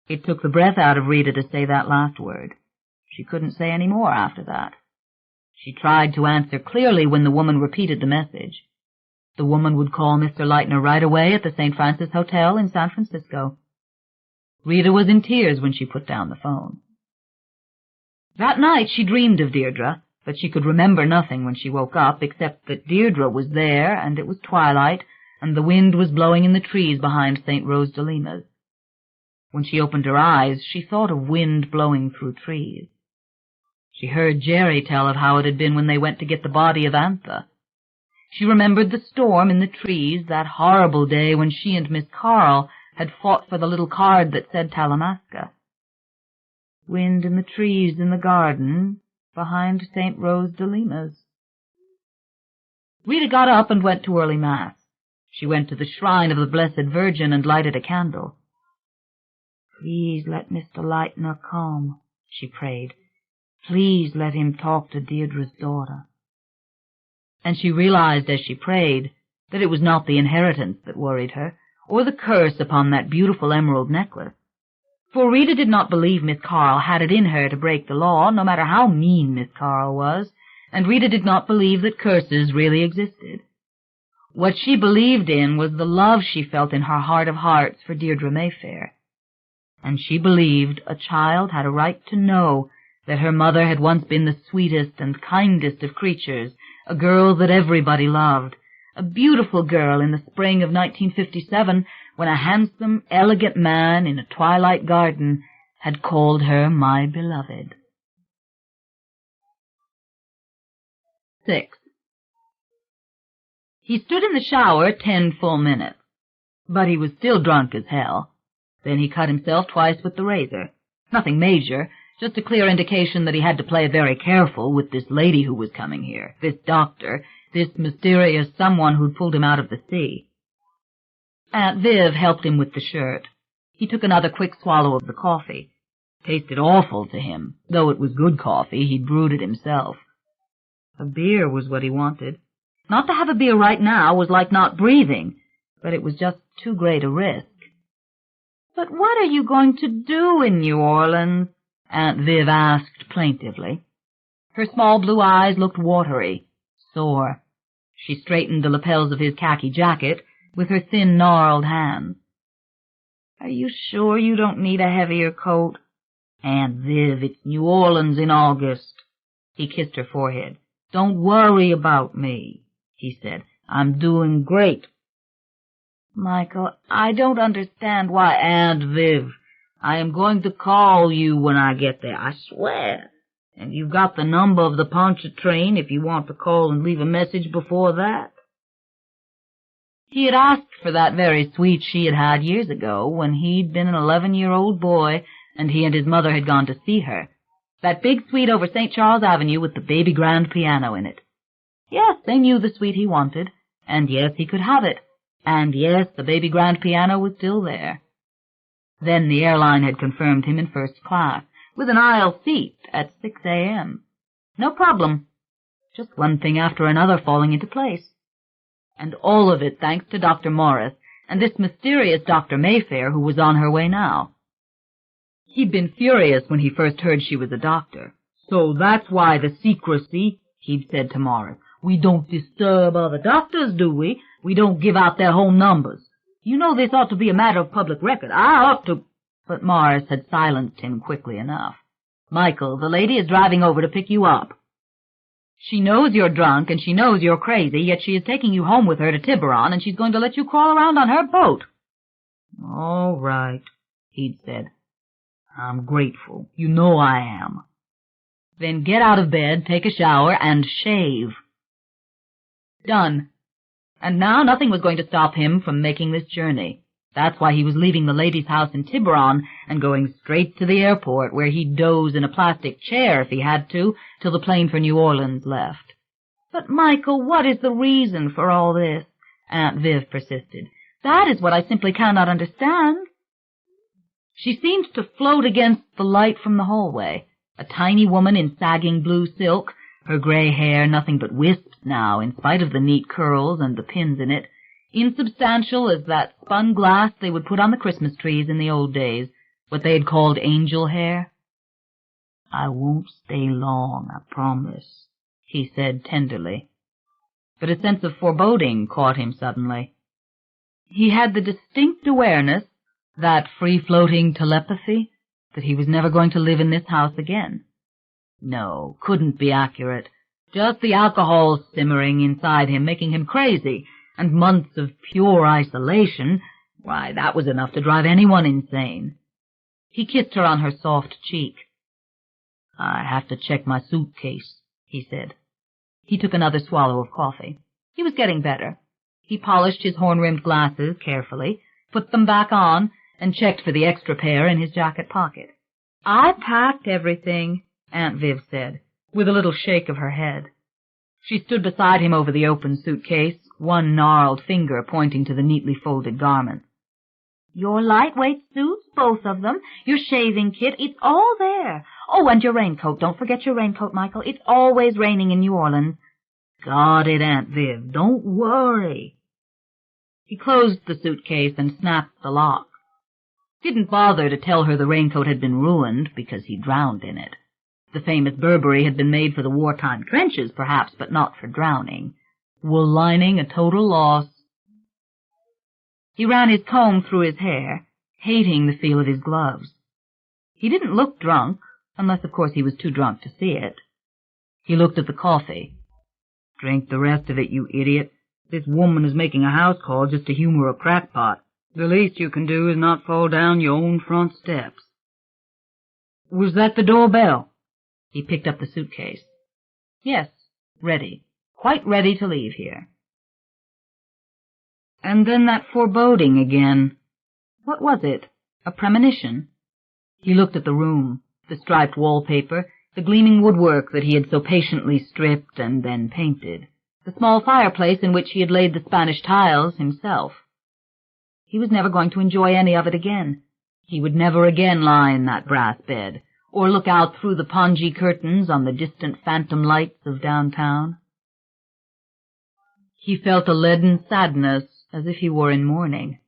Speaker 3: It took the breath out of Rita to say that last word. She couldn't say any more after that. She tried to answer clearly when the woman repeated the message. The woman would call Mr. Lightner right away at the St. Francis Hotel in San Francisco. Rita was in tears when she put down the phone. That night she dreamed of Deirdre, but she could remember nothing when she woke up except that Deirdre was there, and it was twilight, and the wind was blowing in the trees behind St. Rose de Lima's. When she opened her eyes, she thought of wind blowing through trees. She heard Jerry tell of how it had been when they went to get the body of Antha. She remembered the storm in the trees, that horrible day when she and Miss Carl had fought for the little card that said Talamasca. Wind in the trees in the garden behind St. Rose de Lima's. Rita got up and went to early Mass. She went to the shrine of the Blessed Virgin and lighted a candle. "Please let Mr. Lightner come," she prayed. "Please let him talk to Deirdre's daughter." And she realized as she prayed that it was not the inheritance that worried her, or the curse upon that beautiful emerald necklace. For Rita did not believe Miss Carl had it in her to break the law, no matter how mean Miss Carl was, and Rita did not believe that curses really existed. What she believed in was the love she felt in her heart of hearts for Deirdre Mayfair. And she believed a child had a right to know that her mother had once been the sweetest and kindest of creatures, a girl that everybody loved, a beautiful girl in the spring of 1957 when a handsome, elegant man in a twilight garden had called her my beloved. 6. He stood in the shower 10 full minutes, but he was still drunk as hell. Then he cut himself twice with the razor. Nothing major, just a clear indication that he had to play very careful with this lady who was coming here, this doctor, this mysterious someone who'd pulled him out of the sea. Aunt Viv helped him with the shirt. He took another quick swallow of the coffee. Tasted awful to him, though it was good coffee. He'd brewed it himself. A beer was what he wanted. Not to have a beer right now was like not breathing, but it was just too great a risk. "But what are you going to do in New Orleans?" Aunt Viv asked plaintively. Her small blue eyes looked watery, sore. She straightened the lapels of his khaki jacket with her thin, gnarled hands. "Are you sure you don't need a heavier coat?" "Aunt Viv, it's New Orleans in August." He kissed her forehead. "Don't worry about me," he said. "I'm doing great." "Michael, I don't understand why." "Aunt Viv, I am going to call you when I get there, I swear. And you've got the number of the Pontchartrain if you want to call and leave a message before that." He had asked for that very suite she had had years ago when he'd been an 11-year-old boy and he and his mother had gone to see her. That big suite over St. Charles Avenue with the baby grand piano in it. Yes, they knew the suite he wanted, and yes, he could have it. And yes, the baby grand piano was still there. Then the airline had confirmed him in first class, with an aisle seat at 6 a.m. No problem. Just one thing after another falling into place. And all of it thanks to Dr. Morris and this mysterious Dr. Mayfair who was on her way now. He'd been furious when he first heard she was a doctor. "So that's why the secrecy," he'd said to Morris. "We don't disturb other doctors, do we? We don't give out their home numbers. You know this ought to be a matter of public record. I ought to—" But Morris had silenced him quickly enough. "Michael, the lady is driving over to pick you up. She knows you're drunk and she knows you're crazy, yet she is taking you home with her to Tiburon, and she's going to let you crawl around on her boat." "All right," he'd said. "I'm grateful. You know I am." "Then get out of bed, take a shower, and shave." Done. And now nothing was going to stop him from making this journey. That's why he was leaving the lady's house in Tiburon and going straight to the airport, where he'd doze in a plastic chair if he had to, till the plane for New Orleans left. "But, Michael, what is the reason for all this?" Aunt Viv persisted. "That is what I simply cannot understand." She seemed to float against the light from the hallway, a tiny woman in sagging blue silk, her gray hair nothing but wisps now, in spite of the neat curls and the pins in it, insubstantial as that spun glass they would put on the Christmas trees in the old days, what they had called angel hair. "I won't stay long, I promise," he said tenderly. But a sense of foreboding caught him suddenly. He had the distinct awareness, that free-floating telepathy, that he was never going to live in this house again. No, couldn't be accurate. Just the alcohol simmering inside him, making him crazy, and months of pure isolation, why, that was enough to drive anyone insane. He kissed her on her soft cheek. "I have to check my suitcase," he said. He took another swallow of coffee. He was getting better. He polished his horn-rimmed glasses carefully, put them back on, and checked for the extra pair in his jacket pocket. "I packed everything," Aunt Viv said, with a little shake of her head. She stood beside him over the open suitcase, one gnarled finger pointing to the neatly folded garments. "Your lightweight suits, both of them, your shaving kit, it's all there. Oh, and your raincoat. Don't forget your raincoat, Michael. It's always raining in New Orleans." "Got it, Aunt Viv. Don't worry." He closed the suitcase and snapped the lock. Didn't bother to tell her the raincoat had been ruined because he drowned in it. The famous Burberry had been made for the wartime trenches, perhaps, but not for drowning. Wool lining a total loss. He ran his comb through his hair, hating the feel of his gloves. He didn't look drunk, unless, of course, he was too drunk to see it. He looked at the coffee. "Drink the rest of it, you idiot. This woman is making a house call just to humor a crackpot. The least you can do is not fall down your own front steps." "Was that the doorbell?" He picked up the suitcase. "Yes, ready." quite ready to leave here. And then that foreboding again. What was it? A premonition? He looked at the room, the striped wallpaper, the gleaming woodwork that he had so patiently stripped and then painted, the small fireplace in which he had laid the Spanish tiles himself. He was never going to enjoy any of it again. He would never again lie in that brass bed, or look out through the pongee curtains on the distant phantom lights of downtown. He felt a leaden sadness, as if he were in mourning.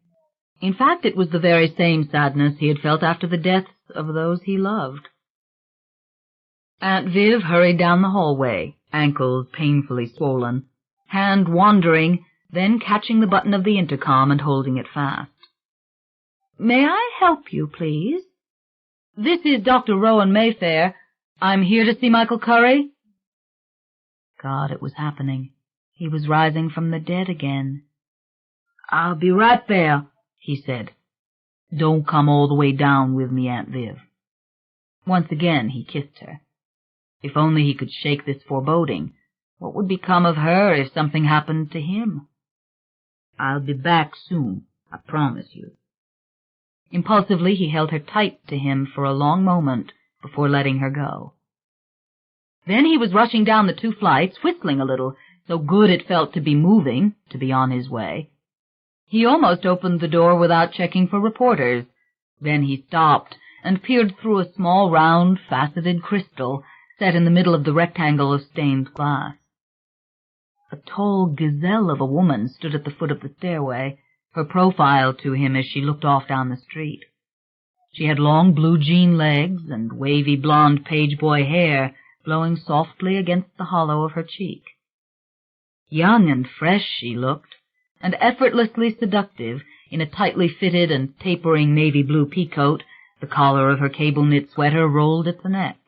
Speaker 3: In fact, it was the very same sadness he had felt after the deaths of those he loved. Aunt Viv hurried down the hallway, ankles painfully swollen, hand wandering, then catching the button of the intercom and holding it fast. "May I help you, please?" "This is Dr. Rowan Mayfair. I'm here to see Michael Curry." God, it was happening. He was rising from the dead again. "I'll be right there," he said. "Don't come all the way down with me, Aunt Viv." Once again he kissed her. If only he could shake this foreboding. What would become of her if something happened to him? "I'll be back soon, I promise you." Impulsively he held her tight to him for a long moment before letting her go. Then he was rushing down the 2 flights, whistling a little, so good it felt to be moving, to be on his way. He almost opened the door without checking for reporters. Then he stopped and peered through a small, round, faceted crystal set in the middle of the rectangle of stained glass. A tall gazelle of a woman stood at the foot of the stairway, her profile to him as she looked off down the street. She had long blue jean legs and wavy blonde page-boy hair blowing softly against the hollow of her cheek. Young and fresh she looked, and effortlessly seductive in a tightly fitted and tapering navy blue peacoat. The collar of her cable-knit sweater rolled at the neck.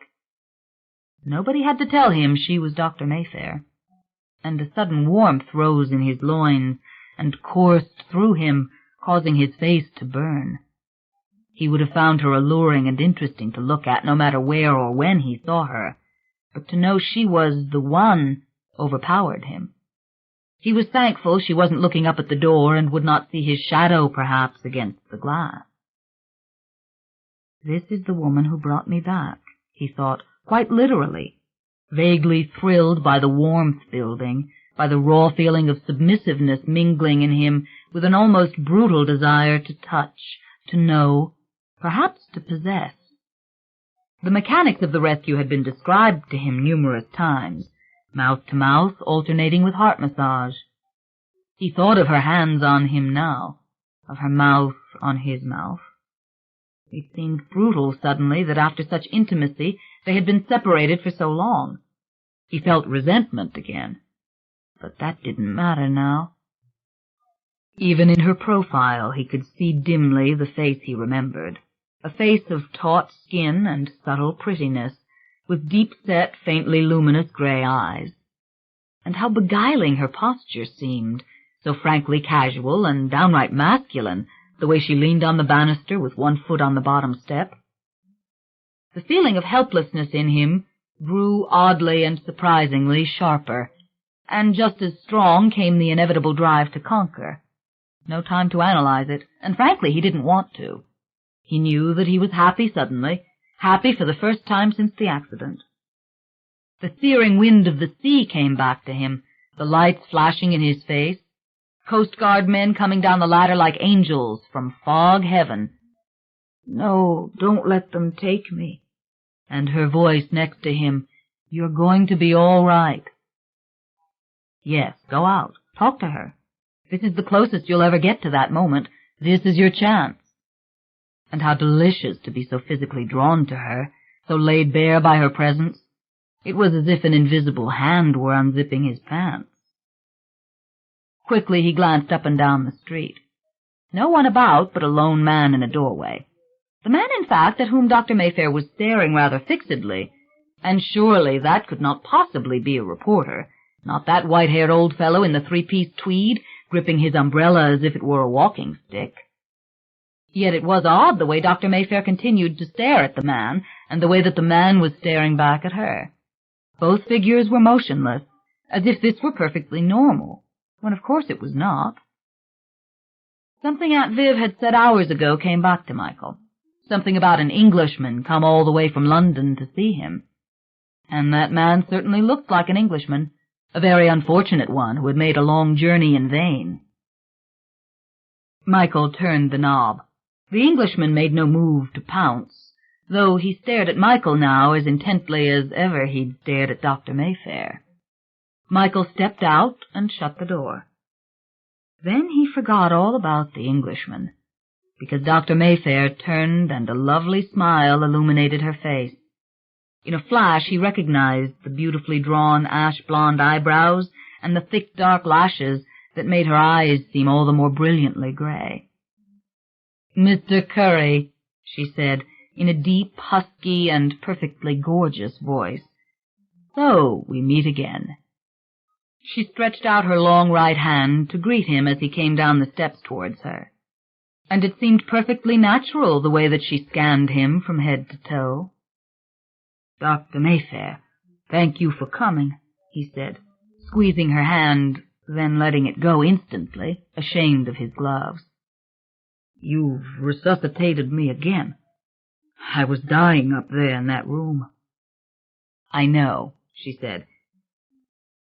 Speaker 3: Nobody had to tell him she was Dr. Mayfair, and a sudden warmth rose in his loins and coursed through him, causing his face to burn. He would have found her alluring and interesting to look at no matter where or when he saw her, but to know she was the one overpowered him. He was thankful she wasn't looking up at the door and would not see his shadow, perhaps, against the glass. "This is the woman who brought me back," he thought, quite literally, vaguely thrilled by the warmth building, by the raw feeling of submissiveness mingling in him with an almost brutal desire to touch, to know, perhaps to possess. The mechanics of the rescue had been described to him numerous times, mouth to mouth, alternating with heart massage. He thought of her hands on him now, of her mouth on his mouth. It seemed brutal suddenly that after such intimacy they had been separated for so long. He felt resentment again, but that didn't matter now. Even in her profile he could see dimly the face he remembered, a face of taut skin and subtle prettiness, with deep-set, faintly luminous gray eyes. And how beguiling her posture seemed, so frankly casual and downright masculine, the way she leaned on the banister with one foot on the bottom step. The feeling of helplessness in him grew oddly and surprisingly sharper, and just as strong came the inevitable drive to conquer. No time to analyze it, and frankly he didn't want to. He knew that he was happy suddenly, happy for the first time since the accident. The searing wind of the sea came back to him, the lights flashing in his face, Coast Guard men coming down the ladder like angels from fog heaven. "No, don't let them take me." And her voice next to him, "You're going to be all right." Yes, go out. Talk to her. This is the closest you'll ever get to that moment. This is your chance. And how delicious to be so physically drawn to her, so laid bare by her presence. It was as if an invisible hand were unzipping his pants. Quickly he glanced up and down the street. No one about but a lone man in a doorway. The man, in fact, at whom Dr. Mayfair was staring rather fixedly, and surely that could not possibly be a reporter, not that white-haired old fellow in the 3-piece tweed, gripping his umbrella as if it were a walking stick. Yet it was odd the way Dr. Mayfair continued to stare at the man, and the way that the man was staring back at her. Both figures were motionless, as if this were perfectly normal, when of course it was not. Something Aunt Viv had said hours ago came back to Michael. Something about an Englishman come all the way from London to see him. And that man certainly looked like an Englishman, a very unfortunate one who had made a long journey in vain. Michael turned the knob. The Englishman made no move to pounce, though he stared at Michael now as intently as ever he'd stared at Dr. Mayfair. Michael stepped out and shut the door. Then he forgot all about the Englishman, because Dr. Mayfair turned and a lovely smile illuminated her face. In a flash he recognized the beautifully drawn ash-blonde eyebrows and the thick dark lashes that made her eyes seem all the more brilliantly gray. "Mr. Curry," she said, in a deep, husky, and perfectly gorgeous voice. "So we meet again." She stretched out her long right hand to greet him as he came down the steps towards her, and it seemed perfectly natural the way that she scanned him from head to toe. "Dr. Mayfair, thank you for coming," he said, squeezing her hand, then letting it go instantly, ashamed of his gloves. "You've resuscitated me again. I was dying up there in that room." "I know," she said.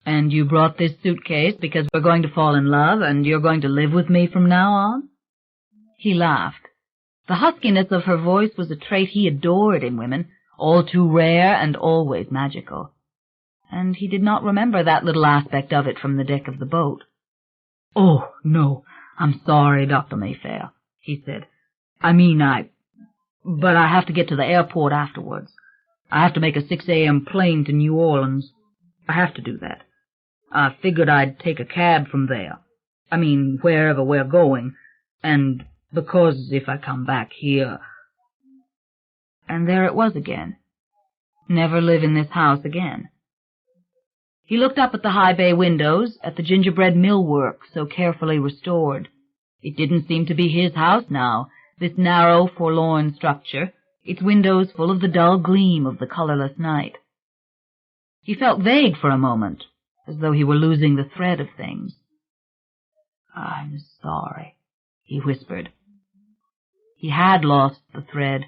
Speaker 3: "And you brought this suitcase because we're going to fall in love and you're going to live with me from now on?" He laughed. The huskiness of her voice was a trait he adored in women, all too rare and always magical. And he did not remember that little aspect of it from the deck of the boat. "Oh, no, I'm sorry, Dr. Mayfair," he said. But I have to get to the airport afterwards. I have to make a 6 a.m. plane to New Orleans. I have to do that. I figured I'd take a cab from there. Wherever we're going. And because if I come back here..." And there it was again. Never live in this house again. He looked up at the high bay windows, at the gingerbread millwork so carefully restored. It didn't seem to be his house now, this narrow, forlorn structure, its windows full of the dull gleam of the colorless night. He felt vague for a moment, as though he were losing the thread of things. "I'm sorry," he whispered. He had lost the thread.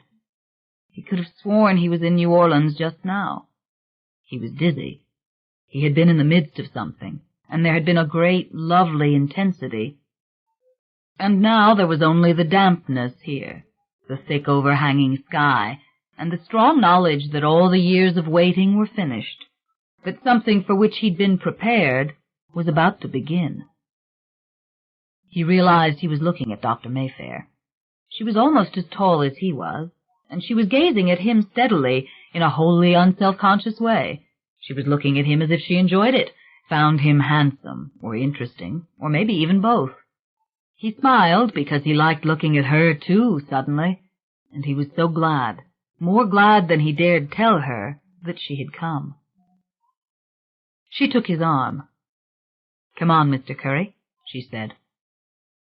Speaker 3: He could have sworn he was in New Orleans just now. He was dizzy. He had been in the midst of something, and there had been a great, lovely intensity. And now there was only the dampness here, the thick overhanging sky, and the strong knowledge that all the years of waiting were finished, that something for which he'd been prepared was about to begin. He realized he was looking at Dr. Mayfair. She was almost as tall as he was, and she was gazing at him steadily in a wholly unself-conscious way. She was looking at him as if she enjoyed it, found him handsome or interesting, or maybe even both. He smiled because he liked looking at her, too, suddenly, and he was so glad, more glad than he dared tell her, that she had come. She took his arm. "Come on, Mr. Curry," she said.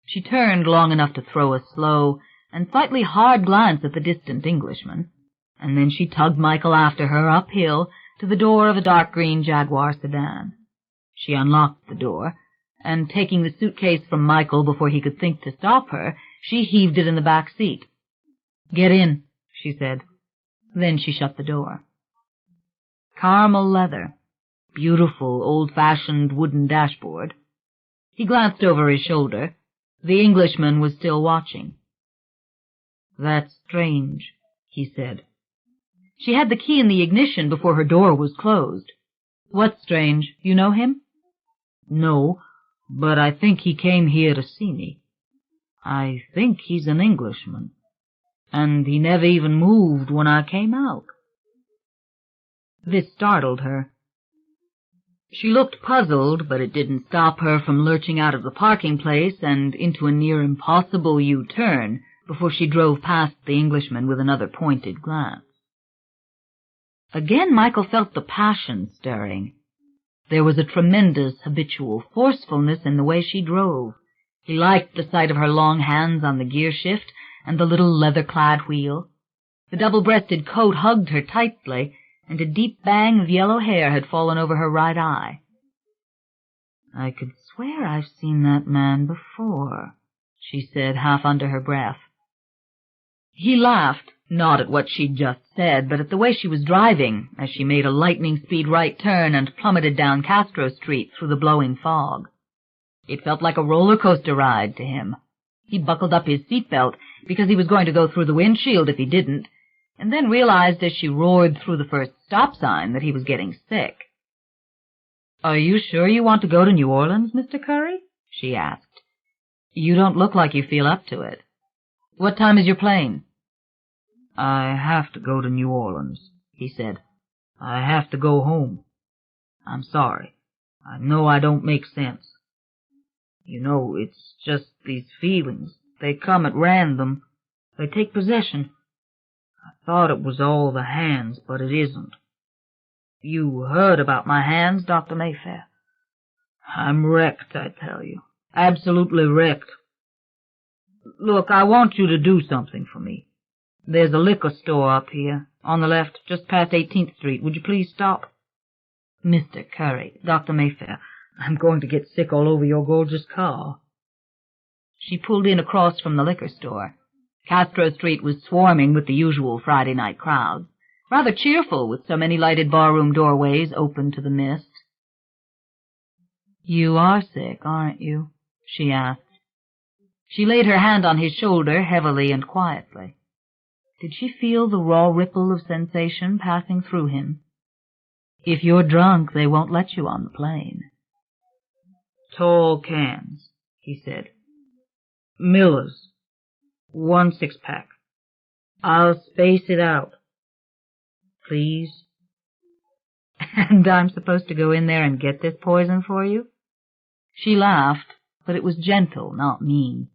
Speaker 3: She turned long enough to throw a slow and slightly hard glance at the distant Englishman, and then she tugged Michael after her uphill to the door of a dark green Jaguar sedan. She unlocked the door, and taking the suitcase from Michael before he could think to stop her, she heaved it in the back seat. "Get in," she said. Then she shut the door. Caramel leather. Beautiful, old-fashioned wooden dashboard. He glanced over his shoulder. The Englishman was still watching. "That's strange," he said. She had the key in the ignition before her door was closed. "What's strange? You know him?" "No, but I think he came here to see me. I think he's an Englishman, and he never even moved when I came out." This startled her. She looked puzzled, but it didn't stop her from lurching out of the parking place and into a near impossible U-turn before she drove past the Englishman with another pointed glance. Again Michael felt the passion stirring. There was a tremendous habitual forcefulness in the way she drove. He liked the sight of her long hands on the gear shift and the little leather-clad wheel. The double-breasted coat hugged her tightly, and a deep bang of yellow hair had fallen over her right eye.
Speaker 2: I could swear I've seen that man before, she said, half under her breath. He laughed, not at what she'd just said, but at the way she was driving, as she made a lightning-speed right turn and plummeted down Castro Street through the blowing fog. It felt like a roller coaster ride to him. He buckled up his seatbelt because he was going to go through the windshield if he didn't, and then realized as she roared through the first stop sign that he was getting sick. "Are you sure you want to go to New Orleans, Mr. Curry?" she asked. "You don't look like you feel up to it. What time is your plane?" "I have to go to New Orleans," he said. "I have to go home. I'm sorry. I know I don't make sense. You know, it's just these feelings. They come at random. They take possession. I thought it was all the hands, but it isn't. You heard about my hands, Dr. Mayfair? I'm wrecked, I tell you. Absolutely wrecked. Look, I want you to do something for me. There's a liquor store up here, on the left, just past 18th Street. Would you please stop?" "Mr. Curry, Dr. Mayfair, I'm going to get sick all over your gorgeous car." She pulled in across from the liquor store. Castro Street was swarming with the usual Friday night crowds, rather cheerful with so many lighted barroom doorways open to the mist. "You are sick, aren't you?" she asked. She laid her hand on his shoulder heavily and quietly. Did she feel the raw ripple of sensation passing through him? "If you're drunk, they won't let you on the plane." "Tall cans," he said. "Miller's. 1 6-pack. I'll space it out. Please." "And I'm supposed to go in there and get this poison for you?" She laughed, but it was gentle, not mean.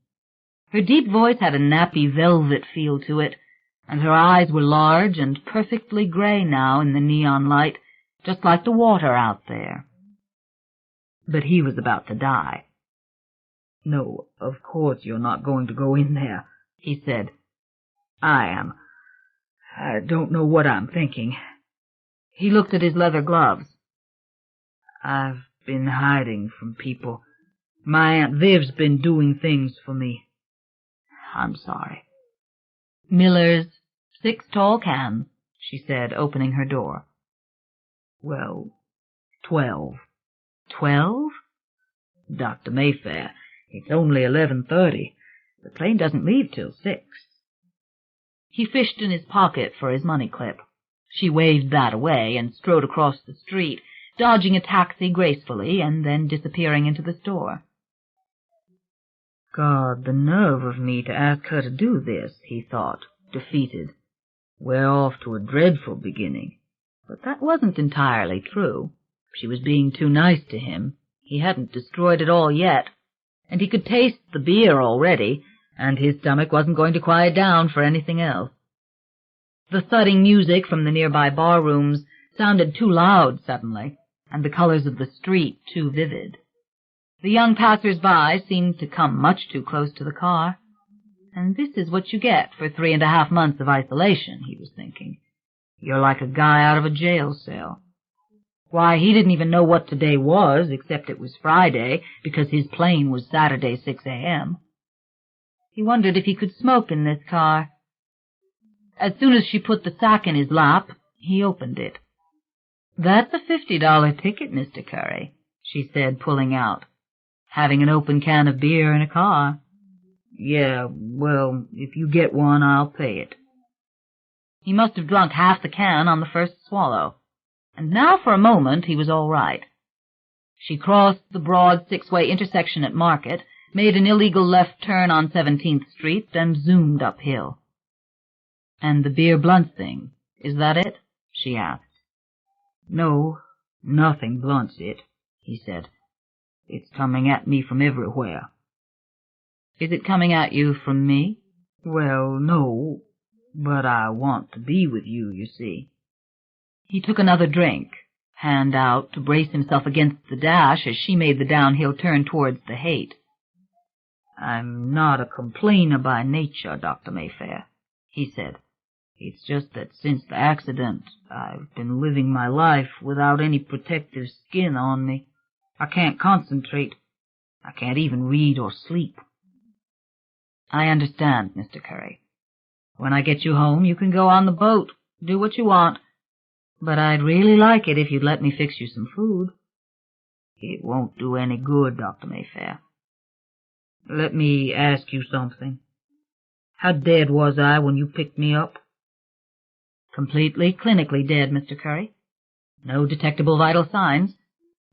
Speaker 2: Her deep voice had a nappy velvet feel to it, and her eyes were large and perfectly gray now in the neon light, just like the water out there. But he was about to die. "No, of course you're not going to go in there," he said. "I am. I don't know what I'm thinking." He looked at his leather gloves. "I've been hiding from people. My Aunt Viv's been doing things for me. I'm sorry." "Miller's, 6 tall cans," she said, opening her door. "Well, 12. 12? Dr. Mayfair, it's only 11:30. The plane doesn't leave till 6. He fished in his pocket for his money clip. She waved that away and strode across the street, dodging a taxi gracefully and then disappearing into the store. God, the nerve of me to ask her to do this, he thought, defeated. We're off to a dreadful beginning. But that wasn't entirely true. She was being too nice to him. He hadn't destroyed it all yet, and he could taste the beer already, and his stomach wasn't going to quiet down for anything else. The thudding music from the nearby bar-rooms sounded too loud suddenly, and the colors of the street too vivid. The young passers-by seemed to come much too close to the car. And this is what you get for 3.5 months of isolation, he was thinking. You're like a guy out of a jail cell. Why, he didn't even know what today was, except it was Friday, because his plane was Saturday 6 a.m. He wondered if he could smoke in this car. As soon as she put the sack in his lap, he opened it. "That's a $50 ticket, Mr. Curry," she said, pulling out. "Having an open can of beer in a car." "Yeah, well, if you get one, I'll pay it." He must have drunk half the can on the first swallow, and now for a moment he was all right. She crossed the broad 6-way intersection at Market, made an illegal left turn on 17th Street, and zoomed uphill. "And the beer blunt thing, is that it?" she asked. "No, nothing blunts it," he said. "It's coming at me from everywhere." "Is it coming at you from me?" "Well, no, but I want to be with you, you see." He took another drink, hand out to brace himself against the dash as she made the downhill turn towards the Haight. "I'm not a complainer by nature, Dr. Mayfair," he said. "It's just that since the accident, I've been living my life without any protective skin on me.
Speaker 3: I can't concentrate. I can't even read or sleep. I understand, Mr. Curry. When I get you home, you can go on the boat, do what you want. But I'd really like it if you'd let me fix you some food. It won't do any good, Dr. Mayfair. Let me ask you something. How dead was I when you picked me up? Completely, clinically dead, Mr. Curry. No detectable vital signs.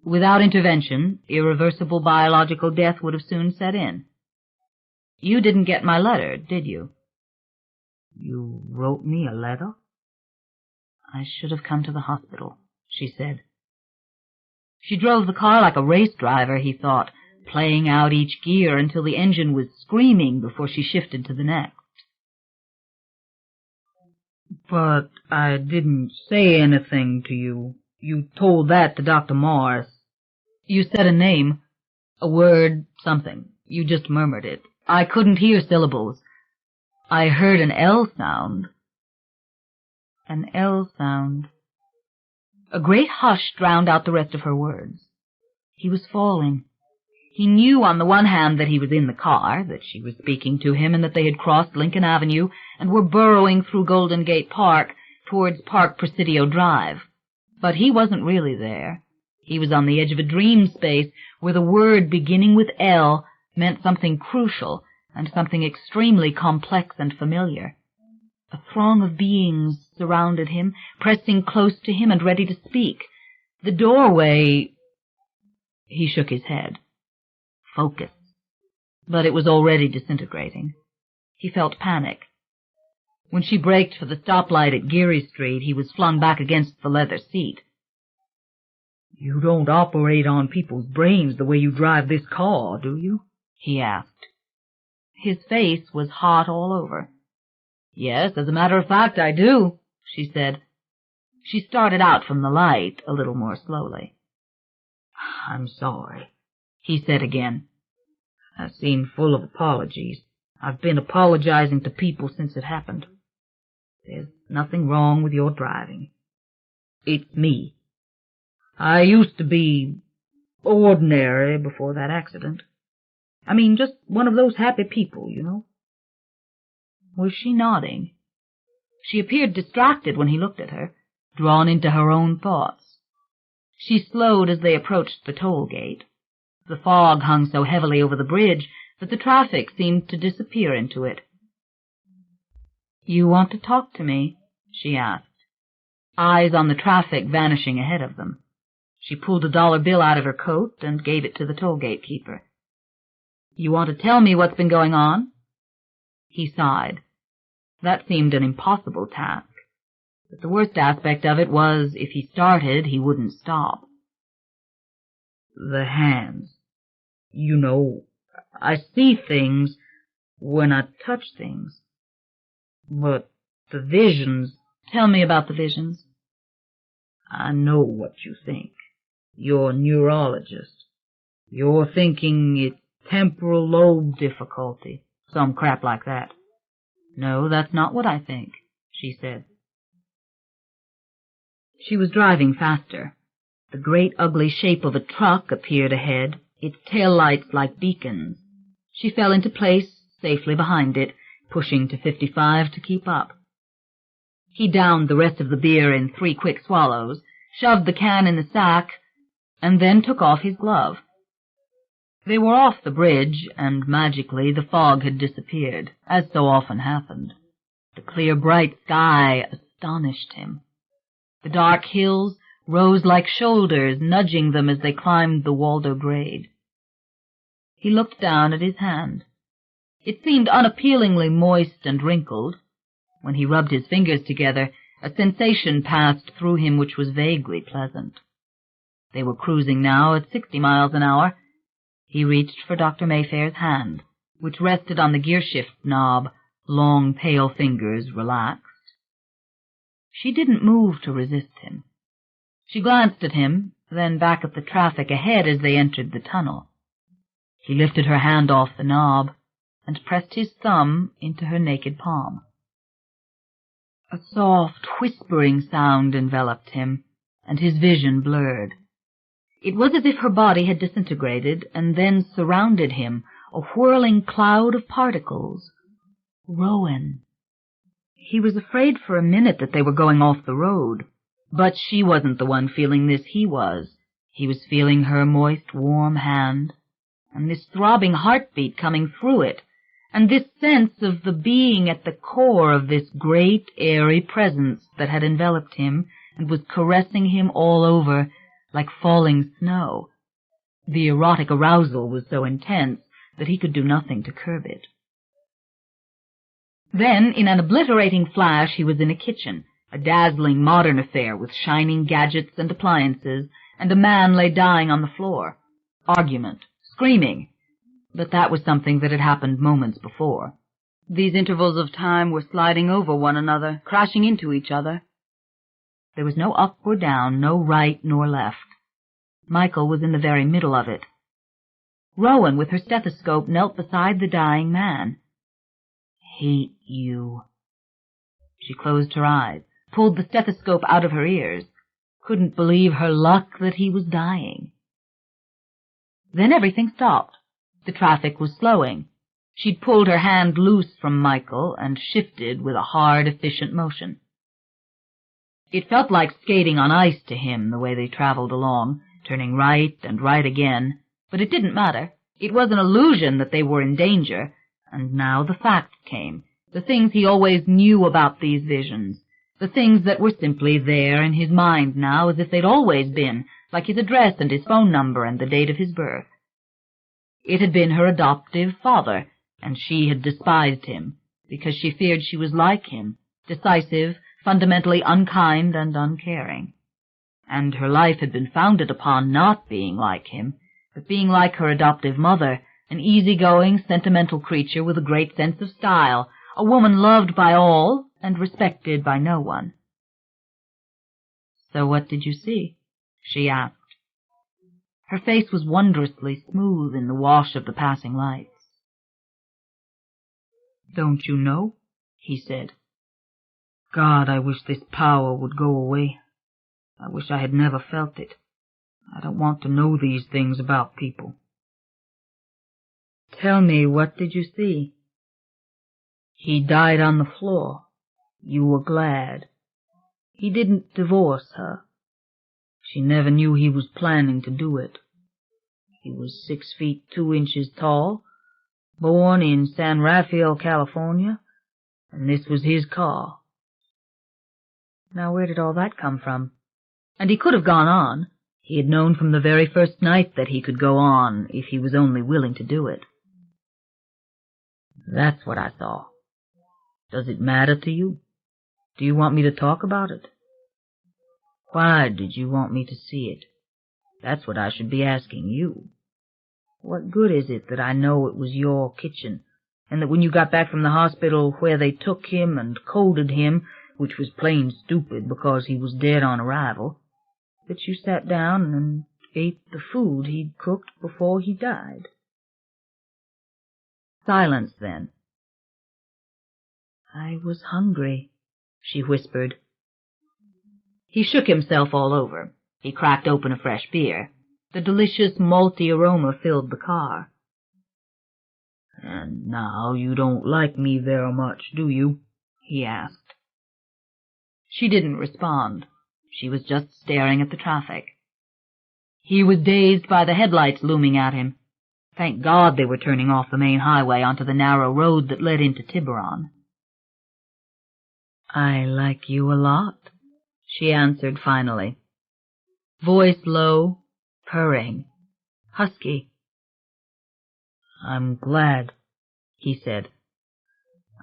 Speaker 3: Without intervention, irreversible biological death would have soon set in. You didn't get my letter, did you? You wrote me a letter? I should have come to the hospital, she said. She drove the car like a race driver, he thought, playing out each gear until the engine was screaming before she shifted to the next. But I didn't say anything to you. You told that to Dr. Morris. You said a name, a word, something. You just murmured it. I couldn't hear syllables. I heard an L sound. An L sound. A great hush drowned out the rest of her words. He was falling. He knew on the one hand that he was in the car, that she was speaking to him, and that they had crossed Lincoln Avenue and were burrowing through Golden Gate Park towards Park Presidio Drive. But he wasn't really there. He was on the edge of a dream space where the word beginning with L meant something crucial and something extremely complex and familiar. A throng of beings surrounded him, pressing close to him and ready to speak. The doorway... He shook his head. Focus. But it was already disintegrating. He felt panic. When she braked for the stoplight at Geary Street, he was flung back against the leather seat. You don't operate on people's brains the way you drive this car, do you? He asked. His face was hot all over. Yes, as a matter of fact, I do, she said. She started out from the light a little more slowly. I'm sorry, he said again. I seem full of apologies. I've been apologizing to people since it happened. There's nothing wrong with your driving. It's me. I used to be ordinary before that accident. I mean, just one of those happy people, you know. Was she nodding? She appeared distracted when he looked at her, drawn into her own thoughts. She slowed as they approached the toll gate. The fog hung so heavily over the bridge that the traffic seemed to disappear into it. You want to talk to me? She asked, eyes on the traffic vanishing ahead of them. She pulled a $1 bill out of her coat and gave it to the toll gate keeper. You want to tell me what's been going on? He sighed. That seemed an impossible task. But the worst aspect of it was, if he started, he wouldn't stop. The hands. You know, I see things when I touch things. But the visions... Tell me about the visions. I know what you think. You're a neurologist. You're thinking it's temporal lobe difficulty, some crap like that. No, that's not what I think, she said. She was driving faster. The great ugly shape of a truck appeared ahead, its tail lights like beacons. She fell into place, safely behind it, pushing to 55 to keep up. He downed the rest of the beer in 3 quick swallows, shoved the can in the sack, and then took off his glove. They were off the bridge, and magically the fog had disappeared, as so often happened. The clear, bright sky astonished him. The dark hills rose like shoulders, nudging them as they climbed the Waldo grade. He looked down at his hand. It seemed unappealingly moist and wrinkled. When he rubbed his fingers together, a sensation passed through him which was vaguely pleasant. They were cruising now at 60 miles an hour. He reached for Dr. Mayfair's hand, which rested on the gearshift knob, long, pale fingers relaxed. She didn't move to resist him. She glanced at him, then back at the traffic ahead as they entered the tunnel. He lifted her hand off the knob and pressed his thumb into her naked palm. A soft, whispering sound enveloped him, and his vision blurred.
Speaker 2: It was as if her body had disintegrated and then surrounded him, a whirling cloud of particles. Rowan. He was afraid for a minute that they were going off the road. But she wasn't the one feeling this, he was. He was feeling her moist, warm hand, and this throbbing heartbeat coming through it, and this sense of the being at the core of this great, airy presence that had enveloped him and was caressing him all over like falling snow. The erotic arousal was so intense that he could do nothing to curb it. Then, in an obliterating flash, he was in a kitchen, a dazzling modern affair with shining gadgets and appliances, and a man lay dying on the floor. Argument, screaming. But that was something that had happened moments before.
Speaker 3: These intervals of time were sliding over one another, crashing into each other.
Speaker 2: There was no up or down, no right nor left. Michael was in the very middle of it. Rowan, with her stethoscope, knelt beside the dying man. "Hate you." She closed her eyes, pulled the stethoscope out of her ears, couldn't believe her luck that he was dying. Then everything stopped. The traffic was slowing. She'd pulled her hand loose from Michael and shifted with a hard, efficient motion. It felt like skating on ice to him, the way they traveled along, turning right and right again, but it didn't matter. It was an illusion that they were in danger, and now the facts came, the things he always knew about these visions, the things that were simply there in his mind now as if they'd always been, like his address and his phone number and the date of his birth. It had been her adoptive father, and she had despised him, because she feared she was like him, decisive, fundamentally unkind and uncaring. And her life had been founded upon not being like him, but being like her adoptive mother, an easygoing, sentimental creature with a great sense of style, a woman loved by all and respected by no one. "So what did you see?" she asked. Her face was wondrously smooth in the wash of the passing lights. "Don't you know?" he said. "God, I wish this power would go away. I wish I had never felt it. I don't want to know these things about people." "Tell me, what did you see?" "He died on the floor. You were glad. He didn't divorce her. She never knew he was planning to do it. He was 6 feet 2 inches tall, born in San Rafael, California, and this was his car." Now where did all that come from? And he could have gone on. He had known from the very first night that he could go on if he was only willing to do it. "That's what I saw. Does it matter to you? Do you want me to talk about it? Why did you want me to see it? That's what I should be asking you. What good is it that I know it was your kitchen, and that when you got back from the hospital where they took him and coded him, which was plain stupid because he was dead on arrival, that you sat down and ate the food he'd cooked before he died?" Silence then. "I was hungry," she whispered. He shook himself all over. He cracked open a fresh beer. The delicious malty aroma filled the car. "And now you don't like me very much, do you?" he asked. She didn't respond. She was just staring at the traffic. He was dazed by the headlights looming at him. Thank God they were turning off the main highway onto the narrow road that led into Tiburon. "I like you a lot," she answered finally. Voice low, purring, husky. "I'm glad," he said.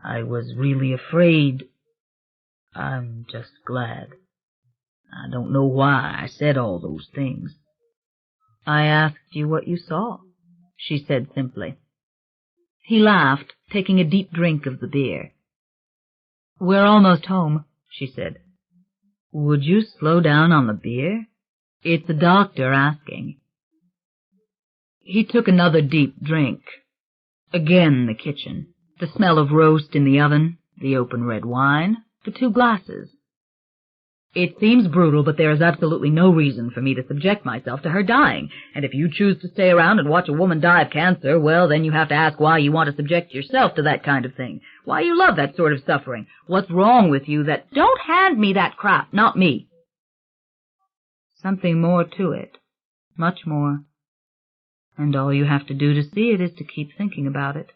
Speaker 2: "I was really afraid. I'm just glad. I don't know why I said all those things." "I asked you what you saw," she said simply. He laughed, taking a deep drink of the beer. "We're almost home," she said. "Would you slow down on the beer? It's the doctor asking." He took another deep drink. Again the kitchen, the smell of roast in the oven, the open red wine, the 2 glasses.
Speaker 3: It seems brutal, but there is absolutely no reason for me to subject myself to her dying. And if you choose to stay around and watch a woman die of cancer, well, then you have to ask why you want to subject yourself to that kind of thing. Why you love that sort of suffering. What's wrong with you that... Don't hand me that crap, not me. Something more to it. Much more. And all you have to do to see it is to keep thinking about it.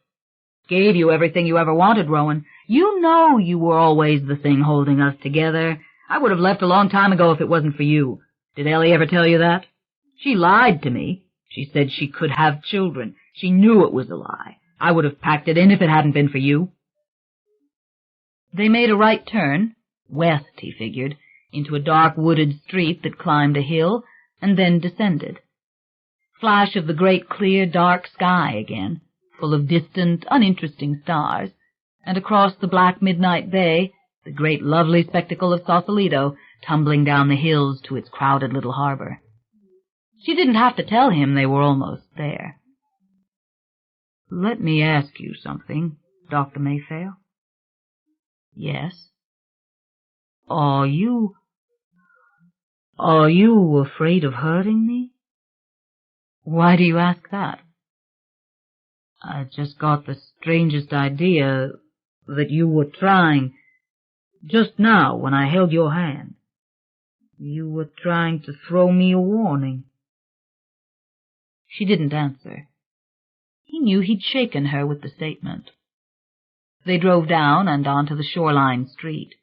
Speaker 3: Gave you everything you ever wanted, Rowan. You know you were always the thing holding us together. I would have left a long time ago if it wasn't for you. Did Ellie ever tell you that? She lied to me. She said she could have children. She knew it was a lie. I would have packed it in if it hadn't been for you. They made a right turn, west, he figured, into a dark wooded street that climbed a hill and then descended. Flash of the great clear dark sky again, full of distant, uninteresting stars, and across the black midnight bay, the great lovely spectacle of Sausalito tumbling down the hills to its crowded little harbor. She didn't have to tell him they were almost there. "Let me ask you something, Dr. Mayfair." "Yes." Are you afraid of hurting me?" "Why do you ask that?" "I just got the strangest idea that you were trying, just now when I held your hand. You were trying to throw me a warning." She didn't answer. He knew he'd shaken her with the statement. They drove down and onto the shoreline street.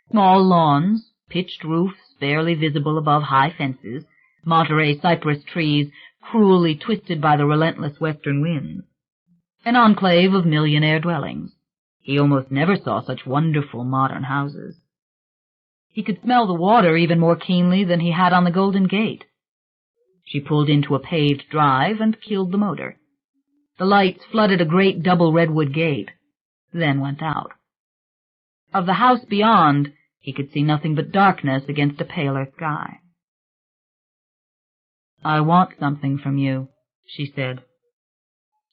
Speaker 3: Small lawns, pitched roofs barely visible above high fences, Monterey cypress trees cruelly twisted by the relentless western winds. An enclave of millionaire dwellings. He almost never saw such wonderful modern houses. He could smell the water even more keenly than he had on the Golden Gate. She pulled into a paved drive and killed the motor. The lights flooded a great double redwood gate, then went out. Of the house beyond, he could see nothing but darkness against a paler sky. "I want something from you," she said.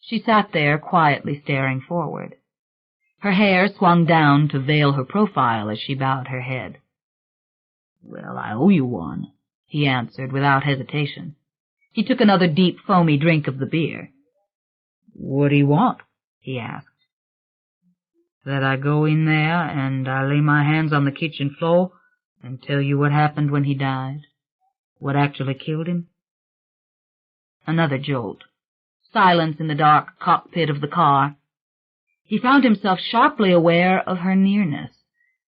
Speaker 3: She sat there quietly staring forward. Her hair swung down to veil her profile as she bowed her head. "Well, I owe you one," he answered without hesitation. He took another deep, foamy drink of the beer. "What do you want?" he asked. "That I go in there and I lay my hands on the kitchen floor and tell you what happened when he died? What actually killed him?" Another jolt. Silence in the dark cockpit of the car. He found himself sharply aware of her nearness,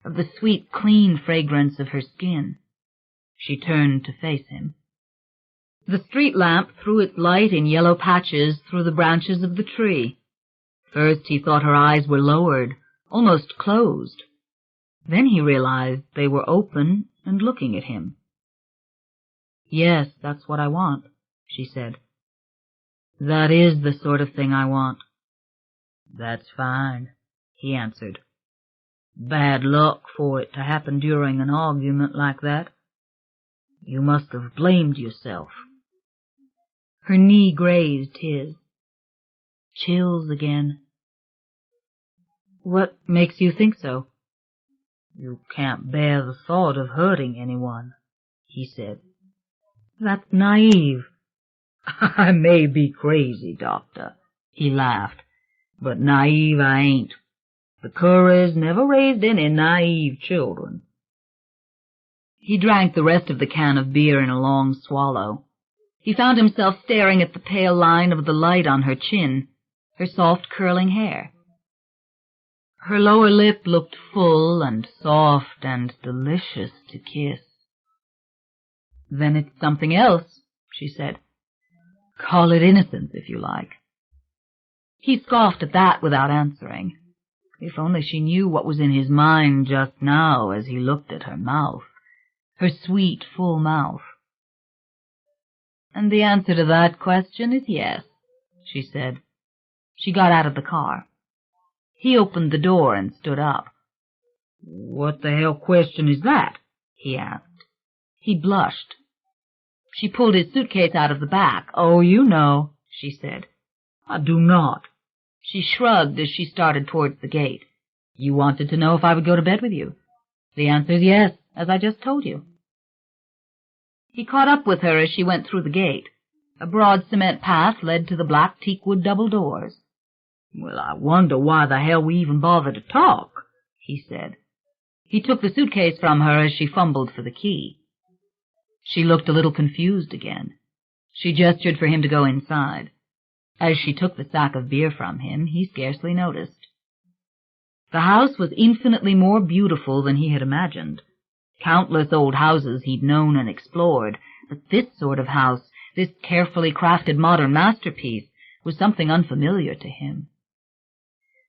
Speaker 3: of the sweet, clean fragrance of her skin. She turned to face him. The street lamp threw its light in yellow patches through the branches of the tree. First he thought her eyes were lowered, almost closed. Then he realized they were open and looking at him. "Yes, that's what I want," she said. "That is the sort of thing I want." "That's fine," he answered. "Bad luck for it to happen during an argument like that. You must have blamed yourself." Her knee grazed his. Chills again. "What makes you think so?" "You can't bear the thought of hurting anyone," he said. "That's naive." "I may be crazy, Doctor," he laughed, "but naive I ain't. The Currys never raised any naive children." He drank the rest of the can of beer in a long swallow. He found himself staring at the pale line of the light on her chin, her soft curling hair. Her lower lip looked full and soft and delicious to kiss. "Then it's something else," she said. "Call it innocence, if you like." He scoffed at that without answering. If only she knew what was in his mind just now as he looked at her mouth, her sweet, full mouth. "And the answer to that question is yes," she said. She got out of the car. He opened the door and stood up. "What the hell question is that?" he asked. He blushed. She pulled his suitcase out of the back. "Oh, you know," she said. "I do not." She shrugged as she started towards the gate. "You wanted to know if I would go to bed with you?" "The answer's yes," as I just told you. He caught up with her as she went through the gate. A broad cement path led to the black teakwood double doors. "Well, I wonder why the hell we even bother to talk," he said. He took the suitcase from her as she fumbled for the key. She looked a little confused again. She gestured for him to go inside. As she took the sack of beer from him, he scarcely noticed. The house was infinitely more beautiful than he had imagined. Countless old houses he'd known and explored, but this sort of house, this carefully crafted modern masterpiece, was something unfamiliar to him.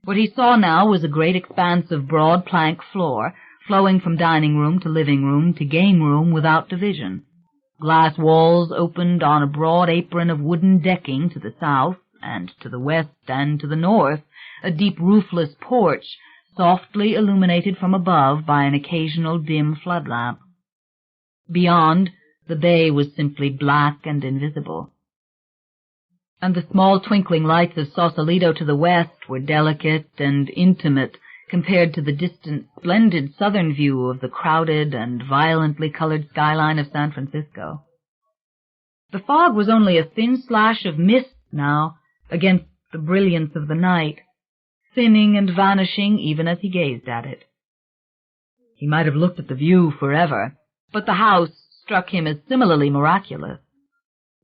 Speaker 3: What he saw now was a great expanse of broad plank floor, flowing from dining room to living room to game room without division. Glass walls opened on a broad apron of wooden decking to the south, and to the west and to the north, a deep roofless porch, softly illuminated from above by an occasional dim flood lamp. Beyond, the bay was simply black and invisible, and the small twinkling lights of Sausalito to the west were delicate and intimate compared to the distant, splendid southern view of the crowded and violently colored skyline of San Francisco. The fog was only a thin slash of mist now against the brilliance of the night, thinning and vanishing even as he gazed at it. He might have looked at the view forever, but the house struck him as similarly miraculous.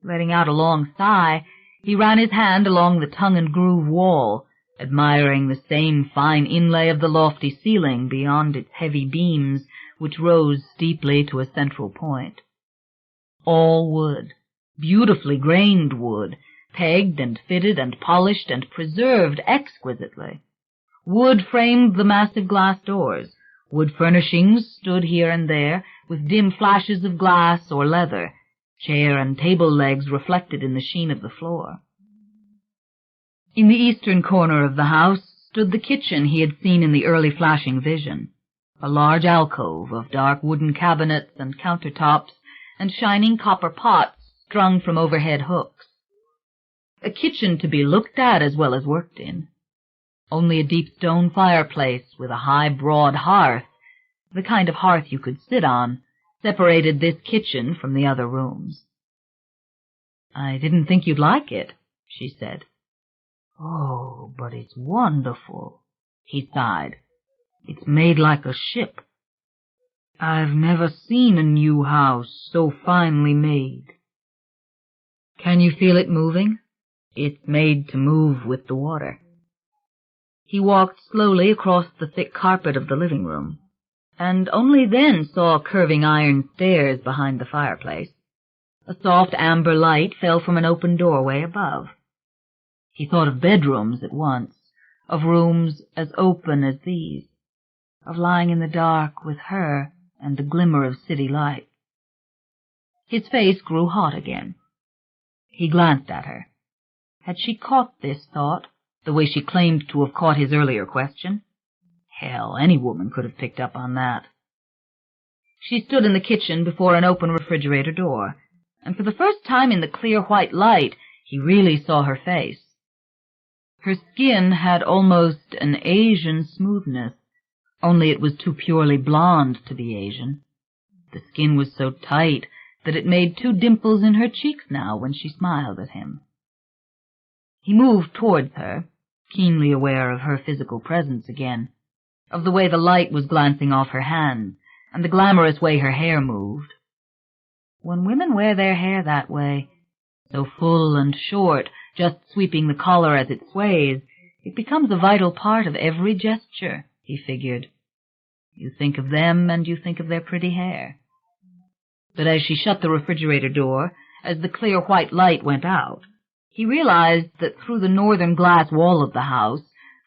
Speaker 3: Letting out a long sigh, he ran his hand along the tongue-and-groove wall, admiring the same fine inlay of the lofty ceiling beyond its heavy beams, which rose steeply to a central point. All wood, beautifully grained wood, pegged and fitted and polished and preserved exquisitely. Wood framed the massive glass doors. Wood furnishings stood here and there, with dim flashes of glass or leather, chair and table legs reflected in the sheen of the floor. In the eastern corner of the house stood the kitchen he had seen in the early flashing vision, a large alcove of dark wooden cabinets and countertops and shining copper pots strung from overhead hooks. A kitchen to be looked at as well as worked in. Only a deep stone fireplace with a high, broad hearth, the kind of hearth you could sit on, separated this kitchen from the other rooms. "I didn't think you'd like it," she said. "Oh, but it's wonderful," he sighed. "It's made like a ship. I've never seen a new house so finely made." "Can you feel it moving?" "It's made to move with the water." He walked slowly across the thick carpet of the living room, and only then saw curving iron stairs behind the fireplace. A soft amber light fell from an open doorway above. He thought of bedrooms at once, of rooms as open as these, of lying in the dark with her and the glimmer of city light. His face grew hot again. He glanced at her. Had she caught this thought, the way she claimed to have caught his earlier question? Hell, any woman could have picked up on that. She stood in the kitchen before an open refrigerator door, and for the first time in the clear white light he really saw her face. Her skin had almost an Asian smoothness, only it was too purely blonde to be Asian. The skin was so tight that it made two dimples in her cheeks now when she smiled at him. He moved towards her, keenly aware of her physical presence again, of the way the light was glancing off her hands, and the glamorous way her hair moved. When women wear their hair that way, so full and short, just sweeping the collar as it sways, it becomes a vital part of every gesture, he figured. You think of them and you think of their pretty hair. But as she shut the refrigerator door, as the clear white light went out, he realized that through the northern glass wall of the house,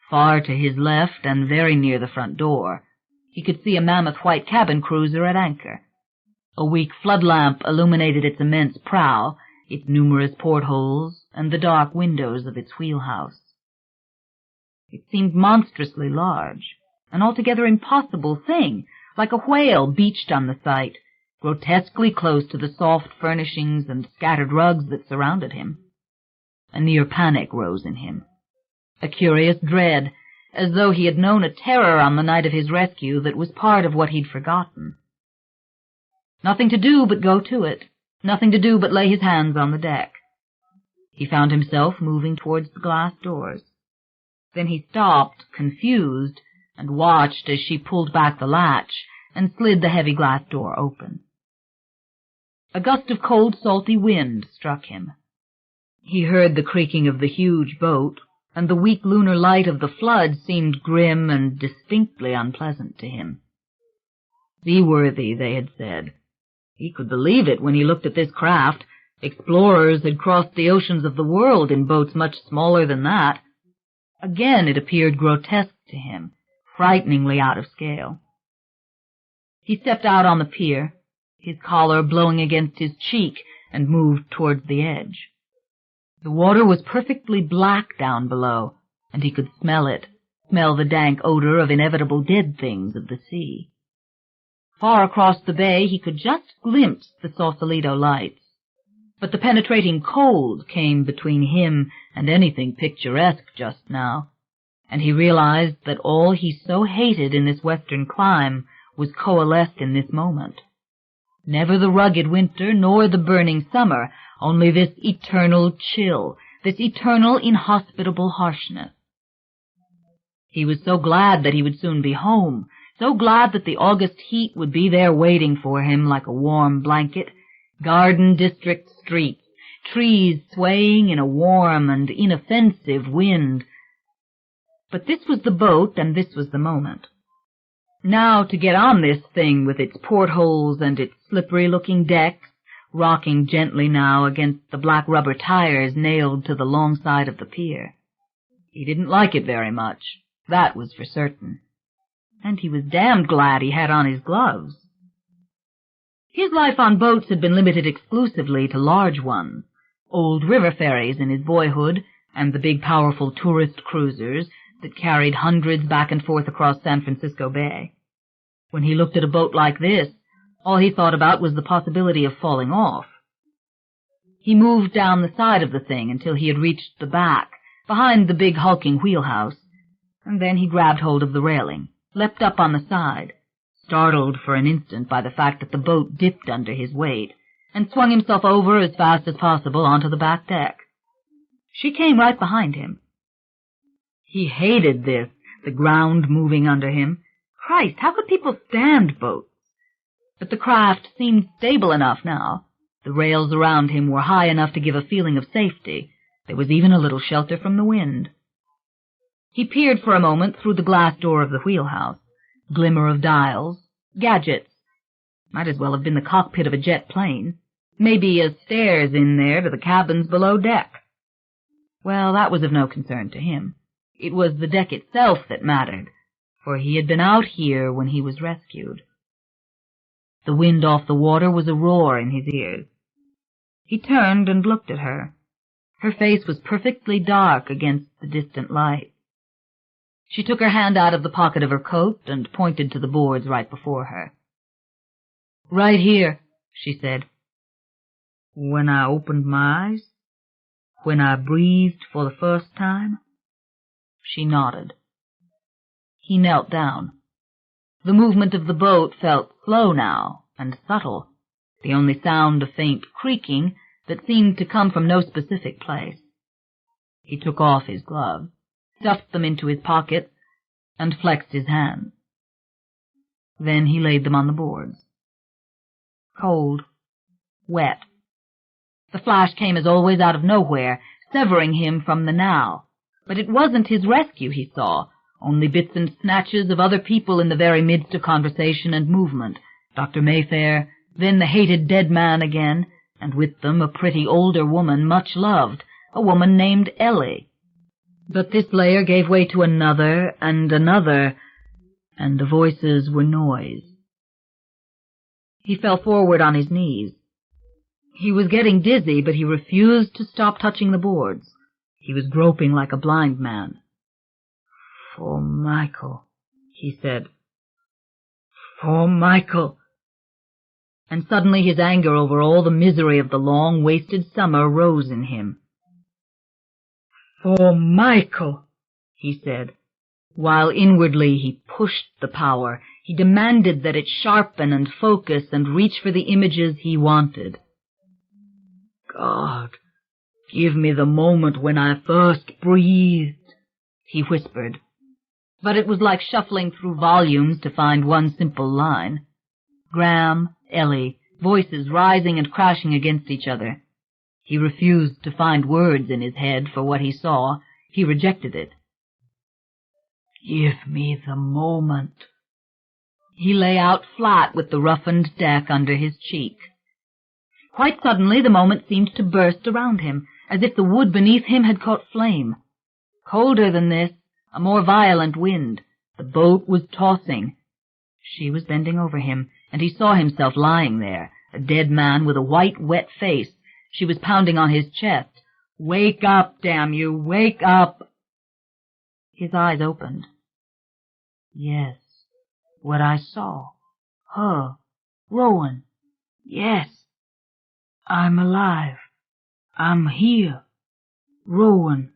Speaker 3: far to his left and very near the front door, he could see a mammoth white cabin cruiser at anchor. A weak flood lamp illuminated its immense prow, its numerous portholes, and the dark windows of its wheelhouse. It seemed monstrously large, an altogether impossible thing, like a whale beached on the site, grotesquely close to the soft furnishings and scattered rugs that surrounded him. A near panic rose in him, a curious dread, as though he had known a terror on the night of his rescue that was part of what he'd forgotten. Nothing to do but go to it. Nothing to do but lay his hands on the deck. He found himself moving towards the glass doors. Then he stopped, confused, and watched as she pulled back the latch and slid the heavy glass door open. A gust of cold, salty wind struck him. He heard the creaking of the huge boat, and the weak lunar light of the flood seemed grim and distinctly unpleasant to him. Seaworthy, they had said. He could believe it when he looked at this craft. Explorers had crossed the oceans of the world in boats much smaller than that. Again it appeared grotesque to him, frighteningly out of scale. He stepped out on the pier, his collar blowing against his cheek, and moved towards the edge. The water was perfectly black down below, and he could smell it, smell the dank odor of inevitable dead things of the sea. Far across the bay he could just glimpse the Sausalito lights, but the penetrating cold came between him and anything picturesque just now, and he realized that all he so hated in this western clime was coalesced in this moment. Never the rugged winter, nor the burning summer, only this eternal chill, this eternal inhospitable harshness. He was so glad that he would soon be home, so glad that the August heat would be there waiting for him like a warm blanket, garden district streets, trees swaying in a warm and inoffensive wind. But this was the boat, and this was the moment. Now to get on this thing with its portholes and its slippery-looking decks, rocking gently now against the black rubber tires nailed to the long side of the pier. He didn't like it very much, that was for certain. And he was damned glad he had on his gloves. His life on boats had been limited exclusively to large ones, old river ferries in his boyhood, and the big powerful tourist cruisers that carried hundreds back and forth across San Francisco Bay. When he looked at a boat like this, all he thought about was the possibility of falling off. He moved down the side of the thing until he had reached the back, behind the big hulking wheelhouse, and then he grabbed hold of the railing, leapt up on the side, startled for an instant by the fact that the boat dipped under his weight, and swung himself over as fast as possible onto the back deck. She came right behind him. He hated this, the ground moving under him. Christ, how could people stand boats? But the craft seemed stable enough now. The rails around him were high enough to give a feeling of safety. There was even a little shelter from the wind. He peered for a moment through the glass door of the wheelhouse. Glimmer of dials, gadgets. Might as well have been the cockpit of a jet plane. Maybe a stairs in there to the cabins below deck. Well, that was of no concern to him. It was the deck itself that mattered, for he had been out here when he was rescued. The wind off the water was a roar in his ears. He turned and looked at her. Her face was perfectly dark against the distant light. She took her hand out of the pocket of her coat and pointed to the boards right before her. "Right here," she said. "When I opened my eyes? When I breathed for the first time?" She nodded. He knelt down. The movement of the boat felt slow now and subtle, the only sound a faint creaking that seemed to come from no specific place. He took off his gloves, stuffed them into his pockets, and flexed his hands. Then he laid them on the boards. Cold. Wet. The flash came as always out of nowhere, severing him from the now. But it wasn't his rescue he saw, only bits and snatches of other people in the very midst of conversation and movement. Dr. Mayfair, then the hated dead man again, and with them a pretty older woman much loved, a woman named Ellie. But this layer gave way to another and another, and the voices were noise. He fell forward on his knees. He was getting dizzy, but he refused to stop touching the boards. He was groping like a blind man. "For Michael," he said. "For Michael." And suddenly his anger over all the misery of the long, wasted summer rose in him. "For Michael," he said, while inwardly he pushed the power,
Speaker 2: He demanded that it sharpen and focus and reach for the images he wanted. "God, give me the moment when I first breathed," he whispered. But it was like shuffling through volumes to find one simple line. Graham, Ellie, voices rising and crashing against each other. He refused to find words in his head for what he saw. He rejected it. "Give me the moment." He lay out flat with the roughened deck under his cheek. Quite suddenly the moment seemed to burst around him, as if the wood beneath him had caught flame. Colder than this, a more violent wind. The boat was tossing. She was bending over him, and he saw himself lying there, a dead man with a white, wet face. She was pounding on his chest. "Wake up, damn you, wake up!" His eyes opened. Yes, what I saw. Her, Rowan. Yes, I'm alive. I'm here. Rowan.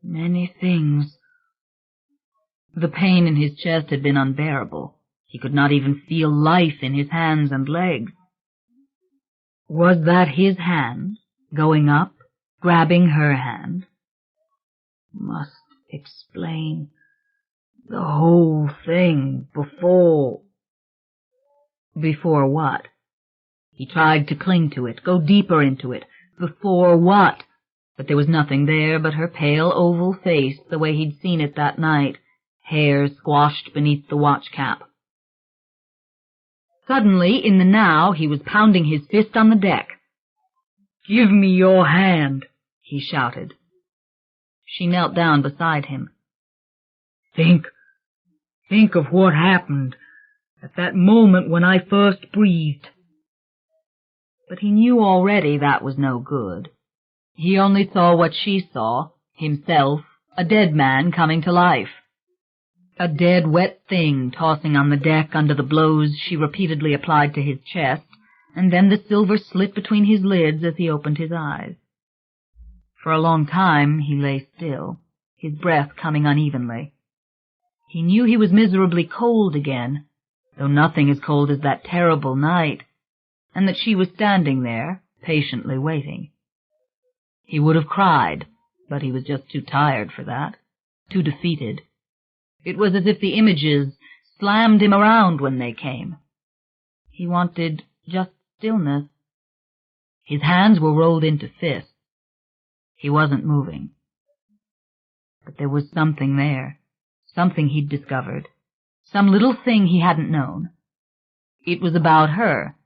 Speaker 2: Many things. The pain in his chest had been unbearable. He could not even feel life in his hands and legs. Was that his hand, going up, grabbing her hand? Must explain the whole thing before... Before what? He tried to cling to it, go deeper into it. Before what? But there was nothing there but her pale oval face, the way he'd seen it that night, hair squashed beneath the watch-cap. Suddenly, in the now, he was pounding his fist on the deck. "Give me your hand," he shouted. She knelt down beside him. Think of what happened at that moment when I first breathed." But he knew already that was no good. He only saw what she saw, himself, a dead man coming to life. A dead, wet thing tossing on the deck under the blows she repeatedly applied to his chest, and then the silver slit between his lids as he opened his eyes. For a long time he lay still, his breath coming unevenly. He knew he was miserably cold again, though nothing as cold as that terrible night, and that she was standing there, patiently waiting. He would have cried, but he was just too tired for that, too defeated. It was as if the images slammed him around when they came. He wanted just stillness. His hands were rolled into fists. He wasn't moving. But there was something there, something he'd discovered, some little thing he hadn't known. It was about her,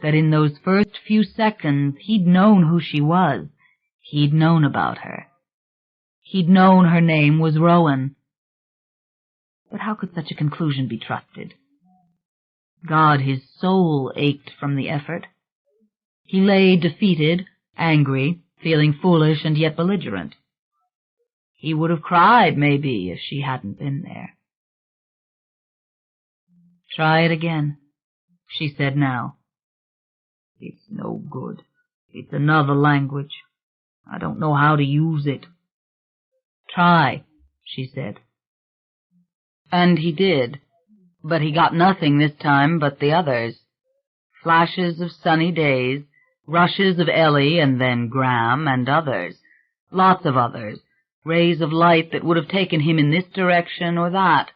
Speaker 2: that in those first few seconds he'd known who she was. He'd known about her. He'd known her name was Rowan. But how could such a conclusion be trusted? God, his soul ached from the effort. He lay defeated, angry, feeling foolish and yet belligerent. He would have cried, maybe, if she hadn't been there. "Try it again," she said now. "It's no good. It's another language. I don't know how to use it." "Try," she said. And he did, but he got nothing this time but the others. Flashes of sunny days, rushes of Ellie and then Graham and others, lots of others, rays of light that would have taken him in this direction or that,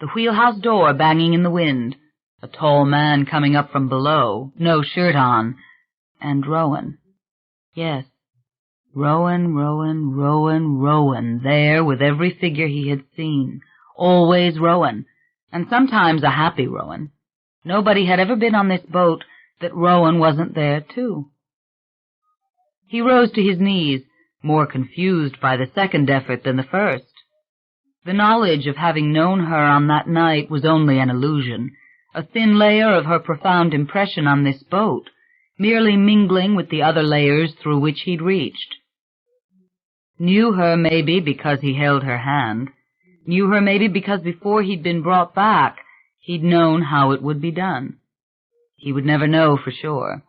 Speaker 2: the wheelhouse door banging in the wind, a tall man coming up from below, no shirt on, and Rowan. Yes, Rowan, there with every figure he had seen. Always Rowan, and sometimes a happy Rowan. Nobody had ever been on this boat that Rowan wasn't there, too. He rose to his knees, more confused by the second effort than the first. The knowledge of having known her on that night was only an illusion, a thin layer of her profound impression on this boat, merely mingling with the other layers through which he'd reached. Knew her, maybe, because he held her hand. Knew her maybe because before he'd been brought back, he'd known how it would be done. He would never know for sure.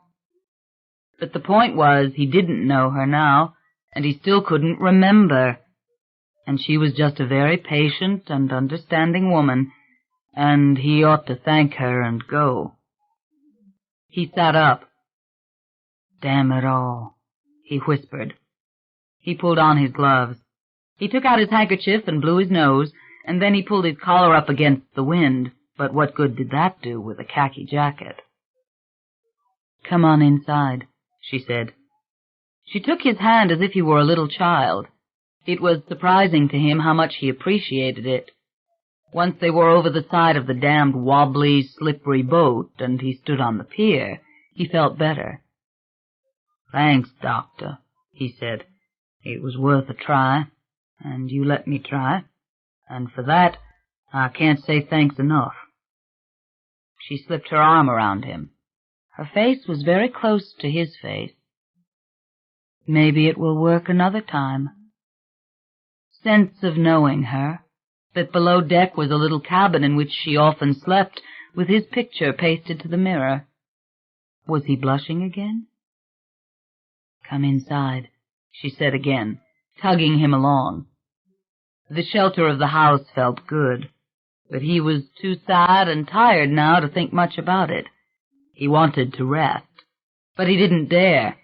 Speaker 2: But the point was, he didn't know her now, and he still couldn't remember. And she was just a very patient and understanding woman, and he ought to thank her and go. He sat up. "Damn it all," he whispered. He pulled on his gloves. He took out his handkerchief and blew his nose, and then he pulled his collar up against the wind, but what good did that do with a khaki jacket? "Come on inside," she said. She took his hand as if he were a little child. It was surprising to him how much he appreciated it. Once they were over the side of the damned wobbly, slippery boat, and he stood on the pier, he felt better. "Thanks, Doctor," he said. "It was worth a try, and you let me try, and for that I can't say thanks enough." She slipped her arm around him. Her face was very close to his face. "Maybe it will work another time." Sense of knowing her, that below deck was a little cabin in which she often slept, with his picture pasted to the mirror. Was he blushing again? "Come inside," she said again, tugging him along. The shelter of the house felt good, but he was too sad and tired now to think much about it. He wanted to rest, but he didn't dare.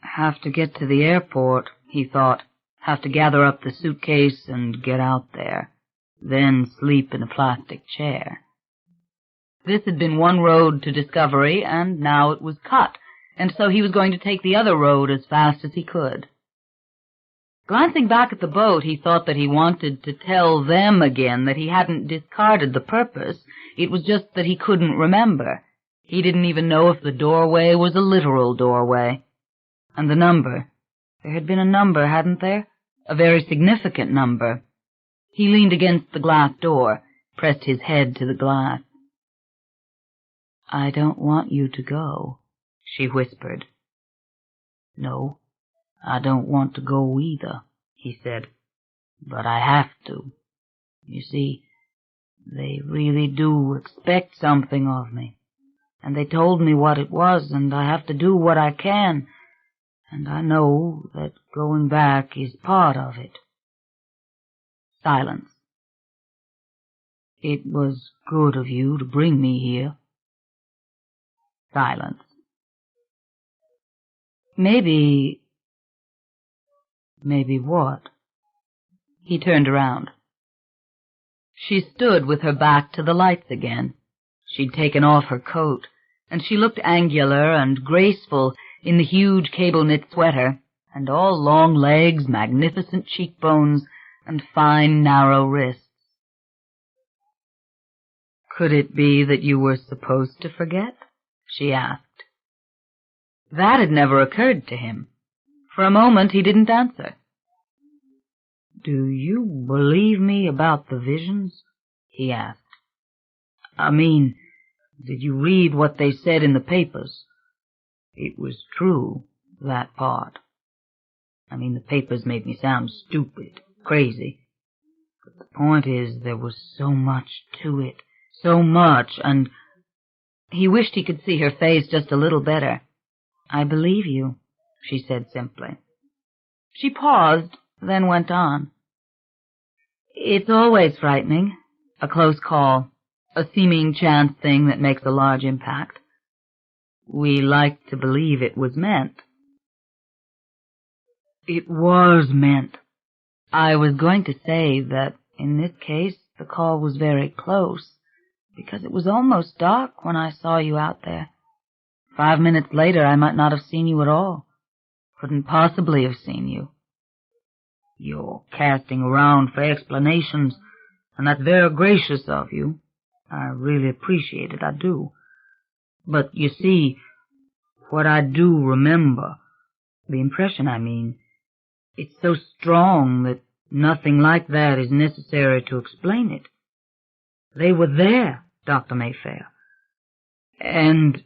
Speaker 2: Have to get to the airport, he thought. Have to gather up the suitcase and get out there. Then sleep in a plastic chair. This had been one road to discovery, and now it was cut, and so he was going to take the other road as fast as he could. Glancing back at the boat, he thought that he wanted to tell them again that he hadn't discarded the purpose. It was just that he couldn't remember. He didn't even know if the doorway was a literal doorway. And the number. There had been a number, hadn't there? A very significant number. He leaned against the glass door, pressed his head to the glass. "I don't want you to go," she whispered. "No, I don't want to go either," he said. "But I have to. You see, they really do expect something of me. And they told me what it was, and I have to do what I can. And I know that going back is part of it." Silence. "It was good of you to bring me here." Silence. Maybe what? He turned around. She stood with her back to the lights again. She'd taken off her coat, and she looked angular and graceful in the huge cable-knit sweater, and all long legs, magnificent cheekbones, and fine, narrow wrists. "Could it be that you were supposed to forget?" she asked. That had never occurred to him. For a moment he didn't answer. "Do you believe me about the visions?" he asked. "I mean, did you read what they said in the papers? It was true, that part. I mean, the papers made me sound stupid, crazy. But the point is, there was so much to it, so much, and—" He wished he could see her face just a little better. "I believe you," she said simply. She paused, then went on. "It's always frightening, a close call, a seeming chance thing that makes a large impact. We like to believe it was meant." "It was meant." "I was going to say that in this case the call was very close, because it was almost dark when I saw you out there. 5 minutes later I might not have seen you at all. Couldn't possibly have seen you." "You're casting around for explanations, and that's very gracious of you. I really appreciate it, I do. But you see, what I do remember, the impression I mean, it's so strong that nothing like that is necessary to explain it. They were there, Dr. Mayfair. And—"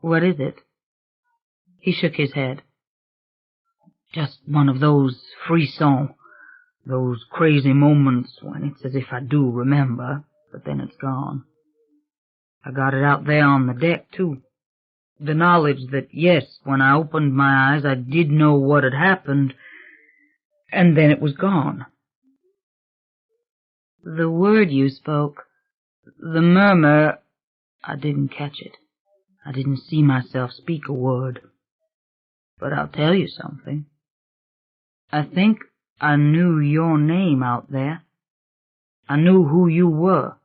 Speaker 2: "What is it?" He shook his head. "Just one of those frissons, those crazy moments when it's as if I do remember, but then it's gone. I got it out there on the deck, too. The knowledge that, yes, when I opened my eyes I did know what had happened, and then it was gone."
Speaker 3: The word you spoke, the murmur, I didn't catch it. I didn't see myself speak a word. But I'll tell you something. I think I knew your name out there. I knew who you were.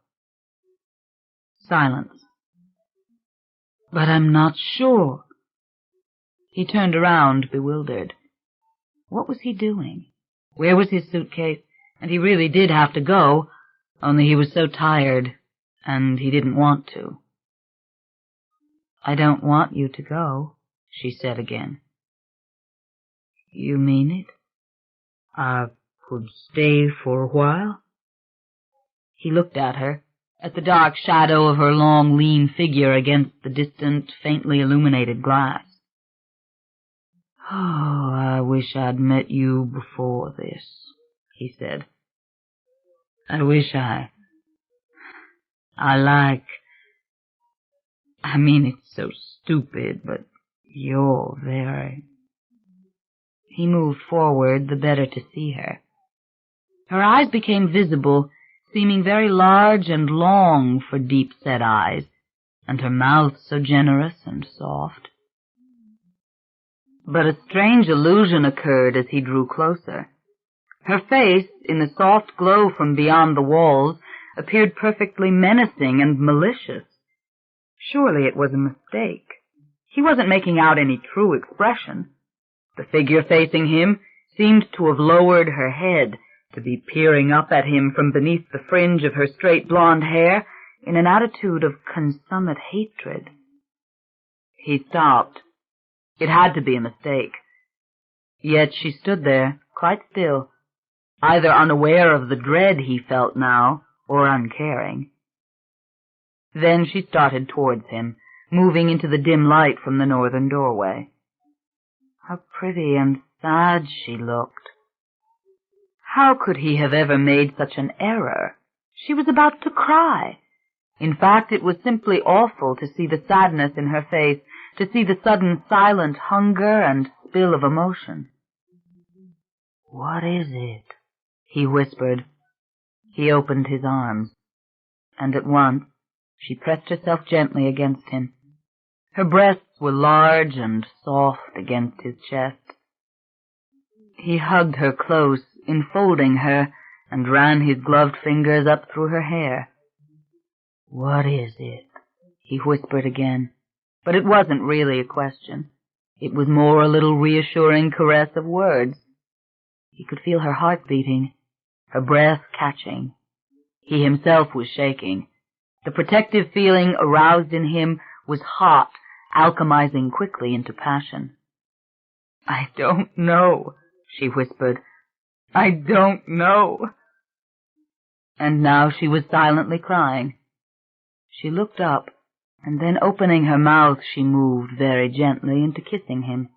Speaker 3: Silence. But I'm not sure. He turned around, bewildered. What was he doing? Where was his suitcase? And he really did have to go, only he was so tired, and he didn't want to. I don't want you to go, she said again. You mean it? I could stay for a while? He looked at her, at the dark shadow of her long, lean figure against the distant, faintly illuminated glass. Oh, I wish I'd met you before this, he said. I wish I mean, it's so stupid, but you're very... He moved forward, the better to see her. Her eyes became visible, seeming very large and long for deep-set eyes, and her mouth so generous and soft. But a strange illusion occurred as he drew closer. Her face, in the soft glow from beyond the walls, appeared perfectly menacing and malicious. Surely it was a mistake. He wasn't making out any true expression. The figure facing him seemed to have lowered her head, to be peering up at him from beneath the fringe of her straight blonde hair in an attitude of consummate hatred. He stopped. It had to be a mistake. Yet she stood there, quite still, either unaware of the dread he felt now, or uncaring. Then she started towards him, moving into the dim light from the northern doorway. How pretty and sad she looked. How could he have ever made such an error? She was about to cry. In fact, it was simply awful to see the sadness in her face, to see the sudden silent hunger and spill of emotion. What is it? He whispered. He opened his arms, and at once she pressed herself gently against him. Her breasts were large and soft against his chest. He hugged her close, enfolding her, and ran his gloved fingers up through her hair. What is it? He whispered again, but it wasn't really a question. It was more a little reassuring caress of words. He could feel her heart beating, her breath catching. He himself was shaking. The protective feeling aroused in him was hot, alchemizing quickly into passion. I don't know, she whispered. I don't know. And now she was silently crying. She looked up, and then opening her mouth she moved very gently into kissing him.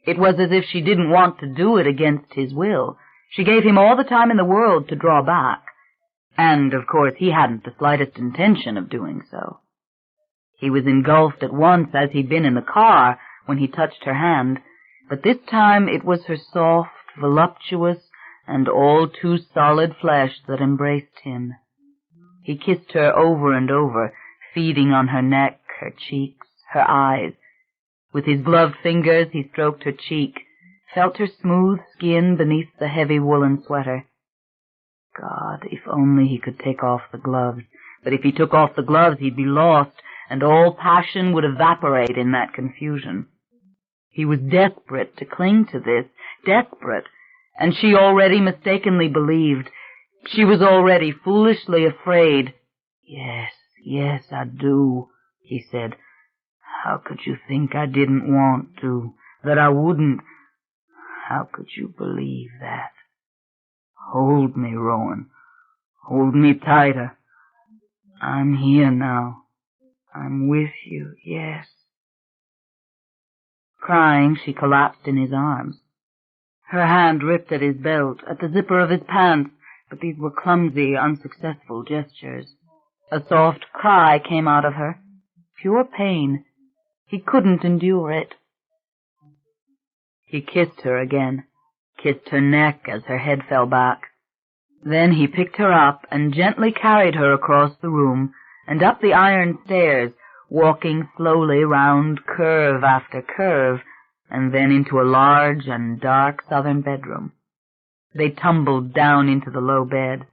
Speaker 3: It was as if she didn't want to do it against his will. She gave him all the time in the world to draw back. And, of course, he hadn't the slightest intention of doing so. He was engulfed at once as he'd been in the car when he touched her hand, but this time it was her soft, voluptuous, and all too solid flesh that embraced him. He kissed her over and over, feeding on her neck, her cheeks, her eyes. With his gloved fingers he stroked her cheek, felt her smooth skin beneath the heavy woolen sweater. God, if only he could take off the gloves. But if he took off the gloves, he'd be lost, and all passion would evaporate in that confusion. He was desperate to cling to this, desperate, and she already mistakenly believed. She was already foolishly afraid. Yes, I do, he said. How could you think I didn't want to, that I wouldn't? How could you believe that? Hold me, Rowan. Hold me tighter. I'm here now. I'm with you, yes. Crying, she collapsed in his arms. Her hand ripped at his belt, at the zipper of his pants, but these were clumsy, unsuccessful gestures. A soft cry came out of her. Pure pain. He couldn't endure it. He kissed her again, kissed her neck as her head fell back.
Speaker 2: Then he picked her up and gently carried her across the room and up the iron stairs, walking slowly round curve after curve, and then into a large and dark southern bedroom. They tumbled down into the low bed.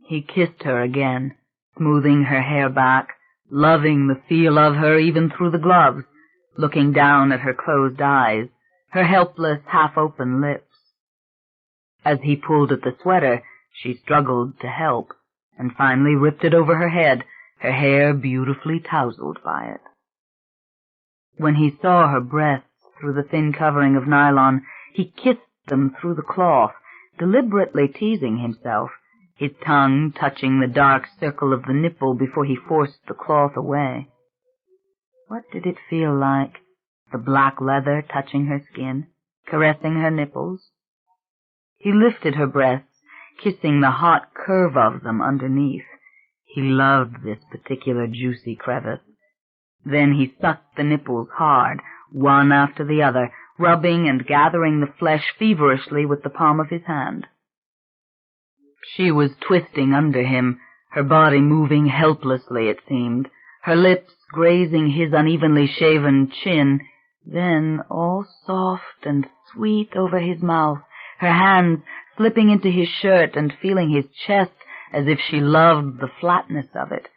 Speaker 2: He kissed her again, smoothing her hair back, loving the feel of her even through the gloves, looking down at her closed eyes, her helpless, half-open lips. As he pulled at the sweater, she struggled to help, and finally ripped it over her head, her hair beautifully tousled by it. When he saw her breasts through the thin covering of nylon, he kissed them through the cloth, deliberately teasing himself, his tongue touching the dark circle of the nipple before he forced the cloth away. What did it feel like, the black leather touching her skin, caressing her nipples? He lifted her breasts, kissing the hot curve of them underneath. He loved this particular juicy crevice. Then he sucked the nipples hard, one after the other, rubbing and gathering the flesh feverishly with the palm of his hand. She was twisting under him, her body moving helplessly, it seemed, her lips grazing his unevenly shaven chin, then all soft and sweet over his mouth, her hands slipping into his shirt and feeling his chest as if she loved the flatness of it.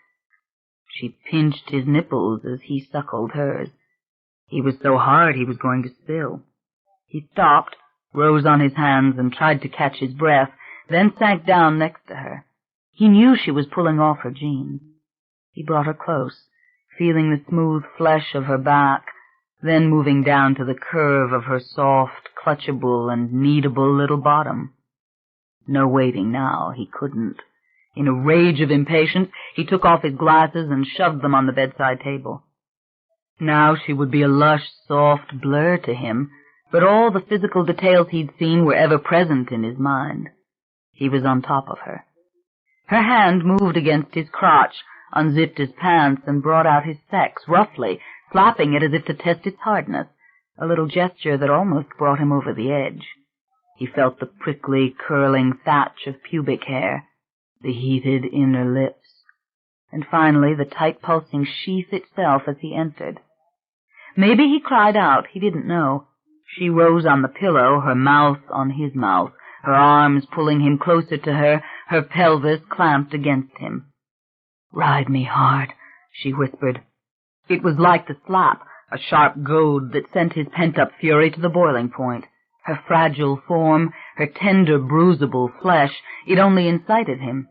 Speaker 2: She pinched his nipples as he suckled hers. He was so hard he was going to spill. He stopped, rose on his hands, and tried to catch his breath, then sank down next to her. He knew she was pulling off her jeans. He brought her close, feeling the smooth flesh of her back, then moving down to the curve of her soft, clutchable, and kneadable little bottom. No waiting now, he couldn't. In a rage of impatience, he took off his glasses and shoved them on the bedside table. Now she would be a lush, soft blur to him, but all the physical details he'd seen were ever present in his mind. He was on top of her. Her hand moved against his crotch, unzipped his pants, and brought out his sex, roughly, slapping it as if to test its hardness, a little gesture that almost brought him over the edge. He felt the prickly, curling thatch of pubic hair, the heated inner lips, and finally the tight-pulsing sheath itself as he entered. Maybe he cried out, he didn't know. She rose on the pillow, her mouth on his mouth, her arms pulling him closer to her, her pelvis clamped against him. "Ride me hard," she whispered. It was like the slap, a sharp goad that sent his pent-up fury to the boiling point. Her fragile form, her tender, bruisable flesh, it only incited him.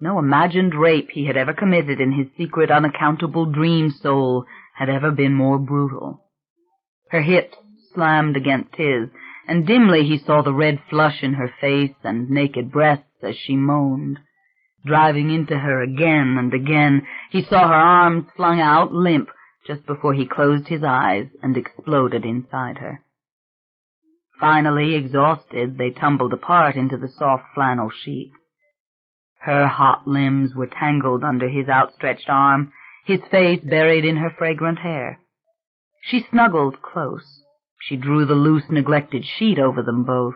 Speaker 2: No imagined rape he had ever committed in his secret, unaccountable dream soul had ever been more brutal. Her hips slammed against his, and dimly he saw the red flush in her face and naked breasts as she moaned. Driving into her again and again, he saw her arms flung out limp just before he closed his eyes and exploded inside her. Finally, exhausted, they tumbled apart into the soft flannel sheet. Her hot limbs were tangled under his outstretched arm, his face buried in her fragrant hair. She snuggled close. She drew the loose, neglected sheet over them both.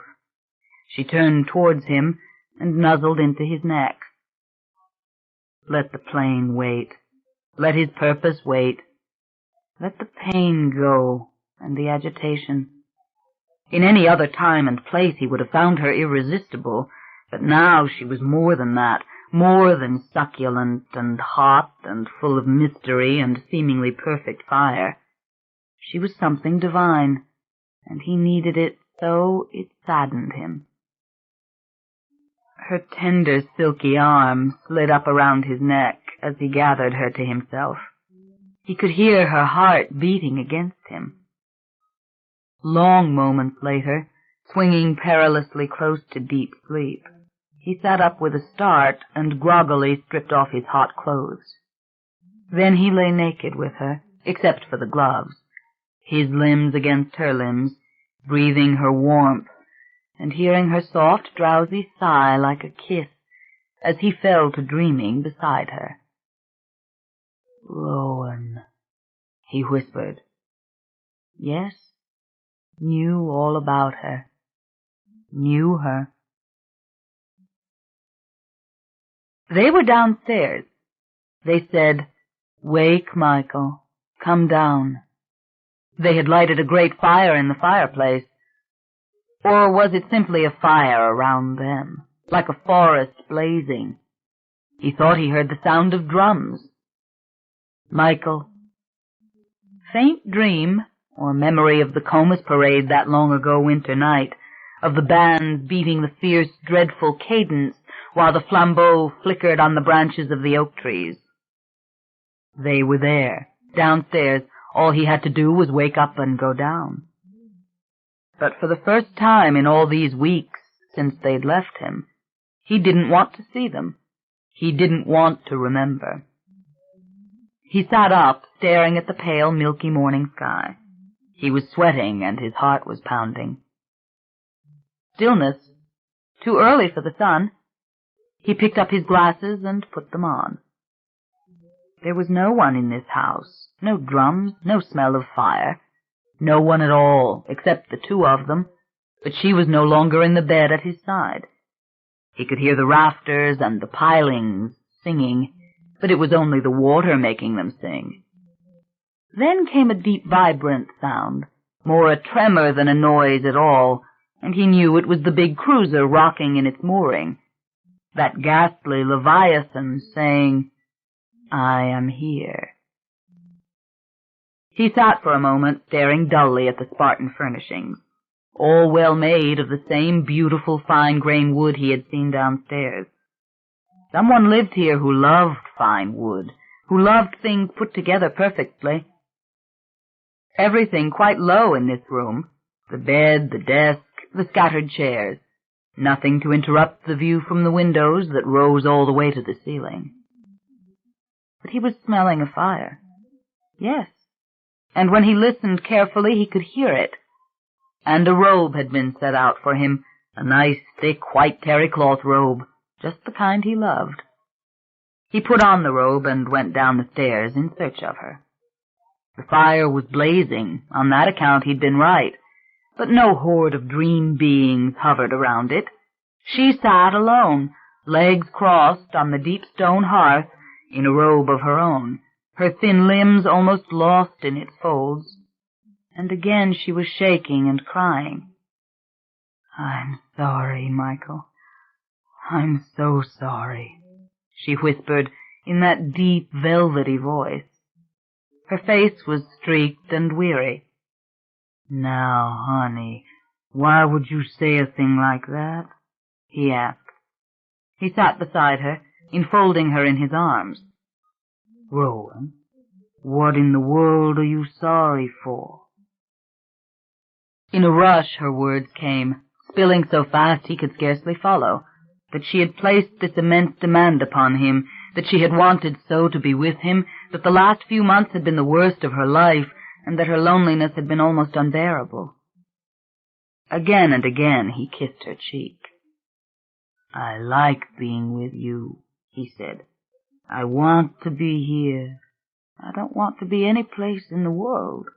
Speaker 2: She turned towards him and nuzzled into his neck. Let the plane wait. Let his purpose wait. Let the pain go and the agitation. In any other time and place he would have found her irresistible, but now she was more than that, more than succulent and hot and full of mystery and seemingly perfect fire. She was something divine, and he needed it so it saddened him. Her tender, silky arm slid up around his neck as he gathered her to himself. He could hear her heart beating against him. Long moments later, swinging perilously close to deep sleep, he sat up with a start and groggily stripped off his hot clothes. Then he lay naked with her, except for the gloves, his limbs against her limbs, breathing her warmth, and hearing her soft, drowsy sigh like a kiss as he fell to dreaming beside her. "Rowan," he whispered. Yes, knew all about her, knew her. They were downstairs. They said, "Wake, Michael. Come down." They had lighted a great fire in the fireplace. Or was it simply a fire around them, like a forest blazing? He thought he heard the sound of drums. Michael. Faint dream, or memory of the Comus parade that long ago winter night, of the bands beating the fierce, dreadful cadence while the flambeaux flickered on the branches of the oak trees. They were there, downstairs. All he had to do was wake up and go down. But for the first time in all these weeks since they'd left him, he didn't want to see them. He didn't want to remember. He sat up, staring at the pale, milky morning sky. He was sweating, and his heart was pounding. Stillness. Too early for the sun. He picked up his glasses and put them on. There was no one in this house, no drums, no smell of fire, no one at all, except the two of them, but she was no longer in the bed at his side. He could hear the rafters and the pilings singing, but it was only the water making them sing. Then came a deep, vibrant sound, more a tremor than a noise at all, and he knew it was the big cruiser rocking in its mooring, that ghastly Leviathan saying, "I am here." He sat for a moment, staring dully at the Spartan furnishings, all well made of the same beautiful fine-grain wood he had seen downstairs. Someone lived here who loved fine wood, who loved things put together perfectly. Everything quite low in this room, the bed, the desk, the scattered chairs, nothing to interrupt the view from the windows that rose all the way to the ceiling. But he was smelling a fire. Yes, and when he listened carefully he could hear it. And a robe had been set out for him, a nice, thick, white terry-cloth robe, just the kind he loved. He put on the robe and went down the stairs in search of her. The fire was blazing. On that account he'd been right. But no horde of dream beings hovered around it. She sat alone, legs crossed on the deep stone hearth, in a robe of her own, her thin limbs almost lost in its folds. And again she was shaking and crying. "I'm sorry, Michael. I'm so sorry," she whispered in that deep, velvety voice. Her face was streaked and weary. "Now, honey, why would you say a thing like that?" he asked. He sat beside her, enfolding her in his arms. "Rowan, what in the world are you sorry for?" In a rush her words came, spilling so fast he could scarcely follow, that she had placed this immense demand upon him, that she had wanted so to be with him, that the last few months had been the worst of her life, and that her loneliness had been almost unbearable. Again and again he kissed her cheek. "I like being with you," he said. "I want to be here. I don't want to be any place in the world."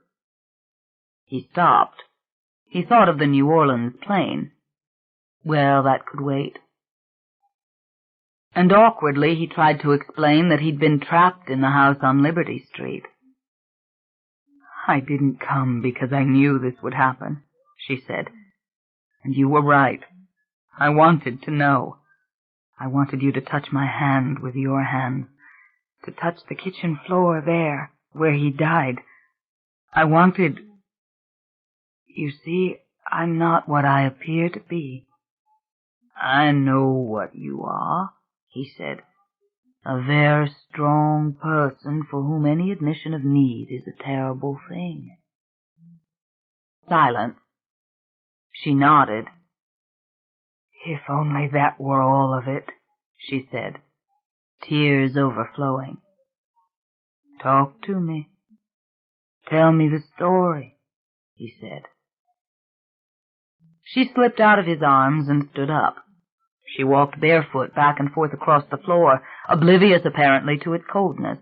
Speaker 2: He stopped. He thought of the New Orleans plane. Well, that could wait. And awkwardly he tried to explain that he'd been trapped in the house on Liberty Street. "I didn't come because I knew this would happen," she said. "And you were right. I wanted to know. I wanted you to touch my hand with your hand, to touch the kitchen floor there, where he died. I wanted... You see, I'm not what I appear to be." "I know what you are," he said. "A very strong person for whom any admission of need is a terrible thing." Silence. She nodded. "If only that were all of it," she said, tears overflowing. "Talk to me. Tell me the story," he said. She slipped out of his arms and stood up. She walked barefoot back and forth across the floor, oblivious apparently to its coldness.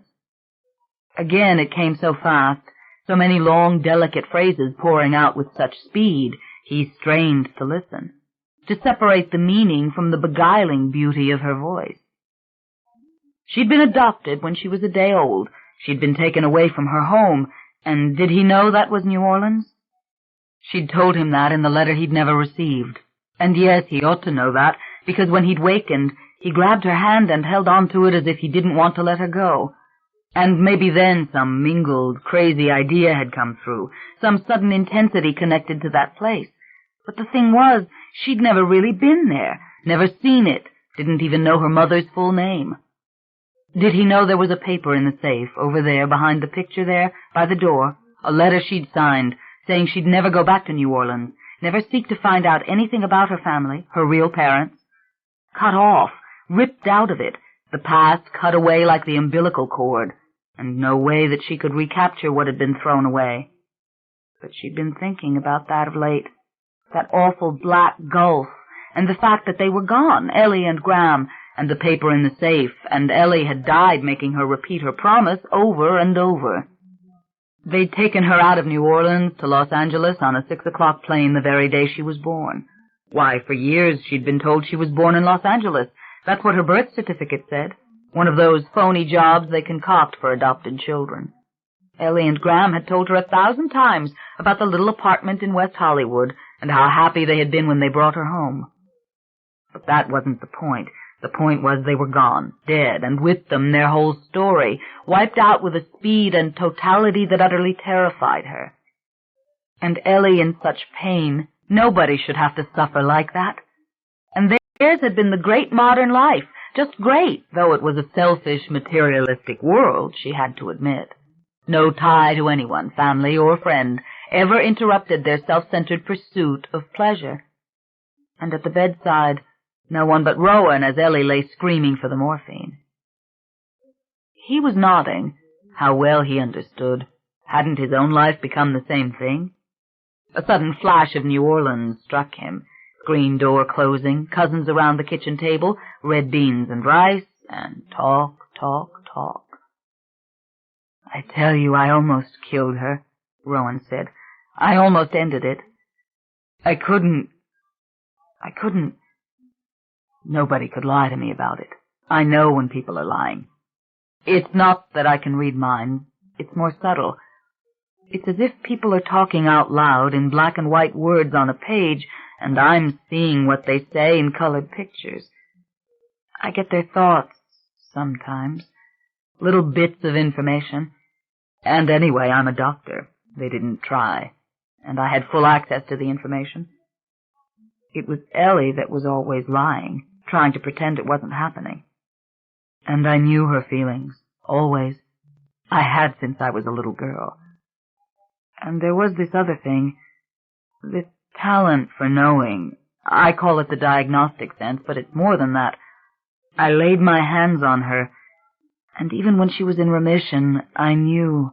Speaker 2: Again it came so fast, so many long, delicate phrases pouring out with such speed, he strained to listen, to separate the meaning from the beguiling beauty of her voice.
Speaker 3: She'd been adopted when she was a day old. She'd been taken away from her home, and did he know that was New Orleans? She'd told him that in the letter he'd never received. And yes, he ought to know that, because when he'd wakened, he grabbed her hand and held on to it as if he didn't want to let her go. And maybe then some mingled, crazy idea had come through, some sudden intensity connected to that place. But the thing was, she'd never really been there, never seen it, didn't even know her mother's full name. Did he know there was a paper in the safe, over there, behind the picture there, by the door, a letter she'd signed, saying she'd never go back to New Orleans, never seek to find out anything about her family, her real parents? Cut off, ripped out of it, the past cut away like the umbilical cord, and no way that she could recapture what had been thrown away. But she'd been thinking about that of late, that awful black gulf, and the fact that they were gone, Ellie and Graham, and the paper in the safe, and Ellie had died making her repeat her promise over and over. They'd taken her out of New Orleans to Los Angeles on a 6:00 plane the very day she was born. Why, for years she'd been told she was born in Los Angeles. That's what her birth certificate said. One of those phony jobs they concoct for adopted children. Ellie and Graham had told her 1,000 times about the little apartment in West Hollywood and how happy they had been when they brought her home. But that wasn't the point. The point was they were gone, dead, and with them their whole story, wiped out with a speed and totality that utterly terrified her. And Ellie in such pain, nobody should have to suffer like that. And theirs had been the great modern life, just great, though it was a selfish, materialistic world, she had to admit. No tie to anyone, family or friend, ever interrupted their self-centered pursuit of pleasure. And at the bedside, no one but Rowan as Ellie lay screaming for the morphine. He was nodding. How well he understood. Hadn't his own life become the same thing? A sudden flash of New Orleans struck him. Screen door closing, cousins around the kitchen table, red beans and rice, and talk, talk, talk. "I tell you, I almost killed her," Rowan said. "I almost ended it. I couldn't. Nobody could lie to me about it. I know when people are lying. It's not that I can read minds. It's more subtle. It's as if people are talking out loud in black and white words on a page, and I'm seeing what they say in colored pictures. I get their thoughts, sometimes. Little bits of information. And anyway, I'm a doctor. They didn't try. And I had full access to the information. It was Ellie that was always lying, trying to pretend it wasn't happening. And I knew her feelings, always. I had since I was a little girl. And there was this other thing, this talent for knowing. I call it the diagnostic sense, but it's more than that. I laid my hands on her, and even when she was in remission, I knew.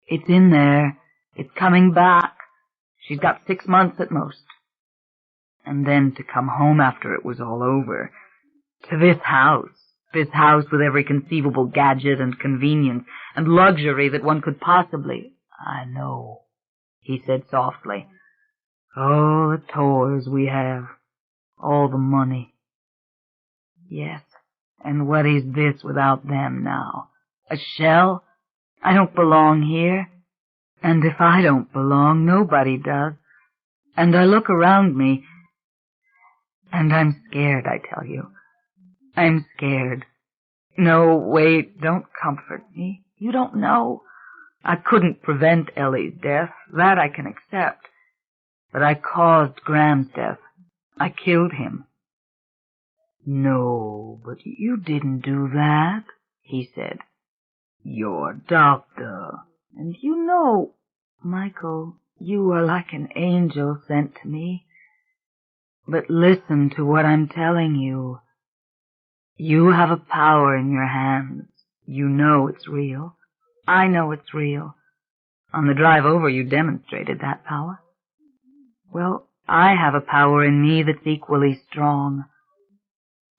Speaker 3: It's in there. It's coming back. She's got 6 months at most. And then to come home after it was all over, to this house with every conceivable gadget and convenience and luxury that one could possibly... "I know," he said softly. "All the toys we have, all the money." "Yes, and what is this without them now? A shell? I don't belong here. And if I don't belong, nobody does. And I look around me, and I'm scared, I tell you. I'm scared. No, wait, don't comfort me. You don't know. I couldn't prevent Ellie's death. That I can accept. But I caused Graham's death. I killed him." "No, but you didn't do that," he said. "You're a doctor. And you know, Michael, you are like an angel sent to me. But listen to what I'm telling you. You have a power in your hands. You know it's real. I know it's real. On the drive over, you demonstrated that power. Well, I have a power in me that's equally strong.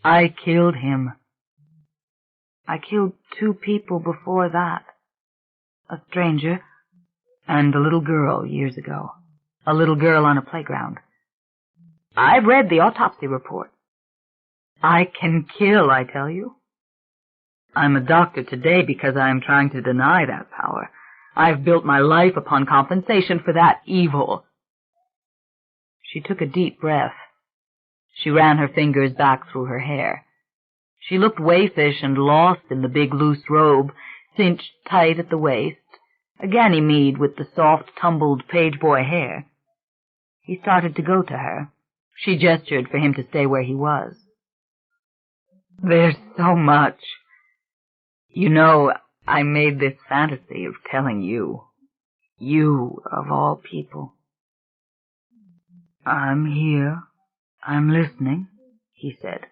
Speaker 3: I killed him. I killed 2 people before that. A stranger and a little girl years ago. A little girl on a playground. I've read the autopsy report. I can kill, I tell you. I'm a doctor today because I am trying to deny that power. I've built my life upon compensation for that evil." She took a deep breath. She ran her fingers back through her hair. She looked waifish and lost in the big loose robe, cinched tight at the waist, a Ganymede with the soft, tumbled page-boy hair. He started to go to her. She gestured for him to stay where he was. "There's so much. You know, I made this fantasy of telling you. You, of all people." "I'm here. I'm listening," he said.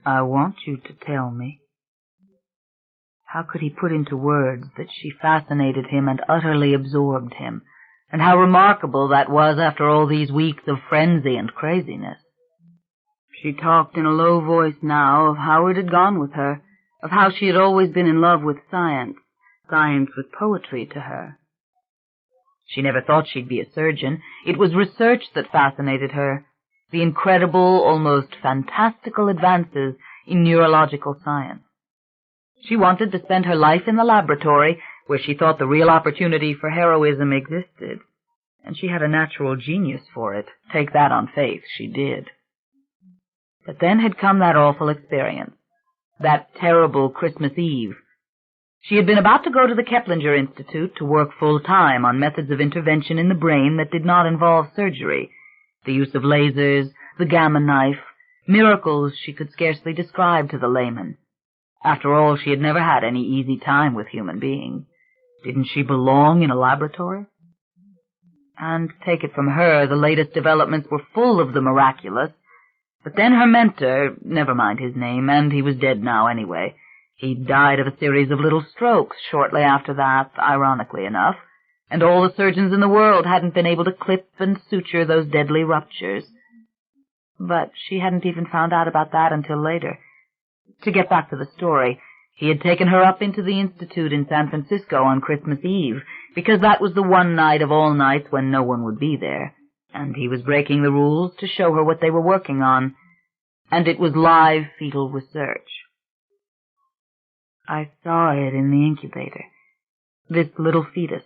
Speaker 3: "I want you to tell me." How could he put into words that she fascinated him and utterly absorbed him, and how remarkable that was after all these weeks of frenzy and craziness? She talked in a low voice now of how it had gone with her, of how she had always been in love with science. Science was poetry to her. She never thought she'd be a surgeon. It was research that fascinated her, the incredible, almost fantastical advances in neurological science. She wanted to spend her life in the laboratory, where she thought the real opportunity for heroism existed, and she had a natural genius for it. Take that on faith, she did. But then had come that awful experience, that terrible Christmas Eve. She had been about to go to the Keplinger Institute to work full-time on methods of intervention in the brain that did not involve surgery, the use of lasers, the gamma knife, miracles she could scarcely describe to the layman. After all, she had never had any easy time with human beings. Didn't she belong in a laboratory? And, take it from her, the latest developments were full of the miraculous. But then her mentor, never mind his name, and he was dead now anyway. He'd died of a series of little strokes shortly after that, ironically enough, and all the surgeons in the world hadn't been able to clip and suture those deadly ruptures. But she hadn't even found out about that until later. To get back to the story, he had taken her up into the Institute in San Francisco on Christmas Eve, because that was the one night of all nights when no one would be there, and he was breaking the rules to show her what they were working on, and it was live fetal research. I saw it in the incubator, this little fetus.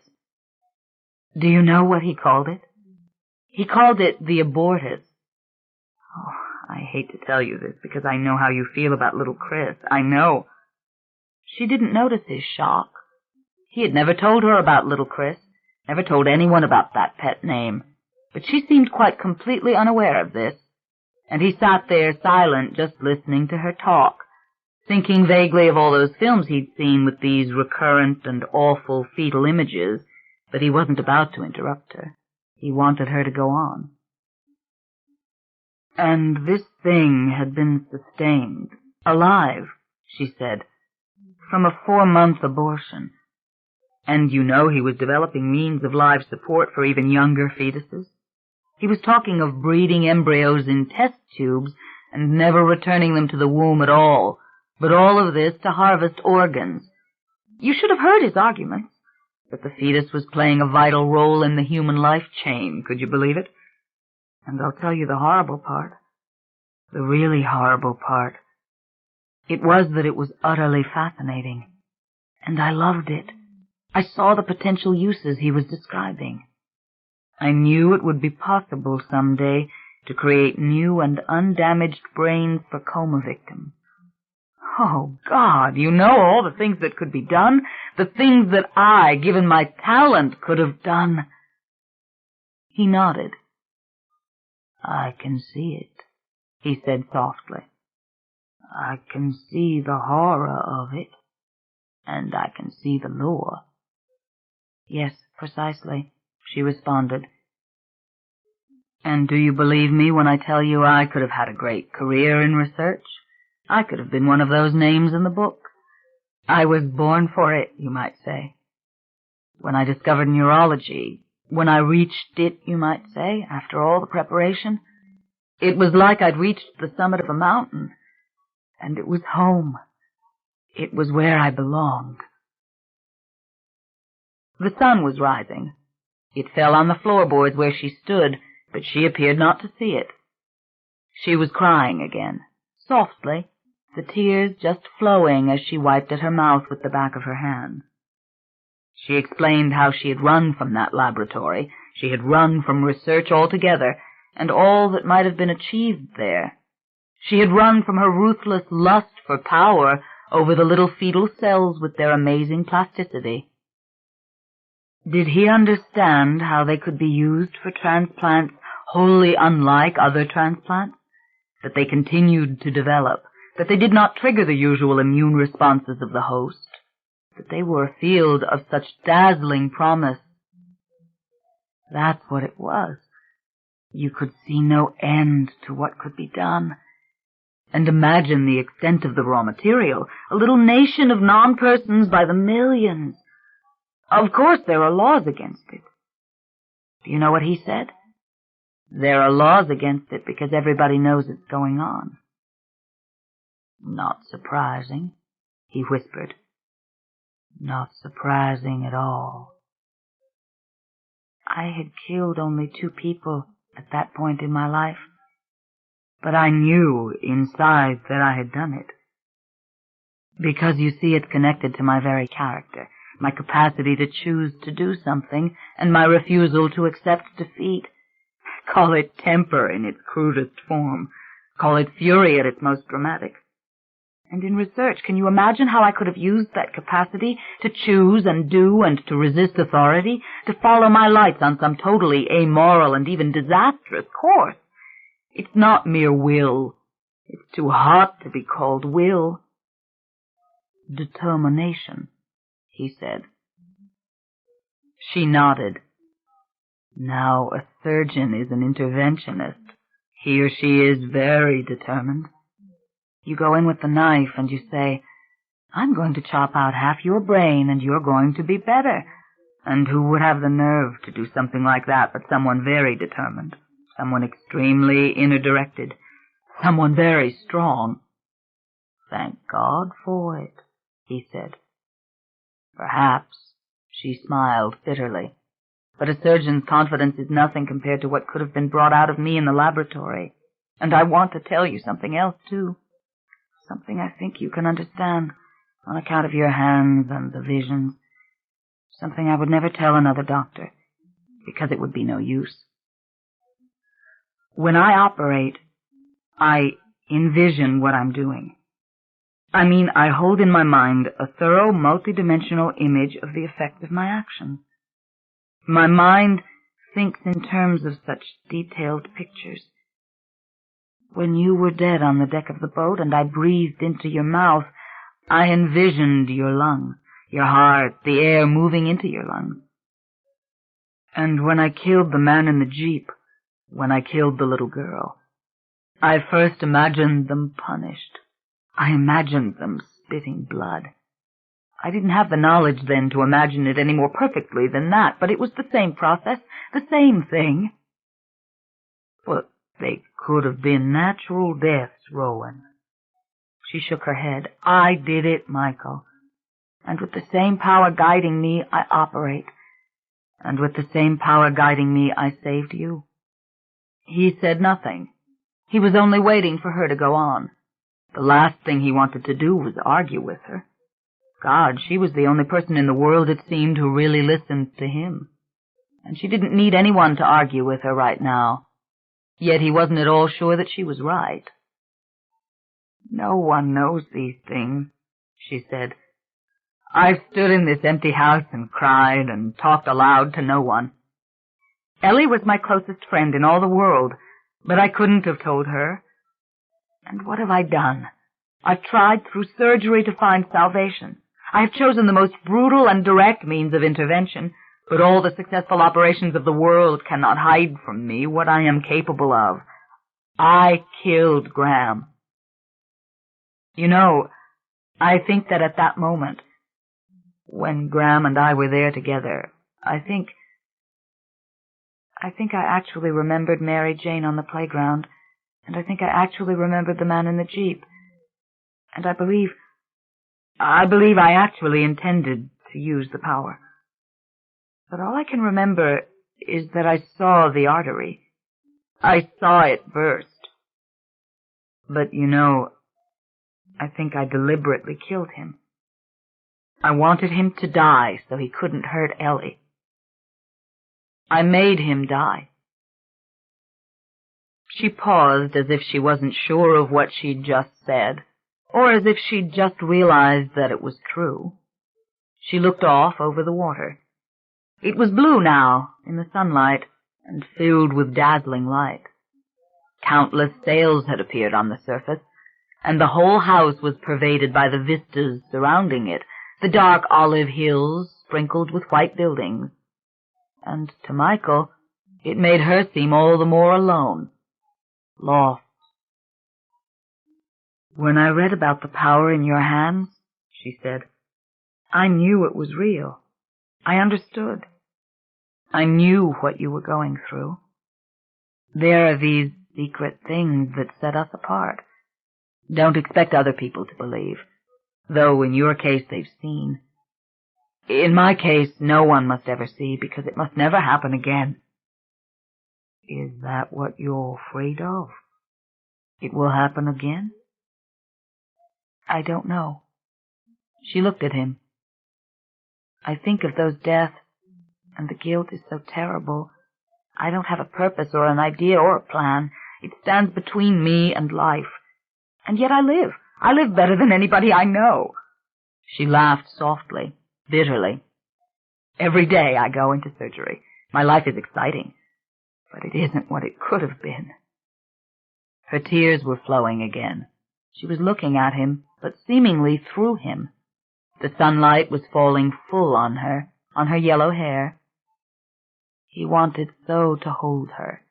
Speaker 3: Do you know what he called it? He called it the abortus. Oh, I hate to tell you this, because I know how you feel about little Chris. I know. She didn't notice his shock. He had never told her about little Chris, never told anyone about that pet name, but she seemed quite completely unaware of this, and he sat there silent, just listening to her talk, thinking vaguely of all those films he'd seen with these recurrent and awful fetal images, but he wasn't about to interrupt her. He wanted her to go on. "And this thing had been sustained, alive," she said, "from a 4-month abortion. And you know he was developing means of live support for even younger fetuses. He was talking of breeding embryos in test tubes and never returning them to the womb at all, but all of this to harvest organs. You should have heard his arguments, that the fetus was playing a vital role in the human life chain. Could you believe it? And I'll tell you the horrible part, the really horrible part. It was that it was utterly fascinating, and I loved it. I saw the potential uses he was describing. I knew it would be possible someday to create new and undamaged brains for coma victims. Oh, God, you know all the things that could be done, the things that I, given my talent, could have done." He nodded. "I can see it," he said softly. "I can see the horror of it, and I can see the lure." "Yes, precisely," she responded. "And do you believe me when I tell you I could have had a great career in research? I could have been one of those names in the book. I was born for it, you might say. When I discovered neurology, when I reached it, you might say, after all the preparation, it was like I'd reached the summit of a mountain, and it was home. It was where I belonged." The sun was rising. It fell on the floorboards where she stood, but she appeared not to see it. She was crying again, softly,
Speaker 2: the tears just flowing as she wiped at her mouth with the back of her hand. She explained how she had run from that laboratory. She had run from research altogether, and all that might have been achieved there. She had run from her ruthless lust for power over the little fetal cells with their amazing plasticity. Did he understand how they could be used for transplants wholly unlike other transplants? That they continued to develop, that they did not trigger the usual immune responses of the host, that they were a field of such dazzling promise. That's what it was. You could see no end to what could be done. And imagine the extent of the raw material, a little nation of non-persons by the millions. Of course there are laws against it. Do you know what he said? There are laws against it because everybody knows it's going on. Not surprising, he whispered. Not surprising at all. I had killed only 2 people at that point in my life, but I knew inside that I had done it. Because you see, it's connected to my very character, my capacity to choose to do something, and my refusal to accept defeat. Call it temper in its crudest form. Call it fury at its most dramatic. And in research, can you imagine how I could have used that capacity to choose and do and to resist authority, to follow my lights on some totally amoral and even disastrous course? It's not mere will. It's too hot to be called will. Determination, he said. She nodded. Now a surgeon is an interventionist. He or she is very determined. You go in with the knife and you say, I'm going to chop out half your brain and you're going to be better. And who would have the nerve to do something like that but someone very determined, someone extremely inner-directed, someone very strong? Thank God for it, he said. Perhaps, she smiled bitterly. But a surgeon's confidence is nothing compared to what could have been brought out of me in the laboratory. And I want to tell you something else, too. Something I think you can understand, on account of your hands and the visions. Something I would never tell another doctor, because it would be no use. When I operate, I envision what I'm doing. I mean, I hold in my mind a thorough, multidimensional image of the effect of my action. My mind thinks in terms of such detailed pictures. When you were dead on the deck of the boat and I breathed into your mouth, I envisioned your lungs, your heart, the air moving into your lungs. And when I killed the man in the jeep, when I killed the little girl, I first imagined them punished. I imagined them spitting blood. I didn't have the knowledge then to imagine it any more perfectly than that, but it was the same process, the same thing. But they could have been natural deaths, Rowan. She shook her head. I did it, Michael. And with the same power guiding me, I operate. And with the same power guiding me, I saved you. He said nothing. He was only waiting for her to go on. The last thing he wanted to do was argue with her. God, she was the only person in the world, it seemed, who really listened to him. And she didn't need anyone to argue with her right now. Yet he wasn't at all sure that she was right. No one knows these things, she said. I've stood in this empty house and cried and talked aloud to no one. Ellie was my closest friend in all the world, but I couldn't have told her. And what have I done? I've tried through surgery to find salvation. I have chosen the most brutal and direct means of intervention, but all the successful operations of the world cannot hide from me what I am capable of. I killed Graham. You know, I think that at that moment, when Graham and I were there together, I think I actually remembered Mary Jane on the playground, and I think I actually remembered the man in the jeep. And I believe I actually intended to use the power. But all I can remember is that I saw the artery. I saw it burst. But, you know,
Speaker 3: I think I deliberately killed him. I wanted him to die so he couldn't hurt Ellie. I made him die." She paused as if she wasn't sure of what she'd just said, or as if she'd just realized that it was true. She looked off over the water. It was blue now, in the sunlight, and filled with dazzling light. Countless sails had appeared on the surface, and the whole house was pervaded by the vistas surrounding it, the dark olive hills sprinkled with white buildings. And to Michael, it made her seem all the more alone, lost. "When I read about the power in your hands," she said, "I knew it was real. I understood. I knew what you were going through. There are these secret things that set us apart. Don't expect other people to believe, though in your case they've seen. In my case, no one must ever see, because it must never happen again." "Is that what you're afraid of? It will happen again?" "I don't know." She looked at him. "I think of those deaths, and the guilt is so terrible. I don't have a purpose or an idea or a plan. It stands between me and life. And yet I live. I live better than anybody I know." She laughed softly, bitterly. "Every day I go into surgery. My life is exciting, but it isn't what it could have been." Her tears were flowing again. She was looking at him, but seemingly through him. The sunlight was falling full on her yellow hair. He wanted so to hold her.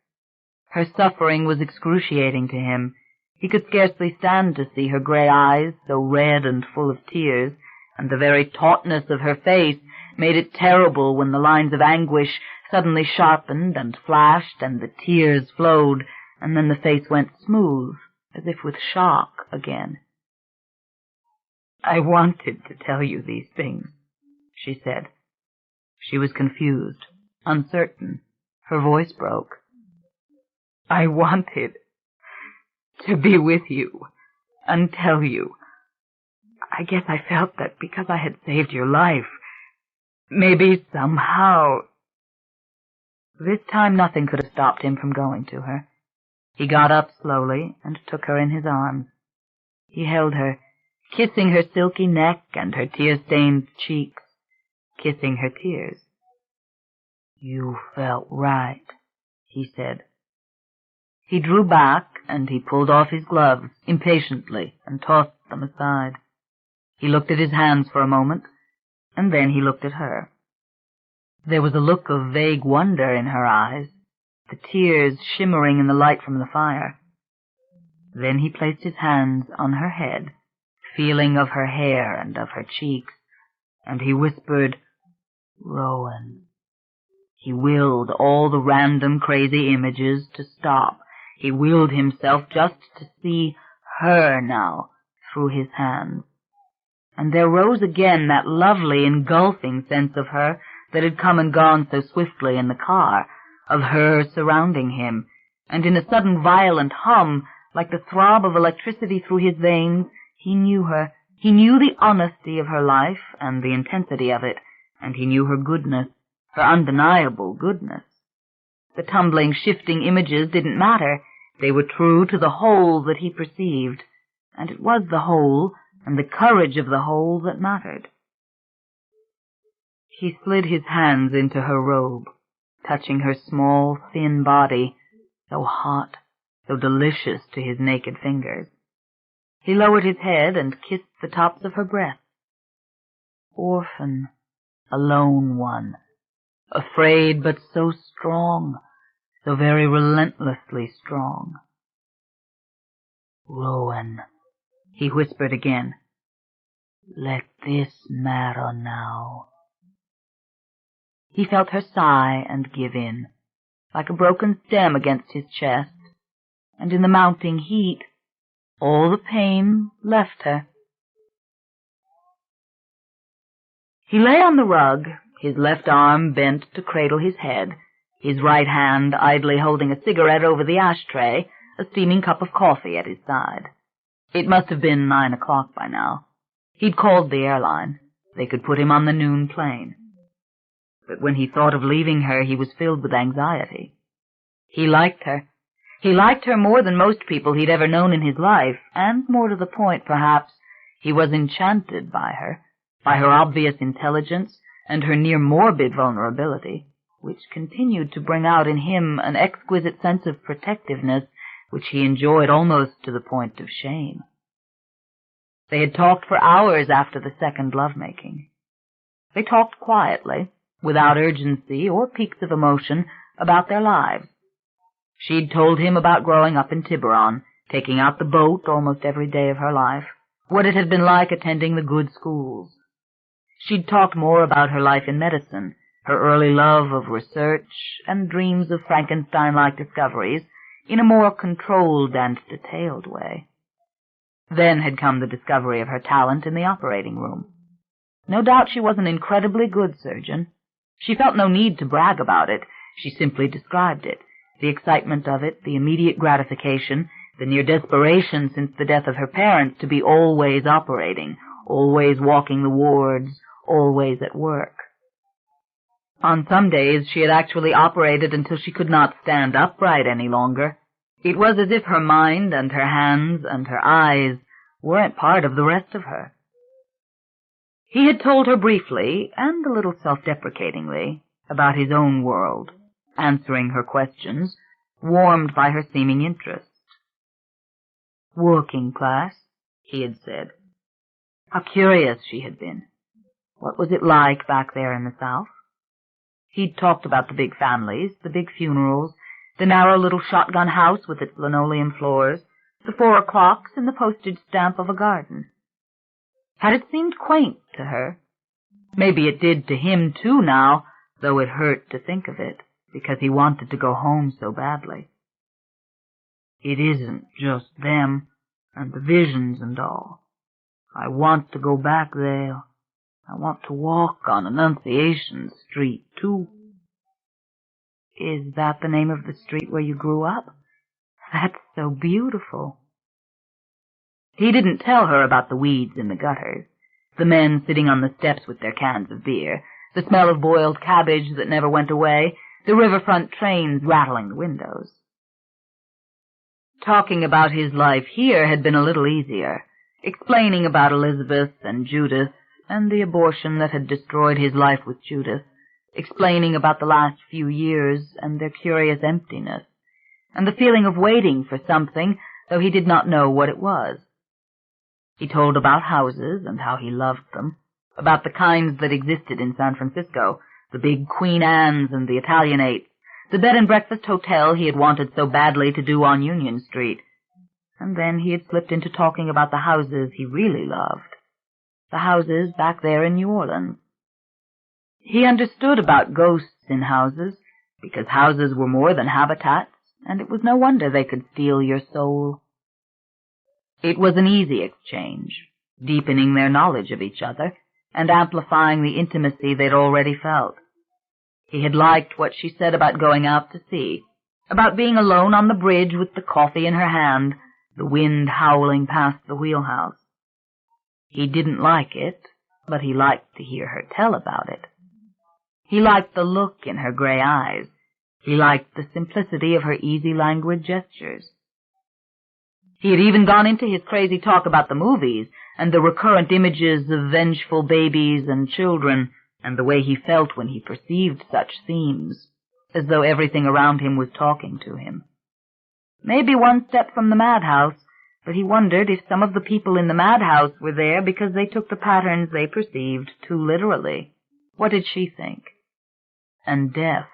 Speaker 3: Her suffering was excruciating to him. He could scarcely stand to see her gray eyes, so red and full of tears, and the very tautness of her face made it terrible when the lines of anguish suddenly sharpened and flashed, and the tears flowed, and then the face went smooth, as if with shock again. "I wanted to tell you these things," she said. She was confused, uncertain. Her voice broke. "I wanted to be with you and tell you. I guess I felt that because I had saved your life, maybe somehow—" This time nothing could have stopped him from going to her. He got up slowly and took her in his arms. He held her, kissing her silky neck and her tear-stained cheeks, kissing her tears. "You felt right," he said. He drew back, and he pulled off his gloves impatiently and tossed them aside. He looked at his hands for a moment, and then he looked at her. There was a look of vague wonder in her eyes, the tears shimmering in the light from the fire. Then he placed his hands on her head, feeling of her hair and of her cheeks, and he whispered, "Rowan." He willed all the random crazy images to stop. He willed himself just to see her now through his hands. And there rose again that lovely engulfing sense of her that had come and gone so swiftly in the car, of her surrounding him, and in a sudden violent hum, like the throb of electricity through his veins, he knew her. He knew the honesty of her life and the intensity of it, and he knew her goodness, her undeniable goodness. The tumbling, shifting images didn't matter. They were true to the whole that he perceived, and it was the whole and the courage of the whole that mattered. He slid his hands into her robe, touching her small, thin body, so hot, so delicious to his naked fingers. He lowered his head and kissed the tops of her breasts. Orphan, a lone one, afraid but so strong, so very relentlessly strong. "Rowan," he whispered again, "let this matter now." He felt her sigh and give in, like a broken stem against his chest, and in the mounting heat, all the pain left her. He lay on the rug, his left arm bent to cradle his head, his right hand idly holding a cigarette over the ashtray, a steaming cup of coffee at his side. It must have been 9 o'clock by now. He'd called the airline. They could put him on the noon plane. But when he thought of leaving her, he was filled with anxiety. He liked her. He liked her more than most people he'd ever known in his life, and more to the point, perhaps, he was enchanted by her obvious intelligence and her near-morbid vulnerability, which continued to bring out in him an exquisite sense of protectiveness which he enjoyed almost to the point of shame. They had talked for hours after the second lovemaking. They talked quietly, without urgency or peaks of emotion, about their lives. She'd told him about growing up in Tiburon, taking out the boat almost every day of her life, what it had been like attending the good schools. She'd talked more about her life in medicine, her early love of research, and dreams of Frankenstein-like discoveries, in a more controlled and detailed way. Then had come the discovery of her talent in the operating room. No doubt she was an incredibly good surgeon. She felt no need to brag about it. She simply described it, the excitement of it, the immediate gratification, the near desperation since the death of her parents to be always operating, always walking the wards, always at work. On some days she had actually operated until she could not stand upright any longer. It was as if her mind and her hands and her eyes weren't part of the rest of her. He had told her briefly, and a little self-deprecatingly, about his own world, answering her questions, warmed by her seeming interest. "Working class," he had said. How curious she had been. What was it like back there in the South? He'd talked about the big families, the big funerals, the narrow little shotgun house with its linoleum floors, the 4 o'clocks and the postage stamp of a garden. Had it seemed quaint to her? Maybe it did to him, too, now, though it hurt to think of it, because he wanted to go home so badly. It isn't just them, and the visions and all. I want to go back there. I want to walk on Annunciation Street, too. Is that the name of the street where you grew up? That's so beautiful. He didn't tell her about the weeds in the gutters, the men sitting on the steps with their cans of beer, the smell of boiled cabbage that never went away, the riverfront trains rattling the windows. Talking about his life here had been a little easier, explaining about Elizabeth and Judith and the abortion that had destroyed his life with Judith, explaining about the last few years and their curious emptiness, and the feeling of waiting for something, though he did not know what it was. He told about houses and how he loved them, about the kinds that existed in San Francisco, the big Queen Anne's and the Italianates, the bed-and-breakfast hotel he had wanted so badly to do on Union Street. And then he had slipped into talking about the houses he really loved, the houses back there in New Orleans. He understood about ghosts in houses, because houses were more than habitats, and it was no wonder they could steal your soul. It was an easy exchange, deepening their knowledge of each other, and amplifying the intimacy they'd already felt. He had liked what she said about going out to sea, about being alone on the bridge with the coffee in her hand, the wind howling past the wheelhouse. He didn't like it, but he liked to hear her tell about it. He liked the look in her gray eyes. He liked the simplicity of her easy languid gestures. He had even gone into his crazy talk about the movies and the recurrent images of vengeful babies and children, and the way he felt when he perceived such themes, as though everything around him was talking to him. Maybe one step from the madhouse, but he wondered if some of the people in the madhouse were there because they took the patterns they perceived too literally. What did she think? And death.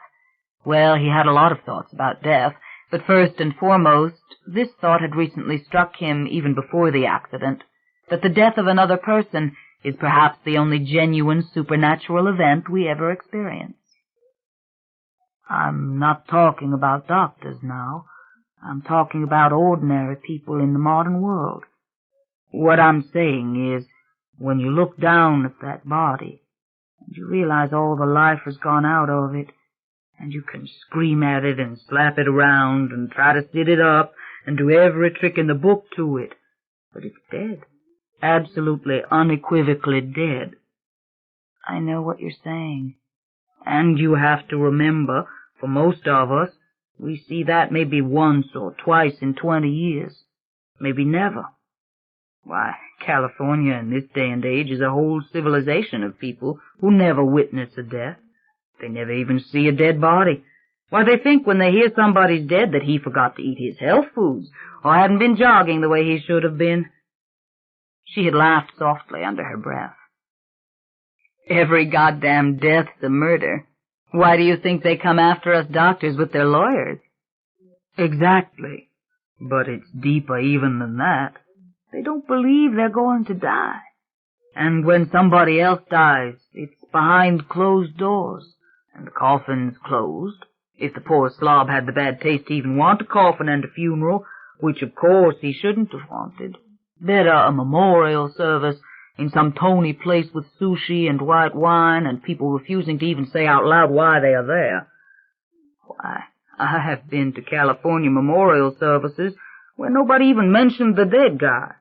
Speaker 3: Well, he had a lot of thoughts about death, but first and foremost, this thought had recently struck him even before the accident, that the death of another person is perhaps the only genuine supernatural event we ever experience. I'm not talking about doctors now. I'm talking about ordinary people in the modern world. What I'm saying is, when you look down at that body, and you realize all the life has gone out of it, and you can scream at it and slap it around and try to sit it up and do every trick in the book to it, but it's dead. Absolutely, unequivocally dead.
Speaker 2: I know what you're saying.
Speaker 3: And you have to remember, for most of us, we see that maybe once or twice in 20 years. Maybe never. Why, California in this day and age is a whole civilization of people who never witness a death. They never even see a dead body. Why, they think when they hear somebody's dead that he forgot to eat his health foods or hadn't been jogging the way he should have been. She had laughed softly under her breath.
Speaker 2: Every goddamn death's a murder. Why do you think they come after us doctors with their lawyers?
Speaker 3: Exactly. But it's deeper even than that. They don't believe they're going to die. And when somebody else dies, it's behind closed doors, and the coffin's closed. If the poor slob had the bad taste to even want a coffin and a funeral, which of course he shouldn't have wanted. Better a memorial service in some Tony place with sushi and white wine and people refusing to even say out loud why they are there. Why, I have been to California memorial services where nobody even mentioned the dead guy.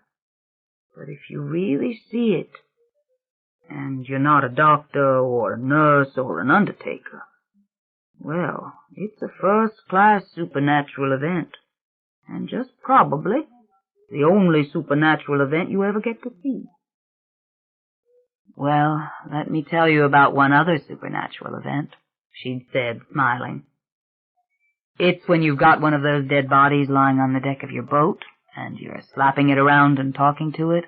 Speaker 3: But if you really see it, and you're not a doctor or a nurse or an undertaker, well, it's a first-class supernatural event, and just probably the only supernatural event you ever get to see.
Speaker 2: Well, let me tell you about one other supernatural event, she'd said, smiling. It's when you've got one of those dead bodies lying on the deck of your boat, and you're slapping it around and talking to it,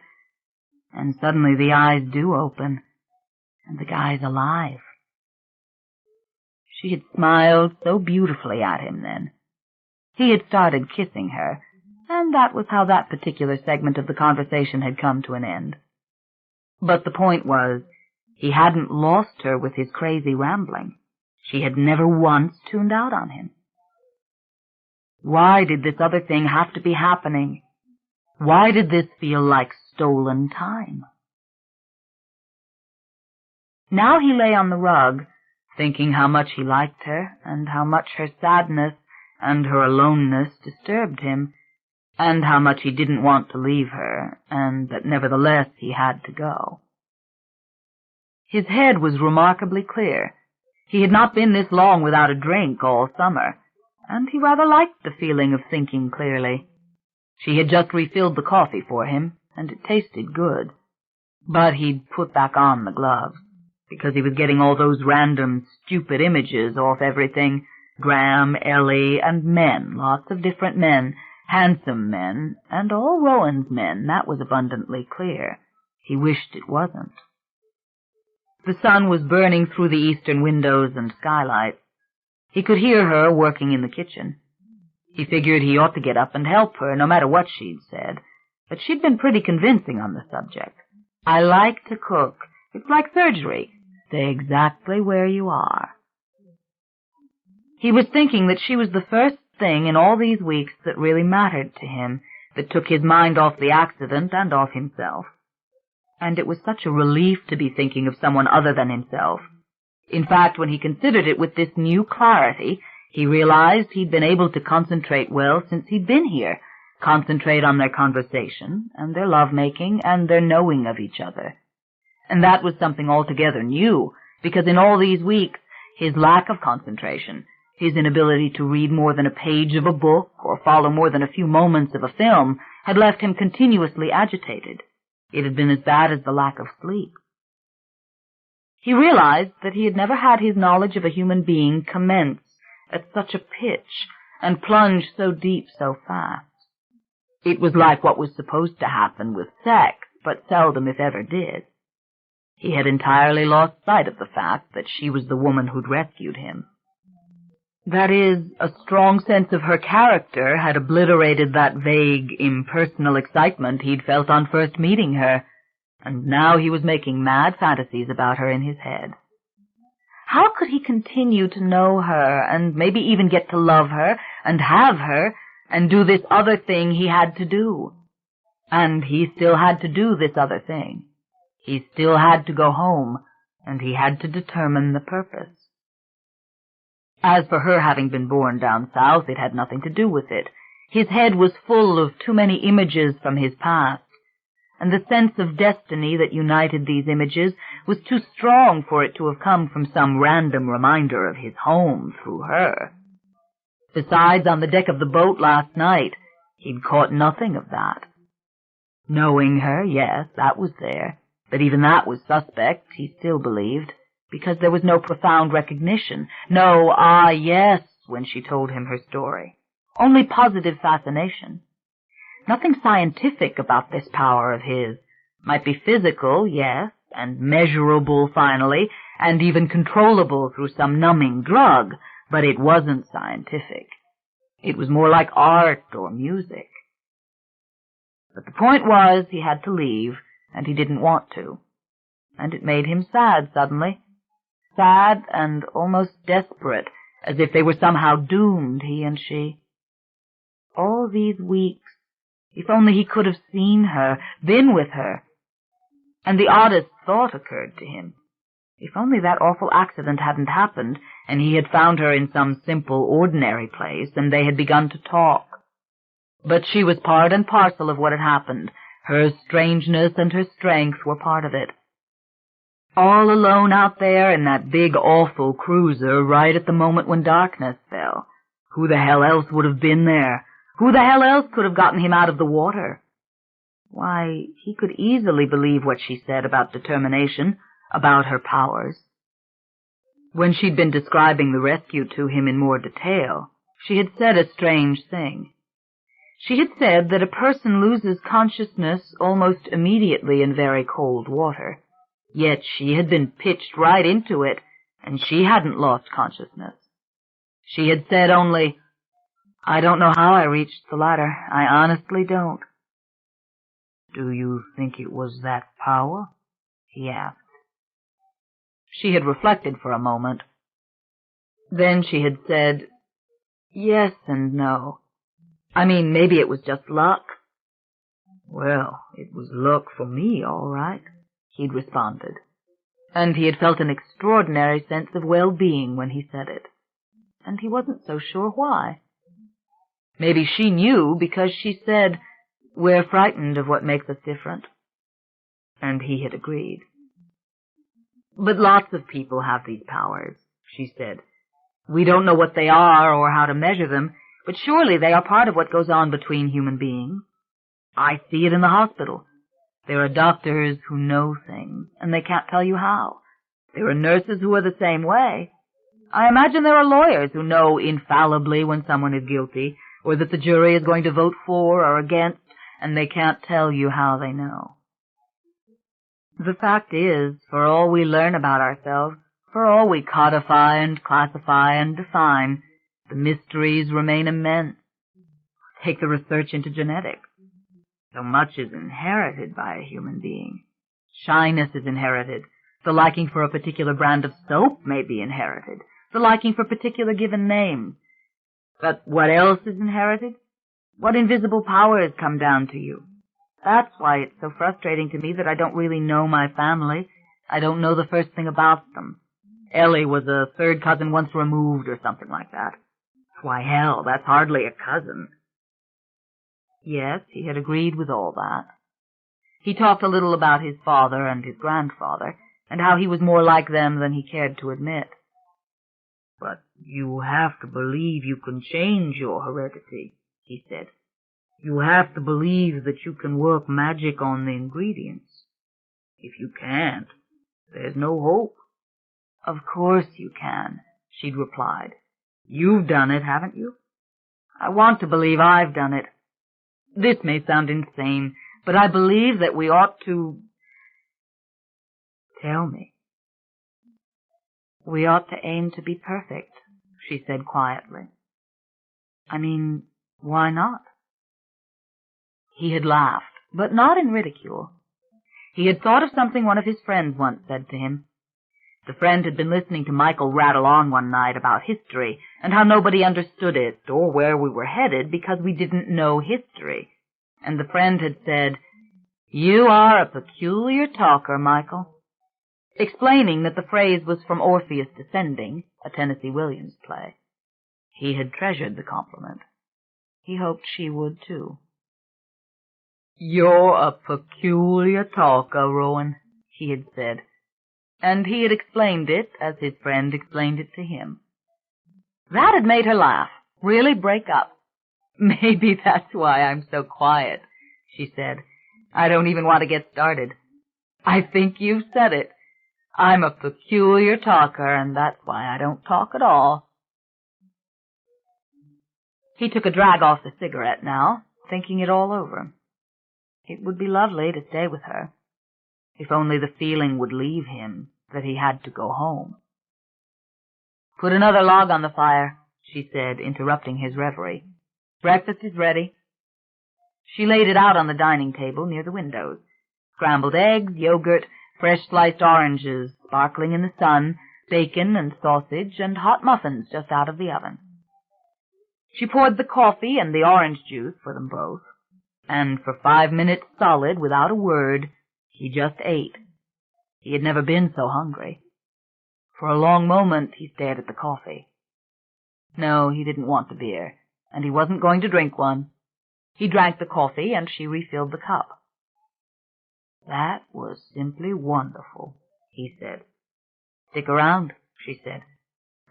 Speaker 2: and suddenly the eyes do open, and the guy's alive. She had smiled so beautifully at him then. He had started kissing her, and that was how that particular segment of the conversation had come to an end. But the point was, he hadn't lost her with his crazy rambling. She had never once tuned out on him. Why did this other thing have to be happening? Why did this feel like stolen time? Now he lay on the rug, thinking how much he liked her, and how much her sadness and her aloneness disturbed him, and how much he didn't want to leave her, and that nevertheless he had to go. His head was remarkably clear. He had not been this long without a drink all summer, and he rather liked the feeling of thinking clearly. She had just refilled the coffee for him, and it tasted good. But he'd put back on the gloves, because he was getting all those random, stupid images off everything. Graham, Ellie, and men, lots of different men, handsome men, and all Rowan's men, that was abundantly clear. He wished it wasn't. The sun was burning through the eastern windows and skylights. He could hear her working in the kitchen. He figured he ought to get up and help her, no matter what she'd said, but she'd been pretty convincing on the subject. I like to cook. It's like surgery. Stay exactly where you are. He was thinking that she was the first thing in all these weeks that really mattered to him, that took his mind off the accident and off himself. And it was such a relief to be thinking of someone other than himself. In fact, when he considered it with this new clarity, he realized he'd been able to concentrate well since he'd been here, concentrate on their conversation, and their love-making, and their knowing of each other. And that was something altogether new, because in all these weeks, his lack of concentration, his inability to read more than a page of a book or follow more than a few moments of a film, had left him continuously agitated. It had been as bad as the lack of sleep. He realized that he had never had his knowledge of a human being commence at such a pitch and plunge so deep so fast. It was like what was supposed to happen with sex, but seldom if ever did. He had entirely lost sight of the fact that she was the woman who'd rescued him. That is, a strong sense of her character had obliterated that vague, impersonal excitement he'd felt on first meeting her, and now he was making mad fantasies about her in his head. How could he continue to know her, and maybe even get to love her, and have her, and do this other thing he had to do? And he still had to do this other thing. He still had to go home, and he had to determine the purpose. As for her having been born down south, it had nothing to do with it. His head was full of too many images from his past, and the sense of destiny that united these images was too strong for it to have come from some random reminder of his home through her. Besides, on the deck of the boat last night, he'd caught nothing of that. Knowing her, yes, that was there, but even that was suspect, he still believed, because there was no profound recognition, no "ah, yes," when she told him her story. Only positive fascination. Nothing scientific about this power of his. Might be physical, yes, and measurable finally, and even controllable through some numbing drug, but it wasn't scientific. It was more like art or music. But the point was, he had to leave, and he didn't want to. And it made him sad suddenly. Sad and almost desperate, as if they were somehow doomed, he and she. All these weeks, if only he could have seen her, been with her. And the oddest thought occurred to him. If only that awful accident hadn't happened, and he had found her in some simple, ordinary place, and they had begun to talk. But she was part and parcel of what had happened. Her strangeness and her strength were part of it. All alone out there in that big, awful cruiser right at the moment when darkness fell. Who the hell else would have been there? Who the hell else could have gotten him out of the water? Why, he could easily believe what she said about determination, about her powers. When she'd been describing the rescue to him in more detail, she had said a strange thing. She had said that a person loses consciousness almost immediately in very cold water, yet she had been pitched right into it, and she hadn't lost consciousness. She had said only, "I don't know how I reached the ladder. I honestly don't." "Do you think it was that power?" he asked. She had reflected for a moment. Then she had said, "Yes and no. I mean, maybe it was just luck." "Well, it was luck for me, all right," he'd responded. And he had felt an extraordinary sense of well-being when he said it. And he wasn't so sure why. Maybe she knew because she said, "We're frightened of what makes us different." And he had agreed. "But lots of people have these powers," she said. "We don't know what they are or how to measure them, but surely they are part of what goes on between human beings. I see it in the hospital. There are doctors who know things, and they can't tell you how. There are nurses who are the same way. I imagine there are lawyers who know infallibly when someone is guilty, or that the jury is going to vote for or against, and they can't tell you how they know. The fact is, for all we learn about ourselves, for all we codify and classify and define, the mysteries remain immense. Take the research into genetics. So much is inherited by a human being. Shyness is inherited. The liking for a particular brand of soap may be inherited. The liking for particular given names. But what else is inherited? What invisible powers come down to you? That's why it's so frustrating to me that I don't really know my family. I don't know the first thing about them. Ellie was a third cousin once removed or something like that. Why, hell, that's hardly a cousin." Yes, he had agreed with all that. He talked a little about his father and his grandfather, and how he was more like them than he cared to admit. "But you have to believe you can change your heredity," he said. "You have to believe that you can work magic on the ingredients. If you can't, there's no hope." "Of course you can," she'd replied. "You've done it, haven't you?" "I want to believe I've done it. This may sound insane, but I believe that we ought to—" "Tell me." "We ought to aim to be perfect," she said quietly. "I mean, why not?" He had laughed, but not in ridicule. He had thought of something one of his friends once said to him. The friend had been listening to Michael rattle on one night about history, and how nobody understood it, or where we were headed, because we didn't know history. And the friend had said, "You are a peculiar talker, Michael," explaining that the phrase was from Orpheus Descending, a Tennessee Williams play. He had treasured the compliment. He hoped she would, too. "You're a peculiar talker, Rowan," he had said, and he had explained it as his friend explained it to him. That had made her laugh, really break up. "Maybe that's why I'm so quiet," she said. "I don't even want to get started. I think you've said it. I'm a peculiar talker, and that's why I don't talk at all." He took a drag off the cigarette now, thinking it all over. It would be lovely to stay with her, if only the feeling would leave him that he had to go home. "Put another log on the fire," she said, interrupting his reverie. "Breakfast is ready." She laid it out on the dining table near the windows. Scrambled eggs, yogurt, fresh sliced oranges sparkling in the sun, bacon and sausage, and hot muffins just out of the oven. She poured the coffee and the orange juice for them both, and for 5 minutes solid, without a word, he just ate. He had never been so hungry. For a long moment he stared at the coffee. No, he didn't want the beer, and he wasn't going to drink one. He drank the coffee, and she refilled the cup. "That was simply wonderful," he said. "Stick around," she said,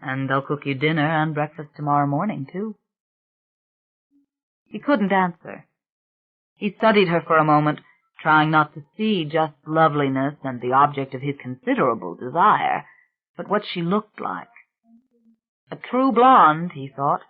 Speaker 2: "and they'll cook you dinner and breakfast tomorrow morning, too." He couldn't answer. He studied her for a moment, trying not to see just loveliness and the object of his considerable desire, but what she looked like. A true blonde, he thought,